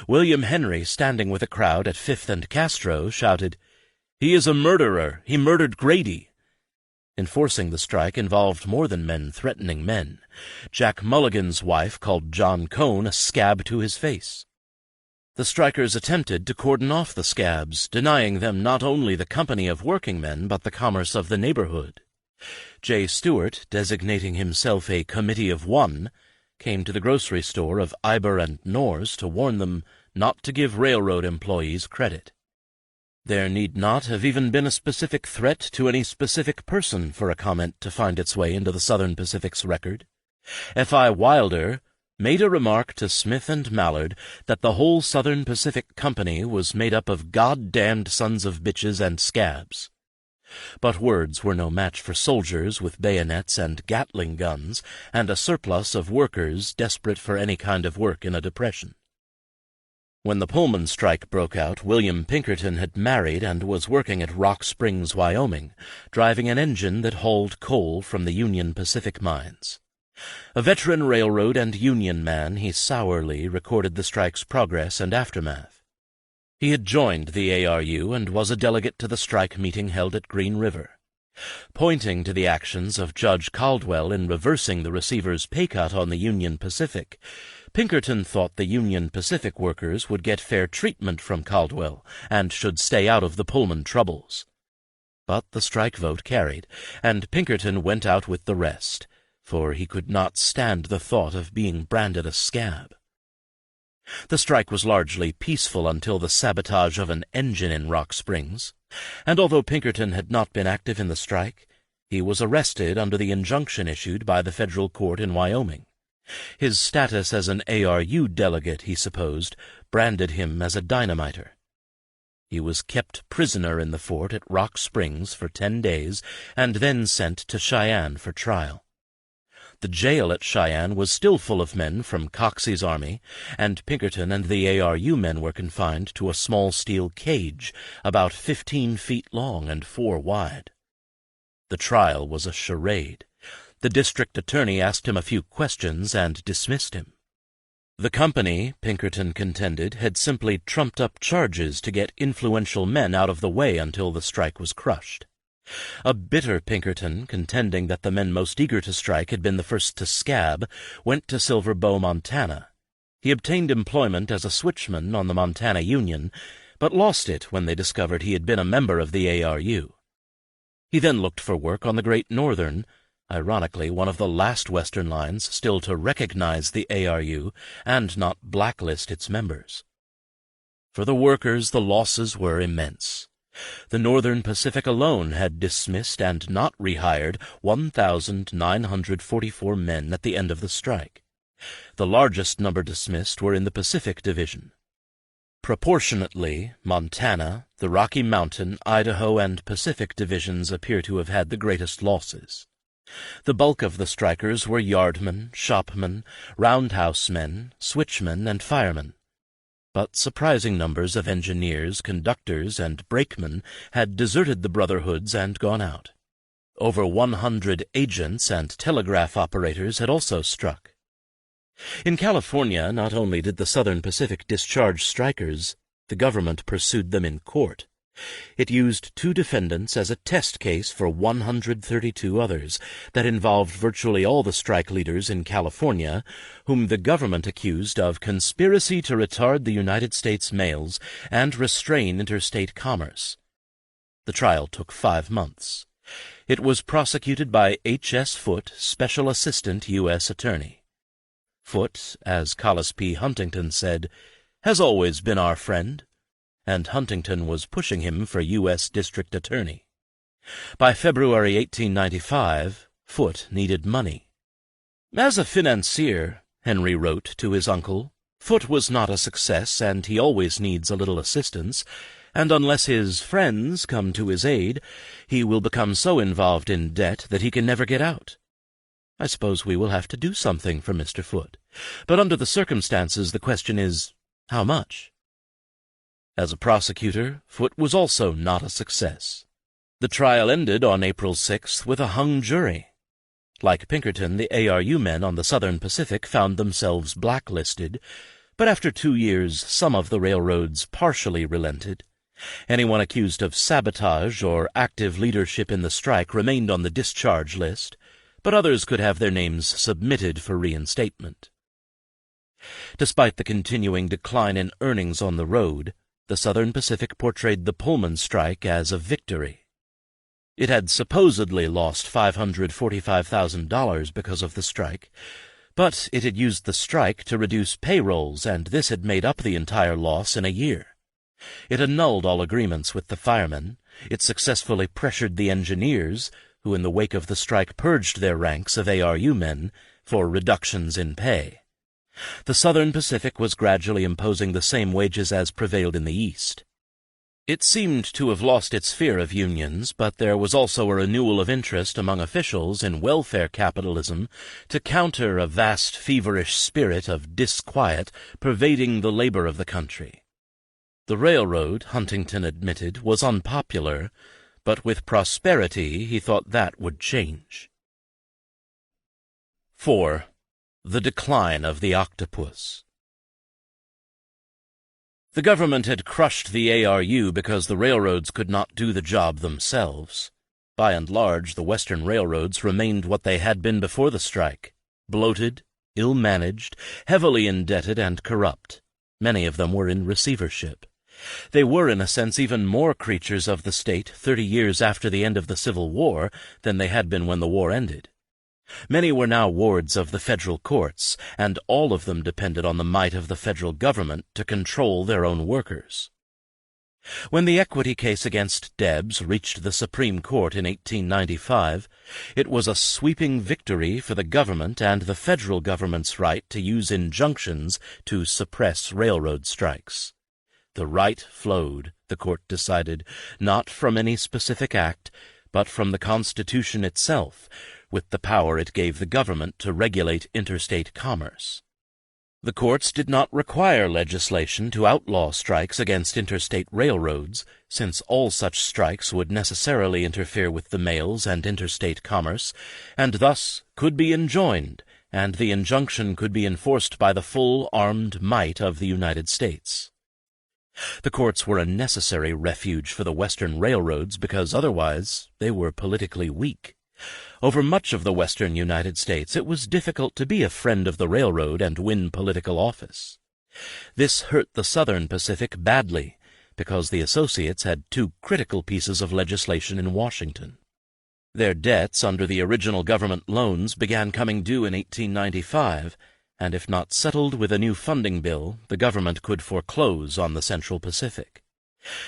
William Henry, standing with a crowd at Fifth and Castro, shouted, "He is a murderer! He murdered Grady!" Enforcing the strike involved more than men threatening men. Jack Mulligan's wife called John Cone a scab to his face. The strikers attempted to cordon off the scabs, denying them not only the company of working men but the commerce of the neighborhood. J. Stewart, designating himself a committee of 1, came to the grocery store of Iber and Norris to warn them not to give railroad employees credit. There need not have even been a specific threat to any specific person for a comment to find its way into the Southern Pacific's record. F.I. Wilder made a remark to Smith and Mallard that the whole Southern Pacific Company was made up of goddamned sons of bitches and scabs. But words were no match for soldiers with bayonets and Gatling guns, and a surplus of workers desperate for any kind of work in a depression. When the Pullman strike broke out, William Pinkerton had married and was working at Rock Springs, Wyoming, driving an engine that hauled coal from the Union Pacific mines. A veteran railroad and union man, he sourly recorded the strike's progress and aftermath. He had joined the ARU and was a delegate to the strike meeting held at Green River. Pointing to the actions of Judge Caldwell in reversing the receiver's pay cut on the Union Pacific, Pinkerton thought the Union Pacific workers would get fair treatment from Caldwell and should stay out of the Pullman troubles. But the strike vote carried, and Pinkerton went out with the rest, for he could not stand the thought of being branded a scab. The strike was largely peaceful until the sabotage of an engine in Rock Springs, and although Pinkerton had not been active in the strike, he was arrested under the injunction issued by the federal court in Wyoming. His status as an ARU delegate, he supposed, branded him as a dynamiter. He was kept prisoner in the fort at Rock Springs for 10 days and then sent to Cheyenne for trial. The jail at Cheyenne was still full of men from Coxey's army, and Pinkerton and the ARU men were confined to a small steel cage about 15 feet long and 4 wide. The trial was a charade. The district attorney asked him a few questions and dismissed him. The company, Pinkerton contended, had simply trumped up charges to get influential men out of the way until the strike was crushed. A bitter Pinkerton, contending that the men most eager to strike had been the first to scab, went to Silver Bow, Montana. He obtained employment as a switchman on the Montana Union, but lost it when they discovered he had been a member of the ARU. He then looked for work on the Great Northern, ironically one of the last Western lines still to recognize the ARU and not blacklist its members. For the workers, the losses were immense. The Northern Pacific alone had dismissed and not rehired 1,944 men at the end of the strike. The largest number dismissed were in the Pacific Division. Proportionately, Montana, the Rocky Mountain, Idaho, and Pacific divisions appear to have had the greatest losses. The bulk of the strikers were yardmen, shopmen, roundhouse men, switchmen, and firemen. But surprising numbers of engineers, conductors, and brakemen had deserted the brotherhoods and gone out. Over 100 agents and telegraph operators had also struck. In California, not only did the Southern Pacific discharge strikers, the government pursued them in court. It used 2 defendants as a test case for 132 others that involved virtually all the strike leaders in California, whom the government accused of conspiracy to retard the United States mails and restrain interstate commerce. The trial took 5 months. It was prosecuted by H.S. Foote, Special Assistant U.S. Attorney. Foote, as Collis P. Huntington said, has always been our friend, and Huntington was pushing him for U.S. District Attorney. By February 1895, Foote needed money. As a financier, Henry wrote to his uncle, Foote was not a success, and he always needs a little assistance, and unless his friends come to his aid, he will become so involved in debt that he can never get out. I suppose we will have to do something for Mr. Foote, but under the circumstances the question is, how much? As a prosecutor, Foote was also not a success. The trial ended on April 6th with a hung jury. Like Pinkerton, the ARU men on the Southern Pacific found themselves blacklisted, but after 2 years some of the railroads partially relented. Anyone accused of sabotage or active leadership in the strike remained on the discharge list, but others could have their names submitted for reinstatement. Despite the continuing decline in earnings on the road, the Southern Pacific portrayed the Pullman strike as a victory. It had supposedly lost $545,000 because of the strike, but it had used the strike to reduce payrolls, and this had made up the entire loss in a year. It annulled all agreements with the firemen. It successfully pressured the engineers, who in the wake of the strike purged their ranks of ARU men, for reductions in pay. The Southern Pacific was gradually imposing the same wages as prevailed in the East. It seemed to have lost its fear of unions, but there was also a renewal of interest among officials in welfare capitalism to counter a vast feverish spirit of disquiet pervading the labor of the country. The railroad, Huntington admitted, was unpopular, but with prosperity he thought that would change. 4. The decline of the octopus. The government had crushed the ARU because the railroads could not do the job themselves. By and large, the Western railroads remained what they had been before the strike: bloated, ill-managed, heavily indebted, and corrupt. Many of them were in receivership. They were, in a sense, even more creatures of the state 30 years after the end of the Civil War than they had been when the war ended. Many were now wards of the federal courts, and all of them depended on the might of the federal government to control their own workers. When the equity case against Debs reached the Supreme Court in 1895, it was a sweeping victory for the government and the federal government's right to use injunctions to suppress railroad strikes. The right flowed, the court decided, not from any specific act, but from the Constitution itself, with the power it gave the government to regulate interstate commerce. The courts did not require legislation to outlaw strikes against interstate railroads, since all such strikes would necessarily interfere with the mails and interstate commerce, and thus could be enjoined, and the injunction could be enforced by the full armed might of the United States. The courts were a necessary refuge for the Western railroads because otherwise they were politically weak. Over much of the western United States it was difficult to be a friend of the railroad and win political office. This hurt the Southern Pacific badly, because the Associates had 2 critical pieces of legislation in Washington. Their debts under the original government loans began coming due in 1895, and if not settled with a new funding bill, the government could foreclose on the Central Pacific.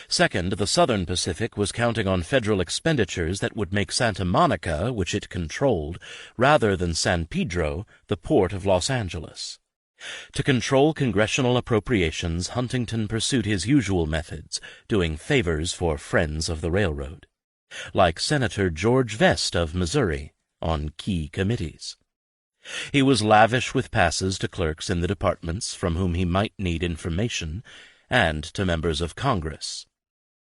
Second, the Southern Pacific was counting on federal expenditures that would make Santa Monica, which it controlled, rather than San Pedro, the port of Los Angeles. To control congressional appropriations, Huntington pursued his usual methods, doing favors for friends of the railroad. Like Senator George Vest of Missouri, on key committees. He was lavish with passes to clerks in the departments from whom he might need information, and to members of Congress.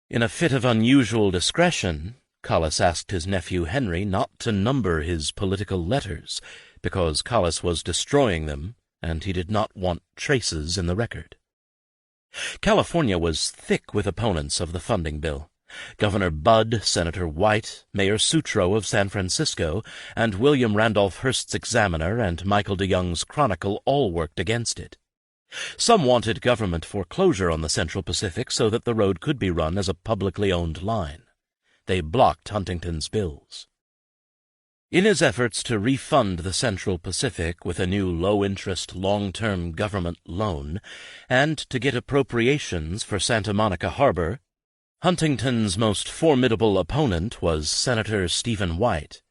In a fit of unusual discretion, Collis asked his nephew Henry not to number his political letters, because Collis was destroying them, and he did not want traces in the record. California was thick with opponents of the funding bill. Governor Budd, Senator White, Mayor Sutro of San Francisco, and William Randolph Hearst's Examiner and Michael DeYoung's Chronicle all worked against it. Some wanted government foreclosure on the Central Pacific so that the road could be run as a publicly owned line. They blocked Huntington's bills. In his efforts to refund the Central Pacific with a new low-interest, long-term government loan, and to get appropriations for Santa Monica Harbor, Huntington's most formidable opponent was Senator Stephen White.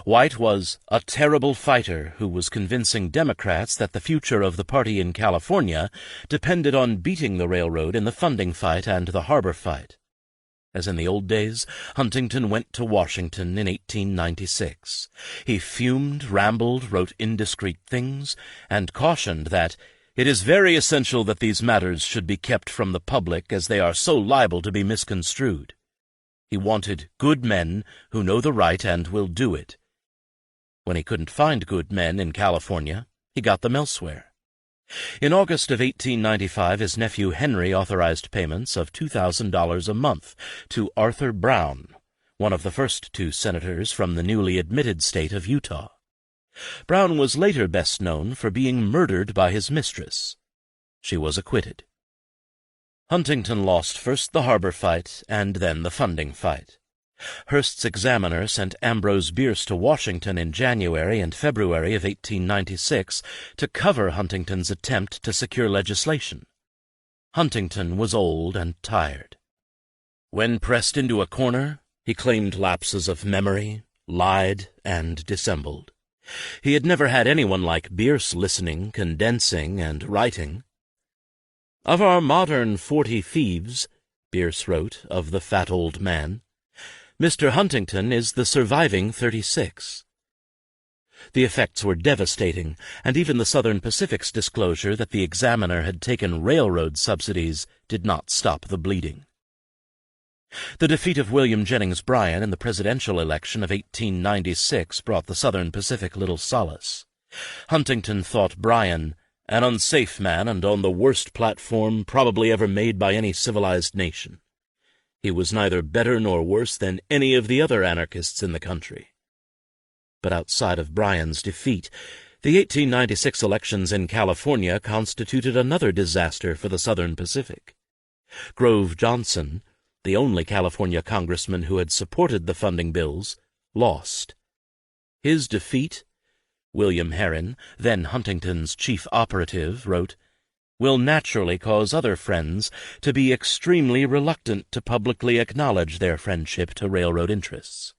White was a terrible fighter who was convincing Democrats that the future of the party in California depended on beating the railroad in the funding fight and the harbor fight. As in the old days, Huntington went to Washington in 1896. He fumed, rambled, wrote indiscreet things, and cautioned that it is very essential that these matters should be kept from the public, as they are so liable to be misconstrued. He wanted good men who know the right and will do it. When he couldn't find good men in California, he got them elsewhere. In August of 1895, his nephew Henry authorized payments of $2,000 a month to Arthur Brown, one of the first two senators from the newly admitted state of Utah. Brown was later best known for being murdered by his mistress. She was acquitted. Huntington lost first the harbor fight and then the funding fight. Hearst's Examiner sent Ambrose Bierce to Washington in January and February of 1896 to cover Huntington's attempt to secure legislation. Huntington was old and tired. When pressed into a corner, he claimed lapses of memory, lied, and dissembled. He had never had anyone like Bierce listening, condensing, and writing. "Of our modern 40 thieves," Bierce wrote of the fat old man, "Mr. Huntington is the surviving 36. The effects were devastating, and even the Southern Pacific's disclosure that the Examiner had taken railroad subsidies did not stop the bleeding. The defeat of William Jennings Bryan in the presidential election of 1896 brought the Southern Pacific little solace. Huntington thought Bryan an unsafe man and on the worst platform probably ever made by any civilized nation. He was neither better nor worse than any of the other anarchists in the country. But outside of Bryan's defeat, the 1896 elections in California constituted another disaster for the Southern Pacific. Grove Johnson, the only California congressman who had supported the funding bills, lost. His defeat, William Herron, then Huntington's chief operative, wrote, will naturally cause other friends to be extremely reluctant to publicly acknowledge their friendship to railroad interests.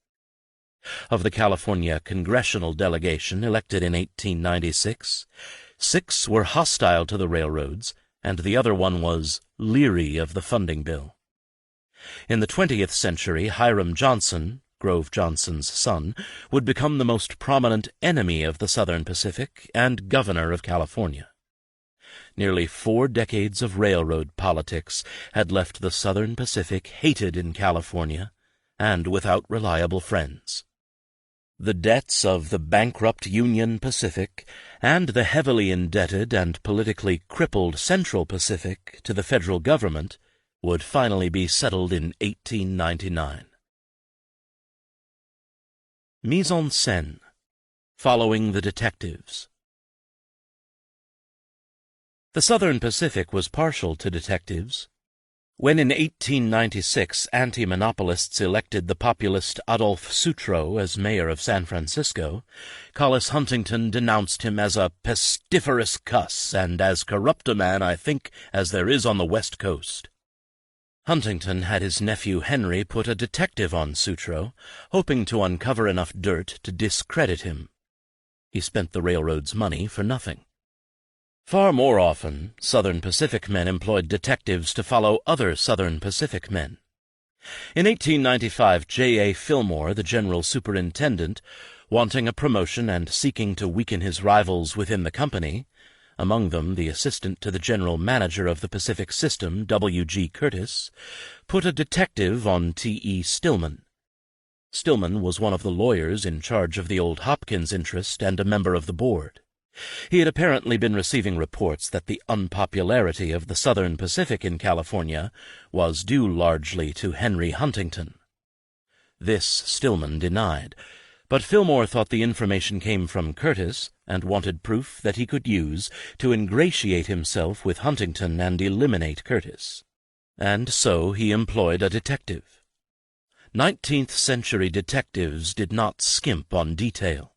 Of the California congressional delegation elected in 1896, 6 were hostile to the railroads, and the other one was leery of the funding bill. In the 20th century, Hiram Johnson, Grove Johnson's son, would become the most prominent enemy of the Southern Pacific and governor of California. Nearly 4 decades of railroad politics had left the Southern Pacific hated in California and without reliable friends. The debts of the bankrupt Union Pacific and the heavily indebted and politically crippled Central Pacific to the federal government would finally be settled in 1899. Mise en scène. Following the detectives. The Southern Pacific was partial to detectives. When in 1896 anti-monopolists elected the populist Adolph Sutro as mayor of San Francisco, Collis Huntington denounced him as a pestiferous cuss and as corrupt a man, I think, as there is on the West Coast. Huntington had his nephew Henry put a detective on Sutro, hoping to uncover enough dirt to discredit him. He spent the railroad's money for nothing. Far more often, Southern Pacific men employed detectives to follow other Southern Pacific men. In 1895, J.A. Fillmore, the general superintendent, Wanting a promotion and seeking to weaken his rivals within the company, among them the assistant to the general manager of the Pacific System, W.G. Curtis, put a detective on T.E. Stillman. Stillman was one of the lawyers in charge of the old Hopkins interest and a member of the board. He had apparently been receiving reports that the unpopularity of the Southern Pacific in California was due largely to Henry Huntington. This Stillman denied, but Fillmore thought the information came from Curtis and wanted proof that he could use to ingratiate himself with Huntington and eliminate Curtis. And so he employed a detective. 19th-century detectives did not skimp on detail.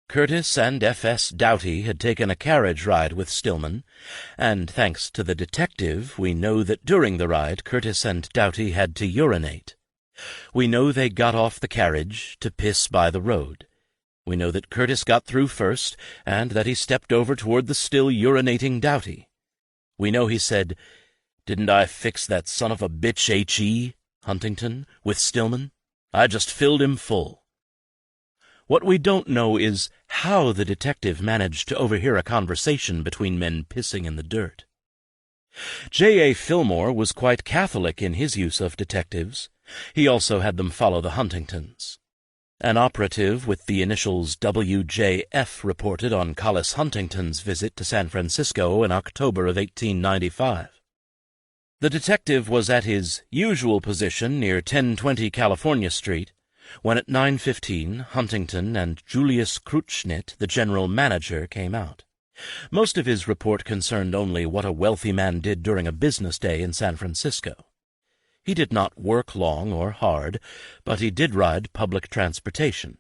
Curtis and F.S. Doughty had taken a carriage ride with Stillman, and thanks to the detective we know that during the ride Curtis and Doughty had to urinate. We know they got off the carriage to piss by the road. We know that Curtis got through first, and that he stepped over toward the still urinating Doughty. We know he said, "Didn't I fix that son of a bitch H.E., Huntington, with Stillman? I just filled him full." What we don't know is how the detective managed to overhear a conversation between men pissing in the dirt. J.A. Fillmore was quite catholic in his use of detectives. He also had them follow the Huntingtons. An operative with the initials W.J.F. reported on Collis Huntington's visit to San Francisco in October of 1895. The detective was at his usual position near 1020 California Street when at 9:15 Huntington and Julius Krutschnitt, the general manager, came out. Most of his report concerned only what a wealthy man did during a business day in San Francisco. He did not work long or hard, but he did ride public transportation.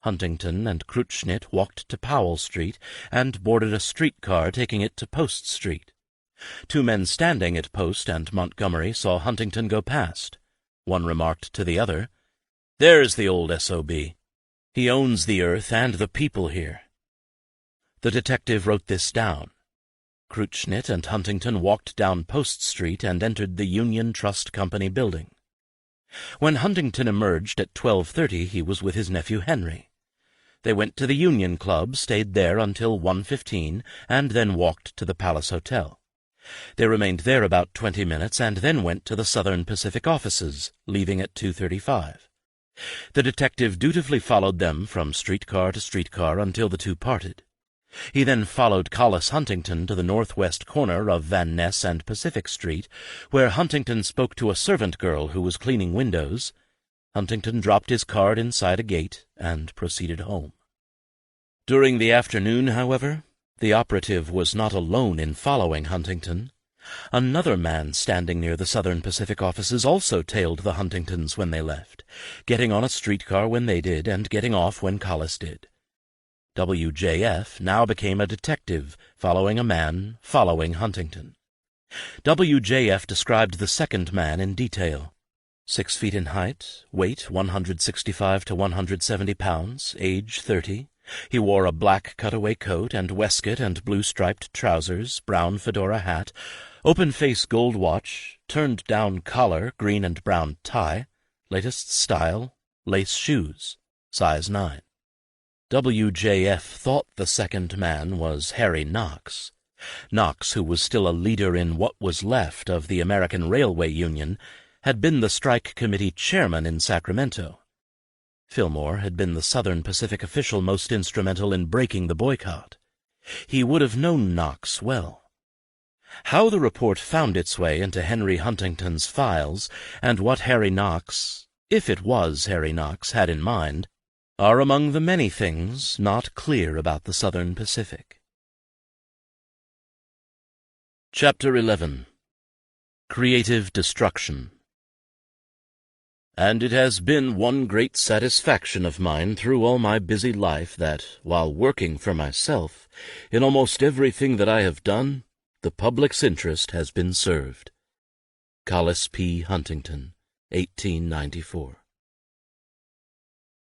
Huntington and Krutschnitt walked to Powell Street and boarded a streetcar taking it to Post Street. Two men standing at Post and Montgomery saw Huntington go past. One remarked to the other, "There's the old S.O.B. He owns the earth and the people here." The detective wrote this down. Krutschnitt and Huntington walked down Post Street and entered the Union Trust Company building. When Huntington emerged at 12:30, he was with his nephew Henry. They went to the Union Club, stayed there until 1:15, and then walked to the Palace Hotel. They remained there about 20 minutes and then went to the Southern Pacific offices, leaving at 2:35. The detective dutifully followed them from streetcar to streetcar until the two parted. He then followed Collis Huntington to the northwest corner of Van Ness and Pacific Street, where Huntington spoke to a servant girl who was cleaning windows. Huntington dropped his card inside a gate and proceeded home. During the afternoon, however, the operative was not alone in following Huntington. Another man standing near the Southern Pacific offices also tailed the Huntingtons when they left, getting on a streetcar when they did and getting off when Collis did. W.J.F. now became a detective, following a man, following Huntington. W.J.F. described the second man in detail. 6 feet in height, weight 165 to 170 pounds, age 30. He wore a black cutaway coat and waistcoat and blue-striped trousers, brown fedora hat, open-face gold watch, turned-down collar, green and brown tie, latest style, lace shoes, size 9. W.J.F. thought the second man was Harry Knox. Knox, who was still a leader in what was left of the American Railway Union, had been the strike committee chairman in Sacramento. Fillmore had been the Southern Pacific official most instrumental in breaking the boycott. He would have known Knox well. How the report found its way into Henry Huntington's files, and what Harry Knox, if it was Harry Knox, had in mind, are among the many things not clear about the Southern Pacific. Chapter 11. Creative Destruction. And it has been one great satisfaction of mine through all my busy life that, while working for myself, in almost everything that I have done, the public's interest has been served. Collis P. Huntington, 1894.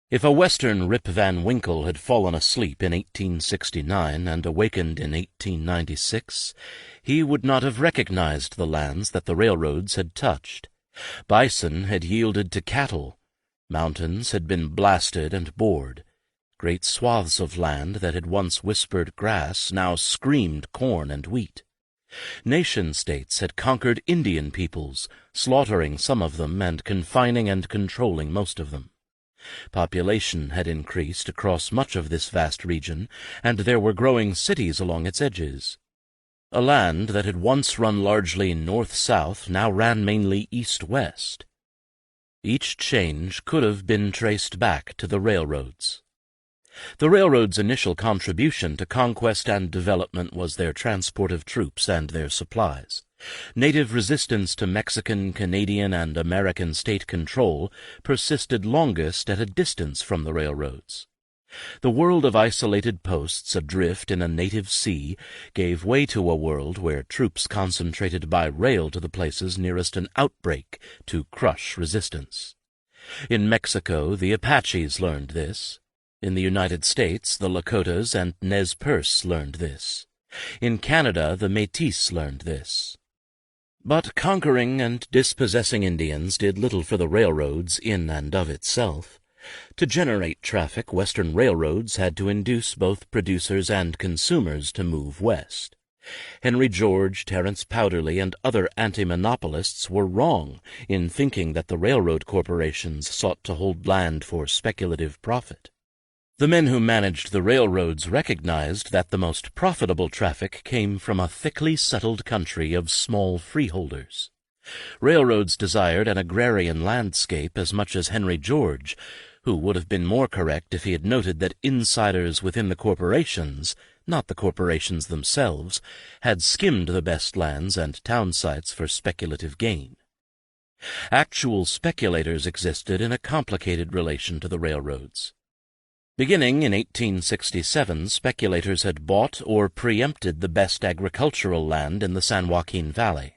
If a Western Rip Van Winkle had fallen asleep in 1869 and awakened in 1896, he would not have recognized the lands that the railroads had touched. Bison had yielded to cattle. Mountains had been blasted and bored. Great swaths of land that had once whispered grass now screamed corn and wheat. Nation-states had conquered Indian peoples, slaughtering some of them and confining and controlling most of them. Population had increased across much of this vast region, and there were growing cities along its edges. A land that had once run largely north-south now ran mainly east-west. Each change could have been traced back to the railroads. The railroads' initial contribution to conquest and development was their transport of troops and their supplies. Native resistance to Mexican, Canadian, and American state control persisted longest at a distance from the railroads. The world of isolated posts adrift in a native sea gave way to a world where troops concentrated by rail to the places nearest an outbreak to crush resistance. In Mexico, the Apaches learned this. In the United States, the Lakotas and Nez Perce learned this. In Canada, the Métis learned this. But conquering and dispossessing Indians did little for the railroads in and of itself. To generate traffic, Western railroads had to induce both producers and consumers to move west. Henry George, Terence Powderly, and other anti-monopolists were wrong in thinking that the railroad corporations sought to hold land for speculative profit. The men who managed the railroads recognized that the most profitable traffic came from a thickly settled country of small freeholders. Railroads desired an agrarian landscape as much as Henry George, who would have been more correct if he had noted that insiders within the corporations, not the corporations themselves, had skimmed the best lands and town sites for speculative gain. Actual speculators existed in a complicated relation to the railroads. Beginning in 1867, speculators had bought or preempted the best agricultural land in the San Joaquin Valley.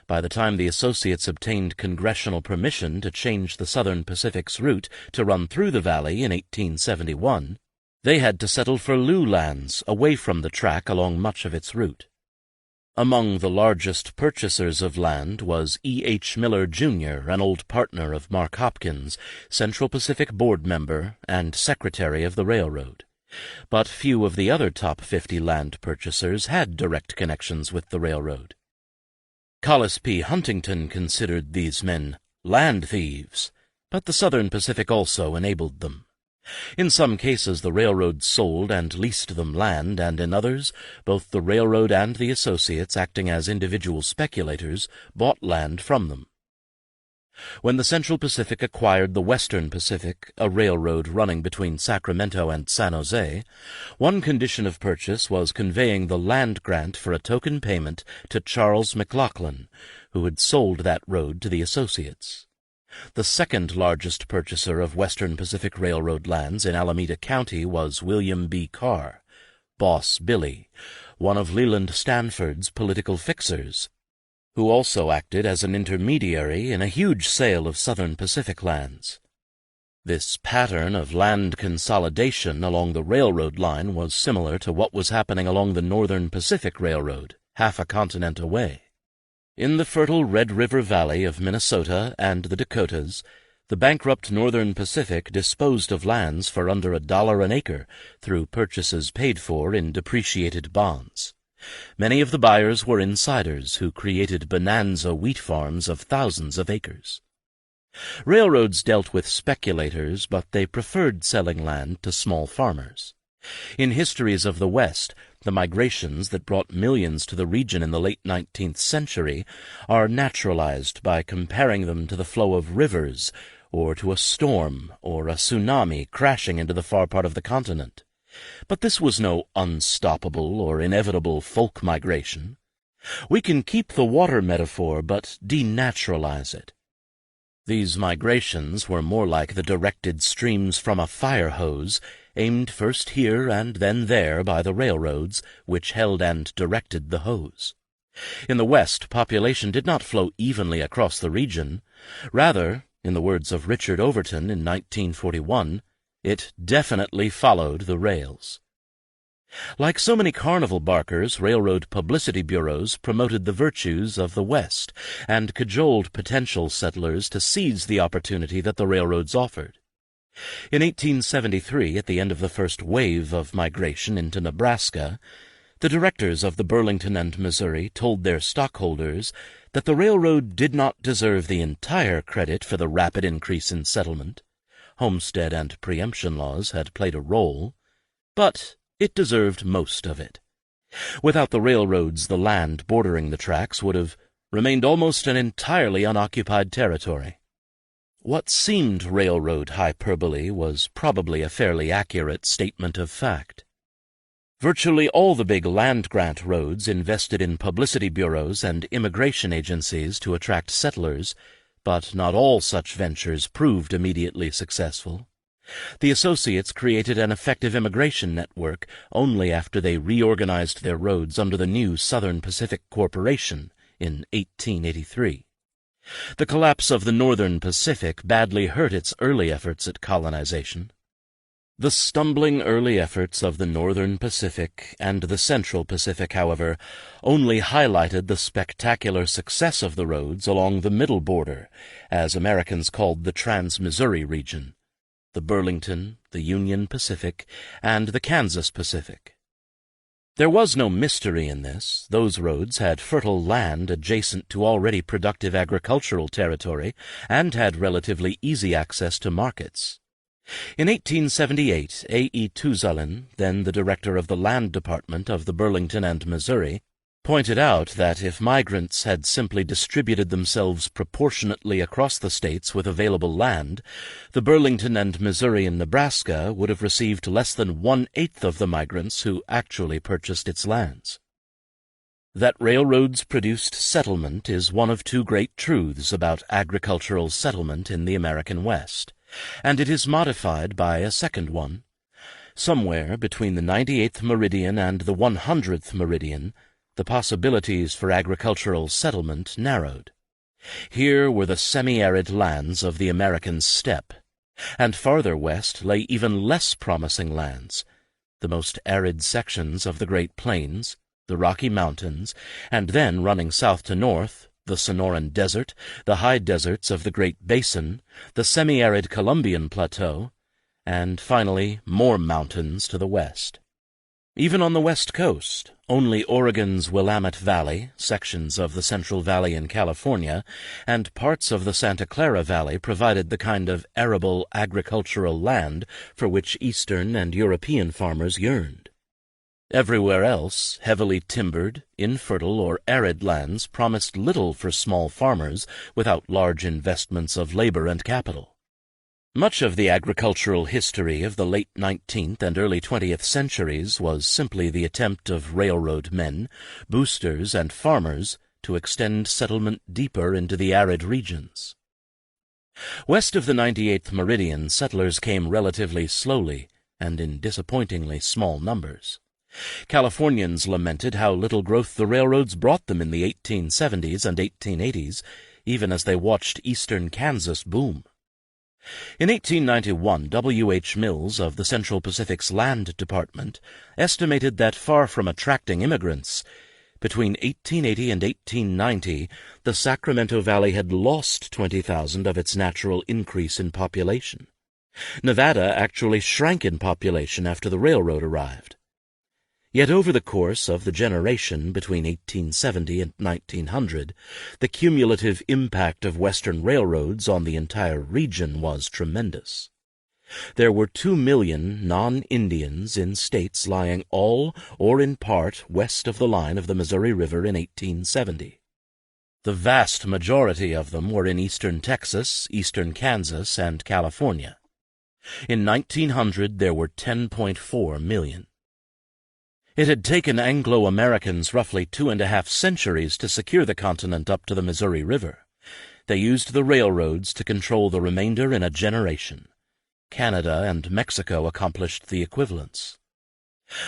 By the time the Associates obtained congressional permission to change the Southern Pacific's route to run through the valley in 1871, they had to settle for lieu lands away from the track along much of its route. Among the largest purchasers of land was E. H. Miller, Jr., an old partner of Mark Hopkins, Central Pacific board member and secretary of the railroad. But few of the other top 50 land purchasers had direct connections with the railroad. Collis P. Huntington considered these men land thieves, but the Southern Pacific also enabled them. In some cases the railroad sold and leased them land, and in others, both the railroad and the associates, acting as individual speculators, bought land from them. When the Central Pacific acquired the Western Pacific, a railroad running between Sacramento and San Jose, one condition of purchase was conveying the land grant for a token payment to Charles McLaughlin, who had sold that road to the associates. The second largest purchaser of Western Pacific Railroad lands in Alameda County was William B. Carr, Boss Billy, one of Leland Stanford's political fixers, who also acted as an intermediary in a huge sale of Southern Pacific lands. This pattern of land consolidation along the railroad line was similar to what was happening along the Northern Pacific Railroad, half a continent away. In the fertile Red River Valley of Minnesota and the Dakotas, the bankrupt Northern Pacific disposed of lands for under $1 an acre through purchases paid for in depreciated bonds. Many of the buyers were insiders who created bonanza wheat farms of thousands of acres. Railroads dealt with speculators, but they preferred selling land to small farmers. In histories of the West, the migrations that brought millions to the region in the late 19th century are naturalized by comparing them to the flow of rivers or to a storm or a tsunami crashing into the far part of the continent. But this was no unstoppable or inevitable folk migration. We can keep the water metaphor but denaturalize it. These migrations were more like the directed streams from a fire hose, aimed first here and then there by the railroads, which held and directed the hose. In the West, population did not flow evenly across the region. Rather, in the words of Richard Overton in 1941, it definitely followed the rails. Like so many carnival barkers, railroad publicity bureaus promoted the virtues of the West and cajoled potential settlers to seize the opportunity that the railroads offered. In 1873, at the end of the first wave of migration into Nebraska, the directors of the Burlington and Missouri told their stockholders that the railroad did not deserve the entire credit for the rapid increase in settlement. Homestead and preemption laws had played a role, but it deserved most of it. Without the railroads, the land bordering the tracks would have remained almost an entirely unoccupied territory. What seemed railroad hyperbole was probably a fairly accurate statement of fact. Virtually all the big land-grant roads invested in publicity bureaus and immigration agencies to attract settlers, but not all such ventures proved immediately successful. The associates created an effective immigration network only after they reorganized their roads under the new Southern Pacific Corporation in 1883. The collapse of the Northern Pacific badly hurt its early efforts at colonization. The stumbling early efforts of the Northern Pacific and the Central Pacific, however, only highlighted the spectacular success of the roads along the middle border, as Americans called the Trans-Missouri region, the Burlington, the Union Pacific, and the Kansas Pacific. There was no mystery in this. Those roads had fertile land adjacent to already productive agricultural territory and had relatively easy access to markets. In 1878, A.E. Tuzalin, then the director of the Land Department of the Burlington and Missouri, pointed out that if migrants had simply distributed themselves proportionately across the states with available land, the Burlington and Missouri and Nebraska would have received less than 1/8 of the migrants who actually purchased its lands. That railroads produced settlement is one of two great truths about agricultural settlement in the American West, and it is modified by a second one. Somewhere between the 98th meridian and the 100th meridian, the possibilities for agricultural settlement narrowed. Here were the semi-arid lands of the American steppe, and farther west lay even less promising lands, the most arid sections of the Great Plains, the Rocky Mountains, and then running south to north, the Sonoran Desert, the high deserts of the Great Basin, the semi-arid Columbian Plateau, and finally more mountains to the west. Even on the west coast, only Oregon's Willamette Valley, sections of the Central Valley in California, and parts of the Santa Clara Valley provided the kind of arable agricultural land for which Eastern and European farmers yearned. Everywhere else, heavily timbered, infertile, or arid lands promised little for small farmers without large investments of labor and capital. Much of the agricultural history of the late 19th and early 20th centuries was simply the attempt of railroad men, boosters, and farmers to extend settlement deeper into the arid regions. West of the 98th meridian, settlers came relatively slowly and in disappointingly small numbers. Californians lamented how little growth the railroads brought them in the 1870s and 1880s, even as they watched eastern Kansas boom. In 1891, W. H. Mills of the Central Pacific's Land Department estimated that far from attracting immigrants, between 1880 and 1890, the Sacramento Valley had lost 20,000 of its natural increase in population. Nevada actually shrank in population after the railroad arrived. Yet over the course of the generation between 1870 and 1900, the cumulative impact of Western railroads on the entire region was tremendous. There were 2 million non-Indians in states lying all or in part west of the line of the Missouri River in 1870. The vast majority of them were in eastern Texas, eastern Kansas, and California. In 1900, there were 10.4 million. It had taken Anglo-Americans roughly 2.5 centuries to secure the continent up to the Missouri River. They used the railroads to control the remainder in a generation. Canada and Mexico accomplished the equivalence.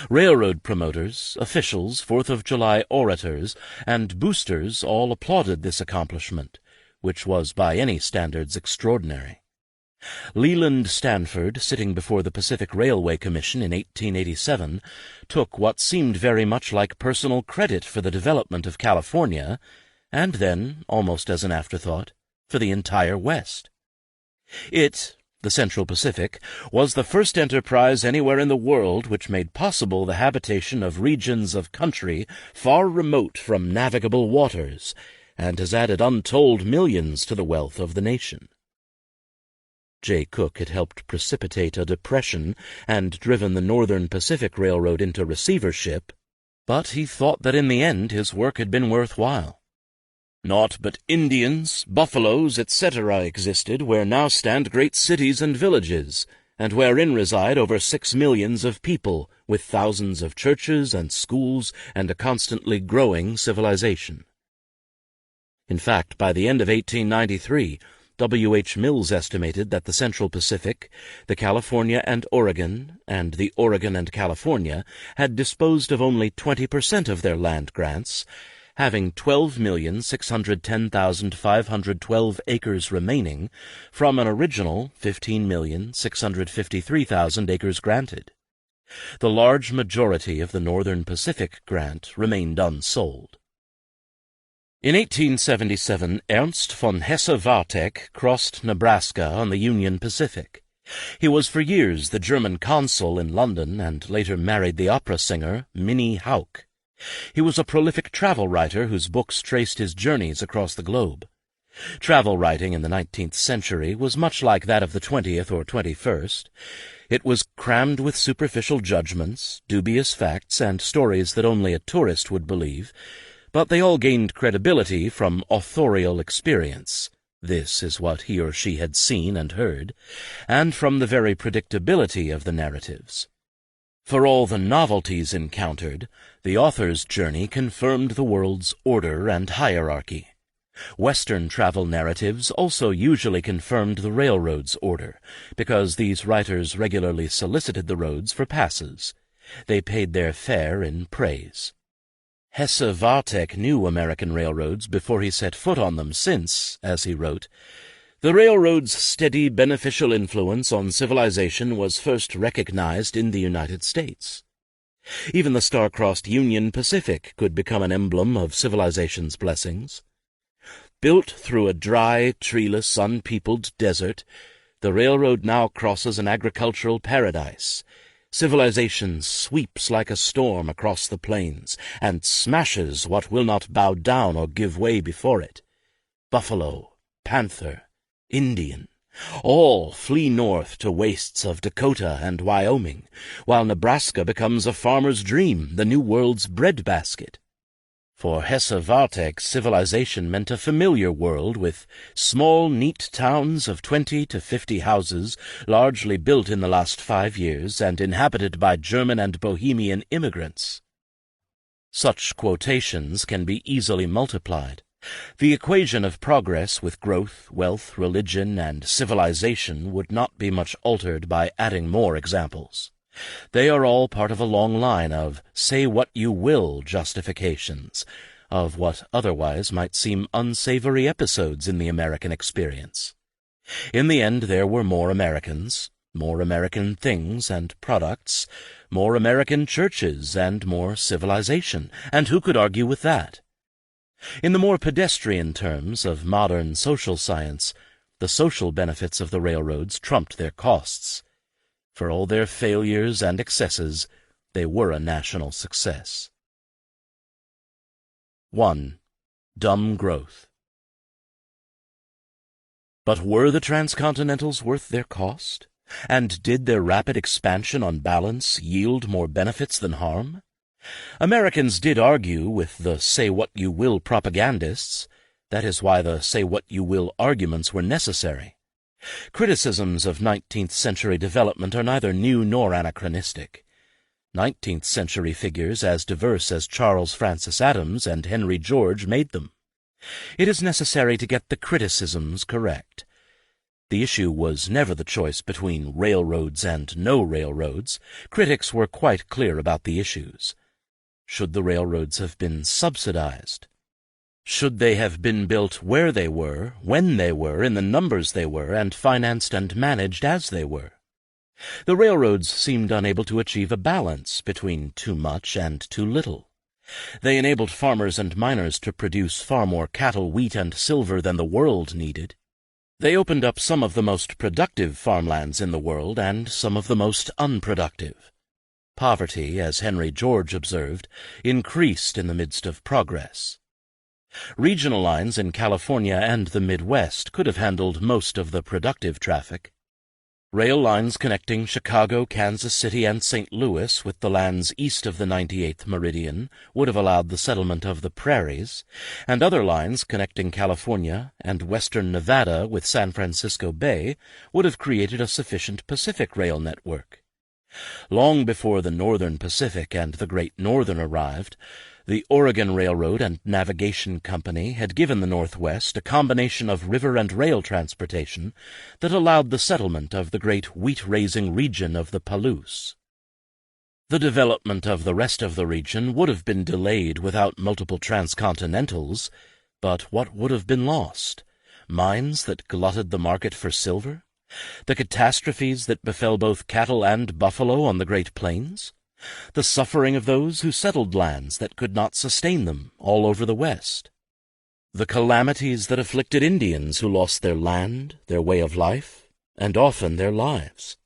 Railroad promoters, officials, 4th of July orators, and boosters all applauded this accomplishment, which was by any standards extraordinary. Leland Stanford, sitting before the Pacific Railway Commission in 1887, took what seemed very much like personal credit for the development of California, and then, almost as an afterthought, for the entire West. It, the Central Pacific, was the first enterprise anywhere in the world which made possible the habitation of regions of country far remote from navigable waters, and has added untold millions to the wealth of the nation. Jay Cooke had helped precipitate a depression and driven the Northern Pacific Railroad into receivership, but he thought that in the end his work had been worthwhile. Naught but Indians, buffaloes, etc. existed where now stand great cities and villages, and wherein reside over 6 millions of people, with thousands of churches and schools and a constantly growing civilization. In fact, by the end of 1893, W. H. Mills estimated that the Central Pacific, the California and Oregon, and the Oregon and California had disposed of only 20% of their land grants, having 12,610,512 acres remaining from an original 15,653,000 acres granted. The large majority of the Northern Pacific grant remained unsold. In 1877, Ernst von Hesse-Wartek crossed Nebraska on the Union Pacific. He was for years the German consul in London and later married the opera singer Minnie Hauck. He was a prolific travel writer whose books traced his journeys across the globe. Travel writing in the 19th century was much like that of the 20th or 21st. It was crammed with superficial judgments, dubious facts, and stories that only a tourist would believe, but they all gained credibility from authorial experience. This is what he or she had seen and heard, and from the very predictability of the narratives. For all the novelties encountered, the author's journey confirmed the world's order and hierarchy. Western travel narratives also usually confirmed the railroad's order, because these writers regularly solicited the roads for passes. They paid their fare in praise. Hesse-Wartek knew American railroads before he set foot on them since, as he wrote, "The railroad's steady beneficial influence on civilization was first recognized in the United States. Even the star-crossed Union Pacific could become an emblem of civilization's blessings. Built through a dry, treeless, unpeopled desert, the railroad now crosses an agricultural paradise. Civilization sweeps like a storm across the plains, and smashes what will not bow down or give way before it. Buffalo, panther, Indian, all flee north to wastes of Dakota and Wyoming, while Nebraska becomes a farmer's dream, the new world's breadbasket." For Hesse-Wartek, civilization meant a familiar world with small, neat towns of 20 to 50 houses, largely built in the last 5 years and inhabited by German and Bohemian immigrants. Such quotations can be easily multiplied. The equation of progress with growth, wealth, religion, and civilization would not be much altered by adding more examples. They are all part of a long line of say-what-you-will justifications, of what otherwise might seem unsavory episodes in the American experience. In the end, there were more Americans, more American things and products, more American churches, and more civilization, and who could argue with that? In the more pedestrian terms of modern social science, the social benefits of the railroads trumped their costs. For all their failures and excesses, they were a national success. 1. Dumb growth. But were the Transcontinentals worth their cost? And did their rapid expansion on balance yield more benefits than harm? Americans did argue with the say-what-you-will propagandists. That is why the say-what-you-will arguments were necessary. Criticisms of 19th century development are neither new nor anachronistic. 19th century figures as diverse as Charles Francis Adams and Henry George made them. It is necessary to get the criticisms correct. The issue was never the choice between railroads and no railroads. Critics were quite clear about the issues. Should the railroads have been subsidized? Should they have been built where they were, when they were, in the numbers they were, and financed and managed as they were? The railroads seemed unable to achieve a balance between too much and too little. They enabled farmers and miners to produce far more cattle, wheat, and silver than the world needed. They opened up some of the most productive farmlands in the world and some of the most unproductive. Poverty, as Henry George observed, increased in the midst of progress. Regional lines in California and the Midwest could have handled most of the productive traffic. Rail lines connecting Chicago, Kansas City, and St. Louis with the lands east of the 98th meridian would have allowed the settlement of the prairies, and other lines connecting California and western Nevada with San Francisco Bay would have created a sufficient Pacific rail network. Long before the Northern Pacific and the Great Northern arrived, the Oregon Railroad and Navigation Company had given the Northwest a combination of river and rail transportation that allowed the settlement of the great wheat-raising region of the Palouse. The development of the rest of the region would have been delayed without multiple transcontinentals, but what would have been lost? Mines that glutted the market for silver? The catastrophes that befell both cattle and buffalo on the Great Plains? The suffering of those who settled lands that could not sustain them all over the West? The calamities that afflicted Indians who lost their land, their way of life, and often their lives?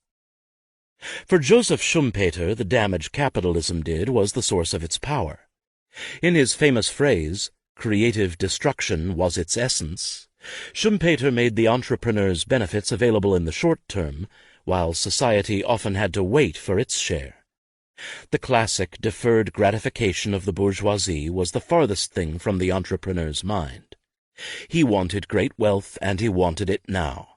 For Joseph Schumpeter, the damage capitalism did was the source of its power. In his famous phrase, "Creative destruction was its essence," Schumpeter made the entrepreneur's benefits available in the short term, while society often had to wait for its share. The classic deferred gratification of the bourgeoisie was the farthest thing from the entrepreneur's mind. He wanted great wealth, and he wanted it now.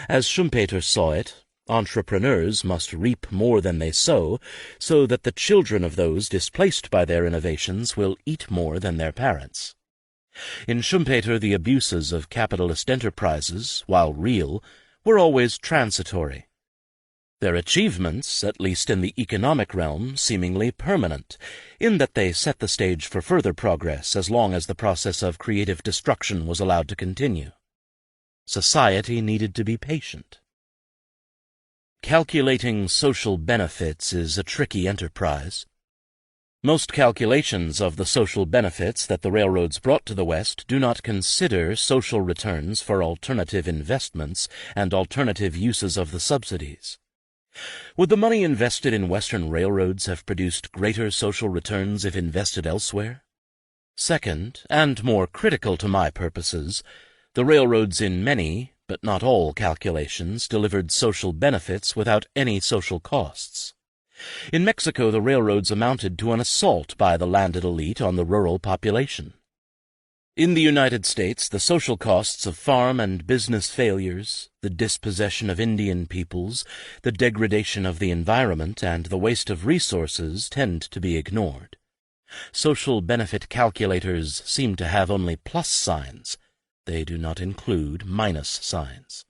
As Schumpeter saw it, entrepreneurs must reap more than they sow, so that the children of those displaced by their innovations will eat more than their parents. In Schumpeter, the abuses of capitalist enterprises, while real, were always transitory. Their achievements, at least in the economic realm, seemingly permanent, in that they set the stage for further progress as long as the process of creative destruction was allowed to continue. Society needed to be patient. Calculating social benefits is a tricky enterprise. Most calculations of the social benefits that the railroads brought to the West do not consider social returns for alternative investments and alternative uses of the subsidies. Would the money invested in Western railroads have produced greater social returns if invested elsewhere? Second, and more critical to my purposes, the railroads in many, but not all calculations delivered social benefits without any social costs. In Mexico, the railroads amounted to an assault by the landed elite on the rural population. In the United States, the social costs of farm and business failures, the dispossession of Indian peoples, the degradation of the environment, and the waste of resources tend to be ignored. Social benefit calculators seem to have only plus signs. They do not include minus signs.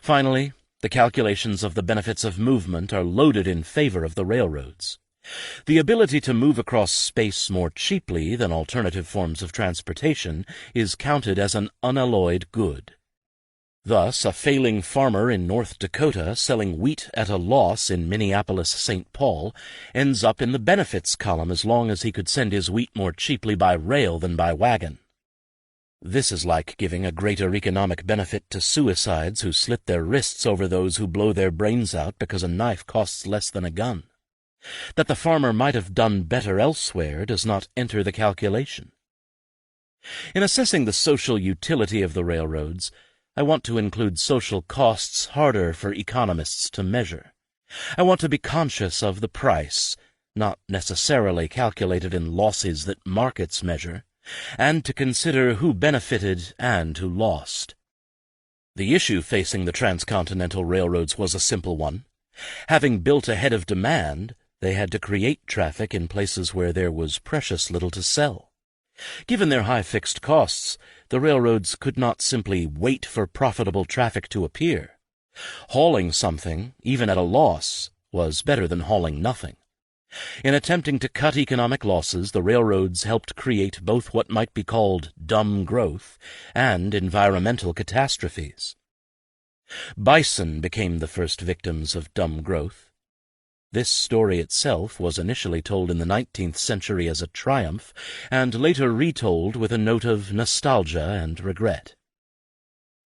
Finally, the calculations of the benefits of movement are loaded in favor of the railroads. The ability to move across space more cheaply than alternative forms of transportation is counted as an unalloyed good. Thus, a failing farmer in North Dakota selling wheat at a loss in Minneapolis-St. Paul ends up in the benefits column as long as he could send his wheat more cheaply by rail than by wagon. This is like giving a greater economic benefit to suicides who slit their wrists over those who blow their brains out because a knife costs less than a gun. That the farmer might have done better elsewhere does not enter the calculation. In assessing the social utility of the railroads, I want to include social costs harder for economists to measure. I want to be conscious of the price, not necessarily calculated in losses that markets measure, and to consider who benefited and who lost. The issue facing the transcontinental railroads was a simple one. Having built ahead of demand, they had to create traffic in places where there was precious little to sell. Given their high fixed costs, the railroads could not simply wait for profitable traffic to appear. Hauling something, even at a loss, was better than hauling nothing. In attempting to cut economic losses, the railroads helped create both what might be called dumb growth and environmental catastrophes. Bison became the first victims of dumb growth. This story itself was initially told in the 19th century as a triumph, and later retold with a note of nostalgia and regret.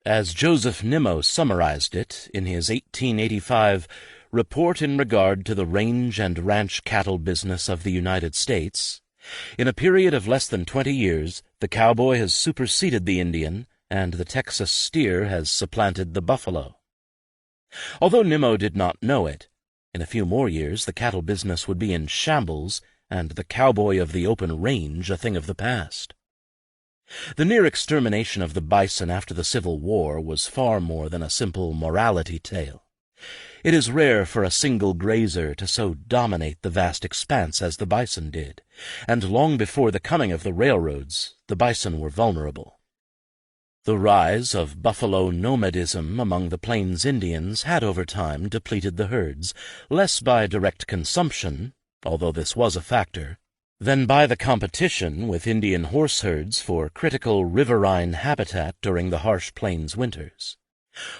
As Joseph Nimmo summarized it in his 1885 Report in Regard to the Range and Ranch Cattle Business of the United States, in a period of less than 20 years, the cowboy has superseded the Indian, and the Texas steer has supplanted the buffalo. Although Nimmo did not know it, in a few more years the cattle business would be in shambles, and the cowboy of the open range a thing of the past. The near extermination of the bison after the Civil War was far more than a simple morality tale. It is rare for a single grazer to so dominate the vast expanse as the bison did, and long before the coming of the railroads, the bison were vulnerable. The rise of buffalo nomadism among the Plains Indians had over time depleted the herds, less by direct consumption, although this was a factor, than by the competition with Indian horse herds for critical riverine habitat during the harsh plains winters.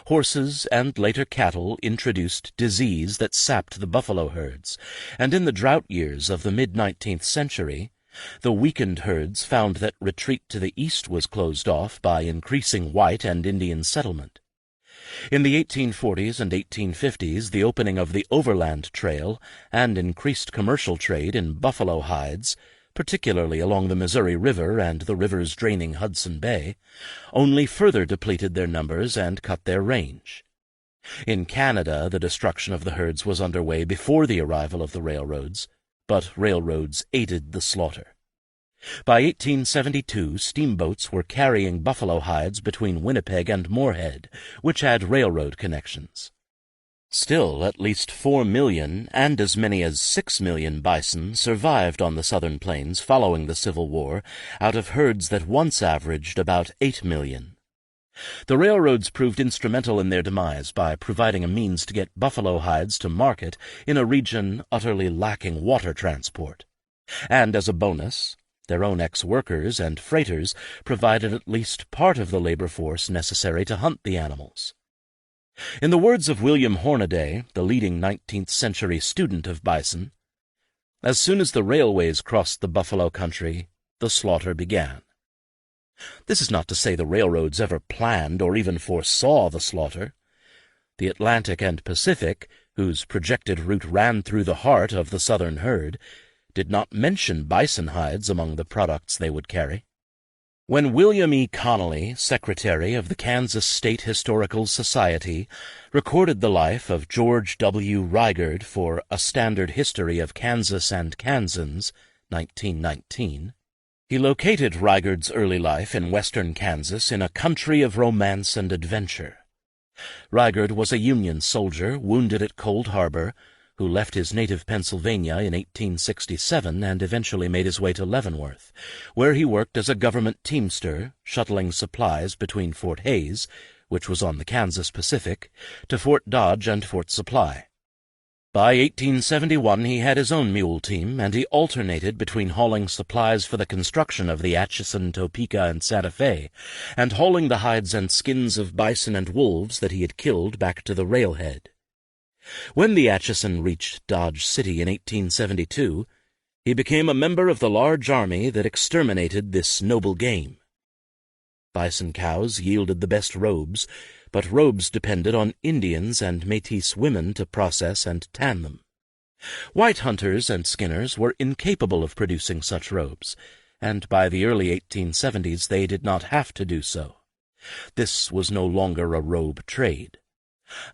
Horses and later cattle introduced disease that sapped the buffalo herds, and in the drought years of the mid-19th century, the weakened herds found that retreat to the east was closed off by increasing white and Indian settlement. In the 1840s and 1850s, the opening of the Overland Trail and increased commercial trade in buffalo hides, particularly along the Missouri River and the rivers draining Hudson Bay, only further depleted their numbers and cut their range. In Canada, the destruction of the herds was underway before the arrival of the railroads, but railroads aided the slaughter. By 1872, steamboats were carrying buffalo hides between Winnipeg and Moorhead, which had railroad connections. Still, at least 4 million and as many as 6 million bison survived on the southern plains following the Civil War, out of herds that once averaged about 8 million. The railroads proved instrumental in their demise by providing a means to get buffalo hides to market in a region utterly lacking water transport. And as a bonus, their own ex-workers and freighters provided at least part of the labor force necessary to hunt the animals. In the words of William Hornaday, the leading 19th century student of bison, as soon as the railways crossed the buffalo country, the slaughter began. This is not to say the railroads ever planned or even foresaw the slaughter. The Atlantic and Pacific, whose projected route ran through the heart of the southern herd, did not mention bison hides among the products they would carry. When William E. Connolly, secretary of the Kansas State Historical Society, recorded the life of George W. Reigard for A Standard History of Kansas and Kansans, 1919, he located Reigard's early life in western Kansas in a country of romance and adventure. Reigard was a Union soldier wounded at Cold Harbor, who left his native Pennsylvania in 1867 and eventually made his way to Leavenworth, where he worked as a government teamster, shuttling supplies between Fort Hays, which was on the Kansas Pacific, to Fort Dodge and Fort Supply. By 1871 he had his own mule team, and he alternated between hauling supplies for the construction of the Atchison, Topeka, and Santa Fe, and hauling the hides and skins of bison and wolves that he had killed back to the railhead. When the Atchison reached Dodge City in 1872, he became a member of the large army that exterminated this noble game. Bison cows yielded the best robes, but robes depended on Indians and Métis women to process and tan them. White hunters and skinners were incapable of producing such robes, and by the early 1870s they did not have to do so. This was no longer a robe trade.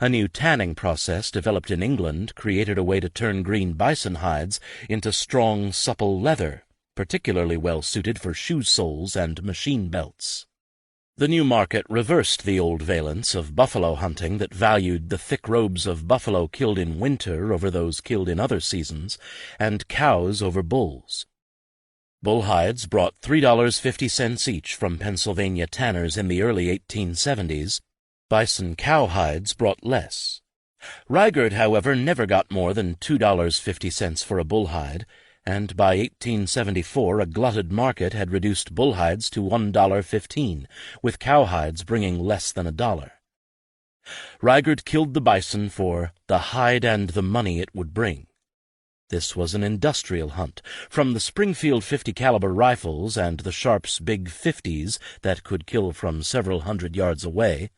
A new tanning process developed in England created a way to turn green bison hides into strong, supple leather, particularly well suited for shoe soles and machine belts. The new market reversed the old valence of buffalo hunting that valued the thick robes of buffalo killed in winter over those killed in other seasons, and cows over bulls. Bull hides brought $3.50 each from Pennsylvania tanners in the early 1870s. Bison cow hides brought less. Reigert, however, never got more than $2.50 for a bull hide, and by 1874 a glutted market had reduced bull hides to $1.15, with cow hides bringing less than $1. Reigert killed the bison for the hide and the money it would bring. This was an industrial hunt, from the Springfield 50-caliber rifles and the Sharp's Big 50s that could kill from several hundred yards away,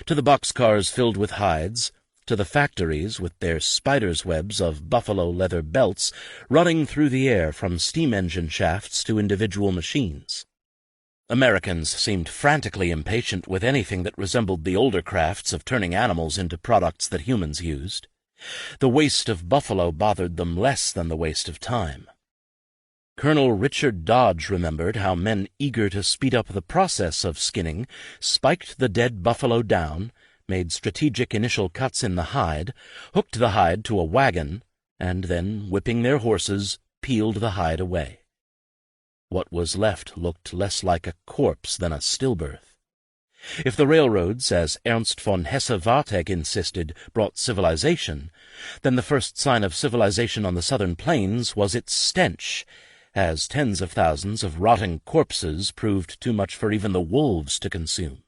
to the boxcars filled with hides, to the factories with their spider's webs of buffalo leather belts running through the air from steam engine shafts to individual machines. Americans seemed frantically impatient with anything that resembled the older crafts of turning animals into products that humans used. The waste of buffalo bothered them less than the waste of time. Colonel Richard Dodge remembered how men eager to speed up the process of skinning spiked the dead buffalo down, made strategic initial cuts in the hide, hooked the hide to a wagon, and then, whipping their horses, peeled the hide away. What was left looked less like a corpse than a stillbirth. If the railroads, as Ernst von Hesse-Wartegg insisted, brought civilization, then the first sign of civilization on the southern plains was its stench, as tens of thousands of rotting corpses proved too much for even the wolves to consume.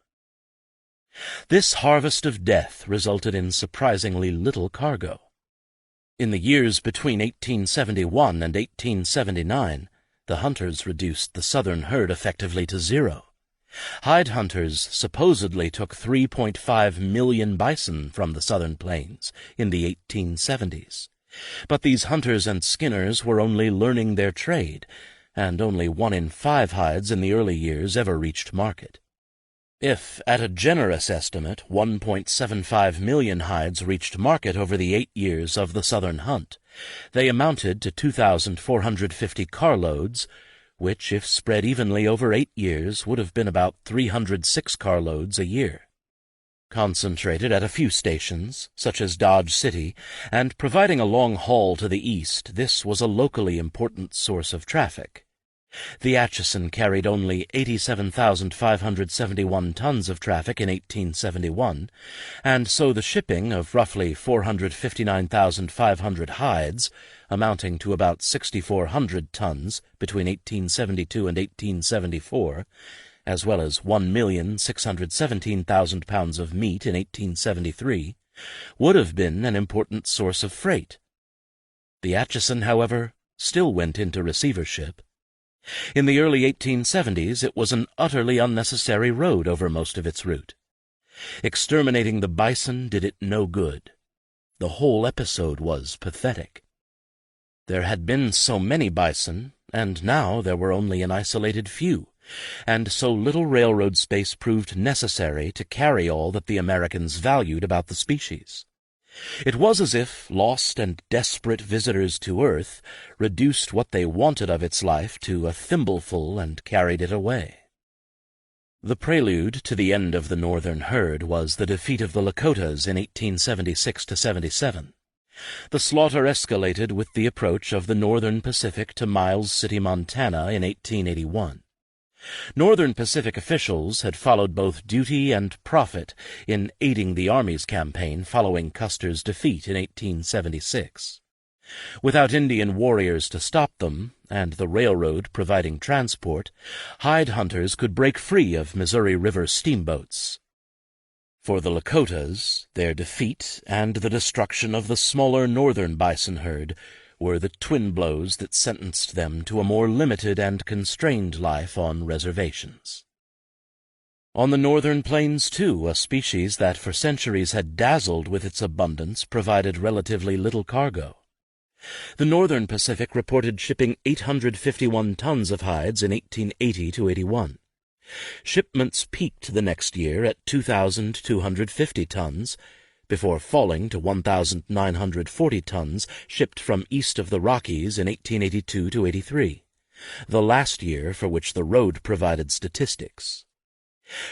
This harvest of death resulted in surprisingly little cargo. In the years between 1871 and 1879, the hunters reduced the southern herd effectively to zero. Hide hunters supposedly took 3.5 million bison from the southern plains in the 1870s. But these hunters and skinners were only learning their trade, and only 1 in 5 hides in the early years ever reached market. If, at a generous estimate, 1.75 million hides reached market over the 8 years of the southern hunt, they amounted to 2,450 carloads, which, if spread evenly over 8 years, would have been about 306 carloads a year. Concentrated at a few stations, such as Dodge City, and providing a long haul to the east, this was a locally important source of traffic. The Atchison carried only 87,571 tons of traffic in 1871, and so the shipping of roughly 459,500 hides, amounting to about 6,400 tons between 1872 and 1874, as well as 1,617,000 pounds of meat in 1873, would have been an important source of freight. The Atchison, however, still went into receivership. In the early 1870s, it was an utterly unnecessary road over most of its route. Exterminating the bison did it no good. The whole episode was pathetic. There had been so many bison, and now there were only an isolated few, and so little railroad space proved necessary to carry all that the Americans valued about the species. It was as if lost and desperate visitors to Earth reduced what they wanted of its life to a thimbleful and carried it away. The prelude to the end of the northern herd was the defeat of the Lakotas in 1876–77. The slaughter escalated with the approach of the Northern Pacific to Miles City, Montana in 1881. Northern Pacific officials had followed both duty and profit in aiding the Army's campaign following Custer's defeat in 1876. Without Indian warriors to stop them, and the railroad providing transport, hide hunters could break free of Missouri River steamboats. For the Lakotas, their defeat and the destruction of the smaller northern bison herd were the twin blows that sentenced them to a more limited and constrained life on reservations. On the northern plains, too, a species that for centuries had dazzled with its abundance provided relatively little cargo. The Northern Pacific reported shipping 851 tons of hides in 1880–81. Shipments peaked the next year at 2,250 tons, before falling to 1,940 tons shipped from east of the Rockies in 1882–83, the last year for which the road provided statistics.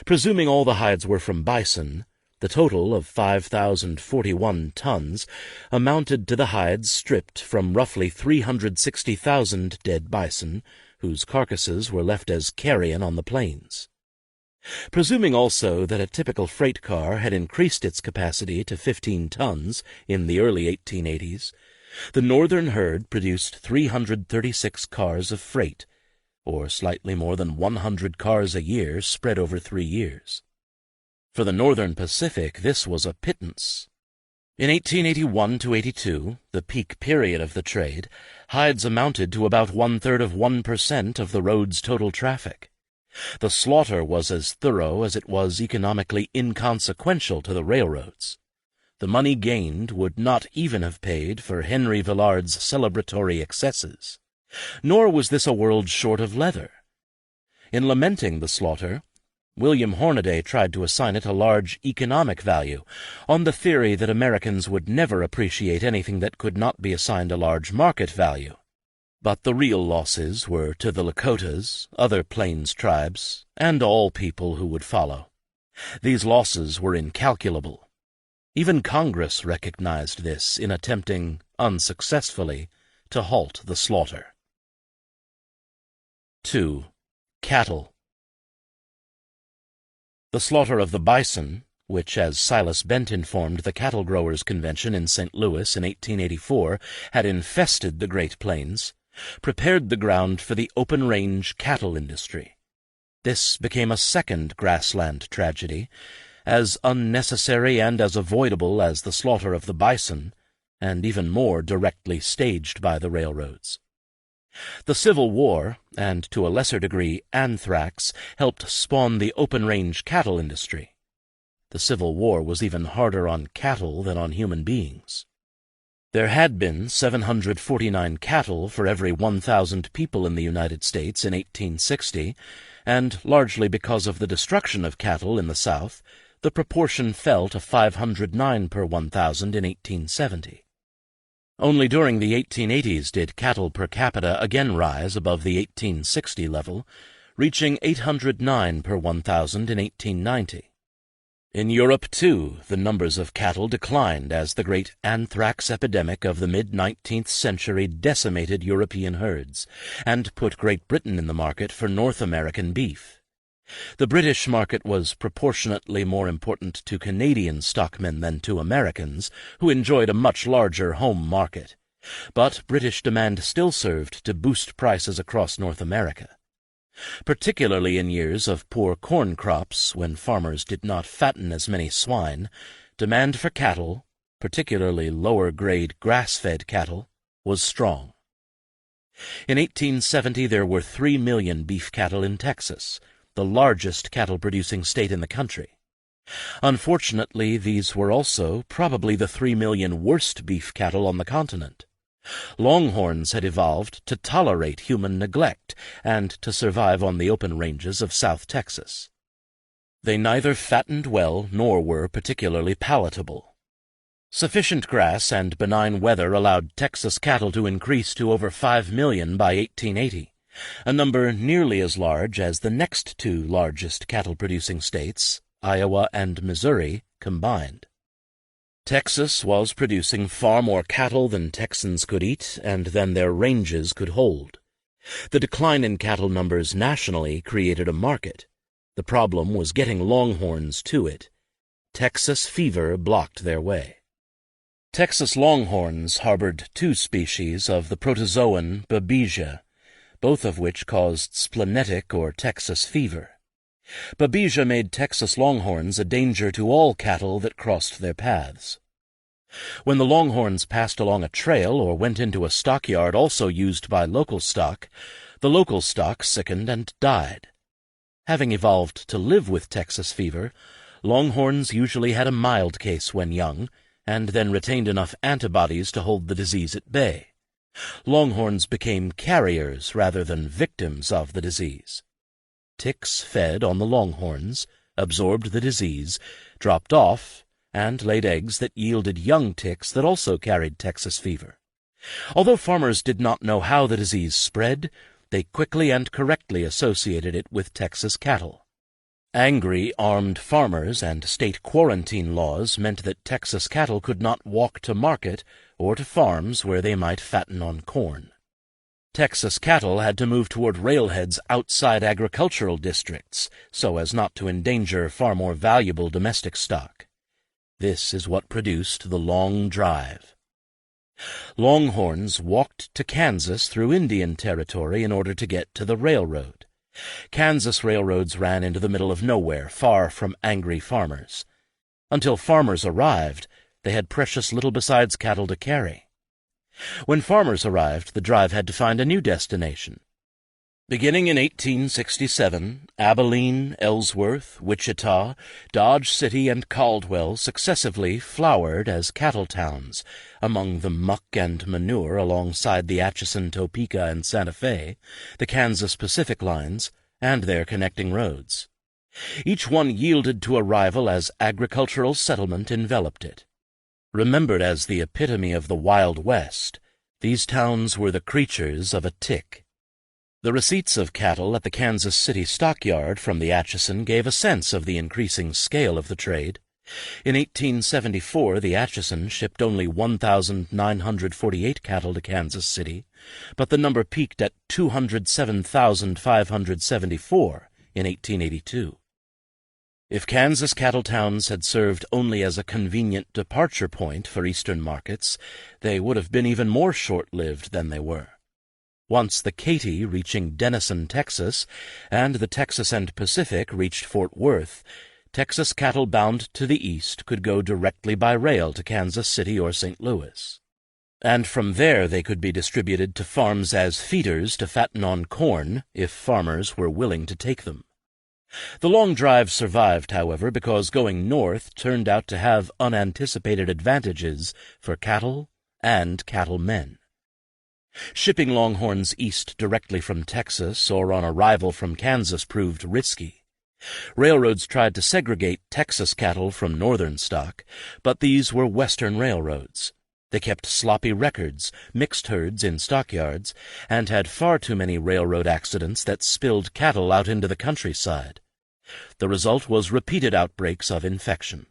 Presuming all the hides were from bison, the total of 5,041 tons amounted to the hides stripped from roughly 360,000 dead bison, whose carcasses were left as carrion on the plains. Presuming also that a typical freight car had increased its capacity to 15 tons in the early 1880s, the northern herd produced 336 cars of freight, or slightly more than 100 cars a year spread over 3 years. For the northern Pacific, this was a pittance. In 1881 to 82, the peak period of the trade, hides amounted to about 1/3 of the road's total traffic. The slaughter was as thorough as it was economically inconsequential to the railroads. The money gained would not even have paid for Henry Villard's celebratory excesses. Nor was this a world short of leather. In lamenting the slaughter, William Hornaday tried to assign it a large economic value, on the theory that Americans would never appreciate anything that could not be assigned a large market value. But the real losses were to the Lakotas, other Plains tribes, and all people who would follow. These losses were incalculable. Even Congress recognized this in attempting, unsuccessfully, to halt the slaughter. 2. Cattle. The slaughter of the bison, which, as Silas Bent informed the Cattle Growers' Convention in St. Louis in 1884, had infested the Great Plains, prepared the ground for the open-range cattle industry. This became a second grassland tragedy, as unnecessary and as avoidable as the slaughter of the bison, and even more directly staged by the railroads. The Civil War, and to a lesser degree anthrax, helped spawn the open-range cattle industry. The Civil War was even harder on cattle than on human beings. There had been 749 cattle for every 1,000 people in the United States in 1860, and largely because of the destruction of cattle in the South, the proportion fell to 509 per 1,000 in 1870. Only during the 1880s did cattle per capita again rise above the 1860 level, reaching 809 per 1,000 in 1890. In Europe, too, the numbers of cattle declined as the great anthrax epidemic of the mid-19th century decimated European herds, and put Great Britain in the market for North American beef. The British market was proportionately more important to Canadian stockmen than to Americans, who enjoyed a much larger home market. But British demand still served to boost prices across North America. Particularly in years of poor corn crops, when farmers did not fatten as many swine, demand for cattle, particularly lower-grade grass-fed cattle, was strong. In 1870 there were 3 million beef cattle in Texas, the largest cattle-producing state in the country. Unfortunately, these were also probably the 3 million worst beef cattle on the continent. Longhorns had evolved to tolerate human neglect and to survive on the open ranges of South Texas. They neither fattened well nor were particularly palatable. Sufficient grass and benign weather allowed Texas cattle to increase to over 5 million by 1880, a number nearly as large as the next two largest cattle-producing states, Iowa and Missouri, combined. Texas was producing far more cattle than Texans could eat and than their ranges could hold. The decline in cattle numbers nationally created a market. The problem was getting longhorns to it. Texas fever blocked their way. Texas longhorns harbored 2 species of the protozoan Babesia, both of which caused splenetic or Texas fever. Babesia made Texas longhorns a danger to all cattle that crossed their paths. When the longhorns passed along a trail or went into a stockyard also used by local stock, the local stock sickened and died. Having evolved to live with Texas fever, longhorns usually had a mild case when young, and then retained enough antibodies to hold the disease at bay. Longhorns became carriers rather than victims of the disease. Ticks fed on the longhorns, absorbed the disease, dropped off, and laid eggs that yielded young ticks that also carried Texas fever. Although farmers did not know how the disease spread, they quickly and correctly associated it with Texas cattle. Angry, armed farmers and state quarantine laws meant that Texas cattle could not walk to market or to farms where they might fatten on corn. Texas cattle had to move toward railheads outside agricultural districts so as not to endanger far more valuable domestic stock. This is what produced the long drive. Longhorns walked to Kansas through Indian Territory in order to get to the railroad. Kansas railroads ran into the middle of nowhere, far from angry farmers. Until farmers arrived, they had precious little besides cattle to carry. When farmers arrived, the drive had to find a new destination. Beginning in 1867, Abilene, Ellsworth, Wichita, Dodge City, and Caldwell successively flowered as cattle towns among the muck and manure alongside the Atchison, Topeka, and Santa Fe, the Kansas Pacific lines, and their connecting roads. Each one yielded to a rival as agricultural settlement enveloped it. Remembered as the epitome of the Wild West, these towns were the creatures of a tick. The receipts of cattle at the Kansas City stockyard from the Atchison gave a sense of the increasing scale of the trade. In 1874, the Atchison shipped only 1,948 cattle to Kansas City, but the number peaked at 207,574 in 1882. If Kansas cattle towns had served only as a convenient departure point for eastern markets, they would have been even more short-lived than they were. Once the Katy reaching Denison, Texas, and the Texas and Pacific reached Fort Worth, Texas cattle bound to the east could go directly by rail to Kansas City or St. Louis. And from there they could be distributed to farms as feeders to fatten on corn if farmers were willing to take them. The long drive survived, however, because going north turned out to have unanticipated advantages for cattle and cattlemen. Shipping longhorns east directly from Texas or on arrival from Kansas proved risky. Railroads tried to segregate Texas cattle from northern stock, but these were western railroads. They kept sloppy records, mixed herds in stockyards, and had far too many railroad accidents that spilled cattle out into the countryside. The result was repeated outbreaks of infection.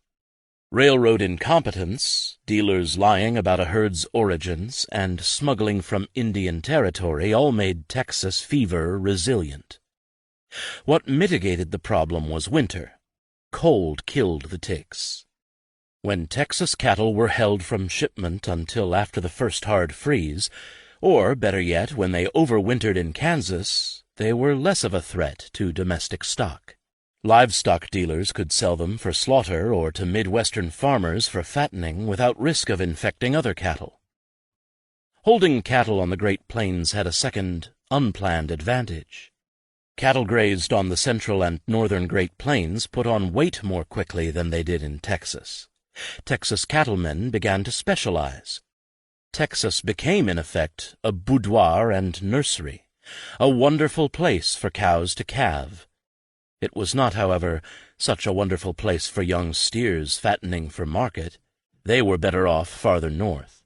Railroad incompetence, dealers lying about a herd's origins, and smuggling from Indian Territory all made Texas fever resilient. What mitigated the problem was winter. Cold killed the ticks. When Texas cattle were held from shipment until after the first hard freeze, or, better yet, when they overwintered in Kansas, they were less of a threat to domestic stock. Livestock dealers could sell them for slaughter or to Midwestern farmers for fattening without risk of infecting other cattle. Holding cattle on the Great Plains had a second, unplanned advantage. Cattle grazed on the central and northern Great Plains put on weight more quickly than they did in Texas. Texas cattlemen began to specialize. Texas became, in effect, a boudoir and nursery, a wonderful place for cows to calve. It was not, however, such a wonderful place for young steers fattening for market. They were better off farther north.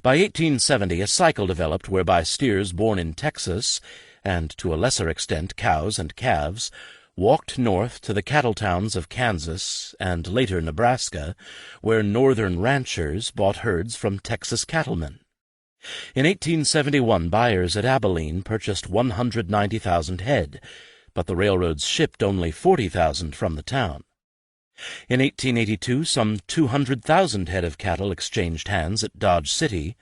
By 1870, a cycle developed whereby steers born in Texas, and to a lesser extent cows and calves, walked north to the cattle towns of Kansas and later Nebraska, where northern ranchers bought herds from Texas cattlemen. In 1871, buyers at Abilene purchased 190,000 head, but the railroads shipped only 40,000 from the town. In 1882, some 200,000 head of cattle exchanged hands at Dodge City,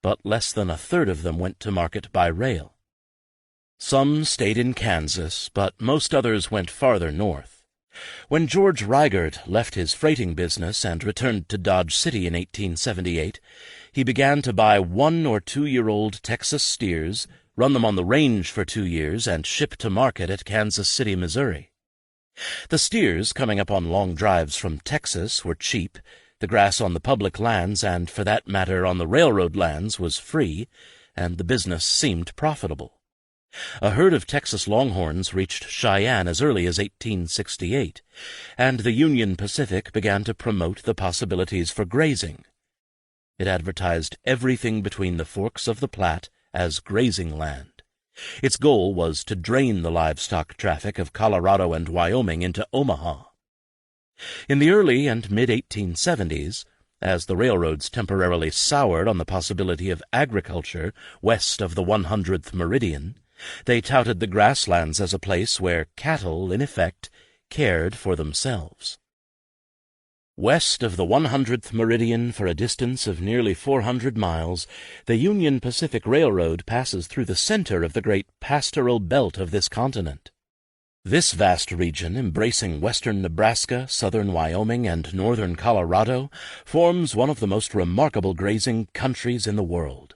but less than a third of them went to market by rail. Some stayed in Kansas, but most others went farther north. When George Reigert left his freighting business and returned to Dodge City in 1878, he began to buy 1- or 2-year-old Texas steers, run them on the range for 2 years, and ship to market at Kansas City, Missouri. The steers, coming up on long drives from Texas, were cheap, the grass on the public lands, and for that matter on the railroad lands, was free, and the business seemed profitable. A herd of Texas Longhorns reached Cheyenne as early as 1868, and the Union Pacific began to promote the possibilities for grazing. It advertised everything between the forks of the Platte as grazing land. Its goal was to drain the livestock traffic of Colorado and Wyoming into Omaha. In the early and mid-1870s, As the railroads temporarily soured on the possibility of agriculture west of the 100th meridian, they touted the grasslands as a place where cattle, in effect, cared for themselves. West of the 100th meridian for a distance of nearly 400 miles, the Union Pacific Railroad passes through the center of the great pastoral belt of this continent. This vast region, embracing western Nebraska, southern Wyoming, and northern Colorado, forms one of the most remarkable grazing countries in the world.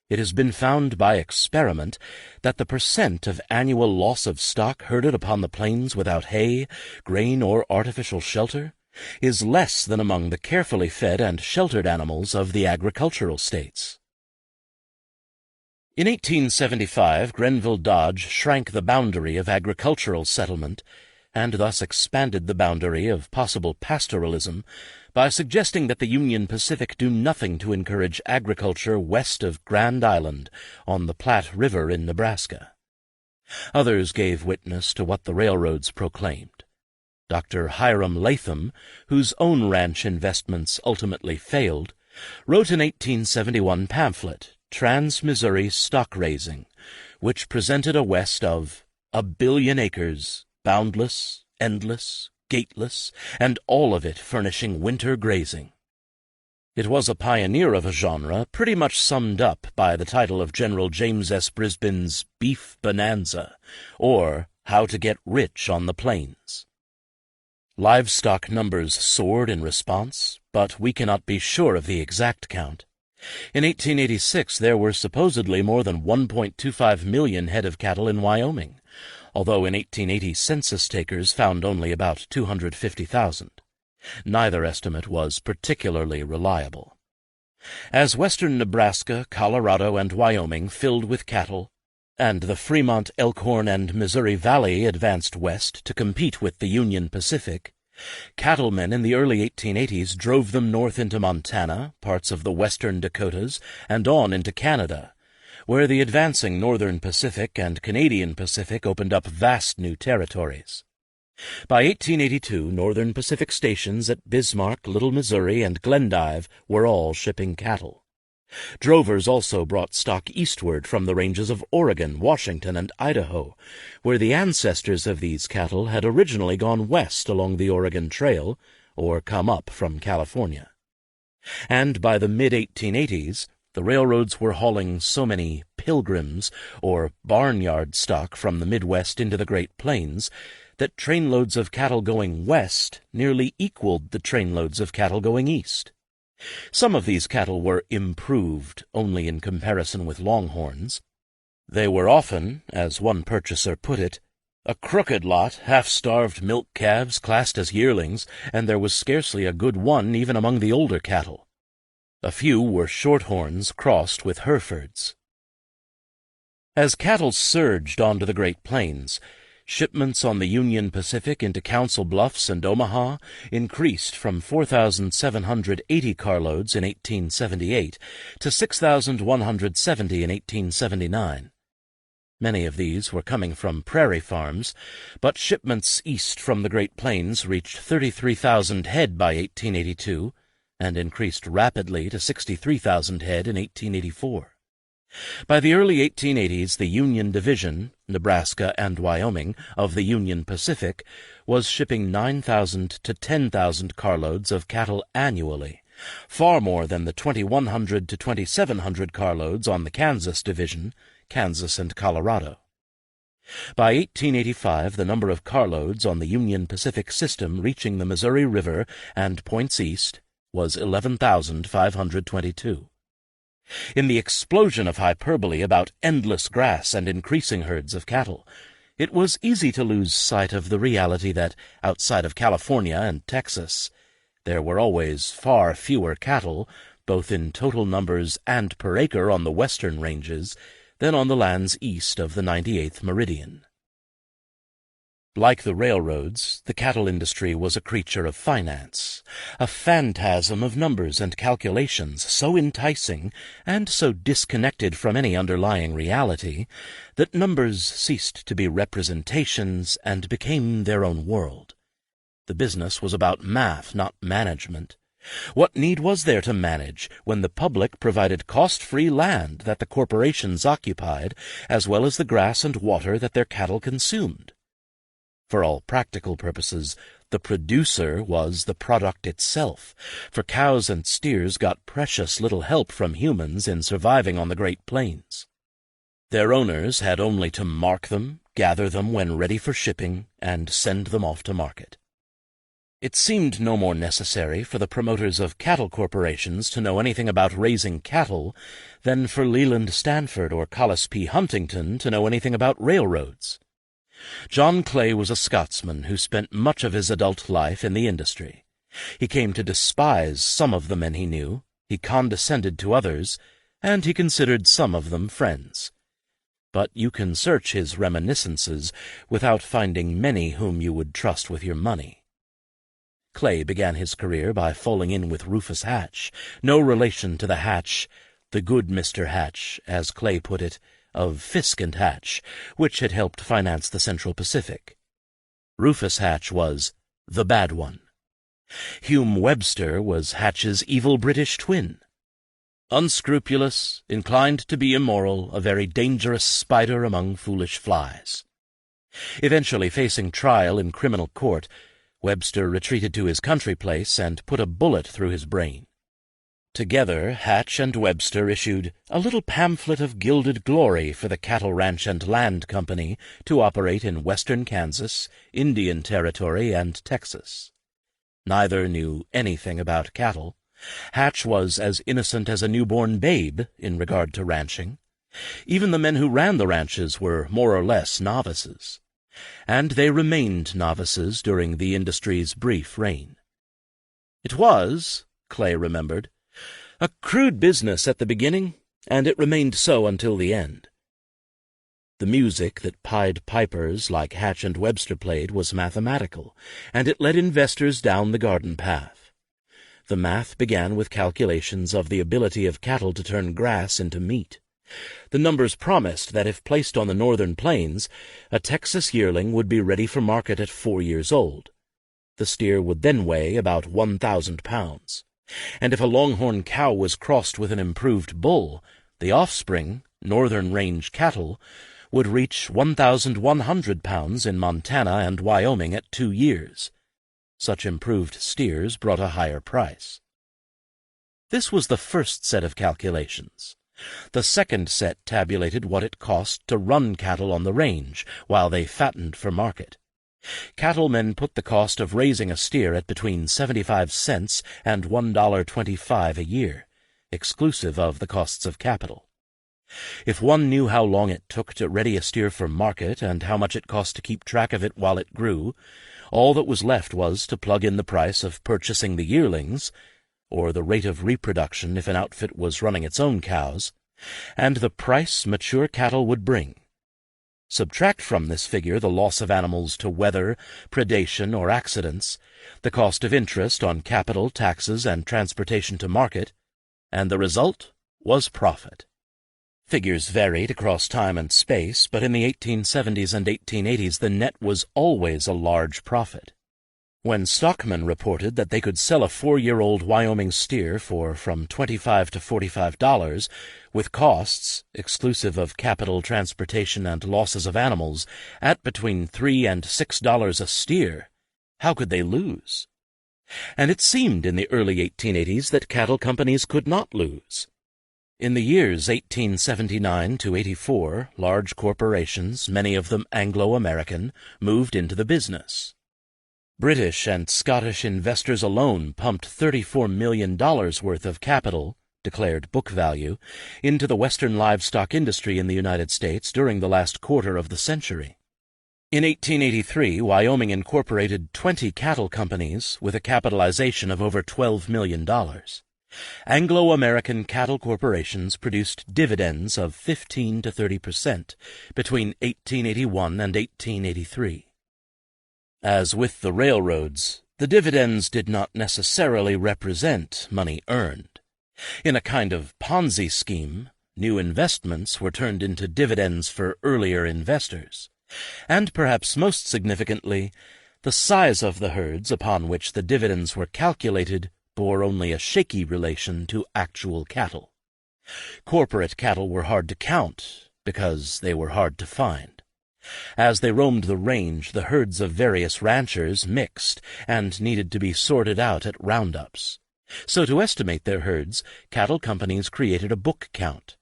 It has been found by experiment that the percent of annual loss of stock herded upon the plains without hay, grain, or artificial shelter is less than among the carefully fed and sheltered animals of the agricultural states. In 1875, Grenville Dodge shrank the boundary of agricultural settlement and thus expanded the boundary of possible pastoralism by suggesting that the Union Pacific do nothing to encourage agriculture west of Grand Island on the Platte River in Nebraska. Others gave witness to what the railroads proclaimed. Dr. Hiram Latham, whose own ranch investments ultimately failed, wrote an 1871 pamphlet, Trans-Missouri Stock Raising, which presented a West of 1 billion acres, boundless, endless, gateless, and all of it furnishing winter grazing. It was a pioneer of a genre pretty much summed up by the title of General James S. Brisbane's Beef Bonanza, or How to Get Rich on the Plains. Livestock numbers soared in response, but we cannot be sure of the exact count. In 1886, there were supposedly more than 1.25 million head of cattle in Wyoming, although in 1880 census takers found only about 250,000. Neither estimate was particularly reliable. As western Nebraska, Colorado, and Wyoming filled with cattle, and the Fremont, Elkhorn, and Missouri Valley advanced west to compete with the Union Pacific, cattlemen in the early 1880s drove them north into Montana, parts of the western Dakotas, and on into Canada, where the advancing Northern Pacific and Canadian Pacific opened up vast new territories. By 1882, Northern Pacific stations at Bismarck, Little Missouri, and Glendive were all shipping cattle. Drovers also brought stock eastward from the ranges of Oregon, Washington, and Idaho, where the ancestors of these cattle had originally gone west along the Oregon Trail, or come up from California. And by the mid-1880s, the railroads were hauling so many pilgrims, or barnyard stock, from the Midwest into the Great Plains, that trainloads of cattle going west nearly equaled the trainloads of cattle going east. Some of these cattle were improved only in comparison with longhorns. They were often, as one purchaser put it, a crooked lot, half-starved milk calves classed as yearlings, and there was scarcely a good one even among the older cattle. A few were shorthorns crossed with Herefords. As cattle surged onto the Great Plains, shipments on the Union Pacific into Council Bluffs and Omaha increased from 4,780 carloads in 1878 to 6,170 in 1879. Many of these were coming from prairie farms, but shipments east from the Great Plains reached 33,000 head by 1882 and increased rapidly to 63,000 head in 1884. By the early 1880s, the Union Division, Nebraska and Wyoming, of the Union Pacific was shipping 9,000 to 10,000 carloads of cattle annually, far more than the 2,100 to 2,700 carloads on the Kansas Division, Kansas and Colorado. By 1885, the number of carloads on the Union Pacific system reaching the Missouri River and points east was 11,522. In the explosion of hyperbole about endless grass and increasing herds of cattle, it was easy to lose sight of the reality that, outside of California and Texas, there were always far fewer cattle, both in total numbers and per acre on the western ranges, than on the lands east of the 98th meridian. Like the railroads, the cattle industry was a creature of finance, a phantasm of numbers and calculations so enticing and so disconnected from any underlying reality that numbers ceased to be representations and became their own world. The business was about math, not management, What need was there to manage when the public provided cost-free land that the corporations occupied, as well as the grass and water that their cattle consumed? For all practical purposes, the producer was the product itself, for cows and steers got precious little help from humans in surviving on the Great Plains. Their owners had only to mark them, gather them when ready for shipping, and send them off to market. It seemed no more necessary for the promoters of cattle corporations to know anything about raising cattle than for Leland Stanford or Collis P. Huntington to know anything about railroads. John Clay was a Scotsman who spent much of his adult life in the industry. He came to despise some of the men he knew, he condescended to others, and he considered some of them friends. But you can search his reminiscences without finding many whom you would trust with your money. Clay began his career by falling in with Rufus Hatch, no relation to the Hatch, the good Mr. Hatch, as Clay put it, of Fisk and Hatch, which had helped finance the Central Pacific. Rufus Hatch was the bad one. Hume Webster was Hatch's evil British twin. Unscrupulous, inclined to be immoral, a very dangerous spider among foolish flies. Eventually facing trial in criminal court, Webster retreated to his country place and put a bullet through his brain. Together, Hatch and Webster issued a little pamphlet of gilded glory for the Cattle Ranch and Land Company to operate in western Kansas, Indian Territory, and Texas. Neither knew anything about cattle. Hatch was as innocent as a newborn babe in regard to ranching. Even the men who ran the ranches were more or less novices. And they remained novices during the industry's brief reign. It was, Clay remembered, a crude business at the beginning, and it remained so until the end. The music that Pied Pipers like Hatch and Webster played was mathematical, and it led investors down the garden path. The math began with calculations of the ability of cattle to turn grass into meat. The numbers promised that if placed on the northern plains, a Texas yearling would be ready for market at 4 years old. The steer would then weigh about 1,000 pounds. And if a longhorn cow was crossed with an improved bull, the offspring, northern range cattle, would reach 1,100 pounds in Montana and Wyoming at 2 years. Such improved steers brought a higher price. This was the first set of calculations. The second set tabulated what it cost to run cattle on the range while they fattened for market. Cattlemen put the cost of raising a steer at between 75 cents and $1.25 a year, exclusive of the costs of capital. If one knew how long it took to ready a steer for market and how much it cost to keep track of it while it grew, all that was left was to plug in the price of purchasing the yearlings, or the rate of reproduction if an outfit was running its own cows, and the price mature cattle would bring. Subtract from this figure the loss of animals to weather, predation, or accidents, the cost of interest on capital, taxes, and transportation to market, and the result was profit. Figures varied across time and space, but in the 1870s and 1880s the net was always a large profit. When stockmen reported that they could sell a 4-year-old Wyoming steer for from $25 to $45, with costs, exclusive of capital, transportation, and losses of animals, at between $3 and $6 a steer, how could they lose? And it seemed in the early 1880s that cattle companies could not lose. In the years 1879 to 84, large corporations, many of them Anglo-American, moved into the business. British and Scottish investors alone pumped $34 million worth of capital, declared book value, into the western livestock industry in the United States during the last quarter of the century. In 1883, Wyoming incorporated 20 cattle companies with a capitalization of over $12 million. Anglo-American cattle corporations produced dividends of 15 to 30% between 1881 and 1883. As with the railroads, the dividends did not necessarily represent money earned. In a kind of Ponzi scheme, new investments were turned into dividends for earlier investors. And perhaps most significantly, the size of the herds upon which the dividends were calculated bore only a shaky relation to actual cattle. Corporate cattle were hard to count because they were hard to find. As they roamed the range, the herds of various ranchers mixed and needed to be sorted out at roundups. So to estimate their herds, cattle companies created a book count.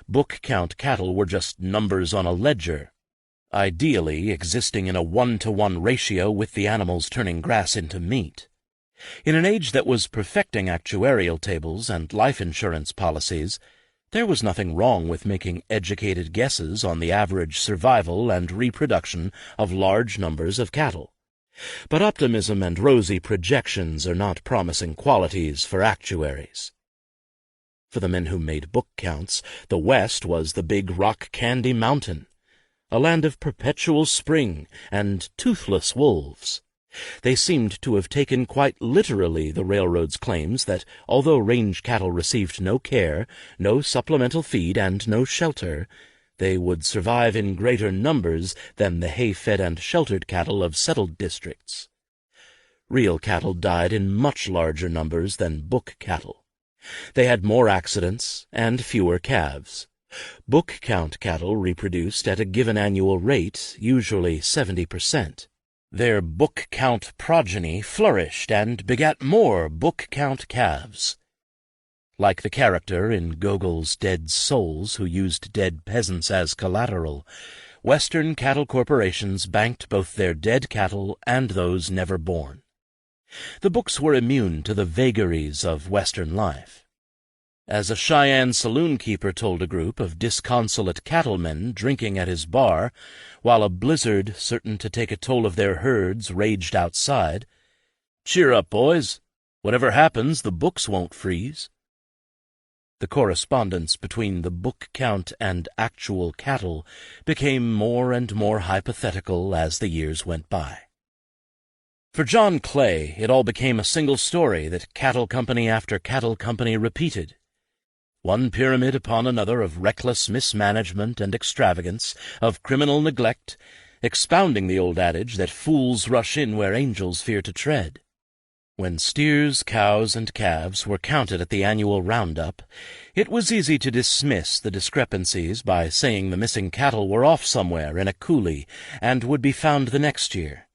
Book count cattle were just numbers on a ledger, ideally existing in a 1-to-1 ratio with the animals turning grass into meat. In an age that was perfecting actuarial tables and life insurance policies, there was nothing wrong with making educated guesses on the average survival and reproduction of large numbers of cattle. But optimism and rosy projections are not promising qualities for actuaries. For the men who made book counts, the West was the big rock candy mountain, a land of perpetual spring and toothless wolves. They seemed to have taken quite literally the railroad's claims that although range cattle received no care, no supplemental feed, and no shelter, they would survive in greater numbers than the hay-fed and sheltered cattle of settled districts. Real cattle died in much larger numbers than book cattle. They had more accidents and fewer calves. Book count cattle reproduced at a given annual rate, usually 70%. Their book count progeny flourished and begat more book count calves. Like the character in Gogol's Dead Souls who used dead peasants as collateral, Western cattle corporations banked both their dead cattle and those never born. The books were immune to the vagaries of Western life. As a Cheyenne saloon keeper told a group of disconsolate cattlemen drinking at his bar, while a blizzard certain to take a toll of their herds raged outside, "Cheer up, boys. Whatever happens, the books won't freeze." The correspondence between the book count and actual cattle became more and more hypothetical as the years went by. For John Clay, it all became a single story that cattle company after cattle company repeated. One pyramid upon another of reckless mismanagement and extravagance, of criminal neglect, expounding the old adage that fools rush in where angels fear to tread. When steers, cows, and calves were counted at the annual roundup, it was easy to dismiss the discrepancies by saying the missing cattle were off somewhere in a coulee and would be found the next year.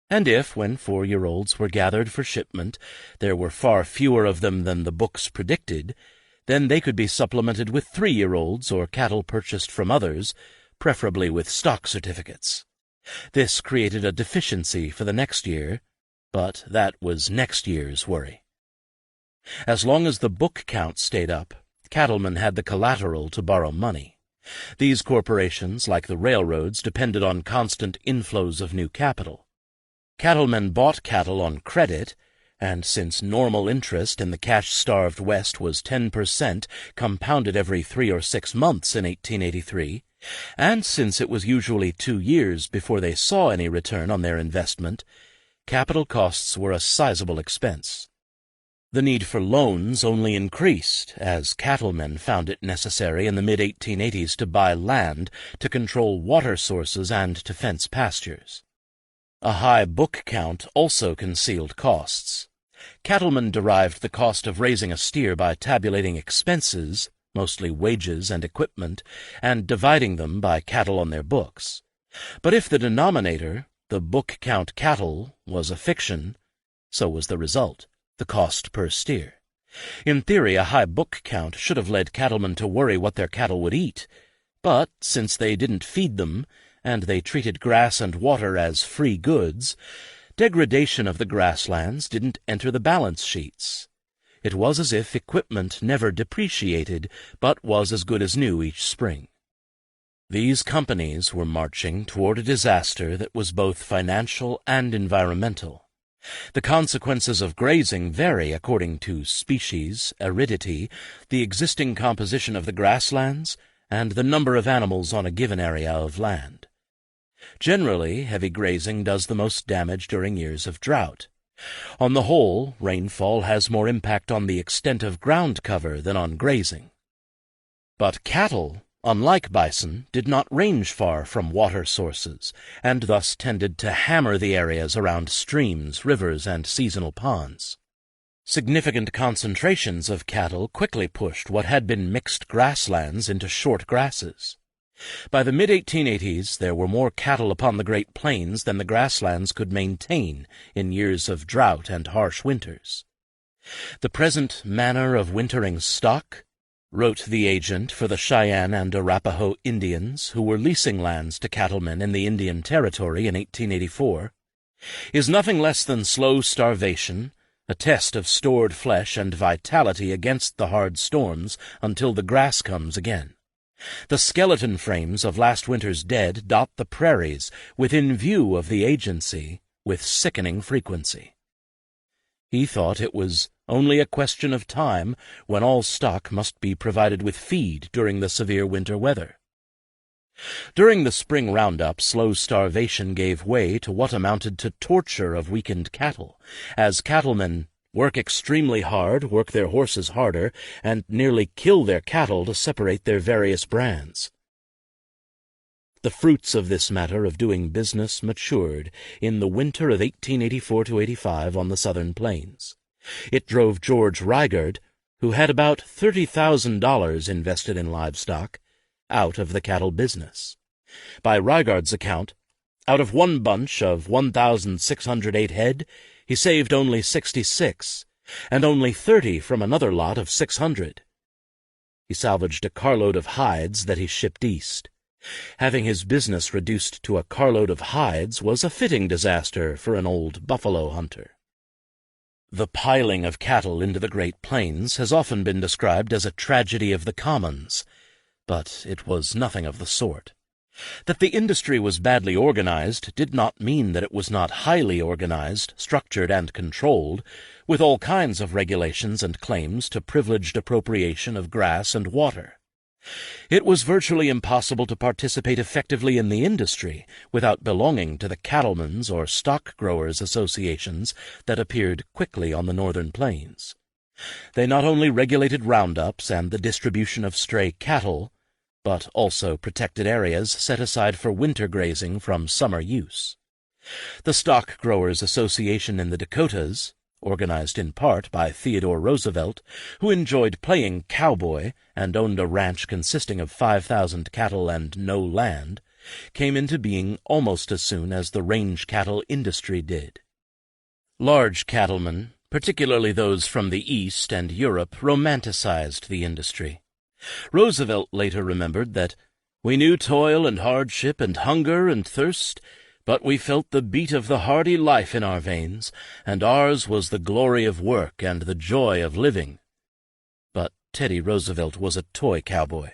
And if, when 4-year-olds were gathered for shipment, there were far fewer of them than the books predicted, then they could be supplemented with 3-year-olds or cattle purchased from others, preferably with stock certificates. This created a deficiency for the next year, but that was next year's worry. As long as the book count stayed up, cattlemen had the collateral to borrow money. These corporations, like the railroads, depended on constant inflows of new capital. Cattlemen bought cattle on credit, and since normal interest in the cash-starved West was 10%, compounded every 3 or 6 months in 1883, and since it was usually 2 years before they saw any return on their investment, capital costs were a sizable expense. The need for loans only increased as cattlemen found it necessary in the mid-1880s to buy land to control water sources and to fence pastures. A high book count also concealed costs. Cattlemen derived the cost of raising a steer by tabulating expenses, mostly wages and equipment, and dividing them by cattle on their books. But if the denominator, the book count cattle, was a fiction, so was the result, the cost per steer. In theory, a high book count should have led cattlemen to worry what their cattle would eat, but since they didn't feed them, and they treated grass and water as free goods, degradation of the grasslands didn't enter the balance sheets. It was as if equipment never depreciated, but was as good as new each spring. These companies were marching toward a disaster that was both financial and environmental. The consequences of grazing vary according to species, aridity, the existing composition of the grasslands, and the number of animals on a given area of land. Generally, heavy grazing does the most damage during years of drought. On the whole, rainfall has more impact on the extent of ground cover than on grazing. But cattle, unlike bison, did not range far from water sources, and thus tended to hammer the areas around streams, rivers, and seasonal ponds. Significant concentrations of cattle quickly pushed what had been mixed grasslands into short grasses. By the mid-1880s, there were more cattle upon the Great Plains than the grasslands could maintain in years of drought and harsh winters. "The present manner of wintering stock," wrote the agent for the Cheyenne and Arapaho Indians, who were leasing lands to cattlemen in the Indian Territory in 1884, "is nothing less than slow starvation, a test of stored flesh and vitality against the hard storms until the grass comes again. The skeleton frames of last winter's dead dot the prairies within view of the agency with sickening frequency." He thought it was only a question of time when all stock must be provided with feed during the severe winter weather. During the spring roundup, slow starvation gave way to what amounted to torture of weakened cattle, as cattlemen work extremely hard, work their horses harder, and nearly kill their cattle to separate their various brands. The fruits of this manner of doing business matured in the winter of 1884–85 on the southern plains. It drove George Rygarde, who had about $30,000 invested in livestock, out of the cattle business. By Rygarde's account, out of one bunch of 1,608 head, he saved only 66, and only 30 from another lot of 600. He salvaged a carload of hides that he shipped east. Having his business reduced to a carload of hides was a fitting disaster for an old buffalo hunter. The piling of cattle into the Great Plains has often been described as a tragedy of the commons, but it was nothing of the sort. That the industry was badly organized did not mean that it was not highly organized, structured, and controlled, with all kinds of regulations and claims to privileged appropriation of grass and water. It was virtually impossible to participate effectively in the industry without belonging to the cattlemen's or stock growers' associations that appeared quickly on the northern plains. They not only regulated roundups and the distribution of stray cattle, but also protected areas set aside for winter grazing from summer use. The Stock Growers' Association in the Dakotas, organized in part by Theodore Roosevelt, who enjoyed playing cowboy and owned a ranch consisting of 5,000 cattle and no land, came into being almost as soon as the range cattle industry did. Large cattlemen, particularly those from the East and Europe, romanticized the industry. Roosevelt later remembered that, "We knew toil and hardship and hunger and thirst, but we felt the beat of the hardy life in our veins, and ours was the glory of work and the joy of living." But Teddy Roosevelt was a toy cowboy.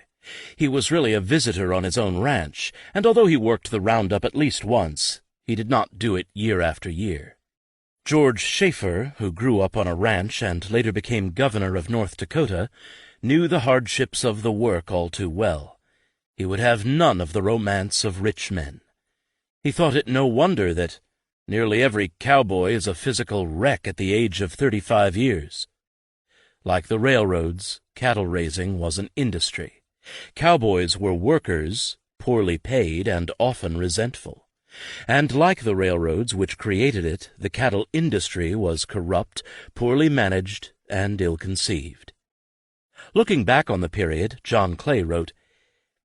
He was really a visitor on his own ranch, and although he worked the roundup at least once, he did not do it year after year. George Schaefer, who grew up on a ranch and later became governor of North Dakota, knew the hardships of the work all too well. He would have none of the romance of rich men. He thought it no wonder that nearly every cowboy is a physical wreck at the age of 35 years. Like the railroads, cattle raising was an industry. Cowboys were workers, poorly paid and often resentful. And like the railroads which created it, the cattle industry was corrupt, poorly managed, and ill-conceived. Looking back on the period, John Clay wrote,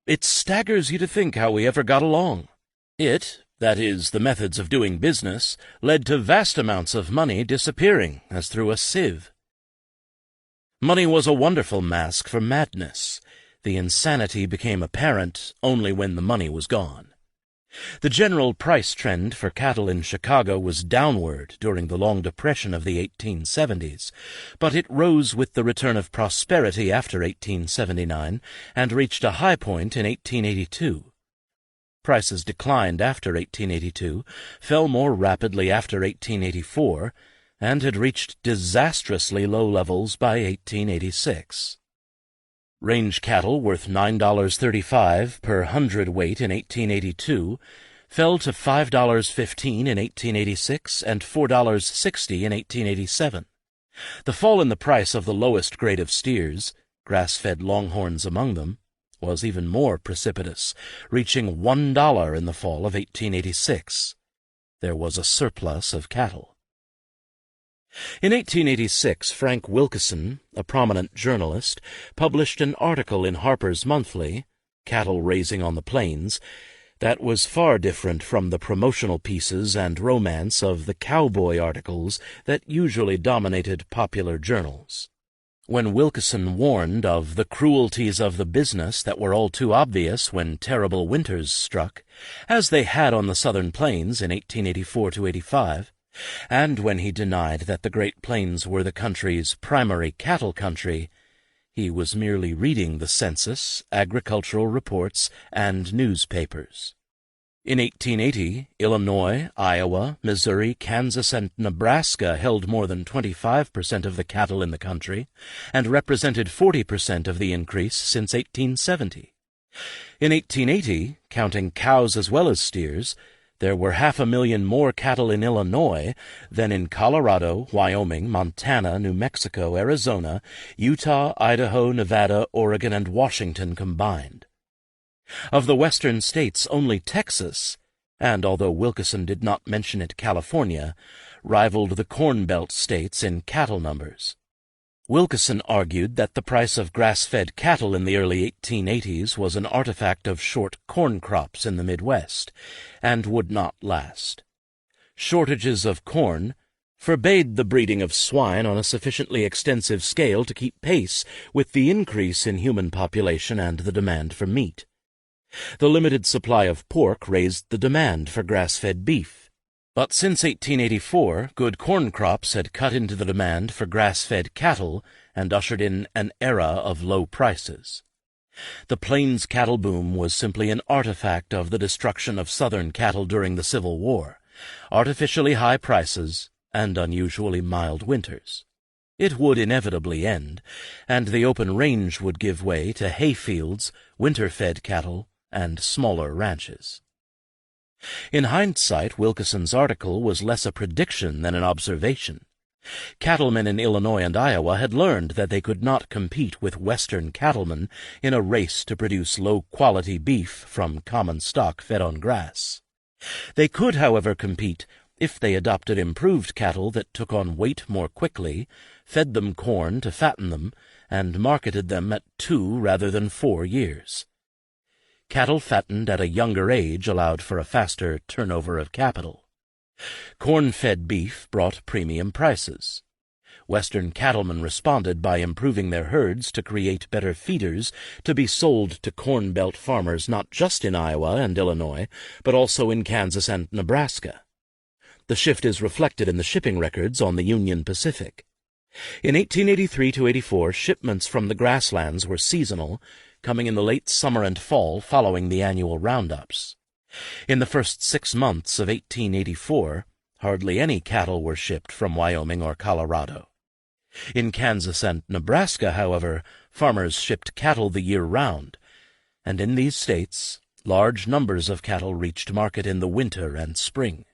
"It staggers you to think how we ever got along. It, that is, the methods of doing business, led to vast amounts of money disappearing as through a sieve." Money was a wonderful mask for madness. The insanity became apparent only when the money was gone. The general price trend for cattle in Chicago was downward during the long depression of the 1870s, but it rose with the return of prosperity after 1879 and reached a high point in 1882. Prices declined after 1882, fell more rapidly after 1884, and had reached disastrously low levels by 1886. Range cattle worth $9.35 per hundredweight in 1882 fell to $5.15 in 1886 and $4.60 in 1887. The fall in the price of the lowest grade of steers, grass-fed longhorns among them, was even more precipitous, reaching $1 in the fall of 1886. There was a surplus of cattle. In 1886, Frank Wilkeson, a prominent journalist, published an article in Harper's Monthly, Cattle Raising on the Plains, that was far different from the promotional pieces and romance of the cowboy articles that usually dominated popular journals. When Wilkeson warned of the cruelties of the business that were all too obvious when terrible winters struck, as they had on the southern plains in 1884–85, and when he denied that the Great Plains were the country's primary cattle country, he was merely reading the census, agricultural reports, and newspapers. In 1880, Illinois, Iowa, Missouri, Kansas, and Nebraska held more than 25% of the cattle in the country and represented 40% of the increase since 1870. In 1880, counting cows as well as steers, there were 500,000 more cattle in Illinois than in Colorado, Wyoming, Montana, New Mexico, Arizona, Utah, Idaho, Nevada, Oregon, and Washington combined. Of the western states, only Texas, and although Wilkeson did not mention it, California, rivaled the Corn Belt states in cattle numbers. Wilkeson argued that the price of grass-fed cattle in the early 1880s was an artifact of short corn crops in the Midwest, and would not last. Shortages of corn forbade the breeding of swine on a sufficiently extensive scale to keep pace with the increase in human population and the demand for meat. The limited supply of pork raised the demand for grass-fed beef. But since 1884, good corn crops had cut into the demand for grass-fed cattle and ushered in an era of low prices. The Plains cattle boom was simply an artifact of the destruction of Southern cattle during the Civil War, artificially high prices, and unusually mild winters. It would inevitably end, and the open range would give way to hayfields, winter-fed cattle, and smaller ranches. In hindsight, Wilkeson's article was less a prediction than an observation. Cattlemen in Illinois and Iowa had learned that they could not compete with Western cattlemen in a race to produce low-quality beef from common stock fed on grass. They could, however, compete if they adopted improved cattle that took on weight more quickly, fed them corn to fatten them, and marketed them at 2 rather than 4 years. Cattle fattened at a younger age allowed for a faster turnover of capital. Corn-fed beef brought premium prices. Western cattlemen responded by improving their herds to create better feeders to be sold to Corn Belt farmers not just in Iowa and Illinois, but also in Kansas and Nebraska. The shift is reflected in the shipping records on the Union Pacific. In 1883–84, shipments from the grasslands were seasonal, coming in the late summer and fall following the annual roundups. In the first 6 months of 1884, hardly any cattle were shipped from Wyoming or Colorado. In Kansas and Nebraska, however, farmers shipped cattle the year round, and in these states, large numbers of cattle reached market in the winter and spring.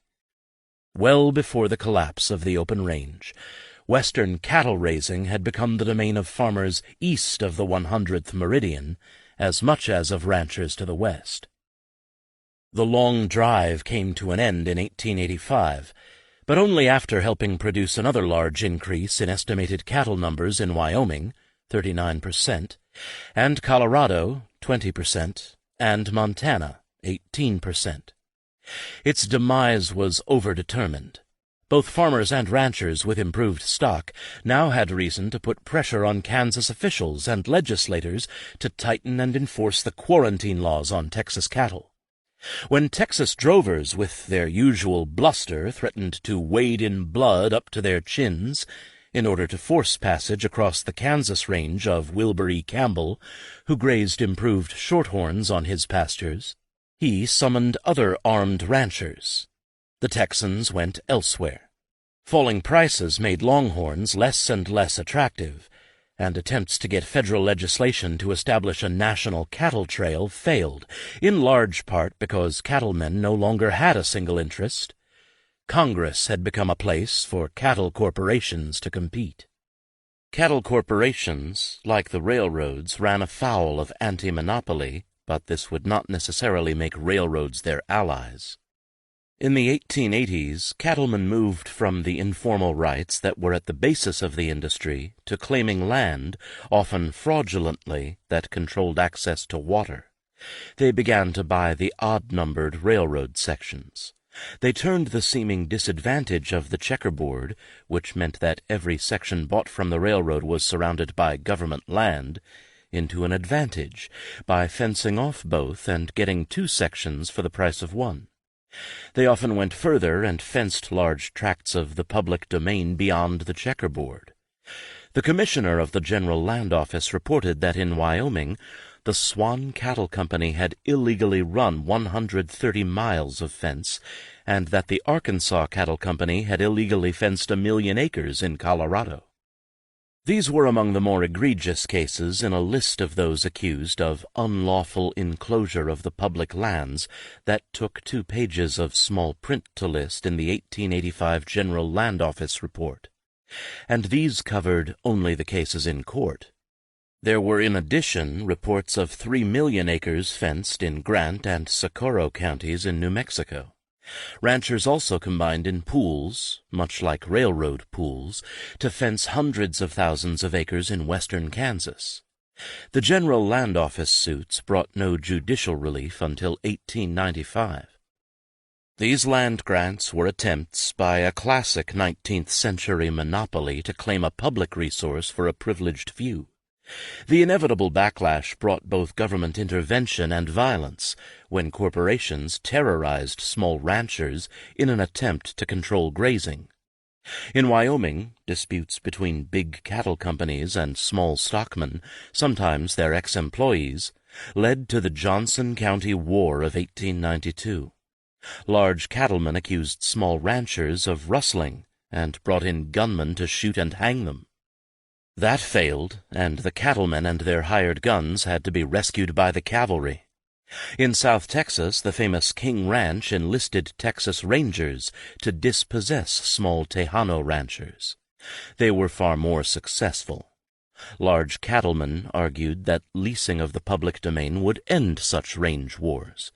Well before the collapse of the open range, Western cattle raising had become the domain of farmers east of the 100th meridian, as much as of ranchers to the west. The long drive came to an end in 1885, but only after helping produce another large increase in estimated cattle numbers in Wyoming, 39%, and Colorado, 20%, and Montana, 18%. Its demise was overdetermined. Both farmers and ranchers with improved stock now had reason to put pressure on Kansas officials and legislators to tighten and enforce the quarantine laws on Texas cattle. When Texas drovers with their usual bluster threatened to wade in blood up to their chins in order to force passage across the Kansas range of Wilbur E. Campbell, who grazed improved shorthorns on his pastures, he summoned other armed ranchers. The Texans went elsewhere. Falling prices made longhorns less and less attractive, and attempts to get federal legislation to establish a national cattle trail failed, in large part because cattlemen no longer had a single interest. Congress had become a place for cattle corporations to compete. Cattle corporations, like the railroads, ran afoul of antimonopoly, but this would not necessarily make railroads their allies. In the 1880s, cattlemen moved from the informal rights that were at the basis of the industry to claiming land, often fraudulently, that controlled access to water. They began to buy the odd-numbered railroad sections. They turned the seeming disadvantage of the checkerboard, which meant that every section bought from the railroad was surrounded by government land, into an advantage by fencing off both and getting 2 sections for the price of 1. They often went further and fenced large tracts of the public domain beyond the checkerboard. The commissioner of the General Land Office reported that in Wyoming, the Swan Cattle Company had illegally run 130 miles of fence, and that the Arkansas Cattle Company had illegally fenced 1 million acres in Colorado. These were among the more egregious cases in a list of those accused of unlawful enclosure of the public lands that took 2 pages of small print to list in the 1885 General Land Office report. And these covered only the cases in court. There were in addition reports of 3 million acres fenced in Grant and Socorro counties in New Mexico. Ranchers also combined in pools, much like railroad pools, to fence hundreds of thousands of acres in western Kansas. The General Land Office suits brought no judicial relief until 1895. These land grants were attempts by a classic 19th century monopoly to claim a public resource for a privileged few. The inevitable backlash brought both government intervention and violence when corporations terrorized small ranchers in an attempt to control grazing. In Wyoming, disputes between big cattle companies and small stockmen, sometimes their ex-employees, led to the Johnson County War of 1892. Large cattlemen accused small ranchers of rustling and brought in gunmen to shoot and hang them. That failed, and the cattlemen and their hired guns had to be rescued by the cavalry. In South Texas, the famous King Ranch enlisted Texas Rangers to dispossess small Tejano ranchers. They were far more successful. Large cattlemen argued that leasing of the public domain would end such range wars.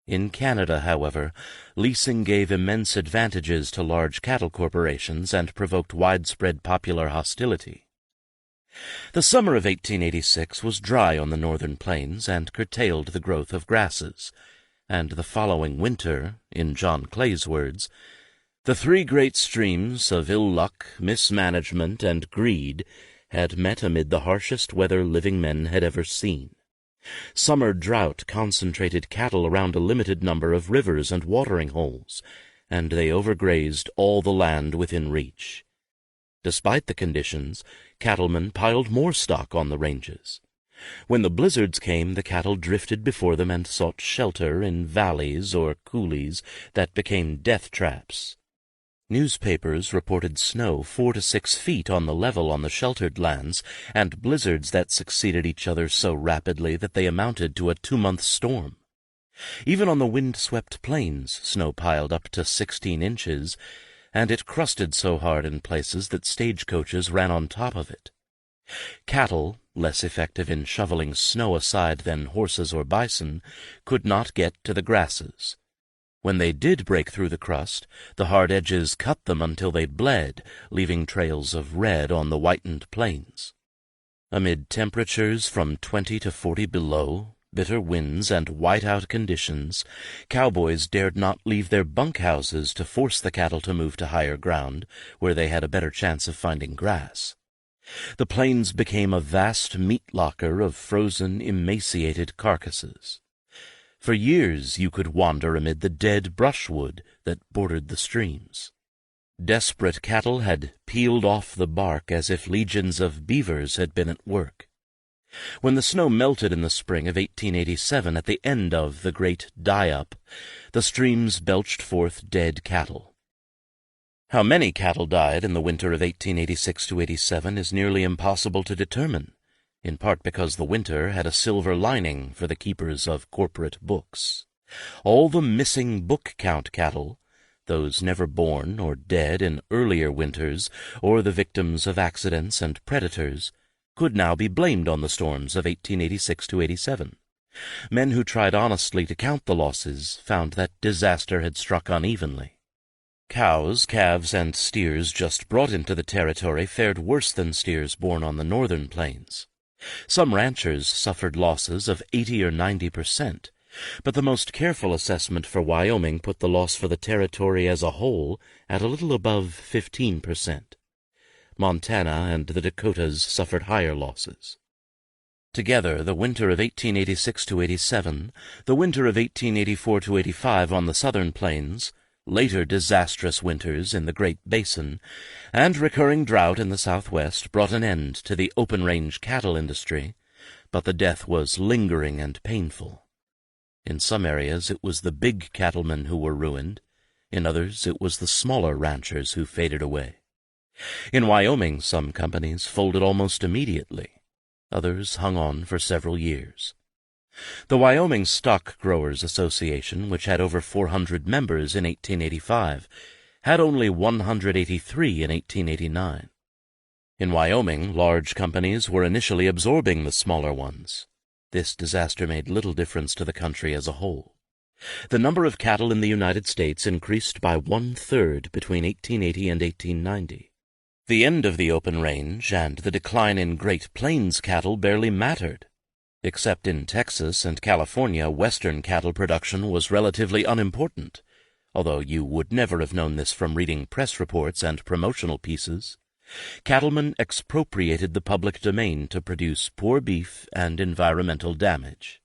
In Canada, however, leasing gave immense advantages to large cattle corporations and provoked widespread popular hostility. The summer of 1886 was dry on the northern plains and curtailed the growth of grasses, and the following winter, in John Clay's words, "The 3 great streams of ill luck, mismanagement, and greed had met amid the harshest weather living men had ever seen. Summer drought concentrated cattle around a limited number of rivers and watering holes, and they overgrazed all the land within reach. Despite the conditions, cattlemen piled more stock on the ranges. When the blizzards came, the cattle drifted before them and sought shelter in valleys or coulees that became death traps. Newspapers reported snow 4 to 6 feet on the level on the sheltered lands, and blizzards that succeeded each other so rapidly that they amounted to a 2-month storm. Even on the wind-swept plains, snow piled up to 16 inches, and it crusted so hard in places that stagecoaches ran on top of it. Cattle, less effective in shoveling snow aside than horses or bison, could not get to the grasses. When they did break through the crust, the hard edges cut them until they bled, leaving trails of red on the whitened plains. Amid temperatures from 20 to 40 below, bitter winds, and whiteout conditions, cowboys dared not leave their bunkhouses to force the cattle to move to higher ground, where they had a better chance of finding grass. The plains became a vast meat locker of frozen, emaciated carcasses. For years you could wander amid the dead brushwood that bordered the streams. Desperate cattle had peeled off the bark as if legions of beavers had been at work. When the snow melted in the spring of 1887 at the end of the great die-up, the streams belched forth dead cattle. How many cattle died in the winter of 1886–87 is nearly impossible to determine, in part because the winter had a silver lining for the keepers of corporate books. All the missing book-count cattle, those never born or dead in earlier winters, or the victims of accidents and predators, could now be blamed on the storms of 1886–87. Men who tried honestly to count the losses found that disaster had struck unevenly. Cows, calves, and steers just brought into the territory fared worse than steers born on the northern plains. Some ranchers suffered losses of 80 or 90%, but the most careful assessment for Wyoming put the loss for the territory as a whole at a little above 15%. Montana and the Dakotas suffered higher losses. Together, the winter of 1886–87, the winter of 1884–85 on the southern plains, later disastrous winters in the Great Basin, and recurring drought in the southwest brought an end to the open-range cattle industry, but the death was lingering and painful. In some areas it was the big cattlemen who were ruined, in others it was the smaller ranchers who faded away. In Wyoming some companies folded almost immediately, others hung on for several years. The Wyoming Stock Growers Association, which had over 400 members in 1885, had only 183 in 1889. In Wyoming, large companies were initially absorbing the smaller ones. This disaster made little difference to the country as a whole. The number of cattle in the United States increased by 1/3 between 1880 and 1890. The end of the open range and the decline in Great Plains cattle barely mattered. Except in Texas and California, western cattle production was relatively unimportant, although you would never have known this from reading press reports and promotional pieces. Cattlemen expropriated the public domain to produce poor beef and environmental damage.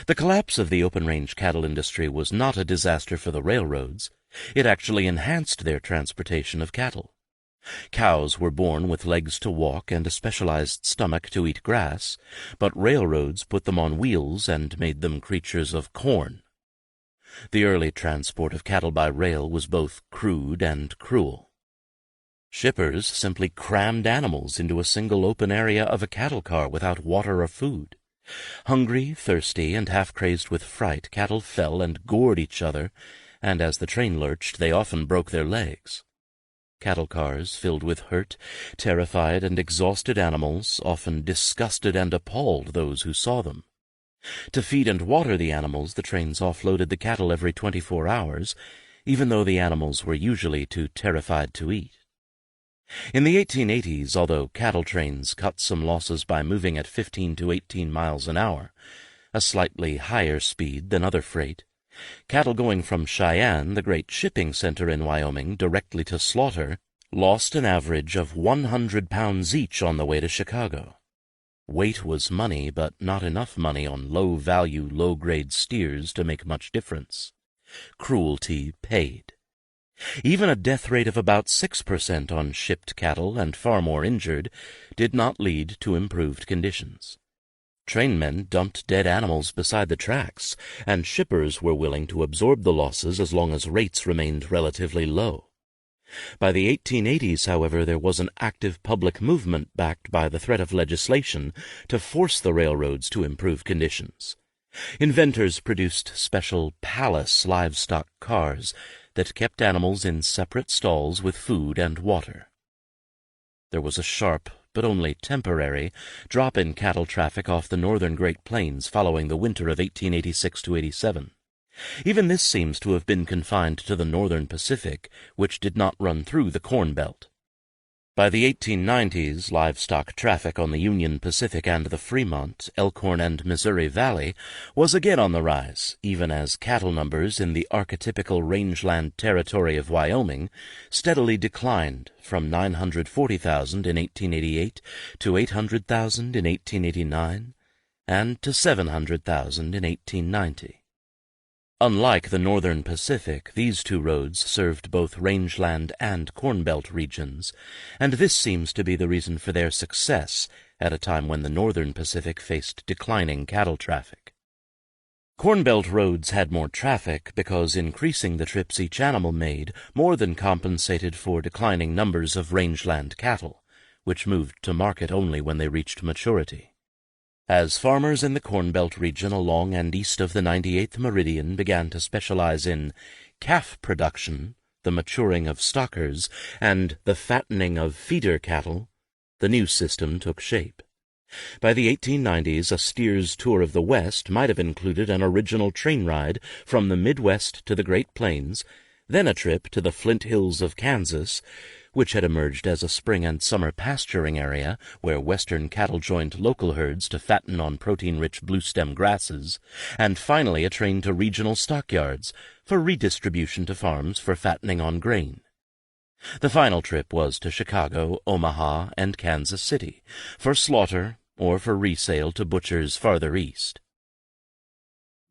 The collapse of the open-range cattle industry was not a disaster for the railroads. It actually enhanced their transportation of cattle. Cows were born with legs to walk and a specialized stomach to eat grass, but railroads put them on wheels and made them creatures of corn. The early transport of cattle by rail was both crude and cruel. Shippers simply crammed animals into a single open area of a cattle car without water or food. Hungry, thirsty, and half-crazed with fright, cattle fell and gored each other, and as the train lurched, they often broke their legs. Cattle cars filled with hurt, terrified, and exhausted animals often disgusted and appalled those who saw them. To feed and water the animals, the trains offloaded the cattle every 24 hours, even though the animals were usually too terrified to eat. In the 1880s, although cattle trains cut some losses by moving at 15 to 18 miles an hour, a slightly higher speed than other freight, cattle going from Cheyenne, the great shipping center in Wyoming, directly to slaughter, lost an average of 100 pounds each on the way to Chicago. Weight was money, but not enough money on low-value, low-grade steers to make much difference. Cruelty paid. Even a death rate of about 6% on shipped cattle and far more injured did not lead to improved conditions. Trainmen dumped dead animals beside the tracks, and shippers were willing to absorb the losses as long as rates remained relatively low. By the 1880s, however, there was an active public movement backed by the threat of legislation to force the railroads to improve conditions. Inventors produced special palace livestock cars that kept animals in separate stalls with food and water. There was a sharp, but only temporary, drop in cattle traffic off the northern Great Plains following the winter of 1886–87. Even this seems to have been confined to the northern Pacific, which did not run through the Corn Belt. By the 1890s, livestock traffic on the Union Pacific and the Fremont, Elkhorn, and Missouri Valley was again on the rise, even as cattle numbers in the archetypical rangeland territory of Wyoming steadily declined from 940,000 in 1888 to 800,000 in 1889 and to 700,000 in 1890. Unlike the northern Pacific, these two roads served both rangeland and Corn Belt regions, and this seems to be the reason for their success at a time when the northern Pacific faced declining cattle traffic. Corn Belt roads had more traffic because increasing the trips each animal made more than compensated for declining numbers of rangeland cattle, which moved to market only when they reached maturity. As farmers in the Corn Belt region along and east of the 98th meridian began to specialize in calf production, the maturing of stockers, and the fattening of feeder cattle, the new system took shape. By the 1890s, a steer's tour of the West might have included an original train ride from the Midwest to the Great Plains, then a trip to the Flint Hills of Kansas, which had emerged as a spring and summer pasturing area where Western cattle joined local herds to fatten on protein-rich bluestem grasses, and finally a train to regional stockyards for redistribution to farms for fattening on grain. The final trip was to Chicago, Omaha, and Kansas City, for slaughter or for resale to butchers farther east.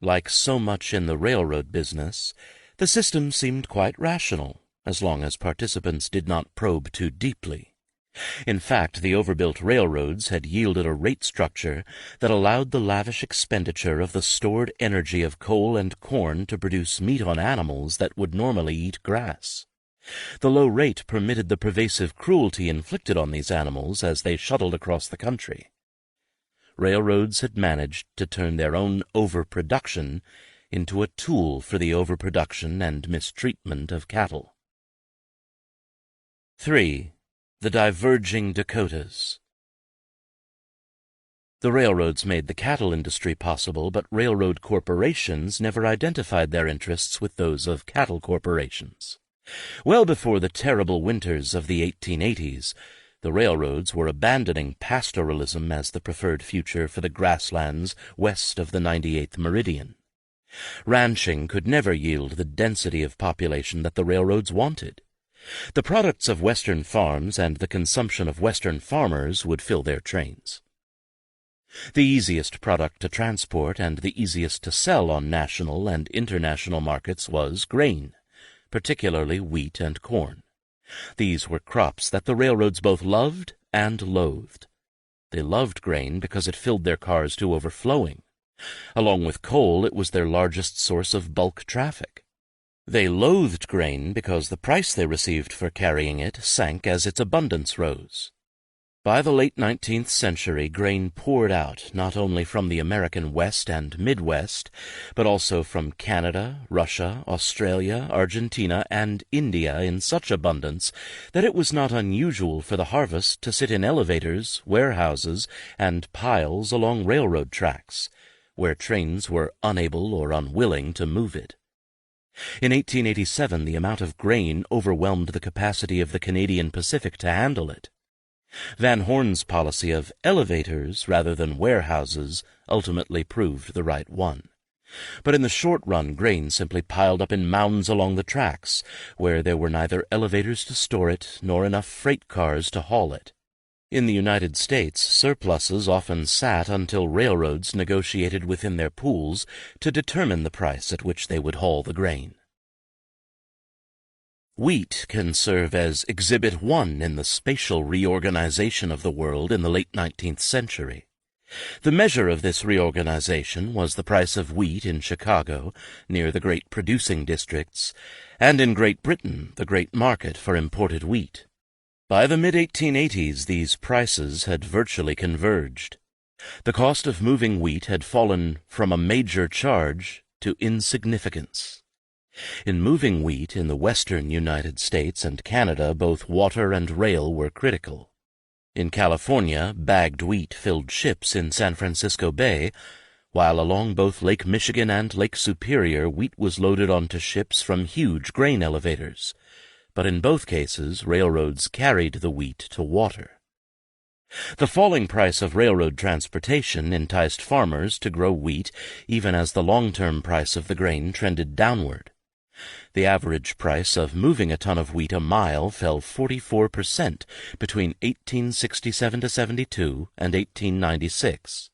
Like so much in the railroad business, the system seemed quite rational, as long as participants did not probe too deeply. In fact, the overbuilt railroads had yielded a rate structure that allowed the lavish expenditure of the stored energy of coal and corn to produce meat on animals that would normally eat grass. The low rate permitted the pervasive cruelty inflicted on these animals as they shuttled across the country. Railroads had managed to turn their own overproduction into a tool for the overproduction and mistreatment of cattle. 3. The diverging Dakotas. The railroads made the cattle industry possible, but railroad corporations never identified their interests with those of cattle corporations. Well before the terrible winters of the 1880s, the railroads were abandoning pastoralism as the preferred future for the grasslands west of the 98th meridian. Ranching could never yield the density of population that the railroads wanted. The products of Western farms and the consumption of Western farmers would fill their trains. The easiest product to transport and the easiest to sell on national and international markets was grain, particularly wheat and corn. These were crops that the railroads both loved and loathed. They loved grain because it filled their cars to overflowing. Along with coal, it was their largest source of bulk traffic. They loathed grain because the price they received for carrying it sank as its abundance rose. By the late 19th century, grain poured out not only from the American West and Midwest, but also from Canada, Russia, Australia, Argentina, and India in such abundance that it was not unusual for the harvest to sit in elevators, warehouses, and piles along railroad tracks, where trains were unable or unwilling to move it. In 1887, the amount of grain overwhelmed the capacity of the Canadian Pacific to handle it. Van Horn's policy of elevators rather than warehouses ultimately proved the right one. But in the short run, grain simply piled up in mounds along the tracks, where there were neither elevators to store it nor enough freight cars to haul it. In the United States, surpluses often sat until railroads negotiated within their pools to determine the price at which they would haul the grain. Wheat can serve as Exhibit 1 in the spatial reorganization of the world in the late 19th century. The measure of this reorganization was the price of wheat in Chicago, near the great producing districts, and in Great Britain, the great market for imported wheat. By the mid-1880s, these prices had virtually converged. The cost of moving wheat had fallen from a major charge to insignificance. In moving wheat in the western United States and Canada, both water and rail were critical. In California, bagged wheat filled ships in San Francisco Bay, while along both Lake Michigan and Lake Superior, wheat was loaded onto ships from huge grain elevators. But in both cases, railroads carried the wheat to water. The falling price of railroad transportation enticed farmers to grow wheat even as the long-term price of the grain trended downward. The average price of moving a ton of wheat a mile fell 44% between 1867-72 and 1896.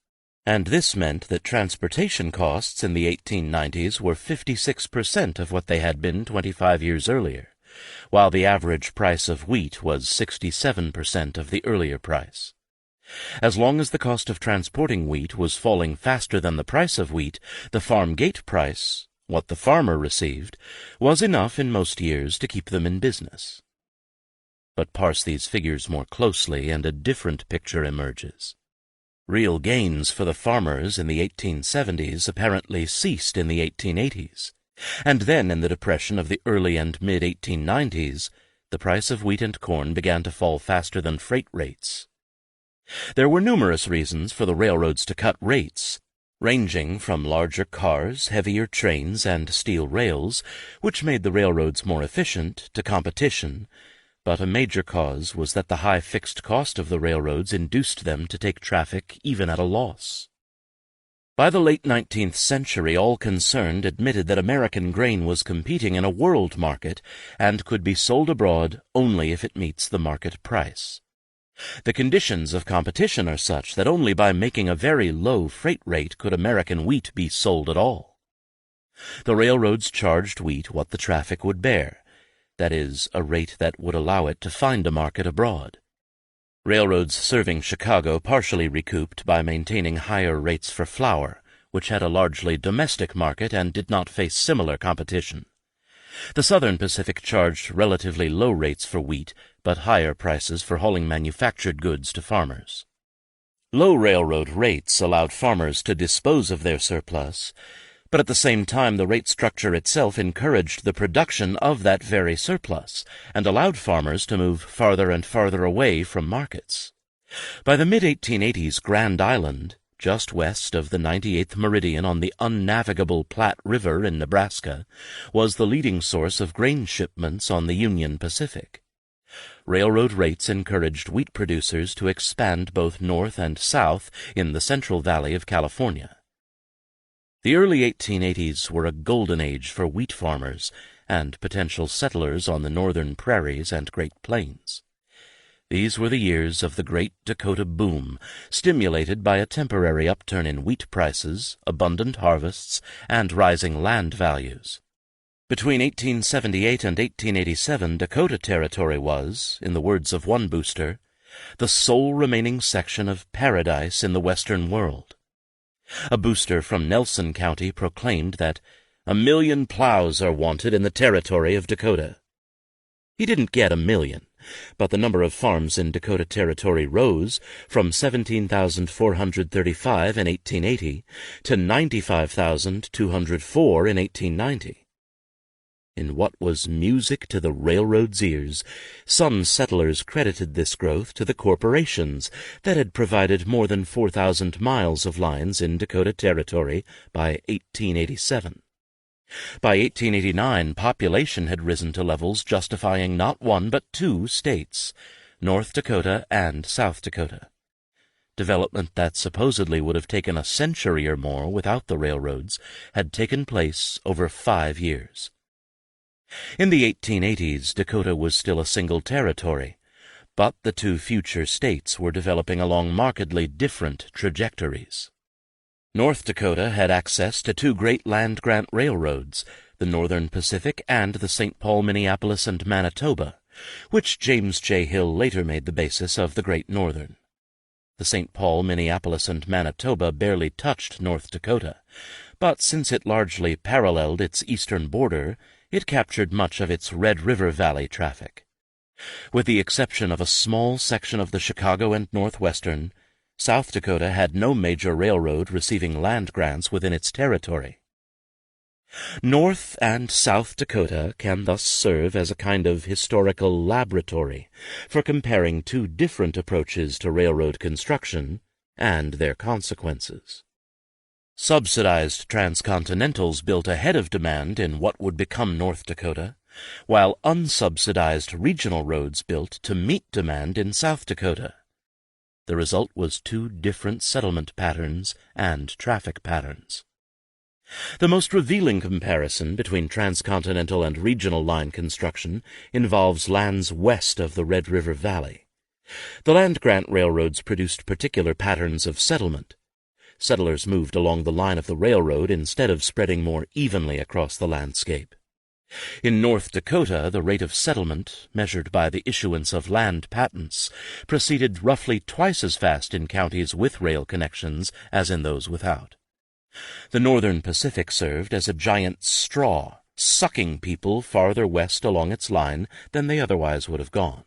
And this meant that transportation costs in the 1890s were 56% of what they had been 25 years earlier, while the average price of wheat was 67% of the earlier price. As long as the cost of transporting wheat was falling faster than the price of wheat, the farm gate price, what the farmer received, was enough in most years to keep them in business. But parse these figures more closely and a different picture emerges. Real gains for the farmers in the 1870s apparently ceased in the 1880s, and then in the depression of the early and mid-1890s, the price of wheat and corn began to fall faster than freight rates. There were numerous reasons for the railroads to cut rates, ranging from larger cars, heavier trains, and steel rails, which made the railroads more efficient, to competition, but a major cause was that the high fixed cost of the railroads induced them to take traffic even at a loss. By the late 19th century, all concerned admitted that American grain was competing in a world market and could be sold abroad only if it meets the market price. The conditions of competition are such that only by making a very low freight rate could American wheat be sold at all. The railroads charged wheat what the traffic would bear, that is, a rate that would allow it to find a market abroad. Railroads serving Chicago partially recouped by maintaining higher rates for flour, which had a largely domestic market and did not face similar competition. The Southern Pacific charged relatively low rates for wheat, but higher prices for hauling manufactured goods to farmers. Low railroad rates allowed farmers to dispose of their surplus, but at the same time the rate structure itself encouraged the production of that very surplus and allowed farmers to move farther and farther away from markets. By the mid-1880s, Grand Island, just west of the 98th meridian on the unnavigable Platte River in Nebraska, was the leading source of grain shipments on the Union Pacific. Railroad rates encouraged wheat producers to expand both north and south in the Central Valley of California. The early 1880s were a golden age for wheat farmers and potential settlers on the northern prairies and Great Plains. These were the years of the Great Dakota Boom, stimulated by a temporary upturn in wheat prices, abundant harvests, and rising land values. Between 1878 and 1887, Dakota Territory was, in the words of one booster, the sole remaining section of paradise in the Western world. A booster from Nelson County proclaimed that 1,000,000 plows are wanted in the territory of Dakota. He didn't get 1,000,000, but the number of farms in Dakota Territory rose from 17,435 in 1880 to 95,204 in 1890. In what was music to the railroad's ears, some settlers credited this growth to the corporations that had provided more than 4,000 miles of lines in Dakota Territory by 1887. By 1889, population had risen to levels justifying not one but two states, North Dakota and South Dakota. Development that supposedly would have taken a century or more without the railroads had taken place over 5 years. In the 1880s, Dakota was still a single territory, but the two future states were developing along markedly different trajectories. North Dakota had access to two great land-grant railroads, the Northern Pacific and the St. Paul, Minneapolis, and Manitoba, which James J. Hill later made the basis of the Great Northern. The St. Paul, Minneapolis, and Manitoba barely touched North Dakota, but since it largely paralleled its eastern border, it captured much of its Red River Valley traffic. With the exception of a small section of the Chicago and Northwestern, South Dakota had no major railroad receiving land grants within its territory. North and South Dakota can thus serve as a kind of historical laboratory for comparing two different approaches to railroad construction and their consequences. Subsidized transcontinentals built ahead of demand in what would become North Dakota, while unsubsidized regional roads built to meet demand in South Dakota. The result was two different settlement patterns and traffic patterns. The most revealing comparison between transcontinental and regional line construction involves lands west of the Red River Valley. The land-grant railroads produced particular patterns of settlement. Settlers moved along the line of the railroad instead of spreading more evenly across the landscape. In North Dakota, the rate of settlement, measured by the issuance of land patents, proceeded roughly twice as fast in counties with rail connections as in those without. The Northern Pacific served as a giant straw, sucking people farther west along its line than they otherwise would have gone.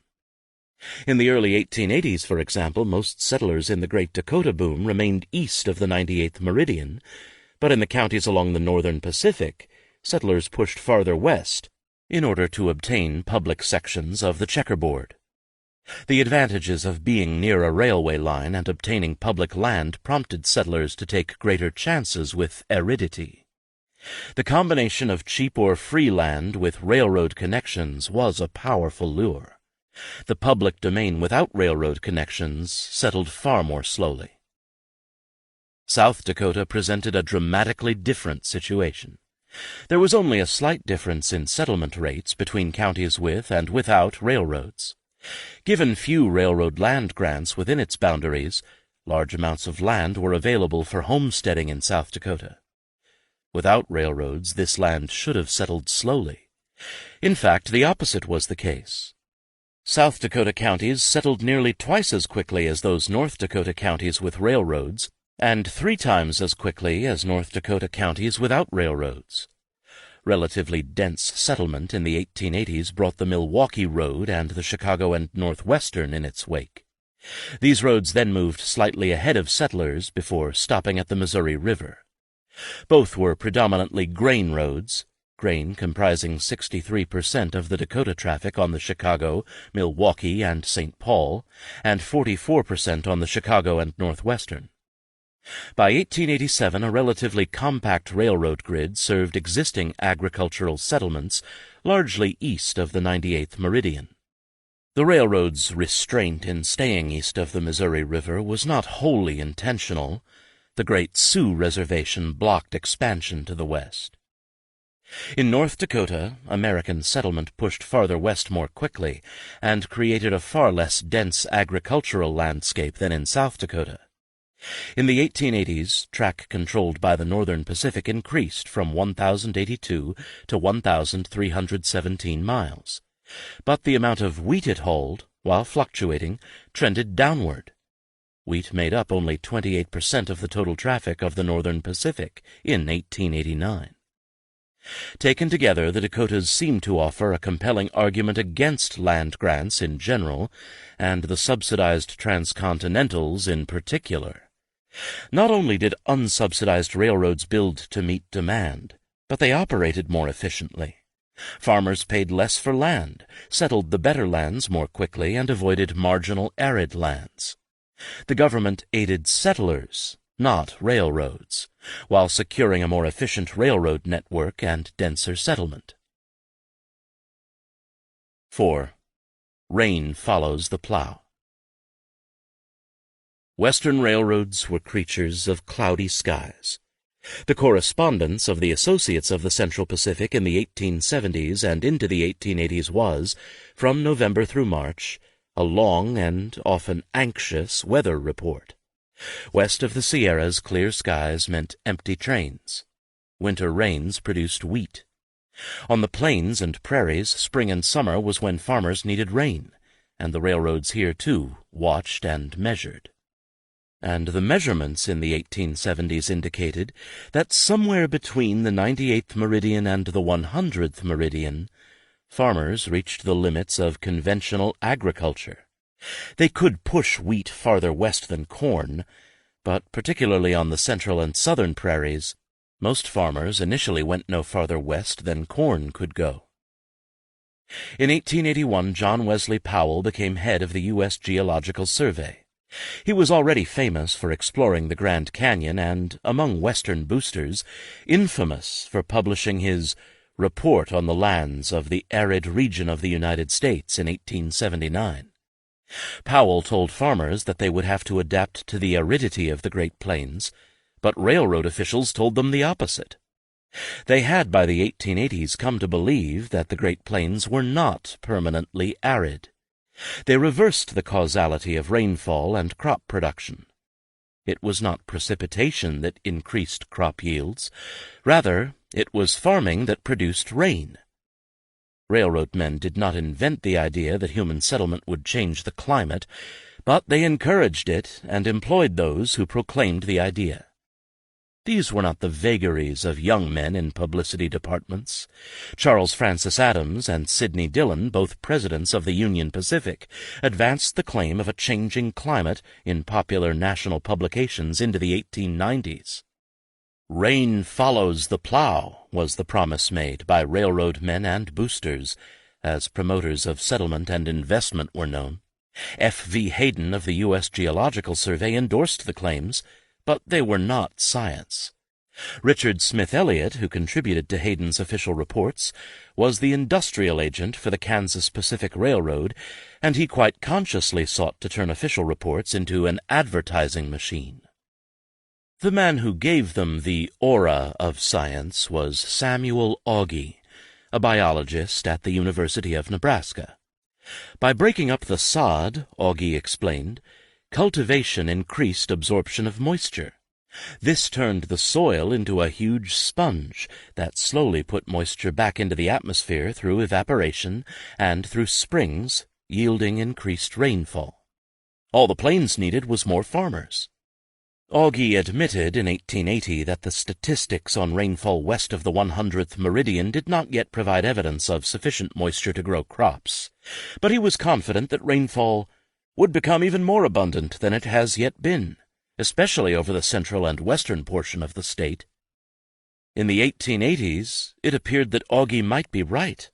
In the early 1880s, for example, most settlers in the Great Dakota Boom remained east of the 98th meridian, but in the counties along the Northern Pacific, settlers pushed farther west in order to obtain public sections of the checkerboard. The advantages of being near a railway line and obtaining public land prompted settlers to take greater chances with aridity. The combination of cheap or free land with railroad connections was a powerful lure. The public domain without railroad connections settled far more slowly. South Dakota presented a dramatically different situation. There was only a slight difference in settlement rates between counties with and without railroads. Given few railroad land grants within its boundaries, large amounts of land were available for homesteading in South Dakota. Without railroads, this land should have settled slowly. In fact, the opposite was the case. South Dakota counties settled nearly twice as quickly as those North Dakota counties with railroads, and 3 times as quickly as North Dakota counties without railroads. Relatively dense settlement in the 1880s brought the Milwaukee Road and the Chicago and Northwestern in its wake. These roads then moved slightly ahead of settlers before stopping at the Missouri River. Both were predominantly grain roads, grain comprising 63% of the Dakota traffic on the Chicago, Milwaukee, and St. Paul, and 44% on the Chicago and Northwestern. By 1887, a relatively compact railroad grid served existing agricultural settlements largely east of the 98th meridian. The railroad's restraint in staying east of the Missouri River was not wholly intentional. The Great Sioux Reservation blocked expansion to the west. In North Dakota, American settlement pushed farther west more quickly and created a far less dense agricultural landscape than in South Dakota. In the 1880s, track controlled by the Northern Pacific increased from 1,082 to 1,317 miles, but the amount of wheat it hauled, while fluctuating, trended downward. Wheat made up only 28% of the total traffic of the Northern Pacific in 1889. Taken together, the Dakotas seem to offer a compelling argument against land grants in general, and the subsidized transcontinentals in particular. Not only did unsubsidized railroads build to meet demand, but they operated more efficiently. Farmers paid less for land, settled the better lands more quickly, and avoided marginal arid lands. The government aided settlers, not railroads, while securing a more efficient railroad network and denser settlement. 4. Rain follows the plow. Western railroads were creatures of cloudy skies. The correspondence of the Associates of the Central Pacific in the 1870s and into the 1880s was, from November through March, a long and often anxious weather report. West of the Sierras, clear skies meant empty trains. Winter rains produced wheat. On the plains and prairies, spring and summer was when farmers needed rain, and the railroads here, too, watched and measured. And the measurements in the 1870s indicated that somewhere between the 98th meridian and the 100th meridian, farmers reached the limits of conventional agriculture. They could push wheat farther west than corn, but particularly on the central and southern prairies, most farmers initially went no farther west than corn could go. In 1881, John Wesley Powell became head of the U.S. Geological Survey. He was already famous for exploring the Grand Canyon and, among Western boosters, infamous for publishing his Report on the Lands of the Arid Region of the United States in 1879. Powell told farmers that they would have to adapt to the aridity of the Great Plains, but railroad officials told them the opposite. They had by the 1880s come to believe that the Great Plains were not permanently arid. They reversed the causality of rainfall and crop production. It was not precipitation that increased crop yields. Rather, it was farming that produced rain. Railroad men did not invent the idea that human settlement would change the climate, but they encouraged it and employed those who proclaimed the idea. These were not the vagaries of young men in publicity departments. Charles Francis Adams and Sidney Dillon, both presidents of the Union Pacific, advanced the claim of a changing climate in popular national publications into the 1890s. Rain follows the plow was the promise made by railroad men and boosters, as promoters of settlement and investment were known. F. V. Hayden of the U.S. Geological Survey endorsed the claims, but they were not science. Richard Smith Elliott, who contributed to Hayden's official reports, was the industrial agent for the Kansas Pacific Railroad, and he quite consciously sought to turn official reports into an advertising machine. The man who gave them the aura of science was Samuel Aughey, a biologist at the University of Nebraska. By breaking up the sod, Aughey explained, cultivation increased absorption of moisture. This turned the soil into a huge sponge that slowly put moisture back into the atmosphere through evaporation and through springs, yielding increased rainfall. All the plains needed was more farmers. Aughey admitted in 1880 that the statistics on rainfall west of the 100th meridian did not yet provide evidence of sufficient moisture to grow crops, but he was confident that rainfall would become even more abundant than it has yet been, especially over the central and western portion of the state. In the 1880s, it appeared that Aughey might be right.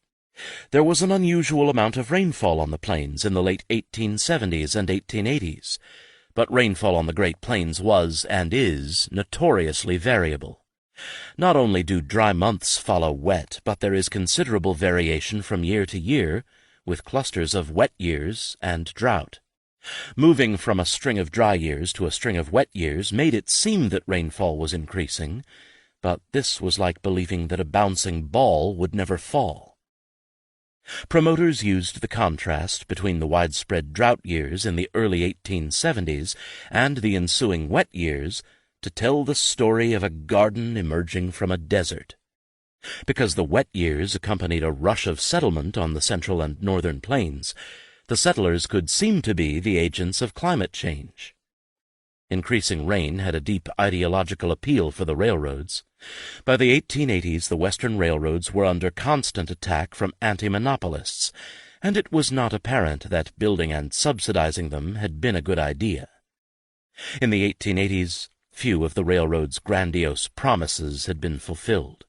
There was an unusual amount of rainfall on the plains in the late 1870s and 1880s, but rainfall on the Great Plains was, and is, notoriously variable. Not only do dry months follow wet, but there is considerable variation from year to year, with clusters of wet years and drought. Moving from a string of dry years to a string of wet years made it seem that rainfall was increasing, but this was like believing that a bouncing ball would never fall. Promoters used the contrast between the widespread drought years in the early 1870s and the ensuing wet years to tell the story of a garden emerging from a desert. Because the wet years accompanied a rush of settlement on the central and northern plains, the settlers could seem to be the agents of climate change. Increasing rain had a deep ideological appeal for the railroads. By the 1880s, the western railroads were under constant attack from antimonopolists, and it was not apparent that building and subsidizing them had been a good idea. In the 1880s, few of the railroads' grandiose promises had been fulfilled.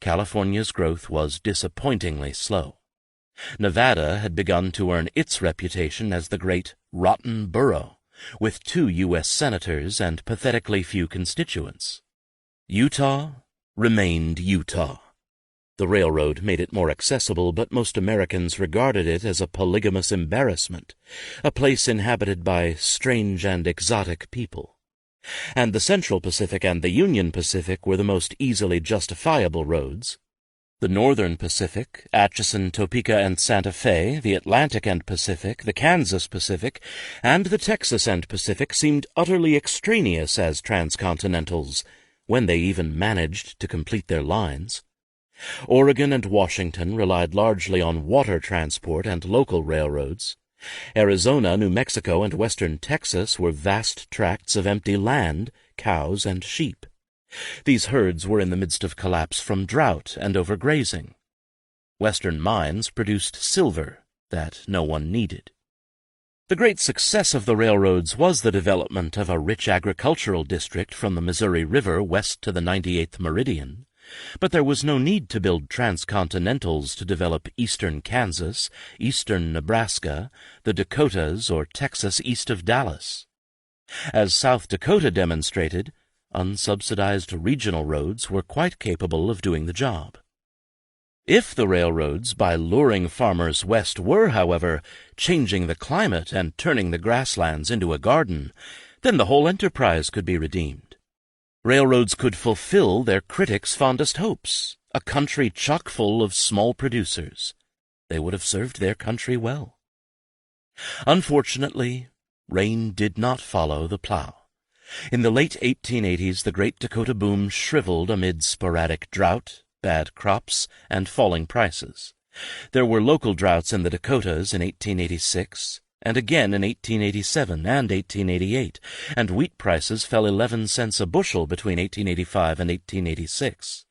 California's growth was disappointingly slow. Nevada had begun to earn its reputation as the great rotten borough, with 2 U.S. senators and pathetically few constituents. Utah remained Utah. The railroad made it more accessible, but most Americans regarded it as a polygamous embarrassment, a place inhabited by strange and exotic people. And the Central Pacific and the Union Pacific were the most easily justifiable roads. The Northern Pacific, Atchison, Topeka, and Santa Fe, the Atlantic and Pacific, the Kansas Pacific, and the Texas and Pacific seemed utterly extraneous as transcontinentals, when they even managed to complete their lines. Oregon and Washington relied largely on water transport and local railroads. Arizona, New Mexico, and western Texas were vast tracts of empty land, cows, and sheep. These herds were in the midst of collapse from drought and overgrazing. Western mines produced silver that no one needed. The great success of the railroads was the development of a rich agricultural district from the Missouri River west to the 98th meridian, but there was no need to build transcontinentals to develop eastern Kansas, eastern Nebraska, the Dakotas, or Texas east of Dallas. As South Dakota demonstrated, unsubsidized regional roads were quite capable of doing the job. If the railroads, by luring farmers west, were, however, changing the climate and turning the grasslands into a garden, then the whole enterprise could be redeemed. Railroads could fulfill their critics' fondest hopes, a country chock full of small producers. They would have served their country well. Unfortunately, rain did not follow the plow. In the late 1880s, the Great Dakota boom shriveled amid sporadic drought, bad crops, and falling prices. There were local droughts in the Dakotas in 1886, and again in 1887 and 1888, and wheat prices fell 11 cents a bushel between 1885 and 1886.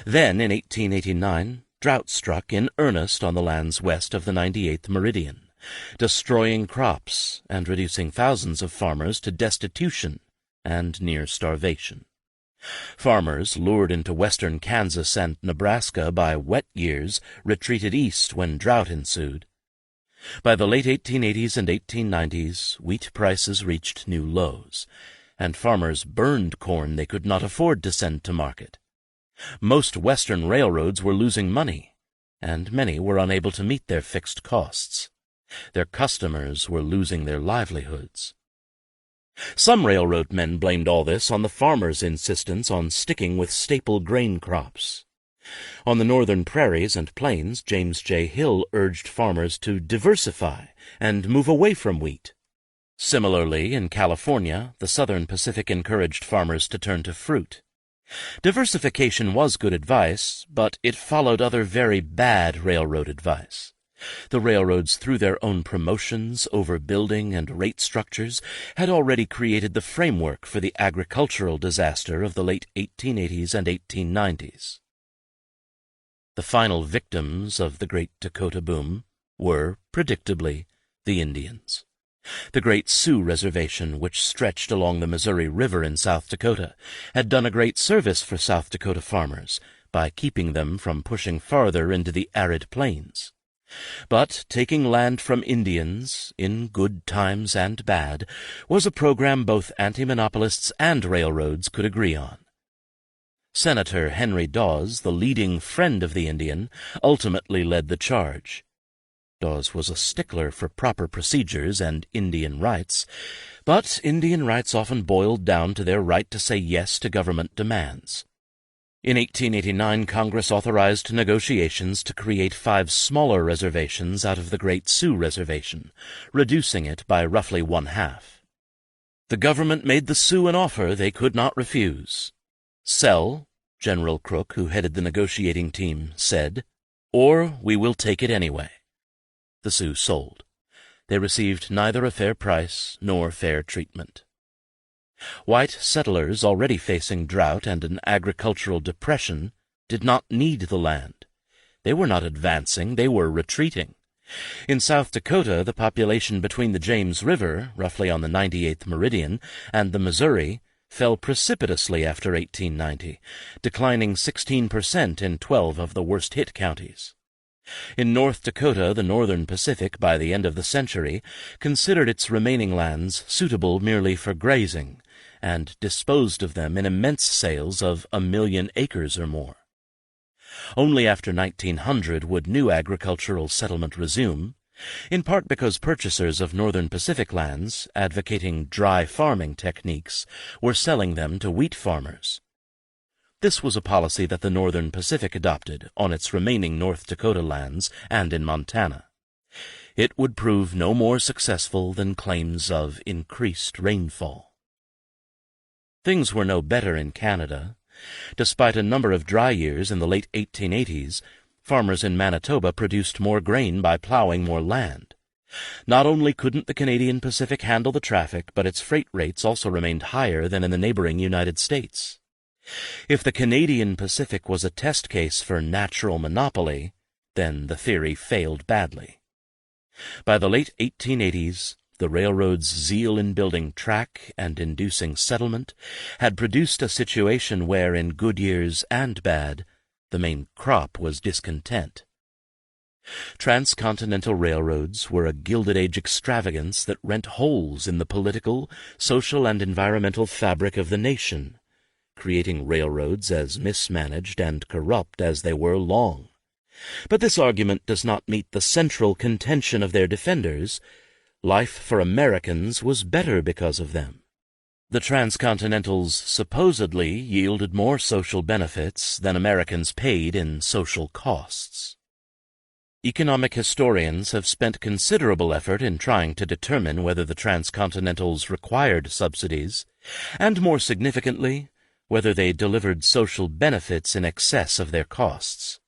Then, in 1889, drought struck in earnest on the lands west of the 98th meridian, destroying crops and reducing thousands of farmers to destitution and near starvation. Farmers, lured into western Kansas and Nebraska by wet years, retreated east when drought ensued. By the late 1880s and 1890s, wheat prices reached new lows, and farmers burned corn they could not afford to send to market. Most Western railroads were losing money, and many were unable to meet their fixed costs. Their customers were losing their livelihoods. Some railroad men blamed all this on the farmers' insistence on sticking with staple grain crops. On the northern prairies and plains, James J. Hill urged farmers to diversify and move away from wheat. Similarly, in California, the Southern Pacific encouraged farmers to turn to fruit. Diversification was good advice, but it followed other very bad railroad advice. The railroads, through their own promotions, overbuilding, and rate structures, had already created the framework for the agricultural disaster of the late 1880s and 1890s. The final victims of the Great Dakota Boom were, predictably, the Indians. The Great Sioux Reservation, which stretched along the Missouri River in South Dakota, had done a great service for South Dakota farmers by keeping them from pushing farther into the arid plains. But taking land from Indians, in good times and bad, was a program both anti-monopolists and railroads could agree on. Senator Henry Dawes, the leading friend of the Indian, ultimately led the charge. Dawes was a stickler for proper procedures and Indian rights, but Indian rights often boiled down to their right to say yes to government demands. In 1889, Congress authorized negotiations to create 5 smaller reservations out of the Great Sioux Reservation, reducing it by roughly 1/2. The government made the Sioux an offer they could not refuse. "Sell," General Crook, who headed the negotiating team, said, "or we will take it anyway." The Sioux sold. They received neither a fair price nor fair treatment. White settlers, already facing drought and an agricultural depression, did not need the land. They were not advancing, they were retreating. In South Dakota, the population between the James River, roughly on the 98th meridian, and the Missouri fell precipitously after 1890, declining 16% in 12 of the worst-hit counties. In North Dakota, the Northern Pacific, by the end of the century, considered its remaining lands suitable merely for grazing, and disposed of them in immense sales of 1,000,000 acres or more. Only after 1900 would new agricultural settlement resume, in part because purchasers of Northern Pacific lands, advocating dry farming techniques, were selling them to wheat farmers. This was a policy that the Northern Pacific adopted on its remaining North Dakota lands and in Montana. It would prove no more successful than claims of increased rainfall. Things were no better in Canada. Despite a number of dry years in the late 1880s, farmers in Manitoba produced more grain by plowing more land. Not only couldn't the Canadian Pacific handle the traffic, but its freight rates also remained higher than in the neighboring United States. If the Canadian Pacific was a test case for natural monopoly, then the theory failed badly. By the late 1880s, the railroad's zeal in building track and inducing settlement had produced a situation where, in good years and bad, the main crop was discontent. Transcontinental railroads were a Gilded Age extravagance that rent holes in the political, social, and environmental fabric of the nation, creating railroads as mismanaged and corrupt as they were long. But this argument does not meet the central contention of their defenders. Life for Americans was better because of them. The Transcontinentals supposedly yielded more social benefits than Americans paid in social costs. Economic historians have spent considerable effort in trying to determine whether the Transcontinentals required subsidies, and more significantly, whether they delivered social benefits in excess of their costs.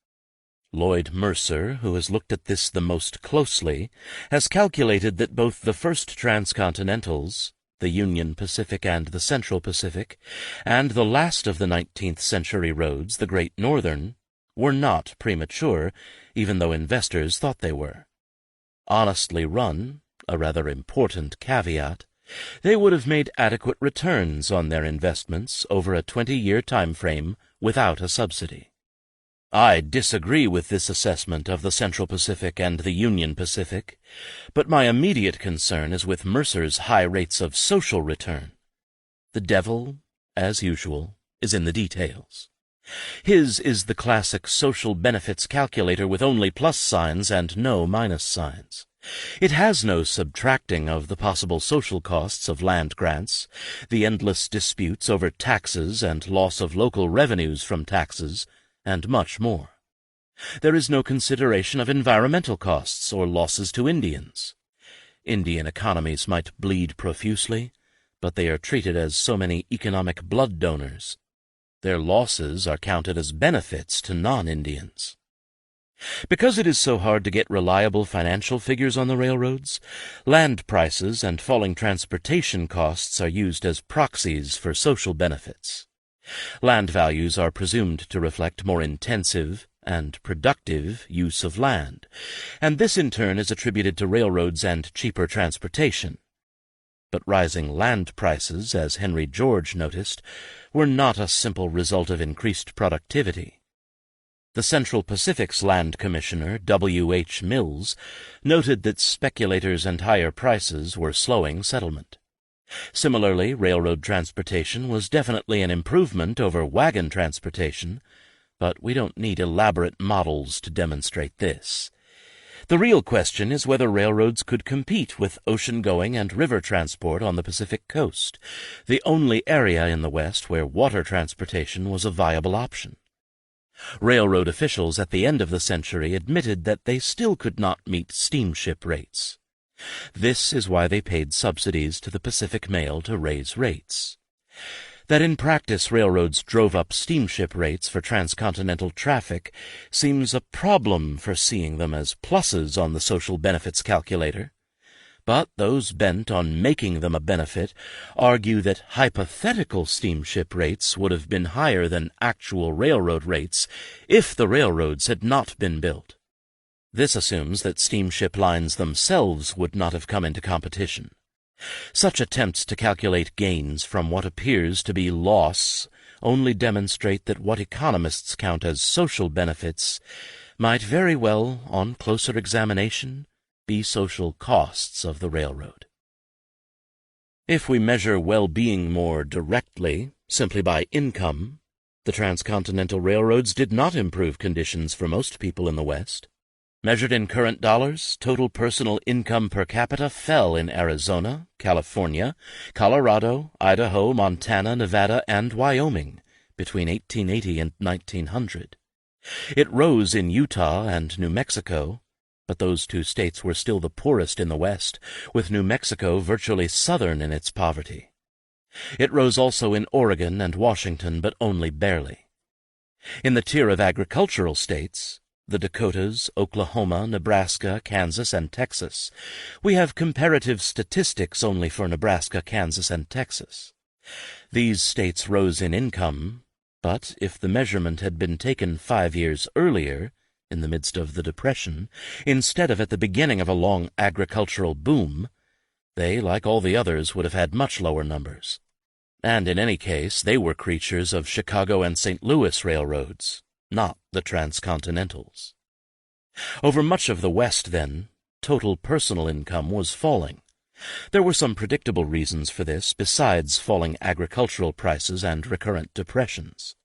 Lloyd Mercer, who has looked at this the most closely, has calculated that both the first Transcontinentals, the Union Pacific and the Central Pacific, and the last of the 19th century roads, the Great Northern, were not premature, even though investors thought they were. Honestly run, a rather important caveat, they would have made adequate returns on their investments over a 20-year time frame without a subsidy. I disagree with this assessment of the Central Pacific and the Union Pacific, but my immediate concern is with Mercer's high rates of social return. The devil, as usual, is in the details. His is the classic social benefits calculator with only plus signs and no minus signs. It has no subtracting of the possible social costs of land grants, the endless disputes over taxes and loss of local revenues from taxes, and much more. There is no consideration of environmental costs or losses to Indians. Indian economies might bleed profusely, but they are treated as so many economic blood donors. Their losses are counted as benefits to non-Indians. Because it is so hard to get reliable financial figures on the railroads, land prices and falling transportation costs are used as proxies for social benefits. Land values are presumed to reflect more intensive and productive use of land, and this in turn is attributed to railroads and cheaper transportation. But rising land prices, as Henry George noticed, were not a simple result of increased productivity. The Central Pacific's Land Commissioner, W. H. Mills, noted that speculators and higher prices were slowing settlement. Similarly, railroad transportation was definitely an improvement over wagon transportation, but we don't need elaborate models to demonstrate this. The real question is whether railroads could compete with ocean-going and river transport on the Pacific coast, the only area in the West where water transportation was a viable option. Railroad officials at the end of the century admitted that they still could not meet steamship rates. This is why they paid subsidies to the Pacific Mail to raise rates. That in practice railroads drove up steamship rates for transcontinental traffic seems a problem for seeing them as pluses on the social benefits calculator. But those bent on making them a benefit argue that hypothetical steamship rates would have been higher than actual railroad rates if the railroads had not been built. This assumes that steamship lines themselves would not have come into competition. Such attempts to calculate gains from what appears to be loss only demonstrate that what economists count as social benefits might very well, on closer examination, be social costs of the railroad. If we measure well-being more directly, simply by income, the transcontinental railroads did not improve conditions for most people in the West. Measured in current dollars, total personal income per capita fell in Arizona, California, Colorado, Idaho, Montana, Nevada, and Wyoming between 1880 and 1900. It rose in Utah and New Mexico, but those two states were still the poorest in the West, with New Mexico virtually southern in its poverty. It rose also in Oregon and Washington, but only barely. In the tier of agricultural states, the Dakotas, Oklahoma, Nebraska, Kansas, and Texas, we have comparative statistics only for Nebraska, Kansas, and Texas. These states rose in income, but if the measurement had been taken 5 years earlier, in the midst of the Depression, instead of at the beginning of a long agricultural boom, they, like all the others, would have had much lower numbers. And in any case, they were creatures of Chicago and St. Louis railroads, not the Transcontinentals. Over much of the West, then, total personal income was falling. There were some predictable reasons for this, besides falling agricultural prices and recurrent depressions.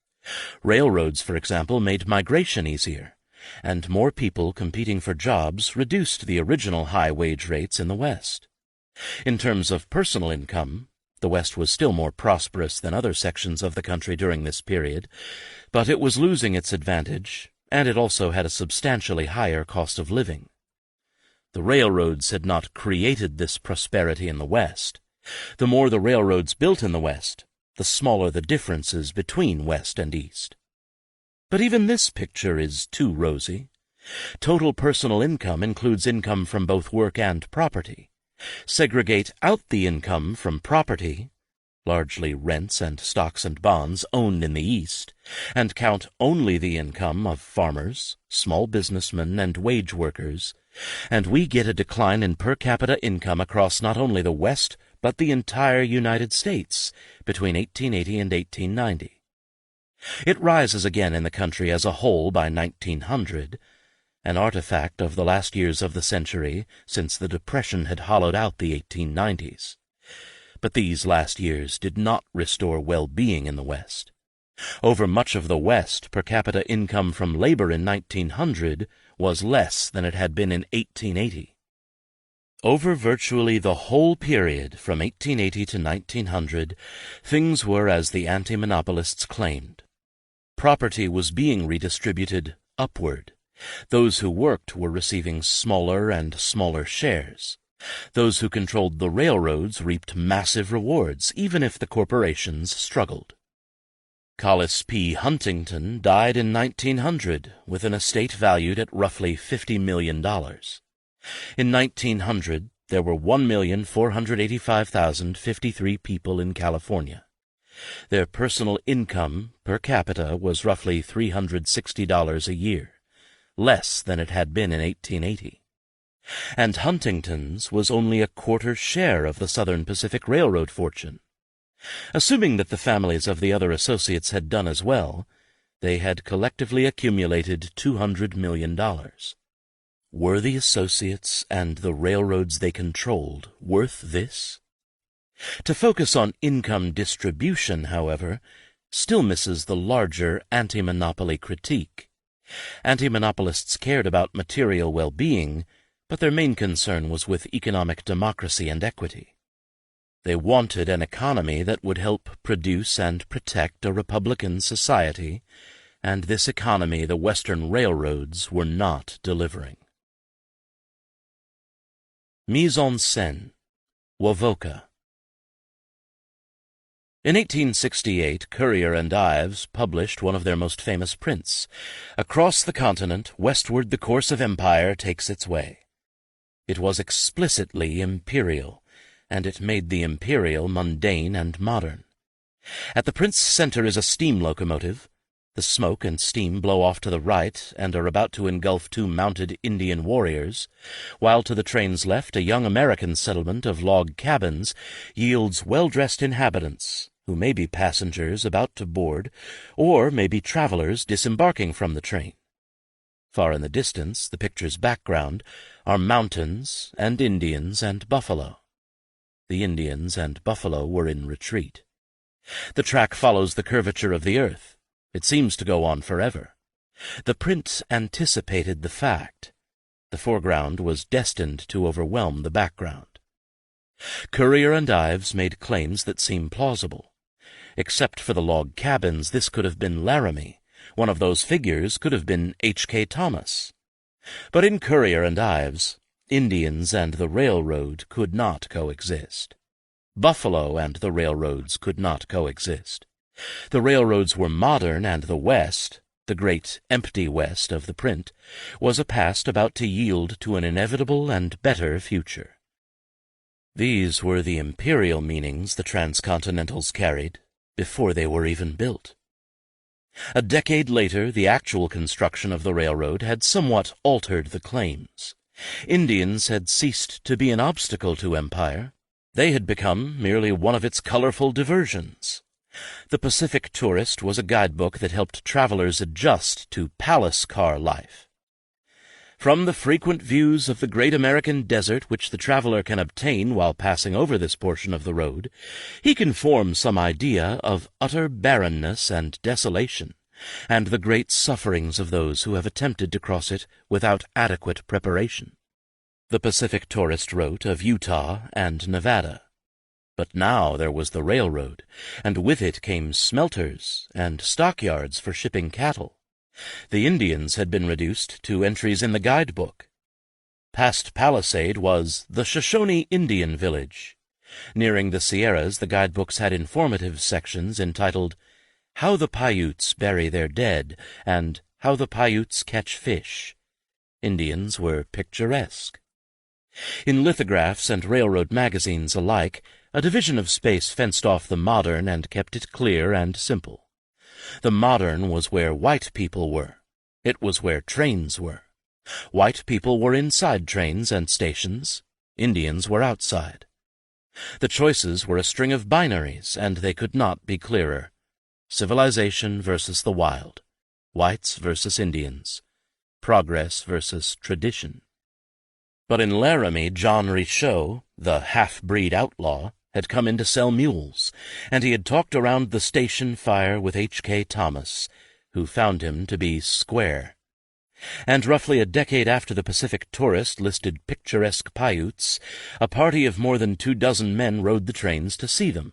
Railroads, for example, made migration easier, and more people competing for jobs reduced the original high wage rates in the West. In terms of personal income, the West was still more prosperous than other sections of the country during this period, but it was losing its advantage, and it also had a substantially higher cost of living. The railroads had not created this prosperity in the West. The more the railroads built in the West, the smaller the differences between West and East. But even this picture is too rosy. Total personal income includes income from both work and property. Segregate out the income from property, largely rents and stocks and bonds owned in the East, and count only the income of farmers, small businessmen, and wage workers, and we get a decline in per capita income across not only the West but the entire United States between 1880 and 1890. It rises again in the country as a whole by 1900, an artifact of the last years of the century, since the Depression had hollowed out the 1890s. But these last years did not restore well-being in the West. Over much of the West, per capita income from labor in 1900 was less than it had been in 1880. Over virtually the whole period from 1880 to 1900, things were as the anti-monopolists claimed. Property was being redistributed upward. Those who worked were receiving smaller and smaller shares. Those who controlled the railroads reaped massive rewards, even if the corporations struggled. Collis P. Huntington died in 1900 with an estate valued at roughly $50 million. In 1900, there were 1,485,053 people in California. Their personal income per capita was roughly $360 a year, less than it had been in 1880. And Huntington's was only a quarter share of the Southern Pacific Railroad fortune. Assuming that the families of the other associates had done as well, they had collectively accumulated $200 million. Were the associates and the railroads they controlled worth this? To focus on income distribution, however, still misses the larger anti-monopoly critique. Anti-monopolists cared about material well-being, but their main concern was with economic democracy and equity. They wanted an economy that would help produce and protect a republican society, and this economy the Western railroads were not delivering. Mise en scène, Wovoka. In 1868, Currier and Ives published one of their most famous prints, "Across the continent, westward the course of empire takes its way." It was explicitly imperial, and it made the imperial mundane and modern. At the print's center is a steam locomotive. The smoke and steam blow off to the right and are about to engulf two mounted Indian warriors, while to the train's left a young American settlement of log cabins yields well-dressed inhabitants, who may be passengers about to board, or may be travelers disembarking from the train. Far in the distance, the picture's background, are mountains and Indians and buffalo. The Indians and buffalo were in retreat. The track follows the curvature of the earth. It seems to go on forever. The print anticipated the fact. The foreground was destined to overwhelm the background. Currier and Ives made claims that seem plausible. Except for the log cabins, this could have been Laramie. One of those figures could have been H.K. Thomas. But in Currier and Ives, Indians and the railroad could not coexist. Buffalo and the railroads could not coexist. The railroads were modern, and the West, the great empty West of the print, was a past about to yield to an inevitable and better future. These were the imperial meanings the Transcontinentals carried, before they were even built. A decade later, the actual construction of the railroad had somewhat altered the claims. Indians had ceased to be an obstacle to empire. They had become merely one of its colorful diversions. The Pacific Tourist was a guidebook that helped travelers adjust to palace car life. From the frequent views of the great American desert which the traveler can obtain while passing over this portion of the road, he can form some idea of utter barrenness and desolation, and the great sufferings of those who have attempted to cross it without adequate preparation. The Pacific Tourist wrote of Utah and Nevada. But now there was the railroad, and with it came smelters and stockyards for shipping cattle. The Indians had been reduced to entries in the guidebook. Past Palisade was the Shoshone Indian Village. Nearing the Sierras, the guidebooks had informative sections entitled "How the Paiutes Bury Their Dead" and "How the Paiutes Catch Fish." Indians were picturesque. In lithographs and railroad magazines alike, a division of space fenced off the modern and kept it clear and simple. The modern was where white people were. It was where trains were. White people were inside trains and stations. Indians were outside. The choices were a string of binaries, and they could not be clearer. Civilization versus the wild. Whites versus Indians. Progress versus tradition. But in Laramie, John Richaud, the half-breed outlaw, had come in to sell mules, and he had talked around the station fire with H.K. Thomas, who found him to be square. And roughly a decade after the Pacific Tourist listed picturesque Paiutes, a party of more than 24 men rode the trains to see them.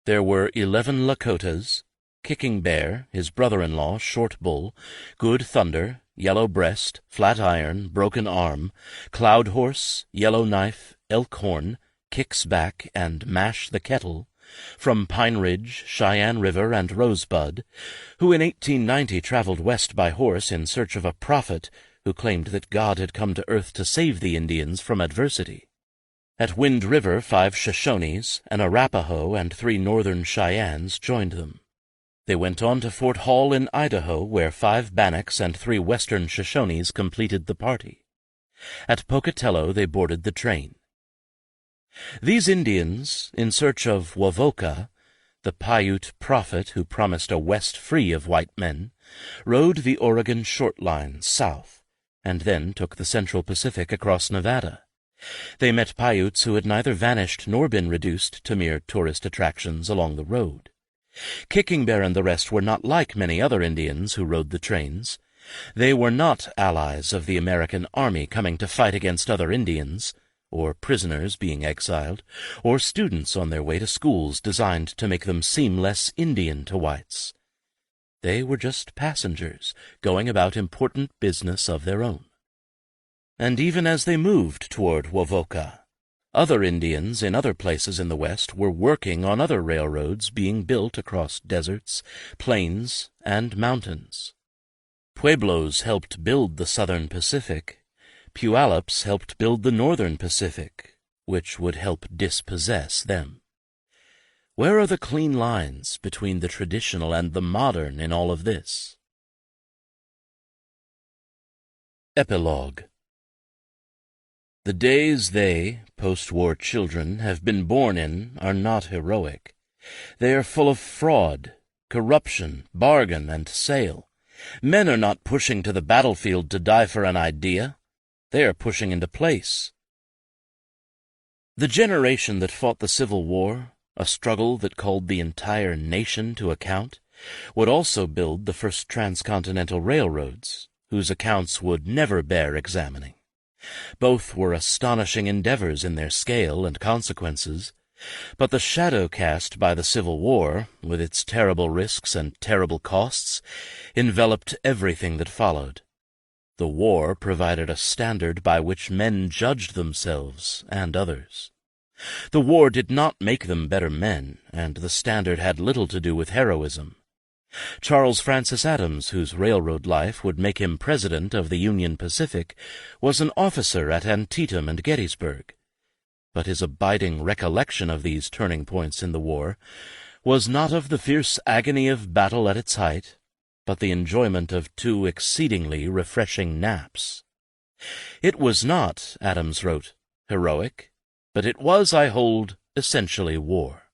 There were 11 Lakotas, Kicking Bear, his brother-in-law, Short Bull, Good Thunder, Yellow Breast, Flat Iron, Broken Arm, Cloud Horse, Yellow Knife, Elk Horn, Kicks Back, and Mash the Kettle, from Pine Ridge, Cheyenne River, and Rosebud, who in 1890 traveled west by horse in search of a prophet who claimed that God had come to earth to save the Indians from adversity. At Wind River 5 Shoshones, an Arapaho, and 3 northern Cheyennes joined them. They went on to Fort Hall in Idaho, where 5 Bannocks and 3 western Shoshones completed the party. At Pocatello they boarded the train. These Indians, in search of Wovoka, the Paiute prophet who promised a West free of white men, rode the Oregon Short Line south, and then took the Central Pacific across Nevada. They met Paiutes who had neither vanished nor been reduced to mere tourist attractions along the road. Kicking Bear and the rest were not like many other Indians who rode the trains. They were not allies of the American army coming to fight against other Indians, or prisoners being exiled, or students on their way to schools designed to make them seem less Indian to whites. They were just passengers, going about important business of their own. And even as they moved toward Wovoka, other Indians in other places in the West were working on other railroads being built across deserts, plains, and mountains. Pueblos helped build the Southern Pacific. Puyallups helped build the Northern Pacific, which would help dispossess them. Where are the clean lines between the traditional and the modern in all of this? Epilogue. The days they, post-war children, have been born in are not heroic. They are full of fraud, corruption, bargain, and sale. Men are not pushing to the battlefield to die for an idea. They are pushing into place. The generation that fought the Civil War, a struggle that called the entire nation to account, would also build the first transcontinental railroads, whose accounts would never bear examining. Both were astonishing endeavors in their scale and consequences, but the shadow cast by the Civil War, with its terrible risks and terrible costs, enveloped everything that followed. The war provided a standard by which men judged themselves and others. The war did not make them better men, and the standard had little to do with heroism. Charles Francis Adams, whose railroad life would make him president of the Union Pacific, was an officer at Antietam and Gettysburg. But his abiding recollection of these turning points in the war was not of the fierce agony of battle at its height, but the enjoyment of 2 exceedingly refreshing naps. It was not, Adams wrote, heroic, but it was, I hold, essentially war.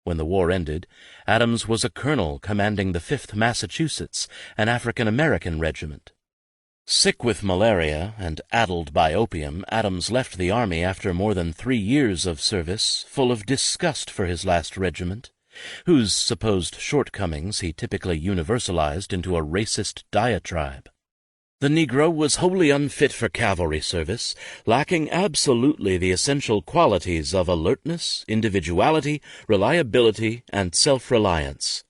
When the war ended, Adams was a colonel commanding the 5th Massachusetts, an African-American regiment. Sick with malaria and addled by opium, Adams left the army after more than 3 years of service, full of disgust for his last regiment, whose supposed shortcomings he typically universalized into a racist diatribe. The Negro was wholly unfit for cavalry service, lacking absolutely the essential qualities of alertness, individuality, reliability, and self-reliance.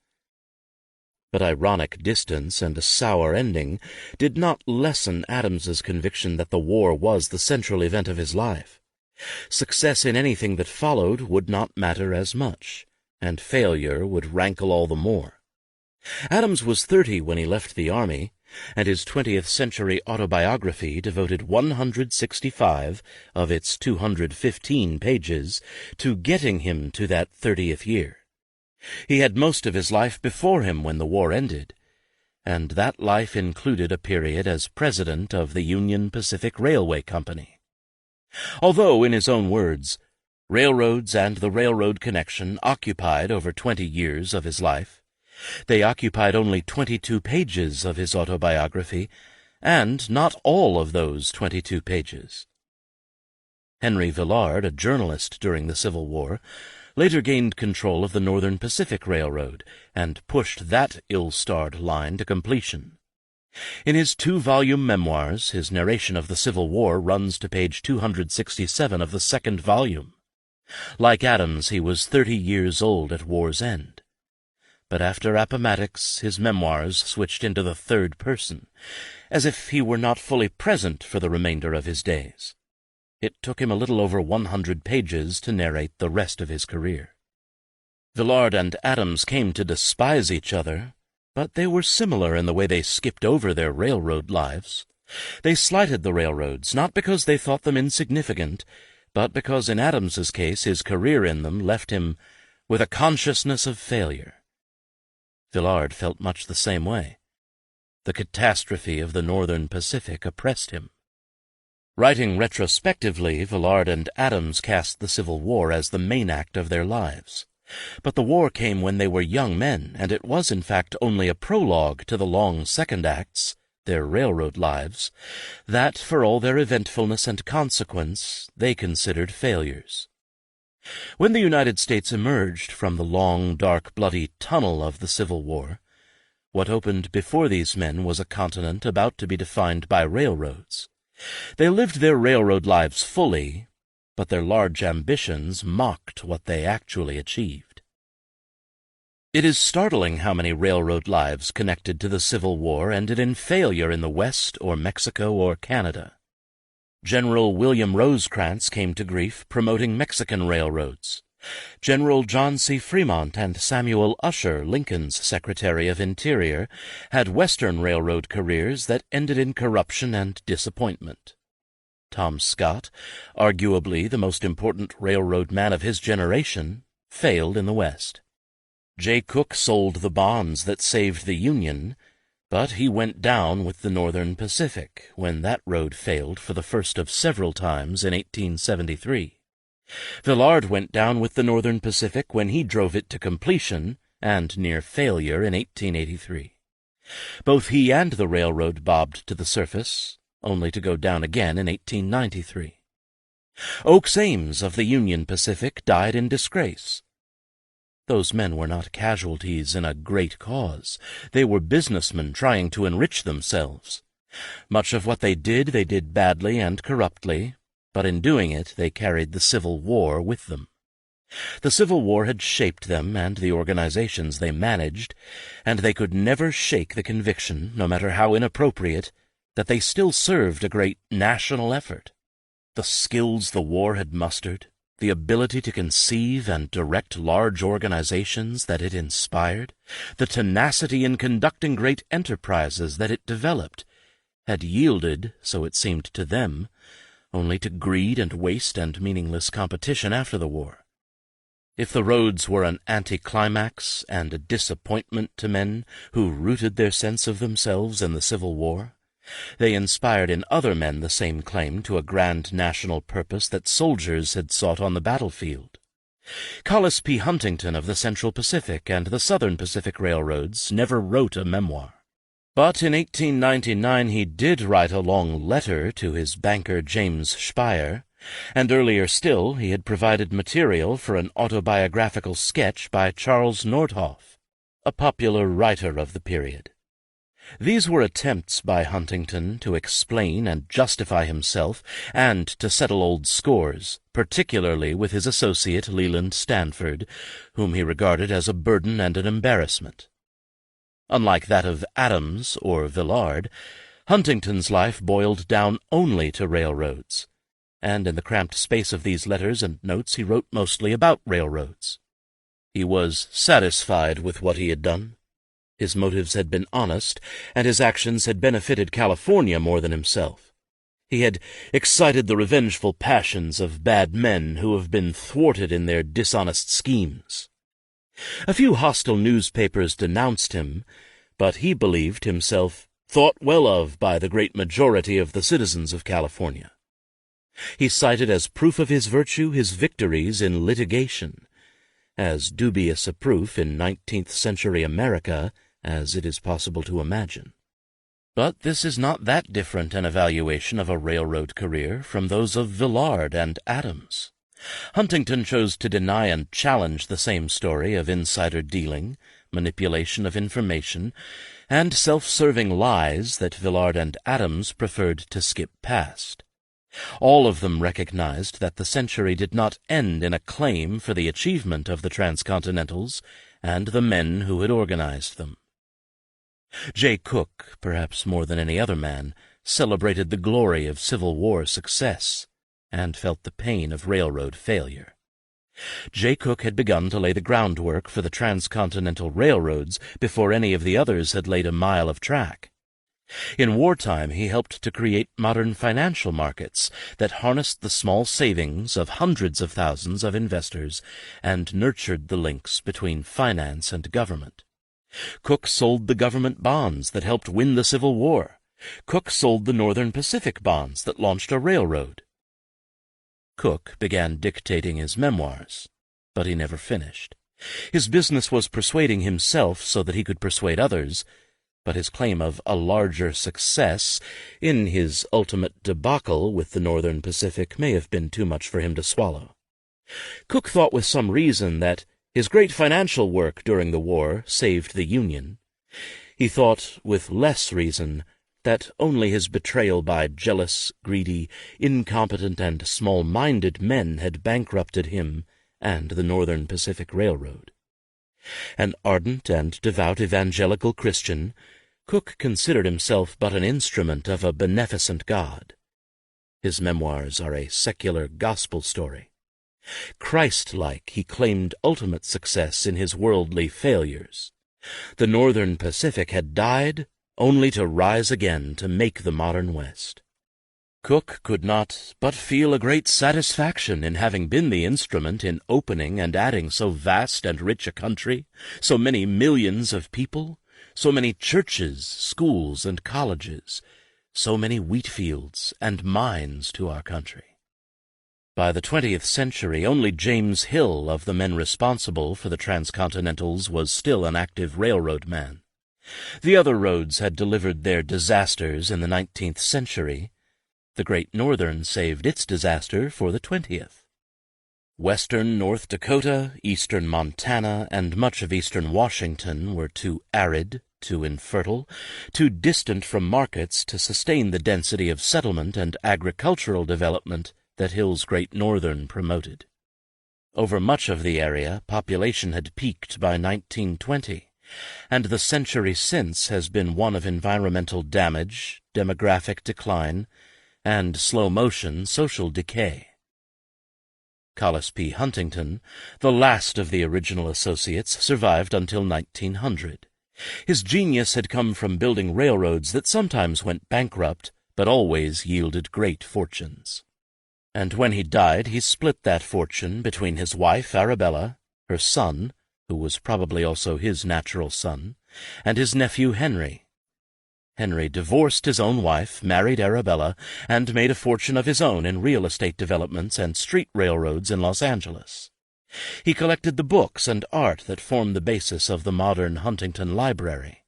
But ironic distance and a sour ending did not lessen Adams's conviction that the war was the central event of his life. Success in anything that followed would not matter as much, and failure would rankle all the more. Adams was 30 when he left the army, and his 20th-century autobiography devoted 165 of its 215 pages to getting him to that 30th year. He had most of his life before him when the war ended, and that life included a period as president of the Union Pacific Railway Company. Although, in his own words, Railroads and the railroad connection occupied over 20 years of his life. They occupied only 22 pages of his autobiography, and not all of those 22 pages. Henry Villard, a journalist during the Civil War, later gained control of the Northern Pacific Railroad and pushed that ill-starred line to completion. In his 2-volume memoirs, his narration of the Civil War runs to page 267 of the second volume. Like Adams, he was 30 years old at war's end. But after Appomattox, his memoirs switched into the third person, as if he were not fully present for the remainder of his days. It took him a little over 100 pages to narrate the rest of his career. Villard and Adams came to despise each other, but they were similar in the way they skipped over their railroad lives. They slighted the railroads, not because they thought them insignificant, but because in Adams's case his career in them left him with a consciousness of failure. Villard felt much the same way. The catastrophe of the Northern Pacific oppressed him. Writing retrospectively, Villard and Adams cast the Civil War as the main act of their lives. But the war came when they were young men, and it was in fact only a prologue to the long second acts, their railroad lives, that, for all their eventfulness and consequence, they considered failures. When the United States emerged from the long, dark, bloody tunnel of the Civil War, what opened before these men was a continent about to be defined by railroads. They lived their railroad lives fully, but their large ambitions mocked what they actually achieved. It is startling how many railroad lives connected to the Civil War ended in failure in the West or Mexico or Canada. General William Rosecrans came to grief promoting Mexican railroads. General John C. Fremont and Samuel Usher, Lincoln's Secretary of Interior, had Western railroad careers that ended in corruption and disappointment. Tom Scott, arguably the most important railroad man of his generation, failed in the West. Jay Cooke sold the bonds that saved the Union, but he went down with the Northern Pacific when that road failed for the first of several times in 1873. Villard went down with the Northern Pacific when he drove it to completion and near failure in 1883. Both he and the railroad bobbed to the surface, only to go down again in 1893. Oakes Ames of the Union Pacific died in disgrace. Those men were not casualties in a great cause. They were businessmen trying to enrich themselves. Much of what they did badly and corruptly, but in doing it they carried the Civil War with them. The Civil War had shaped them and the organizations they managed, and they could never shake the conviction, no matter how inappropriate, that they still served a great national effort. The skills the war had mustered, the ability to conceive and direct large organizations that it inspired, the tenacity in conducting great enterprises that it developed, had yielded, so it seemed to them, only to greed and waste and meaningless competition after the war. If the roads were an anticlimax and a disappointment to men who rooted their sense of themselves in the Civil War, they inspired in other men the same claim to a grand national purpose that soldiers had sought on the battlefield. Collis P. Huntington of the Central Pacific and the Southern Pacific Railroads never wrote a memoir. But in 1899 he did write a long letter to his banker James Speyer, and earlier still he had provided material for an autobiographical sketch by Charles Nordhoff, a popular writer of the period. These were attempts by Huntington to explain and justify himself and to settle old scores, particularly with his associate Leland Stanford, whom he regarded as a burden and an embarrassment. Unlike that of Adams or Villard, Huntington's life boiled down only to railroads, and in the cramped space of these letters and notes he wrote mostly about railroads. He was satisfied with what he had done. His motives had been honest, and his actions had benefited California more than himself. He had excited the revengeful passions of bad men who have been thwarted in their dishonest schemes. A few hostile newspapers denounced him, but he believed himself thought well of by the great majority of the citizens of California. He cited as proof of his virtue his victories in litigation, as dubious a proof in 19th century America as it is possible to imagine. But this is not that different an evaluation of a railroad career from those of Villard and Adams. Huntington chose to deny and challenge the same story of insider dealing, manipulation of information, and self-serving lies that Villard and Adams preferred to skip past. All of them recognized that the century did not end in a claim for the achievement of the Transcontinentals and the men who had organized them. Jay Cooke, perhaps more than any other man, celebrated the glory of Civil War success and felt the pain of railroad failure. Jay Cooke had begun to lay the groundwork for the transcontinental railroads before any of the others had laid a mile of track. In wartime, he helped to create modern financial markets that harnessed the small savings of hundreds of thousands of investors and nurtured the links between finance and government. Cooke sold the government bonds that helped win the Civil War. Cooke sold the Northern Pacific bonds that launched a railroad. Cooke began dictating his memoirs, but he never finished. His business was persuading himself so that he could persuade others, but his claim of a larger success in his ultimate debacle with the Northern Pacific may have been too much for him to swallow. Cooke thought with some reason that his great financial work during the war saved the Union. He thought with less reason that only his betrayal by jealous, greedy, incompetent, and small-minded men had bankrupted him and the Northern Pacific Railroad. An ardent and devout evangelical Christian, Cooke considered himself but an instrument of a beneficent God. His memoirs are a secular gospel story. Christ-like, he claimed ultimate success in his worldly failures. The Northern Pacific had died only to rise again to make the modern West. Cooke could not but feel a great satisfaction in having been the instrument in opening and adding so vast and rich a country, so many millions of people, so many churches, schools, and colleges, so many wheat fields and mines to our country. By the 20th century, only James Hill of the men responsible for the Transcontinentals was still an active railroad man. The other roads had delivered their disasters in the 19th century. The Great Northern saved its disaster for the 20th. Western North Dakota, eastern Montana, and much of eastern Washington were too arid, too infertile, too distant from markets to sustain the density of settlement and agricultural development that Hill's Great Northern promoted. Over much of the area, population had peaked by 1920, and the century since has been one of environmental damage, demographic decline, and slow-motion social decay. Collis P. Huntington, the last of the original associates, survived until 1900. His genius had come from building railroads that sometimes went bankrupt, but always yielded great fortunes. And when he died, he split that fortune between his wife, Arabella, her son, who was probably also his natural son, and his nephew Henry. Henry divorced his own wife, married Arabella, and made a fortune of his own in real estate developments and street railroads in Los Angeles. He collected the books and art that form the basis of the modern Huntington Library.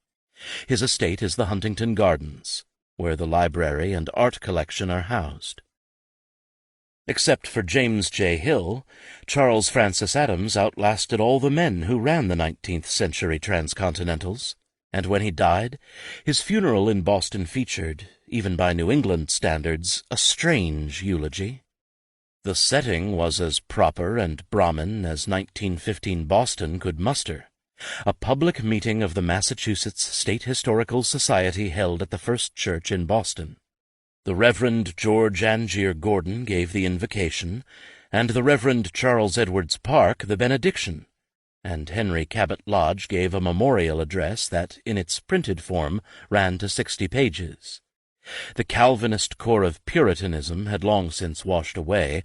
His estate is the Huntington Gardens, where the library and art collection are housed. Except for James J. Hill, Charles Francis Adams outlasted all the men who ran the 19th century Transcontinentals, and when he died, his funeral in Boston featured, even by New England standards, a strange eulogy. The setting was as proper and Brahmin as 1915 Boston could muster. A public meeting of the Massachusetts State Historical Society held at the First Church in Boston. The Reverend George Angier Gordon gave the invocation, and the Reverend Charles Edwards Park the benediction, and Henry Cabot Lodge gave a memorial address that, in its printed form, ran to 60 pages. The Calvinist core of Puritanism had long since washed away,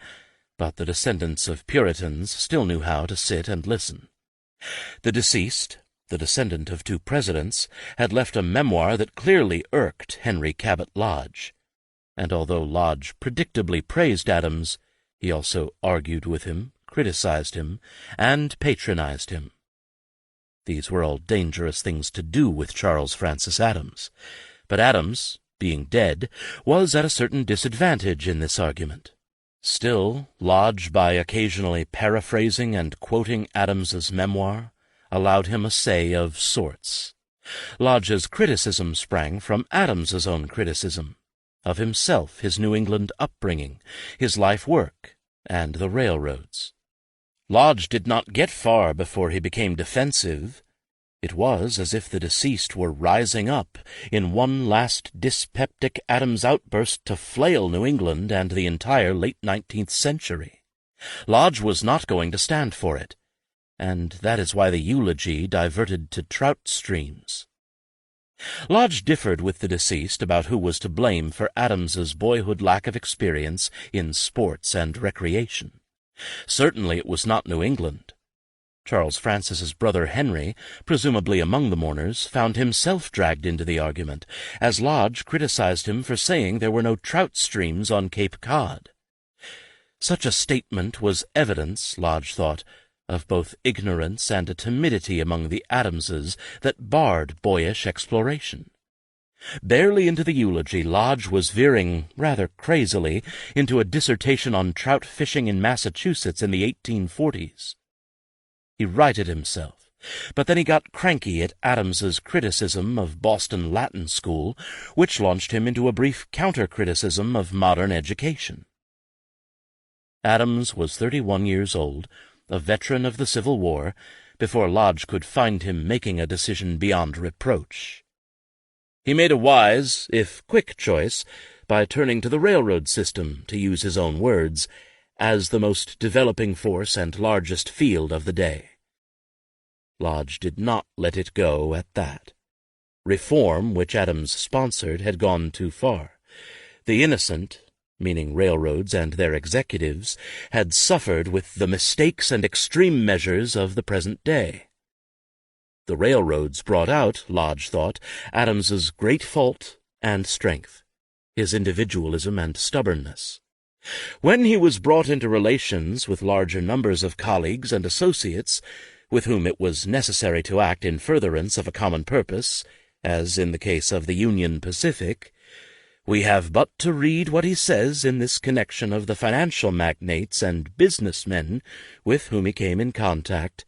but the descendants of Puritans still knew how to sit and listen. The deceased, the descendant of 2 presidents, had left a memoir that clearly irked Henry Cabot Lodge, and although Lodge predictably praised Adams, he also argued with him, criticized him, and patronized him. These were all dangerous things to do with Charles Francis Adams, but Adams, being dead, was at a certain disadvantage in this argument. Still, Lodge, by occasionally paraphrasing and quoting Adams's memoir, allowed him a say of sorts. Lodge's criticism sprang from Adams's own criticism, of himself, his New England upbringing, his life work, and the railroads. Lodge did not get far before he became defensive. It was as if the deceased were rising up in one last dyspeptic Adams outburst to flail New England and the entire late 19th century. Lodge was not going to stand for it, and that is why the eulogy diverted to trout streams. Lodge differed with the deceased about who was to blame for Adams's boyhood lack of experience in sports and recreation. Certainly it was not New England. Charles Francis's brother Henry, presumably among the mourners, found himself dragged into the argument, as Lodge criticized him for saying there were no trout streams on Cape Cod. Such a statement was evidence, Lodge thought, of both ignorance and a timidity among the Adamses that barred boyish exploration. Barely into the eulogy, Lodge was veering, rather crazily, into a dissertation on trout fishing in Massachusetts in the 1840s. He righted himself, but then he got cranky at Adams's criticism of Boston Latin School, which launched him into a brief counter-criticism of modern education. Adams was 31 years old, a veteran of the Civil War, before Lodge could find him making a decision beyond reproach. He made a wise, if quick, choice by turning to the railroad system, to use his own words, as the most developing force and largest field of the day. Lodge did not let it go at that. Reform, which Adams sponsored, had gone too far. The innocent, meaning railroads and their executives, had suffered with the mistakes and extreme measures of the present day. The railroads brought out, Lodge thought, Adams's great fault and strength, his individualism and stubbornness. When he was brought into relations with larger numbers of colleagues and associates, with whom it was necessary to act in furtherance of a common purpose, as in the case of the Union Pacific, we have but to read what he says in this connection of the financial magnates and businessmen with whom he came in contact,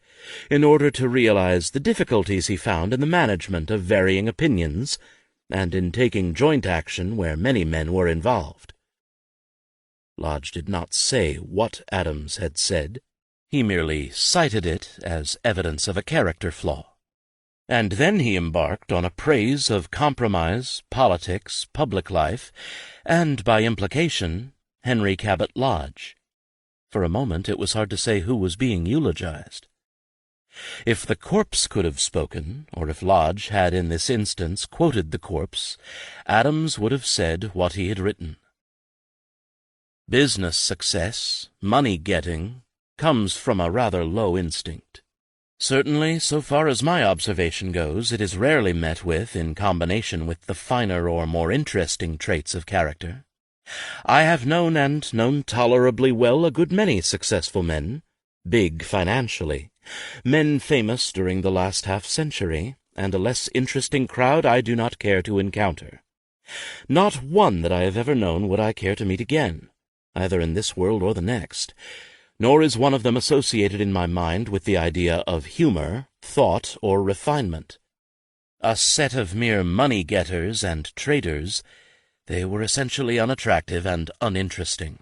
in order to realize the difficulties he found in the management of varying opinions, and in taking joint action where many men were involved. Lodge did not say what Adams had said. He merely cited it as evidence of a character flaw. And then he embarked on a praise of compromise, politics, public life, and, by implication, Henry Cabot Lodge. For a moment it was hard to say who was being eulogized. If the corpse could have spoken, or if Lodge had in this instance quoted the corpse, Adams would have said what he had written. Business success, money-getting, comes from a rather low instinct. Certainly, so far as my observation goes, it is rarely met with in combination with the finer or more interesting traits of character. I have known and known tolerably well a good many successful men, big financially, men famous during the last half-century, and a less interesting crowd I do not care to encounter. Not one that I have ever known would I care to meet again, either in this world or the next, nor is one of them associated in my mind with the idea of humor, thought, or refinement. A set of mere money-getters and traders, they were essentially unattractive and uninteresting.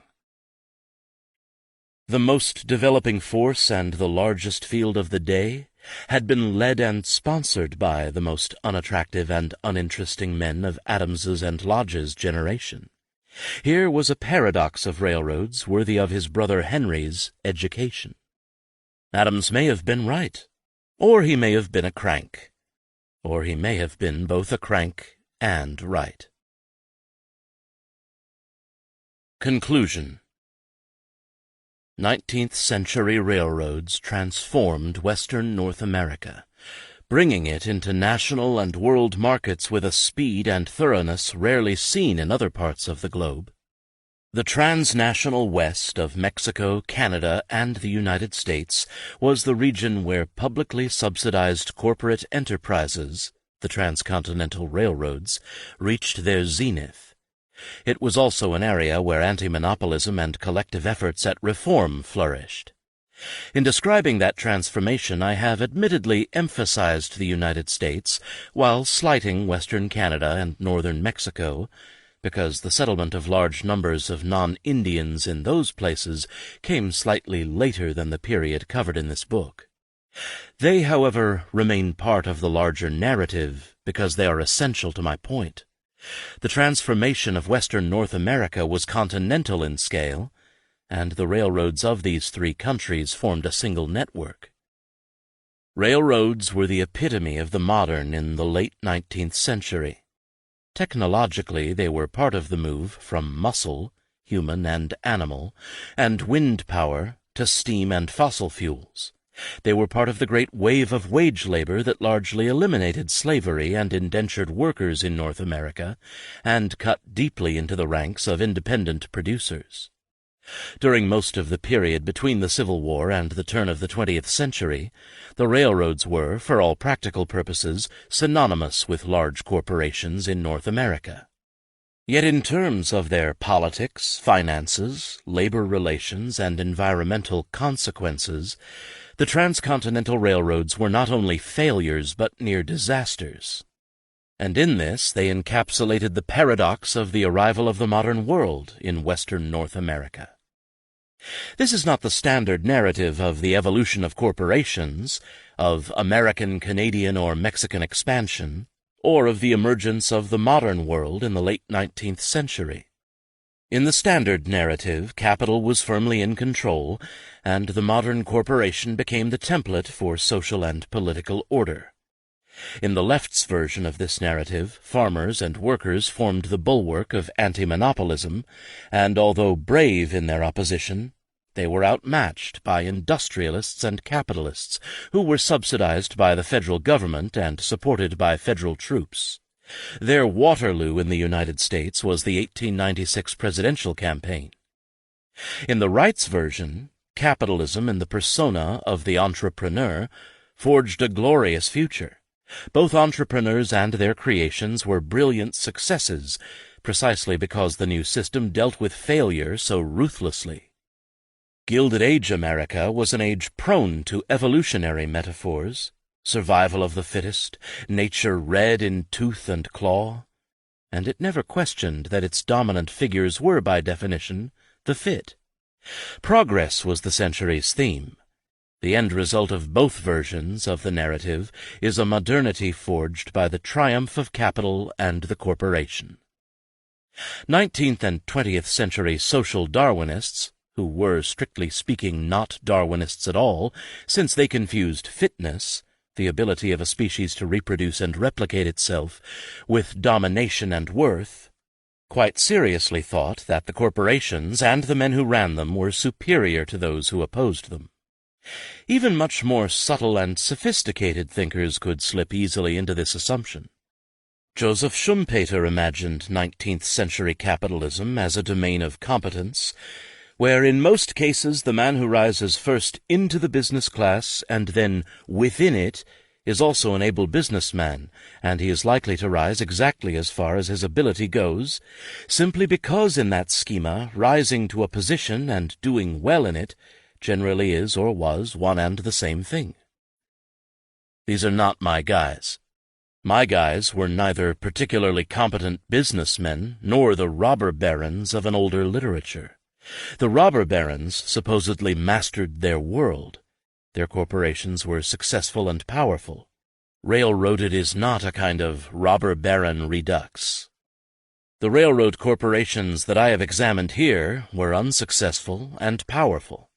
The most developing force and the largest field of the day had been led and sponsored by the most unattractive and uninteresting men of Adams's and Lodge's generation. Here was a paradox of railroads worthy of his brother Henry's education. Adams may have been right, or he may have been a crank, or he may have been both a crank and right. Conclusion. 19th-century railroads transformed Western North America, bringing it into national and world markets with a speed and thoroughness rarely seen in other parts of the globe. The transnational west of Mexico, Canada, and the United States was the region where publicly subsidized corporate enterprises, the transcontinental railroads, reached their zenith. It was also an area where antimonopolism and collective efforts at reform flourished. In describing that transformation, I have admittedly emphasized the United States while slighting Western Canada and northern Mexico, because the settlement of large numbers of non-Indians in those places came slightly later than the period covered in this book. They, however, remain part of the larger narrative because they are essential to my point. The transformation of Western North America was continental in scale, and the railroads of these three countries formed a single network. Railroads were the epitome of the modern in the late 19th century. Technologically, they were part of the move from muscle, human and animal, and wind power to steam and fossil fuels. They were part of the great wave of wage labor that largely eliminated slavery and indentured workers in North America and cut deeply into the ranks of independent producers. During most of the period between the Civil War and the turn of the 20th century, the railroads were, for all practical purposes, synonymous with large corporations in North America. Yet in terms of their politics, finances, labor relations, and environmental consequences, the transcontinental railroads were not only failures but near disasters. And in this they encapsulated the paradox of the arrival of the modern world in Western North America. This is not the standard narrative of the evolution of corporations, of American, Canadian, or Mexican expansion, or of the emergence of the modern world in the late 19th century. In the standard narrative, capital was firmly in control, and the modern corporation became the template for social and political order. In the left's version of this narrative, farmers and workers formed the bulwark of anti-monopolism, and although brave in their opposition, they were outmatched by industrialists and capitalists, who were subsidized by the federal government and supported by federal troops. Their Waterloo in the United States was the 1896 presidential campaign. In the right's version, capitalism in the persona of the entrepreneur forged a glorious future. Both entrepreneurs and their creations were brilliant successes, precisely because the new system dealt with failure so ruthlessly. Gilded Age America was an age prone to evolutionary metaphors, survival of the fittest, nature red in tooth and claw, and it never questioned that its dominant figures were, by definition, the fit. Progress was the century's theme. The end result of both versions of the narrative is a modernity forged by the triumph of capital and the corporation. 19th and 20th century social Darwinists, who were, strictly speaking, not Darwinists at all, since they confused fitness, the ability of a species to reproduce and replicate itself, with domination and worth, quite seriously thought that the corporations and the men who ran them were superior to those who opposed them. Even much more subtle and sophisticated thinkers could slip easily into this assumption. Joseph Schumpeter imagined 19th century capitalism as a domain of competence, where in most cases the man who rises first into the business class and then within it is also an able businessman, and he is likely to rise exactly as far as his ability goes, simply because in that schema rising to a position and doing well in it generally is or was one and the same thing. These are not my guys. My guys were neither particularly competent businessmen nor the robber barons of an older literature. The robber barons supposedly mastered their world. Their corporations were successful and powerful. Railroaded is not a kind of robber baron redux. The railroad corporations that I have examined here were unsuccessful and powerful.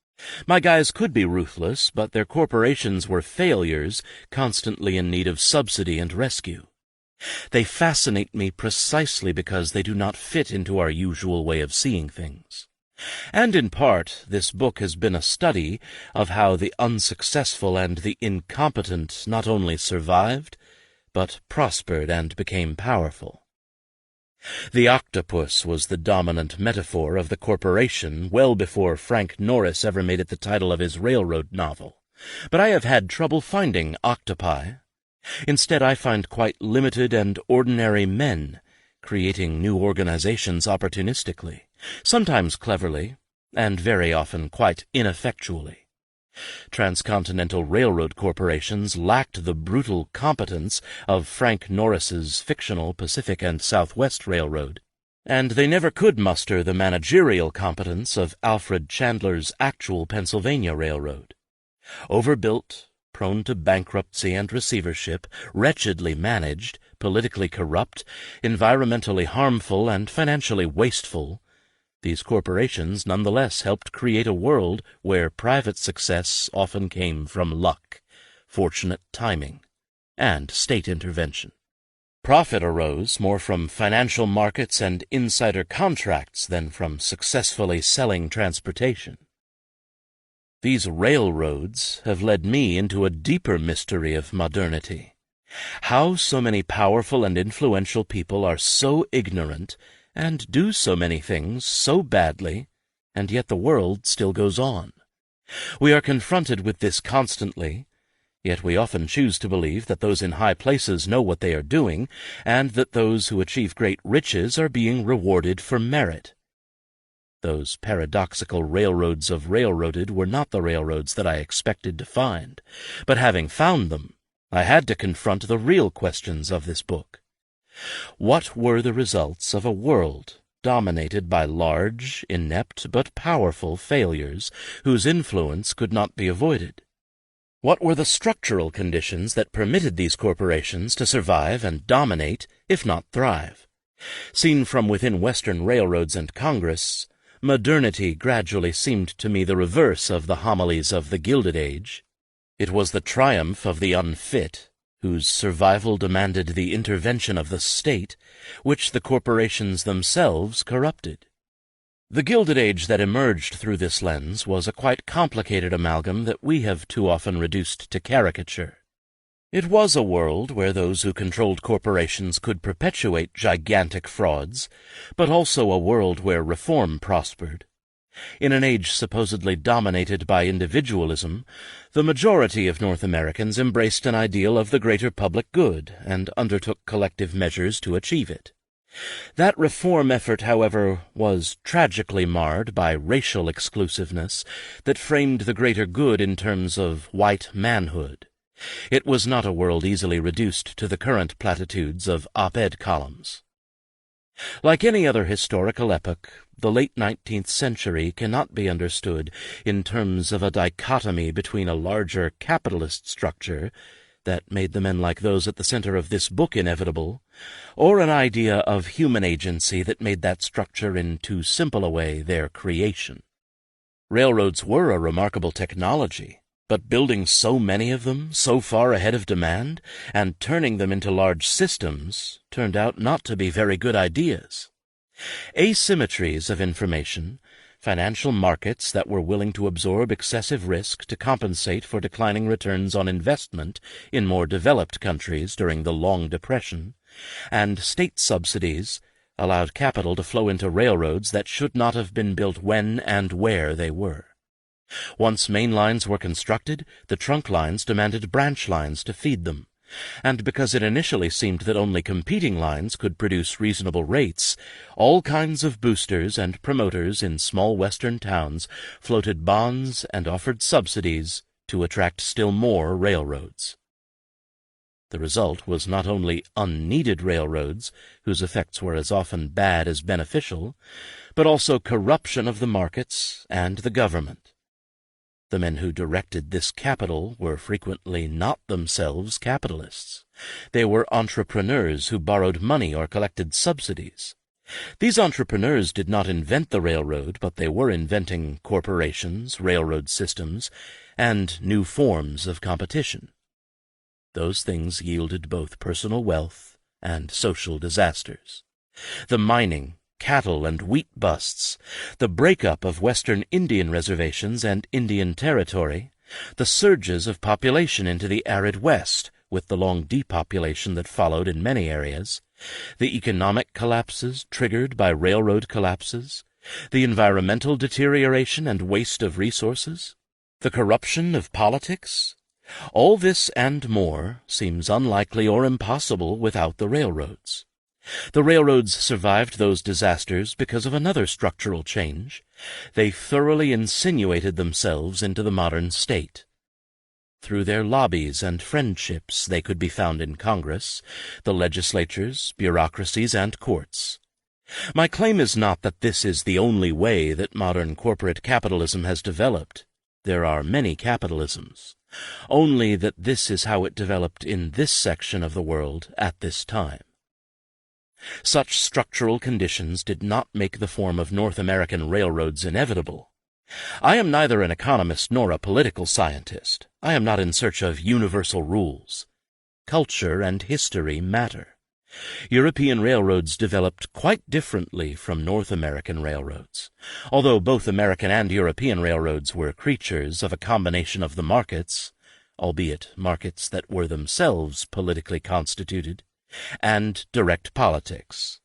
My guys could be ruthless, but their corporations were failures, constantly in need of subsidy and rescue. They fascinate me precisely because they do not fit into our usual way of seeing things. And in part, this book has been a study of how the unsuccessful and the incompetent not only survived, but prospered and became powerful. The octopus was the dominant metaphor of the corporation well before Frank Norris ever made it the title of his railroad novel, but I have had trouble finding octopi. Instead, I find quite limited and ordinary men creating new organizations opportunistically, sometimes cleverly, and very often quite ineffectually. Transcontinental railroad corporations lacked the brutal competence of Frank Norris's fictional Pacific and Southwest Railroad, and they never could muster the managerial competence of Alfred Chandler's actual Pennsylvania Railroad. Overbuilt, prone to bankruptcy and receivership, wretchedly managed, politically corrupt, environmentally harmful, and financially wasteful, these corporations nonetheless helped create a world where private success often came from luck, fortunate timing, and state intervention. Profit arose more from financial markets and insider contracts than from successfully selling transportation. These railroads have led me into a deeper mystery of modernity. How so many powerful and influential people are so ignorant and do so many things so badly, and yet the world still goes on. We are confronted with this constantly, yet we often choose to believe that those in high places know what they are doing, and that those who achieve great riches are being rewarded for merit. Those paradoxical railroads of railroaded were not the railroads that I expected to find, but having found them, I had to confront the real questions of this book. What were the results of a world dominated by large, inept, but powerful failures whose influence could not be avoided? What were the structural conditions that permitted these corporations to survive and dominate, if not thrive? Seen from within Western railroads and Congress, modernity gradually seemed to me the reverse of the homilies of the Gilded Age. It was the triumph of the unfit, whose survival demanded the intervention of the state, which the corporations themselves corrupted. The Gilded Age that emerged through this lens was a quite complicated amalgam that we have too often reduced to caricature. It was a world where those who controlled corporations could perpetuate gigantic frauds, but also a world where reform prospered. In an age supposedly dominated by individualism, the majority of North Americans embraced an ideal of the greater public good and undertook collective measures to achieve it. That reform effort, however, was tragically marred by racial exclusiveness that framed the greater good in terms of white manhood. It was not a world easily reduced to the current platitudes of op-ed columns. Like any other historical epoch, the late 19th century cannot be understood in terms of a dichotomy between a larger capitalist structure that made the men like those at the center of this book inevitable, or an idea of human agency that made that structure in too simple a way their creation. Railroads were a remarkable technology, but building so many of them, so far ahead of demand, and turning them into large systems, turned out not to be very good ideas. Asymmetries of information, financial markets that were willing to absorb excessive risk to compensate for declining returns on investment in more developed countries during the Long Depression, and state subsidies allowed capital to flow into railroads that should not have been built when and where they were. Once main lines were constructed, the trunk lines demanded branch lines to feed them, and because it initially seemed that only competing lines could produce reasonable rates, all kinds of boosters and promoters in small western towns floated bonds and offered subsidies to attract still more railroads. The result was not only unneeded railroads, whose effects were as often bad as beneficial, but also corruption of the markets and the government. The men who directed this capital were frequently not themselves capitalists. They were entrepreneurs who borrowed money or collected subsidies. These entrepreneurs did not invent the railroad, but they were inventing corporations, railroad systems, and new forms of competition. Those things yielded both personal wealth and social disasters. The mining, cattle and wheat busts, the breakup of Western Indian reservations and Indian Territory, the surges of population into the arid West, with the long depopulation that followed in many areas, the economic collapses triggered by railroad collapses, the environmental deterioration and waste of resources, the corruption of politics, all this and more seems unlikely or impossible without the railroads. The railroads survived those disasters because of another structural change. They thoroughly insinuated themselves into the modern state. Through their lobbies and friendships they could be found in Congress, the legislatures, bureaucracies, and courts. My claim is not that this is the only way that modern corporate capitalism has developed. There are many capitalisms. Only that this is how it developed in this section of the world at this time. Such structural conditions did not make the form of North American railroads inevitable. I am neither an economist nor a political scientist. I am not in search of universal rules. Culture and history matter. European railroads developed quite differently from North American railroads. Although both American and European railroads were creatures of a combination of the markets, albeit markets that were themselves politically constituted, and direct politics.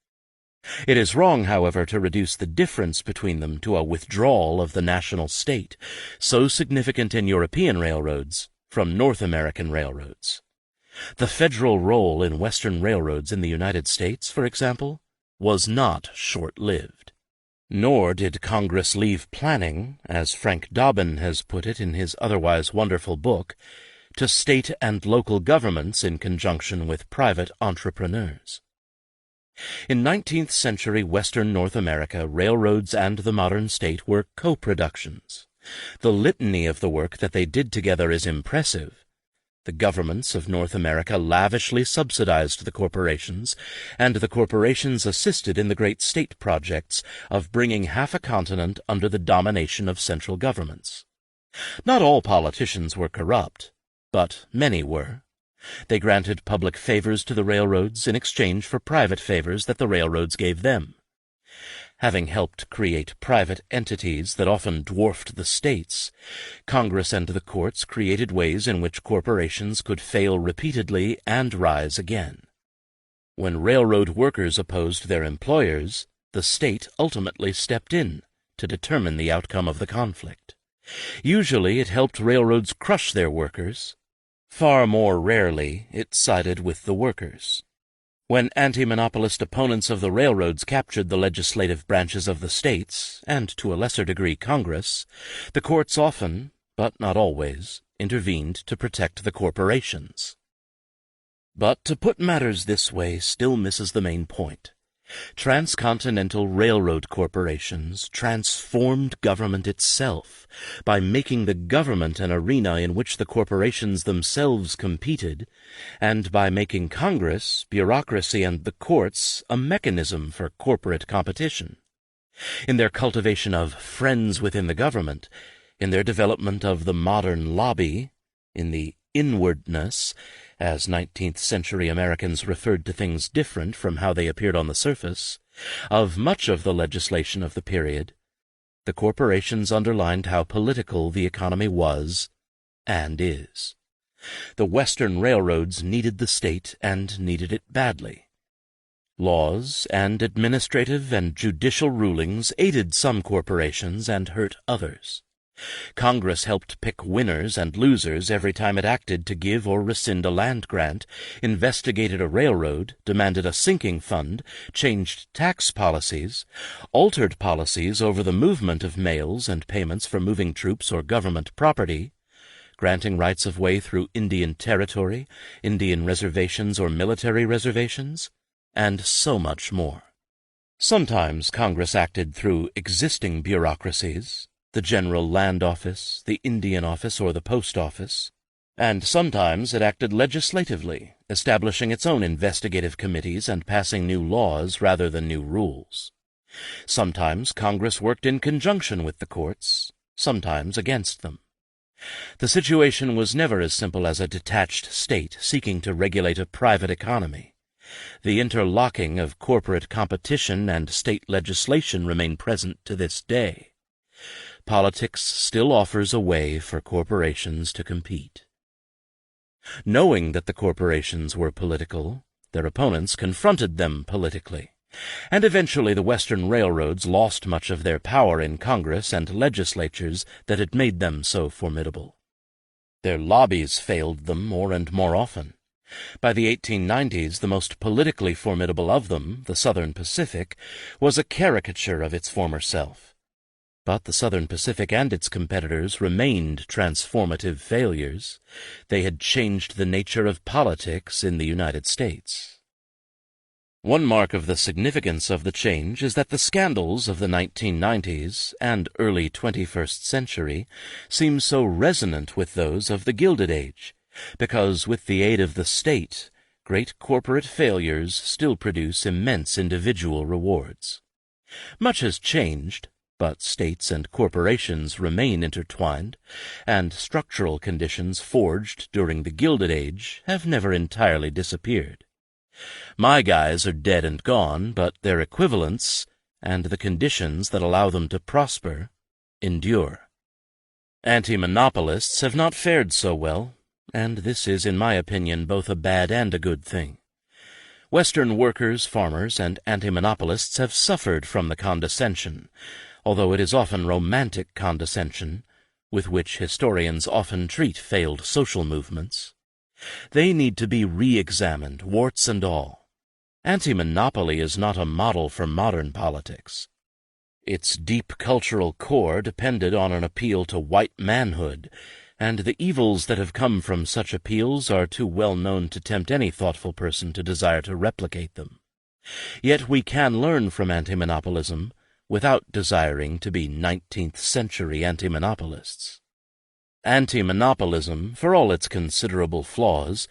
It is wrong, however, to reduce the difference between them to a withdrawal of the national state, so significant in European railroads, from North American railroads. The federal role in Western railroads in the United States, for example, was not short-lived. Nor did Congress leave planning, as Frank Dobbin has put it in his otherwise wonderful book, to state and local governments in conjunction with private entrepreneurs. In 19th century Western North America, railroads and the modern state were co-productions. The litany of the work that they did together is impressive. The governments of North America lavishly subsidized the corporations, and the corporations assisted in the great state projects of bringing half a continent under the domination of central governments. Not all politicians were corrupt, but many were. They granted public favors to the railroads in exchange for private favors that the railroads gave them. Having helped create private entities that often dwarfed the states, Congress and the courts created ways in which corporations could fail repeatedly and rise again. When railroad workers opposed their employers, the state ultimately stepped in to determine the outcome of the conflict. Usually it helped railroads crush their workers. Far more rarely it sided with the workers. When anti-monopolist opponents of the railroads captured the legislative branches of the states, and to a lesser degree Congress, the courts often, but not always, intervened to protect the corporations. But to put matters this way still misses the main point. Transcontinental railroad corporations transformed government itself by making the government an arena in which the corporations themselves competed, and by making Congress, bureaucracy, and the courts a mechanism for corporate competition. In their cultivation of friends within the government, in their development of the modern lobby, in the inwardness, as 19th century Americans referred to things different from how they appeared on the surface, of much of the legislation of the period, the corporations underlined how political the economy was and is. The Western railroads needed the state and needed it badly. Laws and administrative and judicial rulings aided some corporations and hurt others. Congress helped pick winners and losers every time it acted to give or rescind a land grant, investigated a railroad, demanded a sinking fund, changed tax policies, altered policies over the movement of mails and payments for moving troops or government property, granting rights of way through Indian Territory, Indian reservations or military reservations, and so much more. Sometimes Congress acted through existing bureaucracies, the General Land Office, the Indian Office, or the Post Office, and sometimes it acted legislatively, establishing its own investigative committees and passing new laws rather than new rules. Sometimes Congress worked in conjunction with the courts, sometimes against them. The situation was never as simple as a detached state seeking to regulate a private economy. The interlocking of corporate competition and state legislation remain present to this day. Politics still offers a way for corporations to compete. Knowing that the corporations were political, their opponents confronted them politically, and eventually the Western railroads lost much of their power in Congress and legislatures that had made them so formidable. Their lobbies failed them more and more often. By the 1890s, the most politically formidable of them, the Southern Pacific, was a caricature of its former self. But the Southern Pacific and its competitors remained transformative failures. They had changed the nature of politics in the United States. One mark of the significance of the change is that the scandals of the 1990s and early 21st century seem so resonant with those of the Gilded Age, because with the aid of the state, great corporate failures still produce immense individual rewards. Much has changed, but states and corporations remain intertwined, and structural conditions forged during the Gilded Age have never entirely disappeared. My guys are dead and gone, but their equivalents, and the conditions that allow them to prosper, endure. Anti-monopolists have not fared so well, and this is, in my opinion, both a bad and a good thing. Western workers, farmers, and anti-monopolists have suffered from the condescension, although it is often romantic condescension, with which historians often treat failed social movements. They need to be re-examined, warts and all. Anti-monopoly is not a model for modern politics. Its deep cultural core depended on an appeal to white manhood, and the evils that have come from such appeals are too well known to tempt any thoughtful person to desire to replicate them. Yet we can learn from anti-monopolism without desiring to be 19th century anti-monopolists. Anti-monopolism, for all its considerable flaws,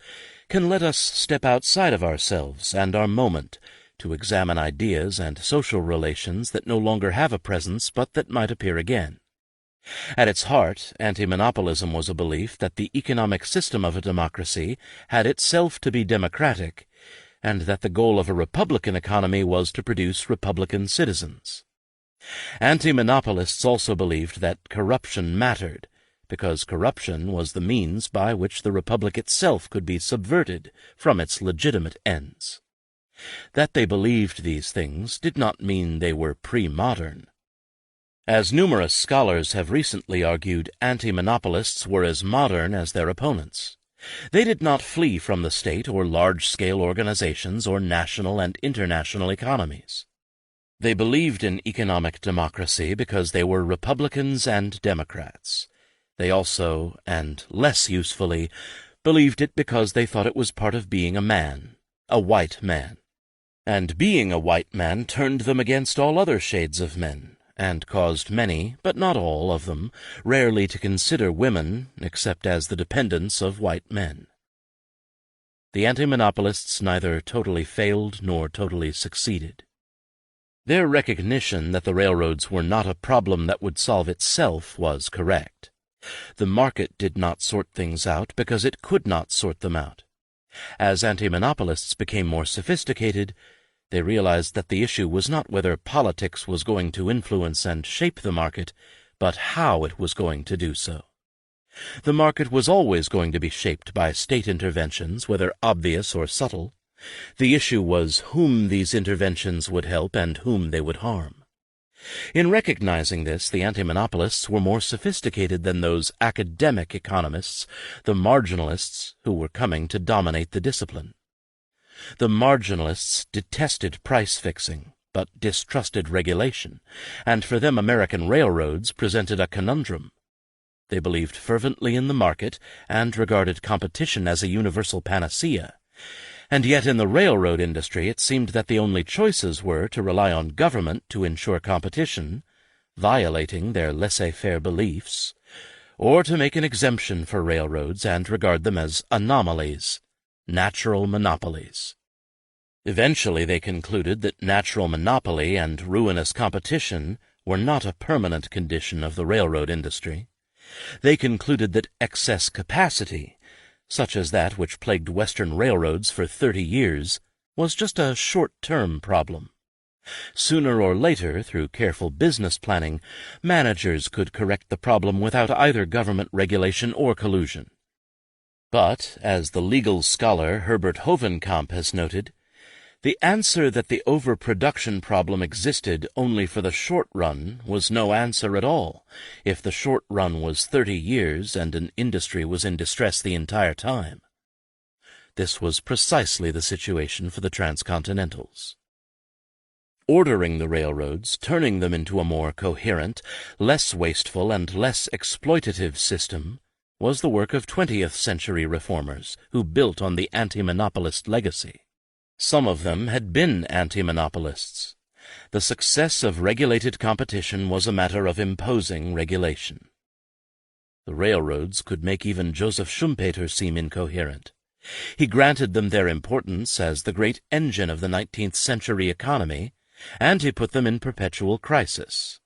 can let us step outside of ourselves and our moment to examine ideas and social relations that no longer have a presence but that might appear again. At its heart, anti-monopolism was a belief that the economic system of a democracy had itself to be democratic, and that the goal of a republican economy was to produce republican citizens. Anti-monopolists also believed that corruption mattered, because corruption was the means by which the republic itself could be subverted from its legitimate ends. That they believed these things did not mean they were pre-modern. As numerous scholars have recently argued, anti-monopolists were as modern as their opponents. They did not flee from the state or large-scale organizations or national and international economies. They believed in economic democracy because they were Republicans and Democrats. They also, and less usefully, believed it because they thought it was part of being a man, a white man. And being a white man turned them against all other shades of men, and caused many, but not all of them, rarely to consider women except as the dependents of white men. The anti-monopolists neither totally failed nor totally succeeded. Their recognition that the railroads were not a problem that would solve itself was correct. The market did not sort things out because it could not sort them out. As anti-monopolists became more sophisticated, they realized that the issue was not whether politics was going to influence and shape the market, but how it was going to do so. The market was always going to be shaped by state interventions, whether obvious or subtle. The issue was whom these interventions would help and whom they would harm. In recognizing this, the anti-monopolists were more sophisticated than those academic economists, the marginalists, who were coming to dominate the discipline. The marginalists detested price-fixing, but distrusted regulation, and for them American railroads presented a conundrum. They believed fervently in the market and regarded competition as a universal panacea, and yet in the railroad industry it seemed that the only choices were to rely on government to ensure competition, violating their laissez-faire beliefs, or to make an exemption for railroads and regard them as anomalies, natural monopolies. Eventually they concluded that natural monopoly and ruinous competition were not a permanent condition of the railroad industry. They concluded that excess capacity, such as that which plagued Western railroads for 30 years, was just a short-term problem. Sooner or later, through careful business planning, managers could correct the problem without either government regulation or collusion. But, as the legal scholar Herbert Hovenkamp has noted, the answer that the overproduction problem existed only for the short run was no answer at all, if the short run was 30 years and an industry was in distress the entire time. This was precisely the situation for the Transcontinentals. Ordering the railroads, turning them into a more coherent, less wasteful, and less exploitative system, was the work of 20th-century reformers who built on the anti-monopolist legacy. Some of them had been anti-monopolists. The success of regulated competition was a matter of imposing regulation. The railroads could make even Joseph Schumpeter seem incoherent. He granted them their importance as the great engine of the 19th-century economy, and he put them in perpetual crisis.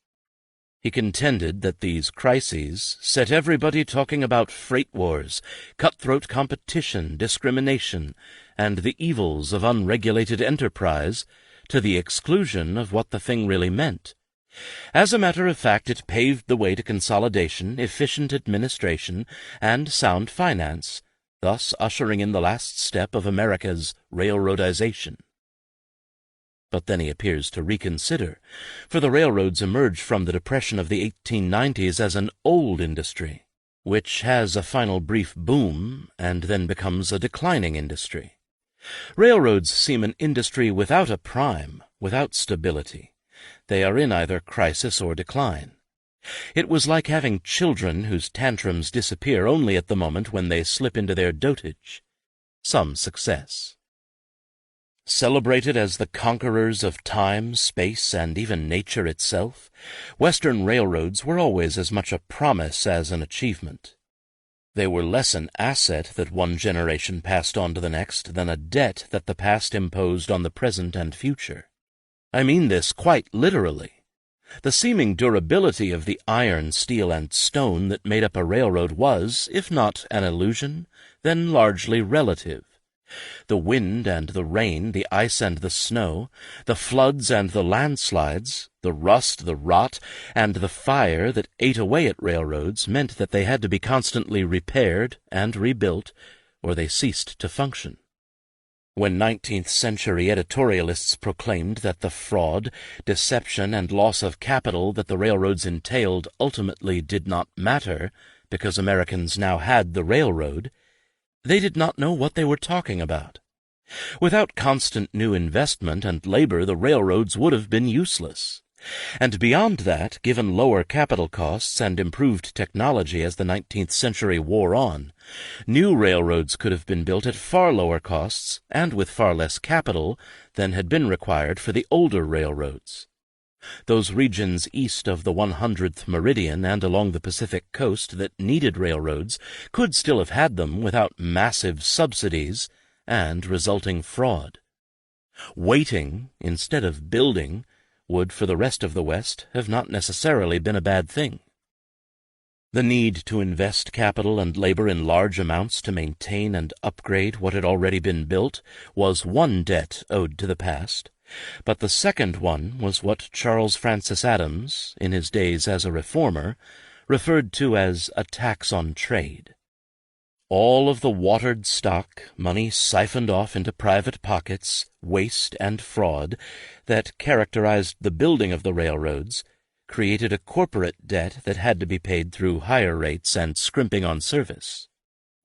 He contended that these crises set everybody talking about freight wars, cutthroat competition, discrimination, and the evils of unregulated enterprise to the exclusion of what the thing really meant. As a matter of fact, it paved the way to consolidation, efficient administration, and sound finance, thus ushering in the last step of America's railroadization. But then he appears to reconsider, for the railroads emerge from the depression of the 1890s as an old industry, which has a final brief boom and then becomes a declining industry. Railroads seem an industry without a prime, without stability. They are in either crisis or decline. It was like having children whose tantrums disappear only at the moment when they slip into their dotage. Some success. Celebrated as the conquerors of time, space, and even nature itself, Western railroads were always as much a promise as an achievement. They were less an asset that one generation passed on to the next than a debt that the past imposed on the present and future. I mean this quite literally. The seeming durability of the iron, steel, and stone that made up a railroad was, if not an illusion, then largely relative. The wind and the rain, the ice and the snow, the floods and the landslides, the rust, the rot, and the fire that ate away at railroads meant that they had to be constantly repaired and rebuilt, or they ceased to function. When 19th-century editorialists proclaimed that the fraud, deception, and loss of capital that the railroads entailed ultimately did not matter because Americans now had the railroad, they did not know what they were talking about. Without constant new investment and labor, the railroads would have been useless. And beyond that, given lower capital costs and improved technology as the 19th century wore on, new railroads could have been built at far lower costs and with far less capital than had been required for the older railroads. Those regions east of the 100th meridian and along the Pacific coast that needed railroads could still have had them without massive subsidies and resulting fraud. Waiting instead of building would, for the rest of the West, have not necessarily been a bad thing. The need to invest capital and labor in large amounts to maintain and upgrade what had already been built was one debt owed to the past, but the second one was what Charles Francis Adams, in his days as a reformer, referred to as a tax on trade. All of the watered stock, money siphoned off into private pockets, waste and fraud that characterized the building of the railroads created a corporate debt that had to be paid through higher rates and scrimping on service.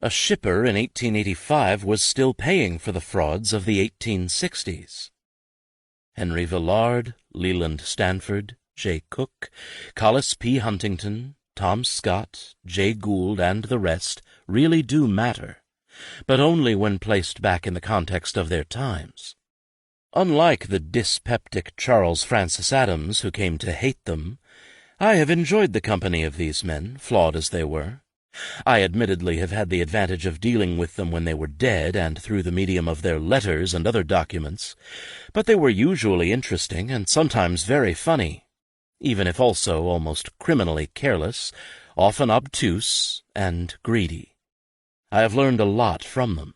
A shipper in 1885 was still paying for the frauds of the 1860s. Henry Villard, Leland Stanford, J. Cook, Collis P. Huntington, Tom Scott, Jay Gould, and the rest really do matter, but only when placed back in the context of their times. Unlike the dyspeptic Charles Francis Adams, who came to hate them, I have enjoyed the company of these men, flawed as they were. I admittedly have had the advantage of dealing with them when they were dead and through the medium of their letters and other documents, but they were usually interesting and sometimes very funny, even if also almost criminally careless, often obtuse and greedy. I have learned a lot from them.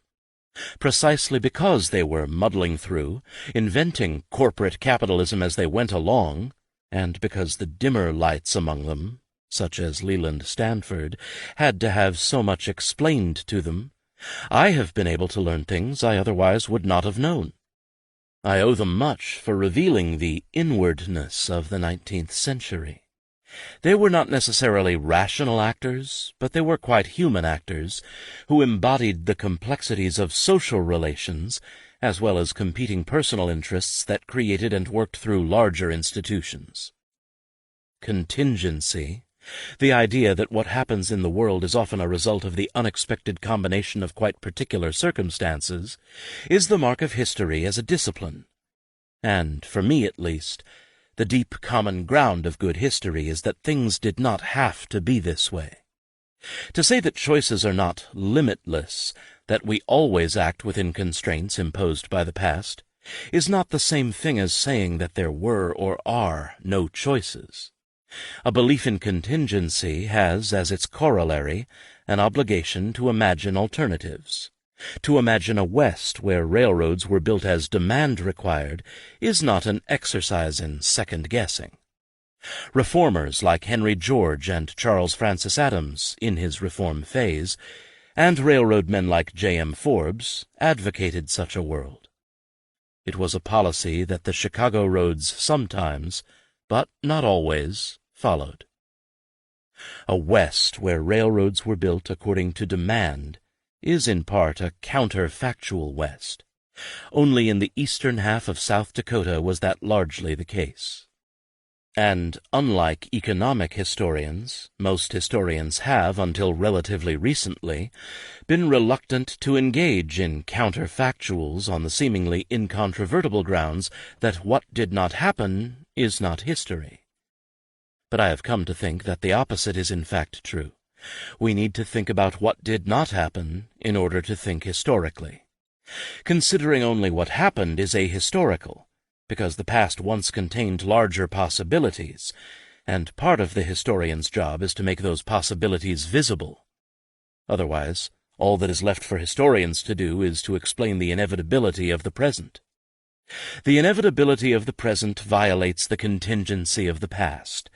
Precisely because they were muddling through, inventing corporate capitalism as they went along, and because the dimmer lights among them, such as Leland Stanford, had to have so much explained to them, I have been able to learn things I otherwise would not have known. I owe them much for revealing the inwardness of the 19th century. They were not necessarily rational actors, but they were quite human actors, who embodied the complexities of social relations, as well as competing personal interests that created and worked through larger institutions. Contingency, the idea that what happens in the world is often a result of the unexpected combination of quite particular circumstances, is the mark of history as a discipline. And, for me at least, the deep common ground of good history is that things did not have to be this way. To say that choices are not limitless, that we always act within constraints imposed by the past, is not the same thing as saying that there were or are no choices. A belief in contingency has as its corollary an obligation to imagine alternatives. To imagine a West where railroads were built as demand required is not an exercise in second-guessing. Reformers like Henry George and Charles Francis Adams in his reform phase, and railroad men like J.M. Forbes, advocated such a world. It was a policy that the Chicago roads sometimes, but not always, followed. A West where railroads were built according to demand is in part a counterfactual West. Only in the eastern half of South Dakota was that largely the case. And unlike economic historians, most historians have, until relatively recently, been reluctant to engage in counterfactuals on the seemingly incontrovertible grounds that what did not happen is not history. But I have come to think that the opposite is in fact true. We need to think about what did not happen in order to think historically. Considering only what happened is ahistorical, because the past once contained larger possibilities, and part of the historian's job is to make those possibilities visible. Otherwise, all that is left for historians to do is to explain the inevitability of the present. The inevitability of the present violates the contingency of the past,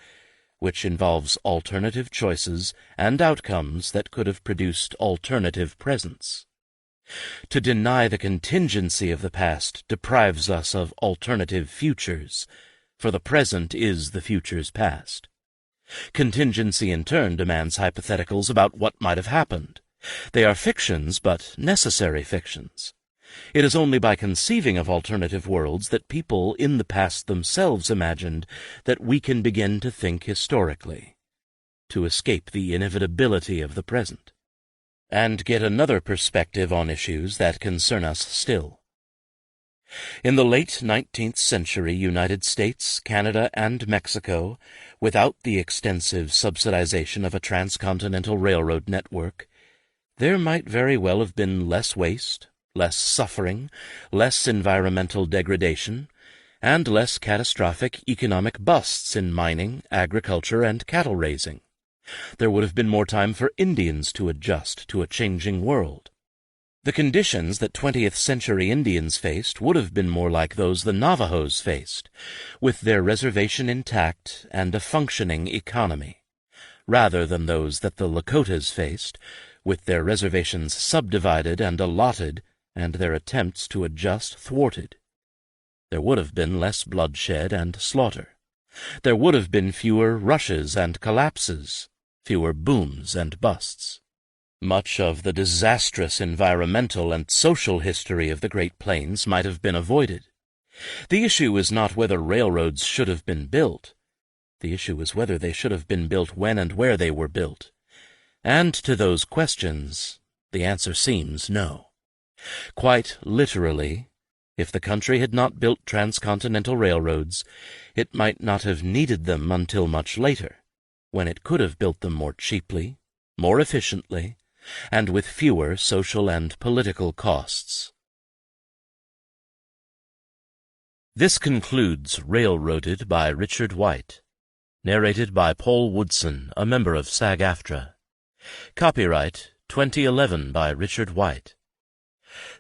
which involves alternative choices and outcomes that could have produced alternative presents. To deny the contingency of the past deprives us of alternative futures, for the present is the future's past. Contingency in turn demands hypotheticals about what might have happened. They are fictions, but necessary fictions. It is only by conceiving of alternative worlds that people in the past themselves imagined that we can begin to think historically, to escape the inevitability of the present, and get another perspective on issues that concern us still. In the late 19th century United States, Canada, and Mexico, without the extensive subsidization of a transcontinental railroad network, there might very well have been less waste, less suffering, less environmental degradation, and less catastrophic economic busts in mining, agriculture, and cattle raising. There would have been more time for Indians to adjust to a changing world. The conditions that 20th century Indians faced would have been more like those the Navajos faced, with their reservation intact and a functioning economy, rather than those that the Lakotas faced, with their reservations subdivided and allotted and their attempts to adjust thwarted. There would have been less bloodshed and slaughter. There would have been fewer rushes and collapses, fewer booms and busts. Much of the disastrous environmental and social history of the Great Plains might have been avoided. The issue is not whether railroads should have been built. The issue is whether they should have been built when and where they were built. And to those questions, the answer seems no. Quite literally, if the country had not built transcontinental railroads, it might not have needed them until much later, when it could have built them more cheaply, more efficiently, and with fewer social and political costs. This concludes Railroaded by Richard White, narrated by Paul Woodson, a member of SAG-AFTRA. Copyright 2011 by Richard White.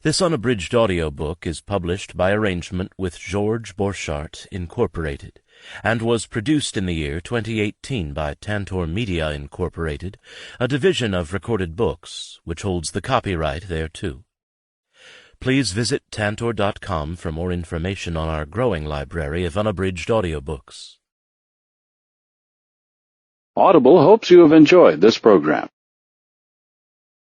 This unabridged audiobook is published by arrangement with George Borchardt, Incorporated, and was produced in the year 2018 by Tantor Media, Incorporated, a division of Recorded Books, which holds the copyright thereto. Please visit Tantor.com for more information on our growing library of unabridged audiobooks. Audible hopes you have enjoyed this program.